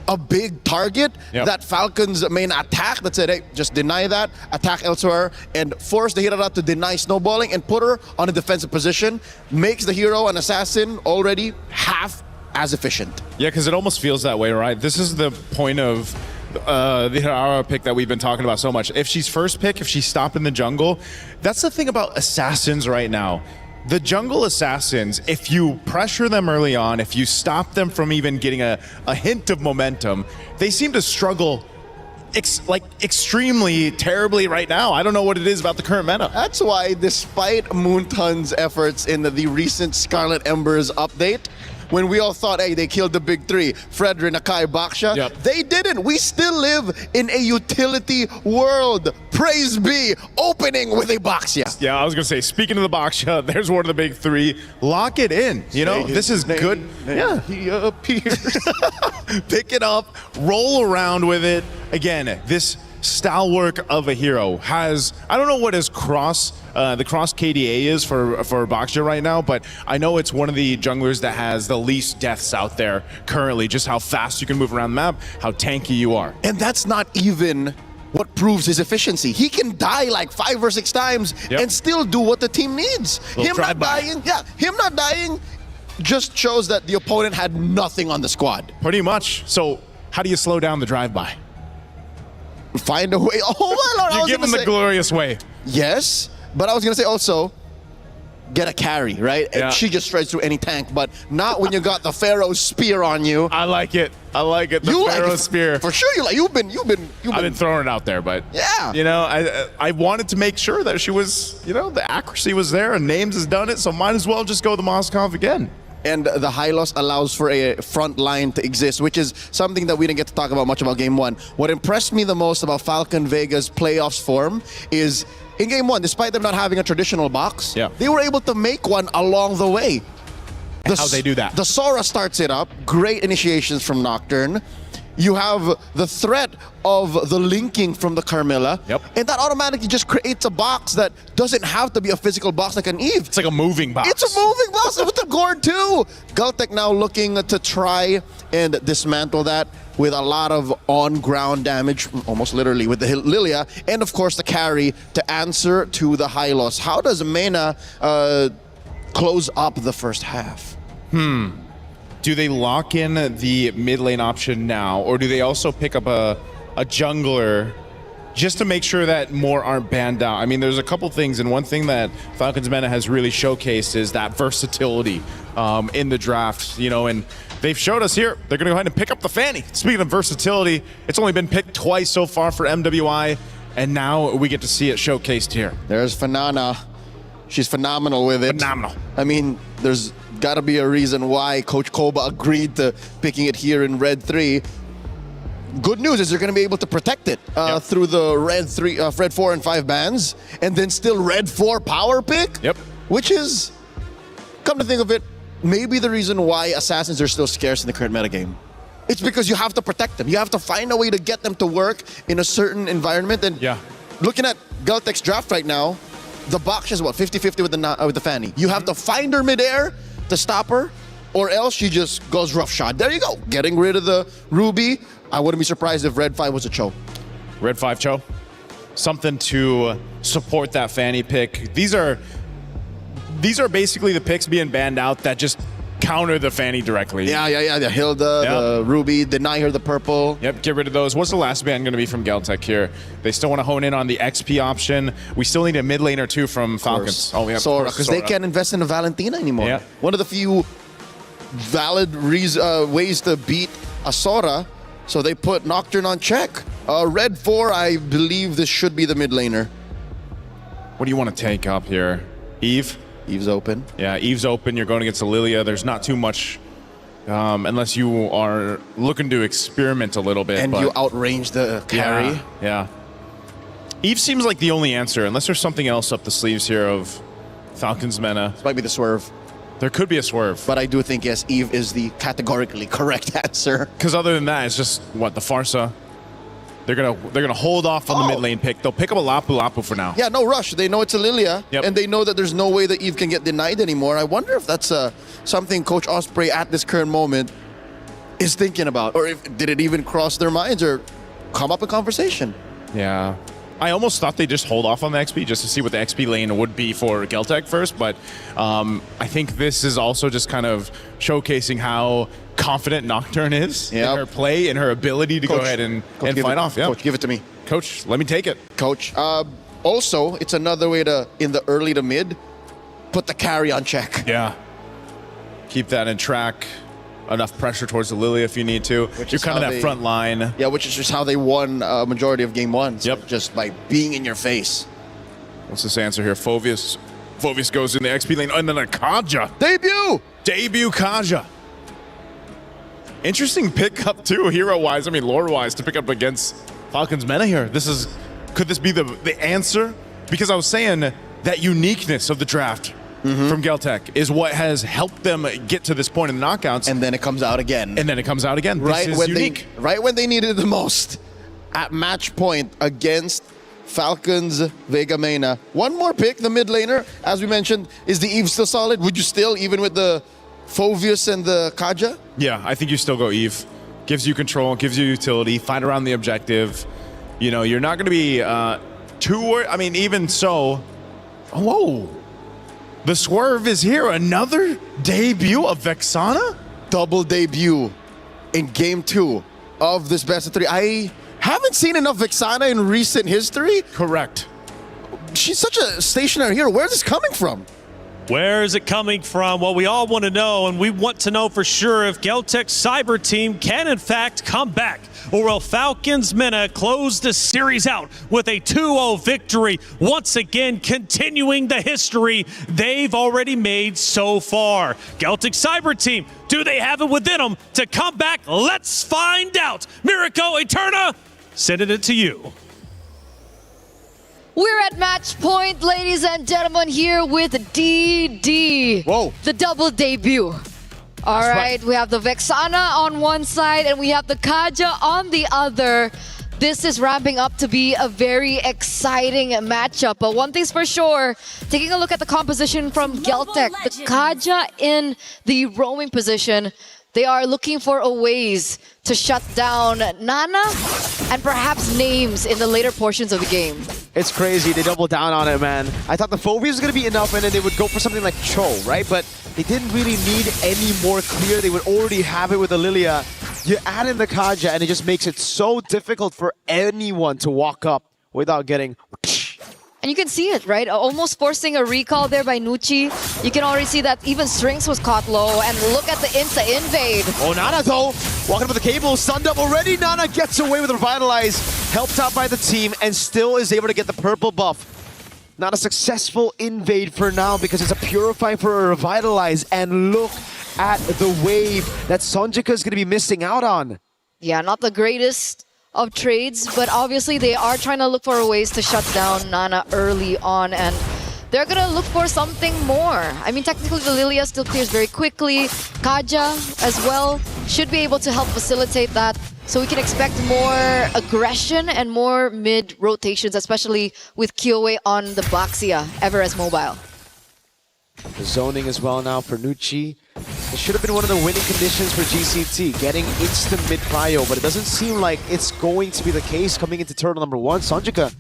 a big target that Falcons' main attack that said, hey, just deny that, attack elsewhere, and force the Hirara to deny snowballing and put her on a defensive position, makes the hero an assassin already half as efficient. Yeah, because it almost feels that way, right? This is the point of the Hirara pick that we've been talking about so much. If she's first pick, if she's stopped in the jungle, that's the thing about assassins right now. The jungle assassins, if you pressure them early on, if you stop them from even getting a hint of momentum, they seem to struggle extremely terribly right now. I don't know what it is about the current meta. That's why, despite Moonton's efforts in the recent Scarlet Embers update, when we all thought, hey, they killed the big three, Fredrin, Akai, Baksha, they didn't. We still live in a utility world. Praise be, opening with a Baksha. Yeah, I was going to say, speaking of the Baksha, there's one of the big three. Lock it in. You know, this is good. Yeah. He appears. Pick it up, roll around with it. Again, this stalwart of a hero has, I don't know what his cross KDA is for Baksha right now, but I know it's one of the junglers that has the least deaths out there currently, just how fast you can move around the map, how tanky you are. And that's not even what proves his efficiency. He can die like 5 or 6 times and still do what the team needs. Him not dying just shows that the opponent had nothing on the squad. Pretty much. So how do you slow down the drive-by? Find a way. Oh my lord! You give him the glorious way. Yes, but I was gonna say also, get a carry, right? Yeah. And she just strikes through any tank, but not when you got the Pharaoh's spear on you. I like it. I like it. The Pharaoh's spear. For sure, you've been I've been throwing it out there, but yeah, you know, I wanted to make sure that she was, you know, the accuracy was there, and Names has done it, so might as well just go the Moskov again. And the Hylos allows for a front line to exist, which is something that we didn't get to talk about much about Game 1. What impressed me the most about Falcon Vega's playoffs form is, in Game 1, despite them not having a traditional box, they were able to make one along the way. How they do that? The Sora starts it up. Great initiations from Nocturne. You have the threat of the linking from the Carmilla. And that automatically just creates a box that doesn't have to be a physical box like an Eve. It's like a moving box. It's a moving box with the Gord too. Galtech now looking to try and dismantle that with a lot of on-ground damage, almost literally, with the Lilia. And of course the carry to answer to the Hylos. How does Mena close up the first half? Do they lock in the mid lane option now, or do they also pick up a jungler just to make sure that more aren't banned out? I mean, there's a couple things, and one thing that Falcons Meta has really showcased is that versatility in the draft, you know, and they've showed us here, they're going to go ahead and pick up the Fanny. Speaking of versatility, it's only been picked twice so far for MWI, and now we get to see it showcased here. There's Fanana. She's phenomenal with it. Phenomenal. I mean, there's got to be a reason why Coach Koba agreed to picking it here in Red 3. Good news is you're going to be able to protect it through the Red 4 and 5 bans, and then still Red 4 power pick. Which is, come to think of it, maybe the reason why assassins are still scarce in the current metagame. It's because you have to protect them. You have to find a way to get them to work in a certain environment. And looking at Galtech's draft right now, the box is what, 50-50 with the Fanny. You have to find her midair to stop her, or else she just goes rough shot. There you go. Getting rid of the Ruby. I wouldn't be surprised if Red 5 was a Cho. Red 5 Cho. Something to support that Fanny pick. These are basically the picks being banned out that just counter the Fanny directly. Yeah. The Hilda, the Ruby, deny her the purple. Yep, get rid of those. What's the last ban going to be from Galtech here? They still want to hone in on the XP option. We still need a mid lane or two from Falcons. Oh, yeah, Sora, because they can't invest in a Valentina anymore. Yeah. One of the few valid ways to beat a Sora, so they put Nocturne on check. Red 4, I believe this should be the mid laner. What do you want to take up here? Eve? Eve's open. Yeah, Eve's open. You're going against Lilia. There's not too much, unless you are looking to experiment a little bit. And you outrange the carry. Yeah. Eve seems like the only answer, unless there's something else up the sleeves here of Falcons Mena. This might be the swerve. There could be a swerve. But I do think, yes, Eve is the categorically correct answer. Because other than that, it's just, what, the Farsa? They're gonna hold off on the mid lane pick. They'll pick up a Lapu Lapu for now. Yeah, no rush. They know it's a Lilia, and they know that there's no way that Eve can get denied anymore. I wonder if that's something Coach Osprey at this current moment is thinking about, or did it even cross their minds or come up in conversation? Yeah. I almost thought they'd just hold off on the XP just to see what the XP lane would be for Galtech first, but I think this is also just kind of showcasing how confident Nocturne is in Yep. her play and her ability to go ahead and give fight it- off. Yeah. Coach, give it to me. Coach, let me take it. Coach. Also, it's another way to, in the early to mid, put the carry on check. Yeah. Keep that in track. Enough pressure towards the Lilia if you need to. Which You're is kind of how that they- front line. Yeah, which is just how they won a majority of game one. So just by being in your face. What's this answer here? Fovius goes in the XP lane, and then a Kaja. Debut Kaja. Interesting pickup too, hero-wise. I mean, lore-wise, to pick up against Falcons Meta here. Could this be the answer? Because I was saying that uniqueness of the draft from Geltec is what has helped them get to this point in the knockouts. And then it comes out again. This is unique. Right when they needed it the most. At match point against Falcons Vega Mena. One more pick, the mid laner. As we mentioned, is the Eve still solid? Would you still, even with the Fovius and the Kaja? Yeah, I think you still go Eve. Gives you control, gives you utility, fight around the objective. You know, you're not going to be even so. Whoa. The swerve is here. Another debut of Vexana? Double debut in game 2 of this best of 3. I haven't seen enough Vexana in recent history. Correct. She's such a stationary hero. Where's this coming from? Where is it coming from? Well, we all want to know, and we want to know for sure if Geltec's Cyber team can in fact come back, or will Falcons Mena close the series out with a 2-0 victory, once again continuing the history they've already made so far. Geltec Cyber team, do they have it within them to come back? Let's find out. Miracle Eterna, sending it to you. We're at match point, ladies and gentlemen, here with DD. Whoa. The double debut. All right, we have the Vexana on one side and we have the Kaja on the other. This is ramping up to be a very exciting matchup. But one thing's for sure, taking a look at the composition from Geltec, the Kaja in the roaming position, they are looking for a ways to shut down Nana and perhaps names in the later portions of the game. It's crazy. They doubled down on it, man. I thought the Phobius was going to be enough, and then they would go for something like Cho, right? But they didn't really need any more clear. They would already have it with the Lilia. You add in the Kaja, and it just makes it so difficult for anyone to walk up without getting... And you can see it, right? Almost forcing a recall there by Nucci. You can already see that even Strings was caught low. And look at the Insta invade. Oh, Nana, though, walking up with the cable, stunned up already. Nana gets away with Revitalize, helped out by the team, and still is able to get the purple buff. Not a successful invade for now because it's a Purify for a Revitalize. And look at the wave that Sonjika is going to be missing out on. Yeah, not the greatest of trades, but obviously they are trying to look for ways to shut down Nana early on, and they're gonna look for something more. I mean, technically the Lilia still clears very quickly. Kaja as well should be able to help facilitate that, so we can expect more aggression and more mid rotations, especially with Kyoe on the Baxia, ever as mobile. The zoning as well now for Nucci. It should have been one of the winning conditions for GCT, getting instant mid prio, but it doesn't seem like it's going to be the case coming into turtle number 1. Sonjika,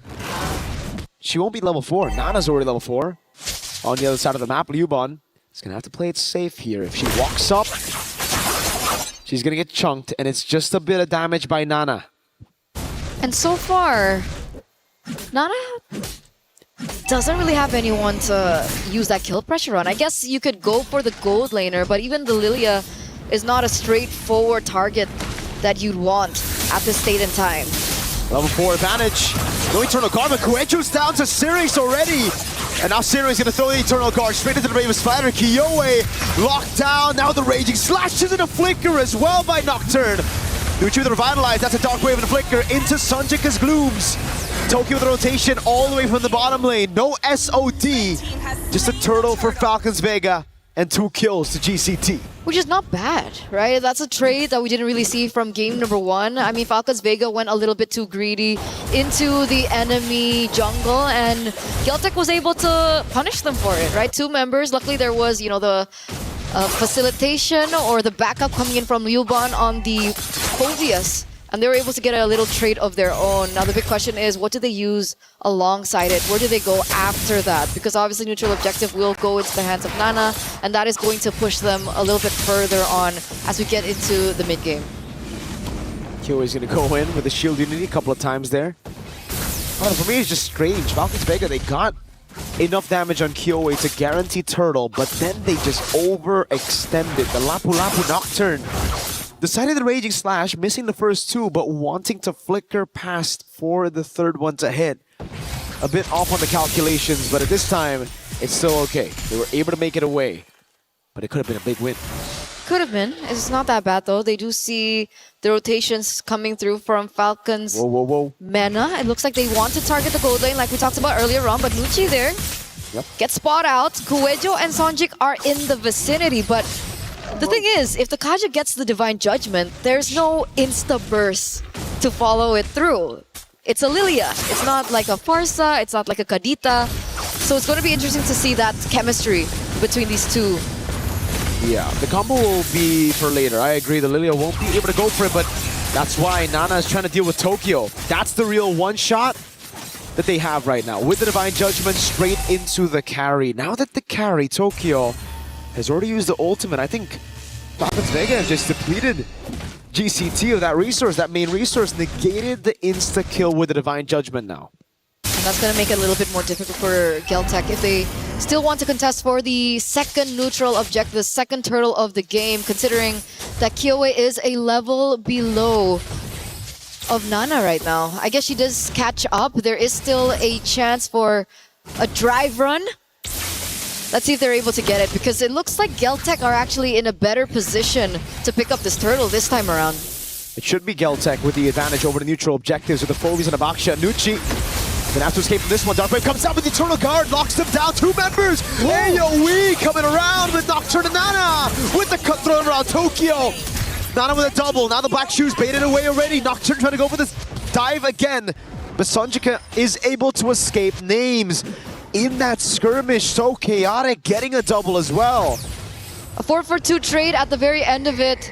she won't be level 4. Nana's already level 4. On the other side of the map, Liubon is going to have to play it safe here. If she walks up, she's going to get chunked, and it's just a bit of damage by Nana. And so far, Nana doesn't really have anyone to use that kill pressure on. I guess you could go for the gold laner, but even the Lilia is not a straightforward target that you'd want at this state and time. Level 4 advantage. No Eternal Guard, but Kuechu's down to Sirius already. And now Sirius gonna throw the Eternal Guard straight into the Raven Spider. Kyoe locked down. Now the Raging slashes into Flicker as well by Nocturne. Nucci with the Revitalize. That's a Dark Wave and a Flicker into Sonjika's Glooms. Toki with the rotation all the way from the bottom lane. No SOD. Just a turtle for Falcons Vega and 2 kills to GCT. Which is not bad, right? That's a trade that we didn't really see from game number 1. I mean, Falcons Vega went a little bit too greedy into the enemy jungle, and Geltec was able to punish them for it, right? 2 members. Luckily, there was, you know, the facilitation or the backup coming in from Liubon on the Phobius and they were able to get a little trade of their own. Now the big question is, what do they use alongside it? Where do they go after that? Because obviously neutral objective will go into the hands of Nana, and that is going to push them a little bit further on as we get into the mid game. Kyo is going to go in with the shield unity a couple of times there. Oh, for me, it's just strange. Falcons Vega, they got enough damage on Kyoe to guarantee Turtle, but then they just overextended. The Lapu Lapu Nocturne decided the Raging Slash, missing the first two, but wanting to flicker past for the third one to hit. A bit off on the calculations, but at this time, it's still okay. They were able to make it away, but it could have been a big win. Could have been. It's not that bad though. They do see the rotations coming through from Falcons. Whoa. Mana. It looks like they want to target the gold lane like we talked about earlier on, but Nucci there gets spot out. Kuejo and Sonjik are in the vicinity, but the thing is, if the Kaja gets the Divine Judgment, there's no insta-burst to follow it through. It's a Lilia. It's not like a Farsa. It's not like a Kadita. So it's going to be interesting to see that chemistry between these two. Yeah, the combo will be for later. I agree, the Lilia won't be able to go for it, but that's why Nana is trying to deal with Tokyo. That's the real one-shot that they have right now. With the Divine Judgment straight into the carry. Now that the carry, Tokyo, has already used the ultimate, I think Falcons Vega has just depleted GCT of that resource. That main resource negated the insta-kill with the Divine Judgment now. And that's going to make it a little bit more difficult for Geltec if they still want to contest for the second neutral objective, the second turtle of the game, considering that Kyoe is a level below of Nana right now. I guess she does catch up. There is still a chance for a drive run. Let's see if they're able to get it, because it looks like Geltec are actually in a better position to pick up this turtle this time around. It should be Geltec with the advantage over the neutral objectives with the Phobies and Abaksha. Nucci then has to escape from this one. Dark Wave comes out with the Eternal Guard, locks them down. Two members. AoE coming around with Nocturne and Nana with the cut thrown around Tokyo. Nana with a double. Now the Black Shoes baited away already. Nocturne trying to go for this dive again. But Sonjika is able to escape. Names in that skirmish, so chaotic, getting a double as well. A 4-for-2 trade at the very end of it.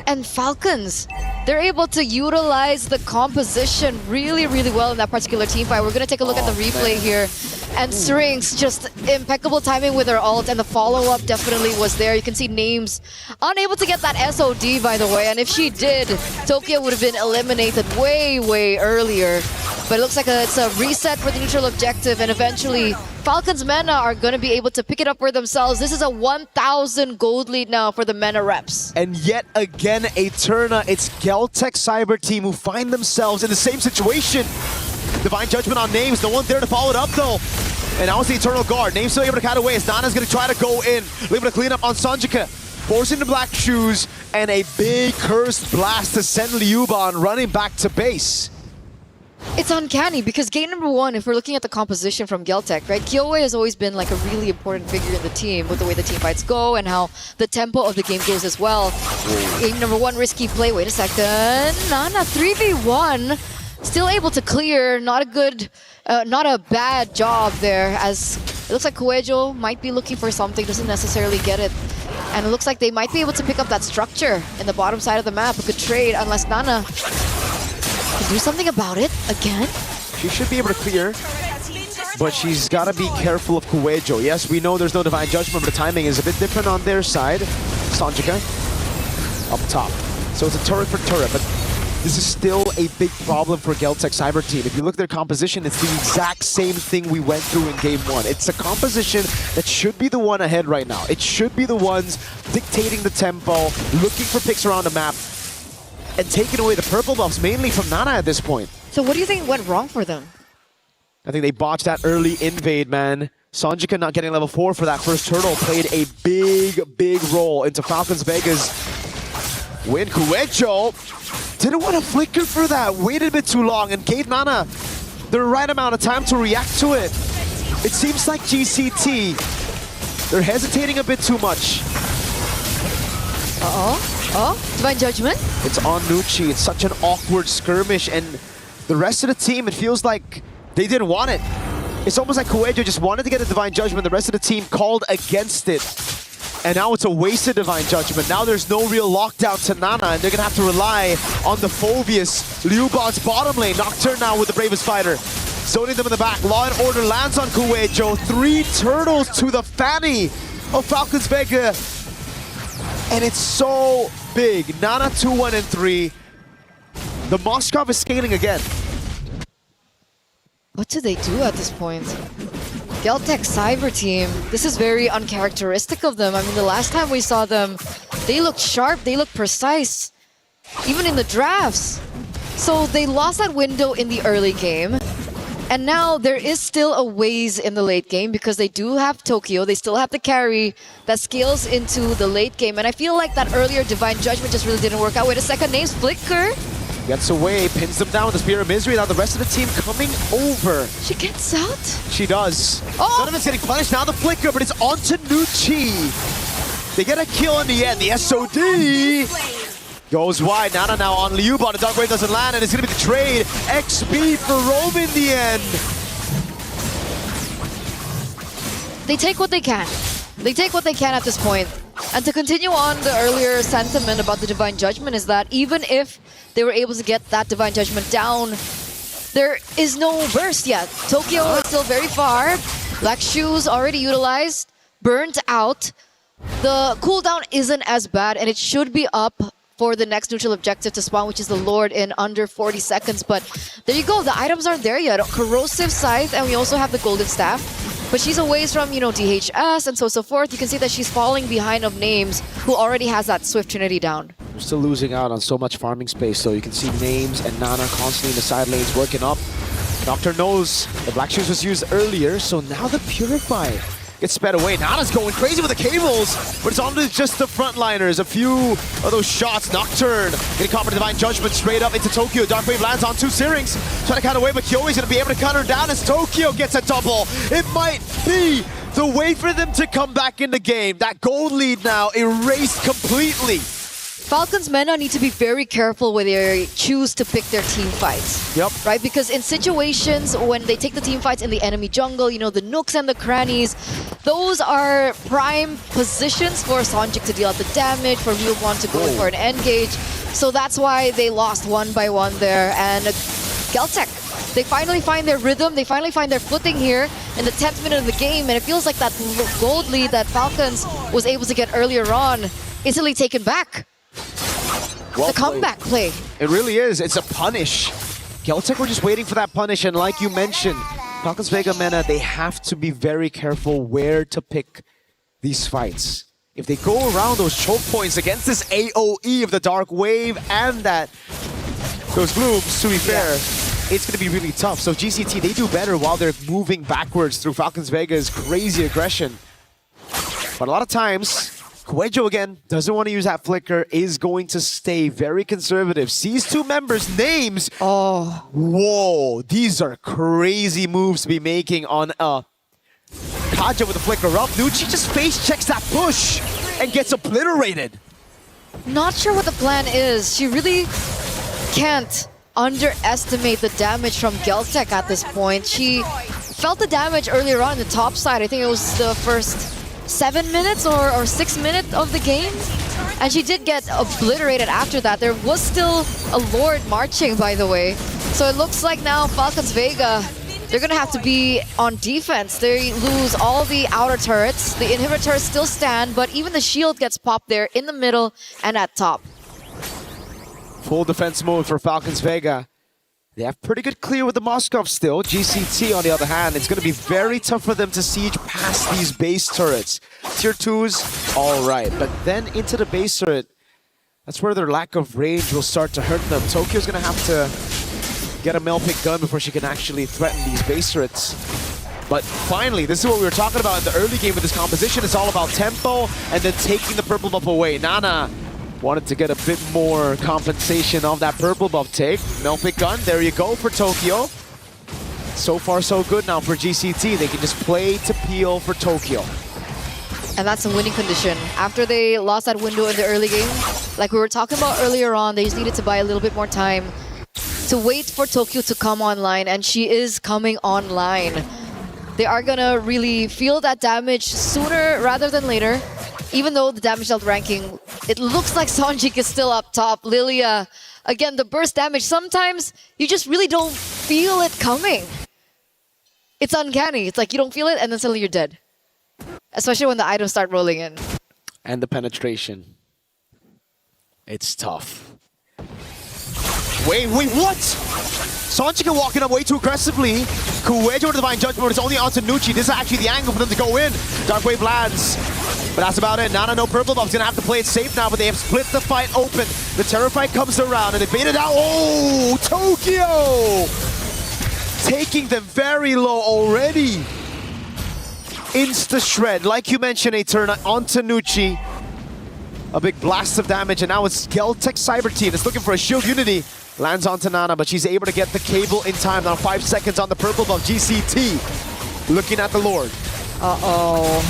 And Falcons, they're able to utilize the composition really, really well in that particular team fight. We're going to take a look at the replay here. And Syrinx, just impeccable timing with her ult, and the follow-up definitely was there. You can see Names unable to get that SOD, by the way. And if she did, Tokyo would have been eliminated way, way earlier. But it looks like it's a reset for the neutral objective, and eventually Falcons Mena are going to be able to pick it up for themselves. This is a 1,000 gold lead now for the Mena reps. And yet again, Eterna, it's Geltec Cyber Team who find themselves in the same situation. Divine Judgment on Names, no one there to follow it up though. And now it's the Eternal Guard. Names still able to cut away as Nana's going to try to go in. Able to clean up on Sonjika. Forcing the Black Shoes, and a big cursed blast to send Liuban running back to base. It's uncanny because game number one, if we're looking at the composition from Geltec, right? Kyoe has always been like a really important figure in the team with the way the team fights go and how the tempo of the game goes as well. Game number one, risky play. Wait a second. Nana 3v1. Still able to clear. Not a bad job there, as it looks like Kuejo might be looking for something, doesn't necessarily get it. And it looks like they might be able to pick up that structure in the bottom side of the map. A good trade, unless Nana can do something about it again. She should be able to clear, but she's got to be careful of Kuejo. Yes, we know there's no Divine Judgment, but the timing is a bit different on their side. Sonjika up top. So it's a turret for turret, but this is still a big problem for Geltec Cyber Team. If you look at their composition, it's the exact same thing we went through in Game 1. It's a composition that should be the one ahead right now. It should be the ones dictating the tempo, looking for picks around the map, and taking away the purple buffs, mainly from Nana at this point. So what do you think went wrong for them? I think they botched that early invade, man. Sonjika not getting level 4 for that first turtle played a big role into Falcons Vega's win. Kuejo didn't want to flicker for that, waited a bit too long and gave Nana the right amount of time to react to it. It seems like GCT, they're hesitating a bit too much. Oh, Divine Judgment? It's on Nucci. It's such an awkward skirmish, and the rest of the team, it feels like they didn't want it. It's almost like Kuejo just wanted to get a Divine Judgment. The rest of the team called against it. And now it's a wasted Divine Judgment. Now there's no real lockdown to Nana, and they're gonna have to rely on the Phobius. Liu-Bot's bottom lane. Nocturne now with the Bravest Fighter. Zoning them in the back. Law and Order lands on Kuejo. 3 turtles to the fanny of Falcons Vega. And it's so big. Nana 2-1 and 3. The Moskov is scaling again. What do they do at this point? Geltec Cyber Team, this is very uncharacteristic of them. I mean, the last time we saw them, they looked sharp, they looked precise, even in the drafts. So they lost that window in the early game. And now there is still a ways in the late game because they do have Tokyo. They still have the carry that scales into the late game. And I feel like that earlier Divine Judgment just really didn't work out. Wait a second, name's Flicker. Gets away, pins them down with the Spear of Misery. Now the rest of the team coming over. She gets out? She does. Oh! Donovan's getting punished. Now the Flicker, but it's onto Nucci. They get a kill in the end. The SOD goes wide. Nana now on Liu-Bot. The Dark Wave doesn't land, and it's going to be the trade. XP for Rome in the end. They take what they can. They take what they can at this point. And to continue on the earlier sentiment about the Divine Judgment is that even if they were able to get that Divine Judgment down, there is no burst yet. Tokyo is still very far. Black Shoes already utilized, burnt out. The cooldown isn't as bad, and it should be up for the next neutral objective to spawn, which is the Lord, in under 40 seconds. But there you go, the items aren't there yet. Corrosive Scythe, and we also have the Golden Staff. But she's away from, you know, DHS and so forth. You can see that she's falling behind of Names, who already has that Swift Trinity down. We're still losing out on so much farming space, so you can see Names and Nana constantly in the side lanes working up. Doctor knows the Black Shoes was used earlier, so now the Purify gets sped away. Nana's going crazy with the cables, but it's on to just the frontliners. A few of those shots. Nocturne getting caught by Divine Judgment straight up into Tokyo. Dark Wave lands on 2 Syrinx. Trying to cut away, but Kyoi's going to be able to cut her down as Tokyo gets a double. It might be the way for them to come back in the game. That gold lead now erased completely. Falcons Mena need to be very careful when they choose to pick their team fights. Yep. Right? Because in situations when they take the team fights in the enemy jungle, you know, the nooks and the crannies, those are prime positions for Sonjik to deal out the damage, for Ryuwon to go in for an engage. So that's why they lost 1 by 1 there. And Geltec, they finally find their rhythm, they finally find their footing here in the 10th minute of the game, and it feels like that gold lead that Falcons was able to get earlier on instantly taken back. Well the comeback play. It really is. It's a punish. Geltec were just waiting for that punish, and like you mentioned, Falcons Vega Mena, they have to be very careful where to pick these fights. If they go around those choke points against this AoE of the Dark Wave and those glooms, to be fair, it's going to be really tough. So GCT, they do better while they're moving backwards through Falcons Vega's crazy aggression. But a lot of times, Kuejo again doesn't want to use that flicker, is going to stay very conservative. Sees 2 members' names. Oh. Whoa, these are crazy moves to be making on Kaja with the flicker up. Nucci just face checks that push and gets obliterated. Not sure what the plan is. She really can't underestimate the damage from Geltec at this point. She felt the damage earlier on the top side. I think it was the first 7 minutes or 6 minutes of the game. And she did get obliterated after that. There was still a Lord marching, by the way. So it looks like now Falcons Vega, they're going to have to be on defense. They lose all the outer turrets. The inhibitors still stand, but even the shield gets popped there in the middle and at top. Full defense mode for Falcons Vega. They have pretty good clear with the Moskov still. GCT, on the other hand, it's going to be very tough for them to siege past these base turrets. Tier 2s, all right. But then into the base turret, that's where their lack of range will start to hurt them. Tokyo's going to have to get a Melpick gun before she can actually threaten these base turrets. But finally, this is what we were talking about in the early game with this composition. It's all about tempo and then taking the purple buff away. Nana wanted to get a bit more compensation of that purple buff take. Melpick gun, there you go for Tokyo. So far, so good now for GCT. They can just play to peel for Tokyo. And that's a winning condition. After they lost that window in the early game, like we were talking about earlier on, they just needed to buy a little bit more time to wait for Tokyo to come online, and she is coming online. They are gonna really feel that damage sooner rather than later. even though the damage dealt ranking, it looks like Sonjik is still up top. Lilia, again, the burst damage, sometimes you just really don't feel it coming. It's uncanny. It's like you don't feel it and then suddenly you're dead. Especially when the items start rolling in. And the penetration. It's tough. Wait, what? Sonjika walking up way too aggressively. Kuwejo with Divine Judgment, but it's only onto Nucci. This is actually the angle for them to go in. Dark Wave lands. But that's about it. Nana, no purple buff's gonna have to play it safe now, but they have split the fight open. The Terror fight comes around and they bait it out. Oh, Tokyo! Taking them very low already. Insta shred, like you mentioned, a turn onto Nucci. A big blast of damage, and now it's Geltech Cyber Team. It's looking for a shield unity. Lands onto Nana, but she's able to get the cable in time. Now 5 seconds on the purple buff. GCT looking at the Lord. Uh-oh.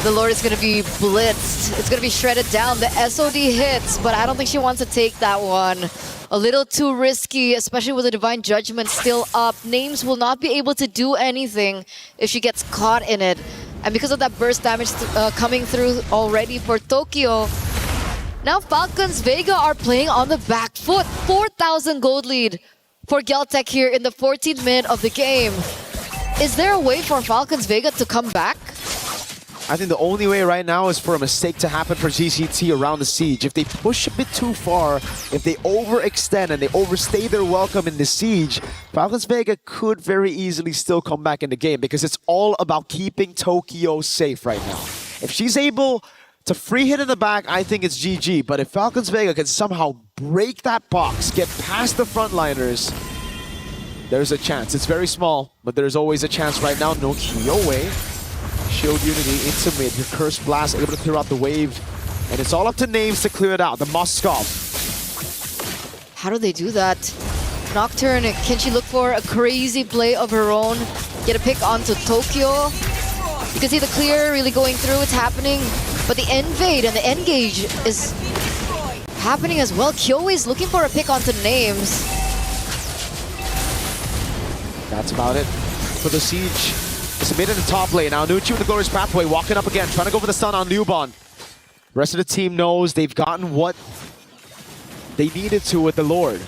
The Lord is going to be blitzed. It's going to be shredded down. The SOD hits, but I don't think she wants to take that one. A little too risky, especially with the Divine Judgment still up. Names will not be able to do anything if she gets caught in it. And because of that burst damage coming through already for Tokyo, now Falcons Vega are playing on the back foot. 4,000 gold lead for Geltech here in the 14th minute of the game. Is there a way for Falcons Vega to come back? I think the only way right now is for a mistake to happen for GCT around the siege. If they push a bit too far, if they overextend and they overstay their welcome in the siege, Falcons Vega could very easily still come back in the game because it's all about keeping Tokyo safe right now. If she's able to free hit in the back, I think it's GG. But if Falcons Vega can somehow break that box, get past the frontliners, there's a chance. It's very small, but there's always a chance right now. No Kyowe. Shield unity into mid. Your Curse Blast able to clear out the wave. And it's all up to Names to clear it out. The Moskov. How do they do that? Nocturne, can she look for a crazy play of her own? Get a pick onto Tokyo. You can see the clear really going through. It's happening. But the Invade and the Engage is happening as well. Kyoe is looking for a pick onto Names. That's about it for the siege. It's mid in the top lane. Now Nucci with the Glorious Pathway, walking up again, trying to go for the stun on Liuban. Rest of the team knows they've gotten what they needed to with the Lord.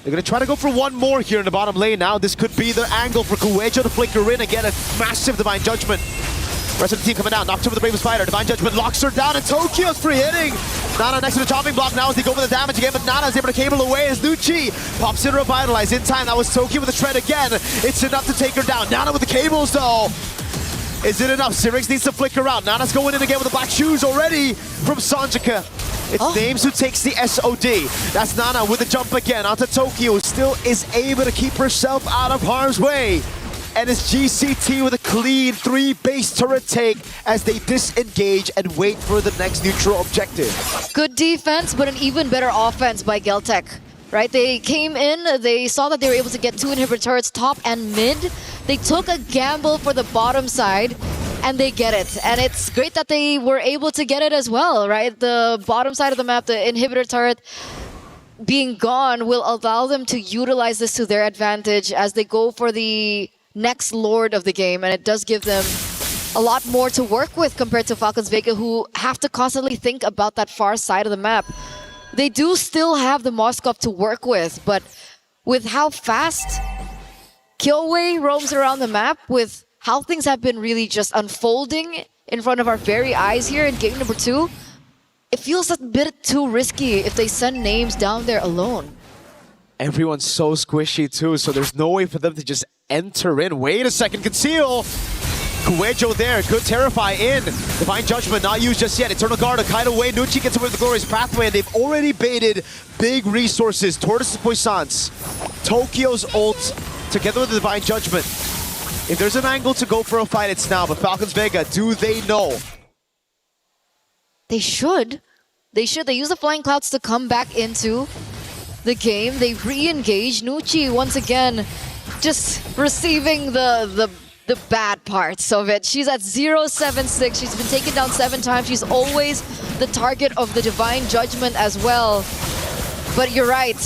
They're going to try to go for one more here in the bottom lane now. This could be the angle for Kuwejo to flicker in and get a massive Divine Judgment. Rest of the team coming down. Nocturne with the Bravest Fighter. Divine Judgment locks her down, and Tokyo's free hitting. Nana next to the chopping block now as they go for the damage again, but Nana's able to cable away as Nucci pops in Revitalize in time. That was Tokyo with the shred again. It's enough to take her down. Nana with the cables though. Is it enough? Syrinx needs to flicker out. Nana's going in again with the black shoes already from Sonjika. It's Names who takes the SOD. That's Nana with the jump again onto Tokyo, who still is able to keep herself out of harm's way. And it's GCT with a clean 3 base turret take as they disengage and wait for the next neutral objective. Good defense, but an even better offense by Geltech. Right? They came in, they saw that they were able to get 2 inhibitor turrets top and mid. They took a gamble for the bottom side, and they get it. And it's great that they were able to get it as well, right? The bottom side of the map, the inhibitor turret being gone will allow them to utilize this to their advantage as they go for the next Lord of the game, and it does give them a lot more to work with compared to Falcons Vega, who have to constantly think about that far side of the map. They do still have the Moskov to work with, but with how fast Kyoe roams around the map, with how things have been really just unfolding in front of our very eyes here in game number 2, it feels a bit too risky if they send Names down there alone. Everyone's so squishy too, so there's no way for them to just enter in. Wait a second, Conceal! Kuwejo there, good Terrify in. Divine Judgment not used just yet. Eternal Guard, a kite away. Nucci gets away with the Glorious Pathway, and they've already baited big resources. Tortoise's Puissance, Tokyo's ult, together with the Divine Judgment. If there's an angle to go for a fight, it's now. But Falcons Vega, do they know? They should. They should. They use the Flying Clouds to come back into the game. They re-engage. Nucci once again just receiving the bad parts of it. She's at 076. She's been taken down 7 times. She's always the target of the Divine Judgment as well. But you're right.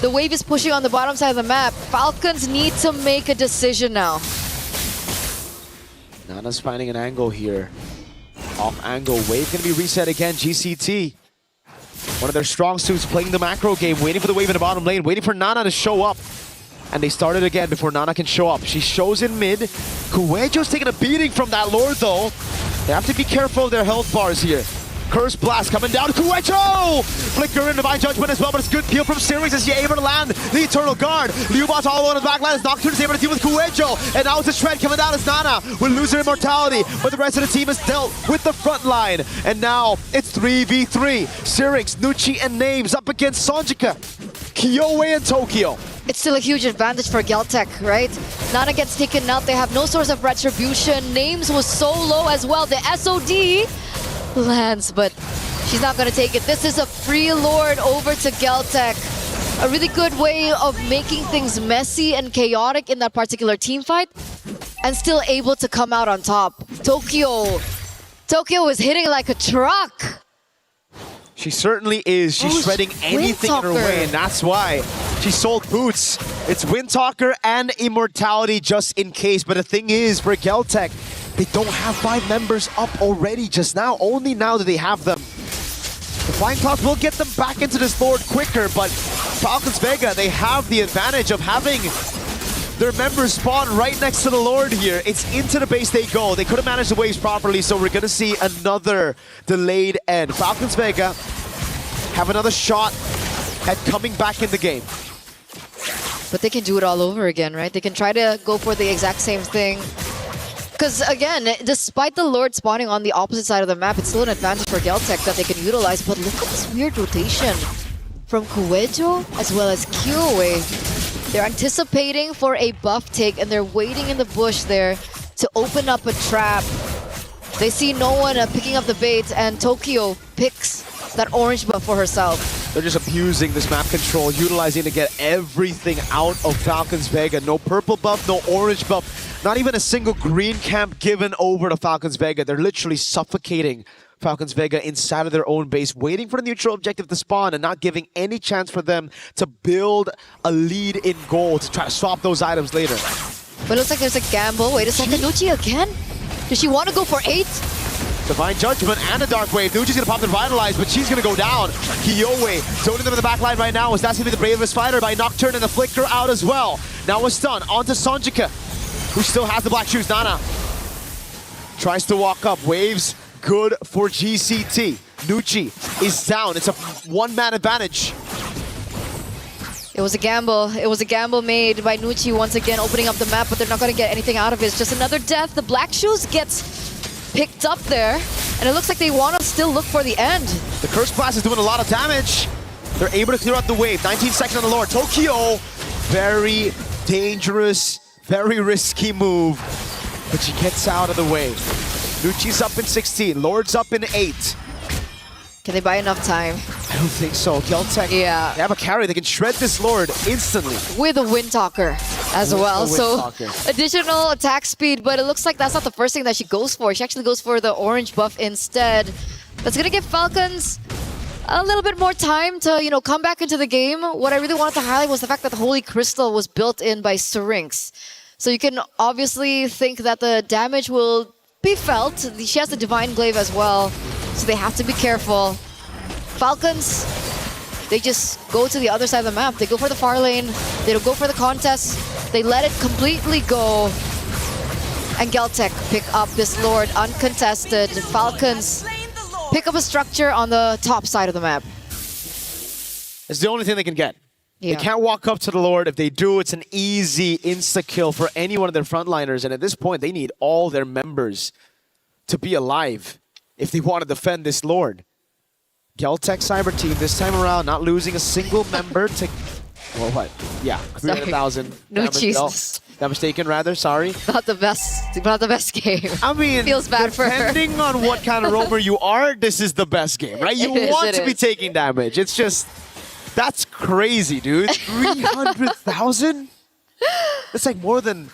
The wave is pushing on the bottom side of the map. Falcons need to make a decision now. Nana's finding an angle here. Off angle, wave gonna be reset again. GCT, one of their strong suits, playing the macro game, waiting for the wave in the bottom lane, waiting for Nana to show up. And they started again before Nana can show up. She shows in mid. Kuejo's taking a beating from that Lord though. They have to be careful of their health bars here. Curse Blast coming down. Kuejo! Flicker in Divine Judgment as well, but it's good peel from Syrinx as he's able to land the Eternal Guard. Liubot's all alone on the back line as Nocturne is able to deal with Kuejo. And now it's a shred coming down as Nana will lose her immortality. But the rest of the team has dealt with the front line. And now it's 3v3. Syrinx, Nucci, and Names up against Sonjika, Kyowe, and Tokyo. It's still a huge advantage for Geltec, right? Nana gets taken out. They have no source of retribution. Names was so low as well. The SOD lands, but she's not going to take it. This is a free Lord over to Geltec. A really good way of making things messy and chaotic in that particular team fight, and still able to come out on top. Tokyo is hitting like a truck. She certainly is. She's shredding anything in her way, and that's why she sold boots. It's Windtalker and Immortality just in case. But the thing is, for Geltec, they don't have 5 members up already just now. Only now do they have them. The Flying Clouds will get them back into this Lord quicker, but Falcons Vega, they have the advantage of having their members spawn right next to the Lord here. It's into the base they go. They couldn't manage the waves properly, so we're gonna see another delayed end. Falcons Vega have another shot at coming back in the game. But they can do it all over again, right? They can try to go for the exact same thing. Because again, despite the Lord spawning on the opposite side of the map, it's still an advantage for Geltec that they can utilize. But look at this weird rotation from Kuejo as well as Kyowe. They're anticipating for a buff take and they're waiting in the bush there to open up a trap. They see no one picking up the bait, and Tokyo picks that orange buff for herself. They're just abusing this map control, utilizing to get everything out of Falcons Vega. No purple buff, no orange buff, not even a single green camp given over to Falcons Vega. They're literally suffocating Falcons Vega inside of their own base, waiting for the neutral objective to spawn and not giving any chance for them to build a lead in goal to try to swap those items later. But it looks like there's a gamble. Wait a second, Nucci again? Does she want to go for 8? Divine Judgment and a Dark Wave. Nucci's gonna pop the Revitalize, but she's gonna go down. Kyowe zoning them in the back line right now, as that's gonna be the bravest fighter by Nocturne, and the Flicker out as well. Now a stun onto Sonjika, who still has the black shoes. Nana tries to walk up. Waves good for GCT. Nucci is down. It's a one-man advantage. It was a gamble. It was a gamble made by Nucci once again, opening up the map, but they're not going to get anything out of it. It's just another death. The Black Shoes gets picked up there, and it looks like they want to still look for the end. The Curse Blast is doing a lot of damage. They're able to clear out the wave. 19 seconds on the Lord. Tokyo, very dangerous, very risky move, but she gets out of the way. Nucci's up in 16. Lord's up in 8. Can they buy enough time? I don't think so. Geltec, yeah, they have a carry. They can shred this Lord instantly. With a Windtalker as well. So additional attack speed, but it looks like that's not the first thing that she goes for. She actually goes for the orange buff instead. That's gonna give Falcons a little bit more time to, you know, come back into the game. What I really wanted to highlight was the fact that the Holy Crystal was built in by Syrinx. So you can obviously think that the damage will be felt. She has the Divine Glaive as well, so they have to be careful. Falcons, they just go to the other side of the map. They go for the far lane. They don't go for the contest. They let it completely go. And Geltec pick up this Lord uncontested. Falcons pick up a structure on the top side of the map. It's the only thing they can get. Yeah. They can't walk up to the Lord. If they do, it's an easy insta-kill for any one of their frontliners. And at this point, they need all their members to be alive if they want to defend this Lord. Geltec Cyber Team this time around, not losing a single member to... Well, what? Yeah, 300,000. No, Jesus. That mistaken, rather. Sorry. Not the best game. I mean, feels bad for her. Depending on what kind of roamer you are, this is the best game, right? You want to be taking damage. It's just... That's crazy, dude. 300,000? That's like more than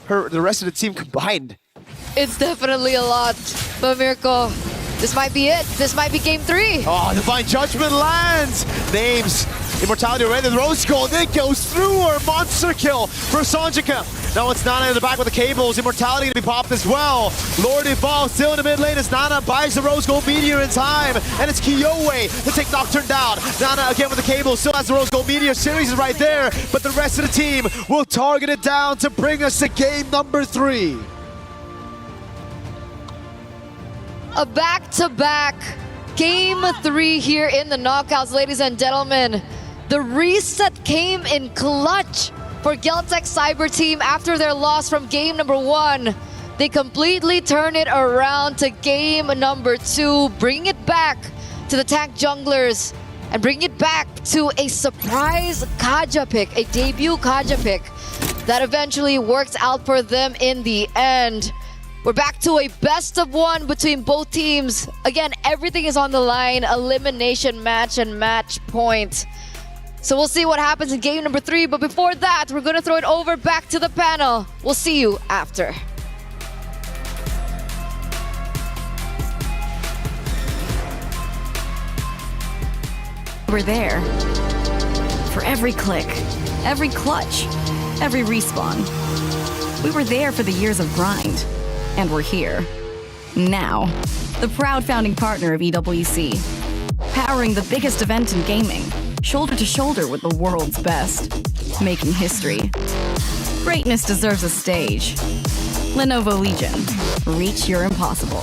the rest of the team combined. It's definitely a lot. But Mirko, this might be it. This might be game 3. Oh, Divine Judgment lands. Names. Immortality ready. The Rose Gold. It goes through her. Monster kill for Sonjika. Now it's Nana in the back with the cables. Immortality to be popped as well. Lord evolves still in the mid lane as Nana buys the Rose Gold Meteor in time. And it's Kyowe to take Nocturne down. Nana again with the cable, still has the Rose Gold Meteor. Series is right there, but the rest of the team will target it down to bring us to game number 3. A back-to-back game 3 here in the knockouts, ladies and gentlemen. The reset came in clutch for Geltec Cyber Team after their loss from game number 1. They completely turn it around to game number 2, bringing it back to the tank junglers and bringing it back to a surprise Kaja pick, a debut Kaja pick that eventually works out for them in the end. We're back to a best of 1 between both teams. Again, everything is on the line, elimination match and match point. So we'll see what happens in game number 3, but before that, we're gonna throw it over back to the panel. We'll see you after. We're there. For every click, every clutch, every respawn. We were there for the years of grind. And we're here. Now. The proud founding partner of EWC. Powering the biggest event in gaming. Shoulder to shoulder with the world's best. Making history. Greatness deserves a stage. Lenovo Legion. Reach your impossible.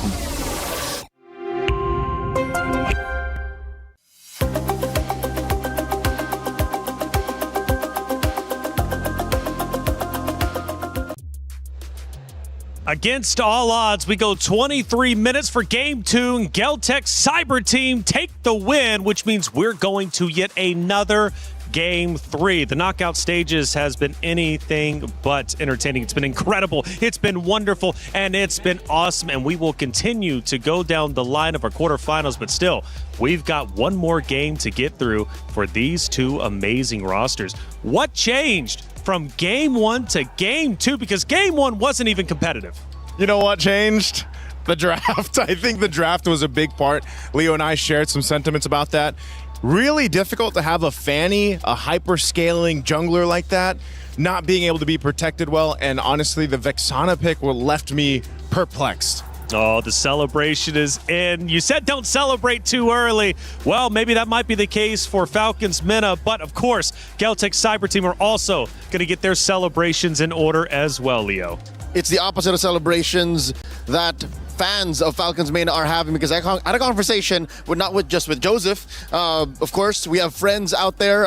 Against all odds, we go 23 minutes for Game 2, and Geltec Cyber Team take the win, which means we're going to yet another Game 3. The knockout stages has been anything but entertaining. It's been incredible. It's been wonderful, and it's been awesome, and we will continue to go down the line of our quarterfinals, but still, we've got one more game to get through for these two amazing rosters. What changed from Game 1 to Game 2? Because Game 1 wasn't even competitive. You know what changed? The draft. I think the draft was a big part. Leo and I shared some sentiments about that. Really difficult to have a Fanny, a hyper-scaling jungler like that, not being able to be protected well, and honestly, the Vexana pick left me perplexed. Oh, the celebration is in. You said don't celebrate too early. Well, maybe that might be the case for Falcons Mina, but of course, Geltec Cyber Team are also going to get their celebrations in order as well, Leo. It's the opposite of celebrations that fans of Falcons Mina are having, because I had a conversation not just with Joseph. Of course, we have friends out there.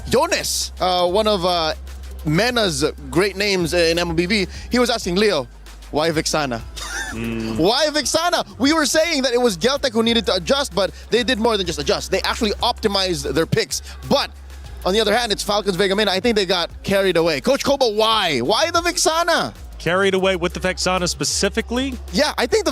Jonas, one of Mena's great names in MLBB, he was asking Leo, why Vexana? Why Vexana? We were saying that it was Geltec who needed to adjust, but they did more than just adjust. They actually optimized their picks. But on the other hand, it's Falcons Vega Mina. I think they got carried away. Coach Koba, why? Why the Vexana? Carried away with the Vexana specifically? Yeah, I think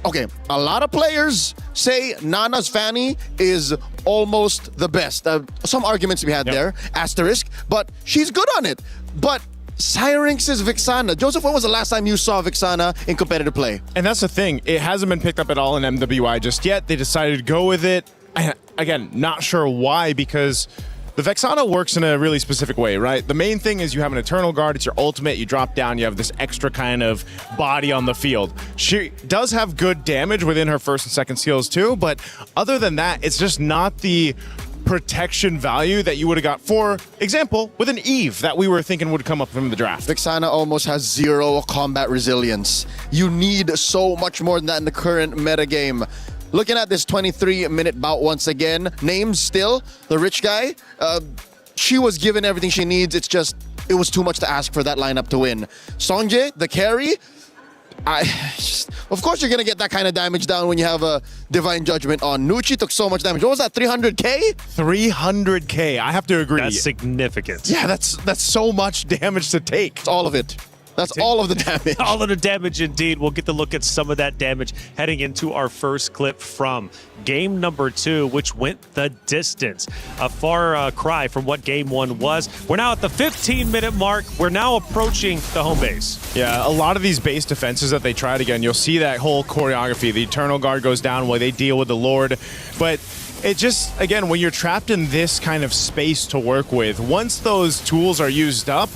okay, a lot of players say Nana's Fanny is almost the best. Some arguments to be had there, asterisk, but she's good on it. But Syrinx's Vexana. Joseph, when was the last time you saw Vexana in competitive play? And that's the thing. It hasn't been picked up at all in MWI just yet. They decided to go with it. Again, not sure why, because the Vexana works in a really specific way, right? The main thing is you have an Eternal Guard. It's your ultimate. You drop down. You have this extra kind of body on the field. She does have good damage within her first and second skills too, but other than that, it's just not the protection value that you would have got, for example, with an Eve that we were thinking would come up from the draft. Vexana almost has 0 combat resilience. You need so much more than that in the current metagame. Looking at this 23-minute bout once again, names still, the rich guy, she was given everything she needs. It's just, it was too much to ask for that lineup to win. Songjae, the carry, of course you're going to get that kind of damage down when you have a Divine Judgment on. Nucci took so much damage. What was that, 300k? 300k, I have to agree. That's significant. Yeah, that's so much damage to take. It's all of it. That's all of the damage. All of the damage, indeed. We'll get to look at some of that damage heading into our first clip from game number 2, which went the distance. A far cry from what game 1 was. We're now at the 15-minute mark. We're now approaching the home base. Yeah, a lot of these base defenses that they tried again, you'll see that whole choreography. The Eternal Guard goes down while they deal with the Lord. But it just, again, when you're trapped in this kind of space to work with, once those tools are used up,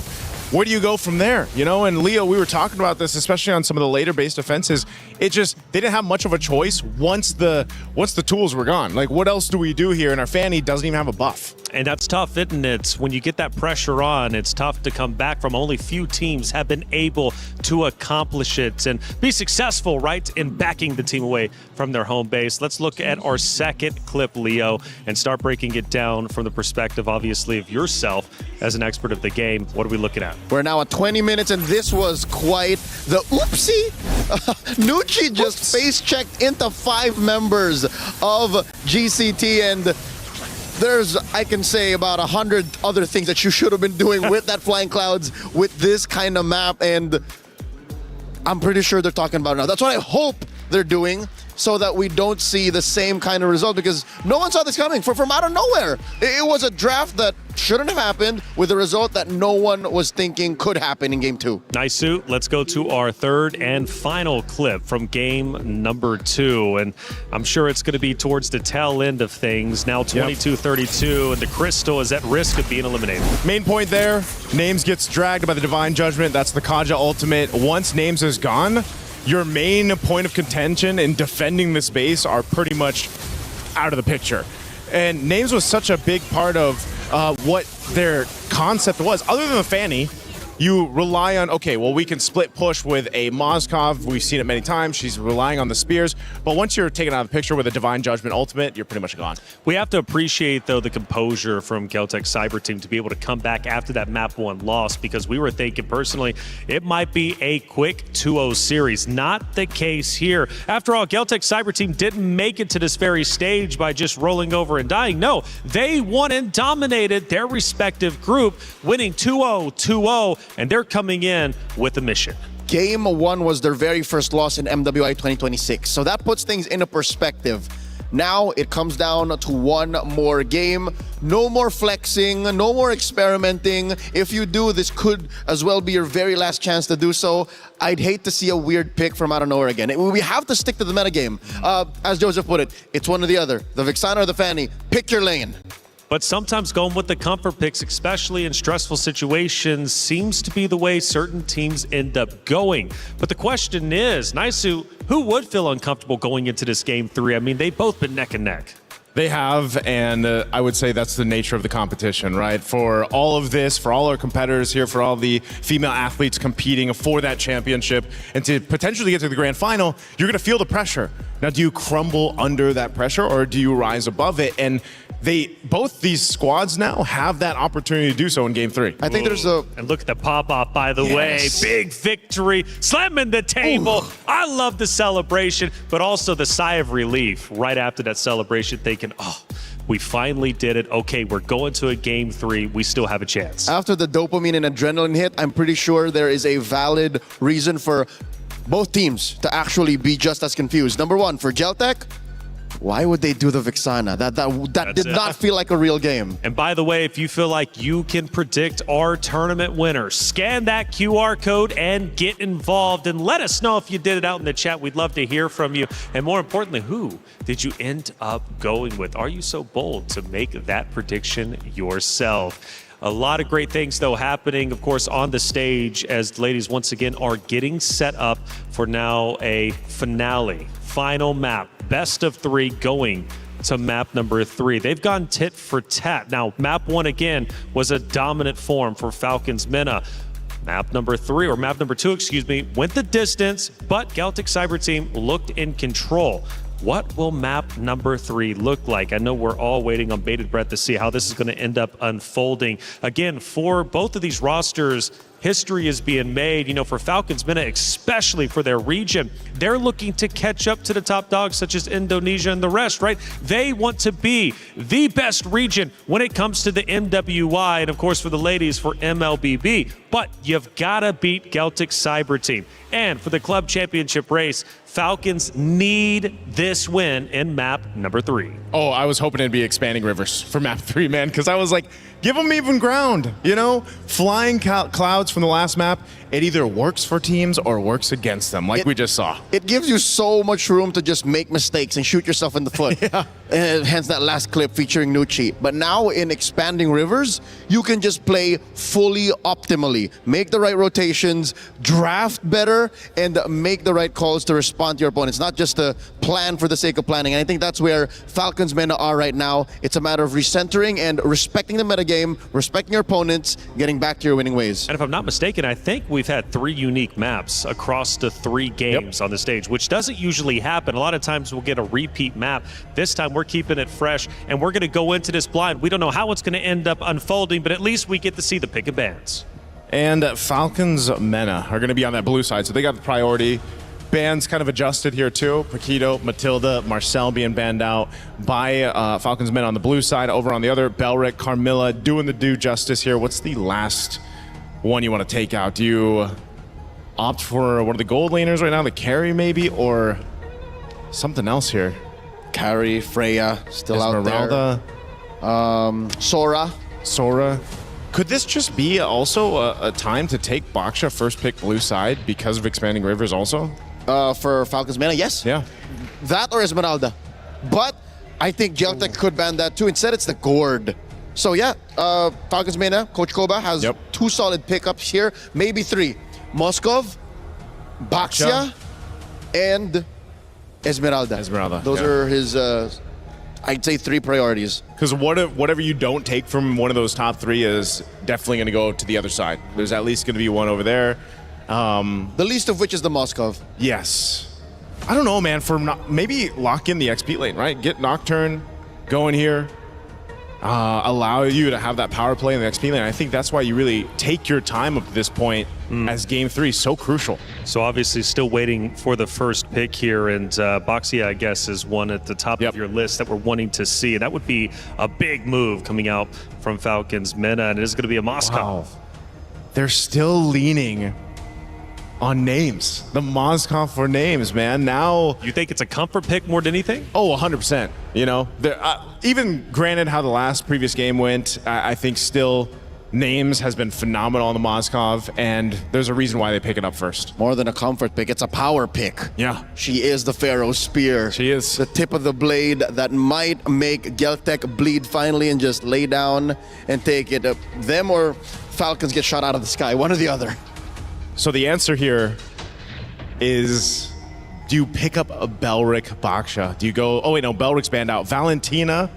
where do you go from there? You know, and Leo, we were talking about this, especially on some of the later based offenses. It just, they didn't have much of a choice once the tools were gone. Like, what else do we do here? And our Fanny doesn't even have a buff. And that's tough, isn't it? When you get that pressure on, it's tough to come back from. Only few teams have been able to accomplish it and be successful, right, in backing the team away from their home base. Let's look at our second clip, Leo, and start breaking it down from the perspective, obviously, of yourself as an expert of the game. What are we looking at? We're now at 20 minutes, and this was quite the oopsie. Nucci just face-checked into 5 members of GCT, and there's, I can say, about 100 other things that you should have been doing with that Flying Clouds, with this kind of map, and I'm pretty sure they're talking about it now. That's what I hope they're doing, so that we don't see the same kind of result, because no one saw this coming from out of nowhere. It was a draft that shouldn't have happened, with a result that no one was thinking could happen in game 2. Nice suit. Let's go to our third and final clip from game number 2. And I'm sure it's going to be towards the tail end of things. Now 22-32, and the Crystal is at risk of being eliminated. Main point there, Names gets dragged by the Divine Judgment. That's the Kaja ultimate. Once Names is gone, your main point of contention in defending this base are pretty much out of the picture. And Names was such a big part of what their concept was. Other than the Fanny, you rely on, okay, well, we can split push with a Mozkov. We've seen it many times. She's relying on the spears. But once you're taken out of the picture with a Divine Judgment ultimate, you're pretty much gone. We have to appreciate, though, the composure from Galtech Cyber Team to be able to come back after that map 1 loss, because we were thinking personally it might be a quick 2-0 series. Not the case here. After all, Galtech Cyber Team didn't make it to this very stage by just rolling over and dying. No, they won and dominated their respective group, winning 2-0, 2-0, and they're coming in with a mission. Game 1 was their very first loss in MWI 2026, so that puts things into perspective. Now it comes down to 1 more game. No more flexing, no more experimenting. If you do, this could as well be your very last chance to do so. I'd hate to see a weird pick from out of nowhere again. We have to stick to the metagame. As Joseph put it, it's one or the other. The Vixana or the Fanny. Pick your lane. But sometimes going with the comfort picks, especially in stressful situations, seems to be the way certain teams end up going. But the question is, Naisu, who would feel uncomfortable going into this game 3? I mean, they've both been neck and neck. They have, and I would say that's the nature of the competition, right? For all of this, for all our competitors here, for all the female athletes competing for that championship, and to potentially get to the grand final, you're going to feel the pressure. Now, do you crumble under that pressure, or do you rise above it? And both these squads now have that opportunity to do so in game 3. I think there's a... And look at the pop-off, by the way. Big victory, slamming the table. Ooh. I love the celebration, but also the sigh of relief right after that celebration, thinking, oh, we finally did it. Okay, we're going to a game 3. We still have a chance. After the dopamine and adrenaline hit, I'm pretty sure there is a valid reason for both teams to actually be just as confused. Number 1, for Geltech, why would they do the Vixana? That did not feel like a real game. And by the way, if you feel like you can predict our tournament winner, scan that QR code and get involved. And let us know if you did it out in the chat. We'd love to hear from you. And more importantly, who did you end up going with? Are you so bold to make that prediction yourself? A lot of great things, though, happening, of course, on the stage as the ladies once again are getting set up for now a finale. Final map, best of 3 going to map number 3. They've gone tit for tat. Now, map 1 again was a dominant form for Falcons Minna. Map number 3, or map number 2, excuse me, went the distance, but Galtech Cyber Team looked in control. What will map number 3 look like? I know we're all waiting on bated breath to see how this is going to end up unfolding. Again, for both of these rosters, history is being made, you know, for Falcons Minna, especially for their region. They're looking to catch up to the top dogs such as Indonesia and the rest, right? They want to be the best region when it comes to the MWI, and of course for the ladies for MLBB. But you've got to beat Galtech Cyber Team. And for the club championship race, Falcons need this win in map number 3. Oh, I was hoping it'd be Expanding Rivers for map 3, man, because I was like, give them even ground, you know? Flying clouds from the last map, it either works for teams or works against them, like we just saw. It gives you so much room to just make mistakes and shoot yourself in the foot. Yeah. hence that last clip featuring Nucci. But now in expanding rivers, you can just play fully optimally. Make the right rotations, draft better, and make the right calls to respond to your opponents. Not just to plan for the sake of planning. And I think that's where Falcons men are right now. It's a matter of recentering and respecting the metagame, respecting your opponents, getting back to your winning ways. And if I'm not mistaken, I think we've had 3 unique maps across the 3 games on the stage, which doesn't usually happen. A lot of times we'll get a repeat map. This time we're keeping it fresh, and we're going to go into this blind. We don't know how it's going to end up unfolding, but at least we get to see the pick of bands. And Falcons Mena are going to be on that blue side, so they got the priority. Bands kind of adjusted here too. Paquito, Matilda, Marcel being banned out by Falcons Mena on the blue side. Over on the other, Belric, Carmilla doing the due justice here. What's the last one you want to take out? Do you opt for one of the gold laners right now, the carry maybe, or something else here? Carry, Freya, still Esmeralda, out there. Sora. Could this just be also a time to take Baksha first pick blue side because of expanding rivers also? For Falcons Mena, yes. Yeah. That or Esmeralda. But I think Geltec could ban that too. Instead, it's the Gourd. So yeah, Falcons Mena, Coach Koba has 2 solid pickups here, maybe 3. Moskov, Baksha, and Esmeralda. Those are his, I'd say, 3 priorities. Because whatever you don't take from one of those top 3 is definitely going to go to the other side. There's at least going to be one over there. The least of which is the Moskov. Yes. I don't know, man. Maybe lock in the XP lane, right? Get Nocturne going here. Allow you to have that power play in the XP lane. I think that's why you really take your time up to this point as Game 3 is so crucial. So obviously still waiting for the first pick here, and Boxia, I guess, is one at the top of your list that we're wanting to see. And that would be a big move coming out from Falcons Mena, and it is going to be a Moskov. Wow. They're still leaning on names. The Moskov for names, man. Now, you think it's a comfort pick more than anything? Oh, 100%. You know, even granted how the previous game went, I think still names has been phenomenal on the Moskov, and there's a reason why they pick it up first. More than a comfort pick, it's a power pick. Yeah. She is the Pharaoh's spear. She is. The tip of the blade that might make Geltec bleed finally and just lay down and take it. Them or Falcons get shot out of the sky, one or the other. So the answer here is, do you pick up a Belric Baksha? Do you go, oh wait, no, Belric's banned out. Valentina,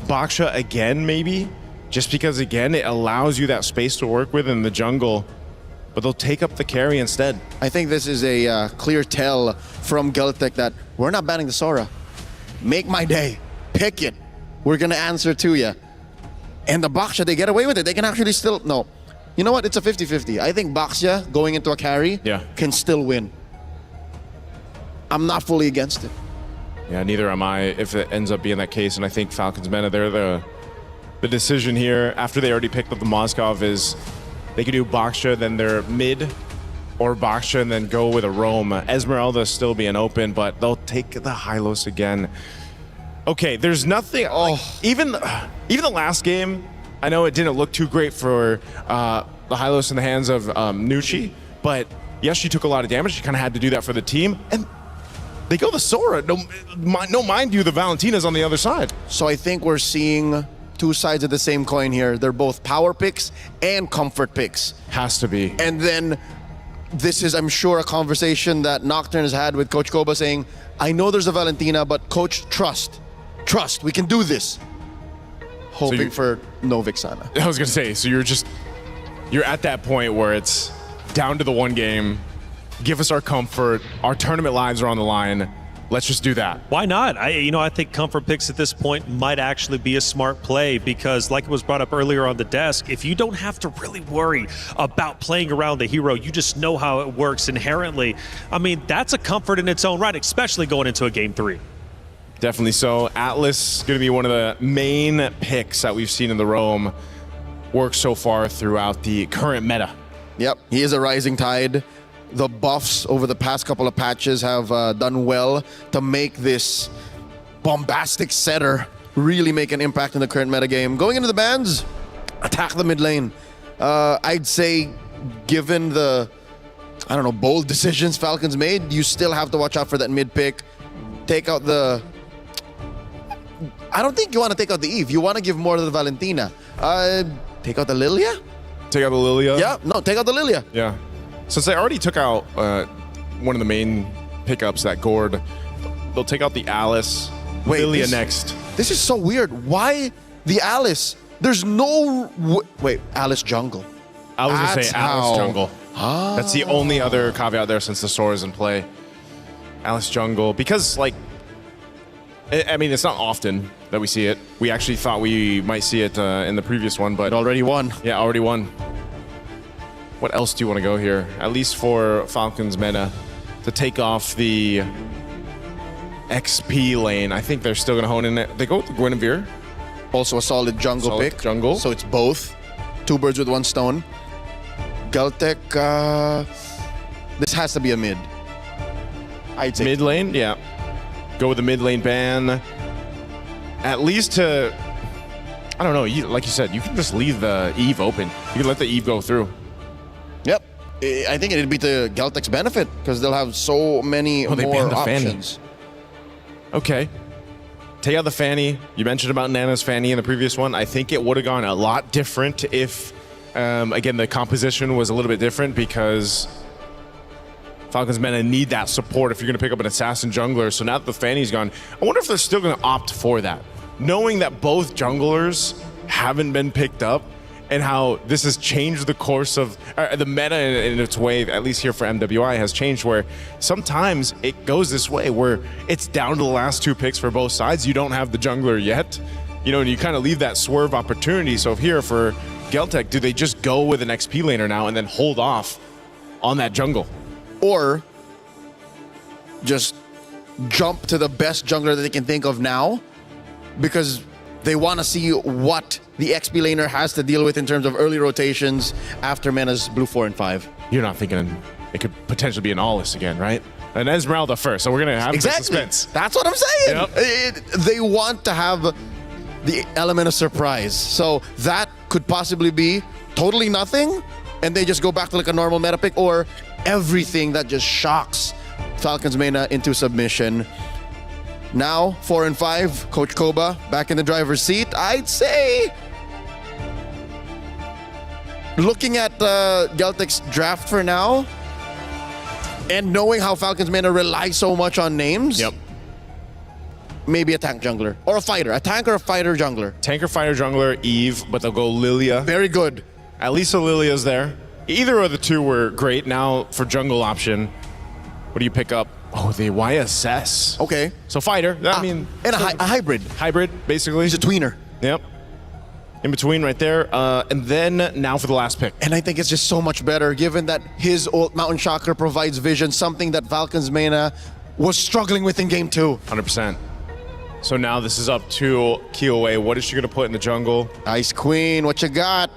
Baksha again, maybe? Just because, again, it allows you that space to work with in the jungle, but they'll take up the carry instead. I think this is a clear tell from Geltec that we're not banning the Sora. Make my day. Pick it. We're going to answer to you. And the Baksha, they get away with it. They can actually still, no. You know what? It's a 50-50. I think Baksha going into a carry can still win. I'm not fully against it. Yeah, neither am I if it ends up being that case. And I think Falcons Mena, they're the decision here after they already picked up the Moskov is they could do Baksha, then their mid, or Baksha and then go with a roam. Esmeralda still being open, but they'll take the Hylos again. Okay, there's nothing. Even the last game, I know it didn't look too great for the Hylos in the hands of Nucci, but yes, she took a lot of damage. She kind of had to do that for the team, and they go the Sora. No, mind you, the Valentina's on the other side. So I think we're seeing 2 sides of the same coin here. They're both power picks and comfort picks. Has to be. And then this is, I'm sure, a conversation that Nocturne has had with Coach Koba saying, I know there's a Valentina, but Coach, trust, we can do this. Hoping for no Vixana. I was going to say, so you're at that point where it's down to the one game. Give us our comfort. Our tournament lives are on the line. Let's just do that. Why not? I think comfort picks at this point might actually be a smart play because, like it was brought up earlier on the desk, if you don't have to really worry about playing around the hero, you just know how it works inherently. I mean, that's a comfort in its own right, especially going into a Game 3. Definitely so. Atlas is going to be one of the main picks that we've seen in the Roam work so far throughout the current meta. Yep, he is a rising tide. The buffs over the past couple of patches have done well to make this bombastic setter really make an impact in the current metagame. Going into the bans, attack the mid lane. I'd say, given the, bold decisions Falcons made, you still have to watch out for that mid pick. Take out the I don't think you want to take out the Eve. You want to give more to the Valentina. Take out the Lilia? Take out the Lilia? Yeah, no, take out the Lilia. Yeah. Since they already took out one of the main pickups, that Gord, they'll take out the Alice. Lilia next. This is so weird. Why the Alice? There's no... Wait, Alice Jungle. I was going to That's say Alice how- Jungle. That's the only other caveat there since the Sora is in play. Alice Jungle. Because, like... I mean, it's not often that we see it. We actually thought we might see it in the previous one, but... It already won. Yeah, already won. What else do you want to go here? At least for Falcons Meta to take off the XP lane. I think they're still going to hone in it. They go with the Guinevere. Also a solid jungle pick. Jungle. So it's both. 2 birds with 1 stone. Galtech, this has to be a mid. I'd say. Mid lane? Yeah. Go with the mid lane ban. At least to... I don't know. Like you said, you can just leave the Eve open. You can let the Eve go through. Yep. I think it'd be to Galtech's benefit because they'll have so many they more banned the options. Fanny. Okay. Take out the Fanny. You mentioned about Nana's Fanny in the previous one. I think it would have gone a lot different if, again, the composition was a little bit different because Falcons Meta need that support if you're going to pick up an assassin jungler. So now that the Fanny's gone, I wonder if they're still going to opt for that. Knowing that both junglers haven't been picked up and how this has changed the course of the meta in its way, at least here for MWI, has changed where sometimes it goes this way where it's down to the last 2 picks for both sides. You don't have the jungler yet, and you kind of leave that swerve opportunity. So here for Galtech, do they just go with an XP laner now and then hold off on that jungle? Or just jump to the best jungler that they can think of now because they want to see what the XP laner has to deal with in terms of early rotations after Mena's blue 4 and 5. You're not thinking it could potentially be an Aulus again, right? An Esmeralda first, so we're going to have the suspense. That's what I'm saying. Yep. They want to have the element of surprise. So that could possibly be totally nothing, and they just go back to like a normal meta pick, or everything that just shocks Falcons Meta into submission. Now, 4 and 5, Coach Koba back in the driver's seat. I'd say, looking at Galtech's draft for now, and knowing how Falcons Meta rely so much on names, maybe a tank jungler or a fighter, a tank or a fighter jungler. Tank or fighter jungler, Eve, but they'll go Lilia. Very good. At least a Lilia's there. Either of the 2 were great. Now for jungle option, what do you pick up? Oh, the YSS. Okay. So fighter. I mean, and a hybrid. Hybrid, basically. He's a tweener. Yep. In between right there. And then now for the last pick. And I think it's just so much better given that his ult Mountain Shocker provides vision, something that Falcons Meta was struggling with in game 2. 100%. So now this is up to Kiowe. What is she going to put in the jungle? Ice Queen, what you got?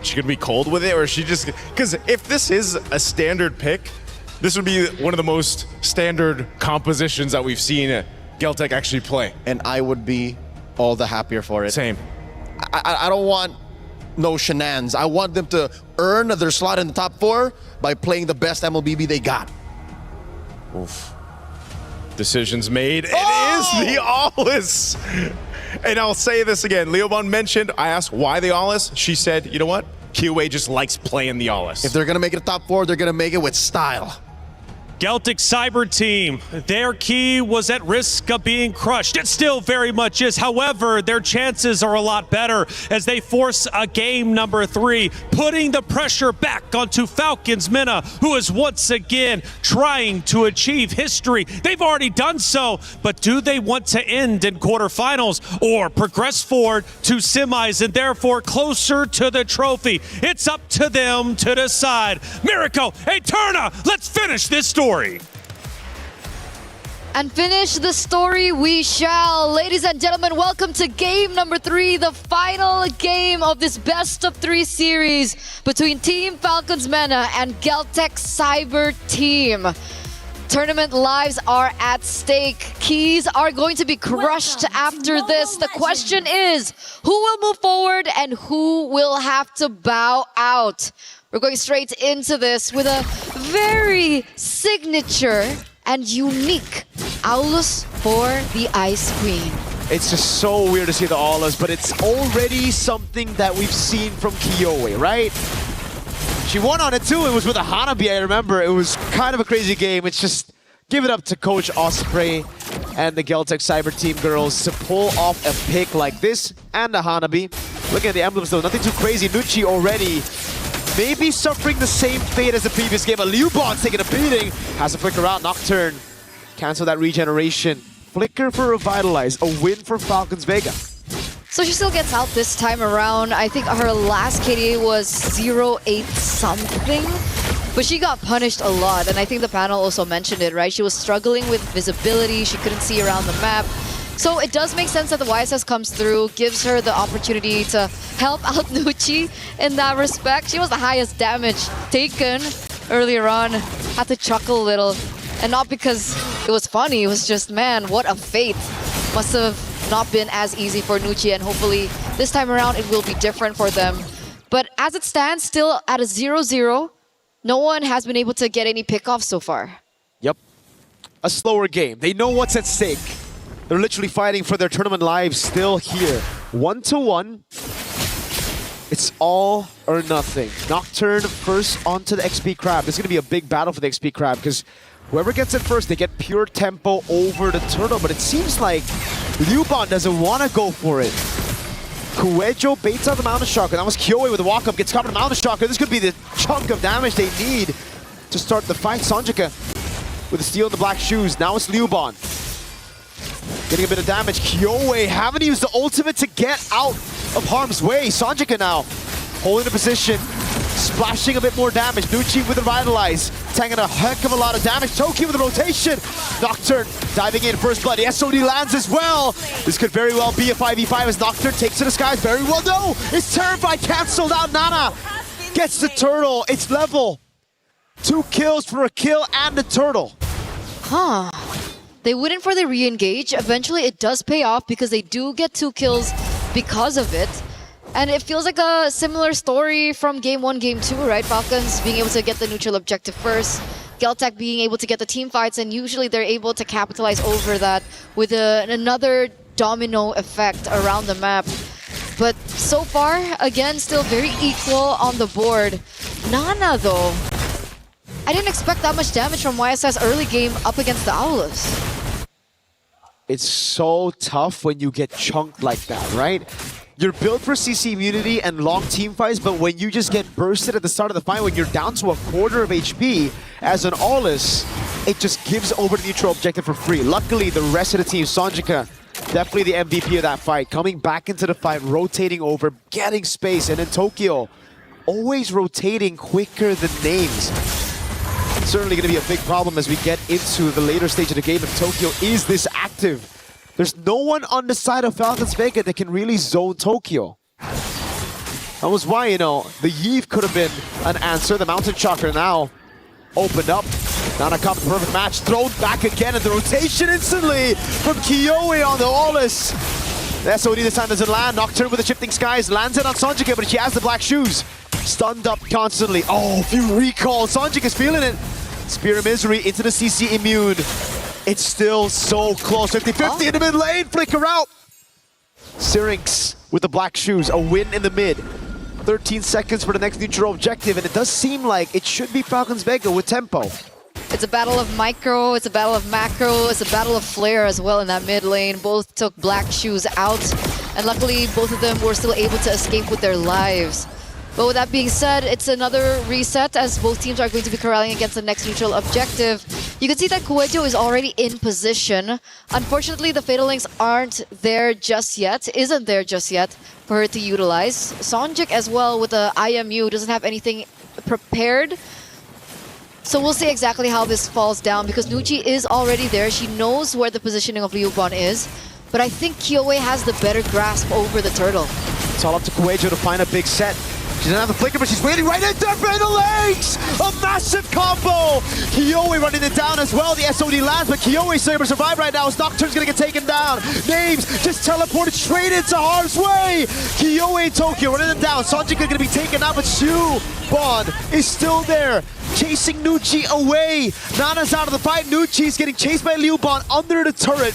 She going to be cold with it, or is she just... Because if this is a standard pick, this would be one of the most standard compositions that we've seen Galtech actually play. And I would be all the happier for it. Same. I don't want no shenanigans. I want them to earn their slot in the top 4 by playing the best MLBB they got. Oof. Decisions made. It is the Aulus. And I'll say this again. Leobon mentioned, I asked why the Aulus. She said, you know what? Kiowe just likes playing the Aulus. If they're going to make it a top 4, they're going to make it with style. Galtech Cyber Team, their key was at risk of being crushed. It still very much is. However, their chances are a lot better as they force a game number 3, putting the pressure back onto Falcons Meta, who is once again trying to achieve history. They've already done so, but do they want to end in quarterfinals or progress forward to semis and therefore closer to the trophy? It's up to them to decide. Miracle, Eterna, let's finish this story. And finish the story we shall. Ladies and gentlemen, welcome to game number 3, the final game of this best of 3 series between Team Falcons Meta and Galtech Cyber Team. Tournament lives are at stake. Keys are going to be crushed after this. The question is, who will move forward and who will have to bow out? We're going straight into this with a very signature and unique Aulus for the Ice Queen. It's just so weird to see the Aulas, but it's already something that we've seen from Kiyoi, right? She won on it too. It was with a Hanabi, I remember. It was kind of a crazy game. It's just give it up to Coach Osprey and the Geltec Cyber Team girls to pull off a pick like this and a Hanabi. Looking at the emblems though, nothing too crazy. Nucci already maybe suffering the same fate as the previous game, but Liubon's taking a beating. Has to flicker out. Nocturne. Cancel that regeneration. Flicker for Revitalize. A win for Falcons Vega. So she still gets out this time around. I think her last KDA was 0-8 something. But she got punished a lot, and I think the panel also mentioned it, right? She was struggling with visibility. She couldn't see around the map. So it does make sense that the YSS comes through, gives her the opportunity to help out Nucci in that respect. She was the highest damage taken earlier on. Had to chuckle a little. And not because it was funny, it was just, man, what a fate. Must have not been as easy for Nucci, and hopefully this time around it will be different for them. But as it stands, still at a 0-0, no one has been able to get any pickoffs so far. Yep. A slower game. They know what's at stake. They're literally fighting for their tournament lives still here. 1-1. It's all or nothing. Nocturne first onto the XP Crab. This is going to be a big battle for the XP Crab because whoever gets it first, they get pure tempo over the turtle. But it seems like Liubon doesn't want to go for it. Kuejo baits out the Mountain Shocker. That was Kiyoi with the walk-up, gets covered in the Mountain Shocker. This could be the chunk of damage they need to start the fight. Sonjika with the steel in the black shoes. Now it's Liubon. Getting a bit of damage. Kiyoi having to use the ultimate to get out of harm's way. Sonjika now holding the position, splashing a bit more damage. Nucci with the Revitalize, taking a heck of a lot of damage. Tokyo with the rotation. Nocturne diving in, first blood. The SOD lands as well. This could very well be a 5v5 as Nocturne takes to the skies. Very well, no! It's terrified, cancelled out. Nana gets the turtle. It's level. 2 kills for a kill and the turtle. Huh. They went in for the re-engage. Eventually it does pay off because they do get 2 kills because of it. And it feels like a similar story from Game 1, Game 2, right? Falcons being able to get the neutral objective first. Geltec being able to get the team fights, and usually they're able to capitalize over that with another domino effect around the map. But so far, again, still very equal on the board. Nana, though, I didn't expect that much damage from YSS early game up against the Aulas. It's so tough when you get chunked like that, right? You're built for CC immunity and long team fights, but when you just get bursted at the start of the fight, when you're down to a quarter of HP as an Aulas, it just gives over the neutral objective for free. Luckily, the rest of the team, Sonjika, definitely the MVP of that fight, coming back into the fight, rotating over, getting space, and then Tokyo, always rotating quicker than names. Certainly going to be a big problem as we get into the later stage of the game if Tokyo is this active. There's no one on the side of Falcons Vega that can really zone Tokyo. That was why, you know, the Yeeve could have been an answer. The Mountain Shocker now opened up. Nana comes, perfect match, thrown back again in the rotation instantly from Kiyoi on the Aulas. The SOD this time doesn't land. Nocturne with the shifting skies, lands it on Sonjika, but she has the black shoes. Stunned up constantly. Oh, few recalls. Sonjika's feeling it. Spear of Misery into the CC immune. It's still so close. 50-50 in the mid lane. Flicker out. Syrinx with the black shoes. A win in the mid. 13 seconds for the next neutral objective. And it does seem like it should be Falcons Vega with tempo. It's a battle of micro. It's a battle of macro. It's a battle of flare as well in that mid lane. Both took black shoes out. And luckily, both of them were still able to escape with their lives. But with that being said, it's another reset as both teams are going to be corralling against the next neutral objective. You can see that Kuejo is already in position. Unfortunately, the Fatal Links isn't there just yet for her to utilize. Sonjik as well with the IMU doesn't have anything prepared. So we'll see exactly how this falls down because Nucci is already there. She knows where the positioning of Liubon is. But I think Kiyoi has the better grasp over the turtle. It's all up to Kuejo to find a big set. She doesn't have the flicker, but she's waiting right in there for the legs! A massive combo! Kiyoi running it down as well. The SOD lands, but Kiyoi still able to survive right now as Nocturne's gonna get taken down. Names just teleported straight into harm's way! Kiyoi and Tokyo running them down. Sonjika gonna be taken out, but Shu Bond is still there, chasing Nucci away. Nana's out of the fight. Nucci's getting chased by Liubon under the turret.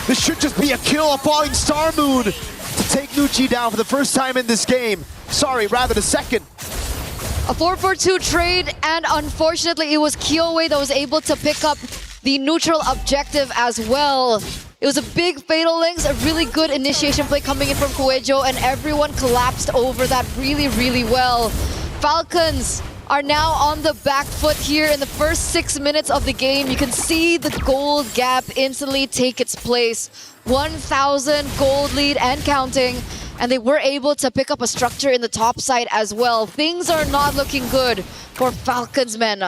This should just be a kill. A falling Star Moon to take Nucci down for the first time in this game. Sorry, rather the second. A 4-4-2 trade, and unfortunately it was Kyoei that was able to pick up the neutral objective as well. It was a big Fatal Links, a really good initiation play coming in from Kuejo, and everyone collapsed over that really, really well. Falcons are now on the back foot here in the first 6 minutes of the game. You can see the gold gap instantly take its place. 1,000 gold lead and counting. And they were able to pick up a structure in the top side as well. Things are not looking good for Falcons men.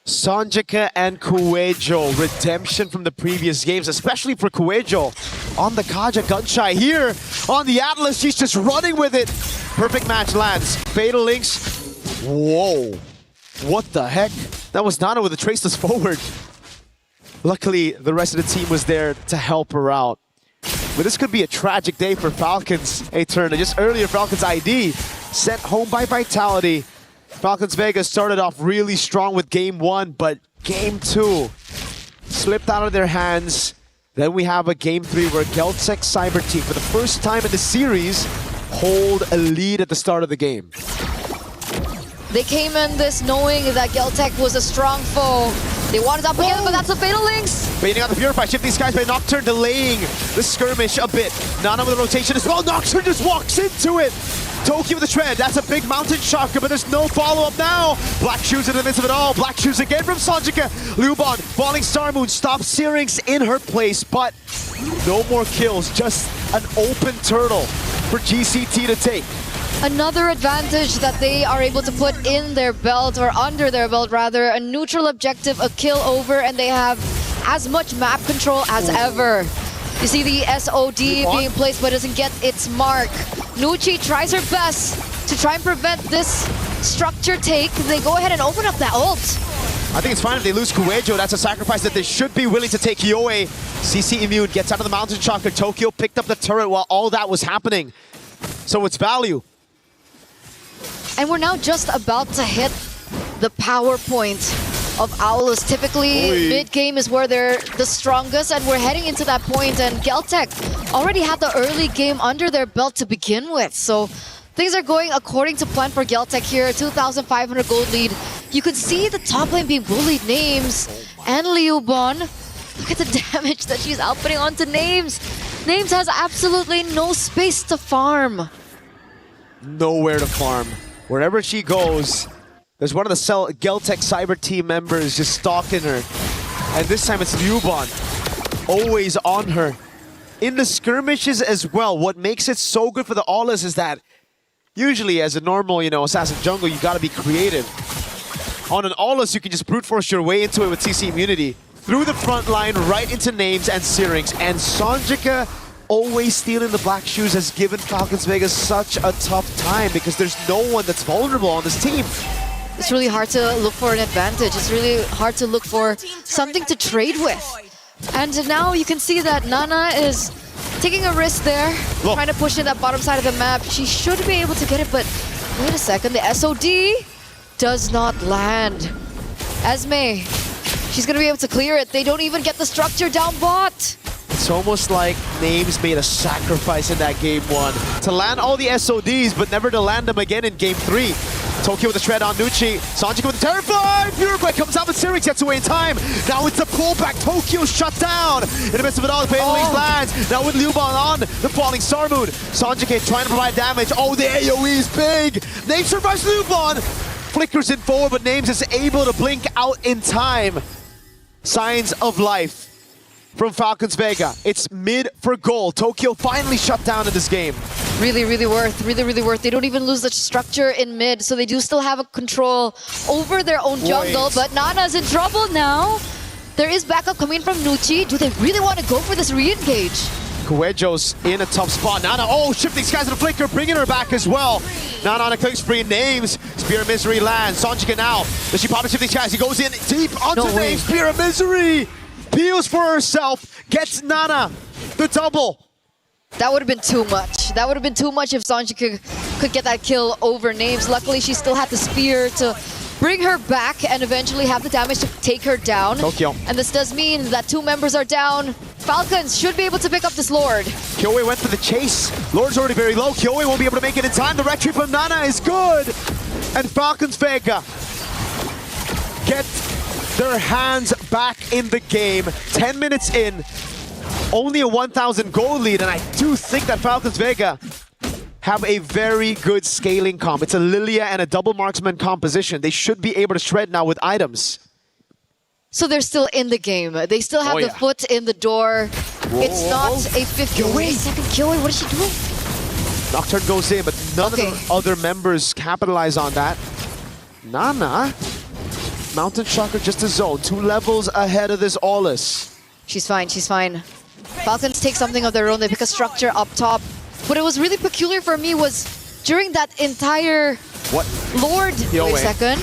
Sanjika and Kuejo, redemption from the previous games, especially for Kuejo. On the Kaja Gunshot here, on the Atlas, she's just running with it. Perfect match lands. Fatal Links. Whoa. What the heck? That was Nana with a traceless forward. Luckily, the rest of the team was there to help her out. But this could be a tragic day for Falcons. A turn. Just earlier, Falcons ID sent home by Vitality. Falcons Vegas started off really strong with game 1, but game 2 slipped out of their hands. Then we have a game 3 where Geltec Cyber Team, for the first time in the series, hold a lead at the start of the game. They came in this knowing that Geltec was a strong foe. They wanted up again, but that's a Fatal Links. Baiting out the Purify, shift these guys by Nocturne, delaying the skirmish a bit. Nana with a rotation as well. Nocturne just walks into it. Toki with the tread, that's a big mountain shocker, but there's no follow-up now. Black Shoes in the midst of it all. Black Shoes again from Sanjika. Lubon, falling Star Moon, stops Syrinx in her place, but no more kills. Just an open turtle for GCT to take. Another advantage that they are able to put in their belt, or under their belt rather, a neutral objective, a kill over, and they have as much map control as ever. You see the SOD being placed but doesn't get its mark. Nucci tries her best to try and prevent this structure take. They go ahead and open up that ult. I think it's fine if they lose Kuejo. That's a sacrifice that they should be willing to take. Kyoei, CC Immune gets out of the mountain shocker. Tokyo picked up the turret while all that was happening. So it's value. And we're now just about to hit the power point of Owlus. Typically, mid-game is where they're the strongest, and we're heading into that point, and Geltec already had the early game under their belt to begin with. So things are going according to plan for Geltec here. 2,500 gold lead. You can see the top lane being bullied. Names and Liubon. Look at the damage that she's outputting onto Names. Names has absolutely no space to farm. Nowhere to farm. Wherever she goes, there's one of the Geltec Cyber Team members just stalking her. And this time it's Liubon, always on her. In the skirmishes as well, what makes it so good for the Aulas is that usually as a normal, assassin jungle, you gotta be creative. On an Aulas, you can just brute force your way into it with CC immunity. Through the front line, right into Names and Syrinx. And Sanjika, always stealing the Black Shoes, has given Falcons Vegas such a tough time because there's no one that's vulnerable on this team. It's really hard to look for an advantage. It's really hard to look for something to trade with. And now you can see that Nana is taking a risk there, trying to push in that bottom side of the map. She should be able to get it, but wait a second, the SOD does not land. Esme, she's gonna be able to clear it. They don't even get the structure down bot. It's almost like Names made a sacrifice in that game 1 to land all the SODs, but never to land them again in game 3. Tokyo with the shred on Nucci. Sanjika with the Terrify! Purify comes out, but Syrinx gets away in time. Now it's the pullback. Tokyo shut down. In the midst of it all, the Fatal Links lands. Now with Liubon on the falling Star Moon. Sanjika trying to provide damage. Oh, the AoE is big. Names survives Liubon. Flickers in forward, but Names is able to blink out in time. Signs of life from Falcons Vega. It's mid for goal. Tokyo finally shut down in this game. Really, really worth. Really, really worth. They don't even lose the structure in mid, so they do still have a control over their own jungle, but Nana's in trouble now. There is backup coming from Nucci. Do they really want to go for this re-engage? Kuejo's in a tough spot. Nana, shifting skies in a flicker, bringing her back as well. Nana on a quick spree. Names. Spear of Misery lands. Sanjika now. Does she pop a shifting skies? He goes in deep onto Names. Spear of Misery. Peels for herself. Gets Nana the double. That would have been too much. That would have been too much if Sanjika could get that kill over Names. Luckily, she still had the spear to bring her back and eventually have the damage to take her down. Tokyo. And this does mean that 2 members are down. Falcons should be able to pick up this Lord. Kyoe went for the chase. Lord's already very low. Kyoe won't be able to make it in time. The retreat from Nana is good. And Falcons Vega get their hands back in the game. 10 minutes in. Only a 1,000 gold lead. And I do think that Falcons Vega have a very good scaling comp. It's a Lilia and a double marksman composition. They should be able to shred now with items. So they're still in the game. They still have the foot in the door. It's not a 50. Wait a second, Kyoe, what is she doing? Nocturne goes in, but none of the other members capitalize on that. Nana, Mountain Shocker just a zone. 2 levels ahead of this Aulus. She's fine, she's fine. Falcons take something of their own. They pick a structure up top. What it was really peculiar for me was during that entire Lord. Wait a second.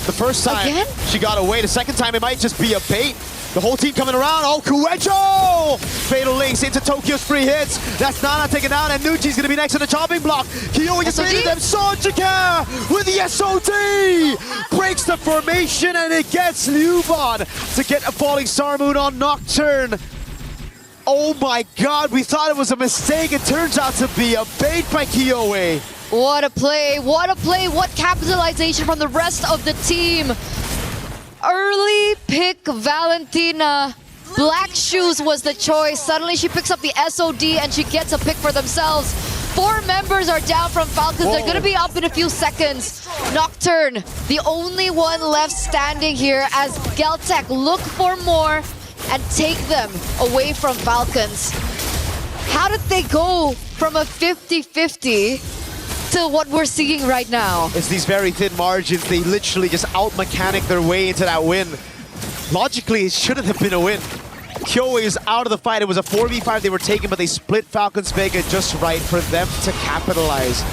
The first time she got away. The second time it might just be a bait. The whole team coming around. Oh, Kuejo! Fatal links into Tokyo's free hits. That's Nana taken down, and Nucci's gonna be next on the chopping block. Kyoe gets rid of them. Sonjika with the SOD! Breaks the formation, and it gets Liuban to get a falling star moon on Nocturne. Oh my god, we thought it was a mistake. It turns out to be a bait by Kyoe. What a play, what a play, what capitalization from the rest of the team. Early pick Valentina. Black Shoes was the choice. Suddenly she picks up the SOD and she gets a pick for themselves. 4 members are down from Falcons. They're gonna be up in a few seconds. Nocturne, the only one left standing here as Geltec look for more and take them away from Falcons. How did they go from a 50-50 to what we're seeing right now? It's these very thin margins. They literally just out-mechanic their way into that win. Logically, it shouldn't have been a win. Kyoe is out of the fight. It was a 4v5 they were taking, but they split Falcons Vega just right for them to capitalize.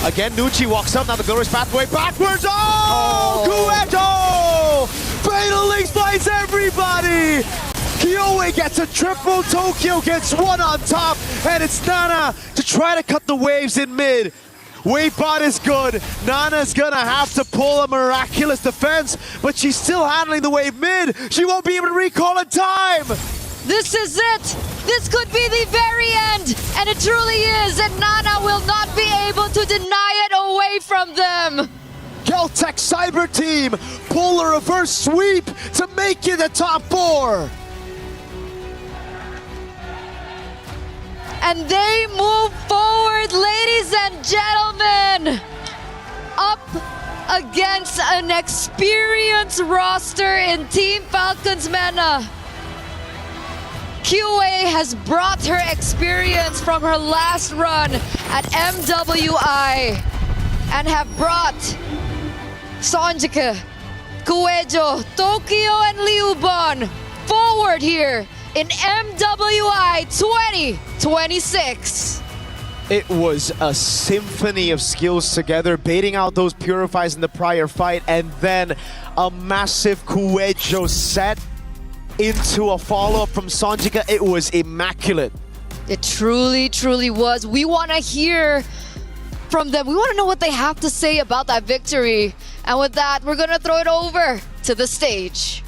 Again, Nucci walks up. Now the glorious pathway backwards. Oh! Kuejo! Fatal Links finds everybody! Kyoe gets a triple. Tokyo gets 1 on top. And it's Nana to try to cut the waves in mid. Wave bot is good. Nana's gonna have to pull a miraculous defense, but she's still handling the wave mid. She won't be able to recall in time. This is it. This could be the very end. And it truly is. And Nana will not be able to deny it away from them. Geltec Cyber Team pull a reverse sweep to make it the top 4. And they move forward, ladies and gentlemen, up against an experienced roster in Team Falcons Mena. Kyoe has brought her experience from her last run at MWI and have brought Sonjika, Kuejo, Tokyo, and Liuban forward here in MWI 2026. It was a symphony of skills together, baiting out those purifies in the prior fight, and then a massive Kuejo set into a follow-up from Sonjika. It was immaculate. It truly, truly was. We want to hear from them. We want to know what they have to say about that victory. And with that, we're going to throw it over to the stage.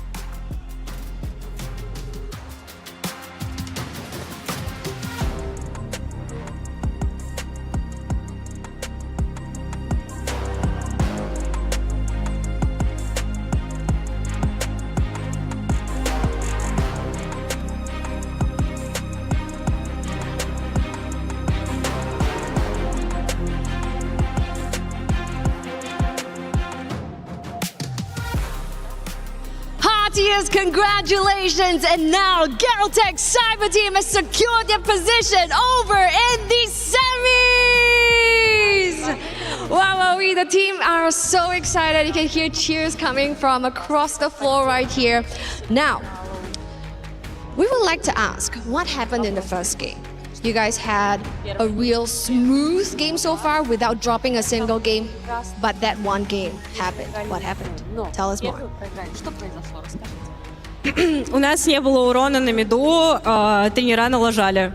Congratulations, and now Geltec Cyber Team has secured their position over in the semis! Wow, we, the team are so excited. You can hear cheers coming from across the floor right here. Now, we would like to ask, what happened in the first game? You guys had a real smooth game so far without dropping a single game, but that one game happened. What happened? Tell us more. У нас не было урона на миду, тренера налажали.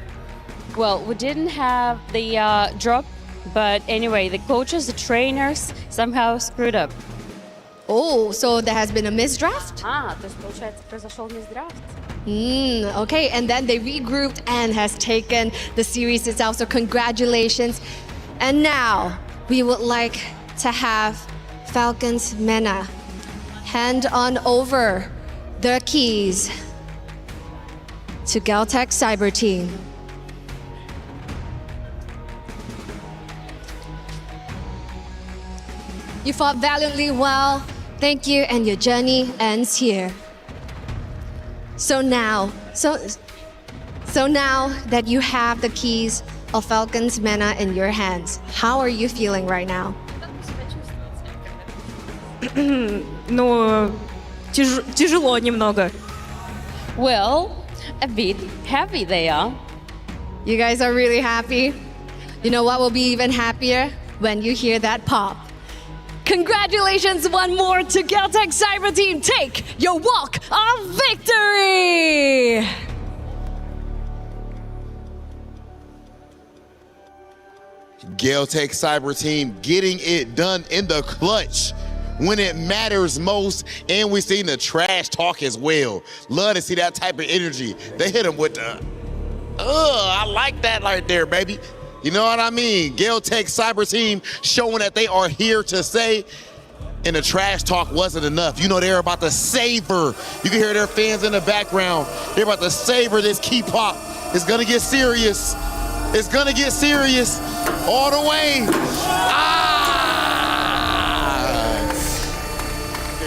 Well, we didn't have the drop, but anyway, the coaches, the trainers somehow screwed up. Oh, so there has been a misdraft? То есть, получается, произошел мисдрафт. Okay, and then they regrouped and has taken the series itself, so congratulations. And now, we would like to have Falcons MENA hand on over the keys to Galtech Cyber Team. You fought valiantly well. Thank you, and your journey ends here. So now that you have the keys of Falcons MENA in your hands, how are you feeling right now? Ну, тяжело немного. Well, a bit heavy they are. You guys are really happy. You know what will be even happier? When you hear that pop. Congratulations one more to Galtech Cyber Team. Take your walk of victory! Galtech Cyber Team getting it done in the clutch when it matters most, and we've seen the trash talk as well. Love to see that type of energy. They hit him with the, I like that right there, baby. You know what I mean? Galtech Cyber Team showing that they are here to stay, and the trash talk wasn't enough. You know, they're about to savor. You can hear their fans in the background. They're about to savor this key pop. It's gonna get serious. It's gonna get serious all the way.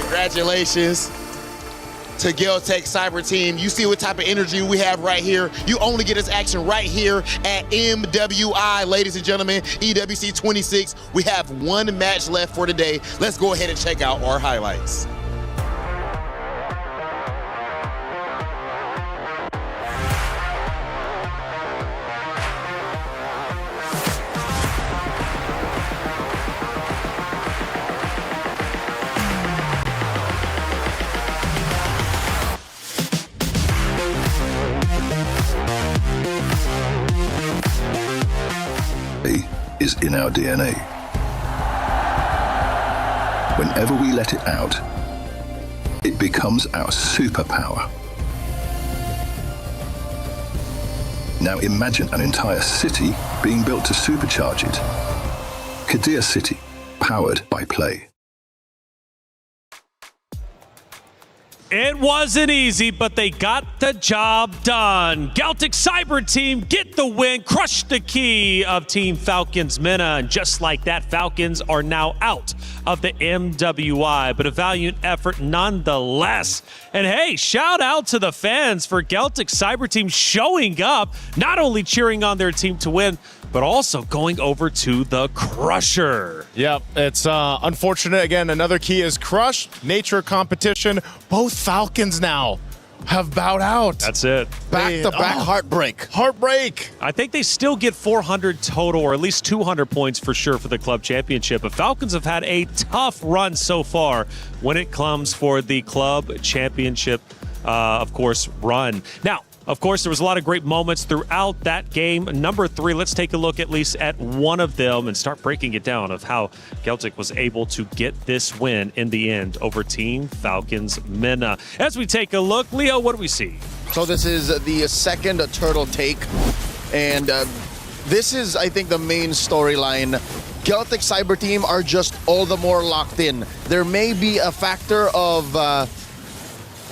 Congratulations to Galtech Cyber Team. You see what type of energy we have right here. You only get this action right here at MWI, ladies and gentlemen, EWC26. We have one match left for today. Let's go ahead and check out our highlights. Is in our DNA. Whenever we let it out, it becomes our superpower. Now imagine an entire city being built to supercharge it. Kadir City, powered by play. It wasn't easy, but they got the job done. Galtech Cyber Team get the win, crush the key of Team Falcons MENA, and just like that, Falcons are now out of the MWI, but a valiant effort nonetheless. And hey, shout out to the fans for Galtech Cyber Team showing up, not only cheering on their team to win, but also going over to the Crusher. Yep, it's unfortunate. Again, another key is crushed. Nature competition. Both Falcons now have bowed out. That's it. Back-to-back heartbreak. Heartbreak. I think they still get 400 total, or at least 200 points for sure for the club championship. But Falcons have had a tough run so far when it comes for the club championship, of course, run. Now, of course, there was a lot of great moments throughout that game. Number 3, let's take a look at least at one of them and start breaking it down of how Galtech was able to get this win in the end over Team Falcons MENA. As we take a look, Leo, what do we see? So this is the second turtle take, and this is, I think, the main storyline. Galtech Cyber Team are just all the more locked in. There may be a factor of,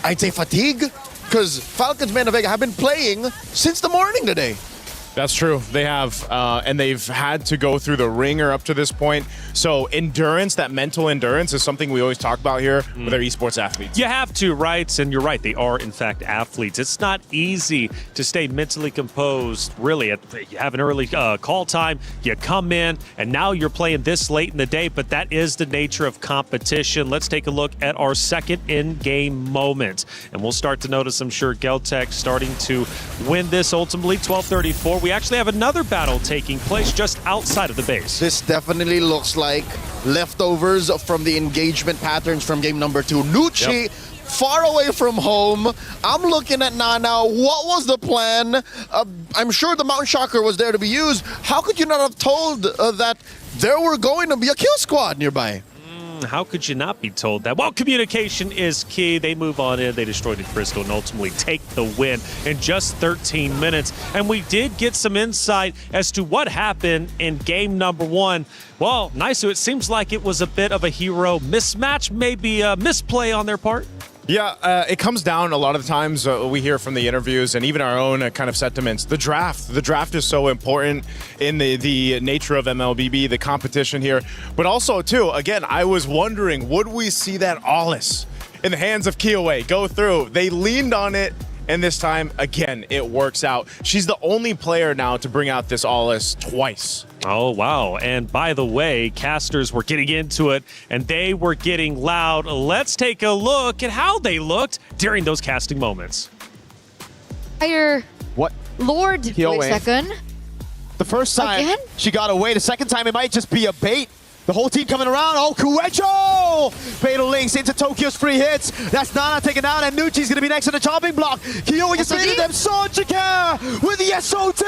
I'd say, fatigue, because Falcons MENA Vega have been playing since the morning today. That's true. They have, and they've had to go through the ringer up to this point. So endurance, that mental endurance, is something we always talk about here with our esports athletes. You have to, right? And you're right. They are, in fact, athletes. It's not easy to stay mentally composed, really. You have an early call time, you come in, and now you're playing this late in the day, but that is the nature of competition. Let's take a look at our second in-game moment. And we'll start to notice, I'm sure, Galtech starting to win this ultimately, 12-34. We actually have another battle taking place just outside of the base. This definitely looks like leftovers from the engagement patterns from game number 2. Nucci, far away from home. I'm looking at Nana. What was the plan? I'm sure the Mountain Shocker was there to be used. How could you not have told that there were going to be a kill squad nearby? How could you not be told that? Well, communication is key. They move on in, they destroy the crystal, and ultimately take the win in just 13 minutes. And we did get some insight as to what happened in game number 1. Well, Naisu, it seems like it was a bit of a hero mismatch, maybe a misplay on their part. Yeah, it comes down a lot of the times we hear from the interviews and even our own kind of sentiments. The draft is so important in the nature of MLBB, the competition here. But also, too, again, I was wondering, would we see that Ollis in the hands of Kiowe go through? They leaned on it, and this time, again, it works out. She's the only player now to bring out this Ollis twice. Oh, wow. And by the way, casters were getting into it, and they were getting loud. Let's take a look at how they looked during those casting moments. Fire. What? Lord, wait a second. The first time Again? she got away. The second time it might just be a bait. The whole team coming around. Oh, Kuecho! Fatal links into Tokyo's free hits. That's Nana taken out, and Nucci's going to be next to the chopping block. Kiowe just raided them. Sonjika with the SOT!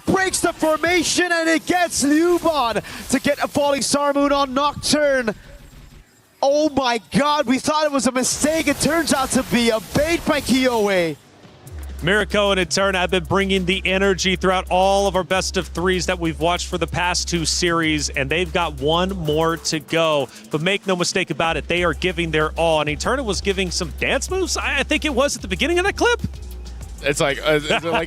Breaks the formation, and it gets Liuban to get a falling Star Moon on Nocturne. Oh my god, we thought it was a mistake. It turns out to be a bait by Kiowe. Mirko and Eterna have been bringing the energy throughout all of our best of threes that we've watched for the past 2 series, and they've got one more to go. But make no mistake about it, they are giving their all. And Eterna was giving some dance moves, I think it was at the beginning of that clip. It's like,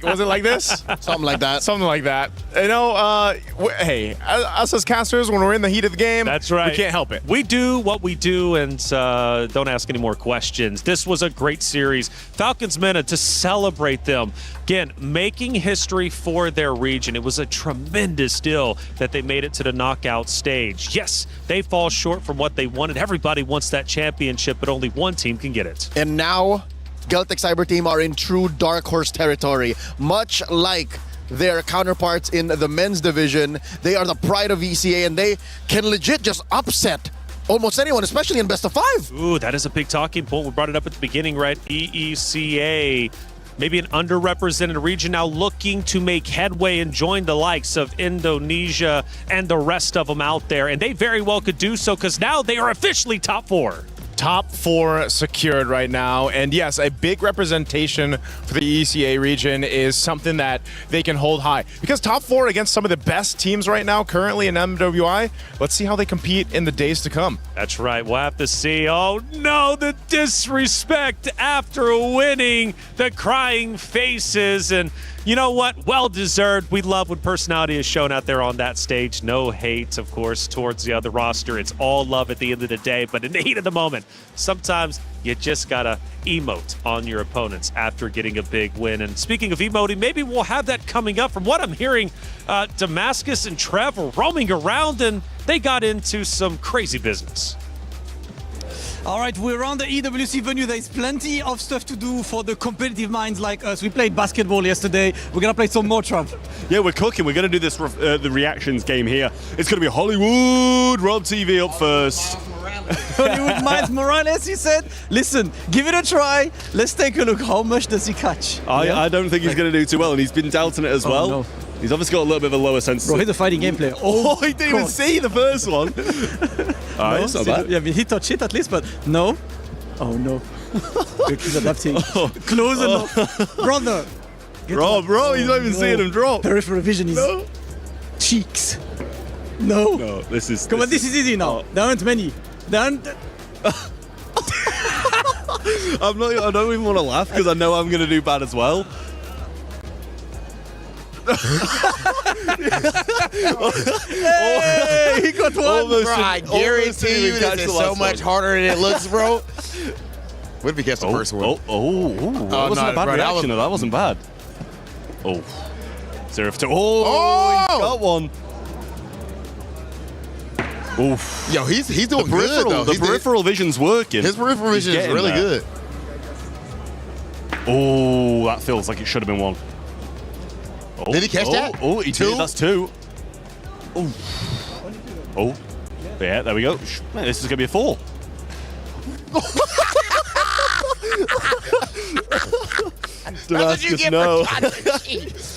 was it like this? Something like that. Something like that. You know, hey, us as casters, when we're in the heat of the game, that's right. We can't help it. We do what we do, and don't ask any more questions. This was a great series. Falcons Mena to celebrate them. Again, making history for their region. It was a tremendous deal that they made it to the knockout stage. Yes, they fall short from what they wanted. Everybody wants that championship, but only one team can get it. And now, Galtech Cyber Team are in true dark horse territory. Much like their counterparts in the men's division, they are the pride of ECA, and they can legit just upset almost anyone, especially in best of 5. Ooh, that is a big talking point. We brought it up at the beginning, right? EECA, maybe an underrepresented region now looking to make headway and join the likes of Indonesia and the rest of them out there. And they very well could do so, because now they are officially top 4. Top 4 secured right now. And yes, a big representation for the ECA region is something that they can hold high. Because top 4 against some of the best teams right now currently in MWI, let's see how they compete in the days to come. That's right. We'll have to see. Oh no, the disrespect after winning, the crying faces. And you know what? Well deserved. We love when personality is shown out there on that stage. No hate, of course, towards the other roster. It's all love at the end of the day. But in the heat of the moment, sometimes you just gotta emote on your opponents after getting a big win. And speaking of emoting, maybe we'll have that coming up. From what I'm hearing, Damascus and Trev were roaming around, and they got into some crazy business. All right, we're on the EWC venue. There's plenty of stuff to do for the competitive minds like us. We played basketball yesterday. We're going to play some more, Trav. Yeah, we're cooking. We're going to do this the reactions game here. It's going to be Hollywood Rob TV up first. Hollywood Miles Morales, he said. Listen, give it a try. Let's take a look. How much does he catch? I don't think he's going to do too well, and he's been doubting it as well. No. He's obviously got a little bit of a lower sense. Bro, he's a fighting game player. Oh, he didn't even see the first one. All right, it's not bad. Yeah, he touched it at least, but no. Oh, no. He's adapting. Close enough. Brother. Bro, he's not even seeing him drop. Peripheral vision is cheeks. No. No, this is... Come on, this is easy now. There aren't many. I don't even want to laugh because I know I'm going to do bad as well. Hey, he got one. Bro, I guarantee you this is so much harder than it looks, bro. What if he gets the first one? That wasn't a bad reaction. That wasn't bad. Oh. 0-2. Oh, he got one. Oof. Yo, he's doing good, though. The peripheral vision's working. His peripheral vision is really good. Oh, that feels like it should have been one. Oh, did he catch that? Oh, he did. That's 2. Oh. Oh. Yeah, there we go. Man, this is going to be a 4. Damascus, no.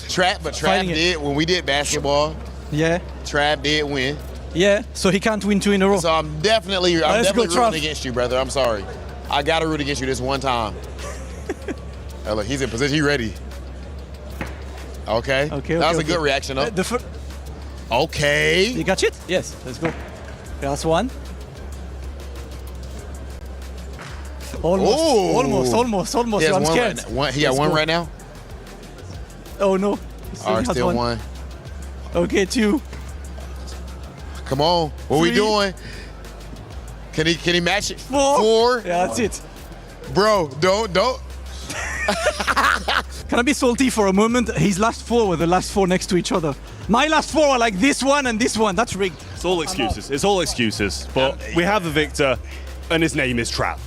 Trap did when we did basketball. Yeah. Trap did win. Yeah, so he can't win 2 in a row. So I'm definitely Let's go, rooting Trav. against you, brother. I'm sorry. I got to root against you this one time. Oh, look, he's in position. He's ready. Okay. That was a good reaction, though. Okay. You got it? Yes, let's go. Last one. Almost. He I'm has scared. he got one right now? Oh, no. All right, still one. Okay, 2. Come on. What 3. we doing? Can he match it? 4. Yeah, that's it. Bro, don't. Can I be salty for a moment? His last 4 were the last 4 next to each other. My last 4 are like this one and this one. That's rigged. It's all excuses. It's all excuses. But we have a victor, and his name is Trav.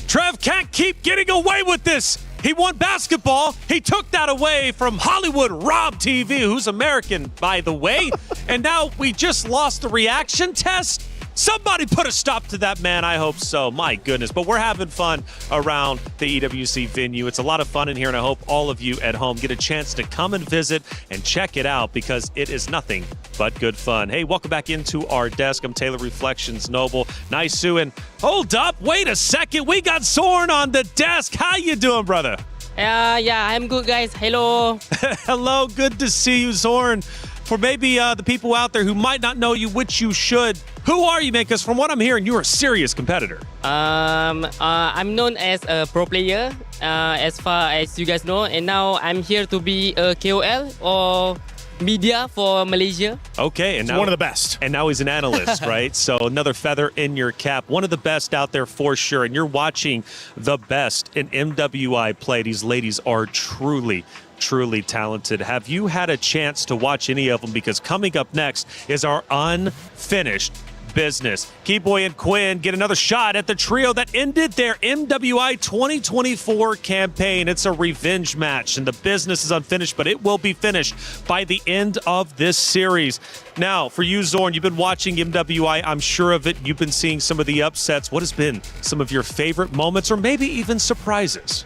Trev can't keep getting away with this. He won basketball. He took that away from Hollywood Rob TV, who's American, by the way. And now we just lost the reaction test. Somebody put a stop to that, man. I hope so. My goodness. But we're having fun around the EWC venue. It's a lot of fun in here, and I hope all of you at home get a chance to come and visit and check it out because it is nothing but good fun. Hey, welcome back into our desk. I'm Taylor Reflections Noble. Nice, Sue. And hold up. Wait a second. We got Zorn on the desk. How you doing, brother? Yeah, I'm good, guys. Hello. Hello. Good to see you, Zorn. For maybe the people out there who might not know you, which you should, who are you, man? Because from what I'm hearing, you're a serious competitor. I'm known as a pro player, as far as you guys know, and now I'm here to be a KOL or media for Malaysia. Okay, and He's now one of the best. And now he's an analyst, right? So another feather in your cap. One of the best out there for sure. And you're watching the best in MWI play. These ladies are truly talented. Have you had a chance to watch any of them? Because coming up next is our unfinished business. Keyboy and Quinn get another shot at the trio that ended their MWI 2024 campaign. It's a revenge match, and the business is unfinished, but it will be finished by the end of this series. Now, for you, Zorn, you've been watching MWI. I'm sure of it. You've been seeing some of the upsets. What has been some of your favorite moments or maybe even surprises?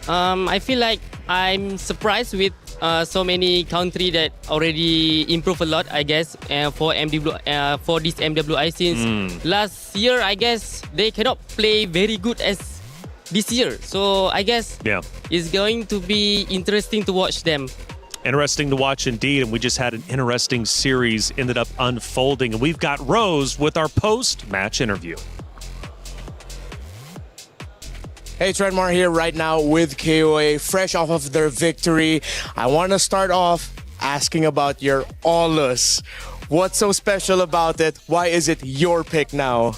I feel like I'm surprised with so many country that already improve a lot, I guess, for this MWI since last year, I guess they cannot play very good as this year. So I guess it's going to be interesting to watch them. Interesting to watch indeed, and we just had an interesting series ended up unfolding. And we've got Rose with our post-match interview. Hey, Trentmar here right now with KOA, fresh off of their victory. I want to start off asking about your Aulus. What's so special about it? Why is it your pick now?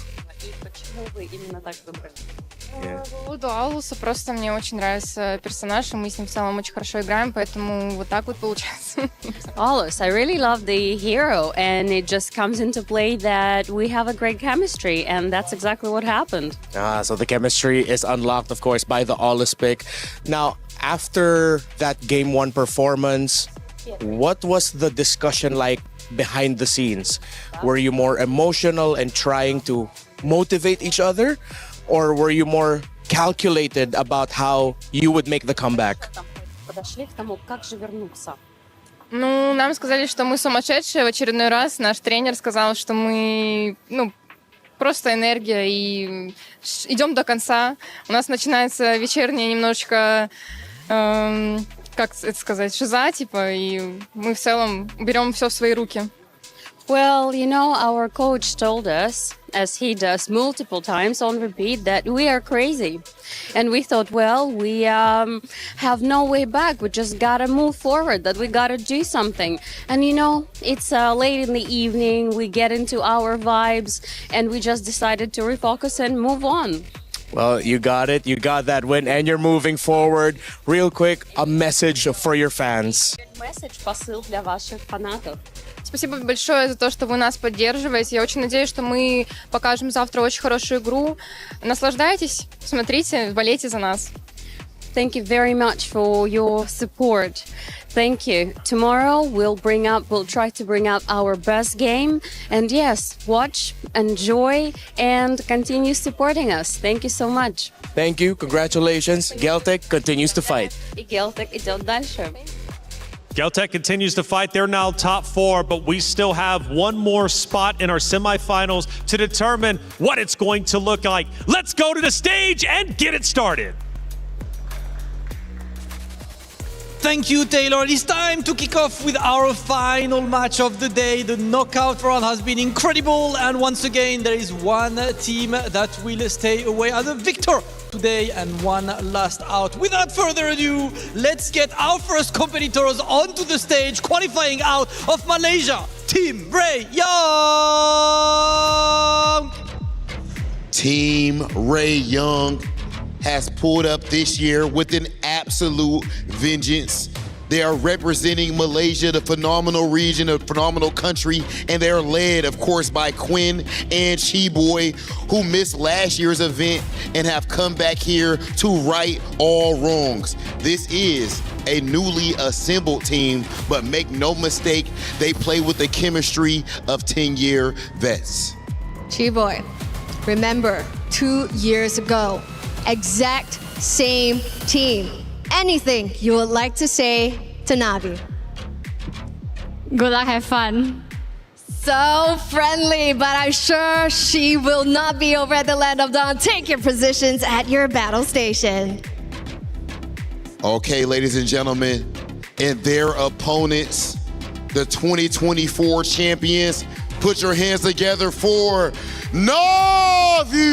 По поводу Аулуса, просто мне очень нравится персонаж, и мы с ним в целом очень хорошо играем, поэтому вот так вот получается. Aulus, I really love the hero, and it just comes into play that we have a great chemistry, and that's exactly what happened. So the chemistry is unlocked, of course, by the Aulus pick. Now, after that Game 1 performance, what was the discussion like behind the scenes? Were you more emotional and trying to motivate each other? Or were you more calculated about how you would make the comeback? Ну, нам сказали, что мы сумасшедшие в очередной раз. Наш тренер сказал, что мы, просто энергия и идем до конца. У нас начинается вечерняя немножечко, как это сказать, шиза, типа, и мы в целом берем все в свои руки. Well, our coach told us, as he does multiple times on repeat, that we are crazy. And we thought, well, we have no way back. We just gotta move forward, that we gotta do something. And it's late in the evening, we get into our vibes, and we just decided to refocus and move on. Well, you got it. You got that win, and you're moving forward. Real quick, a message for your fans. Message, посыл для ваших фанатов. Спасибо большое за то, что вы нас поддерживаете. Я очень надеюсь, что мы покажем завтра очень хорошую игру. Наслаждайтесь, смотрите, болейте за нас. Thank you very much for your support. Thank you. Tomorrow we'll try to bring up our best game. And yes, watch, enjoy, and continue supporting us. Thank you so much. Thank you. Congratulations. Geltek continues to fight. И Geltek идет дальше. Galtech continues to fight. They're now top 4, but we still have one more spot in our semifinals to determine what it's going to look like. Let's go to the stage and get it started. Thank you, Taylor. It's time to kick off with our final match of the day. The knockout round has been incredible, and once again, there is one team that will stay away as a victor today and one last out. Without further ado, let's get our first competitors onto the stage, qualifying out of Malaysia, Team Ray Young. Team Ray Young has pulled up this year with an absolute vengeance. They are representing Malaysia, the phenomenal region, a phenomenal country, and they're led, of course, by Quinn and Chiboy, who missed last year's event and have come back here to right all wrongs. This is a newly assembled team, but make no mistake, they play with the chemistry of 10-year vets. Chiboy, remember 2 years ago, exact same team. Anything you would like to say to Navi? Good luck, have fun. So friendly, but I'm sure she will not be over at the Land of Dawn. Take your positions at your battle station. Okay, ladies and gentlemen, and their opponents, the 2024 champions, put your hands together for Navi!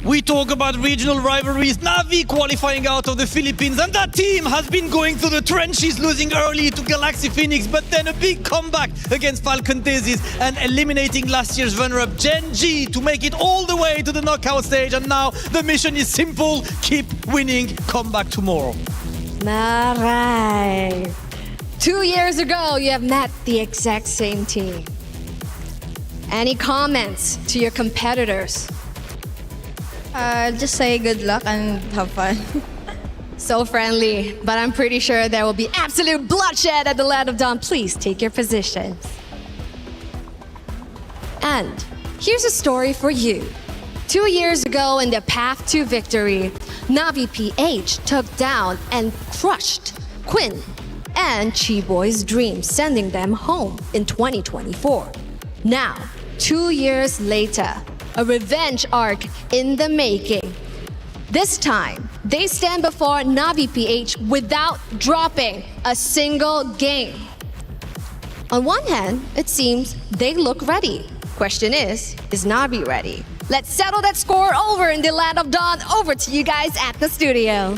We talk about regional rivalries. Navi qualifying out of the Philippines, and that team has been going through the trenches, losing early to Galaxy Phoenix, but then a big comeback against Falcon Thesis and eliminating last year's runner-up Gen G to make it all the way to the knockout stage. And now the mission is simple: keep winning, come back tomorrow. All right. 2 years ago, you have met the exact same team. Any comments to your competitors? Just say good luck and have fun. So friendly, but I'm pretty sure there will be absolute bloodshed at the Land of Dawn. Please take your positions. And here's a story for you. 2 years ago in the path to victory, Navi PH took down and crushed Quinn and Chiboy's dreams, sending them home in 2024. Now, 2 years later, a revenge arc in the making. This time, they stand before Navi PH without dropping a single game. On one hand, it seems they look ready. Question is Navi ready? Let's settle that score over in the Land of Dawn. Over to you guys at the studio.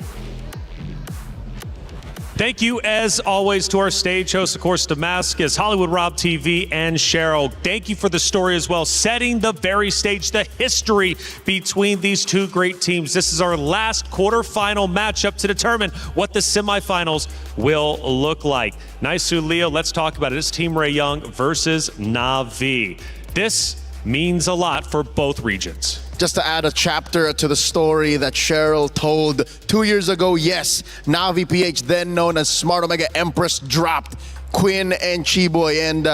Thank you, as always, to our stage hosts, of course, Damascus, Hollywood Rob TV, and Cheryl. Thank you for the story as well, setting the very stage, the history between these two great teams. This is our last quarterfinal matchup to determine what the semifinals will look like. Nice, Leo. Let's talk about it. It's Team Ray Young versus Navi. This means a lot for both regions. Just to add a chapter to the story that Cheryl told 2 years ago, yes, Navi PH, then known as Smart Omega Empress, dropped Quinn and Chiboy, and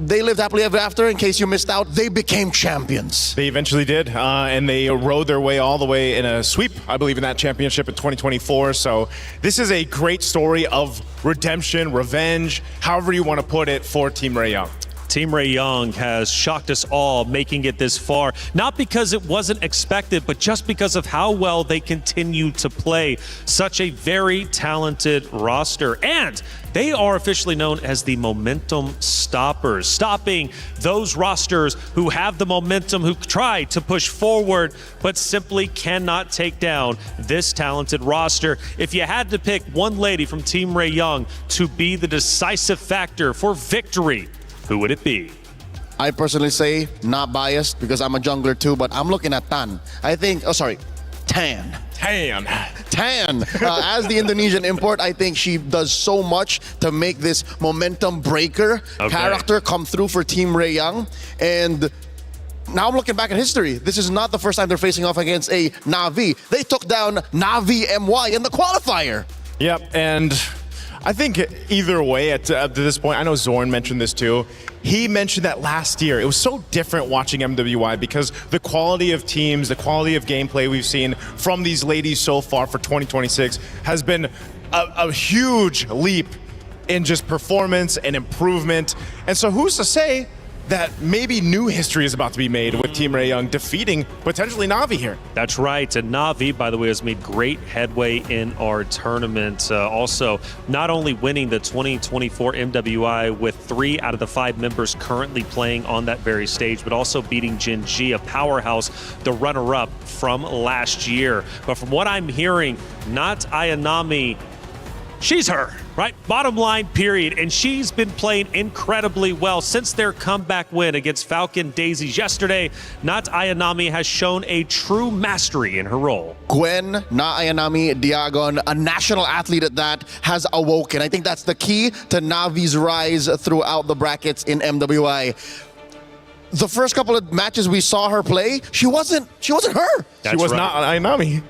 they lived happily ever after. In case you missed out, they became champions. They eventually did, and they rode their way all the way in a sweep, I believe, in that championship in 2024. So this is a great story of redemption, revenge, however you want to put it, for Team Ray Young. Team Ray Young has shocked us all, making it this far, not because it wasn't expected, but just because of how well they continue to play. Such a very talented roster, and they are officially known as the Momentum Stoppers, stopping those rosters who have the momentum, who try to push forward, but simply cannot take down this talented roster. If you had to pick one lady from Team Ray Young to be the decisive factor for victory, who would it be? I personally say, not biased because I'm a jungler too, but I'm looking at Tan. I think, Tan. As the Indonesian import, I think she does so much to make this momentum breaker character come through for Team Ray Young. And now I'm looking back at history. This is not the first time they're facing off against a Navi. They took down Navi MY in the qualifier. Yep, and I think either way, at this point, I know Zorn mentioned this too. He mentioned that last year, it was so different watching MWI because the quality of teams, the quality of gameplay we've seen from these ladies so far for 2026 has been a huge leap in just performance and improvement. And so who's to say that maybe new history is about to be made with Team Ray Young defeating potentially Na'Vi here. That's right. And Na'Vi, by the way, has made great headway in our tournament. Also, not only winning the 2024 MWI with 3 out of the 5 members currently playing on that very stage, but also beating Jinji, a powerhouse, the runner-up from last year. But from what I'm hearing, not Ayanami, she's her, right? Bottom line, period. And she's been playing incredibly well since their comeback win against Falcon Daisies yesterday. Not Ayanami has shown a true mastery in her role. Gwen, Na Ayanami, Diagon, a national athlete at that, has awoken. I think that's the key to Navi's rise throughout the brackets in MWI. The first couple of matches we saw her play, she wasn't her. That's she was right. not Ayanami.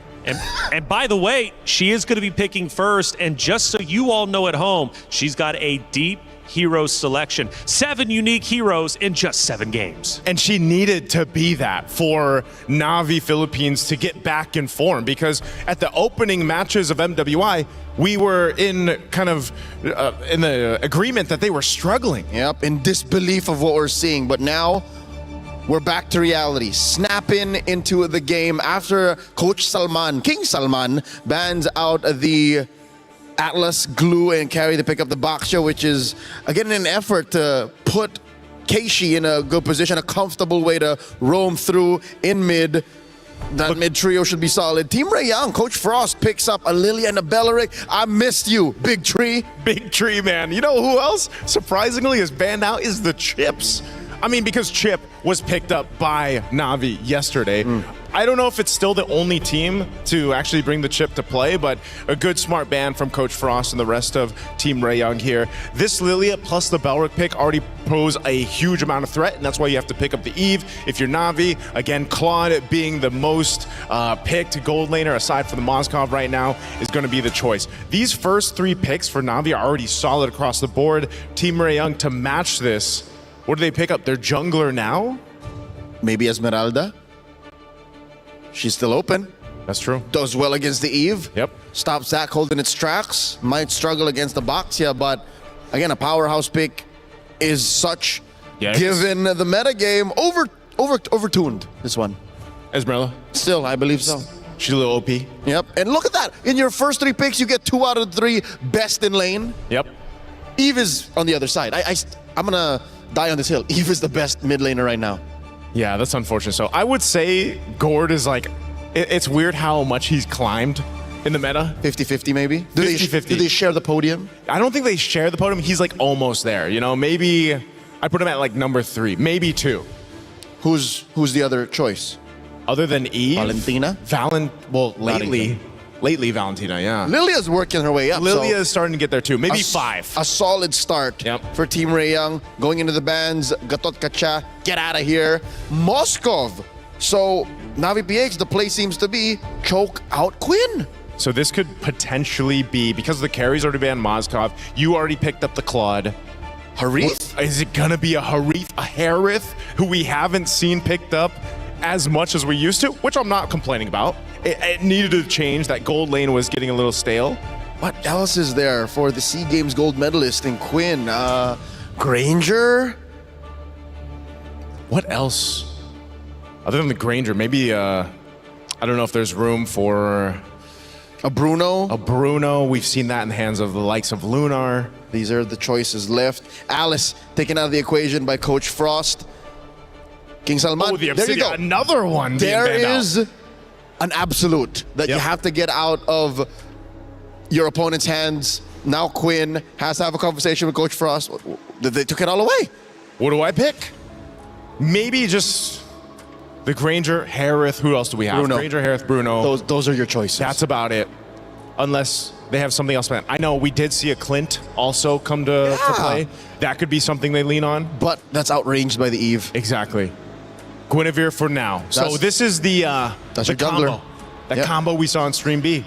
And by the way, she is going to be picking first. And just so you all know at home, she's got a deep hero selection. 7 unique heroes in just 7 games. And she needed to be that for Na'Vi Philippines to get back in form, because at the opening matches of MWI, we were in kind of in the agreement that they were struggling. Yep, in disbelief of what we're seeing. But now we're back to reality, snapping into the game after Coach Salman, King Salman, bans out the Atlas glue and carry to pick up the Baksha, which is, again, an effort to put Keishi in a good position, a comfortable way to roam through in mid. That mid trio should be solid. Team Ray Young, Coach Frost picks up a Lily and a Belleric. I missed you, Big Tree. Big Tree, man. You know who else, surprisingly, is banned out is the Chips. I mean, because Chip was picked up by Na'Vi yesterday. I don't know if it's still the only team to actually bring the Chip to play, but a good smart ban from Coach Frost and the rest of Team Ray Young here. This Lilia plus the Belric pick already pose a huge amount of threat, and that's why you have to pick up the Eve if you're Na'Vi. Again, Claude being the most picked gold laner aside from the Moskov right now is going to be the choice. These first 3 picks for Na'Vi are already solid across the board. Team Ray Young to match this. What do they pick up? Their jungler now? Maybe Esmeralda. She's still open. That's true. Does well against the Eve. Yep. Stops Zach holding its tracks. Might struggle against the Baxia, but again, a powerhouse pick is such, given the metagame, overtuned, this one. Esmeralda? Still, I believe so. She's a little OP. Yep. And look at that. In your first 3 picks, you get 2 out of 3 best in lane. Yep. Eve is on the other side. I'm going to die on this hill. Eve is the best mid laner right now. Yeah, that's unfortunate. So I would say Gord is like, it's weird how much he's climbed in the meta. 50-50 maybe? 50-50. Do they share the podium? I don't think they share the podium. He's like almost there. You know, maybe I put him at like number 3, maybe 2. Who's the other choice? Other than Eve? Valentina? Well, lately Valentina, yeah. Lilia's working her way up. Lilia is starting to get there too. Maybe 5. A solid start for Team Ray Young. Going into the bans, Gatot Kacha, get out of here. Moskov. So, Na'Vi PH, the play seems to be choke out Quinn. So this could potentially be, because the carries already banned Moskov, you already picked up the Claude. Harith? Is it gonna be a Harith, a Harith, who we haven't seen picked up as much as we used to, which I'm not complaining about. It needed to change. That gold lane was getting a little stale. What else is there for the SEA Games gold medalist in Quinn? Granger? What else? Other than the Granger, maybe, I don't know if there's room for a Bruno. A Bruno. We've seen that in the hands of the likes of Lunar. These are the choices left. Alice taken out of the equation by Coach Frost. King Salman. Oh, the there you go. Another one. There is an absolute that you have to get out of your opponent's hands. Now Quinn has to have a conversation with Coach Frost. They took it all away. What do I pick? Maybe just the Granger, Harith. Who else do we have? Bruno. Granger, Harith, Bruno. Those are your choices. That's about it. Unless they have something else planned. I know we did see a Clint also come to play. That could be something they lean on. But that's outranged by the Eve. Exactly. Guinevere for now. So this is the that's your combo. jungler. The combo we saw in Stream B.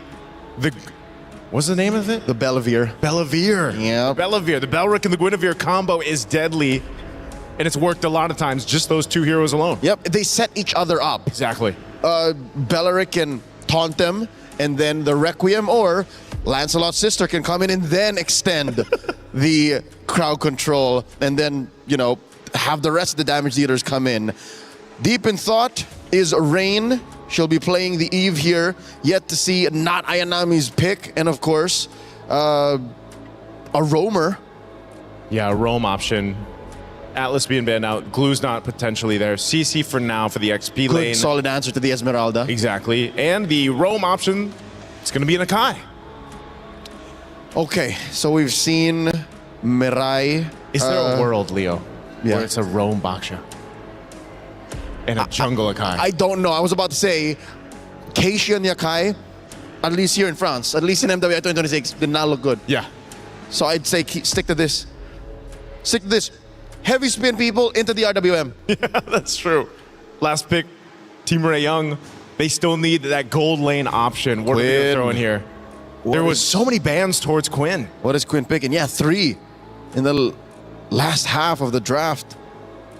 What's the name of it? The Bellavere. Bellavere. Yeah. Bellavere. The Belric and the Guinevere combo is deadly. And it's worked a lot of times, just those two heroes alone. Yep, they set each other up. Exactly. Beleric can taunt them, and then the Requiem or Lancelot's sister can come in and then extend the crowd control, and then, you know, have the rest of the damage dealers come in. Deep in thought is Rain. She'll be playing the Eve here. Yet to see not Ayanami's pick, and of course, a roamer. Yeah, a roam option. Atlas being banned out. Glue's not potentially there. CC for now for the XP Good, lane. solid answer to the Esmeralda. Exactly. And the roam option, it's going to be an Akai. Okay, so we've seen Mirai. Is there a world, Leo, yeah, where it's a roam Baksha and a jungle Akai? I don't know. I was about to say, Keishi and Yakai, at least here in France, at least in MWI 2026, did not look good. Yeah. So I'd say stick to this. Stick to this. Heavy spin people into the RWM. Yeah, that's true. Last pick, Team Ray Young. They still need that gold lane option. What are they throw in here? There was so many bans towards Quinn. What is Quinn picking? Yeah, 3 in the last half of the draft.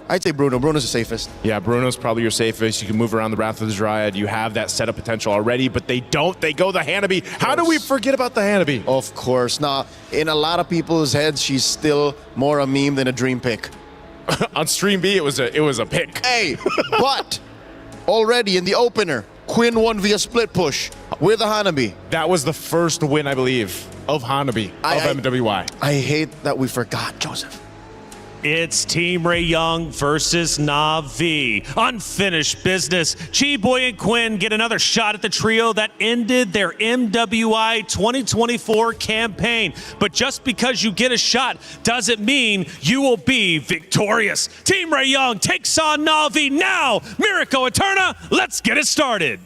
I'd say Bruno. Bruno's the safest. Yeah, Bruno's probably your safest. You can move around the Wrath of the Dryad. You have that setup potential already, but they don't. They go the Hanabi. How do we forget about the Hanabi? Of course. Now, in a lot of people's heads, she's still more a meme than a dream pick. On Stream B, it was a pick. Hey, but already in the opener, Quinn won via split push with a Hanabi. That was the first win, I believe, of Hanabi, of MWI. I hate that we forgot, Joseph. It's Team Ray Young versus Na'Vi. Unfinished business. Chi Boy and Quinn get another shot at the trio that ended their MWI 2024 campaign. But just because you get a shot doesn't mean you will be victorious. Team Ray Young takes on Na'Vi now. Miracle Eterna, let's get it started.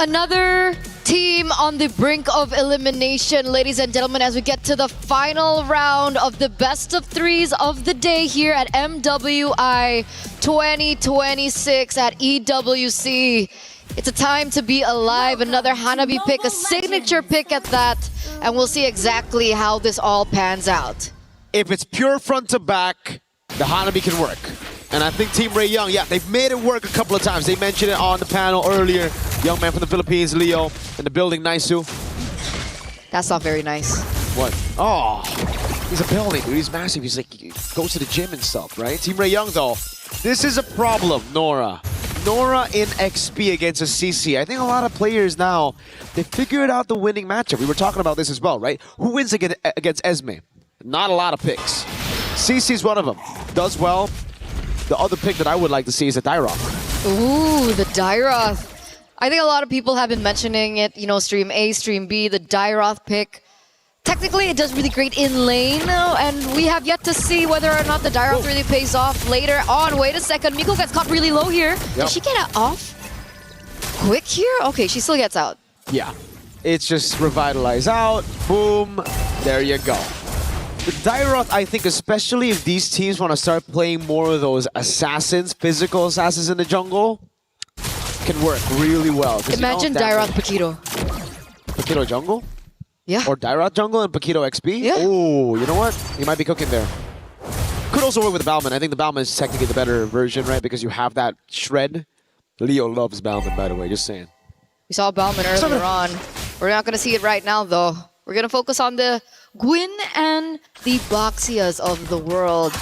Another team on the brink of elimination, ladies and gentlemen, as we get to the final round of the best of threes of the day here at MWI 2026 at EWC. It's a time to be alive. Another Hanabi pick, a signature pick at that, and we'll see exactly how this all pans out. If it's pure front to back, the Hanabi can work. And I think Team Ray Young, yeah, they've made it work a couple of times. They mentioned it on the panel earlier. Young man from the Philippines, Leo, in the building, Naisu. That's not very nice. What? Oh, he's a building, dude. He's massive. He's like, he goes to the gym and stuff, right? Team Ray Young, though, this is a problem, Nora. Nora in XP against a CC. I think a lot of players now, they figured out the winning matchup. We were talking about this as well, right? Who wins against Esme? Not a lot of picks. CC's one of them. Does well. The other pick that I would like to see is a Dyroth. Ooh, the Dyroth. I think a lot of people have been mentioning it, you know, Stream A, Stream B, the Dyroth pick. Technically, it does really great in lane, and we have yet to see whether or not the Dyroth really pays off later on. Wait a second, Miko gets caught really low here. Yep. Did she get off quick here? Okay, she still gets out. Yeah, it's just revitalize out, boom, there you go. The Dyroth, I think, especially if these teams want to start playing more of those assassins, physical assassins in the jungle, can work really well. Imagine Dyroth Paquito. Paquito jungle? Yeah. Or Dyroth jungle and Paquito XP? Yeah. Oh, you know what? You might be cooking there. Could also work with the Balman. I think the Balman is technically the better version, right? Because you have that shred. Leo loves Balman, by the way, just saying. We saw Bauman earlier on. We're not going to see it right now, though. We're going to focus on the Gwyn and the Boxias of the world.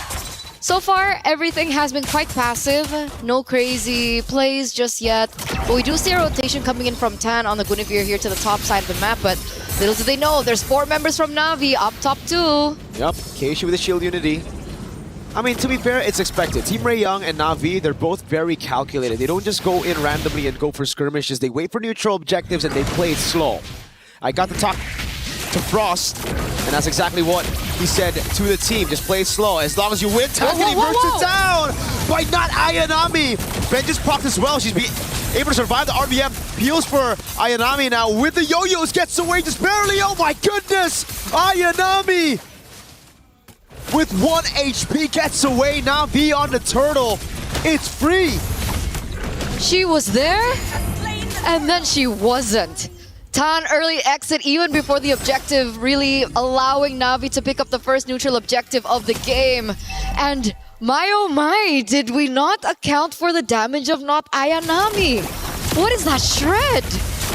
So far, everything has been quite passive. No crazy plays just yet. But we do see a rotation coming in from Tan on the Guinevere here to the top side of the map. But little do they know, there's 4 members from Na'Vi up top too. Yep, Keishi with the shield unity. I mean, to be fair, it's expected. Team Ray Young and Na'Vi, they're both very calculated. They don't just go in randomly and go for skirmishes. They wait for neutral objectives and they play it slow. I got to talk to Frost, and that's exactly what he said to the team. Just play it slow. As long as you win, Takani bursts it down by not Ayanami. Ben just propped as well. She's able to survive the RBM. Peels for Ayanami now with the yo-yos. Gets away just barely. Oh my goodness! Ayanami with 1 HP gets away. Now V on the turtle. It's free. She was there? and then she wasn't. Tan early exit even before the objective, really allowing Na'Vi to pick up the first neutral objective of the game. And my oh my, did we not account for the damage of not Ayanami? What is that shred?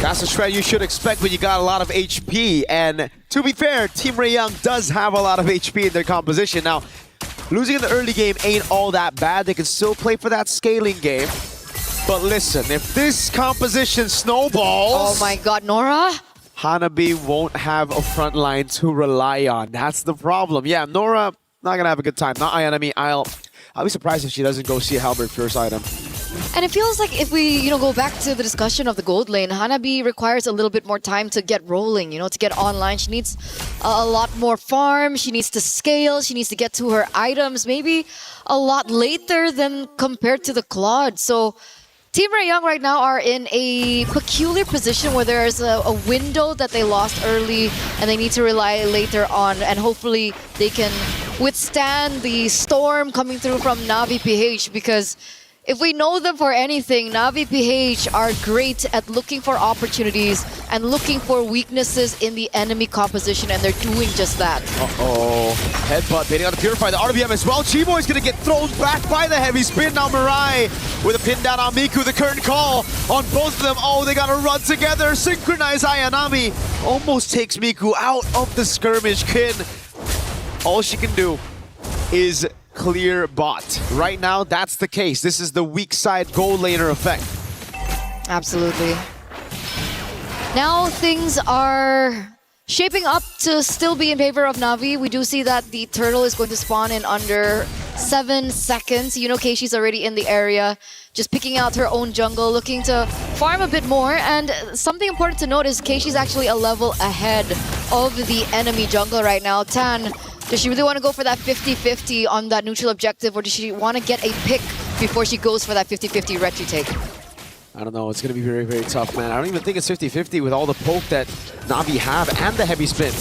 That's a shred you should expect when you got a lot of HP. And to be fair, Team Ray Young does have a lot of HP in their composition. Now, losing in the early game ain't all that bad. They can still play for that scaling game. But listen, if this composition snowballs... Oh my god, Nora? Hanabi won't have a front line to rely on. That's the problem. Yeah, Nora, not gonna have a good time. Not Ayanami. I'll be surprised if she doesn't go see a Halberd first item. And it feels like if we, go back to the discussion of the gold lane, Hanabi requires a little bit more time to get rolling, to get online. She needs a lot more farm. She needs to scale. She needs to get to her items maybe a lot later than compared to the Claude. So Team Ray Young right now are in a peculiar position where there's a window that they lost early and they need to rely later on, and hopefully they can withstand the storm coming through from Na'Vi PH, because if we know them for anything, Na'Vi PH are great at looking for opportunities and looking for weaknesses in the enemy composition, and they're doing just that. Uh-oh. Headbutt baiting on the Purify, the RBM as well. Chiboy's gonna get thrown back by the heavy spin. Now Mirai with a pin down on Miku. The current call on both of them. Oh, they gotta run together. Synchronize Ayanami. Almost takes Miku out of the skirmish. Kin, all she can do is clear bot. Right now, that's the case. This is the weak side gold laner effect. Absolutely. Now things are shaping up to still be in favor of Na'Vi. We do see that the turtle is going to spawn in under 7 seconds. Keishi's already in the area, just picking out her own jungle, looking to farm a bit more. And something important to note is Keishi's actually a level ahead of the enemy jungle right now. Tan, does she really want to go for that 50-50 on that neutral objective, or does she want to get a pick before she goes for that 50-50 retry take? I don't know. It's going to be very, very tough, man. I don't even think it's 50-50 with all the poke that Na'Vi have and the heavy spin.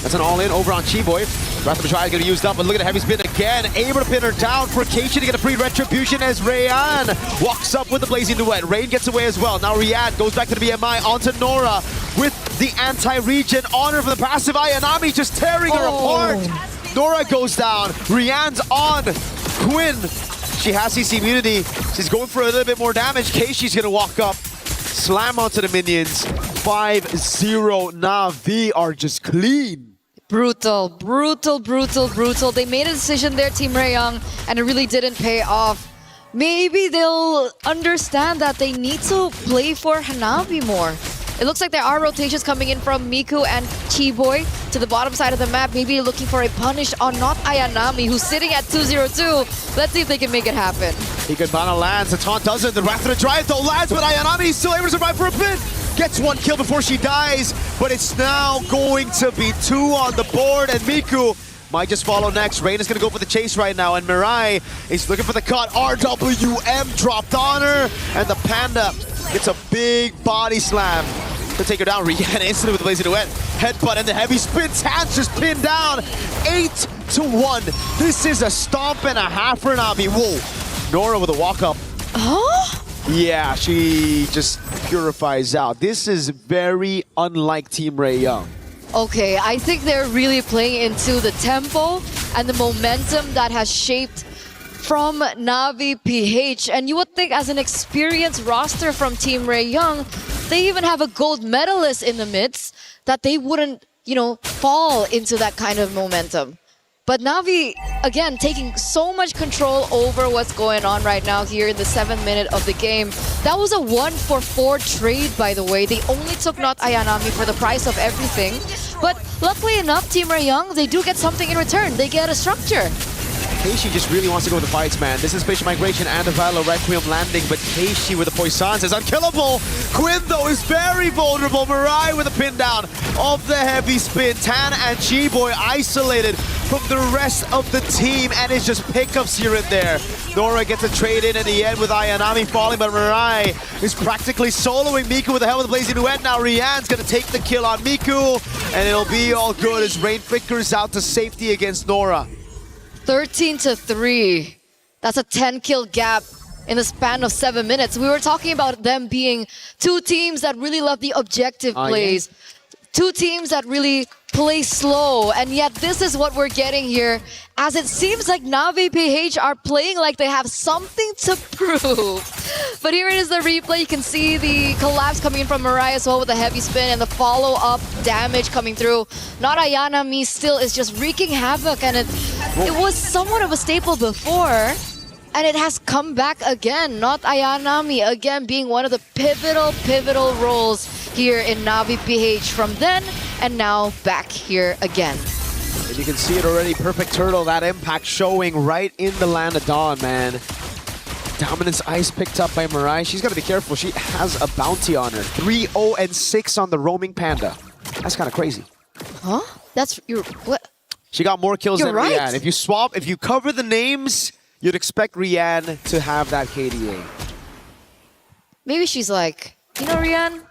That's an all-in over on Chiboy. Wrath of the Triad is going to be used up, but look at the heavy spin again. Able to pin her down for Keiichi to get a free retribution as Rayan walks up with the Blazing Duet. Rain gets away as well. Now Riyadh goes back to the BMI onto Nora with the anti-regen honor for the passive. Ayanami just tearing her apart. Nora goes down. Rian's on. Quinn, she has CC immunity. She's going for a little bit more damage. Keishi's going to walk up, slam onto the minions. 5-0. Na'Vi are just clean. Brutal, brutal, brutal, brutal. They made a decision there, Team Ray Young, and it really didn't pay off. Maybe they'll understand that they need to play for Hanabi more. It looks like there are rotations coming in from Miku and Chiboy to the bottom side of the map. Maybe looking for a punish on not Ayanami, who's sitting at 2-0-2. Let's see if they can make it happen. Ikebana lands, the taunt doesn't. The Wrath of the Triad though lands, but Ayanami is still able to survive for a bit. Gets one kill before she dies, but it's now going to be 2 on the board, and Miku might just follow next. Rain is going to go for the chase right now, and Mirai is looking for the cut. RWM dropped on her, and the Panda gets a big body slam to take her down. Rihanna instantly with the Blazing Duet. Headbutt and the heavy spin. Tan's just pinned down. 8-1. This is a stomp and a half for Na'Vi. Whoa. Nora with a walk-up. Huh? Yeah, she just purifies out. This is very unlike Team Ray Young. Okay, I think they're really playing into the tempo and the momentum that has shaped from Na'Vi PH. And you would think as an experienced roster from Team Ray Young, they even have a gold medalist in the midst, that they wouldn't, fall into that kind of momentum. But Na'Vi, again, taking so much control over what's going on right now here in the 7th minute of the game. That was a 1-for-4 trade, by the way. They only took not Ayanami for the price of everything. But luckily enough, Team Ray Young, they do get something in return. They get a structure. Keiichi just really wants to go with the fights, man. This is Spatial Migration and a Valo Requiem landing, but Keiichi with the Poisson is unkillable. Quinn, though, is very vulnerable. Mirai with a pin down of the heavy spin. Tan and Chiboy isolated from the rest of the team, and it's just pickups here and there. Nora gets a trade in the end with Ayanami falling, but Mirai is practically soloing Miku with the help of the Blazing Duet. Now Rian's going to take the kill on Miku, and it'll be all good as Rain flickers out to safety against Nora. 13-3. That's a 10-kill gap in the span of 7 minutes. We were talking about them being two teams that really love the objective plays. Two teams that really play slow, and yet this is what we're getting here, as it seems like Navi PH are playing like they have something to prove. But here it is, the replay. You can see the collapse coming in from Mariah as well with a heavy spin, and the follow-up damage coming through. Not Ayanami still is just wreaking havoc, and it was somewhat of a staple before, and it has come back again. Not Ayanami again being one of the pivotal roles here in Navi PH from then and now back here again. And you can see it already, perfect turtle, that impact showing right in the land of Dawn, man. Dominance Ice picked up by Mariah. She's got to be careful. She has a bounty on her. 3-0-6 on the roaming panda. That's kind of crazy. Huh? That's your what? She got more kills than right. Rian. If you cover the names, you'd expect Rian to have that KDA. Maybe she's like, you know, Rian,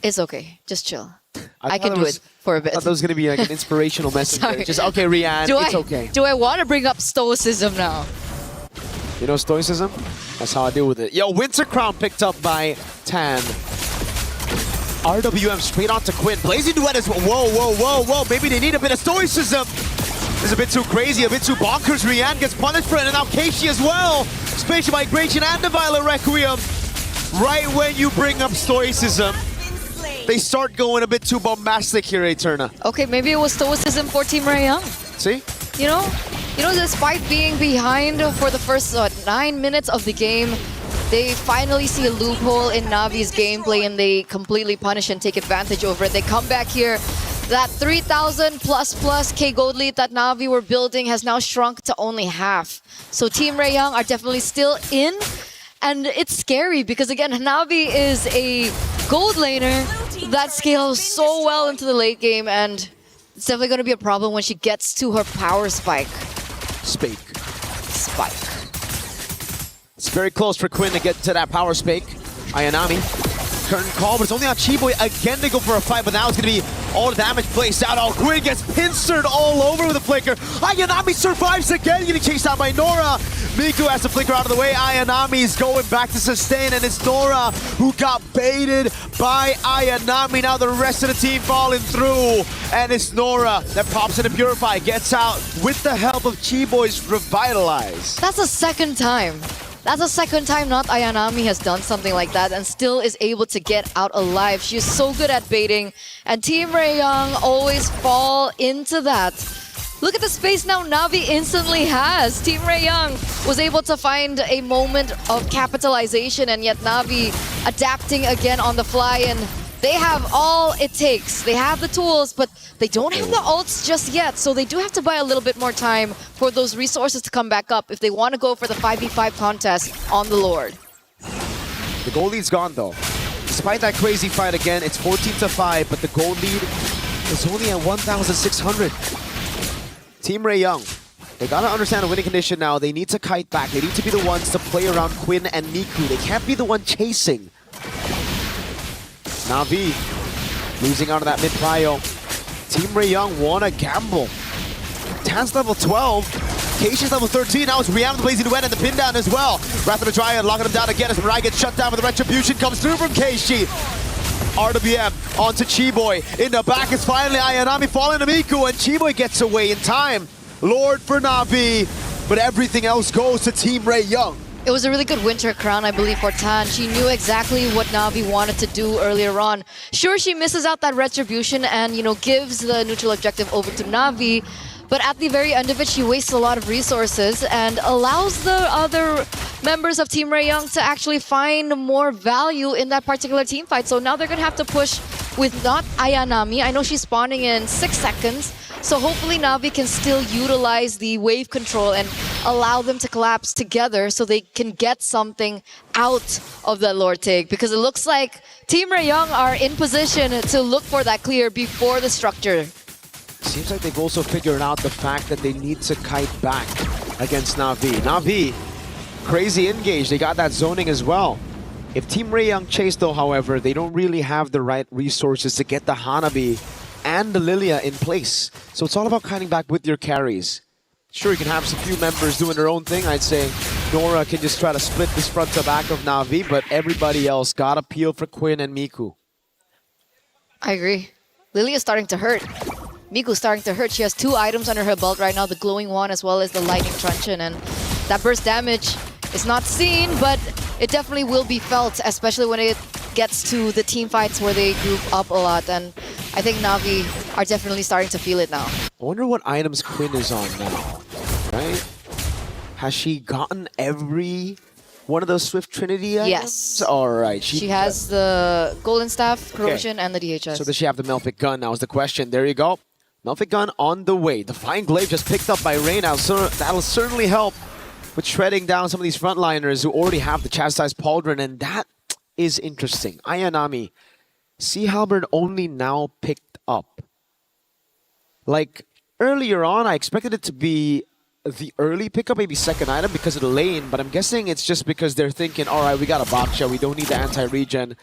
it's okay. Just chill. I can do it for a bit. I thought that was going to be like an inspirational message. Sorry. Just, okay, Rian, it's okay. Do I want to bring up stoicism now? You know stoicism? That's how I deal with it. Yo, Winter Crown picked up by Tan. RWM straight on to Quinn. Blazing Duet is... Whoa. Maybe they need a bit of stoicism. This is a bit too crazy, a bit too bonkers. Rian gets punished for it, and now Keishi as well. Spatial Migration and the Violet Requiem. Right when you bring up stoicism, they start going a bit too bombastic here, Eterna. Okay, maybe it was stoicism for Team Rayang. See? You know, despite being behind for the first 9 minutes of the game, they finally see a loophole in Navi's gameplay and they completely punish and take advantage over it. They come back here. That 3,000 plus K gold lead that Navi were building has now shrunk to only half. So Team Rayang are definitely still in. And it's scary because, again, Navi is a gold laner that scales so well into the late game, and it's definitely going to be a problem when she gets to her power spike. Spike. It's very close for Quinn to get to that power spike. Ayanami. Curtain call, but it's only on Chiboy again to go for a fight, but now it's going to be all the damage placed out. Oh, Quinn gets pincered all over with a flicker. Ayanami survives again, getting chased out by Nora. Miku has to flicker out of the way. Ayanami is going back to sustain, and it's Nora who got baited by Ayanami. Now the rest of the team falling through, and it's Nora that pops into Purify, gets out with the help of Chiboy's Revitalize. That's the second time. That's the second time not Ayanami has done something like that and still is able to get out alive. She is so good at baiting, and Team Rayang always fall into that. Look at the space now Navi instantly has. Team Rayang was able to find a moment of capitalization, and yet Navi adapting again on the fly, and they have all it takes. They have the tools, but they don't have the ults just yet, so they do have to buy a little bit more time for those resources to come back up if they want to go for the 5v5 contest on the Lord. The gold lead's gone though. Despite that crazy fight again, it's 14-5, but the gold lead is only at 1,600. Team Rayang, they gotta understand the winning condition now. They need to kite back. They need to be the ones to play around Quinn and Miku. They can't be the one chasing. Navi losing out of that mid-prio. Team Rayang wanna gamble. Tan's level 12. Keisha's level 13. Now it's Rian with the Blazing Duet and the pin down as well. Wrath of the Dryad locking him down again as Mariah gets shut down, with the Retribution comes through from Keishi. RWM onto Chiboy. In the back is finally Ayanami falling to Miku, and Chiboy gets away in time. Lord for Navi, but everything else goes to Team Rayang. It was a really good winter crown, I believe, for Tan. She knew exactly what Navi wanted to do earlier on. Sure, she misses out that Retribution and, gives the neutral objective over to Navi. But at the very end of it, she wastes a lot of resources and allows the other members of Team Rayang to actually find more value in that particular team fight. So now they're going to have to push with not Ayanami. I know she's spawning in 6 seconds. So hopefully Navi can still utilize the wave control and allow them to collapse together so they can get something out of that Lord take. Because it looks like Team Rayang are in position to look for that clear before the structure. Seems like they've also figured out the fact that they need to kite back against Navi. Navi, crazy engage. They got that zoning as well. If Team Rayang chase though, however, they don't really have the right resources to get the Hanabi and the Lilia in place. So it's all about kiting back with your carries. Sure, you can have some few members doing their own thing, I'd say. Nora can just try to split this front to back of Na'Vi, but everybody else got a peel for Quinn and Miku. I agree. Lily is starting to hurt. Miku's starting to hurt. She has 2 items under her belt right now, the glowing one as well as the lightning truncheon, and that burst damage is not seen, but it definitely will be felt, especially when it gets to the team fights where they group up a lot, and I think Na'Vi are definitely starting to feel it now. I wonder what items Quinn is on now, right? Has she gotten every one of those Swift Trinity items? Yes. All right. She has the Golden Staff, Corrosion, and the DHS. So does she have the Melfic Gun now is the question. There you go. Melfic Gun on the way. Defying Glaive just picked up by Rain. That'll certainly help with shredding down some of these frontliners who already have the Chastised Pauldron, and that is interesting. Ayanami, Sea Halberd only now picked up. Like, earlier on, I expected it to be the early pickup, maybe second item because of the lane, but I'm guessing it's just because they're thinking, all right, we got a Baksha, we don't need the anti-regen.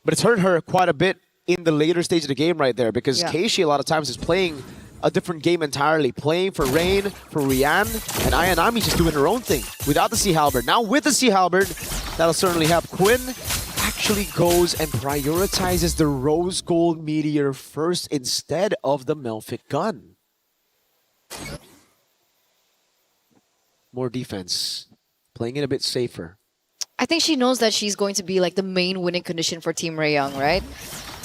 But it's hurt her quite a bit in the later stage of the game right there, because Keishi a lot of times is playing a different game entirely, playing for Rain, for Rian, and Ayanami just doing her own thing without the Sea Halberd. Now with the Sea Halberd, that'll certainly help. Quinn actually goes and prioritizes the Rose Gold Meteor first instead of the Melfic Gun. More defense, playing it a bit safer. I think she knows that she's going to be like the main winning condition for Team Rayoung, right?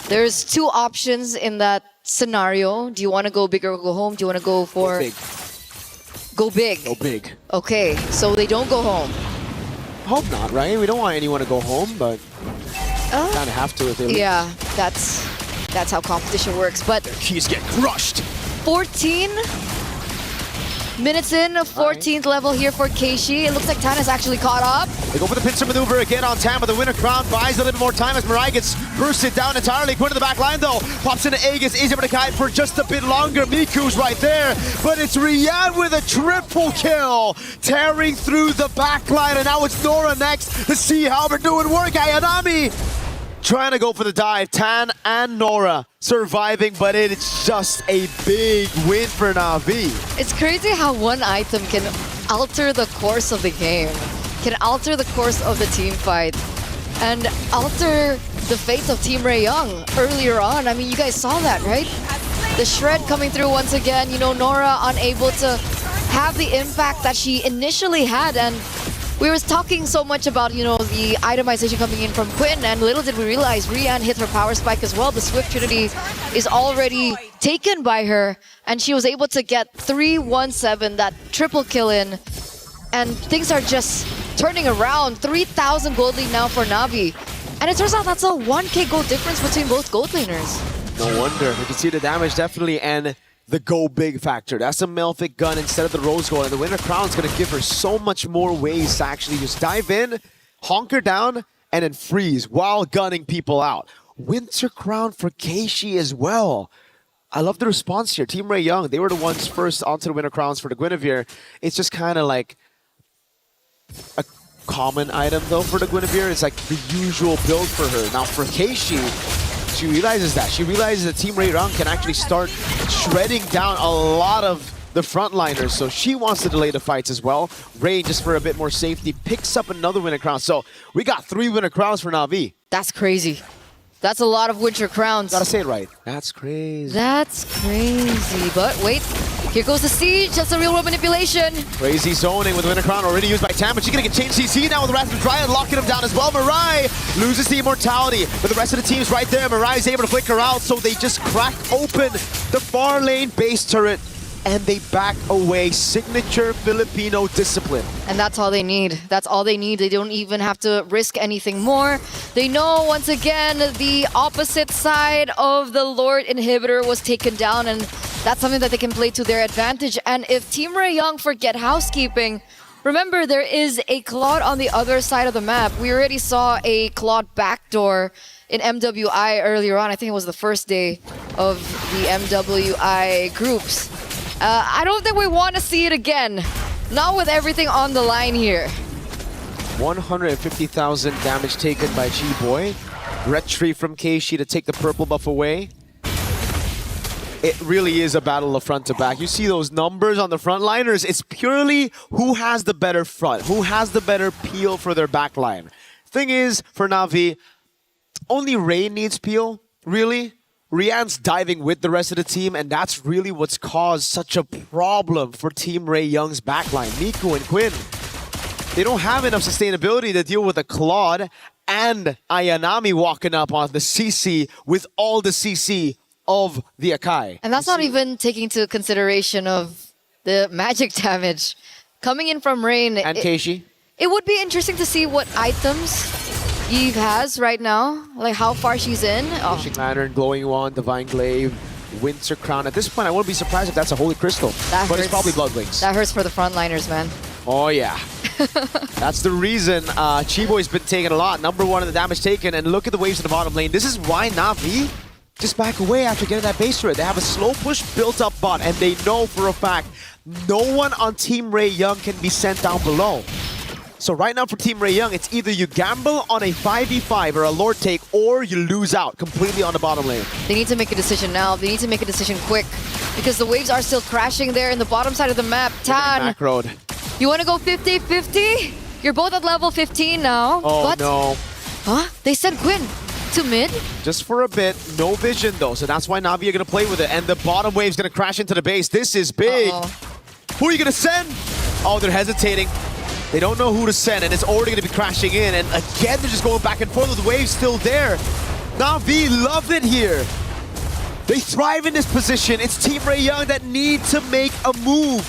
There's 2 options in that scenario. Do you want to go big or go home? Do you want to go for... Go big. Go big. Go big. Okay, so they don't go home. Hope not, right? We don't want anyone to go home, but kind of have to if they lose. Yeah, that's how competition works. But keys get crushed. 14 minutes in, 14th level here for Keishi. It looks like Tan has actually caught up. They go for the pincer maneuver again on Tam, but the winner crown buys a little bit more time as Mirai gets bursted down entirely. Going to the back line though, pops into Aegis, is able to kite for just a bit longer. Miku's right there, but it's Rian with a triple kill, tearing through the back line, and now it's Nora next. The Sea Halberd doing work. Ayanami trying to go for the dive. Tan and Nora surviving, but it's just a big win for Na'Vi. It's crazy how one item can alter the course of the game, can alter the course of the team fight, and alter the fate of Team Rayoung earlier on. I mean, you guys saw that, right? The shred coming through once again. You know, Nora unable to have the impact that she initially had, and we were talking so much about, you know, the itemization coming in from Quinn, and little did we realize Rian hit her power spike as well. The Swift Trinity is already taken by her, and she was able to get 3-1-7, that triple kill in, and things are just turning around. 3,000 gold lead now for Na'Vi, and it turns out that's a 1k gold difference between both gold laners. No wonder. You can see the damage definitely, and the go big factor. That's a Melfic Gun instead of the Rose Gold, and the winner crown is going to give her so much more ways to actually just dive in, honker down, and then freeze while gunning people out. Winter crown for Keishi as well. I love the response here. Team Rayoung, they were the ones first onto the winner crowns for the Guinevere. It's just kind of like a common item though for the Guinevere. It's like the usual build for her. Now for Keishi, she realizes that. She realizes that Team Rayoung can actually start shredding down a lot of the frontliners, so she wants to delay the fights as well. Ray, just for a bit more safety, picks up another winner crown. So we got 3 winner crowns for Na'Vi. That's crazy. That's a lot of winter crowns. Gotta say it right. That's crazy. That's crazy. But wait, here goes the siege. That's a real world manipulation. Crazy zoning with the winner crown already used by Tam, but she's gonna get chain CC now with the Wrath of Dryad locking him down as well. Mirai loses the immortality, but the rest of the team's right there. Mirai is able to flicker out, so they just crack open the far lane base turret and they back away. Signature Filipino discipline. And that's all they need. That's all they need. They don't even have to risk anything more. They know, once again, the opposite side of the Lord Inhibitor was taken down, and that's something that they can play to their advantage. And if Team Rayoung forget housekeeping, remember, there is a Claude on the other side of the map. We already saw a Claude backdoor in MWI earlier on. I think it was the first day of the MWI groups. I don't think we want to see it again. Not with everything on the line here. 150,000 damage taken by G-Boy. Retreat from Keishi to take the purple buff away. it really is a battle of front to back. You see those numbers on the frontliners, it's purely who has the better front, who has the better peel for their back line. Thing is, for Na'Vi, only Ray needs peel, really. Rian's diving with the rest of the team, and that's really what's caused such a problem for Team Ray Young's backline. Miku and Quinn, they don't have enough sustainability to deal with a Claude and Ayanami walking up on the CC with all the CC of the Akai. And that's not even taking into consideration of the magic damage coming in from Rain. And Keishi. It would be interesting to see what items Eve has right now, like how far she's in. Fishing Lantern, Glowing Wand, Divine Glaive, Winter Crown. At this point, I wouldn't be surprised if that's a Holy Crystal. But it's probably Blood Wings. That hurts for the frontliners, man. Oh, yeah. That's the reason Chiboy's been taking a lot. Number 1 in the damage taken. And look at the waves in the bottom lane. This is why Na'Vi just back away after getting that base turret. They have a slow push built up bot, and they know for a fact no one on Team Ray Young can be sent down below. So right now for Team Ray Young, it's either you gamble on a 5v5 or a Lord take, or you lose out completely on the bottom lane. They need to make a decision now. They need to make a decision quick, because the waves are still crashing there in the bottom side of the map. Tan, you want to go 50-50? You're both at level 15 now. Oh, but, no. Huh? They sent Quinn to mid? Just for a bit. No vision, though. So that's why Na'Vi are going to play with it. And the bottom wave's going to crash into the base. This is big. Who are you going to send? Oh, they're hesitating. They don't know who to send, and it's already going to be crashing in. And again, they're just going back and forth with the waves still there. Na'Vi love it here. They thrive in this position. It's Team Ray Young that need to make a move.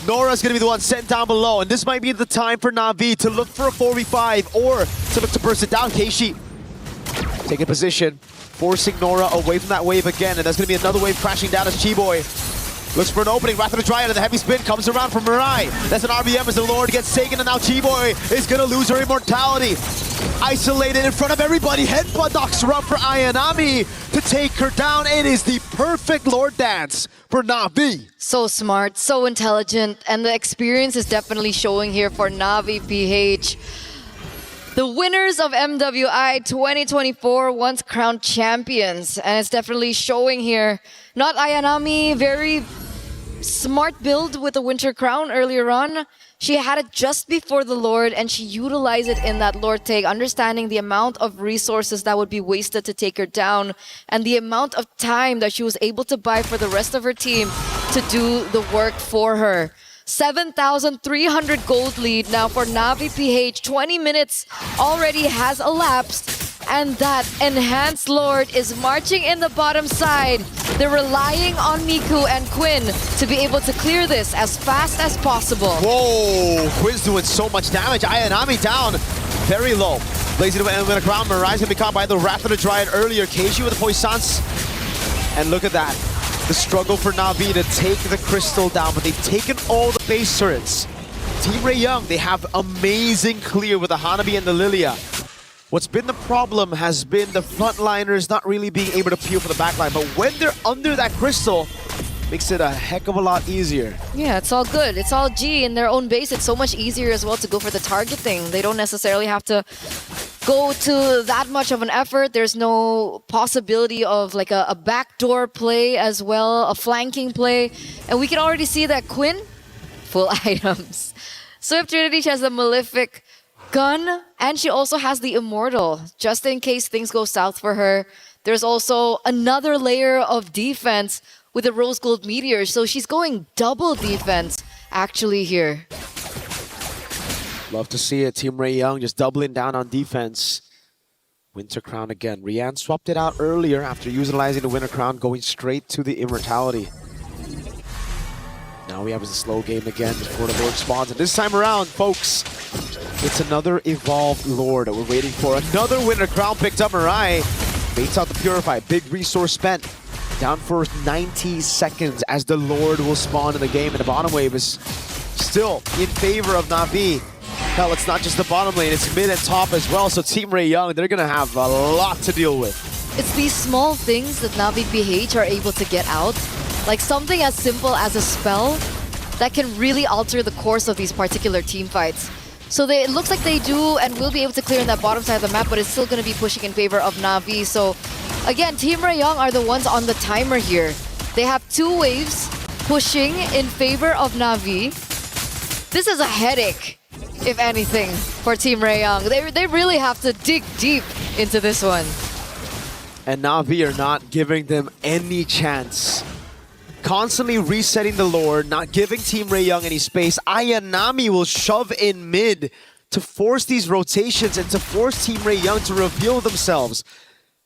Nora's going to be the one sent down below, and this might be the time for Na'Vi to look for a 4v5 or to look to burst it down. Keishi taking position, forcing Nora away from that wave again, and that's going to be another wave crashing down as Chiboy looks for an opening. Wrath of the Dryad and the heavy spin comes around from Mirai. That's an RBM as the Lord gets taken, and now Chiboy is going to lose her immortality. Isolated in front of everybody. Headbutt knocks her up for Ayanami to take her down. It is the perfect Lord dance for Na'Vi. So smart, so intelligent, and the experience is definitely showing here for Na'Vi PH. The winners of MWI 2024 once crowned champions, and it's definitely showing here. Not Ayanami, very smart build with the Winter Crown earlier on. She had it just before the Lord, and she utilized it in that Lord take, understanding the amount of resources that would be wasted to take her down, and the amount of time that she was able to buy for the rest of her team to do the work for her. 7,300 gold lead now for Na'Vi PH. 20 minutes already has elapsed, and that enhanced Lord is marching in the bottom side. They're relying on Miku and Quinn to be able to clear this as fast as possible. Whoa, Quinn's doing so much damage. Ayanami down very low. Blazing to win a crown. Mirai's gonna be caught by the Wrath of the Dryad earlier. Keishi with the Poissance. And look at that. The struggle for Na'Vi to take the crystal down, but they've taken all the base turrets. Team Ray Young, they have amazing clear with the Hanabi and the Lilia. What's been the problem has been the frontliners not really being able to peel for the backline, but when they're under that crystal, makes it a heck of a lot easier. Yeah, it's all good. It's all G in their own base. It's so much easier as well to go for the targeting. They don't necessarily have to go to that much of an effort. There's no possibility of like a backdoor play as well, a flanking play. And we can already see that Quinn, full items. Swift Trinity, she has the Malefic gun, and she also has the Immortal, just in case things go south for her. There's also another layer of defense with the Rose Gold Meteor, so she's going double defense actually here. Love to see it. Team Ray Young just doubling down on defense. Winter Crown again. Rian swapped it out earlier after utilizing the Winter Crown, going straight to the Immortality. Now we have a slow game again before the Lord spawns. And this time around, folks, it's another evolved Lord that we're waiting for. Another Winter Crown picked up. Mirai baits out the Purify. Big resource spent. Down for 90 seconds as the Lord will spawn in the game. And the bottom wave is still in favor of Na'Vi. Hell, it's not just the bottom lane, it's mid and top as well. So Team Ray Young, they're going to have a lot to deal with. It's these small things that Na'Vi PH are able to get out. Like something as simple as a spell that can really alter the course of these particular team fights. So it looks like they do and will be able to clear in that bottom side of the map, but it's still going to be pushing in favor of Na'Vi. So Again, Team Rayong are the ones on the timer here. They have 2 waves pushing in favor of Na'Vi. This is a headache, if anything, for Team Rayong. They really have to dig deep into this one. And Na'Vi are not giving them any chance. Constantly resetting the Lord, not giving Team Rayong any space. Ayanami will shove in mid to force these rotations and to force Team Rayong to reveal themselves.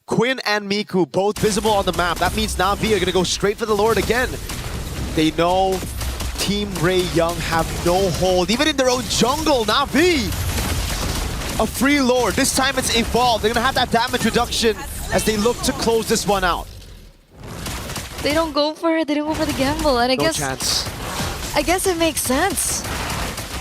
Quinn and Miku both visible on the map. That means Na'Vi are going to go straight for the Lord again. They know Team Rayong have no hold. Even in their own jungle, Na'Vi, a free Lord. This time it's Evolve. They're going to have that damage reduction as they look to close this one out. They don't go for it. They don't go for the gamble. And No chance. I guess it makes sense.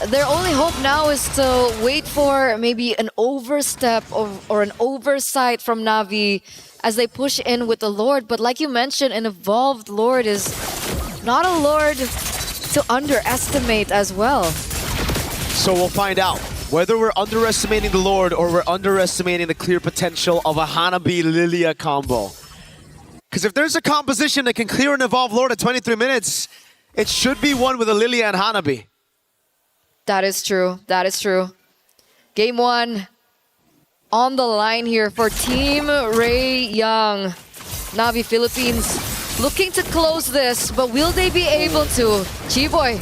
Their only hope now is to wait for maybe an overstep or an oversight from Na'Vi as they push in with the Lord. But like you mentioned, an evolved Lord is not a Lord to underestimate as well. So we'll find out whether we're underestimating the Lord or we're underestimating the clear potential of a Hanabi-Lilia combo. Because if there's a composition that can clear an evolved Lord at 23 minutes, it should be one with a Lilia and Hanabi. That is true. That is true. Game 1 on the line here for Team Rayong. Na'Vi Philippines looking to close this, but will they be able to? Chiboy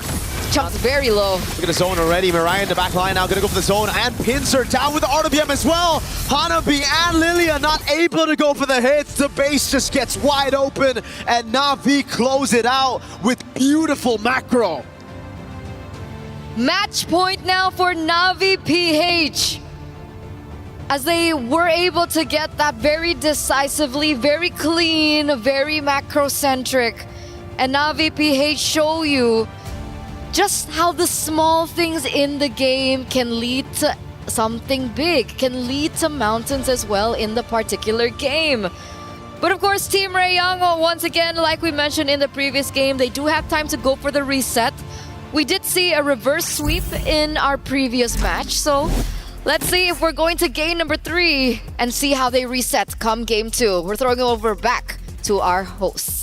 jumps very low. Look at the zone already. Mariah in the back line now going to go for the zone, and Pincer down with the RWM as well. Hanabi and Lilia not able to go for the hits. The base just gets wide open, and Na'Vi close it out with beautiful macro. Match point now for Na'Vi PH. As they were able to get that very decisively, very clean, very macro-centric. And Na'Vi PH show you just how the small things in the game can lead to something big, can lead to mountains as well in the particular game. But of course, Team Rayong, once again, like we mentioned in the previous game, they do have time to go for the reset. We did see a reverse sweep in our previous match, so let's see if we're going to game number 3 and see how they reset come game 2. We're throwing it over back to our hosts.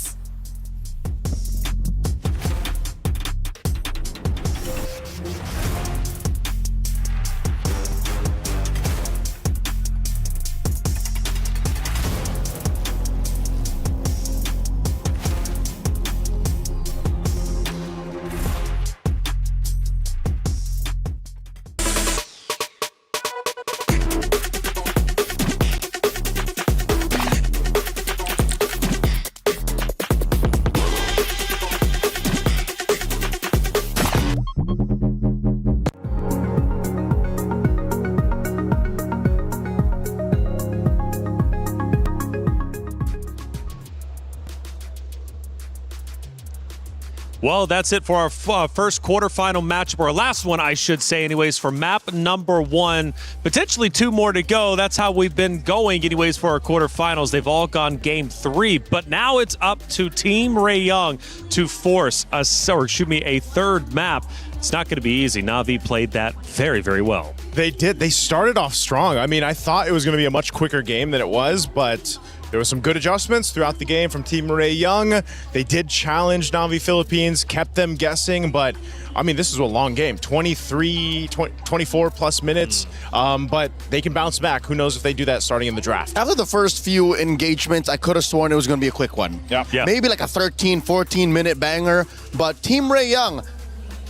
Well, that's it for our first quarterfinal matchup, or last one, I should say, anyways, for map number 1. Potentially 2 more to go. That's how we've been going, anyways, for our quarterfinals. They've all gone game 3, but now it's up to Team Rayong to force a third map. It's not going to be easy. Na'Vi played that very, very well. They did. They started off strong. I mean, I thought it was going to be a much quicker game than it was, but there were some good adjustments throughout the game from Team Rayong. They did challenge Na'Vi Philippines, kept them guessing, but I mean, this is a long game, 24 plus minutes, but they can bounce back. Who knows if they do that starting in the draft. After the first few engagements, I could have sworn it was going to be a quick one. Yeah. Maybe like a 13, 14-minute banger, but Team Rayong,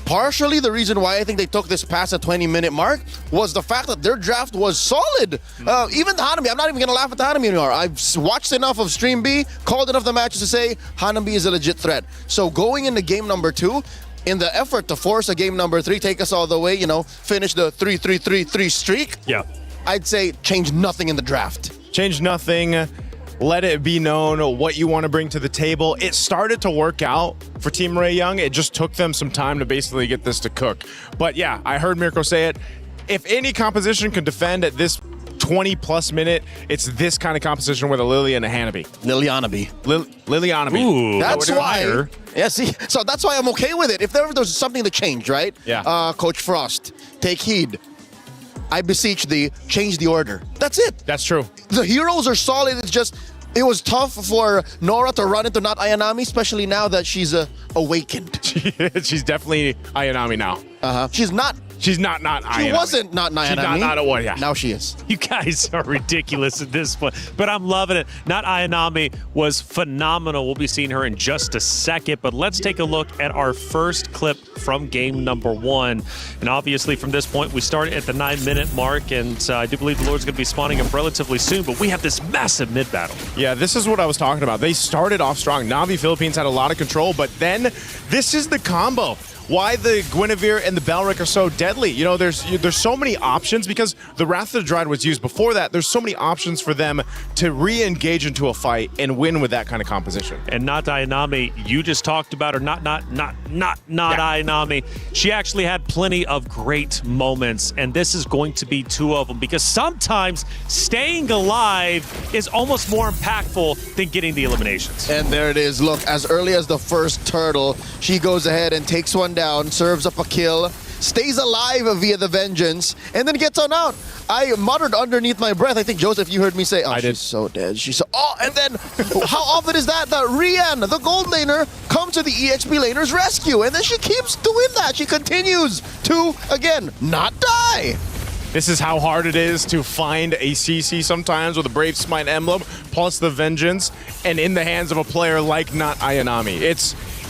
partially the reason why I think they took this past the 20-minute mark was the fact that their draft was solid. Even the Hanabi, I'm not even going to laugh at the Hanabi anymore. I've watched enough of Stream B, called enough of the matches to say Hanabi is a legit threat. So going into game number 2, in the effort to force a game number 3, take us all the way, finish the 3-3-3-3 streak, yeah, I'd say change nothing in the draft. Change nothing. Let it be known what you want to bring to the table. It started to work out for Team Rayong. It just took them some time to basically get this to cook. But yeah, I heard Mirko say it. If any composition can defend at this 20-plus minute, it's this kind of composition with a Lilia and a Hanabi. Lilianabi. Lilianabi. Ooh, that's why. Yeah, see, so that's why I'm okay with it. If there was something to change, right? Yeah. Coach Frost, take heed. I beseech thee, change the order. That's it. That's true. The heroes are solid. It's just It was tough for Nora to run into not Ayanami, especially now that she's awakened. She's definitely Ayanami now. She's not. She's not Ayanami. She wasn't not Ayanami. She's not what? Yeah. Now she is. You guys are ridiculous at this point, but I'm loving it. Not Ayanami was phenomenal. We'll be seeing her in just a second, but let's take a look at our first clip from game number 1. And obviously from this point, we start at the 9-minute mark, and I do believe the Lord's going to be spawning up relatively soon, but we have this massive mid battle. Yeah, this is what I was talking about. They started off strong. Na'Vi Philippines had a lot of control, but then this is the combo. Why the Guinevere and the Balric are so deadly. You know, there's so many options because the Wrath of the Dread was used before that. There's so many options for them to re-engage into a fight and win with that kind of composition. And not Ayanami, you just talked about her. Not Ayanami. She actually had plenty of great moments, and this is going to be 2 of them because sometimes staying alive is almost more impactful than getting the eliminations. And there it is. Look, as early as the first turtle, she goes ahead and takes one down, serves up a kill, stays alive via the vengeance, and then gets on out. I muttered underneath my breath. I think, Joseph, you heard me say, she's so dead. She's so... Oh, and then how often is that Rian, the gold laner, comes to the EXP laner's rescue, and then she keeps doing that. She continues to, again, not die. This is how hard it is to find a CC sometimes with a Brave Smite emblem, plus the vengeance, and in the hands of a player like not Ayanami.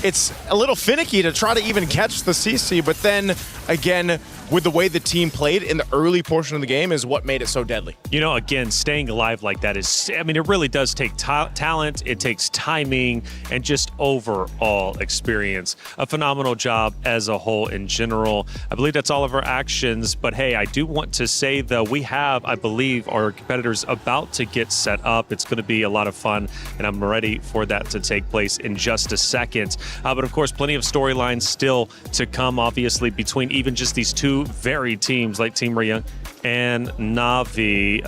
It's a little finicky to try to even catch the CC, but then again, with the way the team played in the early portion of the game is what made it so deadly. You know, again, staying alive like that is, I mean, it really does take talent, it takes timing, and just overall experience. A phenomenal job as a whole in general. I believe that's all of our actions, but hey, I do want to say, though, we have, I believe, our competitors about to get set up. It's going to be a lot of fun, and I'm ready for that to take place in just a second. But of course, plenty of storylines still to come, obviously, between even just these 2 varied teams like Team Rayung and Na'Vi.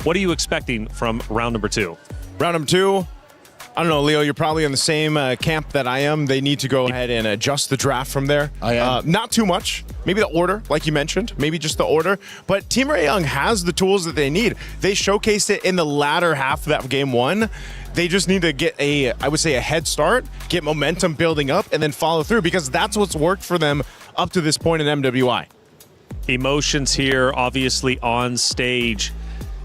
What are you expecting from round number 2? Round number 2, I don't know, Leo, you're probably in the same camp that I am. They need to go ahead and adjust the draft from there. I am. Not too much. Maybe the order, like you mentioned. Maybe just the order. But Team Rayung has the tools that they need. They showcased it in the latter half of that game 1. They just need to get I would say, a head start, get momentum building up, and then follow through because that's what's worked for them up to this point in MWI. Emotions here, obviously on stage.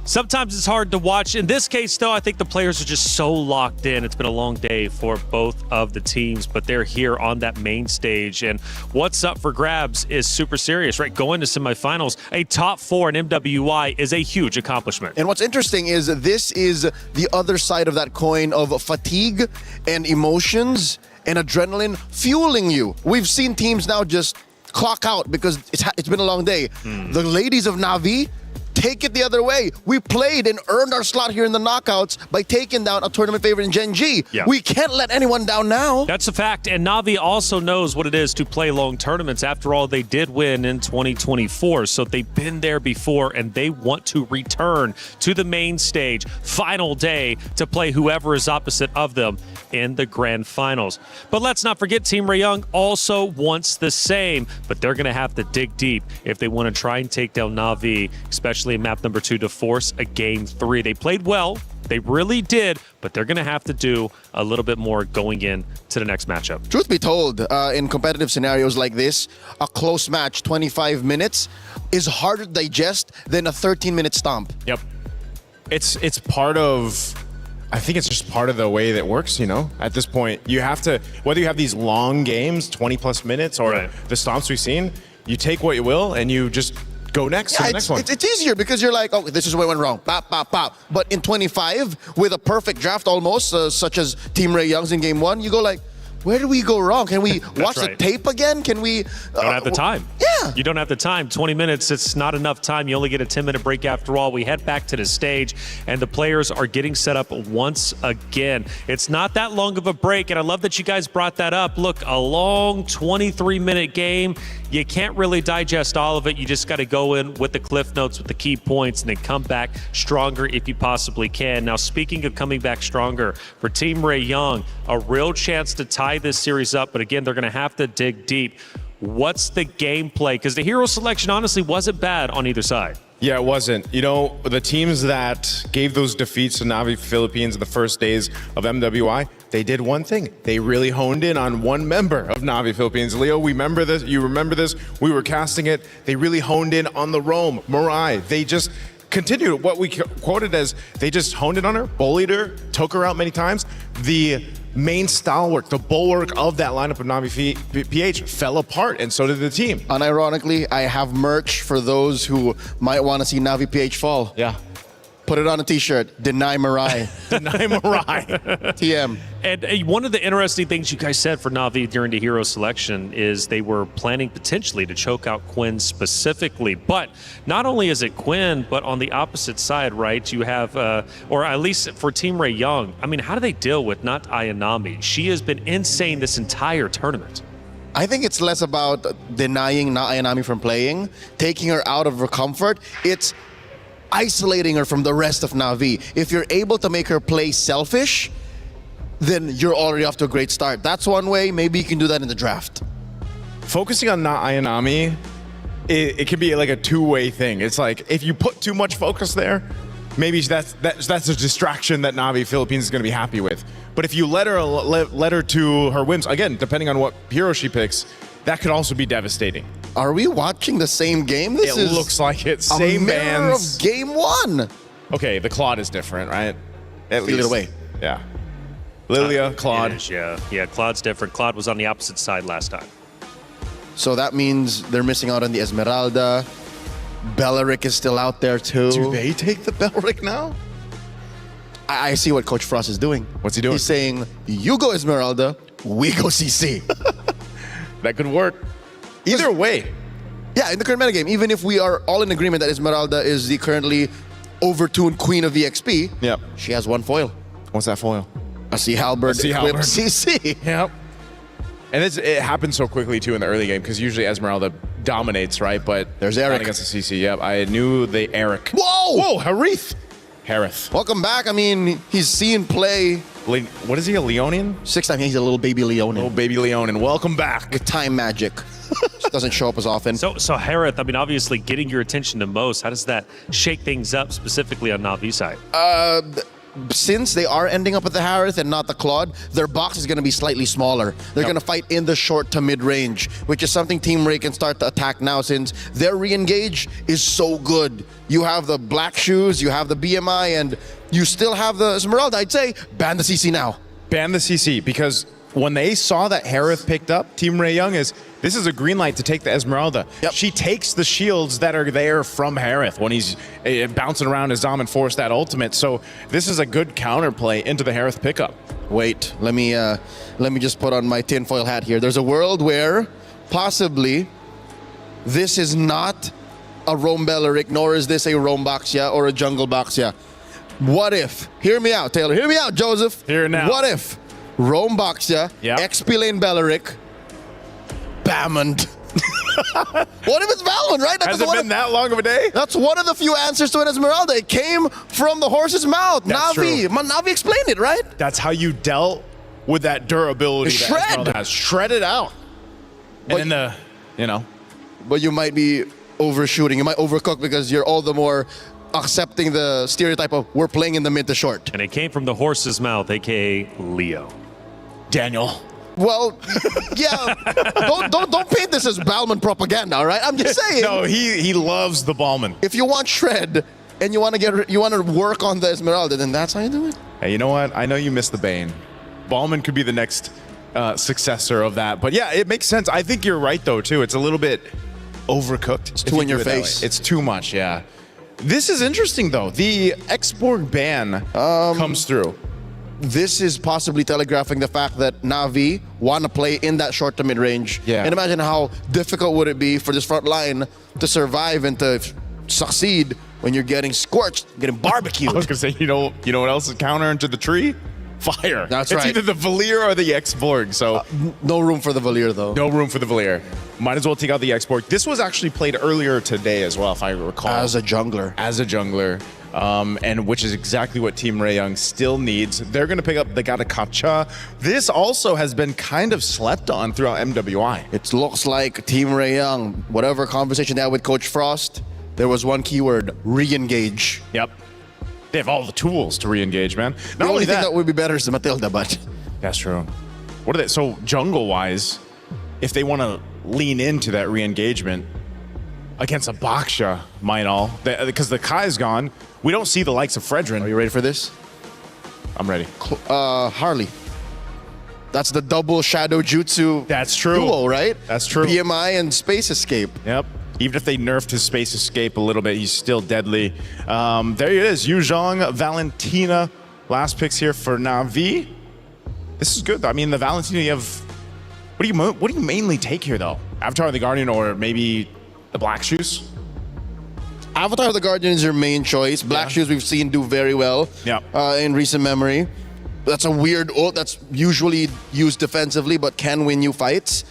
Sometimes it's hard to watch. In this case, though, I think the players are just so locked in. It's been a long day for both of the teams, but they're here on that main stage. And what's up for grabs is super serious, right? Going to semifinals, a top 4 in MWI is a huge accomplishment. And what's interesting is this is the other side of that coin of fatigue and emotions and adrenaline fueling you. We've seen teams now just clock out because it's been a long day. The ladies of Na'Vi take it the other way. We played and earned our slot here in the knockouts by taking down a tournament favorite in Gen G. Yeah. We can't let anyone down now. That's a fact, and Na'Vi also knows what it is to play long tournaments. After all, they did win in 2024, so they've been there before, and they want to return to the main stage, final day, to play whoever is opposite of them in the grand finals. But let's not forget, Team Rayung also wants the same, but they're going to have to dig deep if they want to try and take down Na'Vi, especially in map number 2 to force a game 3. They played well, they really did, but they're going to have to do a little bit more going in to the next matchup. Truth be told, in competitive scenarios like this, a close match, 25 minutes, is harder to digest than a 13-minute stomp. Yep. It's part of... I think it's just part of the way that works, you know? At this point, you have to... Whether you have these long games, 20-plus minutes, or the stomps we've seen, you take what you will, and you just... go next to the next one. It's easier because you're like, oh, this is where it went wrong. Pop, pop, pop. But in 25, with a perfect draft almost, such as Team Rayung's in game 1, you go like, where did we go wrong? Can we watch the tape again? Can we... don't have the time. Yeah. You don't have the time. 20 minutes, it's not enough time. You only get a 10-minute break after all. We head back to the stage, and the players are getting set up once again. It's not that long of a break, and I love that you guys brought that up. Look, a long 23-minute game. You can't really digest all of it. You just got to go in with the cliff notes, with the key points, and then come back stronger if you possibly can. Now, speaking of coming back stronger, for Team Rayung, a real chance to tie this series up, but again, they're going to have to dig deep. What's the gameplay? Because the hero selection honestly wasn't bad on either side. Yeah, it wasn't. You know, the teams that gave those defeats to Navi Philippines in the first days of MWI, they did one thing. They really honed in on one member of Navi Philippines. Leo, we remember this. You remember this. We were casting it. They really honed in on the roam, Mirai. They just continued what we quoted as they just honed in on her, bullied her, took her out many times. The main stalwart, the bulwark of that lineup of Navi PH fell apart, and so did the team. Unironically, I have merch for those who might want to see Navi PH fall. Yeah. Put it on a t-shirt. Deny Mirai. Deny Mirai. TM. And one of the interesting things you guys said for Navi during the hero selection is they were planning potentially to choke out Quinn specifically. But not only is it Quinn, but on the opposite side, right, you have, or at least for Team Ray Young, I mean, how do they deal with not Ayanami? She has been insane this entire tournament. I think it's less about denying Na Ayanami from playing, taking her out of her comfort. It's isolating her from the rest of Navi. If you're able to make her play selfish, then you're already off to a great start. That's one way. Maybe you can do that in the draft. Focusing on Na Ayanami, it can be like a two-way thing. It's like if you put too much focus there, maybe that's a distraction that Navi Philippines is going to be happy with. But if you let her to her whims, again, depending on what hero she picks, that could also be devastating. Are we watching the same game? This It looks like it. a Same mirror bands. of game one. Okay, the Claude is different, right? At Feel it away. Yeah. Lilia, Claude. It is, yeah, Claude's different. Claude was on the opposite side last time. So that means they're missing out on the Esmeralda. Belleric is still out there too. Do they take the Belleric now? I see what Coach Frost is doing. What's he doing? He's saying, you go Esmeralda, we go CC. That could work. Either way. Yeah, in the current metagame, even if we are all in agreement that Esmeralda is the currently overtuned queen of EXP, yep, she has one foil. What's that foil? A Sea Halberd equipped CC. Yep. And it happens so quickly too in the early game because usually Esmeralda dominates, right? But there's Eric against the CC. Yep, I knew the Eric. Whoa! Whoa, Harith. Welcome back. I mean, he's seen play. What is he, a Leonian? 6 times. He's a little baby Leonian. Little baby Leonian. Welcome back. With time magic. Just doesn't show up as often. So Harith, I mean, obviously getting your attention the most, how does that shake things up specifically on Navi's side? Since they are ending up at the Harith and not the Claude, their box is going to be slightly smaller. They're going to fight in the short to mid range, which is something Team Ray can start to attack now since their re-engage is so good. You have the black shoes, you have the BMI, and you still have the Esmeralda. I'd say ban the CC now. Ban the CC because when they saw that Harith picked up, Team Ray Young this is a green light to take the Esmeralda. Yep. She takes the shields that are there from Harith when he's bouncing around his Dom and force that ultimate. So this is a good counterplay into the Harith pickup. Wait, let me just put on my tinfoil hat here. There's a world where possibly this is not a Roam Belleric, nor is this a Roam Baxia or a Jungle Baxia. What if, hear me out, Taylor, hear me out, Joseph. Here now. What if Roam Baxia, XP Lane Belleric, Balmond. What if it's Balmond, right? Has it been that long of a day? That's one of the few answers to an Esmeralda. It came from the horse's mouth. That's Navi. true. Navi explained it, right? That's how you dealt with that durability that Esmeralda has. Shred it out. And then But you might be overshooting. You might overcook because you're all the more accepting the stereotype of we're playing in the mid to short. And it came from the horse's mouth, aka Leo. Daniel. Well, yeah. don't paint this as Balmond propaganda, all right? I'm just saying. No, he loves the Balmond. If you want shred and you want to work on the Esmeralda, then that's how you do it. Hey, you know what? I know you missed the Bane. Balmond could be the next successor of that. But yeah, it makes sense. I think you're right though too. It's a little bit overcooked. It's too in your face. It's too much. Yeah. This is interesting though. The export ban comes through. This is possibly telegraphing the fact that Navi want to play in that short to mid range. Yeah. And imagine how difficult would it be for this front line to survive and to succeed when you're getting scorched, getting barbecued. I was gonna say, you know what else is counter into the tree? Fire. That's it's right. either the Valier or the X-Borg. So no room for the Valier though. No room for the Valier. Might as well take out the X-Borg. This was actually played earlier today as well, if I recall. As a jungler. And which is exactly what Team Ray Young still needs. They're going to pick up the Gatakacha. This also has been kind of slept on throughout MWI. It looks like Team Ray Young, whatever conversation they had with Coach Frost, there was one keyword: re-engage. Yep. They have all the tools to re-engage, man. The only thing that would be better is the Matilda, but that's true. What are they? So jungle-wise, if they want to lean into that re-engagement against a Baksha, because the Kai's gone, we don't see the likes of Fredrin. Are you ready for this? I'm ready. Harley. That's the double shadow jutsu. That's true. Duo, right? That's true. BMI and space escape. Yep. Even if they nerfed his space escape a little bit, he's still deadly. There he is, Yu Zhang, Valentina. Last picks here for Na'Vi. This is good. I mean, the Valentina, you have. What do you mainly take here, though? Avatar of the Guardian or maybe the Black Shoes? Avatar of the Guardian is your main choice. Black Shoes we've seen do very well in recent memory. That's a weird ult that's usually used defensively but can win you fights.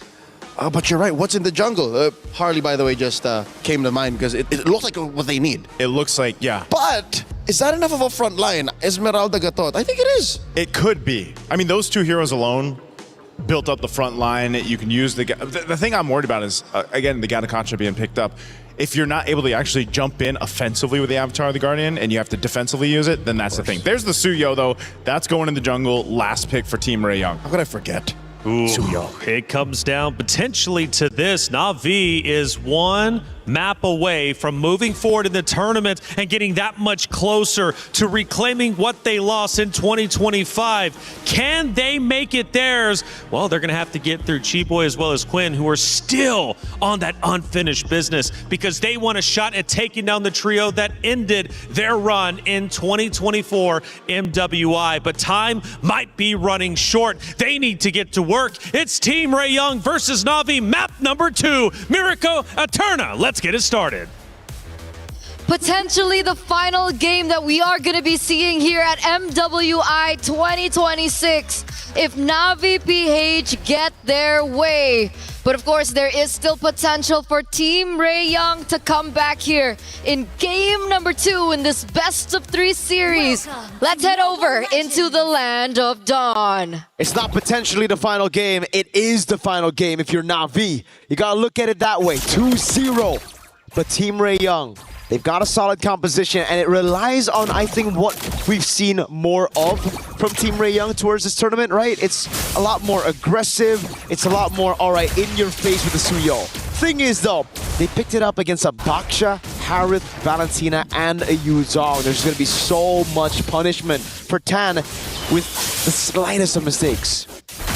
But you're right, what's in the jungle? Harley, by the way, just came to mind because it looks like what they need. It looks like, yeah. But is that enough of a front line? Esmeralda Gatot, I think it is. It could be. I mean, those two heroes alone built up the front line. You can use the thing I'm worried about is, again, the Gatakacha being picked up. If you're not able to actually jump in offensively with the Avatar of the Guardian and you have to defensively use it, then that's the thing. There's the Suyo, though. That's going in the jungle. Last pick for Team Ray Young. How could I forget? Ooh, it comes down potentially to this. Na'Vi is one map away from moving forward in the tournament and getting that much closer to reclaiming what they lost in 2025. Can they make it theirs? Well, they're going to have to get through Chiboy as well as Quinn, who are still on that unfinished business because they want a shot at taking down the trio that ended their run in 2024 MWI. But time might be running short. They need to get to work. It's Team Ray Young versus Na'Vi, map number 2, Miracle Eterna. Let's get it started. Potentially the final game that we are going to be seeing here at MWI 2026 if Na'Vi PH get their way. But of course, there is still potential for Team Ray Young to come back here in game number 2 in this best of 3 series. Let's head over into the land of Dawn. It's not potentially the final game. It is the final game if you're Na'Vi. You gotta look at it that way. 2-0. But Team Ray Young, they've got a solid composition, and it relies on, I think, what we've seen more of from Team Ray Young towards this tournament, right? It's a lot more aggressive. It's a lot more, all right, in your face with the Suyo. Thing is, though, they picked it up against a Baksha, Harith, Valentina, and a Yu Zhang. There's going to be so much punishment for Tan with the slightest of mistakes.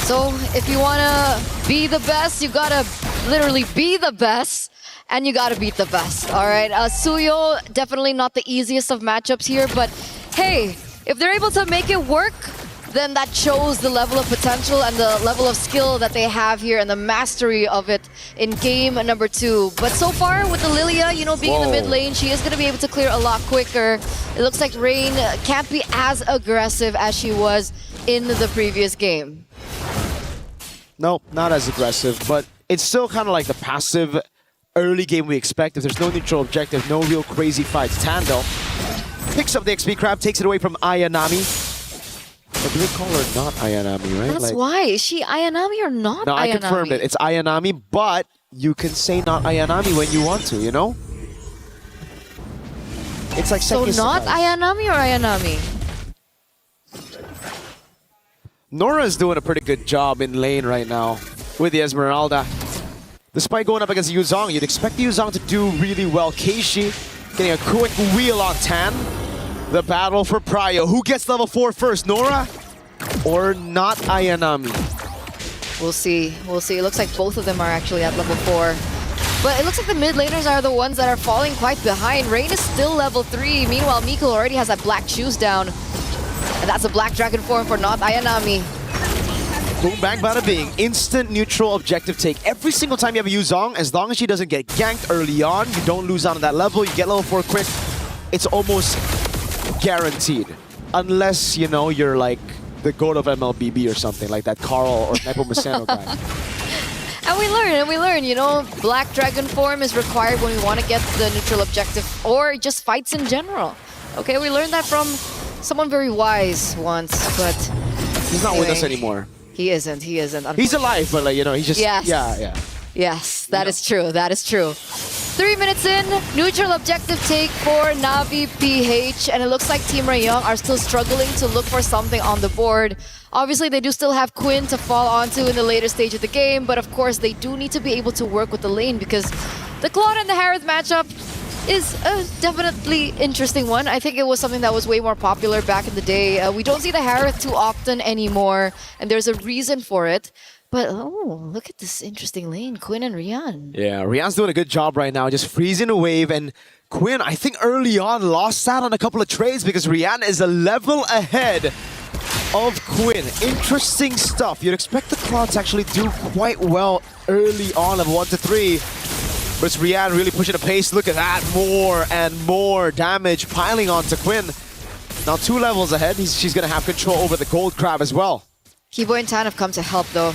So if you want to be the best, you got to literally be the best. And you gotta beat the best, all right? Suyo, definitely not the easiest of matchups here, but hey, if they're able to make it work, then that shows the level of potential and the level of skill that they have here and the mastery of it in game number 2. But so far, with the Lilia, you know, being in the mid lane, she is gonna be able to clear a lot quicker. It looks like Rain can't be as aggressive as she was in the previous game. No, not as aggressive, but it's still kind of like the passive early game we expect. If there's no neutral objective, no real crazy fights. Tando picks up the XP crab, takes it away from Ayanami. Or do they call her not Ayanami, right? That's why. Is she Ayanami or not no, Ayanami? I confirmed it. It's Ayanami, but you can say not Ayanami when you want to, you know? It's like so not Ayanami or Ayanami? Nora's doing a pretty good job in lane right now with the Esmeralda. Despite going up against Yu Zhang, you'd expect Yu Zhang to do really well. Keishi getting a quick wheel on Tan. The battle for Prio. Who gets level 4 first, Nora or not Ayanami? We'll see. We'll see. It looks like both of them are actually at level 4. But it looks like the mid laners are the ones that are falling quite behind. Rain is still level 3. Meanwhile, Miko already has that black shoes down. And that's a black dragon form for not Ayanami. Boom, bang, bada bing. Instant neutral objective take. Every single time you have a Yu Zhang, as long as she doesn't get ganked early on, you don't lose out on that level, you get level 4 quick, it's almost guaranteed. Unless, you know, you're like the goat of MLBB or something, like that Carl or Nepomuceno guy. And we learn, you know, black dragon form is required when we want to get the neutral objective, or just fights in general. Okay, we learned that from someone very wise once, but... He's not with us anymore. He isn't. He's alive, but like, you know, he's just... Yes. Yeah. Yes, that is true. That is true. 3 minutes in, neutral objective take for Na'Vi PH, and it looks like Team Rayong are still struggling to look for something on the board. Obviously, they do still have Quinn to fall onto in the later stage of the game, but of course, they do need to be able to work with the lane because the Claude and the Harith matchup is a definitely interesting one. I think it was something that was way more popular back in the day. We don't see the Harith too often anymore, and there's a reason for it. But, oh, look at this interesting lane, Quinn and Rian. Yeah, Rian's doing a good job right now, just freezing a wave. And Quinn, I think early on, lost out on a couple of trades because Rian is a level ahead of Quinn. Interesting stuff. You'd expect the Cloud to actually do quite well early on, level 1 to 3. But it's Rian really pushing the pace. Look at that, more and more damage piling onto Quinn. Now 2 levels ahead, she's going to have control over the gold crab as well. Kiboy and Tan have come to help though.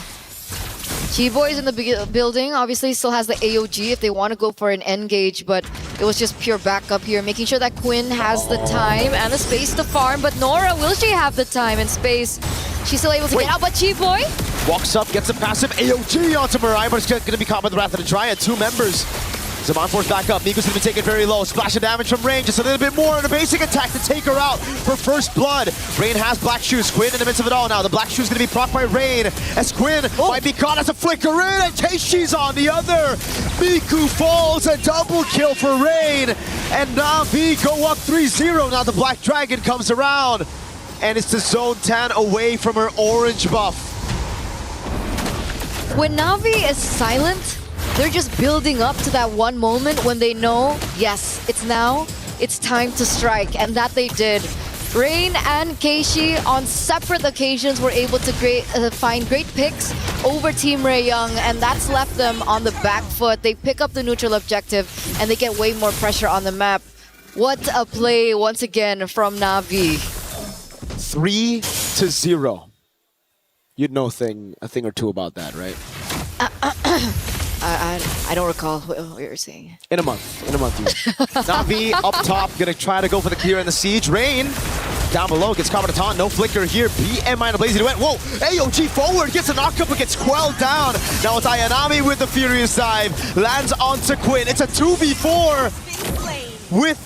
Chiboy is in the building, obviously still has the AOG if they want to go for an engage, but it was just pure backup here, making sure that Quinn has the time and the space to farm. But Nora, will she have the time and space? She's still able to get out, but Chiboy walks up, gets a passive AOG onto Mirai, but it's going to be caught by the Wrath of the Dryad. 2 members. Zaman force back up. Miko's going to be taken very low. Splash of damage from Rain. Just a little bit more on a basic attack to take her out for first blood. Rain has Black Shoes. Quinn in the midst of it all now. The Black Shoes going to be procced by Rain as Quinn might be caught as a flicker in. And Keishi's on the other. Miku falls. A double kill for Rain. And Na'Vi go up 3-0. Now the Black Dragon comes around. And it's the Zone 10 away from her orange buff. When Na'Vi is silent, they're just building up to that one moment when they know, yes, it's now, it's time to strike, and that they did. Rain and Keishi on separate occasions were able to find great picks over Team Rayong, and that's left them on the back foot. They pick up the neutral objective, and they get way more pressure on the map. What a play once again from Na'Vi. 3-0. You'd know a thing or two about that, right? I don't recall what you were saying. In a month, Na'Vi up top, gonna try to go for the clear and the siege. Rain down below, gets caught by the taunt, no flicker here. BM minor blazing went. Whoa, AOG forward, gets a knockup but gets quelled down. Now it's Ayanami with the Furious Dive, lands onto Quinn. It's a 2v4 with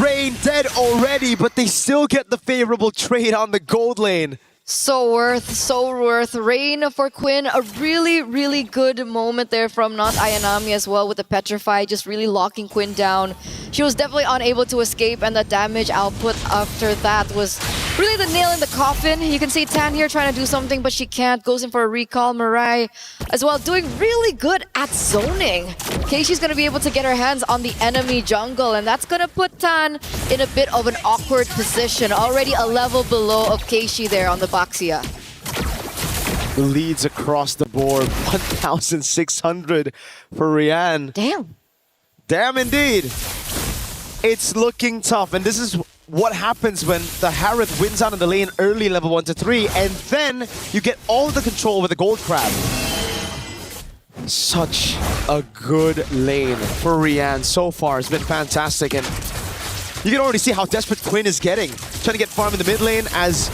Rain dead already, but they still get the favorable trade on the gold lane. So worth. Rain for Quinn, a really, really good moment there from not Ayanami as well with the Petrify, just really locking Quinn down. She was definitely unable to escape, and the damage output after that was really the nail in the coffin. You can see Tan here trying to do something, but she can't. Goes in for a recall. Mirai as well, doing really good at zoning. Keishi's going to be able to get her hands on the enemy jungle, and that's going to put Tan in a bit of an awkward position. Already a level below of Keishi there on the Baxia. The leads across the board, 1,600 for Rian. Damn indeed. It's looking tough, and this is what happens when the Harith wins out in the lane early, level 1 to 3, and then you get all the control over the gold crab. Such a good lane for Rian so far. It's been fantastic, and you can already see how desperate Quinn is getting. Trying to get farm in the mid lane as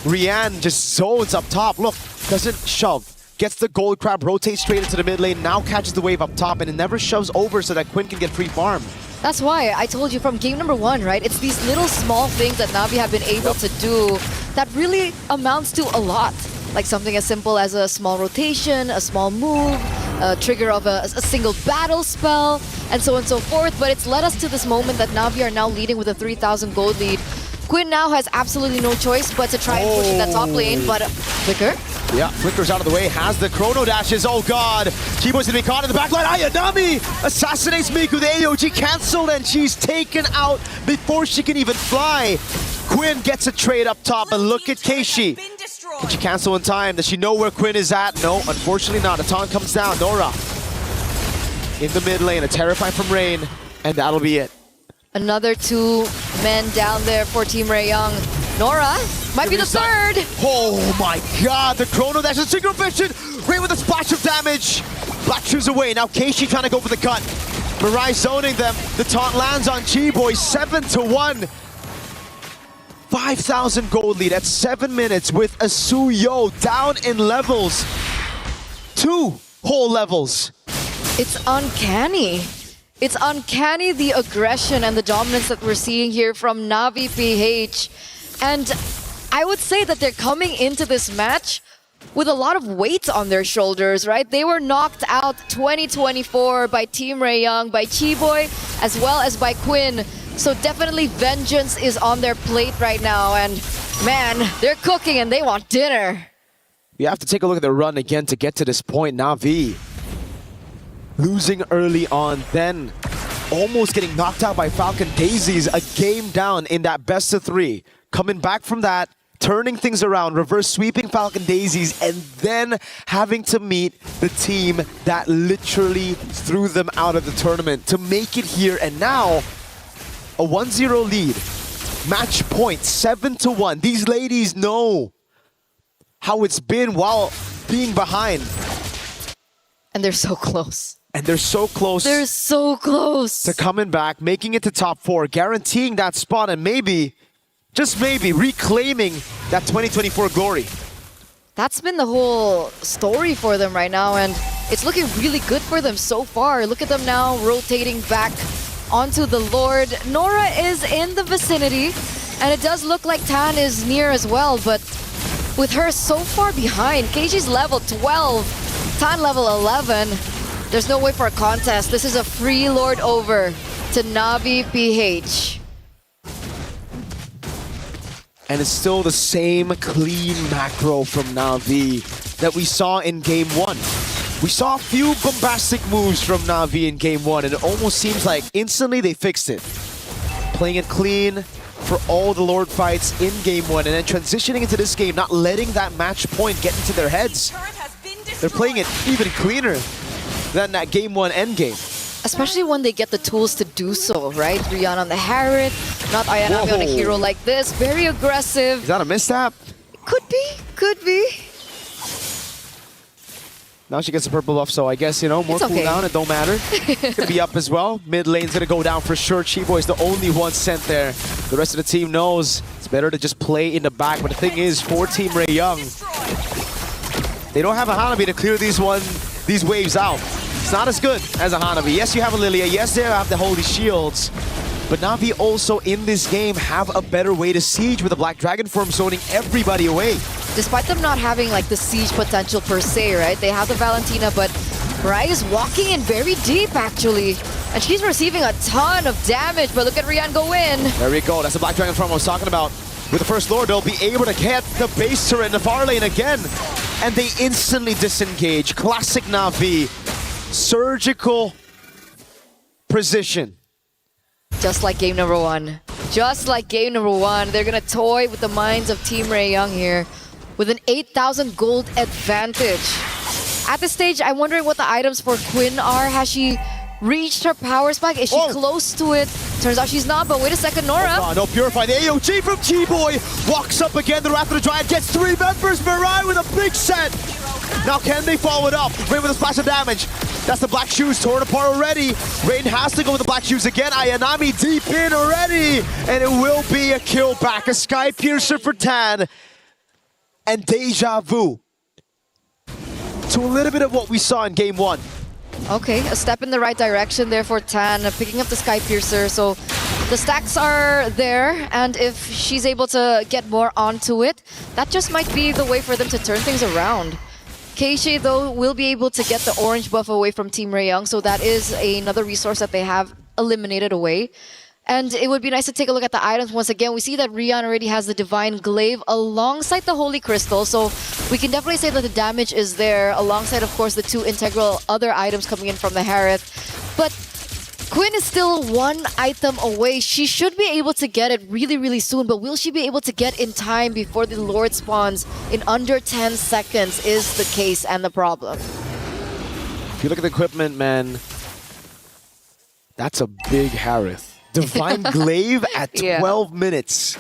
Rian just zones up top. Look, doesn't shove. Gets the gold crab, rotates straight into the mid lane, now catches the wave up top, and it never shoves over so that Quinn can get free farm. That's why I told you from game number 1, right? It's these little small things that Na'Vi have been able to do that really amounts to a lot. Like something as simple as a small rotation, a small move, a trigger of a single battle spell, and so on and so forth. But it's led us to this moment that Na'Vi are now leading with a 3,000 gold lead. Quinn now has absolutely no choice but to try and push in that top lane, but Flicker? Yeah, Flicker's out of the way, has the chrono dashes, oh god! Kibo's gonna be caught in the backline, Ayanami assassinates Miku, the AOG cancelled, and she's taken out before she can even fly. Quinn gets a trade up top, and look at Keishi. Can she cancel in time? Does she know where Quinn is at? No, unfortunately not. A taunt comes down, Nora in the mid lane, a Terrify from Rain, and that'll be it. Another 2 men down there for Team Rayong. Nora might be the third. Oh my god, the chrono dash is synchro vision. Rain with a splash of damage. Black Shoes away. Now Keishi trying to go for the cut. Mirai zoning them. The taunt lands on Chiboy. 7-1. 5,000 gold lead at 7 minutes with a Suyo down in levels. 2 whole levels. It's uncanny. It's uncanny, the aggression and the dominance that we're seeing here from Na'Vi PH. And I would say that they're coming into this match with a lot of weight on their shoulders, right? They were knocked out 2024 by Team Raeyoung, by Chiboy, as well as by Quinn. So definitely vengeance is on their plate right now. And man, they're cooking and they want dinner. You have to take a look at the run again to get to this point. Na'Vi losing early on, then almost getting knocked out by Falcon Daisies, a game down in that best of 3. Coming back from that, turning things around, reverse sweeping Falcon Daisies, and then having to meet the team that literally threw them out of the tournament to make it here. And now, a 1-0 lead. Match point, 7-1. These ladies know how it's been while being behind. And they're so close. And they're so close. They're so close to coming back, making it to top 4, guaranteeing that spot, and maybe, just maybe, reclaiming that 2024 glory. That's been the whole story for them right now, and it's looking really good for them so far. Look at them now rotating back onto the Lord. Nora is in the vicinity, and it does look like Tan is near as well, but with her so far behind, Keishi's level 12, Tan level 11, there's no way for a contest. This is a free Lord over to Na'Vi PH. And it's still the same clean macro from Na'Vi that we saw in Game 1. We saw a few bombastic moves from Na'Vi in Game 1, and it almost seems like instantly they fixed it. Playing it clean for all the Lord fights in Game 1, and then transitioning into this game, not letting that match point get into their heads. They're playing it even cleaner than that Game 1 endgame. Especially when they get the tools to do so, right? Rihanna on the Harriet, not Ayanami on a hero like this. Very aggressive. Is that a misstep? Could be, could be. Now she gets a purple buff, so I guess, you know, more cooldown, it don't matter. Gonna be up as well. Mid lane's gonna go down for sure. Chiboy's the only one sent there. The rest of the team knows it's better to just play in the back. But the thing is, for Team Raeyoung, they don't have a Hanabi to clear these waves out. It's not as good as a Hanabi. Yes, you have a Lilia. Yes, they have the Holy Shields. But Na'Vi also in this game have a better way to siege with the Black Dragon form zoning everybody away. Despite them not having like the siege potential per se, right? They have the Valentina, but Mariah is walking in very deep actually. And she's receiving a ton of damage, but look at Rian go in. There we go. That's the Black Dragon form I was talking about. With the first Lord, they'll be able to get the base turret in the far lane again. And they instantly disengage. Classic Na'Vi. Surgical precision. Just like game number 1. Just like game number 1. They're gonna toy with the minds of Team Raeyoung here with an 8,000 gold advantage. At this stage, I'm wondering what the items for Quinn are. Has she reached her power spike? Is she close to it? Turns out she's not, but wait a second, Nora. Oh, no, Purify. The AOG from Chiboy walks up again. The Wrath of the Giant gets 3 members. Mirai with a big set. Now can they follow it up? Rain with a splash of damage. That's the Black Shoes torn apart already. Rain has to go with the Black Shoes again. Ayanami deep in already. And it will be a kill back. A Sky Piercer for Tan. And Deja Vu. To a little bit of what we saw in Game 1. Okay, a step in the right direction there for Tan, picking up the Sky Piercer. So the stacks are there, and if she's able to get more onto it, that just might be the way for them to turn things around. Keishi, though, will be able to get the orange buff away from Team Raeyoung, so that is another resource that they have eliminated away. And it would be nice to take a look at the items once again. We see that Rian already has the Divine Glaive alongside the Holy Crystal, so we can definitely say that the damage is there, alongside, of course, the 2 integral other items coming in from the Harith. But Quinn is still 1 item away. She should be able to get it really, really soon, but will she be able to get in time before the Lord spawns in under 10 seconds is the case and the problem. If you look at the equipment, man, that's a big Harith. Divine Glaive at 12 minutes.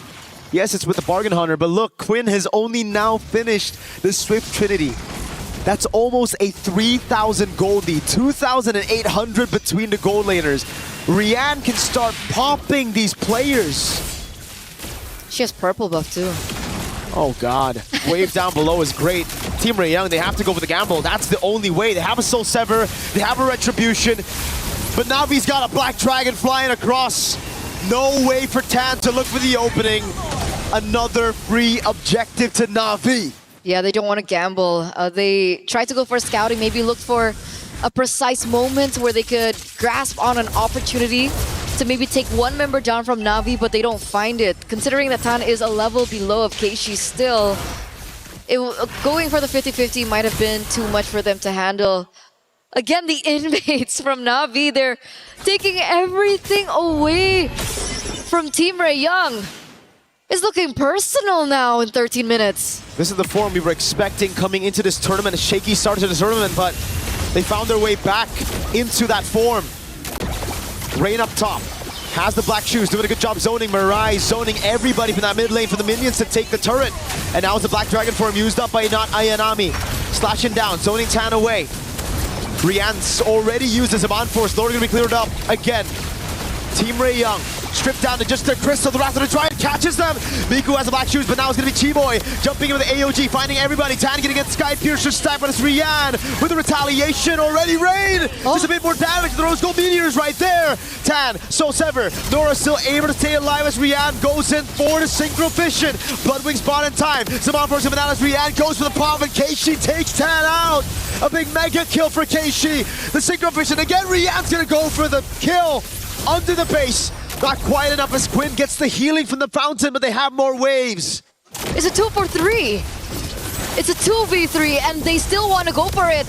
Yes, it's with the Bargain Hunter, but look, Quinn has only now finished the Swift Trinity. That's almost a 3,000 gold lead, 2,800 between the gold laners. Rian can start popping these players. She has purple buff too. Oh god, wave down below is great. Team Raeyoung, they have to go for the gamble. That's the only way. They have a Soul Sever, they have a Retribution. But Navi's got a Black Dragon flying across. No way for Tan to look for the opening. Another free objective to Na'Vi. Yeah, they don't want to gamble. They tried to go for scouting, maybe look for a precise moment where they could grasp on an opportunity to maybe take one member down from Na'Vi, but they don't find it. Considering that Tan is a level below of Keishi still, going for the 50-50 might have been too much for them to handle. Again, the inmates from Na'Vi, they're taking everything away from Team Ray Young. It's looking personal now in 13 minutes. This is the form we were expecting coming into this tournament. A shaky start to the tournament, but they found their way back into that form. Rain up top. Has the black shoes, doing a good job zoning. Mirai zoning everybody from that mid lane for the minions to take the turret. And now it's the Black Dragon form used up by not Ayanami. Slashing down, zoning Tan away. Rian's already used his Zaman Force. Lord gonna be cleared up again. Team Ray Young stripped down to just their crystal. The Wrath of the Giant catches them. Miku has the black shoes, but now it's gonna be Chiboy jumping in with the AOG, finding everybody. Tan getting against Sky Piercer stack, but it's Rian with the retaliation already. Rain! Just a bit more damage. The Rose Gold Meteors right there. Tan, Soul Sever. Nora still able to stay alive as Rian goes in for the Synchro Fission. Bloodwing spot in time. Zaman Force coming out as Rian goes for the pop, and Keishi takes Tan out. A big mega kill for Keishi. The Synchro Fission again. Rian's gonna go for the kill under the base. Not quite enough as Quinn gets the healing from the fountain, but they have more waves. It's a 2-for-3. It's a 2v3, and they still want to go for it.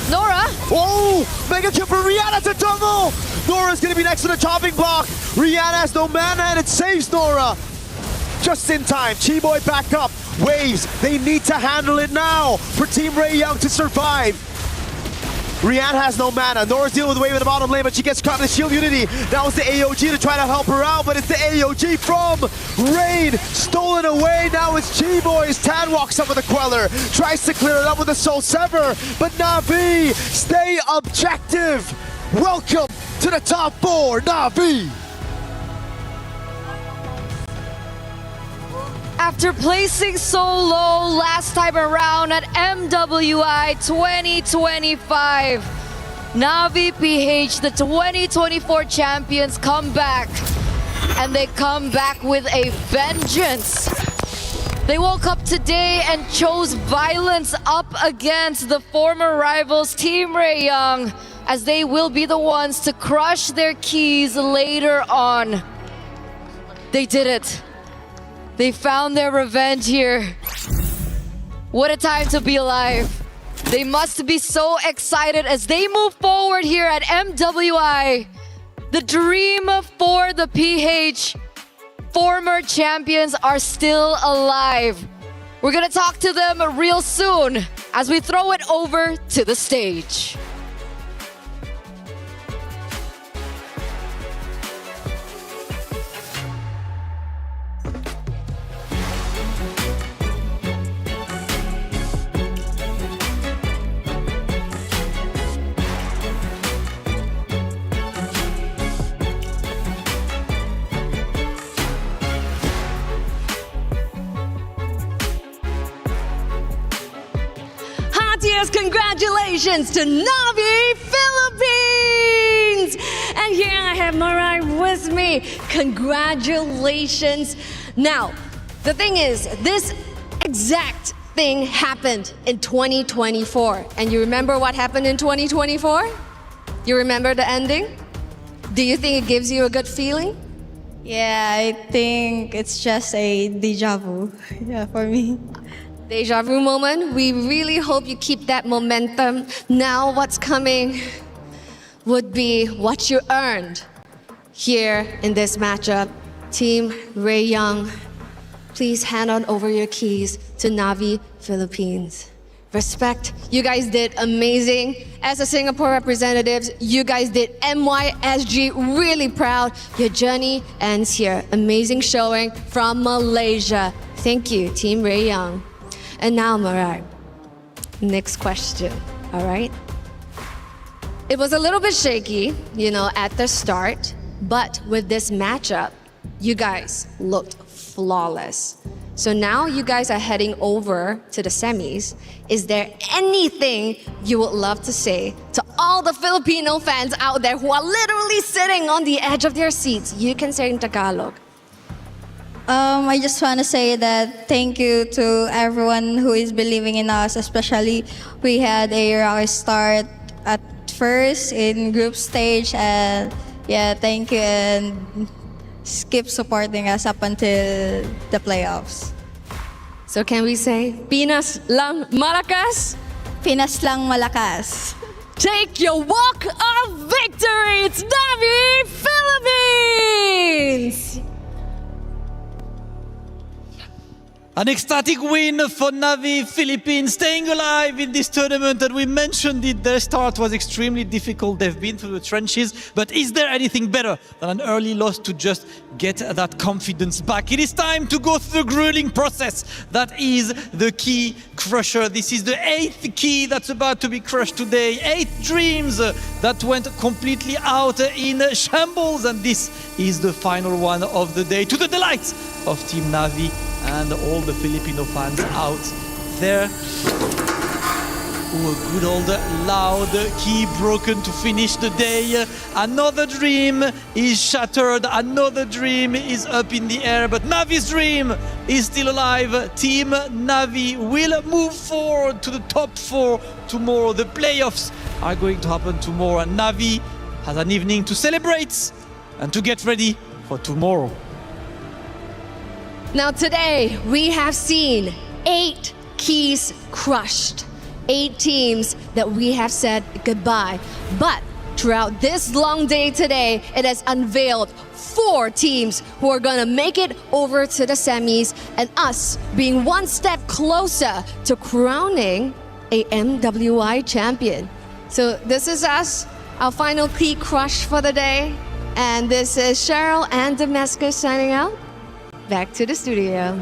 Nora. Oh, mega kill for Rihanna to double. Nora's gonna be next to the chopping block. Rihanna has no mana, and it saves Nora. Just in time, Chiboy back up. Waves, they need to handle it now for Team Ray Young to survive. Rian has no mana. Nora's dealing with the wave in the bottom lane, but she gets caught in the shield unity. Now it's the AOG to try to help her out, but it's the AOG from Rain. Stolen away. Now it's Chiboy. Tan walks up with a Queller. Tries to clear it up with a Soul Sever, but Na'Vi, stay objective. Welcome to the top 4, Na'Vi. After placing so low last time around at MWI 2025, Na'Vi PH, the 2024 champions, come back. And they come back with a vengeance. They woke up today and chose violence up against the former rivals Team Ray Young, as they will be the ones to crush their keys later on. They did it. They found their revenge here. What a time to be alive. They must be so excited as they move forward here at MWI. The dream for the PH former champions are still alive. We're gonna talk to them real soon as we throw it over to the stage. Congratulations to Na'Vi Philippines! And here I have Mirai with me. Congratulations. Now, the thing is, this exact thing happened in 2024. And you remember what happened in 2024? You remember the ending? Do you think it gives you a good feeling? Yeah, I think it's just a deja vu for me. Deja vu moment. We really hope you keep that momentum. Now what's coming would be what you earned here in this matchup. Team Ray Young, please hand on over your keys to Na'Vi Philippines. Respect, you guys did amazing. As a Singapore representatives, you guys did MYSG really proud. Your journey ends here. Amazing showing from Malaysia. Thank you, Team Ray Young. And now, Mirai, next question, all right? It was a little bit shaky, at the start, but with this matchup, you guys looked flawless. So now you guys are heading over to the semis. Is there anything you would love to say to all the Filipino fans out there who are literally sitting on the edge of their seats? You can say in Tagalog. I just want to say that thank you to everyone who is believing in us, especially we had a rocky start at first in group stage, and yeah, thank you, and keep supporting us up until the playoffs. So can we say, Pinas lang malakas? Pinas lang malakas. Take your walk of victory! It's Navi Philippines! An ecstatic win for Navi Philippines, staying alive in this tournament. And we mentioned it, their start was extremely difficult. They've been through the trenches. But is there anything better than an early loss to just get that confidence back? It is time to go through the grueling process. That is the key crusher. This is the 8th key that's about to be crushed today. 8 dreams that went completely out in shambles. And this is the final one of the day, to the delight of Team Navi and all the Filipino fans out there. Ooh, a good old loud key broken to finish the day. Another dream is shattered, another dream is up in the air, but Navi's dream is still alive. Team Navi will move forward to the top 4 tomorrow. The playoffs are going to happen tomorrow, and Navi has an evening to celebrate and to get ready for tomorrow. Now today, we have seen 8 keys crushed. 8 teams that we have said goodbye. But throughout this long day today, it has unveiled 4 teams who are gonna make it over to the semis, and us being one step closer to crowning a MWI champion. So this is us, our final key crush for the day. And this is Cheryl and Damascus signing out. Back to the studio.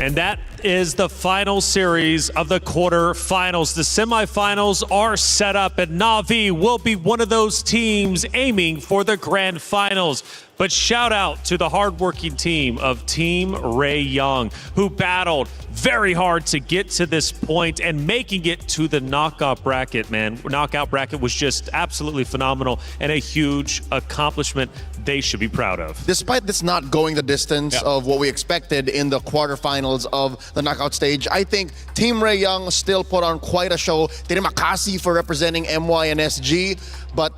And that is the final series of the quarterfinals. The semifinals are set up, and Navi will be one of those teams aiming for the grand finals. But shout out to the hardworking team of Team Ray Young, who battled very hard to get to this point and making it to the knockout bracket, man. Knockout bracket was just absolutely phenomenal and a huge accomplishment they should be proud of. Despite this not going the distance of what we expected in the quarterfinals of the knockout stage, I think Team Ray Young still put on quite a show. Terima kasih for representing MY and SG. But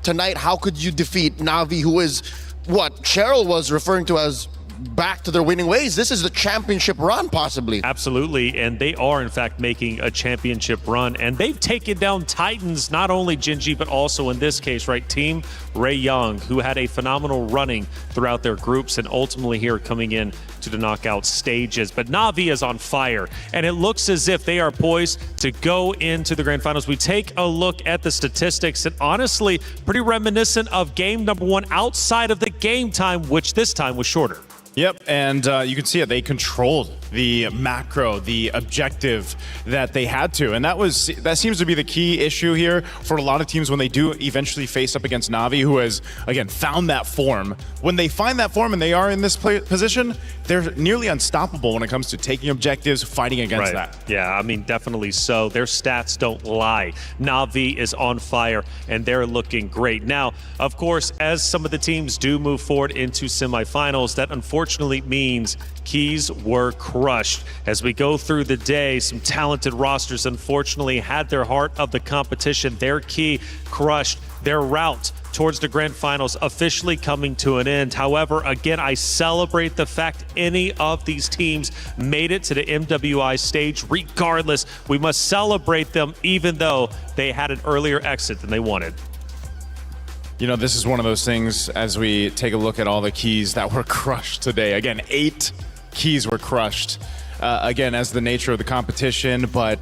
tonight, how could you defeat Navi, who is what Cheryl was referring to as back to their winning ways? This is the championship run, possibly. Absolutely, and they are in fact making a championship run, and they've taken down titans, not only Gingy, but also in this case, right, Team Ray Young, who had a phenomenal running throughout their groups and ultimately here coming in to the knockout stages. But Navi is on fire, and it looks as if they are poised to go into the grand finals. We take a look at the statistics, and honestly, pretty reminiscent of game number 1 outside of the game time, which this time was shorter. Yep, and you can see it. They controlled the macro, the objective that they had to, and that seems to be the key issue here for a lot of teams when they do eventually face up against Navi, who has again found that form. When they find that form and they are in this position, they're nearly unstoppable when it comes to taking objectives, fighting against that. Yeah, I mean, definitely so. Their stats don't lie. Navi is on fire, and they're looking great. Now, of course, as some of the teams do move forward into semifinals, that unfortunately means keys were crushed. As we go through the day, some talented rosters unfortunately had their heart of the competition, their key crushed. their route towards the grand finals officially coming to an end. However, again, I celebrate the fact any of these teams made it to the MWI stage. Regardless, we must celebrate them even though they had an earlier exit than they wanted. You know, this is one of those things as we take a look at all the keys that were crushed today. Again, 8 keys were crushed, again, as the nature of the competition, but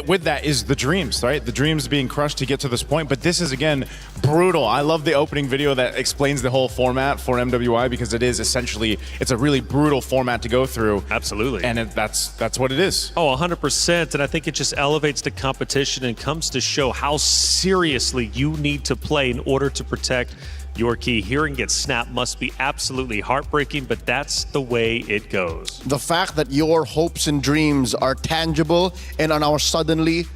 with that is the dreams, right? The dreams being crushed to get to this point, but this is, again, brutal. I love the opening video that explains the whole format for MWI because it is essentially, it's a really brutal format to go through. Absolutely. And that's what it is. Oh, 100%. And I think it just elevates the competition and comes to show how seriously you need to play in order to protect your key. Hearing it snap must be absolutely heartbreaking, but that's the way it goes. The fact that your hopes and dreams are tangible and are now suddenly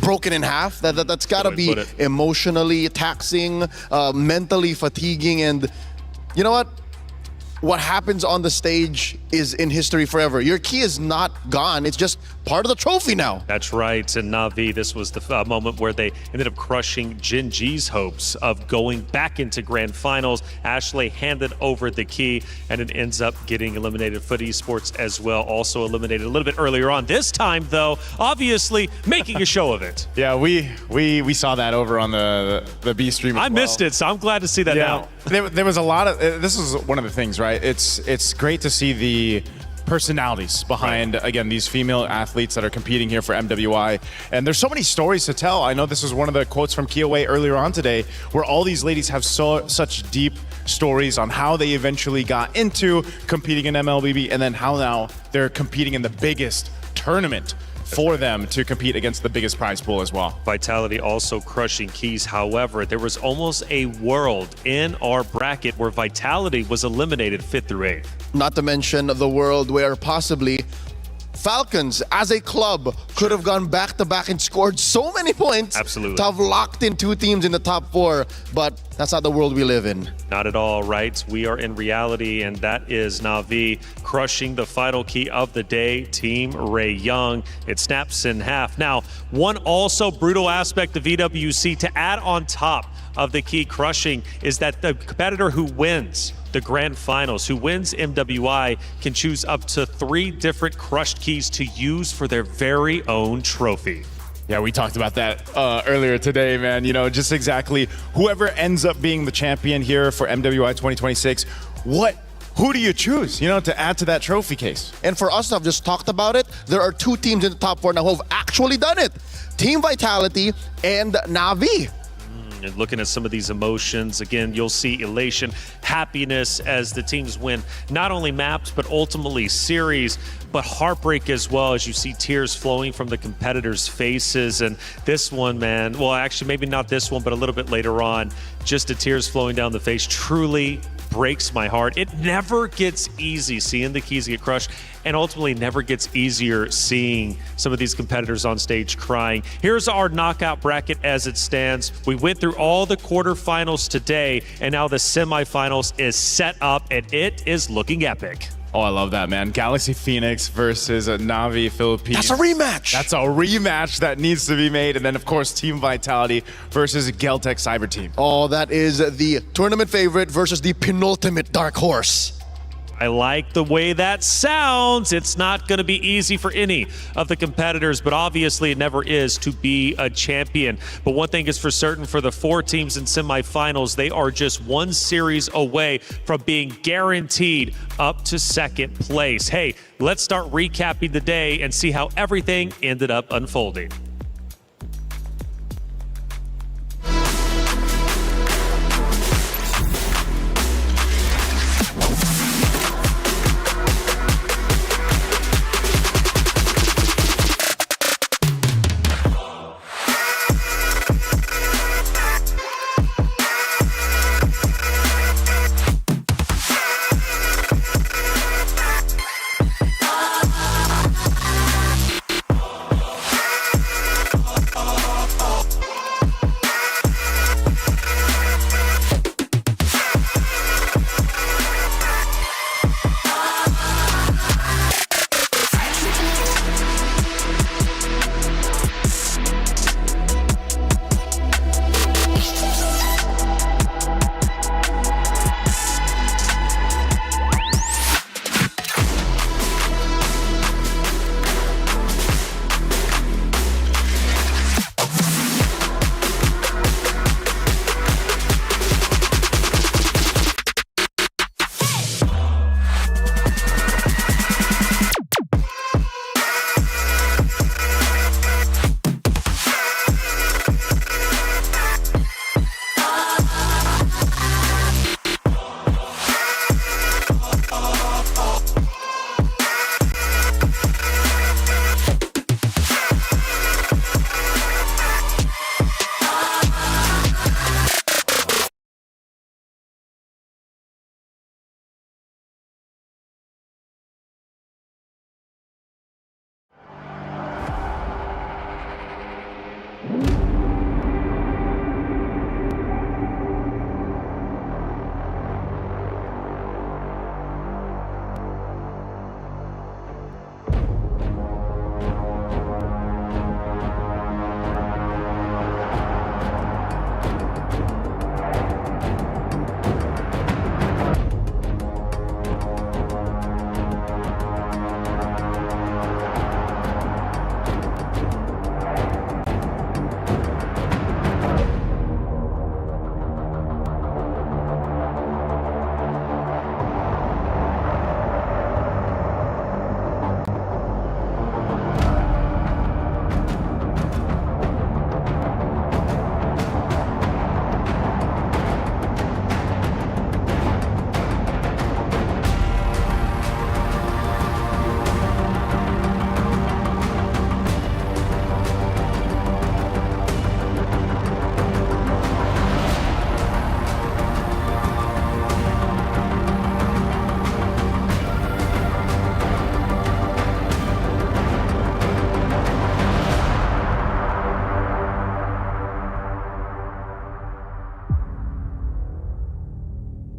broken in half, that's got to be emotionally taxing, mentally fatiguing, and you know what? What happens on the stage is in history forever. Your key is not gone. It's just part of the trophy now. That's right. And Na'Vi, this was the moment where they ended up crushing Gen G's hopes of going back into grand finals. Ashley handed over the key, and it ends up getting eliminated. Foot Esports as well, also eliminated a little bit earlier on. This time, though, obviously making a show of it. Yeah, we saw that over on the B stream as I missed it, so I'm glad to see that now. There was a lot of, this is one of the things, right? It's great to see the personalities behind, again, these female athletes that are competing here for MWI. And there's so many stories to tell. I know this was one of the quotes from Kiyoe earlier on today, where all these ladies have such deep stories on how they eventually got into competing in MLBB and then how now they're competing in the biggest tournament for them to compete against the biggest prize pool as well. Vitality also crushing keys. However, there was almost a world in our bracket where Vitality was eliminated 5th through 8th. Not to mention the world where possibly Falcons as a club could have gone back-to-back and scored so many points. Absolutely. To have locked in 2 teams in the top 4, but that's not the world we live in. Not at all, right? We are in reality, and that is Na'Vi crushing the final key of the day, Team Ray Young. It snaps in half. Now, one also brutal aspect of EWC to add on top of the key crushing is that the competitor who wins the grand finals, who wins MWI, can choose up to 3 different crushed keys to use for their very own trophy. Yeah, we talked about that earlier today, man. You know, just exactly whoever ends up being the champion here for MWI 2026, who do you choose, to add to that trophy case? And for us to have just talked about it, there are 2 teams in the top 4 now who have actually done it. Team Vitality and Na'Vi. And looking at some of these emotions, again, you'll see elation, happiness as the teams win not only maps, but ultimately series, but heartbreak as well as you see tears flowing from the competitors' faces. And this one, man, well, actually, maybe not this one, but a little bit later on, just the tears flowing down the face truly breaks my heart. It never gets easy seeing the keys get crushed, and ultimately never gets easier seeing some of these competitors on stage crying. Here's our knockout bracket as it stands. We went through all the quarterfinals today, and now the semifinals is set up, and it is looking epic. Oh, I love that, man. Galaxy Phoenix versus Na'Vi Philippines. That's a rematch. That's a rematch that needs to be made. And then, of course, Team Vitality versus Geltec Cyber Team. Oh, that is the tournament favorite versus the penultimate dark horse. I like the way that sounds. It's not going to be easy for any of the competitors, but obviously it never is to be a champion. But one thing is for certain, for the 4 teams in semifinals, they are just 1 series away from being guaranteed up to 2nd place. Hey, let's start recapping the day and see how everything ended up unfolding.